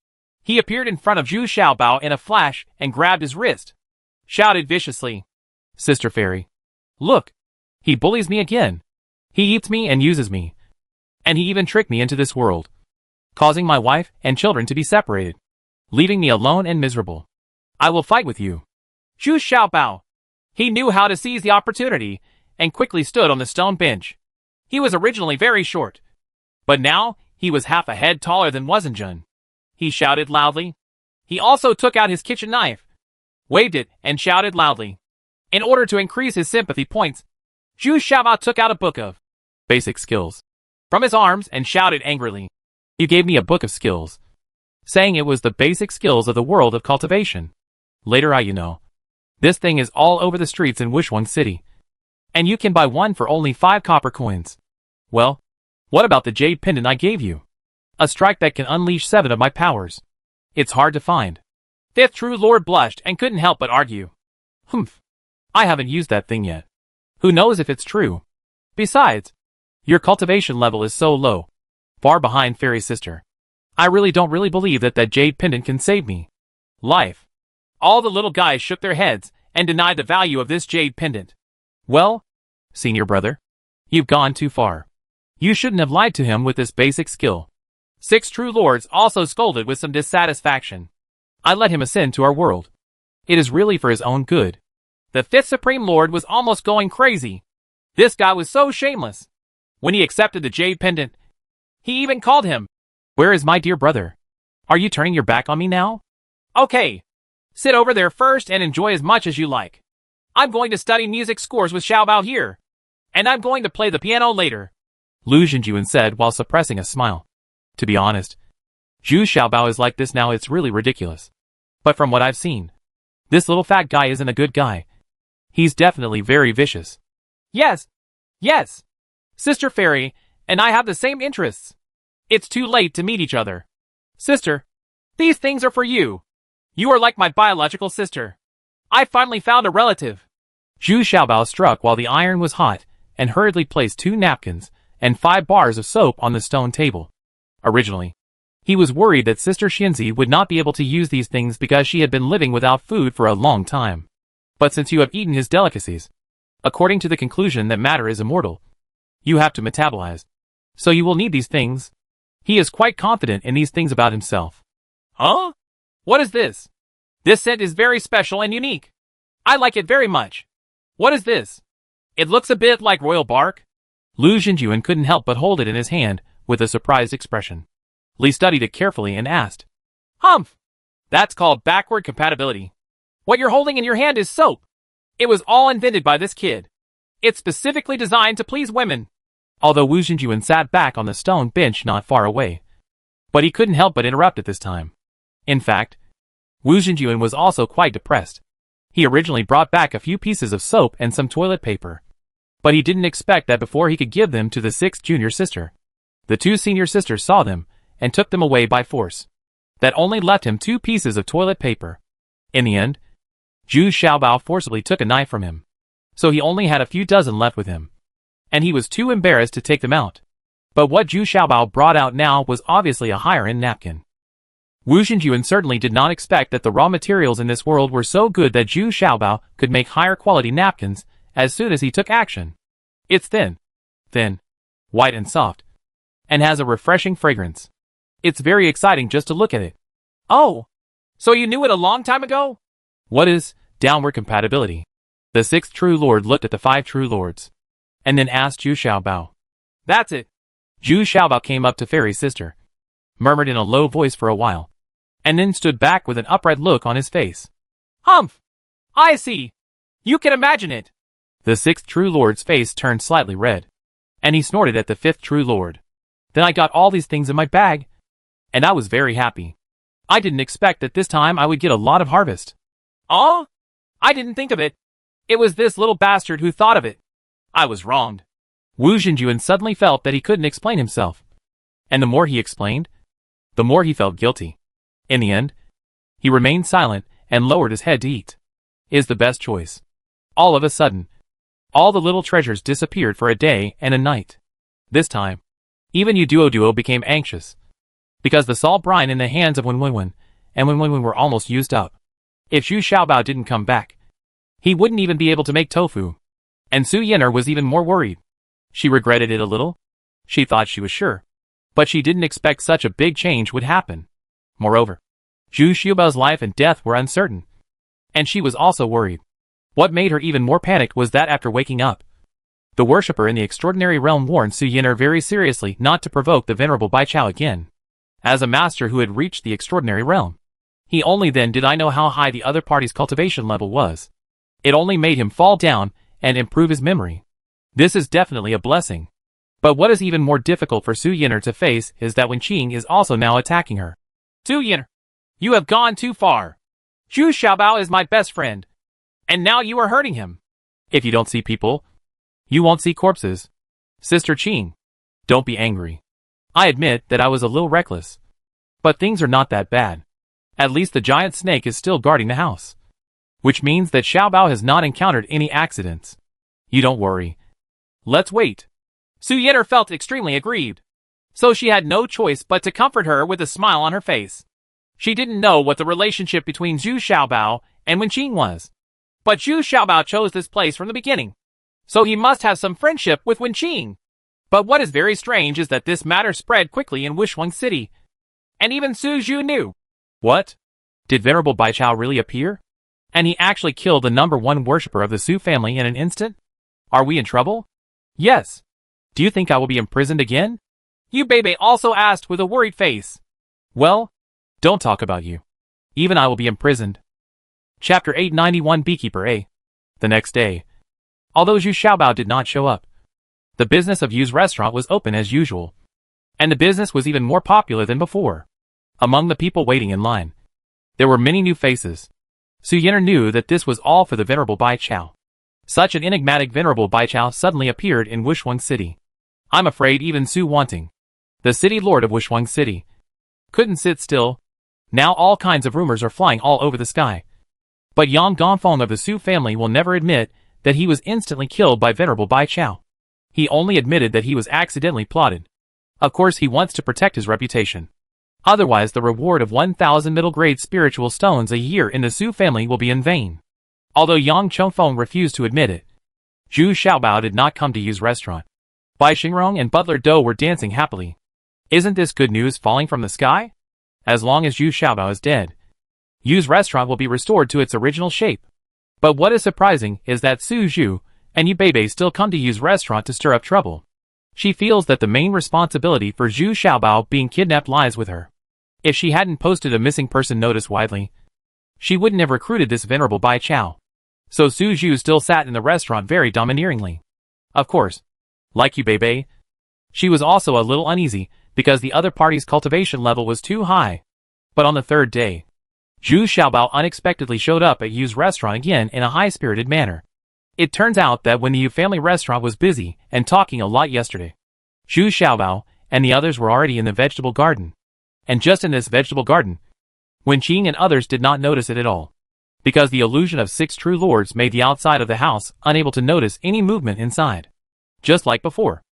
He appeared in front of Zhu Xiaobao in a flash and grabbed his wrist. Shouted viciously. Sister Fairy, look, he bullies me again. He eats me and uses me. And he even tricked me into this world, causing my wife and children to be separated, leaving me alone and miserable. I will fight with you. Zhu Xiaobao, He knew how to seize the opportunity and quickly stood on the stone bench. He was originally very short, but now he was half a head taller than Wazenjun. He shouted loudly. He also took out his kitchen knife, waved it, and shouted loudly. In order to increase his sympathy points, Zhu Xiaobao took out a book of basic skills from his arms and shouted angrily. You gave me a book of skills, saying it was the basic skills of the world of cultivation. Later this thing is all over the streets in Wushuang City, and you can buy one for only 5 copper coins. Well, what about the jade pendant I gave you? A strike that can unleash 7 of my powers. It's hard to find. Fifth True Lord blushed and couldn't help but argue. Humph. I haven't used that thing yet. Who knows if it's true? Besides, your cultivation level is so low, far behind Fairy Sister. I don't really believe that jade pendant can save me. Life. All the little guys shook their heads and denied the value of this jade pendant. Well, senior brother, you've gone too far. You shouldn't have lied to him with this basic skill. 6 True Lords also scolded with some dissatisfaction. I let him ascend to our world. It is really for his own good. The 5th Supreme Lord was almost going crazy. This guy was so shameless. When he accepted the jade pendant, he even called him. Where is my dear brother? Are you turning your back on me now? Okay. Sit over there first and enjoy as much as you like. I'm going to study music scores with Xiaobao here. And I'm going to play the piano later. Lu Xinjuan said while suppressing a smile. To be honest, Zhu Xiaobao is like this now. It's really ridiculous. But from what I've seen, this little fat guy isn't a good guy. He's definitely very vicious. Yes. Sister Fairy and I have the same interests. It's too late to meet each other. Sister, these things are for you. You are like my biological sister. I finally found a relative. Zhu Xiaobao struck while the iron was hot and hurriedly placed 2 napkins and 5 bars of soap on the stone table. Originally, he was worried that Sister Xinzi would not be able to use these things because she had been living without food for a long time. But since you have eaten his delicacies, according to the conclusion that matter is immortal, you have to metabolize. So you will need these things. He is quite confident in these things about himself. Huh? What is this? This scent is very special and unique. I like it very much. What is this? It looks a bit like royal bark. Lu Xinjuan couldn't help but hold it in his hand with a surprised expression. Li studied it carefully and asked, Humph! That's called backward compatibility. What you're holding in your hand is soap. It was all invented by this kid. It's specifically designed to please women. Although Wu Xinjuan sat back on the stone bench not far away. But he couldn't help but interrupt at this time. In fact, Wu Xinjuan was also quite depressed. He originally brought back a few pieces of soap and some toilet paper. But he didn't expect that before he could give them to the 6th junior sister. The 2 senior sisters saw them and took them away by force. That only left him 2 pieces of toilet paper. In the end, Zhu Xiaobao forcibly took a knife from him. So he only had a few dozen left with him. And he was too embarrassed to take them out. But what Zhu Xiaobao brought out now was obviously a higher-end napkin. Wu Xinjuan certainly did not expect that the raw materials in this world were so good that Zhu Xiaobao could make higher-quality napkins as soon as he took action. It's thin, white and soft, and has a refreshing fragrance. It's very exciting just to look at it. Oh, so you knew it a long time ago? What is downward compatibility? The 6th True Lord looked at the 5 True Lords, and then asked Zhu Xiaobao. That's it. Zhu Xiaobao came up to Fairy Sister, murmured in a low voice for a while, and then stood back with an upright look on his face. Humph! I see. You can imagine it. The 6th True Lord's face turned slightly red, and he snorted at the 5th True Lord. Then I got all these things in my bag, and I was very happy. I didn't expect that this time I would get a lot of harvest. Oh? I didn't think of it. It was this little bastard who thought of it. I was wronged. Wu Xinjuan suddenly felt that he couldn't explain himself. And the more he explained, the more he felt guilty. In the end, he remained silent and lowered his head to eat. Is the best choice. All of a sudden, all the little treasures disappeared for a day and a night. This time, even Yu Duo became anxious, because the salt brine in the hands of Wen and Wen were almost used up. If Zhu Xiaobao didn't come back, he wouldn't even be able to make tofu. And Su Yin'er was even more worried. She regretted it a little. She thought she was sure, but she didn't expect such a big change would happen. Moreover, Zhu Xiaobao's life and death were uncertain, and she was also worried. What made her even more panicked was that after waking up, the worshipper in the extraordinary realm warned Su Yin'er very seriously not to provoke the venerable Bai Chao again. As a master who had reached the extraordinary realm, he only then did I know how high the other party's cultivation level was. It only made him fall down and improve his memory. This is definitely a blessing. But what is even more difficult for Su Yin'er to face is that Wenqing is also now attacking her. Su Yin'er, you have gone too far. Zhu Xiaobao is my best friend, and now you are hurting him. If you don't see people, you won't see corpses. Sister Qing, don't be angry. I admit that I was a little reckless. But things are not that bad. At least the giant snake is still guarding the house. Which means that Xiaobao has not encountered any accidents. You don't worry. Let's wait. Su Yin'er felt extremely aggrieved, so she had no choice but to comfort her with a smile on her face. She didn't know what the relationship between Zhu Xiaobao and Wenqing was. But Zhu Xiaobao chose this place from the beginning, so he must have some friendship with Wenqing. But what is very strange is that this matter spread quickly in Wishwang City, and even Su Zhu knew. What? Did Venerable Bai Chao really appear? And he actually killed the #1 worshipper of the Su family in an instant? Are we in trouble? Yes. Do you think I will be imprisoned again? Yu Beibei also asked with a worried face. Well, don't talk about you. Even I will be imprisoned. Chapter 891 Beekeeper A. The next day, although Zhu Xiaobao did not show up, the business of Yu's restaurant was open as usual. And the business was even more popular than before. Among the people waiting in line, there were many new faces. Su Yin'er knew that this was all for the Venerable Bai Chao. Such an enigmatic Venerable Bai Chao suddenly appeared in Wishwang City. I'm afraid even Su Wanting, the city lord of Wishwang City, couldn't sit still. Now all kinds of rumors are flying all over the sky. But Yang Gongfeng of the Su family will never admit that he was instantly killed by Venerable Bai Chao. He only admitted that he was accidentally plotted. Of course he wants to protect his reputation. Otherwise the reward of 1,000 middle-grade spiritual stones a year in the Su family will be in vain. Although Yang Chongfeng refused to admit it, Zhu Xiaobao did not come to Yu's restaurant. Bai Xingrong and Butler Do were dancing happily. Isn't this good news falling from the sky? As long as Zhu Xiaobao is dead, Yu's restaurant will be restored to its original shape. But what is surprising is that Su Zhu and Yu Beibei still come to Yu's restaurant to stir up trouble. She feels that the main responsibility for Zhu Xiaobao being kidnapped lies with her. If she hadn't posted a missing person notice widely, she wouldn't have recruited this Venerable Bai Chao. So Su Zhu still sat in the restaurant very domineeringly. Of course, like Yu Beibei, she was also a little uneasy because the other party's cultivation level was too high. But on the third day, Zhu Xiaobao unexpectedly showed up at Yu's restaurant again in a high-spirited manner. It turns out that when the Yu family restaurant was busy and talking a lot yesterday, Zhu Xiaobao and the others were already in the vegetable garden. And just in this vegetable garden, Wenqing and others did not notice it at all, because the illusion of 6 true lords made the outside of the house unable to notice any movement inside. Just like before,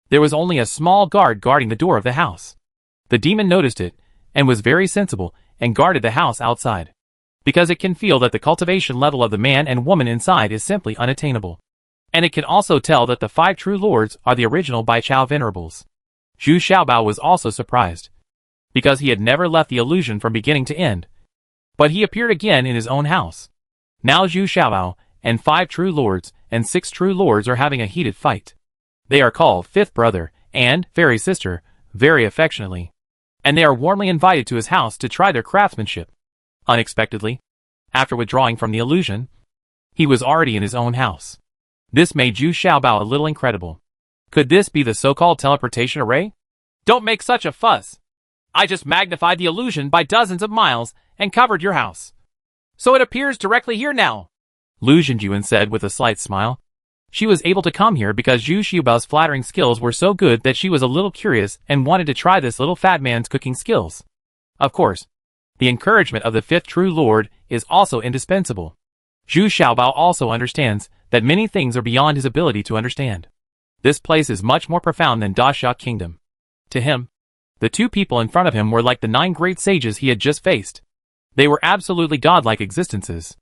there was only a small guard guarding the door of the house. The demon noticed it, and was very sensible, and guarded the house outside, because it can feel that the cultivation level of the man and woman inside is simply unattainable. And it can also tell that the 5 true lords are the original Bai Chao venerables. Zhu Xiaobao was also surprised, because he had never left the illusion from beginning to end. But he appeared again in his own house. Now Zhu Xiaobao and 5 true lords and 6 true lords are having a heated fight. They are called Fifth Brother and Fairy Sister, very affectionately. And they are warmly invited to his house to try their craftsmanship. Unexpectedly, after withdrawing from the illusion, he was already in his own house. This made Zhu Xiaobao a little incredible. Could this be the so-called teleportation array? Don't make such a fuss. I just magnified the illusion by dozens of miles and covered your house, so it appears directly here now, Lu Zhenjuan said with a slight smile. She was able to come here because Zhu Xiaobao's flattering skills were so good that she was a little curious and wanted to try this little fat man's cooking skills. Of course, the encouragement of the 5th true lord is also indispensable. Zhu Xiaobao also understands that many things are beyond his ability to understand. This place is much more profound than Dashia Kingdom. To him, the 2 people in front of him were like the 9 great sages he had just faced. They were absolutely godlike existences.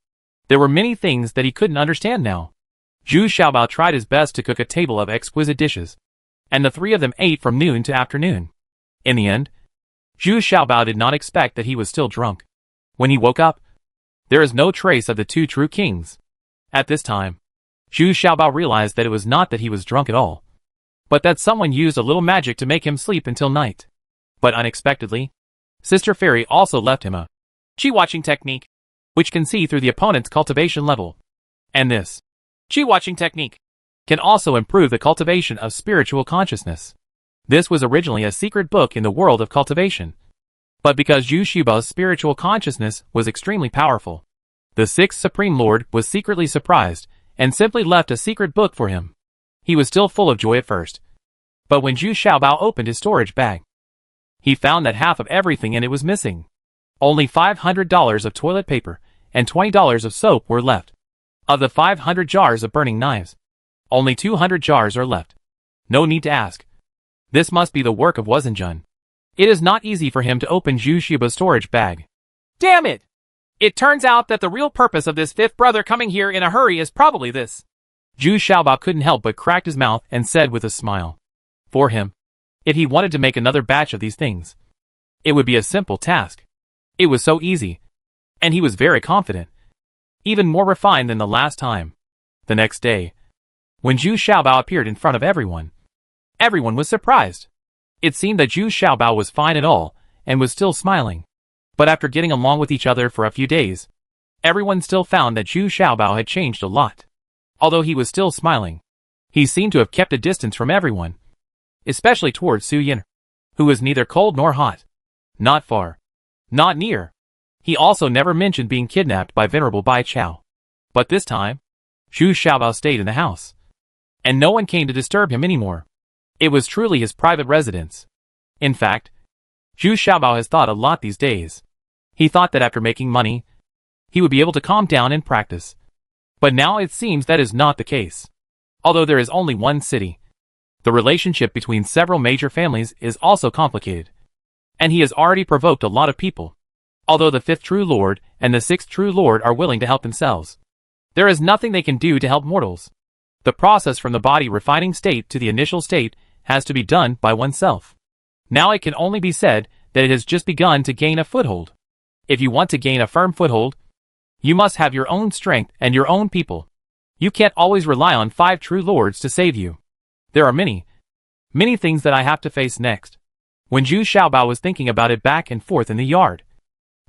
There were many things that he couldn't understand now. Zhu Xiaobao tried his best to cook a table of exquisite dishes, and the 3 of them ate from noon to afternoon. In the end, Zhu Xiaobao did not expect that he was still drunk. When he woke up, there is no trace of the 2 true kings. At this time, Zhu Xiaobao realized that it was not that he was drunk at all, but that someone used a little magic to make him sleep until night. But unexpectedly, Sister Fairy also left him a chi-watching technique, which can see through the opponent's cultivation level. And this chi-watching technique can also improve the cultivation of spiritual consciousness. This was originally a secret book in the world of cultivation. But because Zhu Xiaobao's spiritual consciousness was extremely powerful, the sixth Supreme Lord was secretly surprised and simply left a secret book for him. He was still full of joy at first. But when Zhu Xiaobao opened his storage bag, he found that half of everything in it was missing. Only $500 of toilet paper and $20 of soap were left. Of the 500 jars of burning knives, only 200 jars are left. No need to ask. This must be the work of Wazenjun. It is not easy for him to open Zhu Xiaobao's storage bag. Damn it! It turns out that the real purpose of this fifth brother coming here in a hurry is probably this. Zhu Xiaobao couldn't help but cracked his mouth and said with a smile. For him, if he wanted to make another batch of these things, it would be a simple task. It was so easy. And he was very confident. Even more refined than the last time. The next day, when Zhu Xiaobao appeared in front of everyone was surprised. It seemed that Zhu Xiaobao was fine at all, and was still smiling. But after getting along with each other for a few days, everyone still found that Zhu Xiaobao had changed a lot. Although he was still smiling, he seemed to have kept a distance from everyone, especially towards Su Yin, who was neither cold nor hot. Not far. Not near. He also never mentioned being kidnapped by Venerable Bai Chao. But this time, Zhu Xiaobao stayed in the house, and no one came to disturb him anymore. It was truly his private residence. In fact, Zhu Xiaobao has thought a lot these days. He thought that after making money, he would be able to calm down and practice. But now it seems that is not the case. Although there is only one city, the relationship between several major families is also complicated. And he has already provoked a lot of people. Although the fifth true lord and the sixth true lord are willing to help themselves, there is nothing they can do to help mortals. The process from the body refining state to the initial state has to be done by oneself. Now it can only be said that it has just begun to gain a foothold. If you want to gain a firm foothold, you must have your own strength and your own people. You can't always rely on 5 true lords to save you. There are many things that I have to face next. When Zhu Xiaobao was thinking about it back and forth in the yard,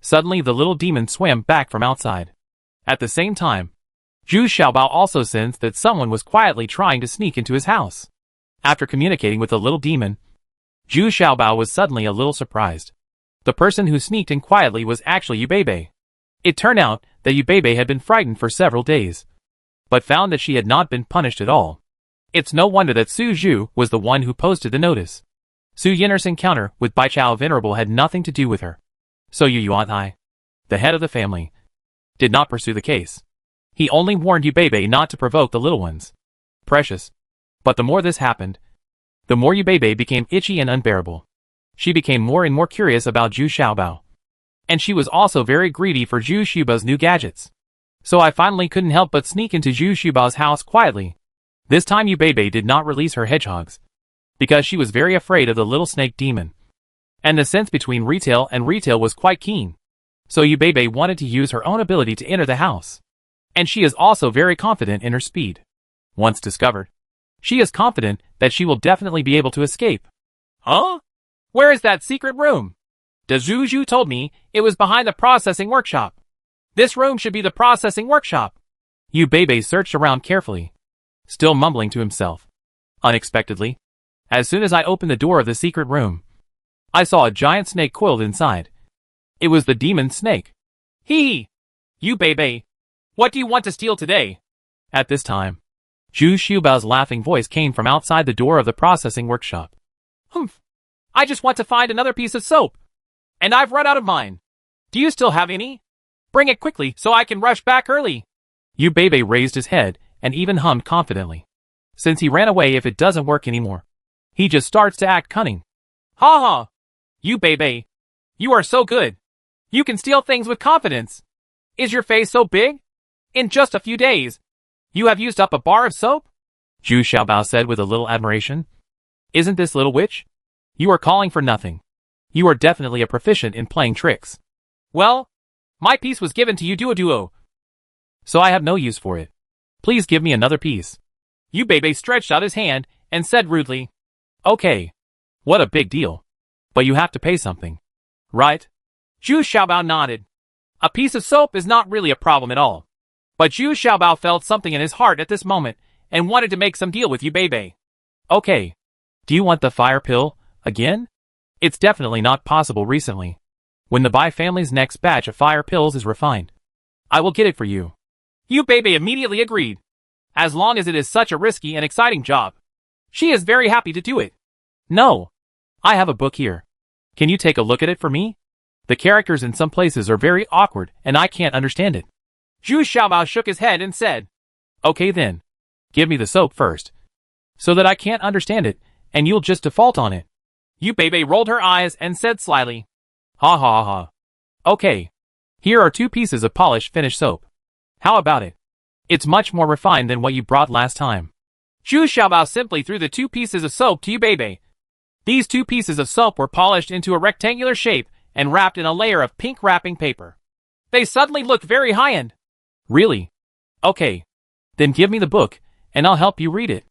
suddenly the little demon swam back from outside. At the same time, Zhu Xiaobao also sensed that someone was quietly trying to sneak into his house. After communicating with the little demon, Zhu Xiaobao was suddenly a little surprised. The person who sneaked in quietly was actually Yubebe. It turned out that Yubebe had been frightened for several days, but found that she had not been punished at all. It's no wonder that Su Zhu was the one who posted the notice. Su Yin'er's encounter with Bai Chao Venerable had nothing to do with her. So Yu Yuantai, the head of the family, did not pursue the case. He only warned Yubebe not to provoke the little ones. Precious. But the more this happened, the more Yubebe became itchy and unbearable. She became more and more curious about Zhu Xiaobao. And she was also very greedy for Zhu Xiaobao's new gadgets. So I finally couldn't help but sneak into Zhu Xiaobao's house quietly. This time Yubebe did not release her hedgehogs, because she was very afraid of the little snake demon. And the sense between retail and retail was quite keen. So Yubebe wanted to use her own ability to enter the house. And she is also very confident in her speed. Once discovered, she is confident that she will definitely be able to escape. Huh? Where is that secret room? The Zhu Zhu told me it was behind the processing workshop. This room should be the processing workshop. Yubebe searched around carefully, still mumbling to himself. Unexpectedly, as soon as I opened the door of the secret room, I saw a giant snake coiled inside. It was the demon snake. Hee! Yubebe, what do you want to steal today? At this time, Zhu Xiaobao's laughing voice came from outside the door of the processing workshop. Humph! I just want to find another piece of soap. And I've run out of mine. Do you still have any? Bring it quickly so I can rush back early. Yubebe raised his head and even hummed confidently. Since he ran away if it doesn't work anymore, he just starts to act cunning. Ha ha! Yubebe, you are so good. You can steal things with confidence. Is your face so big? In just a few days, you have used up a bar of soap? Zhu Xiaobao said with a little admiration. Isn't this little witch? You are calling for nothing. You are definitely a proficient in playing tricks. Well, my piece was given to you duo, so I have no use for it. Please give me another piece. Yu Bebe stretched out his hand and said rudely, Okay. What a big deal. But you have to pay something. Right? Zhu Xiaobao nodded. A piece of soap is not really a problem at all. But Zhu Xiaobao felt something in his heart at this moment and wanted to make some deal with Yu Bebe. Okay. Do you want the fire pill again? It's definitely not possible recently. When the Bai family's next batch of fire pills is refined, I will get it for you. Yu Bebe immediately agreed. As long as it is such a risky and exciting job, she is very happy to do it. No. I have a book here. Can you take a look at it for me? The characters in some places are very awkward and I can't understand it. Zhu Xiaobao shook his head and said, Okay then. Give me the soap first. So that I can't understand it, and you'll just default on it. Yu Bebe rolled her eyes and said slyly, Ha ha ha. Okay. Here are 2 pieces of polished finished soap. How about it? It's much more refined than what you brought last time. Zhu Xiaobao simply threw the 2 pieces of soap to Yu Bebe. These 2 pieces of soap were polished into a rectangular shape and wrapped in a layer of pink wrapping paper. They suddenly looked very high-end. Really? Okay. Then give me the book, and I'll help you read it.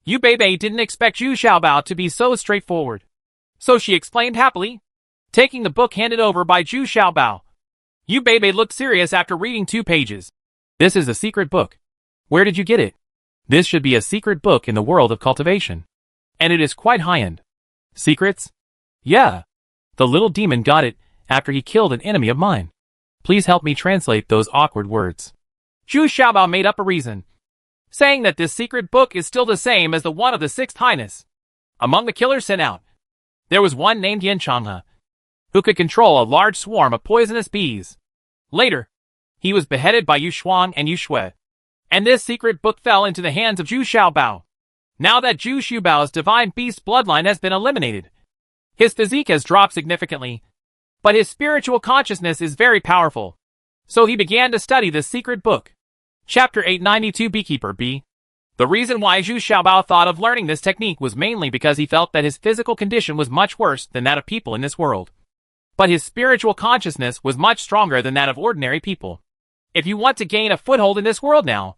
Yu Bebe didn't expect Zhu Xiaobao to be so straightforward. So she explained happily, taking the book handed over by Zhu Xiaobao. Yu Bebe looked serious after reading 2 pages. This is a secret book. Where did you get it? This should be a secret book in the world of cultivation. And it is quite high-end. Secrets? Yeah. The little demon got it after he killed an enemy of mine. Please help me translate those awkward words. Zhu Xiaobao made up a reason, saying that this secret book is still the same as the one of the 6th Highness. Among the killers sent out, there was one named Yan Changhe, who could control a large swarm of poisonous bees. Later, he was beheaded by Yu Xuan and Yu Shui, and this secret book fell into the hands of Zhu Xiaobao. Now that Zhu Xiaobao's divine beast bloodline has been eliminated, his physique has dropped significantly, but his spiritual consciousness is very powerful. So he began to study this secret book. Chapter 892 Beekeeper B. The reason why Zhu Xiaobao thought of learning this technique was mainly because he felt that his physical condition was much worse than that of people in this world. But his spiritual consciousness was much stronger than that of ordinary people. If you want to gain a foothold in this world now,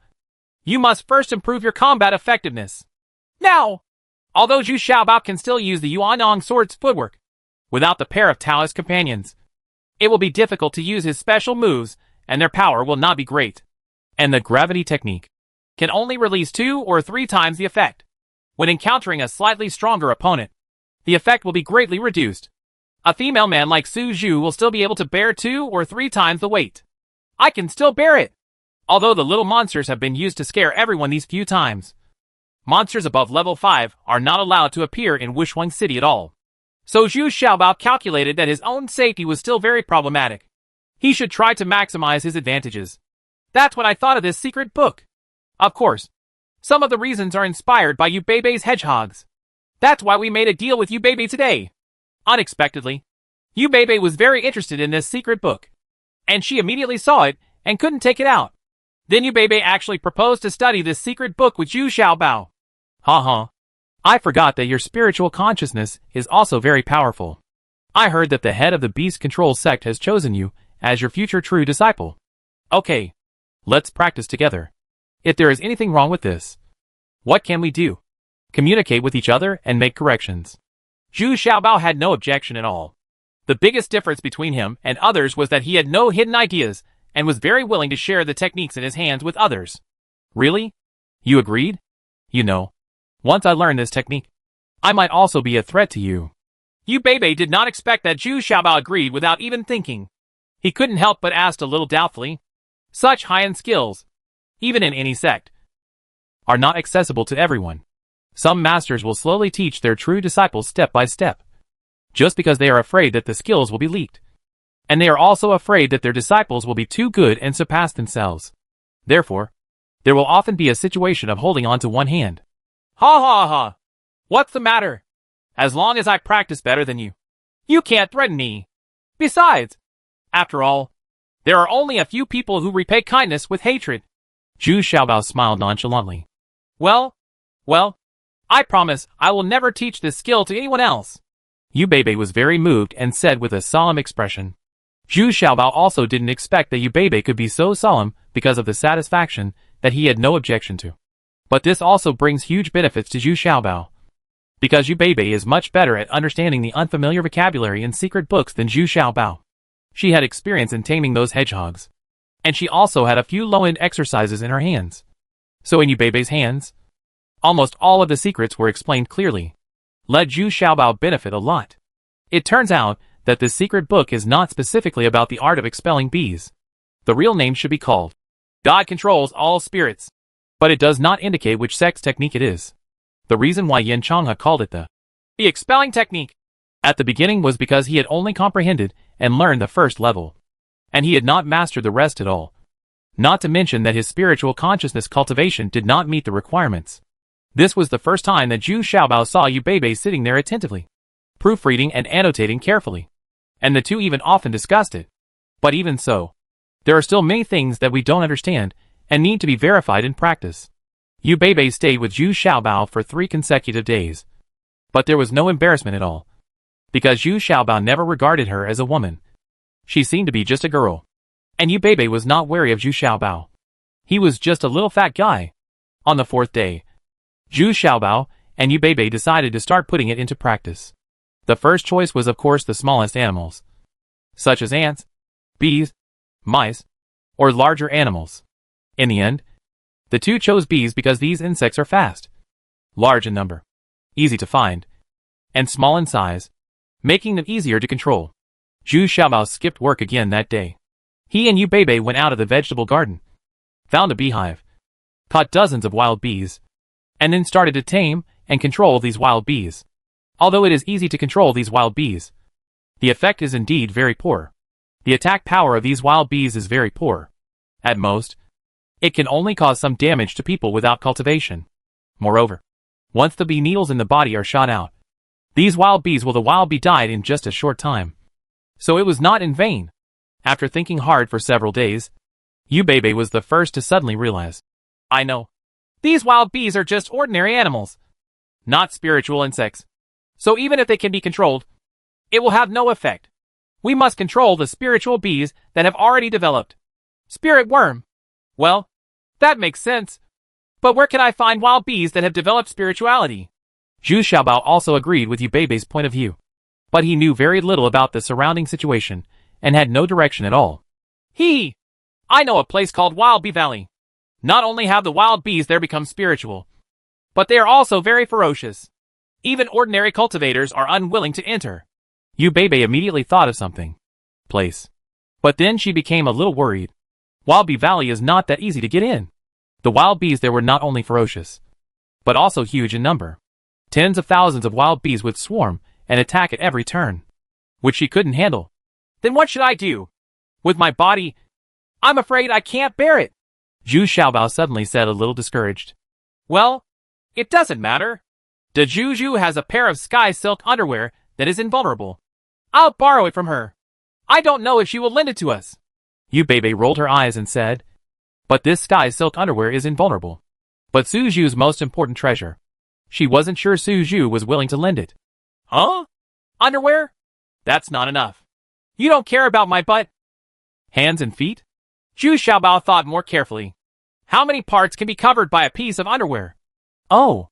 you must first improve your combat effectiveness. Now, although Zhu Xiaobao can still use the Yuanong sword's footwork, without the pair of Taoist companions, it will be difficult to use his special moves, and their power will not be great. And the gravity technique can only release 2 or 3 times the effect. When encountering a slightly stronger opponent, the effect will be greatly reduced. A female man like Su Zhu will still be able to bear 2 or 3 times the weight. I can still bear it, although the little monsters have been used to scare everyone these few times. Monsters above level 5 are not allowed to appear in Wushuang City at all. So Zhu Xiaobao calculated that his own safety was still very problematic. He should try to maximize his advantages. That's what I thought of this secret book. Of course, some of the reasons are inspired by Yu Bebe's hedgehogs. That's why we made a deal with Yu Bebe today. Unexpectedly, Yu Bebe was very interested in this secret book, and she immediately saw it and couldn't take it out. Then Yu Bebe actually proposed to study this secret book with Zhu Xiaobao. Ha. I forgot that your spiritual consciousness is also very powerful. I heard that the head of the Beast Control sect has chosen you as your future true disciple. Okay, let's practice together. If there is anything wrong with this, what can we do? Communicate with each other and make corrections. Zhu Xiaobao had no objection at all. The biggest difference between him and others was that he had no hidden ideas and was very willing to share the techniques in his hands with others. Really? You agreed? You know, once I learn this technique, I might also be a threat to you. Yu Bebe did not expect that Zhu Xiaobao agreed without even thinking. He couldn't help but ask a little doubtfully. Such high-end skills, even in any sect, are not accessible to everyone. Some masters will slowly teach their true disciples step by step, just because they are afraid that the skills will be leaked. And they are also afraid that their disciples will be too good and surpass themselves. Therefore, there will often be a situation of holding on to one hand. Ha. What's the matter? As long as I practice better than you, you can't threaten me. Besides, after all, there are only a few people who repay kindness with hatred. Zhu Xiaobao smiled nonchalantly. Well, I promise I will never teach this skill to anyone else. Yu Bebe was very moved and said with a solemn expression. Zhu Xiaobao also didn't expect that Yu Beibei could be so solemn because of the satisfaction that he had no objection to. But this also brings huge benefits to Zhu Xiaobao, because Yu Beibei is much better at understanding the unfamiliar vocabulary in secret books than Zhu Xiaobao. She had experience in taming those hedgehogs, and she also had a few low-end exercises in her hands. So in Yu Beibei's hands, almost all of the secrets were explained clearly. Let Zhu Xiaobao benefit a lot. It turns out that this secret book is not specifically about the art of expelling bees. The real name should be called God Controls All Spirits, but it does not indicate which sex technique it is. The reason why Yin Changhe called it the expelling technique at the beginning was because he had only comprehended and learned the first level, and he had not mastered the rest at all. Not to mention that his spiritual consciousness cultivation did not meet the requirements. This was the first time that Zhu Xiaobao saw Yu Beibei sitting there attentively, proofreading and annotating carefully, and the two even often discussed it. But even so, there are still many things that we don't understand and need to be verified in practice. Yu Beibei stayed with Zhu Xiaobao for 3 consecutive days, but there was no embarrassment at all, because Zhu Xiaobao never regarded her as a woman. She seemed to be just a girl, and Yu Beibei was not wary of Zhu Xiaobao. He was just a little fat guy. On the 4th day, Zhu Xiaobao and Yu Beibei decided to start putting it into practice. The first choice was of course the smallest animals, such as ants, bees, mice, or larger animals. In the end, the two chose bees because these insects are fast, large in number, easy to find, and small in size, making them easier to control. Zhu Xiaobao skipped work again that day. He and Yu Beibei went out of the vegetable garden, found a beehive, caught dozens of wild bees, and then started to tame and control these wild bees. Although it is easy to control these wild bees, the effect is indeed very poor. The attack power of these wild bees is very poor. At most, it can only cause some damage to people without cultivation. Moreover, once the bee needles in the body are shot out, these wild bees will the wild bee died in just a short time. So it was not in vain. After thinking hard for several days, Yu Beibei was the first to suddenly realize, I know. These wild bees are just ordinary animals, not spiritual insects. So even if they can be controlled, it will have no effect. We must control the spiritual bees that have already developed. Spirit worm. Well, that makes sense. But where can I find wild bees that have developed spirituality? Zhu Xiaobao also agreed with Yu Beibei's point of view, but he knew very little about the surrounding situation and had no direction at all. I know a place called Wild Bee Valley. Not only have the wild bees there become spiritual, but they are also very ferocious. Even ordinary cultivators are unwilling to enter. Yu Beibei immediately thought of something. Place. But then she became a little worried. Wild Bee Valley is not that easy to get in. The wild bees there were not only ferocious, but also huge in number. Tens of thousands of wild bees would swarm and attack at every turn, which she couldn't handle. Then what should I do? With my body, I'm afraid I can't bear it. Zhu Xiaobao suddenly said a little discouraged. Well, it doesn't matter. The Juju has a pair of sky silk underwear that is invulnerable. I'll borrow it from her. I don't know if she will lend it to us. Yu Beibei rolled her eyes and said, but this sky silk underwear is invulnerable. But Su Zhu's most important treasure. She wasn't sure Su Zhu was willing to lend it. Huh? Underwear? That's not enough. You don't care about my butt? Hands and feet? Zhu Xiaobao thought more carefully. How many parts can be covered by a piece of underwear? Oh,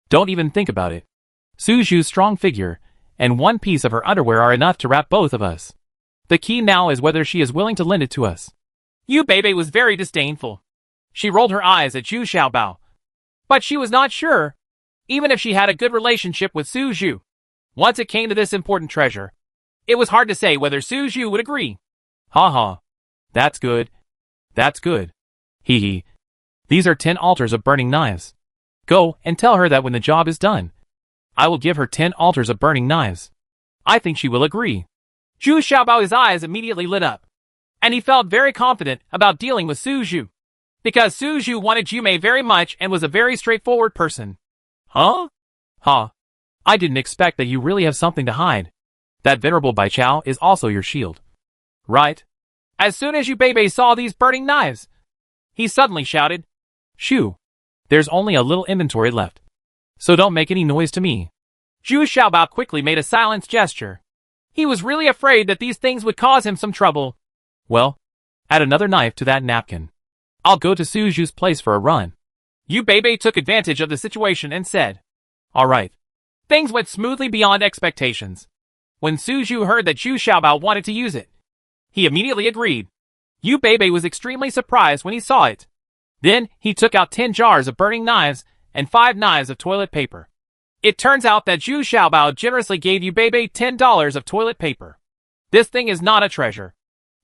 don't even think about it. Su Zhu's strong figure and one piece of her underwear are enough to wrap both of us. The key now is whether she is willing to lend it to us. Yu Beibei was very disdainful. She rolled her eyes at Zhu Xiaobao. But she was not sure, even if she had a good relationship with Su Zhu. Once it came to this important treasure, it was hard to say whether Su Zhu would agree. Ha ha. That's good. That's good. Hee hee. These are 10 altars of burning knives. Go and tell her that when the job is done, I will give her 10 altars of burning knives. I think she will agree. Zhu Xiaobao's eyes immediately lit up, and he felt very confident about dealing with Su Zhu, because Su Zhu wanted Jumei very much and was a very straightforward person. Huh? Huh. I didn't expect that you really have something to hide. That venerable Bai Chao is also your shield. Right? As soon as Yu Beibei saw these burning knives, he suddenly shouted, Shoo! There's only a little inventory left, so don't make any noise to me. Zhu Xiaobao quickly made a silence gesture. He was really afraid that these things would cause him some trouble. Well, add another knife to that napkin. I'll go to Suju's place for a run. Yu Bebe took advantage of the situation and said, All right. Things went smoothly beyond expectations. When Suju heard that Zhu Xiaobao wanted to use it, he immediately agreed. Yu Bebe was extremely surprised when he saw it. Then, he took out 10 jars of burning knives and 5 knives of toilet paper. It turns out that Zhu Xiaobao generously gave Yu Bebe $10 of toilet paper. This thing is not a treasure.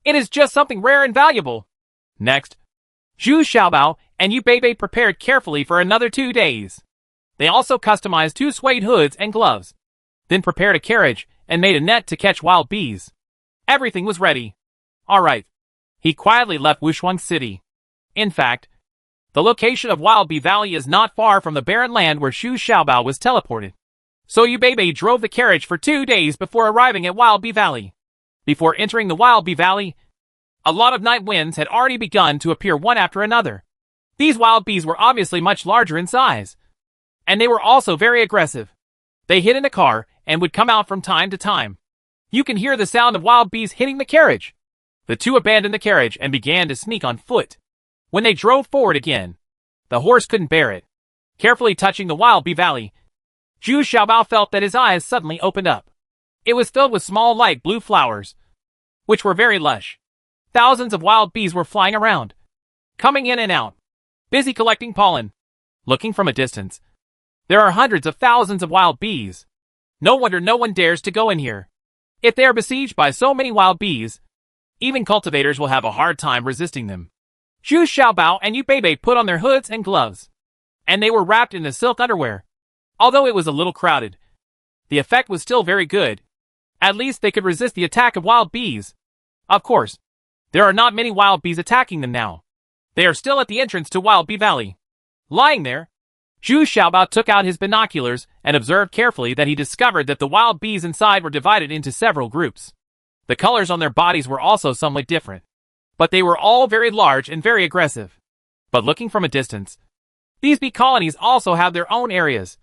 It is just something rare and valuable. Next, Zhu Xiaobao and Yu Bebe prepared carefully for another 2 days. They also customized 2 suede hoods and gloves, then prepared a carriage and made a net to catch wild bees. Everything was ready. Alright. He quietly left Wushuang City. In fact, the location of Wild Bee Valley is not far from the barren land where Zhu Xiaobao was teleported. So Yu Bebe drove the carriage for 2 days before arriving at Wild Bee Valley. Before entering the Wild Bee Valley, a lot of night winds had already begun to appear one after another. These wild bees were obviously much larger in size, and they were also very aggressive. They hid in the car and would come out from time to time. You can hear the sound of wild bees hitting the carriage. The two abandoned the carriage and began to sneak on foot. When they drove forward again, the horse couldn't bear it. Carefully touching the Wild Bee Valley, Zhu Xiaobao felt that his eyes suddenly opened up. It was filled with small light blue flowers, which were very lush. Thousands of wild bees were flying around, coming in and out, busy collecting pollen. Looking from a distance, there are hundreds of thousands of wild bees. No wonder no one dares to go in here. If they are besieged by so many wild bees, even cultivators will have a hard time resisting them. Zhu Xiaobao and Yu Bebe put on their hoods and gloves, and they were wrapped in the silk underwear. Although it was a little crowded, the effect was still very good. At least they could resist the attack of wild bees. Of course, there are not many wild bees attacking them now. They are still at the entrance to Wild Bee Valley. Lying there, Zhu Xiaobao took out his binoculars and observed carefully that he discovered that the wild bees inside were divided into several groups. The colors on their bodies were also somewhat different, but they were all very large and very aggressive. But looking from a distance, these bee colonies also have their own areas,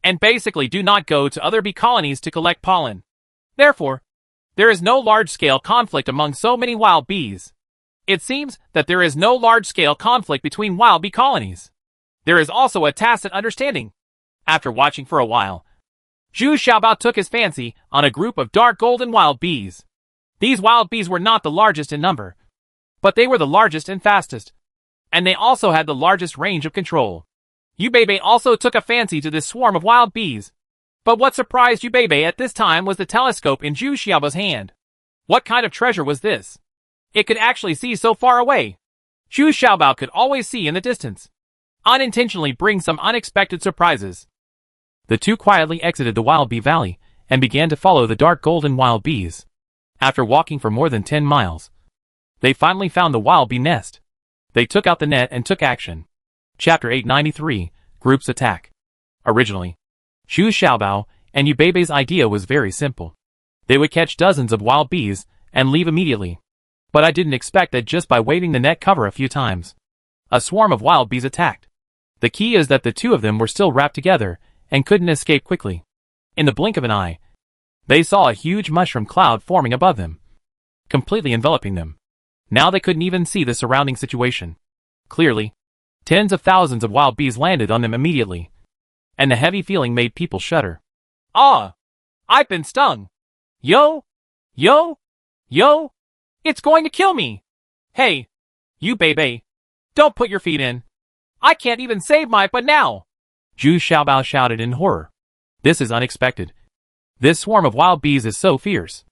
and basically do not go to other bee colonies to collect pollen. Therefore, there is no large-scale conflict among so many wild bees. It seems that there is no large-scale conflict between wild bee colonies. There is also a tacit understanding. After watching for a while, Zhu Xiaobao took his fancy on a group of dark golden wild bees. These wild bees were not the largest in number, but they were the largest and fastest, and they also had the largest range of control. Yu Bebe also took a fancy to this swarm of wild bees. But what surprised Yu Bebe at this time was the telescope in Zhu Xiaobao's hand. What kind of treasure was this? It could actually see so far away. Zhu Xiaobao could always see in the distance, unintentionally bring some unexpected surprises. The two quietly exited the Wild Bee Valley and began to follow the dark golden wild bees. After walking for more than 10 miles, they finally found the wild bee nest. They took out the net and took action. Chapter 893, Groups Attack. Originally, Zhu Xiaobao and Yu Bebe's idea was very simple. They would catch dozens of wild bees and leave immediately. But I didn't expect that just by waving the net cover a few times, a swarm of wild bees attacked. The key is that the two of them were still wrapped together and couldn't escape quickly. In the blink of an eye, they saw a huge mushroom cloud forming above them, completely enveloping them. Now they couldn't even see the surrounding situation. Clearly, tens of thousands of wild bees landed on them immediately, and the heavy feeling made people shudder. Ah! I've been stung! Yo! Yo! Yo! It's going to kill me! Hey! Yu Bebe! Don't put your feet in! I can't even save my butt now! Zhu Xiaobao shouted in horror. This is unexpected. This swarm of wild bees is so fierce.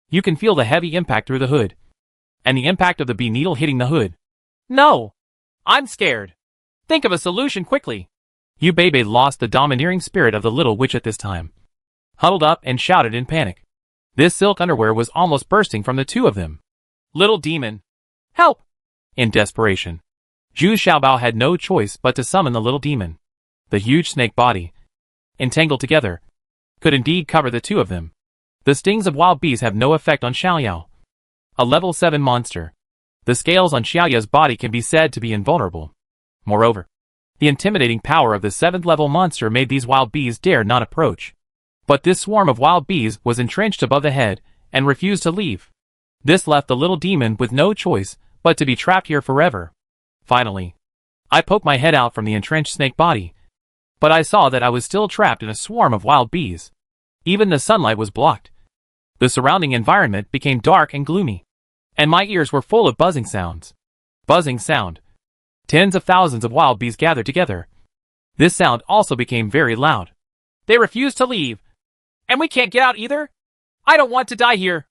You can feel the heavy impact through the hood, and the impact of the bee needle hitting the hood. No! I'm scared. Think of a solution quickly. Yu Bebe lost the domineering spirit of the little witch at this time, huddled up and shouted in panic. This silk underwear was almost bursting from the two of them. Little demon! Help! In desperation, Zhu Xiaobao had no choice but to summon the little demon. The huge snake body, entangled together, could indeed cover the two of them. The stings of wild bees have no effect on Xiaoyao, a level 7 monster. The scales on Xiaoyao's body can be said to be invulnerable. Moreover, the intimidating power of the 7th level monster made these wild bees dare not approach. But this swarm of wild bees was entrenched above the head and refused to leave. This left the little demon with no choice but to be trapped here forever. Finally, I poked my head out from the entrenched snake body, but I saw that I was still trapped in a swarm of wild bees. Even the sunlight was blocked. The surrounding environment became dark and gloomy, and my ears were full of buzzing sounds. Buzzing sound. Tens of thousands of wild bees gathered together. This sound also became very loud. They refuse to leave. And we can't get out either? I don't want to die here.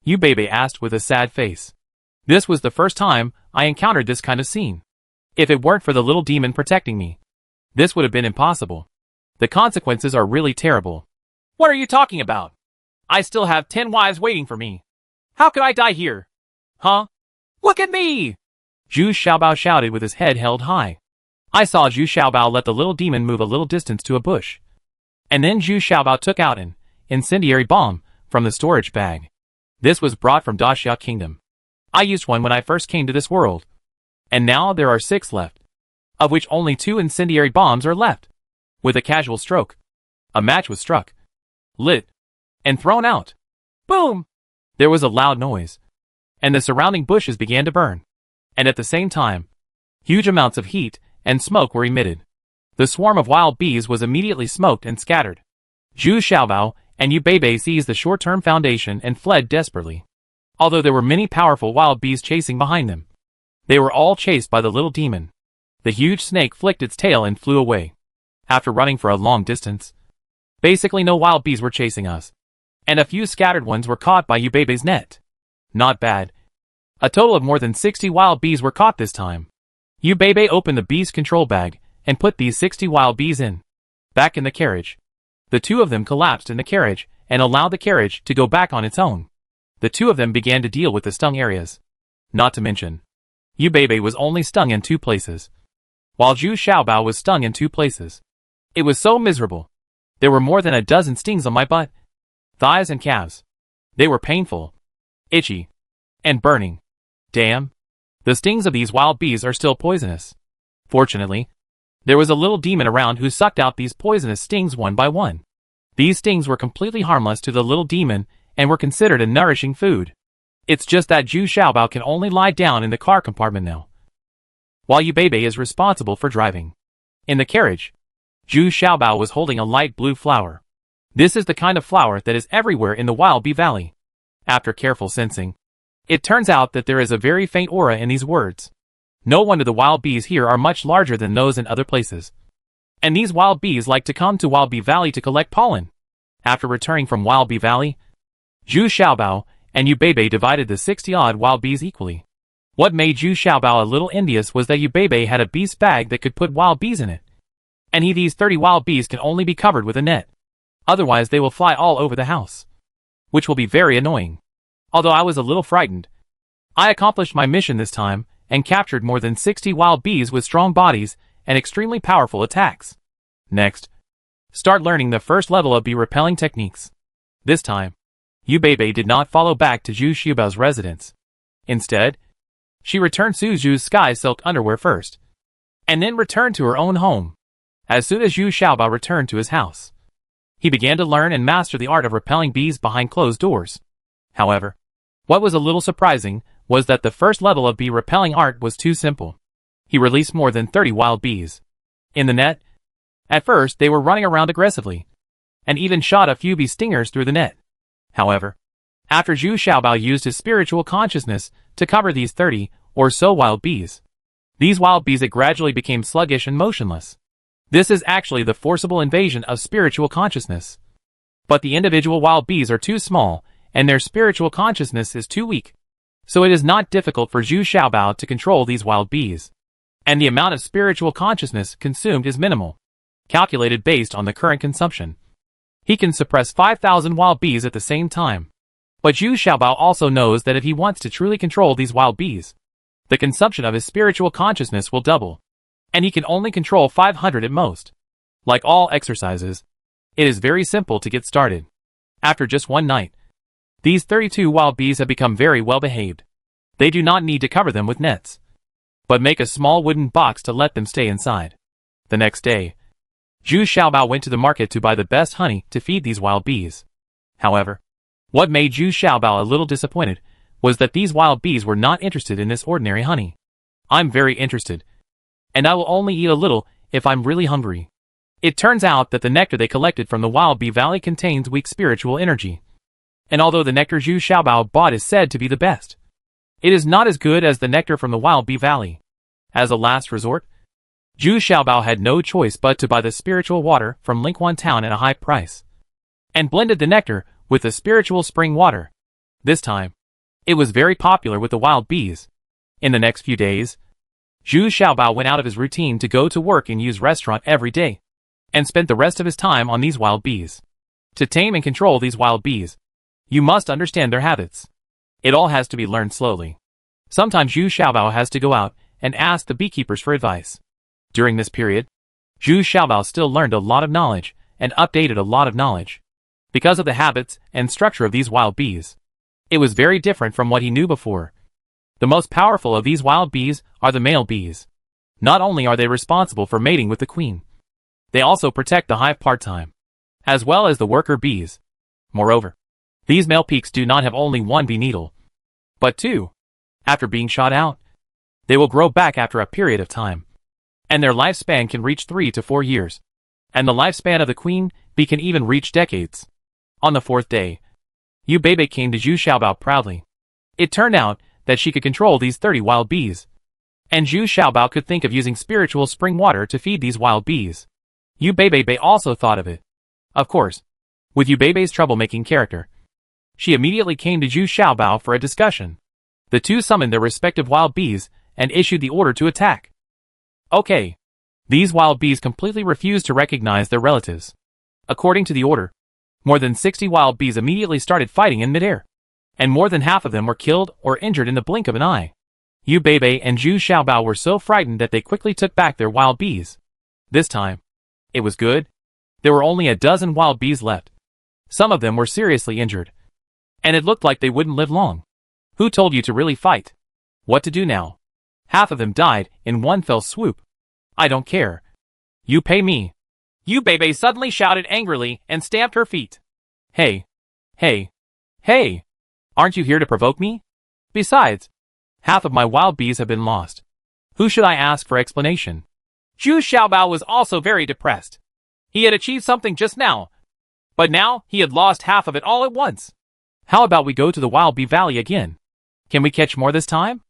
Bebe asked with a sad face. This was the first time I encountered this kind of scene. If it weren't for the little demon protecting me, this would have been impossible. The consequences are really terrible. What are you talking about? I still have 10 wives waiting for me. How could I die here? Huh? Look at me! Zhu Xiaobao shouted with his head held high. I saw Zhu Xiaobao let the little demon move a little distance to a bush. And then Zhu Xiaobao took out an incendiary bomb from the storage bag. This was brought from Daxia Kingdom. I used one when I first came to this world. And now there are 6 left, of which only 2 incendiary bombs are left. With a casual stroke, a match was struck, lit, and thrown out. Boom! There was a loud noise, and the surrounding bushes began to burn. And at the same time, huge amounts of heat and smoke were emitted. The swarm of wild bees was immediately smoked and scattered. Zhu Xiaobao and Bebe seized the short-term foundation and fled desperately. Although there were many powerful wild bees chasing behind them, they were all chased by the little demon. The huge snake flicked its tail and flew away. After running for a long distance, basically no wild bees were chasing us, and a few scattered ones were caught by Bebe's net. Not bad. A total of more than 60 wild bees were caught this time. Bebe opened the bees control bag and put these 60 wild bees in. Back in the carriage. The 2 of them collapsed in the carriage and allowed the carriage to go back on its own. The 2 of them began to deal with the stung areas. Not to mention, Bebe was only stung in 2 places, while Zhu Xiaobao was stung in 2 places. It was so miserable. There were more than a dozen stings on my butt, thighs and calves. They were painful, itchy, and burning. Damn. The stings of these wild bees are still poisonous. Fortunately, there was a little demon around who sucked out these poisonous stings one by one. These stings were completely harmless to the little demon and were considered a nourishing food. It's just that Zhu Xiaobao can only lie down in the car compartment now, while Bebe is responsible for driving. In the carriage, Zhu Xiaobao was holding a light blue flower. This is the kind of flower that is everywhere in the Wild Bee Valley. After careful sensing, it turns out that there is a very faint aura in these words. No wonder the wild bees here are much larger than those in other places. And these wild bees like to come to Wild Bee Valley to collect pollen. After returning from Wild Bee Valley, Zhu Xiaobao and Bebe divided the 60-odd wild bees equally. What made Zhu Xiaobao a little envious was that Bebe had a beast bag that could put wild bees in it. And these 30 wild bees can only be covered with a net. Otherwise they will fly all over the house, which will be very annoying. Although I was a little frightened, I accomplished my mission this time and captured more than 60 wild bees with strong bodies and extremely powerful attacks. Next, start learning the first level of bee repelling techniques. This time, Bebe did not follow back to Zhu Xiaobao's residence. Instead, she returned Su Zhu's sky silk underwear first, and then returned to her own home. As soon as Zhu Xiaobao returned to his house, he began to learn and master the art of repelling bees behind closed doors. However, what was a little surprising was that the first level of bee repelling art was too simple. He released more than 30 wild bees in the net. At first, they were running around aggressively, and even shot a few bee stingers through the net. However, after Zhu Xiaobao used his spiritual consciousness to cover these 30 or so wild bees, these wild bees gradually became sluggish and motionless. This is actually the forcible invasion of spiritual consciousness. But the individual wild bees are too small, and their spiritual consciousness is too weak. So it is not difficult for Zhu Xiaobao to control these wild bees. And the amount of spiritual consciousness consumed is minimal, calculated based on the current consumption. He can suppress 5,000 wild bees at the same time. But Zhu Xiaobao also knows that if he wants to truly control these wild bees, the consumption of his spiritual consciousness will double, and he can only control 500 at most. Like all exercises, it is very simple to get started. After just one night, these 32 wild bees have become very well behaved. They do not need to cover them with nets, but make a small wooden box to let them stay inside. The next day, Zhu Xiaobao went to the market to buy the best honey to feed these wild bees. However, what made Zhu Xiaobao a little disappointed was that these wild bees were not interested in this ordinary honey. I'm very interested, and I will only eat a little if I'm really hungry. It turns out that the nectar they collected from the wild bee valley contains weak spiritual energy. And although the nectar Zhu Xiaobao bought is said to be the best, it is not as good as the nectar from the wild bee valley. As a last resort, Zhu Xiaobao had no choice but to buy the spiritual water from Lingquan town at a high price, and blended the nectar with the spiritual spring water. This time, it was very popular with the wild bees. In the next few days, Zhu Xiaobao went out of his routine to go to work and use restaurant every day, and spent the rest of his time on these wild bees. To tame and control these wild bees, you must understand their habits. It all has to be learned slowly. Sometimes Zhu Xiaobao has to go out and ask the beekeepers for advice. During this period, Zhu Xiaobao still learned a lot of knowledge and updated a lot of knowledge. Because of the habits and structure of these wild bees, it was very different from what he knew before. The most powerful of these wild bees are the male bees. Not only are they responsible for mating with the queen, they also protect the hive part-time, as well as the worker bees. Moreover, these male peaks do not have only one bee needle, but two. After being shot out, they will grow back after a period of time, and their lifespan can reach 3 to 4 years, and the lifespan of the queen bee can even reach decades. On the 4th day, Yu Beibei came to Zhu Xiaobao proudly. It turned out that she could control these 30 wild bees, and Zhu Xiaobao could think of using spiritual spring water to feed these wild bees. Yu Beibei also thought of it. Of course, with Yu Beibei's troublemaking character, she immediately came to Zhu Xiaobao for a discussion. The two summoned their respective wild bees and issued the order to attack. Okay. These wild bees completely refused to recognize their relatives. According to the order, more than 60 wild bees immediately started fighting in midair, and more than half of them were killed or injured in the blink of an eye. Yu Beibei and Zhu Xiaobao were so frightened that they quickly took back their wild bees. This time, it was good. There were only a dozen wild bees left. Some of them were seriously injured, and it looked like they wouldn't live long. Who told you to really fight? What to do now? Half of them died in one fell swoop. I don't care. You pay me. Yu Beibei suddenly shouted angrily and stamped her feet. Hey! Hey! Hey! Aren't you here to provoke me? Besides, half of my wild bees have been lost. Who should I ask for explanation? Zhu Xiaobao was also very depressed. He had achieved something just now, but now he had lost half of it all at once. How about we go to the wild bee valley again? Can we catch more this time?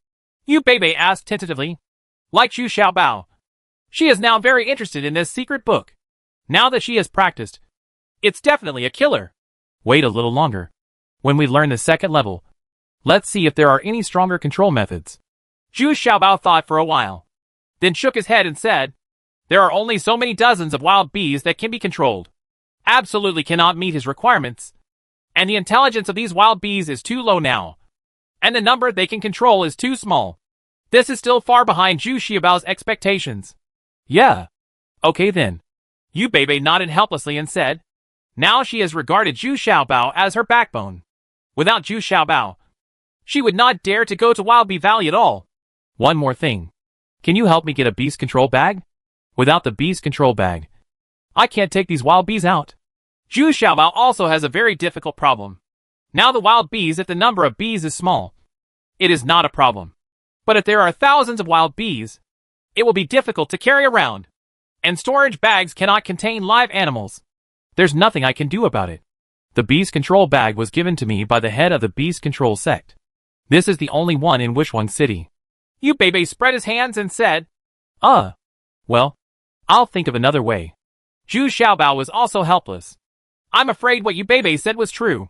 Yu Beibei asked tentatively. Like Zhu Xiaobao, she is now very interested in this secret book. Now that she has practiced, it's definitely a killer. Wait a little longer. When we learn the second level, let's see if there are any stronger control methods. Zhu Xiaobao thought for a while, then shook his head and said, there are only so many dozens of wild bees that can be controlled. Absolutely cannot meet his requirements. And the intelligence of these wild bees is too low now. And the number they can control is too small. This is still far behind Zhu Xiaobao's expectations. Yeah. Okay then. Yu Beibei nodded helplessly and said, now she has regarded Zhu Xiaobao as her backbone. Without Zhu Xiaobao, she would not dare to go to Wild Bee Valley at all. One more thing. Can you help me get a beast control bag? Without the beast control bag, I can't take these wild bees out. Zhu Xiaobao also has a very difficult problem. Now the wild bees, if the number of bees is small, it is not a problem. But if there are thousands of wild bees, it will be difficult to carry around. And storage bags cannot contain live animals. There's nothing I can do about it. The beast control bag was given to me by the head of the beast control sect. This is the only one in Wishwang City. Yu Beibei spread his hands and said, well, I'll think of another way. Zhu Xiaobao was also helpless. I'm afraid what Yu Beibei said was true.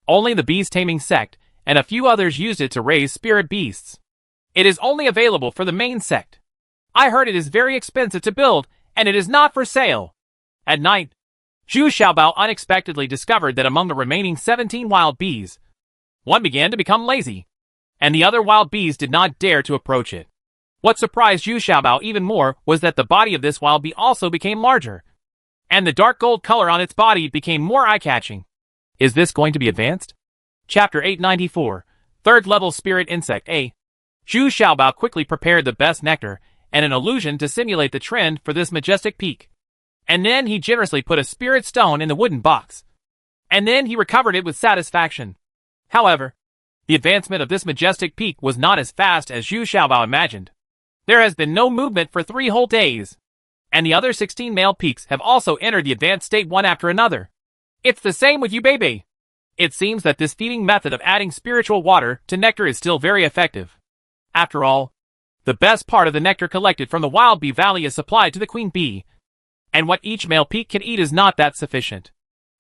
Only the beast taming sect and a few others used it to raise spirit beasts. It is only available for the main sect. I heard it is very expensive to build, and it is not for sale. At night, Zhu Xiaobao unexpectedly discovered that among the remaining 17 wild bees, one began to become lazy, and the other wild bees did not dare to approach it. What surprised Zhu Xiaobao even more was that the body of this wild bee also became larger, and the dark gold color on its body became more eye-catching. Is this going to be advanced? Chapter 894, 3rd Level Spirit Insect A. Zhu Xiaobao quickly prepared the best nectar and an illusion to simulate the trend for this majestic peak. And then he generously put a spirit stone in the wooden box. And then he recovered it with satisfaction. However, the advancement of this majestic peak was not as fast as Zhu Xiaobao imagined. There has been no movement for 3 whole days. And the other 16 male peaks have also entered the advanced state one after another. It's the same with you, baby. It seems that this feeding method of adding spiritual water to nectar is still very effective. After all, the best part of the nectar collected from the wild bee valley is supplied to the queen bee. And what each male peak can eat is not that sufficient.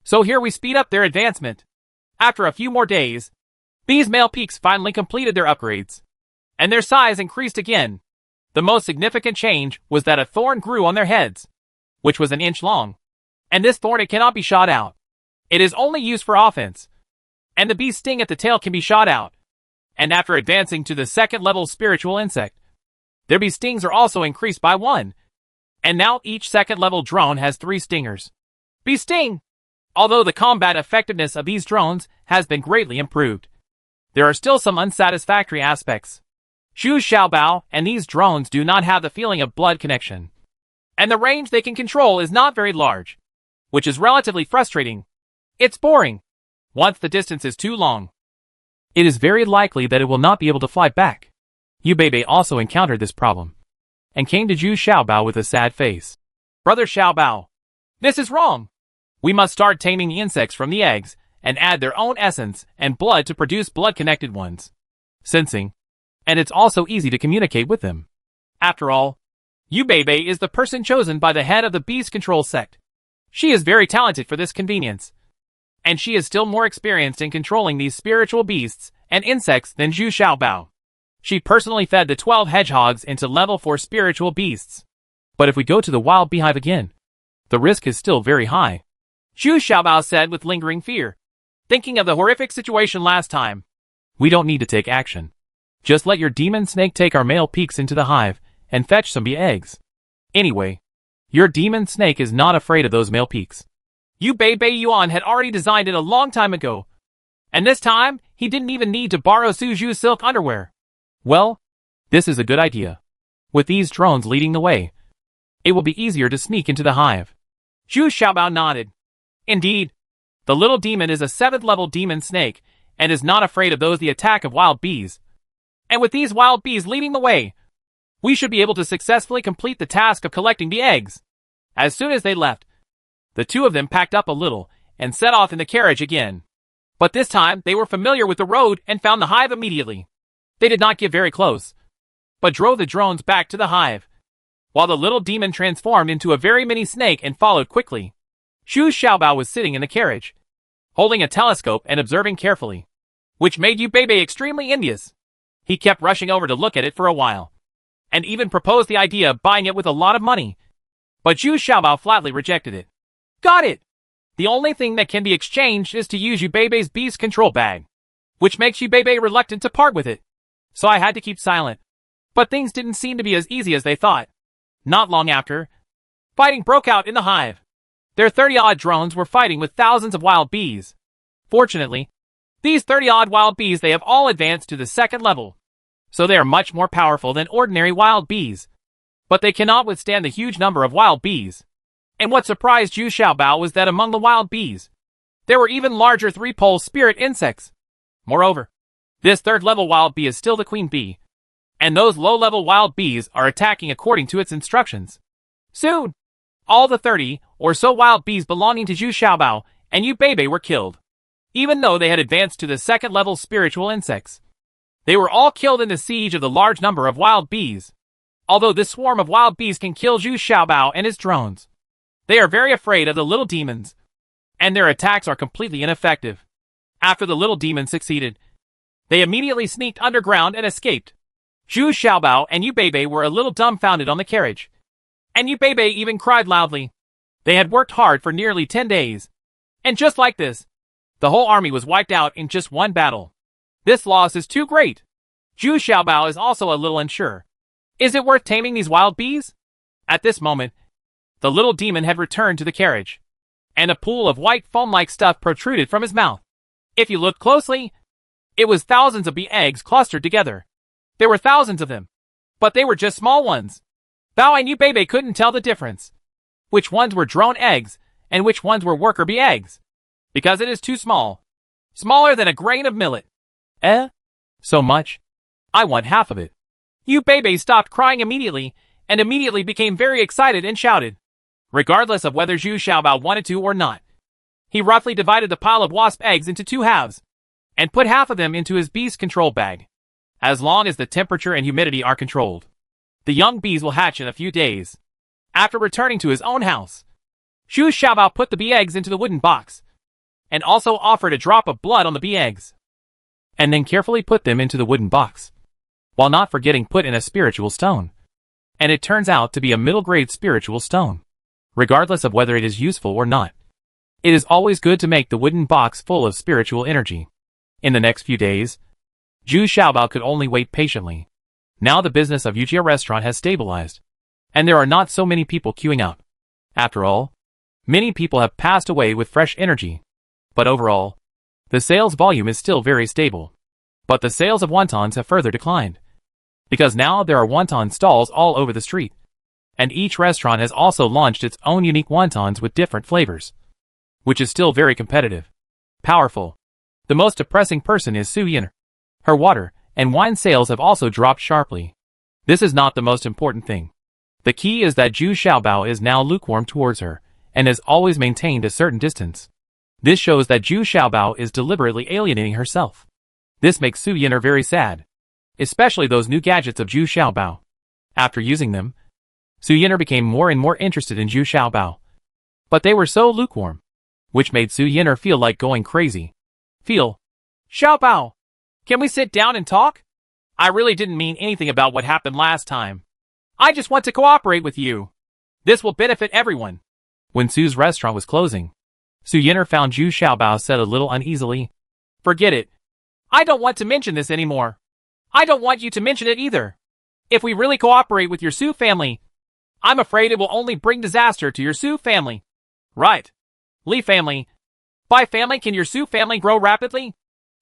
So here we speed up their advancement. After a few more days, these male peaks finally completed their upgrades. And their size increased again. The most significant change was that a thorn grew on their heads, which was an inch long. And this thorn, it cannot be shot out. It is only used for offense. And the bee's sting at the tail can be shot out. And after advancing to the second level spiritual insect, their bee stings are also increased by 1. And now each second level drone has 3 stingers. Bee sting! Although the combat effectiveness of these drones has been greatly improved, there are still some unsatisfactory aspects. Zhu Xiaobao and these drones do not have the feeling of blood connection. And the range they can control is not very large, which is relatively frustrating. It's boring once the distance is too long. It is very likely that it will not be able to fly back. Yu Beibei also encountered this problem, and came to Zhu Xiaobao with a sad face. Brother Xiaobao, this is wrong. We must start taming the insects from the eggs, and add their own essence and blood to produce blood-connected ones. Sensing. And it's also easy to communicate with them. After all, Yu Beibei is the person chosen by the head of the beast control sect. She is very talented for this convenience. And she is still more experienced in controlling these spiritual beasts and insects than Zhu Xiaobao. She personally fed the 12 hedgehogs into level 4 spiritual beasts. But if we go to the wild beehive again, the risk is still very high. Zhu Xiaobao said with lingering fear, thinking of the horrific situation last time. We don't need to take action. Just let your demon snake take our male peaks into the hive and fetch some bee eggs. Anyway, your demon snake is not afraid of those male peaks. Yu Beibei Yuan had already designed it a long time ago. And this time, he didn't even need to borrow Su Zhu's silk underwear. Well, this is a good idea. With these drones leading the way, it will be easier to sneak into the hive. Zhu Xiaobao nodded. Indeed, the little demon is a 7th level demon snake and is not afraid of the attack of wild bees. And with these wild bees leading the way, we should be able to successfully complete the task of collecting the eggs. As soon as they left, the two of them packed up a little and set off in the carriage again. But this time, they were familiar with the road and found the hive immediately. They did not get very close, but drove the drones back to the hive, while the little demon transformed into a very mini snake and followed quickly. Zhu Xiaobao was sitting in the carriage, holding a telescope and observing carefully, which made Yu Beibei extremely envious. He kept rushing over to look at it for a while, and even proposed the idea of buying it with a lot of money. But Zhu Xiaobao flatly rejected it. Got it! The only thing that can be exchanged is to use Yu Beibei's beast control bag, which makes Yu Beibei reluctant to part with it. So I had to keep silent. But things didn't seem to be as easy as they thought. Not long after, fighting broke out in the hive. Their 30-odd drones were fighting with thousands of wild bees. Fortunately, these 30-odd wild bees, they have all advanced to the 2nd level. So they are much more powerful than ordinary wild bees. But they cannot withstand the huge number of wild bees. And what surprised Zhu Xiaobao was that among the wild bees, there were even larger 3-pole spirit insects. Moreover, this 3rd level wild bee is still the queen bee, and those low-level wild bees are attacking according to its instructions. Soon, all the 30 or so wild bees belonging to Zhu Xiaobao and Yu Beibei were killed, even though they had advanced to the 2nd level spiritual insects. They were all killed in the siege of the large number of wild bees. Although this swarm of wild bees can kill Zhu Xiaobao and his drones, they are very afraid of the little demons, and their attacks are completely ineffective. After the little demons succeeded, they immediately sneaked underground and escaped. Zhu Xiaobao and Yu Beibei were a little dumbfounded on the carriage, and Yu Beibei even cried loudly. They had worked hard for nearly 10 days, and just like this, the whole army was wiped out in just one battle. This loss is too great. Zhu Xiaobao is also a little unsure. Is it worth taming these wild bees? At this moment, the little demon had returned to the carriage, and a pool of white foam-like stuff protruded from his mouth. If you looked closely, it was thousands of bee eggs clustered together. There were thousands of them, but they were just small ones. Bao and Yu Beibei couldn't tell the difference. which ones were drone eggs and which ones were worker bee eggs. Because it is too small. Smaller than a grain of millet. Eh? So much? I want half of it. Yu Beibei stopped crying immediately and immediately became very excited and shouted. Regardless of whether Zhu Xiaobao wanted to or not. He roughly divided the pile of wasp eggs into 2 halves and put half of them into his bee's control bag. As long as the temperature and humidity are controlled, the young bees will hatch in a few days. After returning to his own house, Zhu Xiaobao put the bee eggs into the wooden box and also offered a drop of blood on the bee eggs, and then carefully put them into the wooden box, while not forgetting put in a spiritual stone. And it turns out to be a middle-grade spiritual stone. Regardless of whether it is useful or not, it is always good to make the wooden box full of spiritual energy. In the next few days, Zhu Xiaobao could only wait patiently. Now the business of Yujia restaurant has stabilized, and there are not so many people queuing up. After all, many people have passed away with fresh energy. But overall, the sales volume is still very stable. But the sales of wontons have further declined. Because now there are wonton stalls all over the street. And each restaurant has also launched its own unique wontons with different flavors, which is still very competitive. Powerful. The most depressing person is Su Yin. Her water and wine sales have also dropped sharply. This is not the most important thing. The key is that Zhu Xiaobao is now lukewarm towards her, and has always maintained a certain distance. This shows that Zhu Xiaobao is deliberately alienating herself. This makes Su Yin very sad. Especially those new gadgets of Zhu Xiaobao. After using them, Su Yin became more and more interested in Zhu Xiaobao. But they were so lukewarm, which made Su Yin feel like going crazy. Xiaobao, can we sit down and talk? I really didn't mean anything about what happened last time. I just want to cooperate with you. This will benefit everyone. When Su's restaurant was closing, Su Yin found Zhu Xiaobao said a little uneasily, Forget it. I don't want to mention this anymore. I don't want you to mention it either. If we really cooperate with your Su family, I'm afraid it will only bring disaster to your Su family. Right. Li family. By family, can your Su family grow rapidly?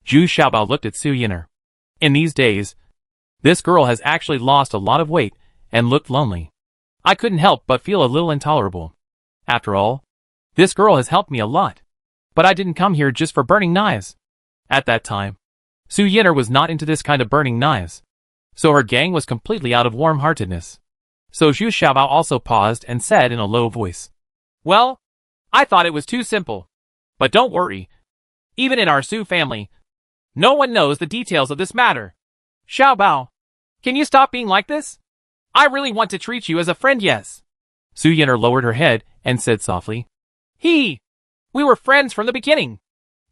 Zhu Xiaobao looked at Su Yin. In these days, this girl has actually lost a lot of weight and looked lonely. I couldn't help but feel a little intolerable. After all, this girl has helped me a lot. But I didn't come here just for burning knives. At that time, Su Yin was not into this kind of burning knives. So her gang was completely out of warm-heartedness. So Zhu Xiaobao also paused and said in a low voice, Well, I thought it was too simple. But don't worry. Even in our Su family, no one knows the details of this matter. Xiaobao, can you stop being like this? I really want to treat you as a friend, yes. Su Yin lowered her head and said softly, We were friends from the beginning.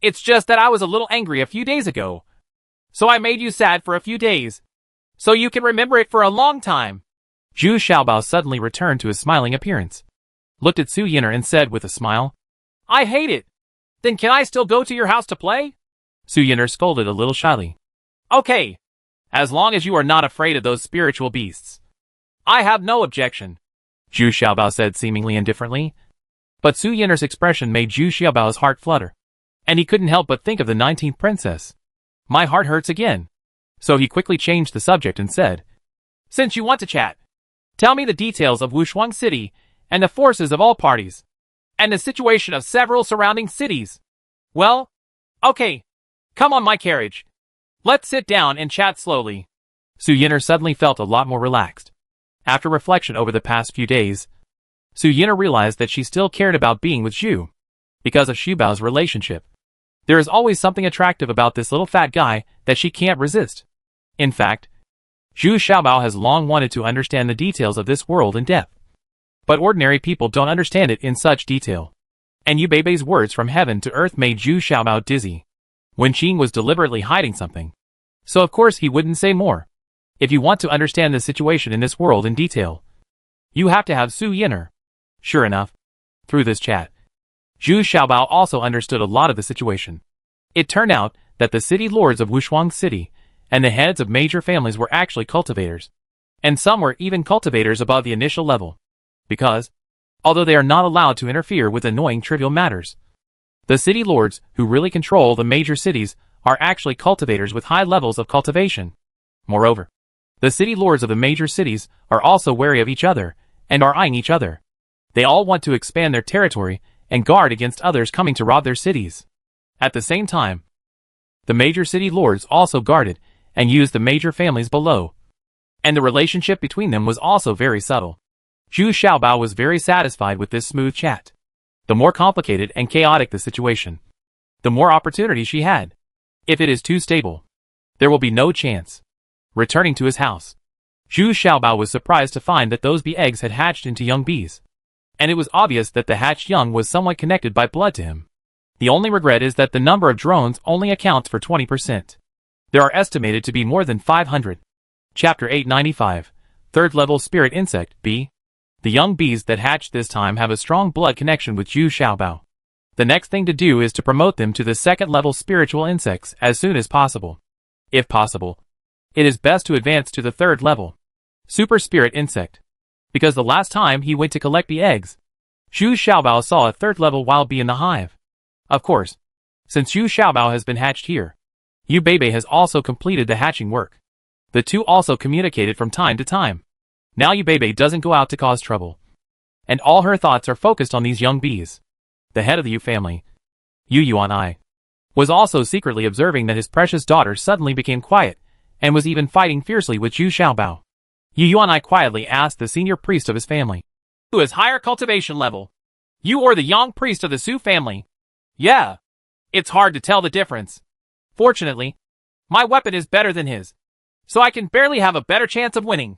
It's just that I was a little angry a few days ago. So I made you sad for a few days. So you can remember it for a long time. Zhu Xiaobao suddenly returned to his smiling appearance, looked at Su Yin and said with a smile, I hate it. Then can I still go to your house to play? Su Yin scolded a little shyly. Okay. As long as you are not afraid of those spiritual beasts. I have no objection. Zhu Xiaobao said seemingly indifferently. But Su Yin's expression made Zhu Xiaobao's heart flutter. And he couldn't help but think of the 19th princess. My heart hurts again. So he quickly changed the subject and said, Since you want to chat, tell me the details of Wushuang City and the forces of all parties, and the situation of several surrounding cities. Well, okay. Come on my carriage. Let's sit down and chat slowly. Su Yin suddenly felt a lot more relaxed. After reflection over the past few days, Su Yin realized that she still cared about being with Zhu. Because of Xiaobao's relationship. There is always something attractive about this little fat guy that she can't resist. In fact, Zhu Xiaobao has long wanted to understand the details of this world in depth. But ordinary people don't understand it in such detail. And Yu Beibei's words from heaven to earth made Zhu Xiaobao dizzy. When Qing was deliberately hiding something. So of course he wouldn't say more. If you want to understand the situation in this world in detail, you have to have Su Yin. Sure enough, through this chat, Zhu Xiaobao also understood a lot of the situation. It turned out that the city lords of Wushuang City and the heads of major families were actually cultivators. And some were even cultivators above the initial level. Because, although they are not allowed to interfere with annoying trivial matters, the city lords who really control the major cities are actually cultivators with high levels of cultivation. Moreover, the city lords of the major cities are also wary of each other and are eyeing each other. They all want to expand their territory and guard against others coming to rob their cities. At the same time, the major city lords also guarded and used the major families below, and the relationship between them was also very subtle. Zhu Xiaobao was very satisfied with this smooth chat. The more complicated and chaotic the situation, the more opportunity she had. If it is too stable, there will be no chance. Returning to his house, Zhu Xiaobao was surprised to find that those bee eggs had hatched into young bees, and it was obvious that the hatched young was somewhat connected by blood to him. The only regret is that the number of drones only accounts for 20%. There are estimated to be more than 500. Chapter 895, Third Level Spirit Insect, Bee. The young bees that hatched this time have a strong blood connection with Zhu Xiaobao. The next thing to do is to promote them to the second level spiritual insects as soon as possible. If possible, it is best to advance to the third level, Super Spirit Insect. Because the last time he went to collect the eggs, Zhu Xiaobao saw a third level wild bee in the hive. Of course, since Zhu Xiaobao has been hatched here, Yu Beibei has also completed the hatching work. The two also communicated from time to time. Now Yu Beibei doesn't go out to cause trouble, and all her thoughts are focused on these young bees. The head of the Yu family, Yu Yuan'ai, was also secretly observing that his precious daughter suddenly became quiet, and was even fighting fiercely with Zhu Xiaobao. Yu Yuan'ai quietly asked the senior priest of his family, "Who is higher cultivation level? You or the young priest of the Su family?" "Yeah. It's hard to tell the difference. Fortunately, my weapon is better than his, so I can barely have a better chance of winning,"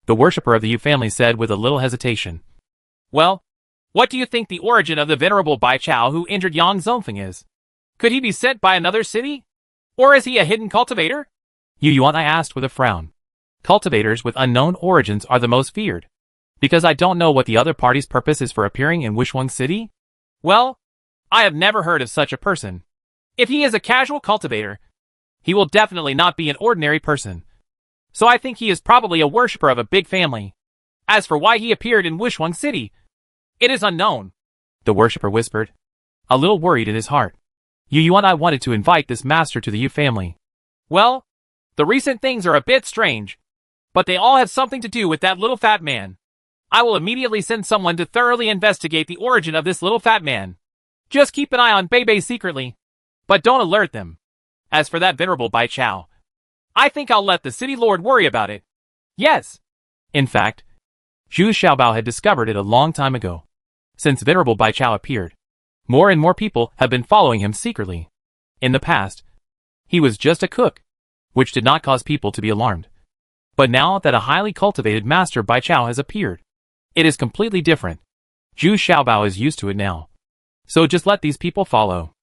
the worshipper of the Yu family said with a little hesitation. "Well, what do you think the origin of the venerable Bai Chao who injured Yang Zongfeng is? Could he be sent by another city? Or is he a hidden cultivator?" Yu Yuan'ai asked with a frown. Cultivators with unknown origins are the most feared. Because I don't know what the other party's purpose is for appearing in Wishwang City? Well, I have never heard of such a person. If he is a casual cultivator, he will definitely not be an ordinary person. So I think he is probably a worshipper of a big family. As for why he appeared in Wishwang City, it is unknown," the worshipper whispered, a little worried in his heart. Yu Yuan'ai wanted to invite this master to the Yu family. "Well, the recent things are a bit strange, but they all have something to do with that little fat man. I will immediately send someone to thoroughly investigate the origin of this little fat man. Just keep an eye on Beibei secretly, but don't alert them. As for that venerable Bai Chao, I think I'll let the city lord worry about it. Yes." In fact, Zhu Xiaobao had discovered it a long time ago. Since venerable Bai Chao appeared, more and more people have been following him secretly. In the past, he was just a cook, which did not cause people to be alarmed. But now that a highly cultivated master Bai Chao has appeared, it is completely different. Zhu Xiaobao is used to it now. So just let these people follow.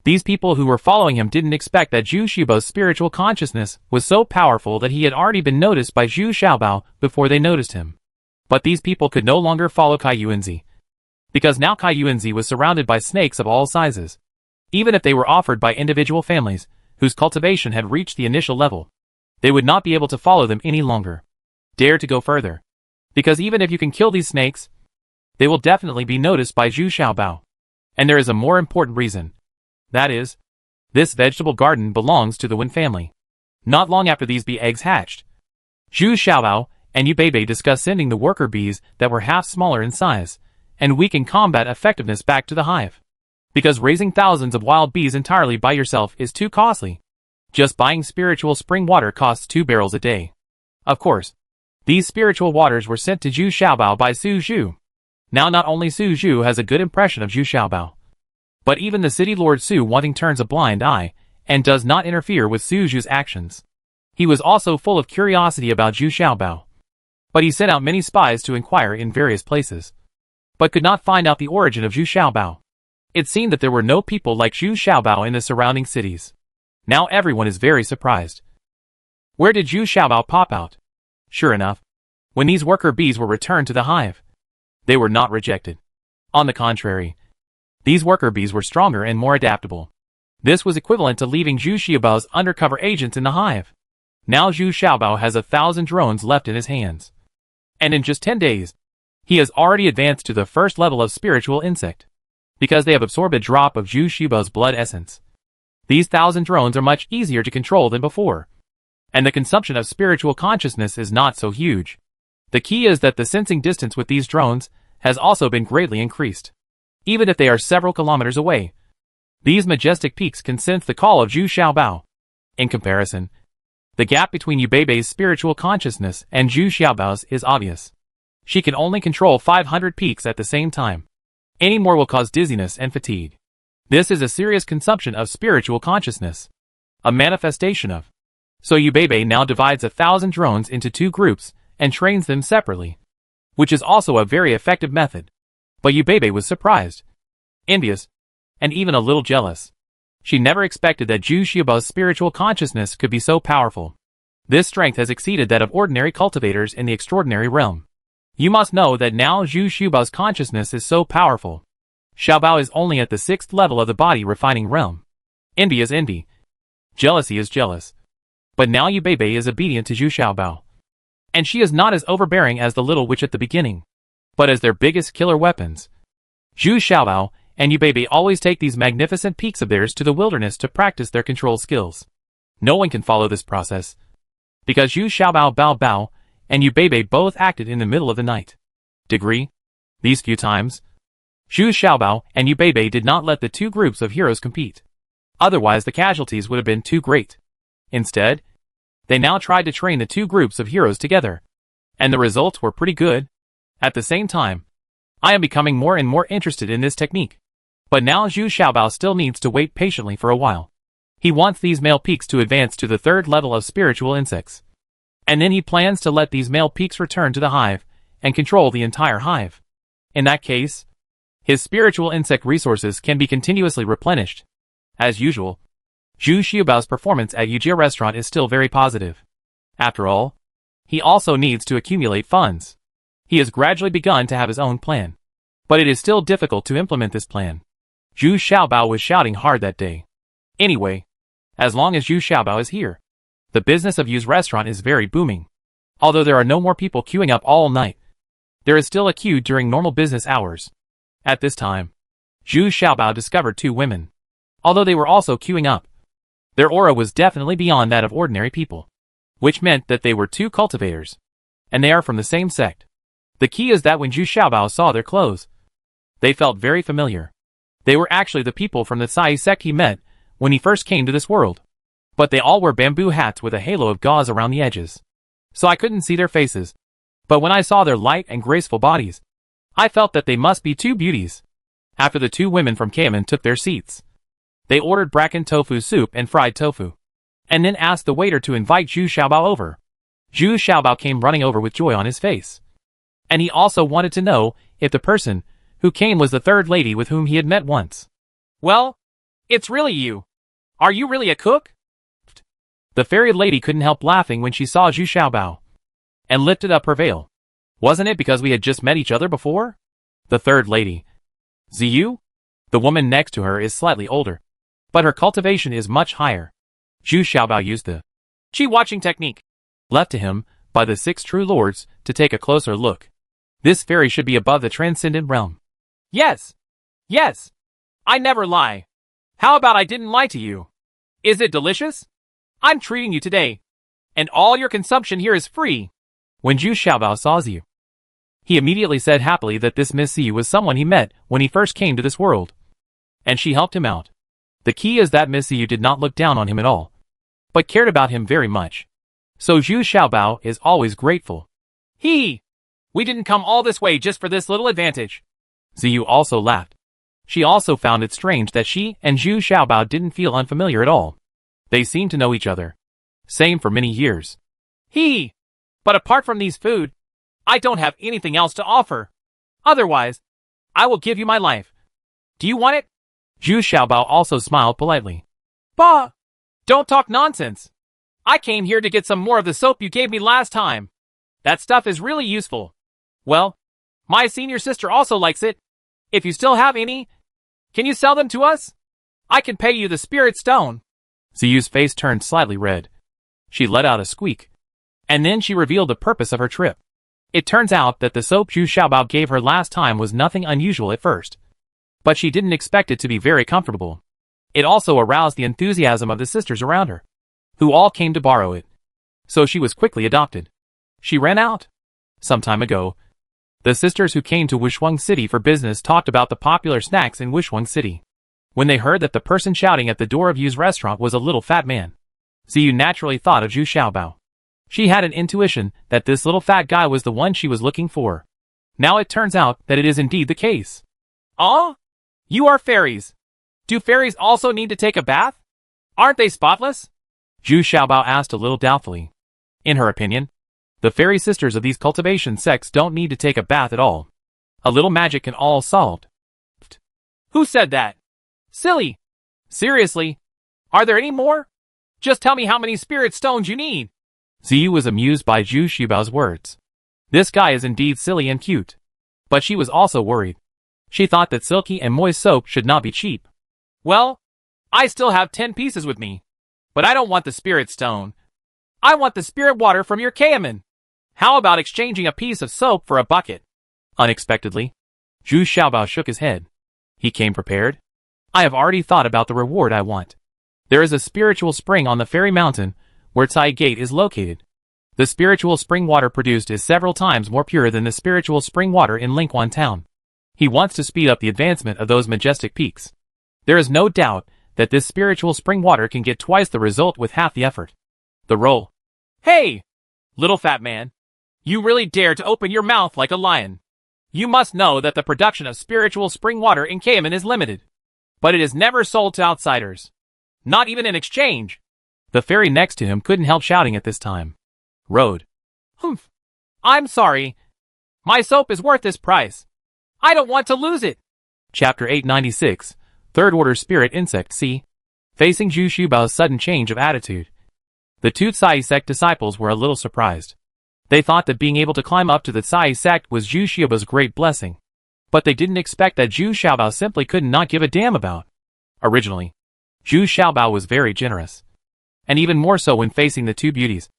These people who were following him didn't expect that Zhu Xiaobao's spiritual consciousness was so powerful that he had already been noticed by Zhu Xiaobao before they noticed him. But these people could no longer follow Kai Yuanzi, because now Kai Yuanzi was surrounded by snakes of all sizes. Even if they were offered by individual families, whose cultivation had reached the initial level, they would not be able to follow them any longer. Dare to go further. Because even if you can kill these snakes, they will definitely be noticed by Zhu Xiaobao. And there is a more important reason. That is, this vegetable garden belongs to the Wen family. Not long after these bee eggs hatched, Zhu Xiaobao and Yu Beibei discussed sending the worker bees that were half smaller in size and weak in combat effectiveness back to the hive. Because raising thousands of wild bees entirely by yourself is too costly. Just buying spiritual spring water costs 2 barrels a day. Of course, these spiritual waters were sent to Zhu Xiaobao by Su Zhu. Now not only Su Zhu has a good impression of Zhu Xiaobao, but even the city lord Su Wanting turns a blind eye and does not interfere with Su Zhu's actions. He was also full of curiosity about Zhu Xiaobao. But he sent out many spies to inquire in various places, but could not find out the origin of Zhu Xiaobao. It seemed that there were no people like Zhu Xiaobao in the surrounding cities. Now everyone is very surprised. Where did Zhu Xiaobao pop out? Sure enough, when these worker bees were returned to the hive, they were not rejected. On the contrary, these worker bees were stronger and more adaptable. This was equivalent to leaving Zhu Xiaobao's undercover agents in the hive. Now Zhu Xiaobao has 1,000 drones left in his hands. And in just 10 days, he has already advanced to the first level of spiritual insect. Because they have absorbed a drop of Zhu Xiaobao's blood essence. These 1,000 drones are much easier to control than before. And the consumption of spiritual consciousness is not so huge. The key is that the sensing distance with these drones has also been greatly increased. Even if they are several kilometers away, these majestic peaks can sense the call of Zhu Xiaobao. In comparison, the gap between Yu Beibei's spiritual consciousness and Zhu Xiaobao's is obvious. She can only control 500 peaks at the same time. Any more will cause dizziness and fatigue. This is a serious consumption of spiritual consciousness. A manifestation of. So Yu Beibei now divides 1,000 drones into 2 groups and trains them separately, which is also a very effective method. But Yu Beibei was surprised, envious, and even a little jealous. She never expected that Zhu Xiaobao's spiritual consciousness could be so powerful. This strength has exceeded that of ordinary cultivators in the extraordinary realm. You must know that now Zhu Xiaobao's consciousness is so powerful. Xiaobao is only at the 6th level of the body refining realm. Envy is envy. Jealousy is jealous. But now Yu Beibei is obedient to Zhu Xiaobao. And she is not as overbearing as the little witch at the beginning, but as their biggest killer weapons. Zhu Xiaobao and Yu Beibei always take these magnificent peaks of theirs to the wilderness to practice their control skills. No one can follow this process, because Zhu Xiaobao Bao Bao and Yu Beibei both acted in the middle of the night. Degree? These few times, Zhu Xiaobao and Yu Beibei did not let the 2 groups of heroes compete. Otherwise the casualties would have been too great. Instead, they now tried to train the 2 groups of heroes together. And the results were pretty good. At the same time, I am becoming more and more interested in this technique. But now Zhu Xiaobao still needs to wait patiently for a while. He wants these male peaks to advance to the 3rd level of spiritual insects. And then he plans to let these male peaks return to the hive and control the entire hive. In that case, his spiritual insect resources can be continuously replenished. As usual, Zhu Xiaobao's performance at Yujia restaurant is still very positive. After all, he also needs to accumulate funds. He has gradually begun to have his own plan. But it is still difficult to implement this plan. Zhu Xiaobao was shouting hard that day. Anyway, as long as Zhu Xiaobao is here, the business of Yu's restaurant is very booming. Although there are no more people queuing up all night, there is still a queue during normal business hours. At this time, Zhu Xiaobao discovered 2 women. Although they were also queuing up, their aura was definitely beyond that of ordinary people, which meant that they were 2 cultivators, and they are from the same sect. The key is that when Zhu Xiaobao saw their clothes, they felt very familiar. They were actually the people from the Sai sect he met when he first came to this world. But they all wore bamboo hats with a halo of gauze around the edges. So I couldn't see their faces. But when I saw their light and graceful bodies, I felt that they must be 2 beauties. After the 2 women from Kamen took their seats, they ordered bracken tofu soup and fried tofu, and then asked the waiter to invite Zhu Xiaobao over. Zhu Xiaobao came running over with joy on his face. And he also wanted to know if the person who came was the 3rd lady with whom he had met once. Well, it's really you. Are you really a cook? The fairy lady couldn't help laughing when she saw Zhu Xiaobao, and lifted up her veil. Wasn't it because we had just met each other before? The 3rd lady, Ziyu? The woman next to her is slightly older, but her cultivation is much higher. Zhu Xiaobao used the chi-watching technique left to him by the 6 true lords to take a closer look. This fairy should be above the transcendent realm. Yes. Yes. I never lie. How about I didn't lie to you? Is it delicious? I'm treating you today. And all your consumption here is free. When Zhu Xiaobao saw Ziyu, he immediately said happily that this Miss Ziyu was someone he met when he first came to this world. And she helped him out. The key is that Miss Ziyu did not look down on him at all, but cared about him very much. So Zhu Xiaobao is always grateful. We didn't come all this way just for this little advantage. Ziyu also laughed. She also found it strange that she and Zhu Xiaobao didn't feel unfamiliar at all. They seemed to know each other. Same for many years. But apart from these food, I don't have anything else to offer. Otherwise, I will give you my life. Do you want it? Zhu Xiaobao also smiled politely. Bah! Don't talk nonsense. I came here to get some more of the soap you gave me last time. That stuff is really useful. Well, my senior sister also likes it. If you still have any, can you sell them to us? I can pay you the spirit stone. Ziyu's face turned slightly red. She let out a squeak. And then she revealed the purpose of her trip. It turns out that the soap Zhu Xiaobao gave her last time was nothing unusual at first. But she didn't expect it to be very comfortable. It also aroused the enthusiasm of the sisters around her, who all came to borrow it. So she was quickly adopted. She ran out. Some time ago, The sisters who came to Wishwang City for business talked about the popular snacks in Wishwang City. When they heard that the person shouting at the door of Yu's restaurant was a little fat man, Ziyu naturally thought of Zhu Xiaobao. She had an intuition that this little fat guy was the one she was looking for. Now it turns out that it is indeed the case. Ah? You are fairies. Do fairies also need to take a bath? Aren't they spotless? Zhu Xiaobao asked a little doubtfully. In her opinion, the fairy sisters of these cultivation sects don't need to take a bath at all. A little magic can all solved. Who said that? Silly. Seriously? Are there any more? Just tell me how many spirit stones you need. Ziyu was amused by Zhu Xiaobao's words. This guy is indeed silly and cute. But she was also worried. She thought that silky and moist soap should not be cheap. Well, I still have 10 pieces with me. But I don't want the spirit stone. I want the spirit water from your Kayaman. How about exchanging a piece of soap for a bucket? Unexpectedly, Zhu Xiaobao shook his head. He came prepared. I have already thought about the reward I want. There is a spiritual spring on the fairy mountain where Cai Gate is located. The spiritual spring water produced is several times more pure than the spiritual spring water in Lingquan town. He wants to speed up the advancement of those majestic peaks. There is no doubt that this spiritual spring water can get twice the result with half the effort. The roll. Hey! Little fat man. You really dare to open your mouth like a lion. You must know that the production of spiritual spring water in Kayaman is limited. But it is never sold to outsiders. Not even in exchange. The fairy next to him couldn't help shouting at this time. Road. Humph. I'm sorry. My soap is worth this price. I don't want to lose it. Chapter 896, Third Order Spirit Insect C. Facing Zhu Xiaobao's sudden change of attitude, the two Cai sect disciples were a little surprised. They thought that being able to climb up to the Cai sect was Zhu Xiaobao's great blessing. But they didn't expect that Zhu Xiaobao simply could not give a damn about. Originally, Zhu Xiaobao was very generous. And even more so when facing the two beauties.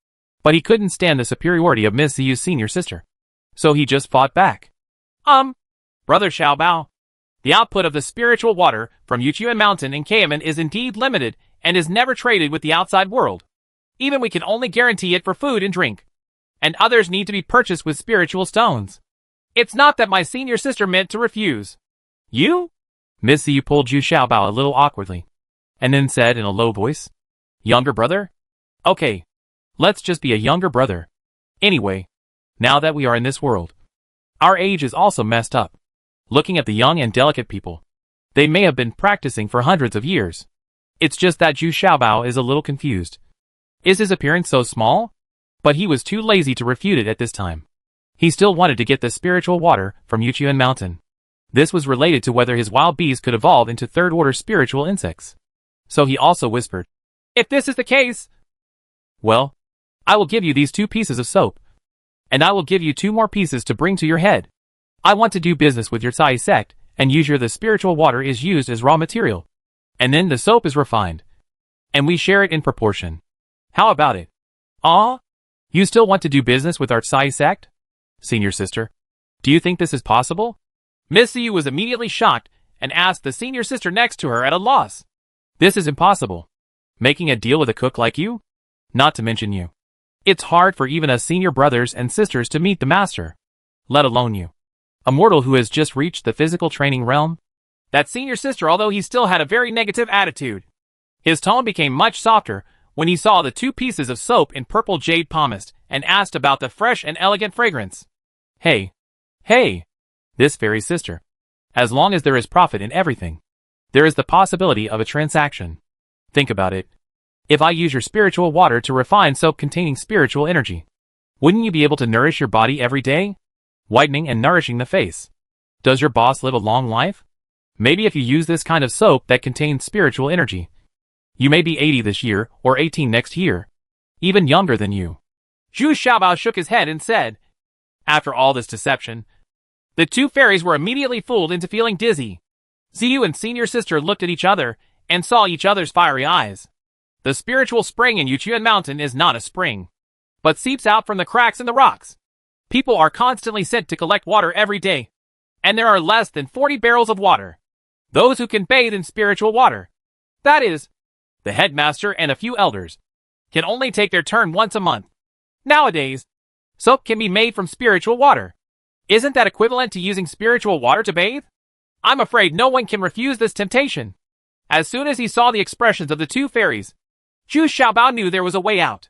But he couldn't stand the superiority of Miss Ziyu's senior sister. So he just fought back. Brother Xiaobao, the output of the spiritual water from Yuchuan Mountain in Kayaman is indeed limited and is never traded with the outside world. Even we can only guarantee it for food and drink. And others need to be purchased with spiritual stones. It's not that my senior sister meant to refuse. You? Miss Ziyu pulled Zhu Xiaobao a little awkwardly, and then said in a low voice, Younger brother? Okay. Let's just be a younger brother. Anyway, now that we are in this world, our age is also messed up. Looking at the young and delicate people, they may have been practicing for hundreds of years. It's just that Zhu Xiaobao is a little confused. Is his appearance so small? But he was too lazy to refute it at this time. He still wanted to get the spiritual water from Yuchuan Mountain. This was related to whether his wild bees could evolve into third-order spiritual insects. So he also whispered, If this is the case, well, I will give you these 2 pieces of soap. And I will give you 2 more pieces to bring to your head. I want to do business with your Cai sect, and usually the spiritual water is used as raw material. And then the soap is refined. And we share it in proportion. How about it? You still want to do business with our Cai sect? Senior sister, do you think this is possible? Miss Ziyu was immediately shocked and asked the senior sister next to her at a loss. This is impossible. Making a deal with a cook like you? Not to mention you. It's hard for even us senior brothers and sisters to meet the master. Let alone you. A mortal who has just reached the physical training realm? That senior sister, although he still had a very negative attitude. His tone became much softer when he saw the 2 pieces of soap in purple jade pomace and asked about the fresh and elegant fragrance. Hey. This fairy sister. As long as there is profit in everything, there is the possibility of a transaction. Think about it. If I use your spiritual water to refine soap containing spiritual energy, wouldn't you be able to nourish your body every day? Whitening and nourishing the face. Does your boss live a long life? Maybe if you use this kind of soap that contains spiritual energy, you may be 80 this year or 18 next year. Even younger than you. Zhu Xiaobao shook his head and said, After all this deception, the 2 fairies were immediately fooled into feeling dizzy. Ziyu and senior sister looked at each other and saw each other's fiery eyes. The spiritual spring in Yuchuan Mountain is not a spring, but seeps out from the cracks in the rocks. People are constantly sent to collect water every day, and there are less than 40 barrels of water. Those who can bathe in spiritual water, that is, the headmaster and a few elders, can only take their turn once a month. Nowadays, soap can be made from spiritual water. Isn't that equivalent to using spiritual water to bathe? I'm afraid no one can refuse this temptation. As soon as he saw the expressions of the two fairies, Zhu Xiaobao knew there was a way out.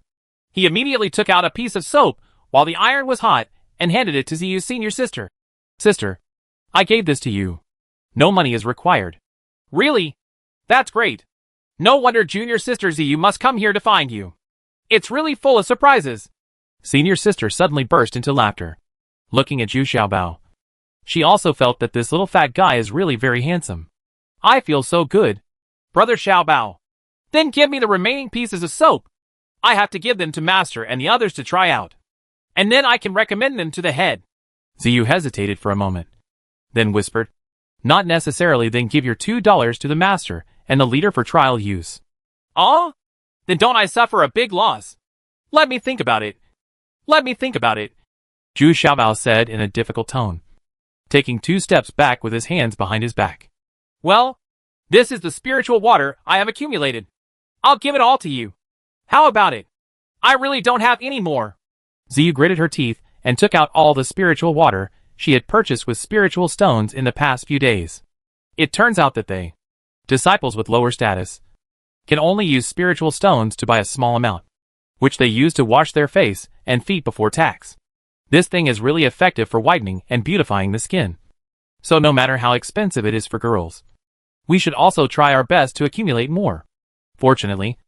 He immediately took out a piece of soap while the iron was hot and handed it to Ziyu's senior sister. Sister, I gave this to you. No money is required. Really? That's great. No wonder junior sister Ziyu must come here to find you. It's really full of surprises. Senior sister suddenly burst into laughter, looking at Zhu Xiaobao. She also felt that this little fat guy is really very handsome. I feel so good. Brother Xiaobao. Then give me the remaining pieces of soap. I have to give them to Master and the others to try out. And then I can recommend them to the head. Ziyu hesitated for a moment, then whispered, Not necessarily, then give your $2 to the Master and the leader for trial use. Ah? Then don't I suffer a big loss? Let me think about it. Let me think about it, Zhu Xiaobao said in a difficult tone, taking 2 steps back with his hands behind his back. Well, this is the spiritual water I have accumulated. I'll give it all to you. How about it? I really don't have any more. Ziyu gritted her teeth and took out all the spiritual water she had purchased with spiritual stones in the past few days. It turns out that they, disciples with lower status, can only use spiritual stones to buy a small amount, which they use to wash their face and feet before tax. This thing is really effective for whitening and beautifying the skin. So no matter how expensive it is for girls, we should also try our best to accumulate more. Fortunately,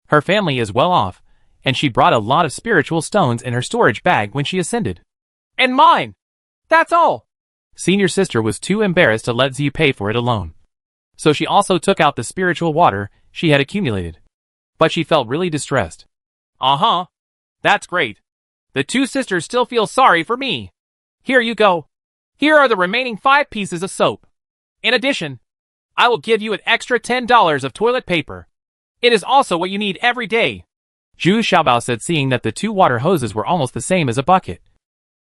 her family is well off, and she brought a lot of spiritual stones in her storage bag when she ascended. And mine! That's all! Senior sister was too embarrassed to let Ziyu pay for it alone. So she also took out the spiritual water she had accumulated. But she felt really distressed. Uh-huh. That's great. The 2 sisters still feel sorry for me. Here you go. Here are the remaining 5 pieces of soap. In addition, I will give you an extra $10 of toilet paper. It is also what you need every day. Zhu Xiaobao said, seeing that the 2 water hoses were almost the same as a bucket.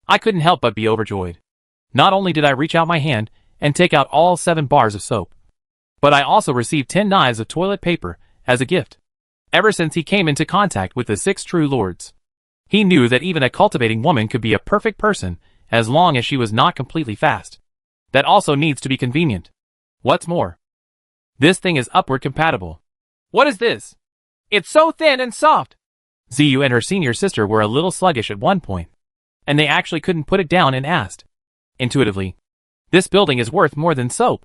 I couldn't help but be overjoyed. Not only did I reach out my hand and take out all 7 bars of soap, but I also received 10 knives of toilet paper as a gift. Ever since he came into contact with the 6 true lords, he knew that even a cultivating woman could be a perfect person as long as she was not completely fast. That also needs to be convenient. What's more, this thing is upward compatible. What is this? It's so thin and soft. Ziyu and her senior sister were a little sluggish at one point, and they actually couldn't put it down and asked, intuitively, this building is worth more than soap.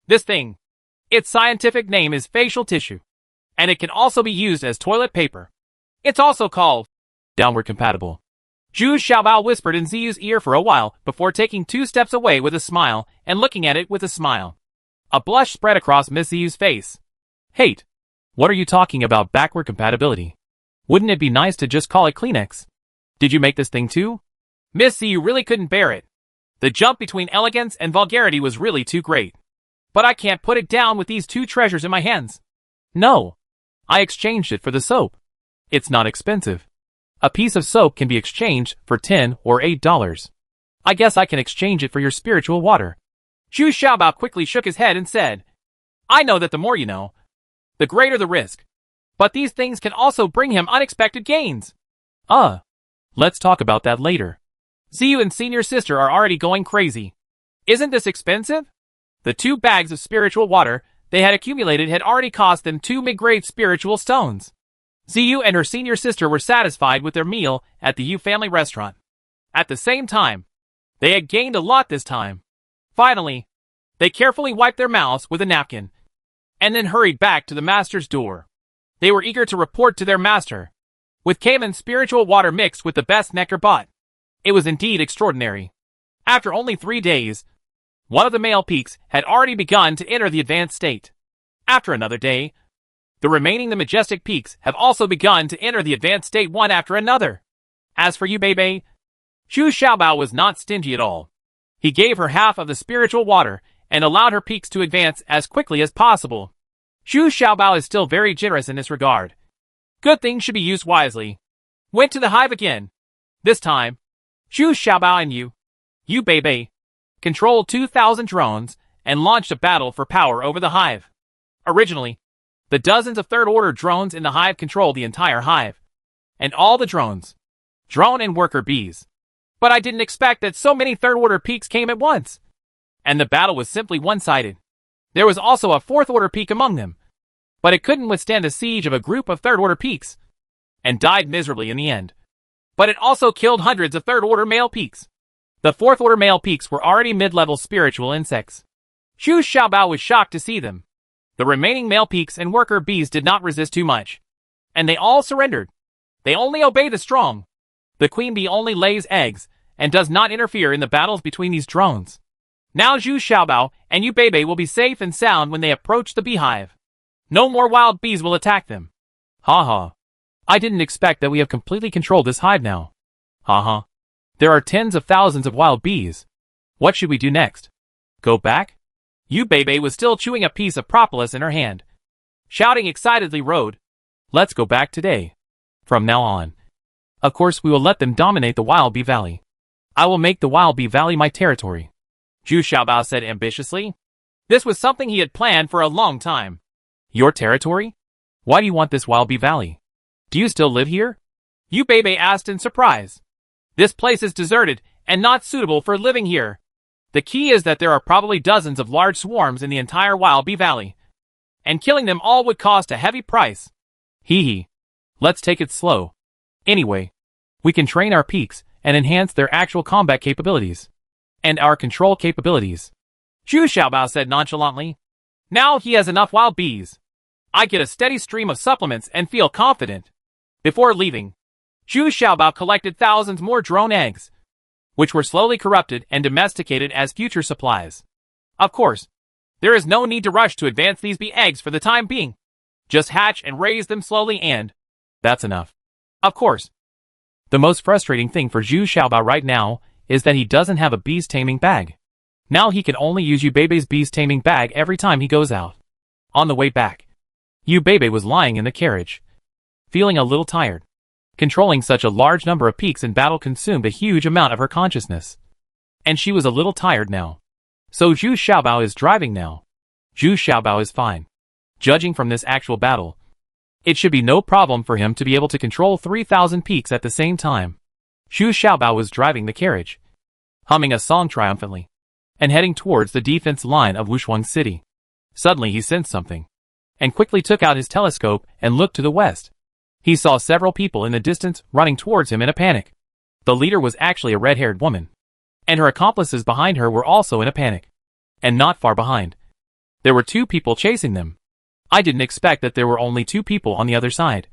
This thing, its scientific name is facial tissue, and it can also be used as toilet paper. It's also called downward compatible. Zhu Xiaobao whispered in Ziyu's ear for a while before taking 2 steps away with a smile and looking at it with a smile. A blush spread across Miss Ziyu's face. Hate. What are you talking about, backward compatibility? Wouldn't it be nice to just call it Kleenex? Did you make this thing too? Miss Ziyu really couldn't bear it. The jump between elegance and vulgarity was really too great. But I can't put it down with these 2 treasures in my hands. No. I exchanged it for the soap. It's not expensive. A piece of soap can be exchanged for $10 or $8. I guess I can exchange it for your spiritual water. Zhu Xiaobao quickly shook his head and said, I know that the more you know, the greater the risk. But these things can also bring him unexpected gains. Let's talk about that later. Ziyu and senior sister are already going crazy. Isn't this expensive? The 2 bags of spiritual water they had accumulated had already cost them 2 mid-grade spiritual stones. Ziyu and her senior sister were satisfied with their meal at the Yu family restaurant. At the same time, they had gained a lot this time. Finally, they carefully wiped their mouths with a napkin, and then hurried back to the master's door. They were eager to report to their master, with Cayman's spiritual water mixed with the best nectar bought. It was indeed extraordinary. After only 3 days, one of the male peaks had already begun to enter the advanced state. After another day, the majestic peaks have also begun to enter the advanced state one after another. As for you, Bebe, Zhu Xiaobao was not stingy at all. He gave her half of the spiritual water and allowed her peaks to advance as quickly as possible. Zhu Xiaobao is still very generous in this regard. Good things should be used wisely. Went to the hive again. This time, Zhu Xiaobao and you Bebe, controlled 2,000 drones and launched a battle for power over the hive. Originally, the dozens of third-order drones in the hive controlled the entire hive, and all the drones, drone and worker bees. But I didn't expect that so many third-order peaks came at once. And the battle was simply one-sided. There was also a fourth-order peak among them. But it couldn't withstand the siege of a group of third-order peaks, and died miserably in the end. But it also killed hundreds of third-order male peaks. The fourth-order male peaks were already mid-level spiritual insects. Zhu Xiaobao was shocked to see them. The remaining male peaks and worker bees did not resist too much. And they all surrendered. They only obey the strong. The queen bee only lays eggs, and does not interfere in the battles between these drones. Now Zhu Xiaobao and Yu Beibei will be safe and sound when they approach the beehive. No more wild bees will attack them. Ha ha. I didn't expect that we have completely controlled this hive now. Ha ha. There are tens of thousands of wild bees. What should we do next? Go back? Yu Beibei was still chewing a piece of propolis in her hand. Shouting excitedly rode. Let's go back today. From now on. Of course we will let them dominate the Wild Bee Valley. I will make the Wild Bee Valley my territory. Zhu Xiaobao said ambitiously. This was something he had planned for a long time. Your territory? Why do you want this Wild Bee Valley? Do you still live here? Yu Beibei asked in surprise. This place is deserted and not suitable for living here. The key is that there are probably dozens of large swarms in the entire Wild Bee Valley. And killing them all would cost a heavy price. Hee hee. Let's take it slow. Anyway, we can train our peaks and enhance their actual combat capabilities. And our control capabilities. Zhu Xiaobao said nonchalantly. Now he has enough wild bees. I get a steady stream of supplements and feel confident. Before leaving, Zhu Xiaobao collected thousands more drone eggs, which were slowly corrupted and domesticated as future supplies. Of course, there is no need to rush to advance these bee eggs for the time being. Just hatch and raise them slowly and that's enough. Of course. The most frustrating thing for Zhu Xiaobao right now is that he doesn't have a bees taming bag. Now he can only use Yu Beibei's bees taming bag every time he goes out. On the way back, Yu Beibei was lying in the carriage, feeling a little tired. Controlling such a large number of peaks in battle consumed a huge amount of her consciousness. And she was a little tired now. So Zhu Xiaobao is driving now. Zhu Xiaobao is fine. Judging from this actual battle, it should be no problem for him to be able to control 3,000 peaks at the same time. Zhu Xiaobao was driving the carriage, humming a song triumphantly, and heading towards the defense line of Wushuang City. Suddenly he sensed something, and quickly took out his telescope and looked to the west. He saw several people in the distance running towards him in a panic. The leader was actually a red-haired woman, and her accomplices behind her were also in a panic. And not far behind, there were 2 people chasing them. I didn't expect that there were only 2 people on the other side.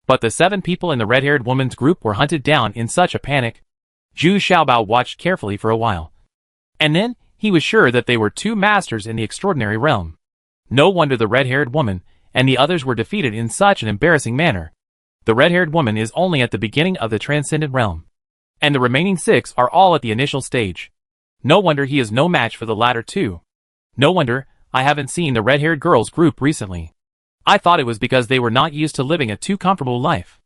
But the 7 people in the red-haired woman's group were hunted down in such a panic. Zhu Xiaobao watched carefully for a while. And then, he was sure that they were 2 masters in the extraordinary realm. No wonder the red-haired woman and the others were defeated in such an embarrassing manner. The red-haired woman is only at the beginning of the transcendent realm. And the remaining 6 are all at the initial stage. No wonder he is no match for the latter 2. No wonder I haven't seen the red-haired girls group recently. I thought it was because they were not used to living a too comfortable life.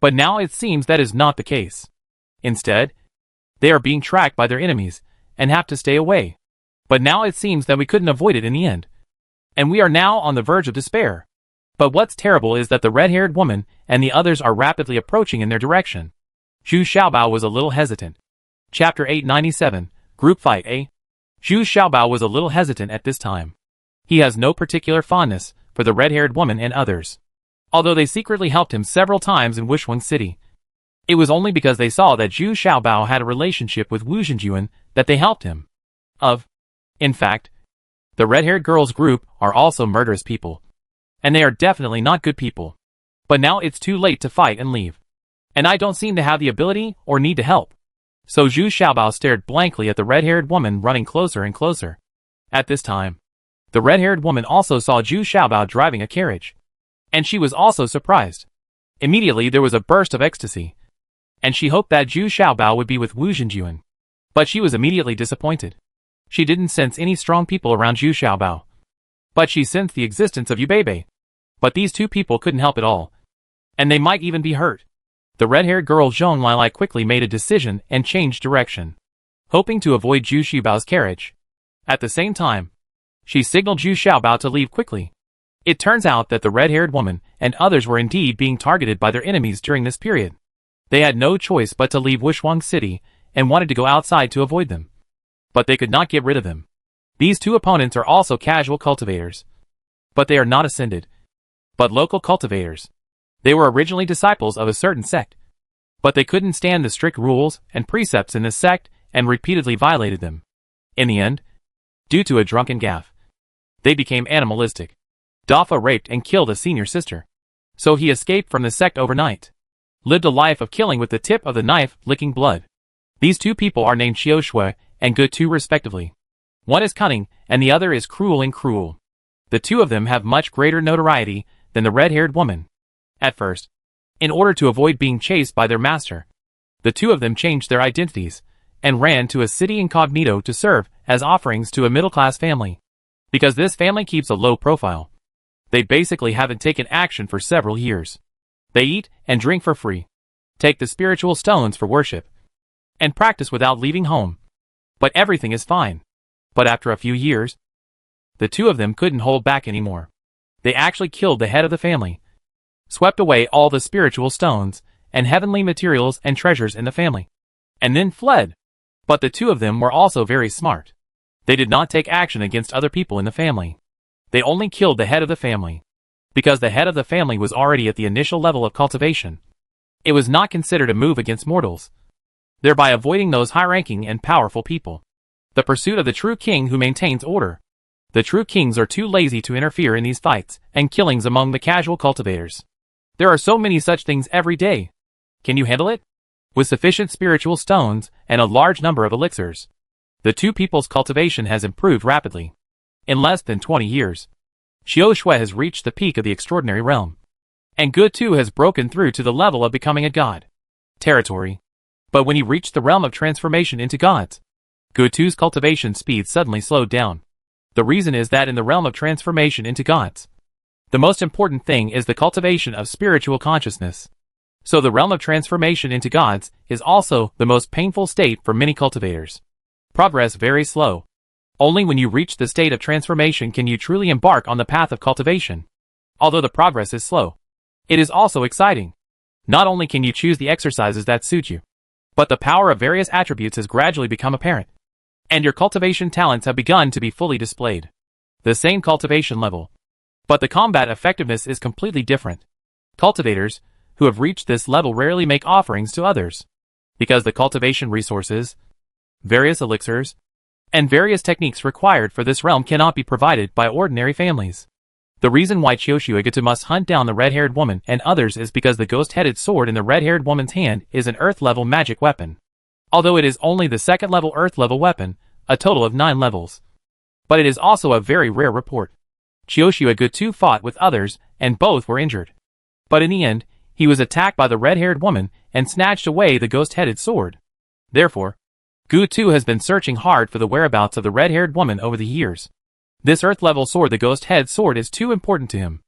But now it seems that is not the case. Instead, they are being tracked by their enemies and have to stay away. But now it seems that we couldn't avoid it in the end. And we are now on the verge of despair. But what's terrible is that the red-haired woman and the others are rapidly approaching in their direction. Zhu Xiaobao was a little hesitant. Chapter 897, Group Fight A. Zhu Xiaobao was a little hesitant at this time. He has no particular fondness for the red-haired woman and others. Although they secretly helped him several times in Wushuang City. It was only because they saw that Zhu Xiaobao had a relationship with Wu Zhenjuan that they helped him. In fact, the red-haired girls group are also murderous people. And they are definitely not good people. But now it's too late to fight and leave. And I don't seem to have the ability or need to help. So Zhu Xiaobao stared blankly at the red-haired woman running closer and closer. At this time, the red-haired woman also saw Zhu Xiaobao driving a carriage. And she was also surprised. Immediately there was a burst of ecstasy. And she hoped that Zhu Xiaobao would be with Wu Zhenjuan. But she was immediately disappointed. She didn't sense any strong people around Zhu Xiaobao. But she sensed the existence of Yu Beibei. But these 2 people couldn't help at all. And they might even be hurt. The red-haired girl Zhong Lilai quickly made a decision and changed direction, hoping to avoid Zhu Xiaobao's carriage. At the same time, she signaled Zhu Xiaobao to leave quickly. It turns out that the red-haired woman and others were indeed being targeted by their enemies during this period. They had no choice but to leave Wushuang City and wanted to go outside to avoid them. But they could not get rid of them. These two opponents are also casual cultivators. But they are not ascended, but local cultivators. They were originally disciples of a certain sect. But they couldn't stand the strict rules and precepts in this sect and repeatedly violated them. In the end, due to a drunken gaffe, they became animalistic. Dafa raped and killed a senior sister. So he escaped from the sect overnight. Lived a life of killing with the tip of the knife licking blood. These two people are named Xiaoshui and Gutu respectively. One is cunning and the other is cruel and cruel. The two of them have much greater notoriety than the red-haired woman. At first, in order to avoid being chased by their master, the two of them changed their identities and ran to a city incognito to serve as offerings to a middle-class family. Because this family keeps a low profile, they basically haven't taken action for several years. They eat and drink for free, take the spiritual stones for worship, and practice without leaving home. But everything is fine. But after a few years, the two of them couldn't hold back anymore. They actually killed the head of the family, swept away all the spiritual stones and heavenly materials and treasures in the family, and then fled. But the two of them were also very smart. They did not take action against other people in the family. They only killed the head of the family. Because the head of the family was already at the initial level of cultivation, it was not considered a move against mortals, thereby avoiding those high-ranking and powerful people. The pursuit of the true king who maintains order. The true kings are too lazy to interfere in these fights and killings among the casual cultivators. There are so many such things every day. Can you handle it? With sufficient spiritual stones and a large number of elixirs, the two people's cultivation has improved rapidly. In less than 20 years, Xiaoshui has reached the peak of the extraordinary realm, and Gutu has broken through to the level of becoming a god territory. But when he reached the realm of transformation into gods, Gutu's cultivation speed suddenly slowed down. The reason is that in the realm of transformation into gods, the most important thing is the cultivation of spiritual consciousness. So the realm of transformation into gods is also the most painful state for many cultivators. Progress very slow. Only when you reach the state of transformation can you truly embark on the path of cultivation. Although the progress is slow, it is also exciting. Not only can you choose the exercises that suit you, but the power of various attributes has gradually become apparent, and your cultivation talents have begun to be fully displayed. The same cultivation level, but the combat effectiveness is completely different. Cultivators who have reached this level rarely make offerings to others, because the cultivation resources, various elixirs, and various techniques required for this realm cannot be provided by ordinary families. The reason why Xiaoshui must hunt down the red-haired woman and others is because the ghost-headed sword in the red-haired woman's hand is an earth-level magic weapon. Although it is only the second-level earth-level weapon, a total of 9 levels. But it is also a very rare report. Xiaoshui fought with others, and both were injured. But in the end, he was attacked by the red-haired woman and snatched away the ghost-headed sword. Therefore, Gutu has been searching hard for the whereabouts of the red-haired woman over the years. This earth-level sword, the ghost-head sword, is too important to him.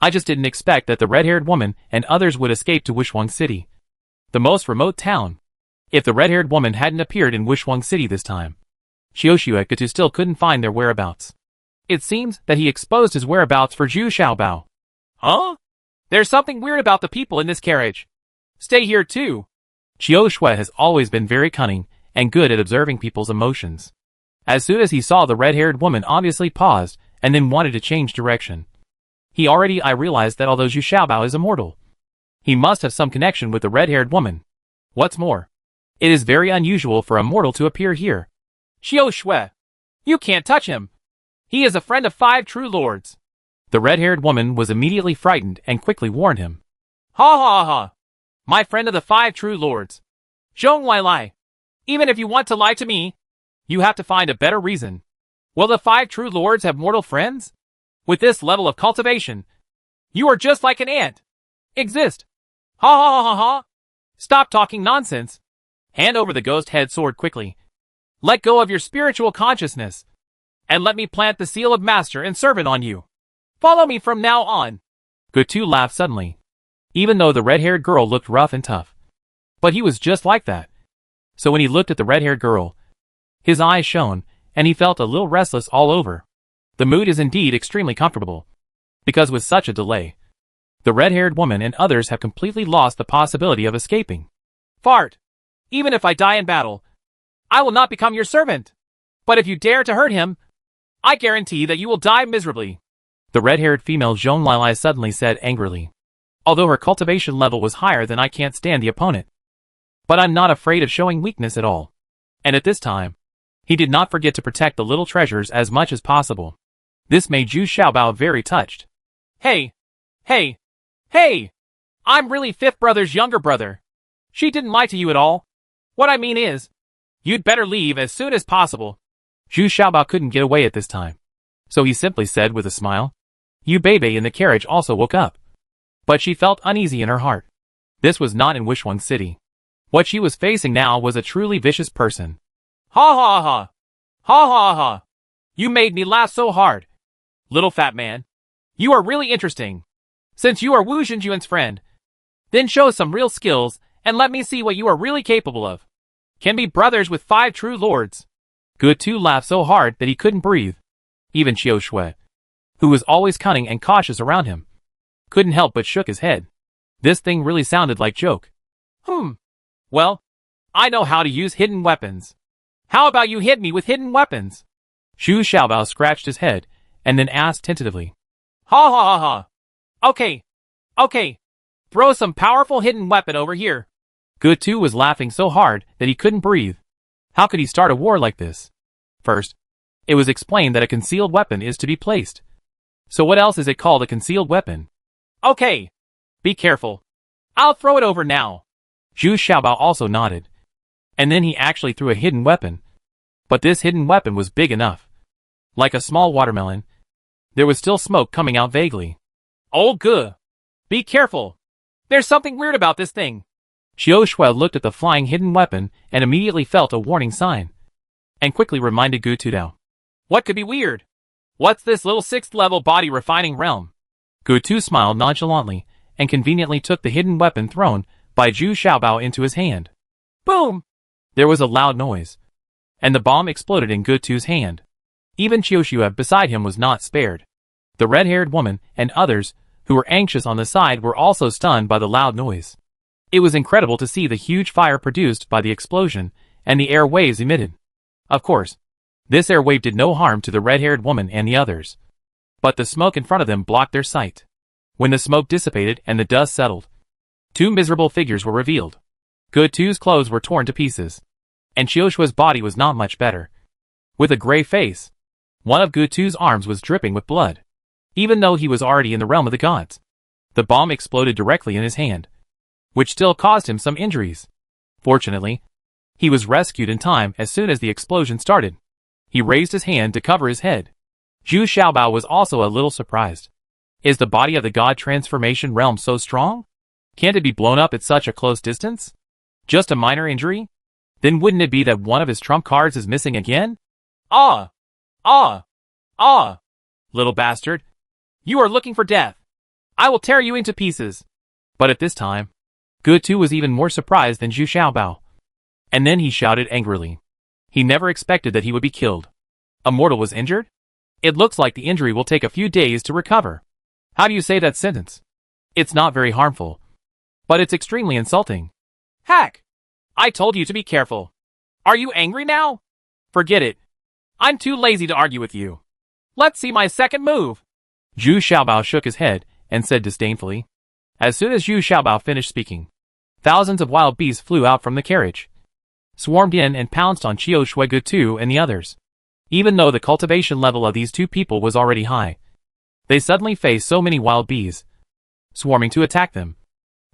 I just didn't expect that the red-haired woman and others would escape to Wishwang City, the most remote town. If the red-haired woman hadn't appeared in Wishwang City this time, Xiaoshui still couldn't find their whereabouts. It seems that he exposed his whereabouts for Zhu Xiaobao. Huh? There's something weird about the people in this carriage. Stay here too. Xiaoshui has always been very cunning and good at observing people's emotions. As soon as he saw the red-haired woman obviously paused and then wanted to change direction, he already realized that although Zhu Xiaobao is immortal, he must have some connection with the red-haired woman. What's more, it is very unusual for a mortal to appear here. Xiaoshui, you can't touch him. He is a friend of 5 true lords. The red-haired woman was immediately frightened and quickly warned him. Ha ha ha. My friend of the 5 true lords. Zhong Wai Lai. Even if you want to lie to me, you have to find a better reason. Will the 5 true lords have mortal friends? With this level of cultivation, you are just like an ant. Exist. Ha ha ha ha ha. Stop talking nonsense. Hand over the ghost head sword quickly. Let go of your spiritual consciousness, and let me plant the seal of master and servant on you. Follow me from now on. Gutu laughed suddenly, even though the red-haired girl looked rough and tough. But he was just like that. So when he looked at the red-haired girl, his eyes shone, and he felt a little restless all over. The mood is indeed extremely comfortable, because with such a delay, the red-haired woman and others have completely lost the possibility of escaping. Fart! Even if I die in battle, I will not become your servant. But if you dare to hurt him, I guarantee that you will die miserably. The red-haired female Zhong Lilai suddenly said angrily. Although her cultivation level was higher than I can't stand the opponent. But I'm not afraid of showing weakness at all. And at this time, he did not forget to protect the little treasures as much as possible. This made Zhu Xiaobao very touched. Hey! I'm really Fifth Brother's younger brother. She didn't lie to you at all. What I mean is, you'd better leave as soon as possible. Zhu Xiaobao couldn't get away at this time. So he simply said with a smile. Yu Beibei in the carriage also woke up. But she felt uneasy in her heart. This was not in Wishun City. What she was facing now was a truly vicious person. Ha ha ha! Ha ha ha! You made me laugh so hard. Little fat man. You are really interesting. Since you are Wu Zhenjuan's friend, then show some real skills and let me see what you are really capable of. Can be brothers with 5 true lords. Ge Tu laughed so hard that he couldn't breathe. Even Qiu Shui, who was always cunning and cautious around him, couldn't help but shook his head. This thing really sounded like joke. Well, I know how to use hidden weapons. How about you hit me with hidden weapons? Zhu Xiaobao scratched his head and then asked tentatively. Ha ha ha ha. Okay. Throw some powerful hidden weapon over here. Ge Tu was laughing so hard that he couldn't breathe. How could he start a war like this? First, it was explained that a concealed weapon is to be placed. So what else is it called a concealed weapon? Okay. Be careful. I'll throw it over now. Zhu Xiaobao also nodded. And then he actually threw a hidden weapon. But this hidden weapon was big enough. Like a small watermelon. There was still smoke coming out vaguely. Oh good. Be careful. There's something weird about this thing. Qiu Shui looked at the flying hidden weapon and immediately felt a warning sign. And quickly reminded Ge Tu. What could be weird? What's this little 6th level body refining realm? Ge Tu smiled nonchalantly and conveniently took the hidden weapon thrown by Zhu Xiaobao into his hand. Boom! There was a loud noise. And the bomb exploded in Ge Tu's hand. Even Qiu Shui beside him was not spared. The red-haired woman and others who were anxious on the side were also stunned by the loud noise. It was incredible to see the huge fire produced by the explosion and the air waves emitted. Of course, this air wave did no harm to the red-haired woman and the others. But the smoke in front of them blocked their sight. When the smoke dissipated and the dust settled, 2 miserable figures were revealed. Ge Tu's clothes were torn to pieces, and Qiu Shui's body was not much better. With a gray face, one of Ge Tu's arms was dripping with blood. Even though he was already in the realm of the gods, the bomb exploded directly in his hand, which still caused him some injuries. Fortunately, he was rescued in time as soon as the explosion started. He raised his hand to cover his head. Zhu Xiaobao was also a little surprised. Is the body of the god transformation realm so strong? Can't it be blown up at such a close distance? Just a minor injury? Then wouldn't it be that one of his trump cards is missing again? Ah! Little bastard. You are looking for death. I will tear you into pieces. But at this time, Ge Tu was even more surprised than Zhu Xiaobao. And then he shouted angrily. He never expected that he would be killed. A mortal was injured? It looks like the injury will take a few days to recover. How do you say that sentence? It's not very harmful, but it's extremely insulting. Heck! I told you to be careful. Are you angry now? Forget it. I'm too lazy to argue with you. Let's see my second move. Zhu Xiaobao shook his head and said disdainfully. As soon as Zhu Xiaobao finished speaking, thousands of wild bees flew out from the carriage, swarmed in and pounced on Qiu Shui, Ge Tu and the others. Even though the cultivation level of these 2 people was already high, they suddenly faced so many wild bees, swarming to attack them,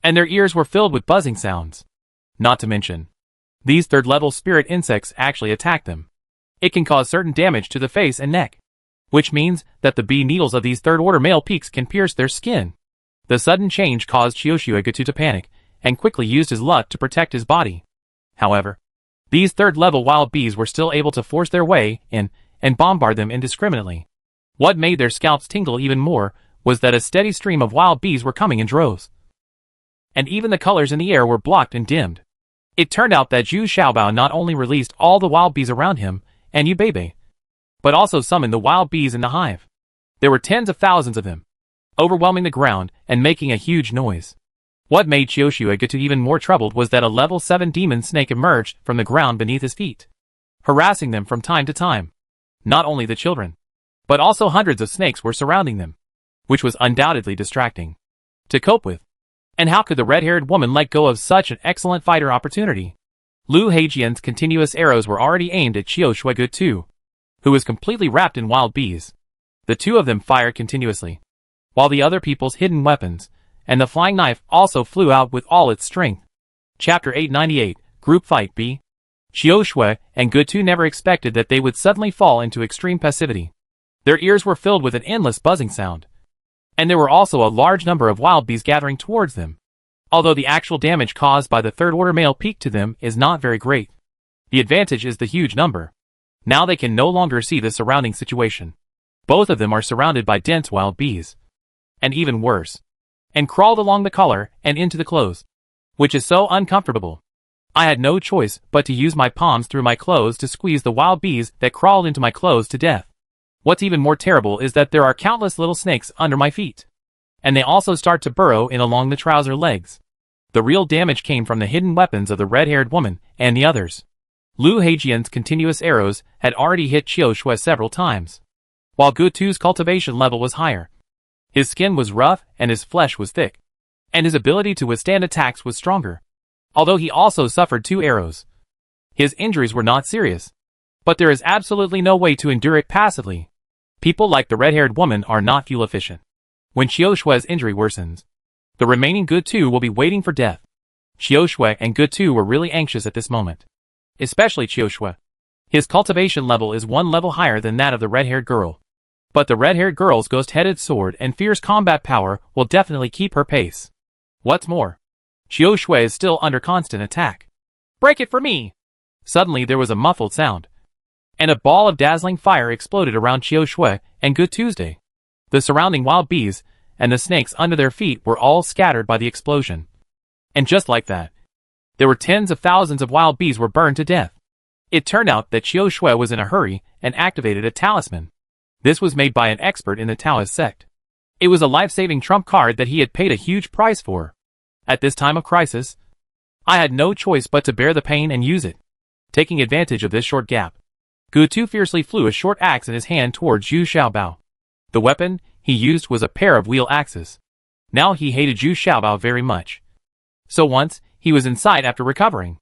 and their ears were filled with buzzing sounds. Not to mention, these 3rd-level spirit insects actually attacked them. It can cause certain damage to the face and neck, which means that the bee needles of these 3rd-order male peaks can pierce their skin. The sudden change caused Qiu Shui Ge Tu to panic, and quickly used his luck to protect his body. However, these 3rd-level wild bees were still able to force their way in and bombard them indiscriminately. What made their scalps tingle even more was that a steady stream of wild bees were coming in droves. And even the colors in the air were blocked and dimmed. It turned out that Zhu Xiaobao not only released all the wild bees around him and Yu Beibei, but also summoned the wild bees in the hive. There were tens of thousands of them, overwhelming the ground and making a huge noise. What made Qiu Shui Ge Tu even more troubled was that a level 7 demon snake emerged from the ground beneath his feet. harassing them from time to time. Not only the children, but also hundreds of snakes were surrounding them, which was undoubtedly distracting to cope with. And how could the red-haired woman let go of such an excellent fighter opportunity? Lu Heijian's continuous arrows were already aimed at Qiu Shuigu too, who was completely wrapped in wild bees. The two of them fired continuously, while the other people's hidden weapons, and the flying knife also flew out with all its strength. Chapter 898, Group Fight B. Qiu Shui and Gutu never expected that they would suddenly fall into extreme passivity. Their ears were filled with an endless buzzing sound, and there were also a large number of wild bees gathering towards them. Although the actual damage caused by the third-order male peak to them is not very great, the advantage is the huge number. Now they can no longer see the surrounding situation. Both of them are surrounded by dense wild bees, and even worse, and crawled along the collar and into the clothes, which is so uncomfortable. I had no choice but to use my palms through my clothes to squeeze the wild bees that crawled into my clothes to death. What's even more terrible is that there are countless little snakes under my feet, and they also start to burrow in along the trouser legs. The real damage came from the hidden weapons of the red-haired woman and the others. Lu Heijian's continuous arrows had already hit Qiu Shui several times, while Gutu's cultivation level was higher. His skin was rough and his flesh was thick, and his ability to withstand attacks was stronger. Although he also suffered 2 arrows, his injuries were not serious, but there is absolutely no way to endure it passively. People like the red-haired woman are not fuel efficient. When Qiu Shui's injury worsens, the remaining Gutu will be waiting for death. Qiu Shui and Gutu were really anxious at this moment, especially Qiu Shui. His cultivation level is 1 level higher than that of the red-haired girl, but the red-haired girl's ghost-headed sword and fierce combat power will definitely keep her pace. What's more, Qiu Shui is still under constant attack. Break it for me! Suddenly there was a muffled sound, and a ball of dazzling fire exploded around Qiu Shui and Good Tuesday. The surrounding wild bees and the snakes under their feet were all scattered by the explosion. And just like that, there were tens of thousands of wild bees were burned to death. It turned out that Qiu Shui was in a hurry and activated a talisman. This was made by an expert in the Taoist sect. It was a life-saving trump card that he had paid a huge price for. At this time of crisis, I had no choice but to bear the pain and use it. Taking advantage of this short gap, Gutu fiercely flew a short axe in his hand towards Zhu Xiaobao. The weapon he used was a pair of wheel axes. Now he hated Zhu Xiaobao very much. So once he was inside after recovering,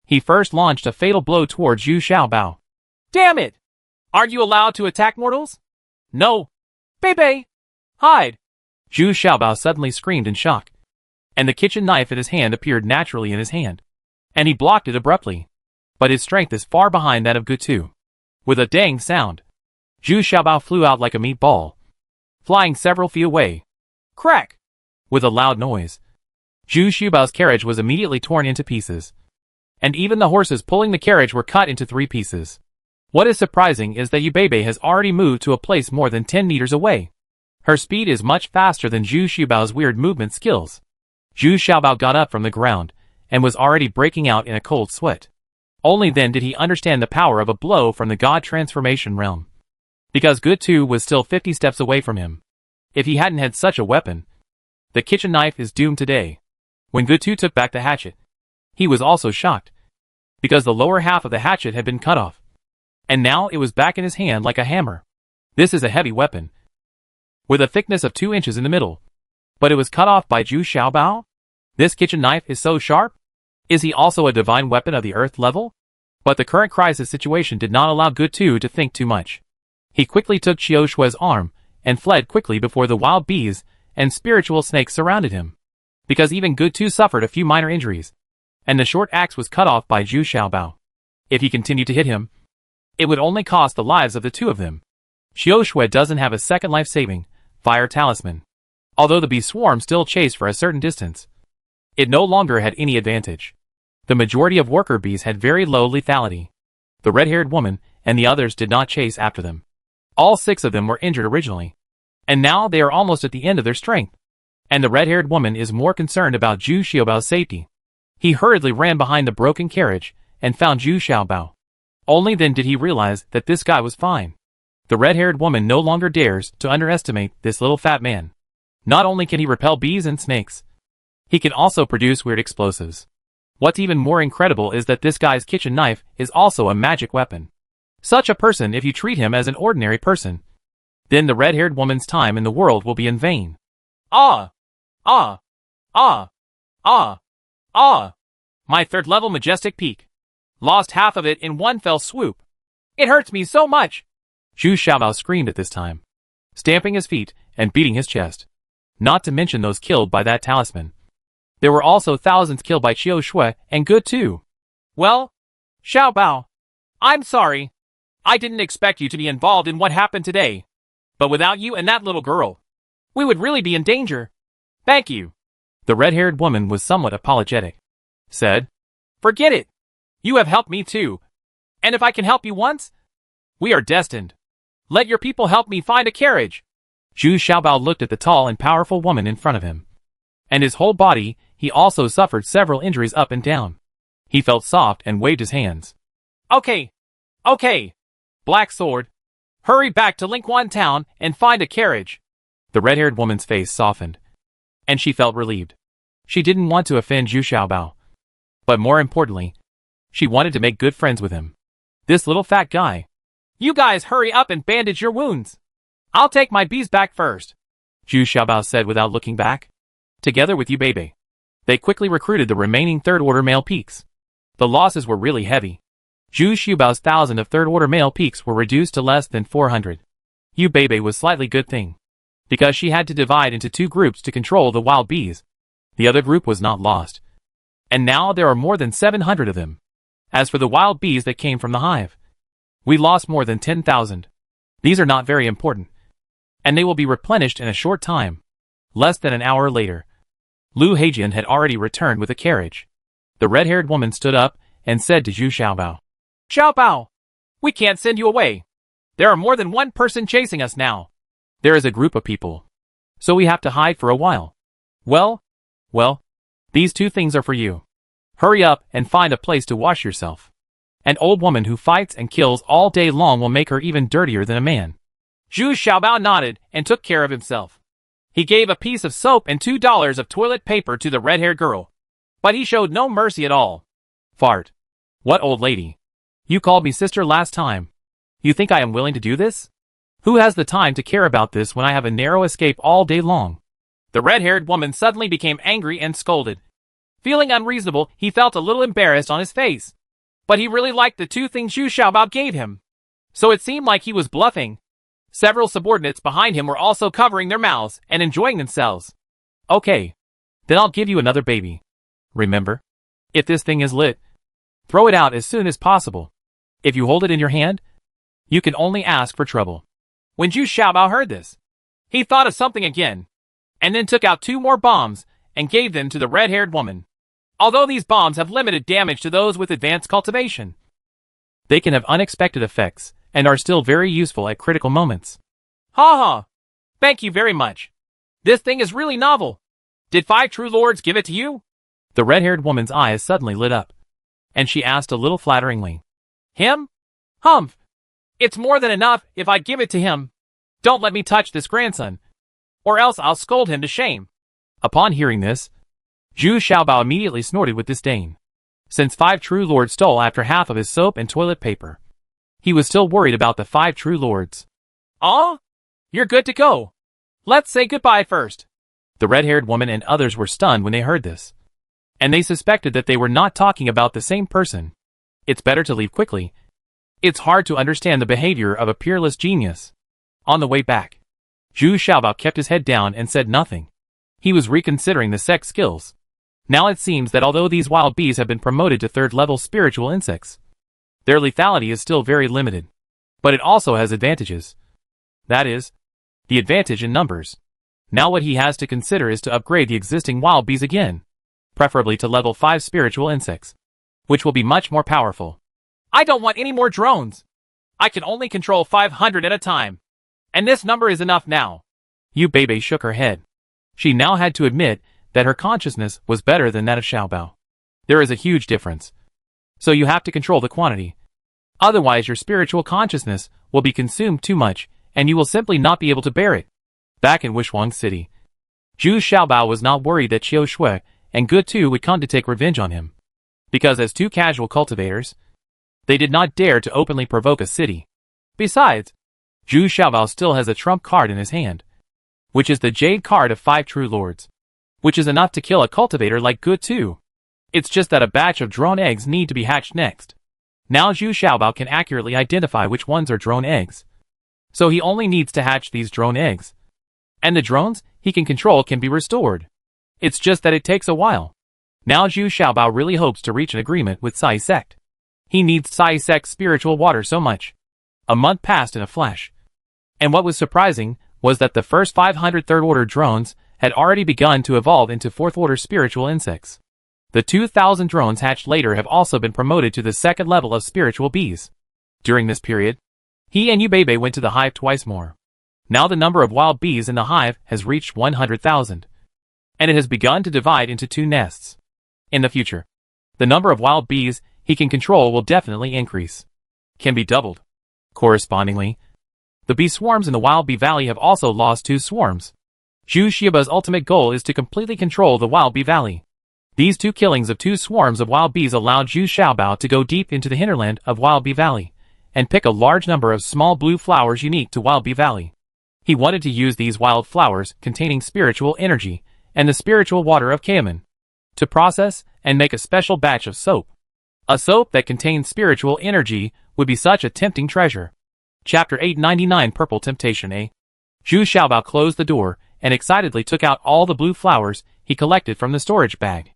he first launched a fatal blow towards Zhu Xiaobao. Damn it! Aren't you allowed to attack mortals? No! Bebe! Hide! Zhu Xiaobao suddenly screamed in shock, and the kitchen knife in his hand appeared naturally in his hand, and he blocked it abruptly. But his strength is far behind that of Gutu. With a dang sound, Zhu Xiaobao flew out like a meatball, flying several feet away. Crack! With a loud noise, Zhu Xiaobao's carriage was immediately torn into pieces, and even the horses pulling the carriage were cut into 3 pieces. What is surprising is that Yubebe has already moved to a place more than 10 meters away. Her speed is much faster than Zhu Xiaobao's weird movement skills. Zhu Xiaobao got up from the ground and was already breaking out in a cold sweat. Only then did he understand the power of a blow from the God Transformation realm. Because Gutu was still 50 steps away from him. If he hadn't had such a weapon, the kitchen knife is doomed today. When Gutu took back the hatchet, he was also shocked, because the lower half of the hatchet had been cut off, and now it was back in his hand like a hammer. This is a heavy weapon, with a thickness of 2 inches in the middle. But it was cut off by Zhu Xiaobao? This kitchen knife is so sharp? Is he also a divine weapon of the earth level? But the current crisis situation did not allow Gutu to think too much. He quickly took Qiu Shui's arm and fled quickly before the wild bees and spiritual snakes surrounded him. Because even Gutu suffered a few minor injuries, and the short axe was cut off by Zhu Xiaobao. If he continued to hit him, it would only cost the lives of the 2 of them. Qiu Shui doesn't have a second life-saving fire talisman. Although the bee swarm still chased for a certain distance, it no longer had any advantage. The majority of worker bees had very low lethality. The red-haired woman and the others did not chase after them. All 6 of them were injured originally, and now they are almost at the end of their strength. And the red-haired woman is more concerned about Zhu Xiaobao's safety. He hurriedly ran behind the broken carriage and found Zhu Xiaobao. Only then did he realize that this guy was fine. The red-haired woman no longer dares to underestimate this little fat man. Not only can he repel bees and snakes, he can also produce weird explosives. What's even more incredible is that this guy's kitchen knife is also a magic weapon. Such a person, if you treat him as an ordinary person, then the red-haired woman's time in the world will be in vain. Ah! Ah! Ah! Ah! Ah! My third-level majestic peak. Lost half of it in one fell swoop. It hurts me so much! Zhu Xiaobao screamed at this time, stamping his feet and beating his chest. Not to mention those killed by that talisman. There were also thousands killed by Qiu Shui and Good too. Well, Xiaobao, I'm sorry. I didn't expect you to be involved in what happened today. But without you and that little girl, we would really be in danger. Thank you. The red-haired woman was somewhat apologetic. Said, Forget it. You have helped me too. And if I can help you once, we are destined. Let your people help me find a carriage. Zhu Xiaobao looked at the tall and powerful woman in front of him. And his whole body, he also suffered several injuries up and down. He felt soft and waved his hands. Okay. Okay. Black Sword. Hurry back to Lingquan Town and find a carriage. The red-haired woman's face softened, and she felt relieved. She didn't want to offend Zhu Xiaobao. But more importantly, she wanted to make good friends with him. This little fat guy. You guys hurry up and bandage your wounds. I'll take my bees back first, Zhu Xiaobao said without looking back. Together with Yu Bebe, they quickly recruited the remaining third-order male peaks. The losses were really heavy. Zhu Xiaobao's 1,000 of third-order male peaks were reduced to less than 400. Yu Bebe was slightly good thing, because she had to divide into two groups to control the wild bees. The other group was not lost. And now there are more than 700 of them. As for the wild bees that came from the hive, we lost more than 10,000. These are not very important, and they will be replenished in a short time. Less than an hour later, Lu Heijian had already returned with a carriage. The red-haired woman stood up and said to Zhu Xiaobao, Xiaobao, we can't send you away. There are more than one person chasing us now. There is a group of people, so we have to hide for a while. Well, these two things are for you. Hurry up and find a place to wash yourself. An old woman who fights and kills all day long will make her even dirtier than a man. Zhu Xiaobao nodded and took care of himself. He gave a piece of soap and $2 of toilet paper to the red-haired girl. But he showed no mercy at all. Fart. What old lady? You called me sister last time. You think I am willing to do this? Who has the time to care about this when I have a narrow escape all day long? The red-haired woman suddenly became angry and scolded. Feeling unreasonable, he felt a little embarrassed on his face. But he really liked the two things Zhu Xiaobao gave him. So it seemed like he was bluffing. Several subordinates behind him were also covering their mouths and enjoying themselves. Okay. Then I'll give you another baby. Remember, if this thing is lit, throw it out as soon as possible. If you hold it in your hand, you can only ask for trouble. When Zhu Xiaobao heard this, he thought of something again, and then took out 2 more bombs and gave them to the red-haired woman. Although these bombs have limited damage to those with advanced cultivation, they can have unexpected effects and are still very useful at critical moments. Ha ha! Thank you very much. This thing is really novel. Did 5 true lords give it to you? The red-haired woman's eyes suddenly lit up, and she asked a little flatteringly. Him? Humph! It's more than enough if I give it to him. Don't let me touch this grandson, or else I'll scold him to shame. Upon hearing this, Zhu Xiaobao immediately snorted with disdain. Since 5 true lords stole after half of his soap and toilet paper, he was still worried about the 5 true lords. Oh? You're good to go. Let's say goodbye first. The red-haired woman and others were stunned when they heard this, and they suspected that they were not talking about the same person. It's better to leave quickly. It's hard to understand the behavior of a peerless genius. On the way back, Zhu Xiaobao kept his head down and said nothing. He was reconsidering the sex skills. Now it seems that although these wild bees have been promoted to 3rd-level spiritual insects, their lethality is still very limited. But it also has advantages. That is, the advantage in numbers. Now what he has to consider is to upgrade the existing wild bees again, preferably to level 5 spiritual insects, which will be much more powerful. I don't want any more drones. I can only control 500 at a time. And this number is enough now. Yu Bebe shook her head. She now had to admit that her consciousness was better than that of Xiaobao. There is a huge difference. So you have to control the quantity. Otherwise your spiritual consciousness will be consumed too much, and you will simply not be able to bear it. Back in Wishwang City, Zhu Xiaobao was not worried that Qiu Shui and Good Tu would come to take revenge on him. because as two casual cultivators, they did not dare to openly provoke a city. Besides, Zhu Xiaobao still has a trump card in his hand, which is the Jade card of 5 true lords, which is enough to kill a cultivator like Gu Tu. It's just that a batch of drone eggs need to be hatched next. Now Zhu Xiaobao can accurately identify which ones are drone eggs, so he only needs to hatch these drone eggs, and the drones he can control can be restored. It's just that it takes a while. Now Zhu Xiaobao really hopes to reach an agreement with Sai Sect. He needs Sai Sect's spiritual water so much. A month passed in a flash, and what was surprising was that the first 500 third-order drones had already begun to evolve into fourth-order spiritual insects. The 2,000 drones hatched later have also been promoted to the second level of spiritual bees. During this period, he and Yubebe went to the hive twice more. Now the number of wild bees in the hive has reached 100,000, and it has begun to divide into 2 nests. In the future, the number of wild bees he can control will definitely increase. Can be doubled. Correspondingly, the bee swarms in the Wild Bee Valley have also lost 2 swarms. Zhu Xiaobao's ultimate goal is to completely control the Wild Bee Valley. These 2 killings of 2 swarms of wild bees allowed Zhu Xiaobao to go deep into the hinterland of Wild Bee Valley and pick a large number of small blue flowers unique to Wild Bee Valley. He wanted to use these wild flowers containing spiritual energy and the spiritual water of Kamen to process and make a special batch of soap. A soap that contains spiritual energy would be such a tempting treasure. Chapter 899 Purple Temptation A. Zhu Xiaobao closed the door and excitedly took out all the blue flowers he collected from the storage bag.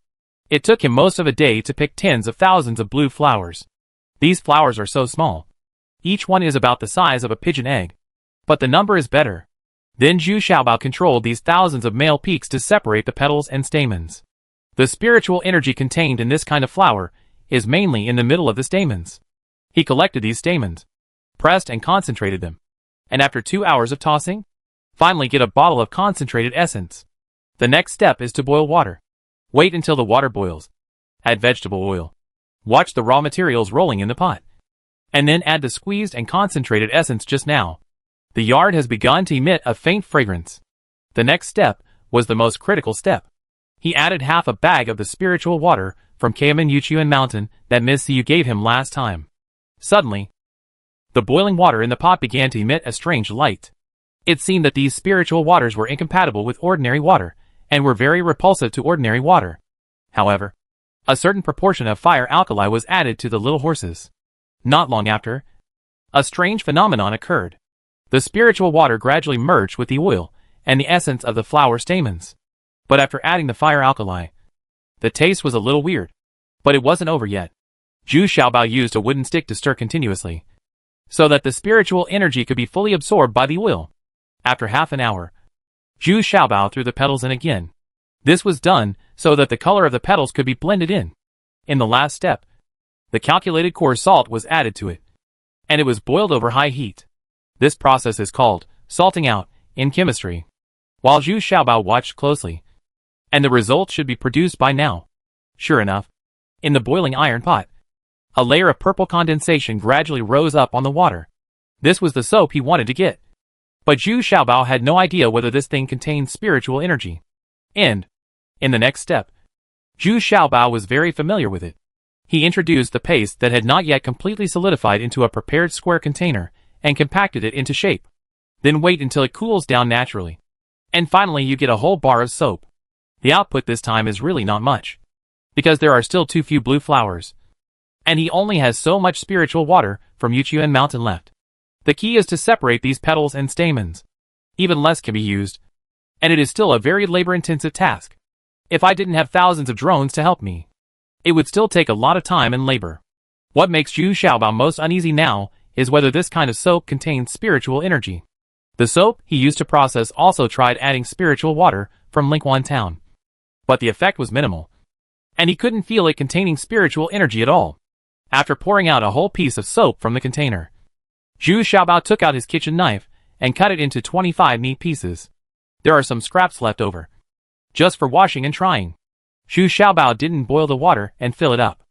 It took him most of a day to pick tens of thousands of blue flowers. These flowers are so small. Each one is about the size of a pigeon egg. But the number is better. Then Zhu Xiaobao controlled these thousands of male peaks to separate the petals and stamens. The spiritual energy contained in this kind of flower is mainly in the middle of the stamens. He collected these stamens, pressed and concentrated them, and after 2 hours of tossing, finally get a bottle of concentrated essence. The next step is to boil water. Wait until the water boils. Add vegetable oil. Watch the raw materials rolling in the pot. And then add the squeezed and concentrated essence just now. The yard has begun to emit a faint fragrance. The next step was the most critical step. He added half a bag of the spiritual water from Kamen Yuchuan Mountain that Ms. Siu gave him last time. Suddenly, the boiling water in the pot began to emit a strange light. It seemed that these spiritual waters were incompatible with ordinary water, and were very repulsive to ordinary water. However, a certain proportion of fire alkali was added to the little horses. Not long after, a strange phenomenon occurred. The spiritual water gradually merged with the oil and the essence of the flower stamens. But after adding the fire alkali, the taste was a little weird. But it wasn't over yet. Zhu Xiaobao used a wooden stick to stir continuously, so that the spiritual energy could be fully absorbed by the oil. After half an hour, Zhu Xiaobao threw the petals in again. This was done so that the color of the petals could be blended in. In the last step, the calculated coarse salt was added to it, and it was boiled over high heat. This process is called salting out in chemistry. While Zhu Xiaobao watched closely, and the result should be produced by now. Sure enough, in the boiling iron pot, a layer of purple condensation gradually rose up on the water. This was the soap he wanted to get. But Zhu Xiaobao had no idea whether this thing contained spiritual energy. And, in the next step, Zhu Xiaobao was very familiar with it. He introduced the paste that had not yet completely solidified into a prepared square container and compacted it into shape. Then wait until it cools down naturally. And finally you get a whole bar of soap. The output this time is really not much, because there are still too few blue flowers. And he only has so much spiritual water from Yuchuan Mountain left. The key is to separate these petals and stamens. Even less can be used, and it is still a very labor-intensive task. If I didn't have thousands of drones to help me, it would still take a lot of time and labor. What makes Zhu Xiaobao most uneasy now is whether this kind of soap contains spiritual energy. The soap he used to process also tried adding spiritual water from Linghuan Town, but the effect was minimal, and he couldn't feel it containing spiritual energy at all. After pouring out a whole piece of soap from the container, Zhu Xiaobao took out his kitchen knife and cut it into 25 neat pieces. There are some scraps left over, just for washing and trying. Zhu Xiaobao didn't boil the water and fill it up.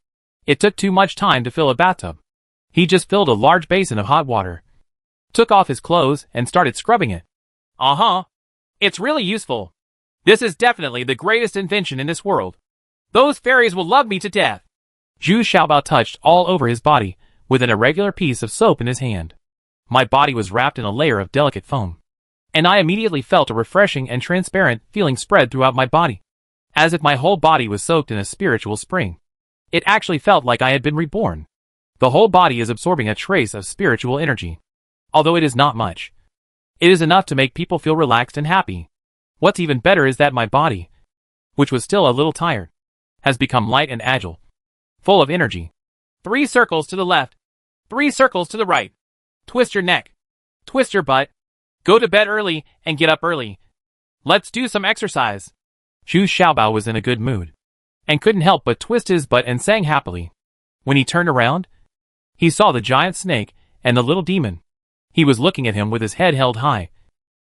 It took too much time to fill a bathtub. He just filled a large basin of hot water, took off his clothes and started scrubbing it. It's really useful. This is definitely the greatest invention in this world. Those fairies will love me to death. Zhu Xiaobao touched all over his body, with an irregular piece of soap in his hand. My body was wrapped in a layer of delicate foam, and I immediately felt a refreshing and transparent feeling spread throughout my body, as if my whole body was soaked in a spiritual spring. It actually felt like I had been reborn. The whole body is absorbing a trace of spiritual energy. Although it is not much, it is enough to make people feel relaxed and happy. What's even better is that my body, which was still a little tired, has become light and agile, full of energy. 3 circles to the left. 3 circles to the right. Twist your neck. Twist your butt. Go to bed early and get up early. Let's do some exercise. Zhu Xiaobao was in a good mood, and couldn't help but twist his butt and sang happily. When he turned around, he saw the giant snake and the little demon. He was looking at him with his head held high.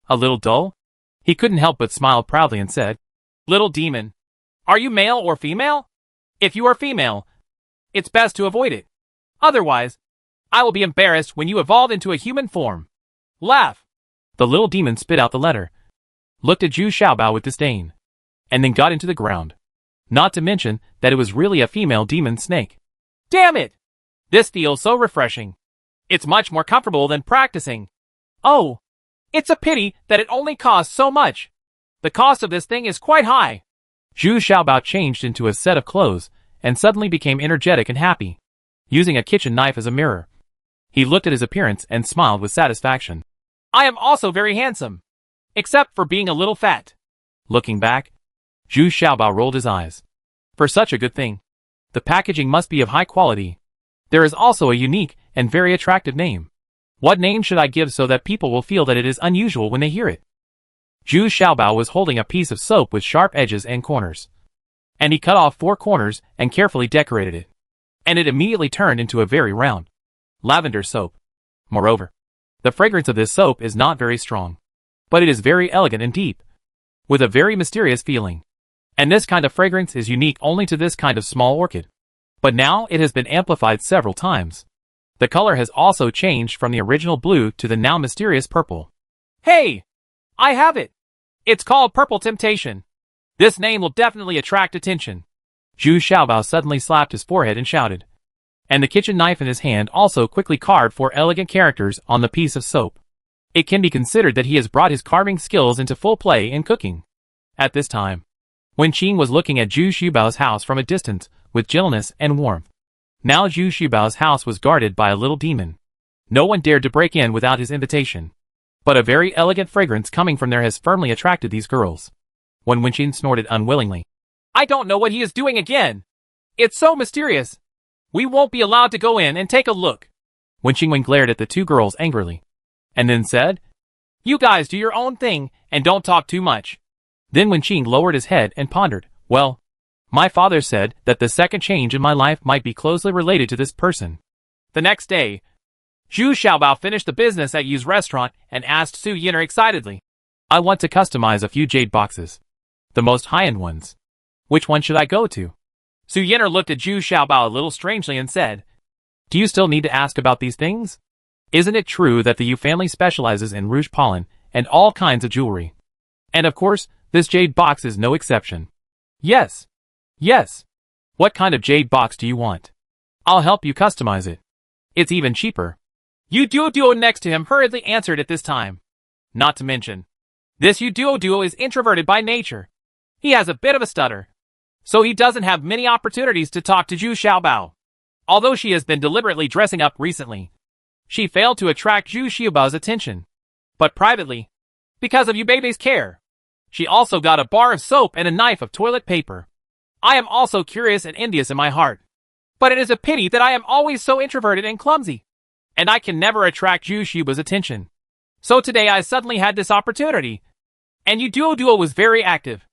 A little dull? He couldn't help but smile proudly and said, Little demon, are you male or female? If you are female, it's best to avoid it. Otherwise, I will be embarrassed when you evolve into a human form. Laugh. The little demon spit out the letter, looked at Zhu Xiaobao with disdain, and then got into the ground. Not to mention that it was really a female demon snake. Damn it! This feels so refreshing. It's much more comfortable than practicing. Oh, it's a pity that it only costs so much. The cost of this thing is quite high. Zhu Xiaobao changed into a set of clothes and suddenly became energetic and happy, using a kitchen knife as a mirror. He looked at his appearance and smiled with satisfaction. I am also very handsome, except for being a little fat. Looking back, Zhu Xiaobao rolled his eyes. For such a good thing, the packaging must be of high quality. There is also a unique and very attractive name. What name should I give so that people will feel that it is unusual when they hear it? Zhu Xiaobao was holding a piece of soap with sharp edges and corners, and he cut off 4 corners and carefully decorated it, and it immediately turned into a very round lavender soap. Moreover, the fragrance of this soap is not very strong, but it is very elegant and deep, with a very mysterious feeling. And this kind of fragrance is unique only to this kind of small orchid. But now it has been amplified several times. The color has also changed from the original blue to the now mysterious purple. Hey! I have it! It's called Purple Temptation. This name will definitely attract attention. Zhu Xiaobao suddenly slapped his forehead and shouted. And the kitchen knife in his hand also quickly carved 4 elegant characters on the piece of soap. It can be considered that he has brought his carving skills into full play in cooking. At this time, Wen Qing was looking at Zhu Xiaobao's house from a distance, with gentleness and warmth. Now Zhu Xiaobao's house was guarded by a little demon. No one dared to break in without his invitation. But a very elegant fragrance coming from there has firmly attracted these girls. When Wen Qing snorted unwillingly. I don't know what he is doing again. It's so mysterious. We won't be allowed to go in and take a look. Wen Qing glared at the 2 girls angrily, and then said, You guys do your own thing and don't talk too much. Then Wen Qing lowered his head and pondered, well, my father said that the second change in my life might be closely related to this person. The next day, Zhu Xiaobao finished the business at Yu's restaurant and asked Su Yin'er excitedly, I want to customize a few jade boxes. The most high-end ones. Which one should I go to? Su Yin'er looked at Zhu Xiaobao a little strangely and said, Do you still need to ask about these things? Isn't it true that the Yu family specializes in rouge pollen and all kinds of jewelry? And of course, this jade box is no exception. Yes. Yes. What kind of jade box do you want? I'll help you customize it. It's even cheaper. Yu Duo next to him hurriedly answered at this time. Not to mention, this Yu Duo is introverted by nature. He has a bit of a stutter, so he doesn't have many opportunities to talk to Zhu Xiaobao. Although she has been deliberately dressing up recently, she failed to attract Zhu Xiaobao's attention. But privately, because of Yu Bei's care, she also got a bar of soap and a knife of toilet paper. I am also curious and envious in my heart. But it is a pity that I am always so introverted and clumsy, and I can never attract Zhu Xiaobao's attention. So today I suddenly had this opportunity, and Yu Duo was very active.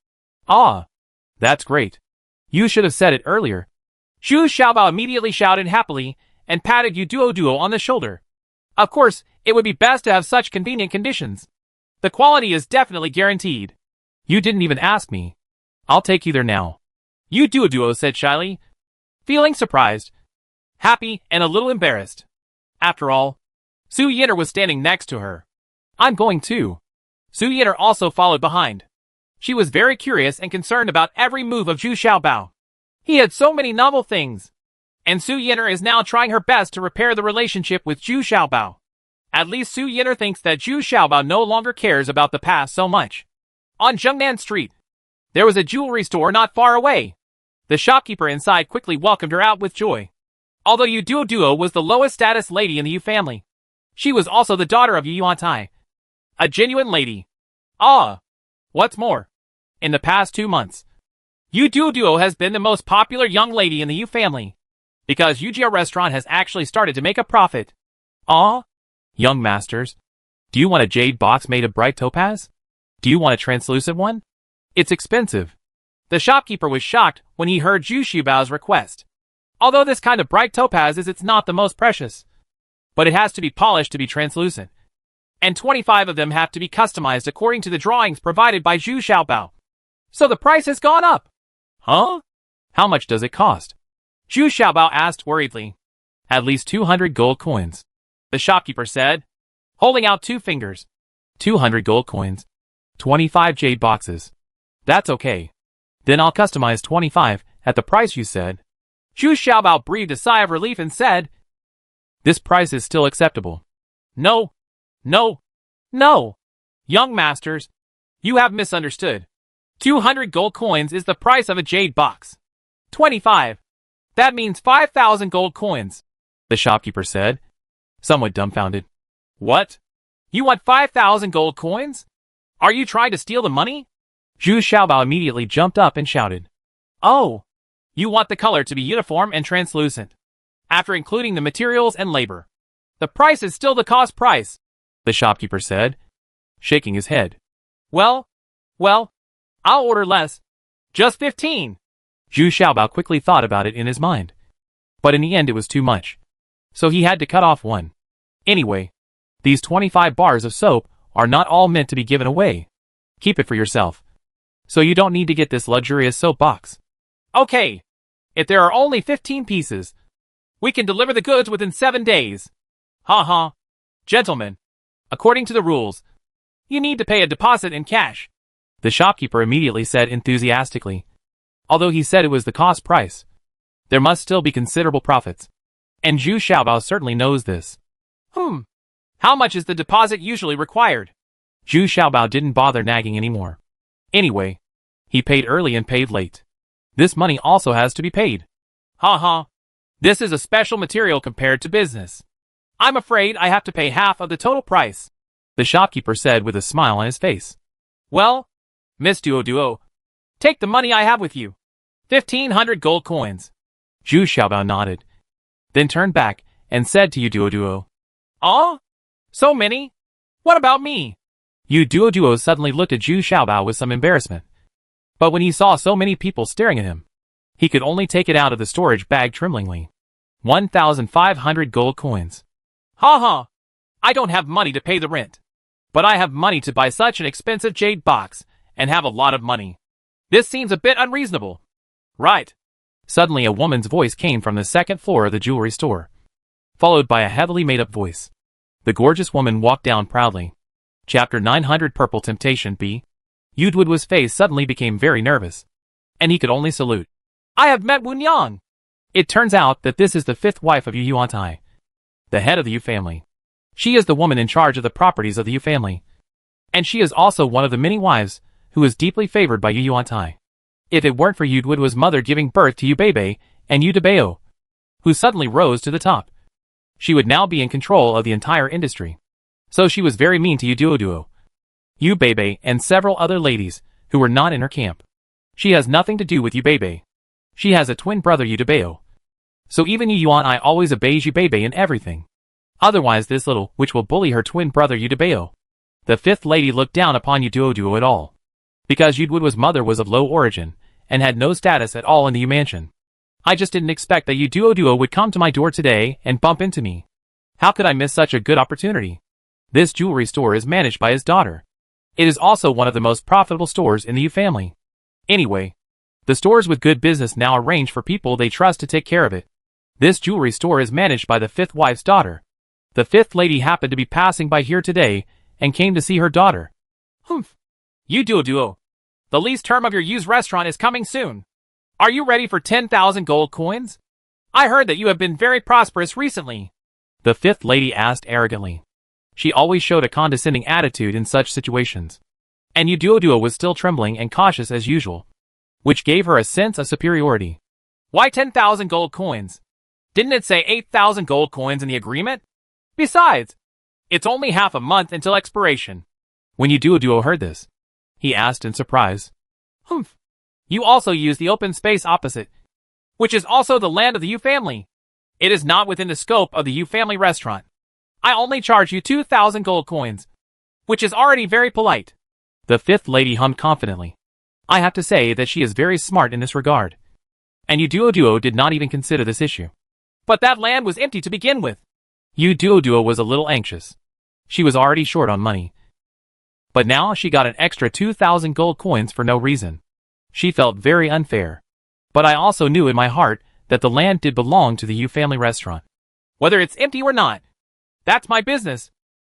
Ah, that's great. You should have said it earlier. Zhu Xiaobao immediately shouted happily and patted Yu Duo on the shoulder. Of course, it would be best to have such convenient conditions. The quality is definitely guaranteed. You didn't even ask me. I'll take you there now. Yu Duo said shyly, feeling surprised, happy, and a little embarrassed. After all, Su Yin'er was standing next to her. I'm going too. Su Yin'er also followed behind. She was very curious and concerned about every move of Zhu Xiaobao. He had so many novel things. And Su Yinner is now trying her best to repair the relationship with Zhu Xiaobao. At least Su Yinner thinks that Zhu Xiaobao no longer cares about the past so much. On Zhengnan Street, there was a jewelry store not far away. The shopkeeper inside quickly welcomed her out with joy. Although Yu Duo was the lowest status lady in the Yu family, she was also the daughter of Yu Yuantai, a genuine lady. What's more, in the past 2 months, Yu Duo has been the most popular young lady in the Yu family, because Yujia restaurant has actually started to make a profit. Young masters, do you want a jade box made of bright topaz? Do you want a translucent one? It's expensive. The shopkeeper was shocked when he heard Zhu Xiaobao's request. Although this kind of bright topaz it's not the most precious, but it has to be polished to be translucent, and 25 of them have to be customized according to the drawings provided by Zhu Xiaobao. So the price has gone up. How much does it cost? Zhu Xiaobao asked worriedly. At least 200 gold coins, the shopkeeper said, holding out 2 fingers. 200 gold coins. 25 jade boxes. That's okay. Then I'll customize 25 at the price you said. Zhu Xiaobao breathed a sigh of relief and said, this price is still acceptable. No. Young masters, you have misunderstood. 200 gold coins is the price of a jade box. 25. That means 5,000 gold coins, the shopkeeper said, somewhat dumbfounded. What? You want 5,000 gold coins? Are you trying to steal the money? Zhu Xiaobao immediately jumped up and shouted. Oh, you want the color to be uniform and translucent, after including the materials and labor. The price is still the cost price, the shopkeeper said, shaking his head. Well, I'll order less. Just 15. Zhu Xiaobao quickly thought about it in his mind. But in the end it was too much. So he had to cut off one. Anyway, these 25 bars of soap are not all meant to be given away. Keep it for yourself. So you don't need to get this luxurious soap box. Okay. If there are only 15 pieces, we can deliver the goods within 7 days. Gentlemen, according to the rules, you need to pay a deposit in cash, the shopkeeper immediately said enthusiastically. Although he said it was the cost price, there must still be considerable profits. And Zhu Xiaobao certainly knows this. How much is the deposit usually required? Zhu Xiaobao didn't bother nagging anymore. Anyway, he paid early and paid late. This money also has to be paid. This is a special material compared to business. I'm afraid I have to pay half of the total price, the shopkeeper said with a smile on his face. Well, Miss Duo, take the money I have with you. 1,500 gold coins. Zhu Xiaobao nodded, then turned back and said to Yu Duo. So many? What about me? Yu Duo suddenly looked at Zhu Xiaobao with some embarrassment. But when he saw so many people staring at him, he could only take it out of the storage bag tremblingly. 1,500 gold coins. I don't have money to pay the rent. But I have money to buy such an expensive jade box, and have a lot of money. This seems a bit unreasonable. Right. Suddenly a woman's voice came from the second floor of the jewelry store, followed by a heavily made-up voice. The gorgeous woman walked down proudly. Chapter 900 Purple Temptation B. Yu Duo's face suddenly became very nervous, and he could only salute. I have met Wu Yang. It turns out that this is the 5th wife of Yu Yuantai, the head of the Yu family. She is the woman in charge of the properties of the Yu family, and she is also one of the many wives who is deeply favored by Yu Yuantai. If it weren't for Yu Duo's mother giving birth to Yu Beibei and Yu Debao, who suddenly rose to the top, she would now be in control of the entire industry. So she was very mean to Yu Duo, Yu Beibei, and several other ladies who were not in her camp. She has nothing to do with Yu Beibei. She has a twin brother Yu Debao. So even Yu Yuantai always obeys Yu Beibei in everything. Otherwise this little witch will bully her twin brother Yu Debao. The 5th lady looked down upon Yu Duo at all, because Yu Duo's mother was of low origin and had no status at all in the Yu mansion. I just didn't expect that Yu Duo would come to my door today and bump into me. How could I miss such a good opportunity? This jewelry store is managed by his daughter. It is also one of the most profitable stores in the Yu family. Anyway, the stores with good business now arrange for people they trust to take care of it. This jewelry store is managed by the 5th wife's daughter. The 5th lady happened to be passing by here today and came to see her daughter. Yu Duo, the lease term of your used restaurant is coming soon. Are you ready for 10,000 gold coins? I heard that you have been very prosperous recently. The fifth lady asked arrogantly. She always showed a condescending attitude in such situations. And Uduoduo was still trembling and cautious as usual, which gave her a sense of superiority. Why 10,000 gold coins? Didn't it say 8,000 gold coins in the agreement? Besides, it's only half a month until expiration. When Uduoduo heard this, he asked in surprise. Humph. You also use the open space opposite, which is also the land of the Yu family. It is not within the scope of the Yu family restaurant. I only charge you 2,000 gold coins, which is already very polite. The fifth lady hummed confidently. I have to say that she is very smart in this regard. And Uduoduo did not even consider this issue. But that land was empty to begin with. Uduoduo was a little anxious. She was already short on money. But now she got an extra 2,000 gold coins for no reason. She felt very unfair. But I also knew in my heart that the land did belong to the Yu family restaurant. Whether it's empty or not, that's my business.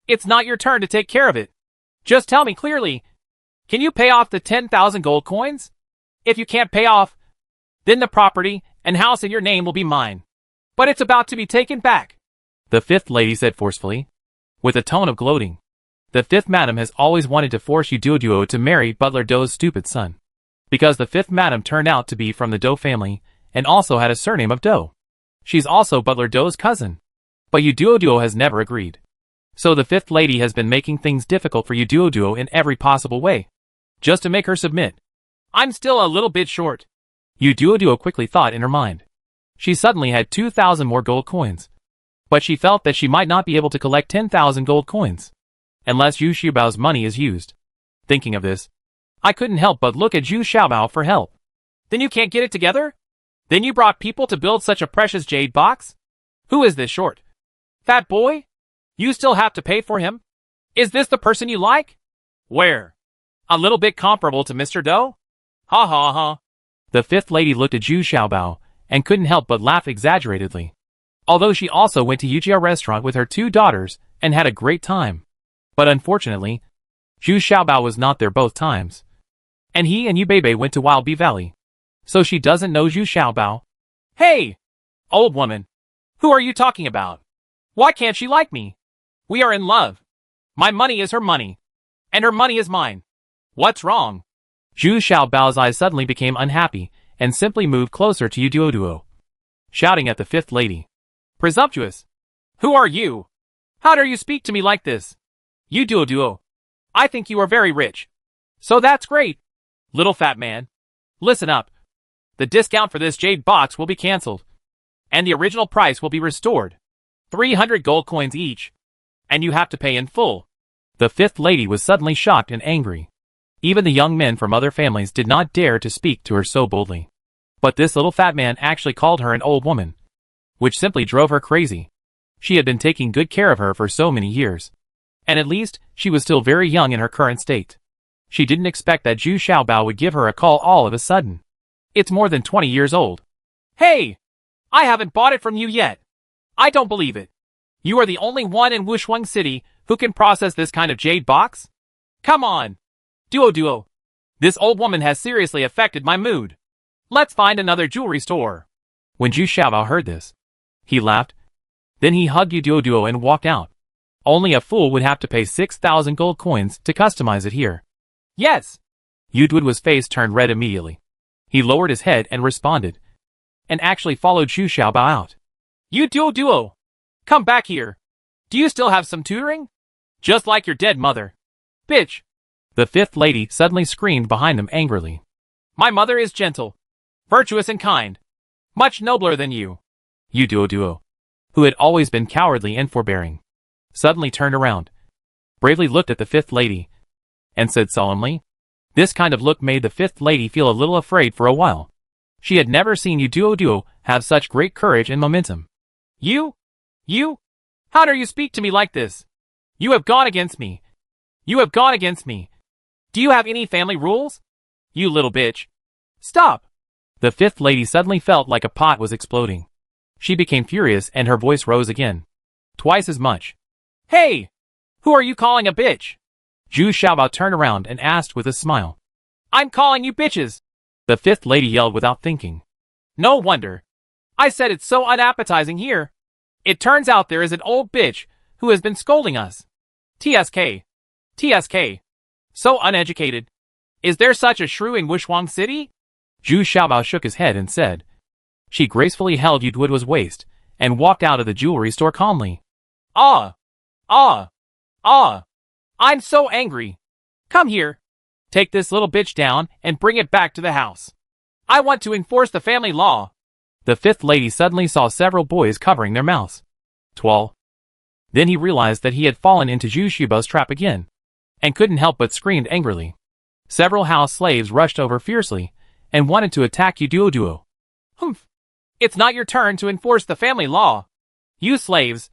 It's not your turn to take care of it. Just tell me clearly, can you pay off the 10,000 gold coins? If you can't pay off, then the property and house in your name will be mine. But it's about to be taken back. The fifth lady said forcefully, with a tone of gloating. The fifth madam has always wanted to force Uduoduo to marry Butler Do's stupid son. Because the fifth madam turned out to be from the Do family, and also had a surname of Do. She's also Butler Do's cousin. But Uduoduo has never agreed. So the fifth lady has been making things difficult for Uduoduo in every possible way, just to make her submit. I'm still a little bit short. Uduoduo quickly thought in her mind. She suddenly had 2,000 more gold coins. But she felt that she might not be able to collect 10,000 gold coins, unless Yu Xiaobao's money is used. Thinking of this, I couldn't help but look at Yu Xiaobao for help. Then you can't get it together? Then you brought people to build such a precious jade box? Who is this short? Fat boy? You still have to pay for him? Is this the person you like? Where? A little bit comparable to Mr. Do? Ha ha ha. The fifth lady looked at Yu Xiaobao and couldn't help but laugh exaggeratedly. Although she also went to Yujia restaurant with her 2 daughters and had a great time. But unfortunately, Yu Xiaobao was not there both times. And he and Yu Beibei went to Wild Bee Valley. So she doesn't know Yu Xiaobao. Hey! Old woman. Who are you talking about? Why can't she like me? We are in love. My money is her money. And her money is mine. What's wrong? Yu Xiaobao's eyes suddenly became unhappy and simply moved closer to Uduoduo, shouting at the fifth lady. Presumptuous. Who are you? How dare you speak to me like this? Uduoduo. I think you are very rich. So that's great. Little fat man. Listen up. The discount for this jade box will be cancelled. And the original price will be restored. 300 gold coins each. And you have to pay in full. The fifth lady was suddenly shocked and angry. Even the young men from other families did not dare to speak to her so boldly. But this little fat man actually called her an old woman, which simply drove her crazy. She had been taking good care of her for so many years. And at least, she was still very young in her current state. She didn't expect that Yu Xiaobao would give her a call all of a sudden. It's more than 20 years old. Hey! I haven't bought it from you yet. I don't believe it. You are the only one in Wushuang City who can process this kind of jade box? Come on. Duo. This old woman has seriously affected my mood. Let's find another jewelry store. When Yu Xiaobao heard this, he laughed. Then he hugged Uduoduo and walked out. Only a fool would have to pay 6,000 gold coins to customize it here. Yes. Uduoduo's face turned red immediately. He lowered his head and responded, and actually followed Yu Xiaobao out. Uduo. Come back here. Do you still have some tutoring? Just like your dead mother. Bitch. The fifth lady suddenly screamed behind him angrily. My mother is gentle, virtuous and kind. Much nobler than you. Uduoduo, who had always been cowardly and forbearing, suddenly turned around, bravely looked at the fifth lady, and said solemnly. This kind of look made the fifth lady feel a little afraid for a while. She had never seen Uduoduo have such great courage and momentum. You? How dare you speak to me like this? You have gone against me. Do you have any family rules? You little bitch. Stop! The fifth lady suddenly felt like a pot was exploding. She became furious and her voice rose again. Twice as much. Hey! Who are you calling a bitch? Yu Xiaobao turned around and asked with a smile. I'm calling you bitches! The fifth lady yelled without thinking. No wonder. I said it's so unappetizing here. It turns out there is an old bitch who has been scolding us. TSK. TSK. So uneducated. Is there such a shrew in Wishwang City? Zhu Xiaobao shook his head and said. She gracefully held Yu Duoduo's waist and walked out of the jewelry store calmly. Ah! I'm so angry. Come here. Take this little bitch down and bring it back to the house. I want to enforce the family law. The fifth lady suddenly saw several boys covering their mouths. Twal. Then he realized that he had fallen into Zhu Xiaobao's trap again, and couldn't help but screamed angrily. Several house slaves rushed over fiercely, and wanted to attack Yu Duoduo. Humph. It's not your turn to enforce the family law. You slaves.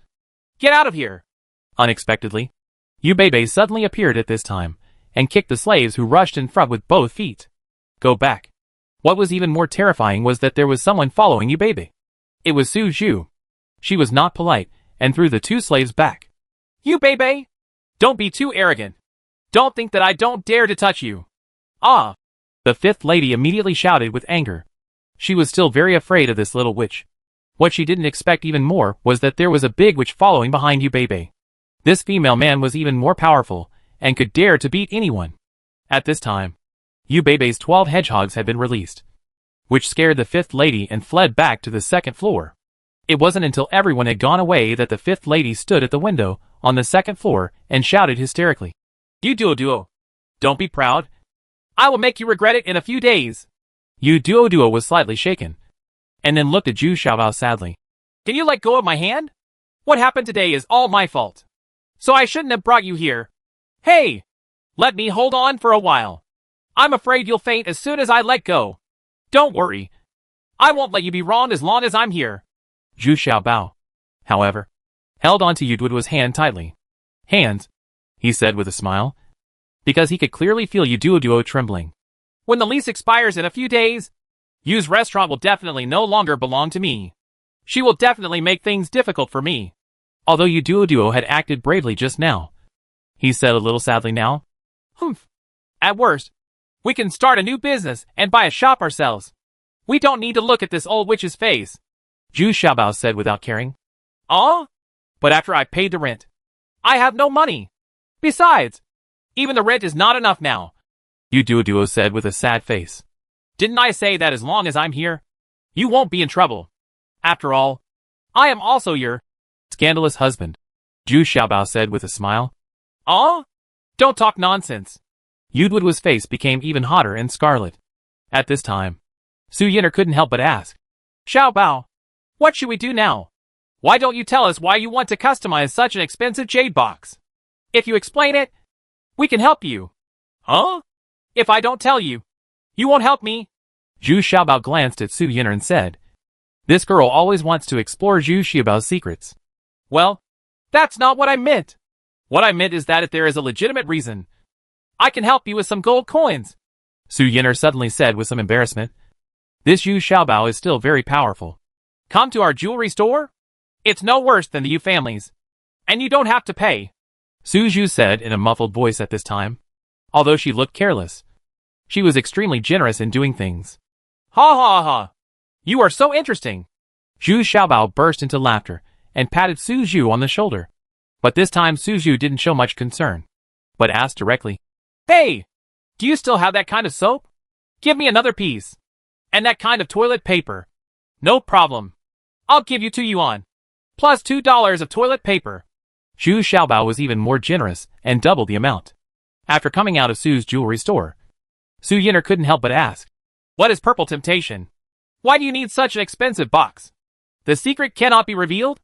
Get out of here. Unexpectedly, Yu Beibei suddenly appeared at this time, and kicked the slaves who rushed in front with both feet. Go back. What was even more terrifying was that there was someone following Yu Beibei. It was Su Zhu. She was not polite, and threw the two slaves back. Yu Beibei, don't be too arrogant. Don't think that I don't dare to touch you. Ah! The fifth lady immediately shouted with anger. She was still very afraid of this little witch. What she didn't expect even more was that there was a big witch following behind Yu Beibei. This female man was even more powerful, and could dare to beat anyone. At this time, Yu Beibei's 12 hedgehogs had been released, which scared the fifth lady and fled back to the second floor. It wasn't until everyone had gone away that the fifth lady stood at the window on the second floor and shouted hysterically. Yu Duoduo, don't be proud. I will make you regret it in a few days. Yu Duoduo was slightly shaken, and then looked at Zhu Xiaobao sadly. Can you let go of my hand? What happened today is all my fault. So I shouldn't have brought you here. Hey! Let me hold on for a while. I'm afraid you'll faint as soon as I let go. Don't worry. I won't let you be wrong as long as I'm here. Zhu Xiaobao, however, held on to Yu Duoduo's hand tightly. Hands, he said with a smile, because he could clearly feel Yu Duoduo trembling. When the lease expires in a few days, Yu's restaurant will definitely no longer belong to me. She will definitely make things difficult for me. Although Yu Duoduo had acted bravely just now, he said a little sadly now. Humph. At worst, we can start a new business and buy a shop ourselves. We don't need to look at this old witch's face. Zhu Xiaobao said without caring. Oh? But after I paid the rent, I have no money. Besides, even the rent is not enough now. Yu Duoduo said with a sad face. Didn't I say that as long as I'm here, you won't be in trouble? After all, I am also your scandalous husband, Zhu Xiaobao said with a smile. Oh? Don't talk nonsense. Yu Duoduo's face became even hotter and scarlet. At this time, Su Yin'er couldn't help but ask. Xiaobao, what should we do now? Why don't you tell us why you want to customize such an expensive jade box? If you explain it, we can help you. Huh? If I don't tell you, you won't help me. Zhu Xiaobao glanced at Su Yin'er and said, this girl always wants to explore Zhu Xiaobao's secrets. Well, that's not what I meant. What I meant is that if there is a legitimate reason, I can help you with some gold coins. Su Yin'er suddenly said with some embarrassment. This Zhu Xiaobao is still very powerful. Come to our jewelry store. It's no worse than the Yu families. And you don't have to pay. Su Zhu said in a muffled voice at this time. Although she looked careless, she was extremely generous in doing things. Ha ha ha. You are so interesting. Zhu Xiaobao burst into laughter and patted Su Zhu on the shoulder. But this time Su Zhu didn't show much concern, but asked directly. Hey! Do you still have that kind of soap? Give me another piece. And that kind of toilet paper. No problem. I'll give you 2 yuan. Plus $2 of toilet paper. Zhu Xiaobao was even more generous and doubled the amount. After coming out of Su's jewelry store, Su Yin'er couldn't help but ask. What is Purple Temptation? Why do you need such an expensive box? The secret cannot be revealed?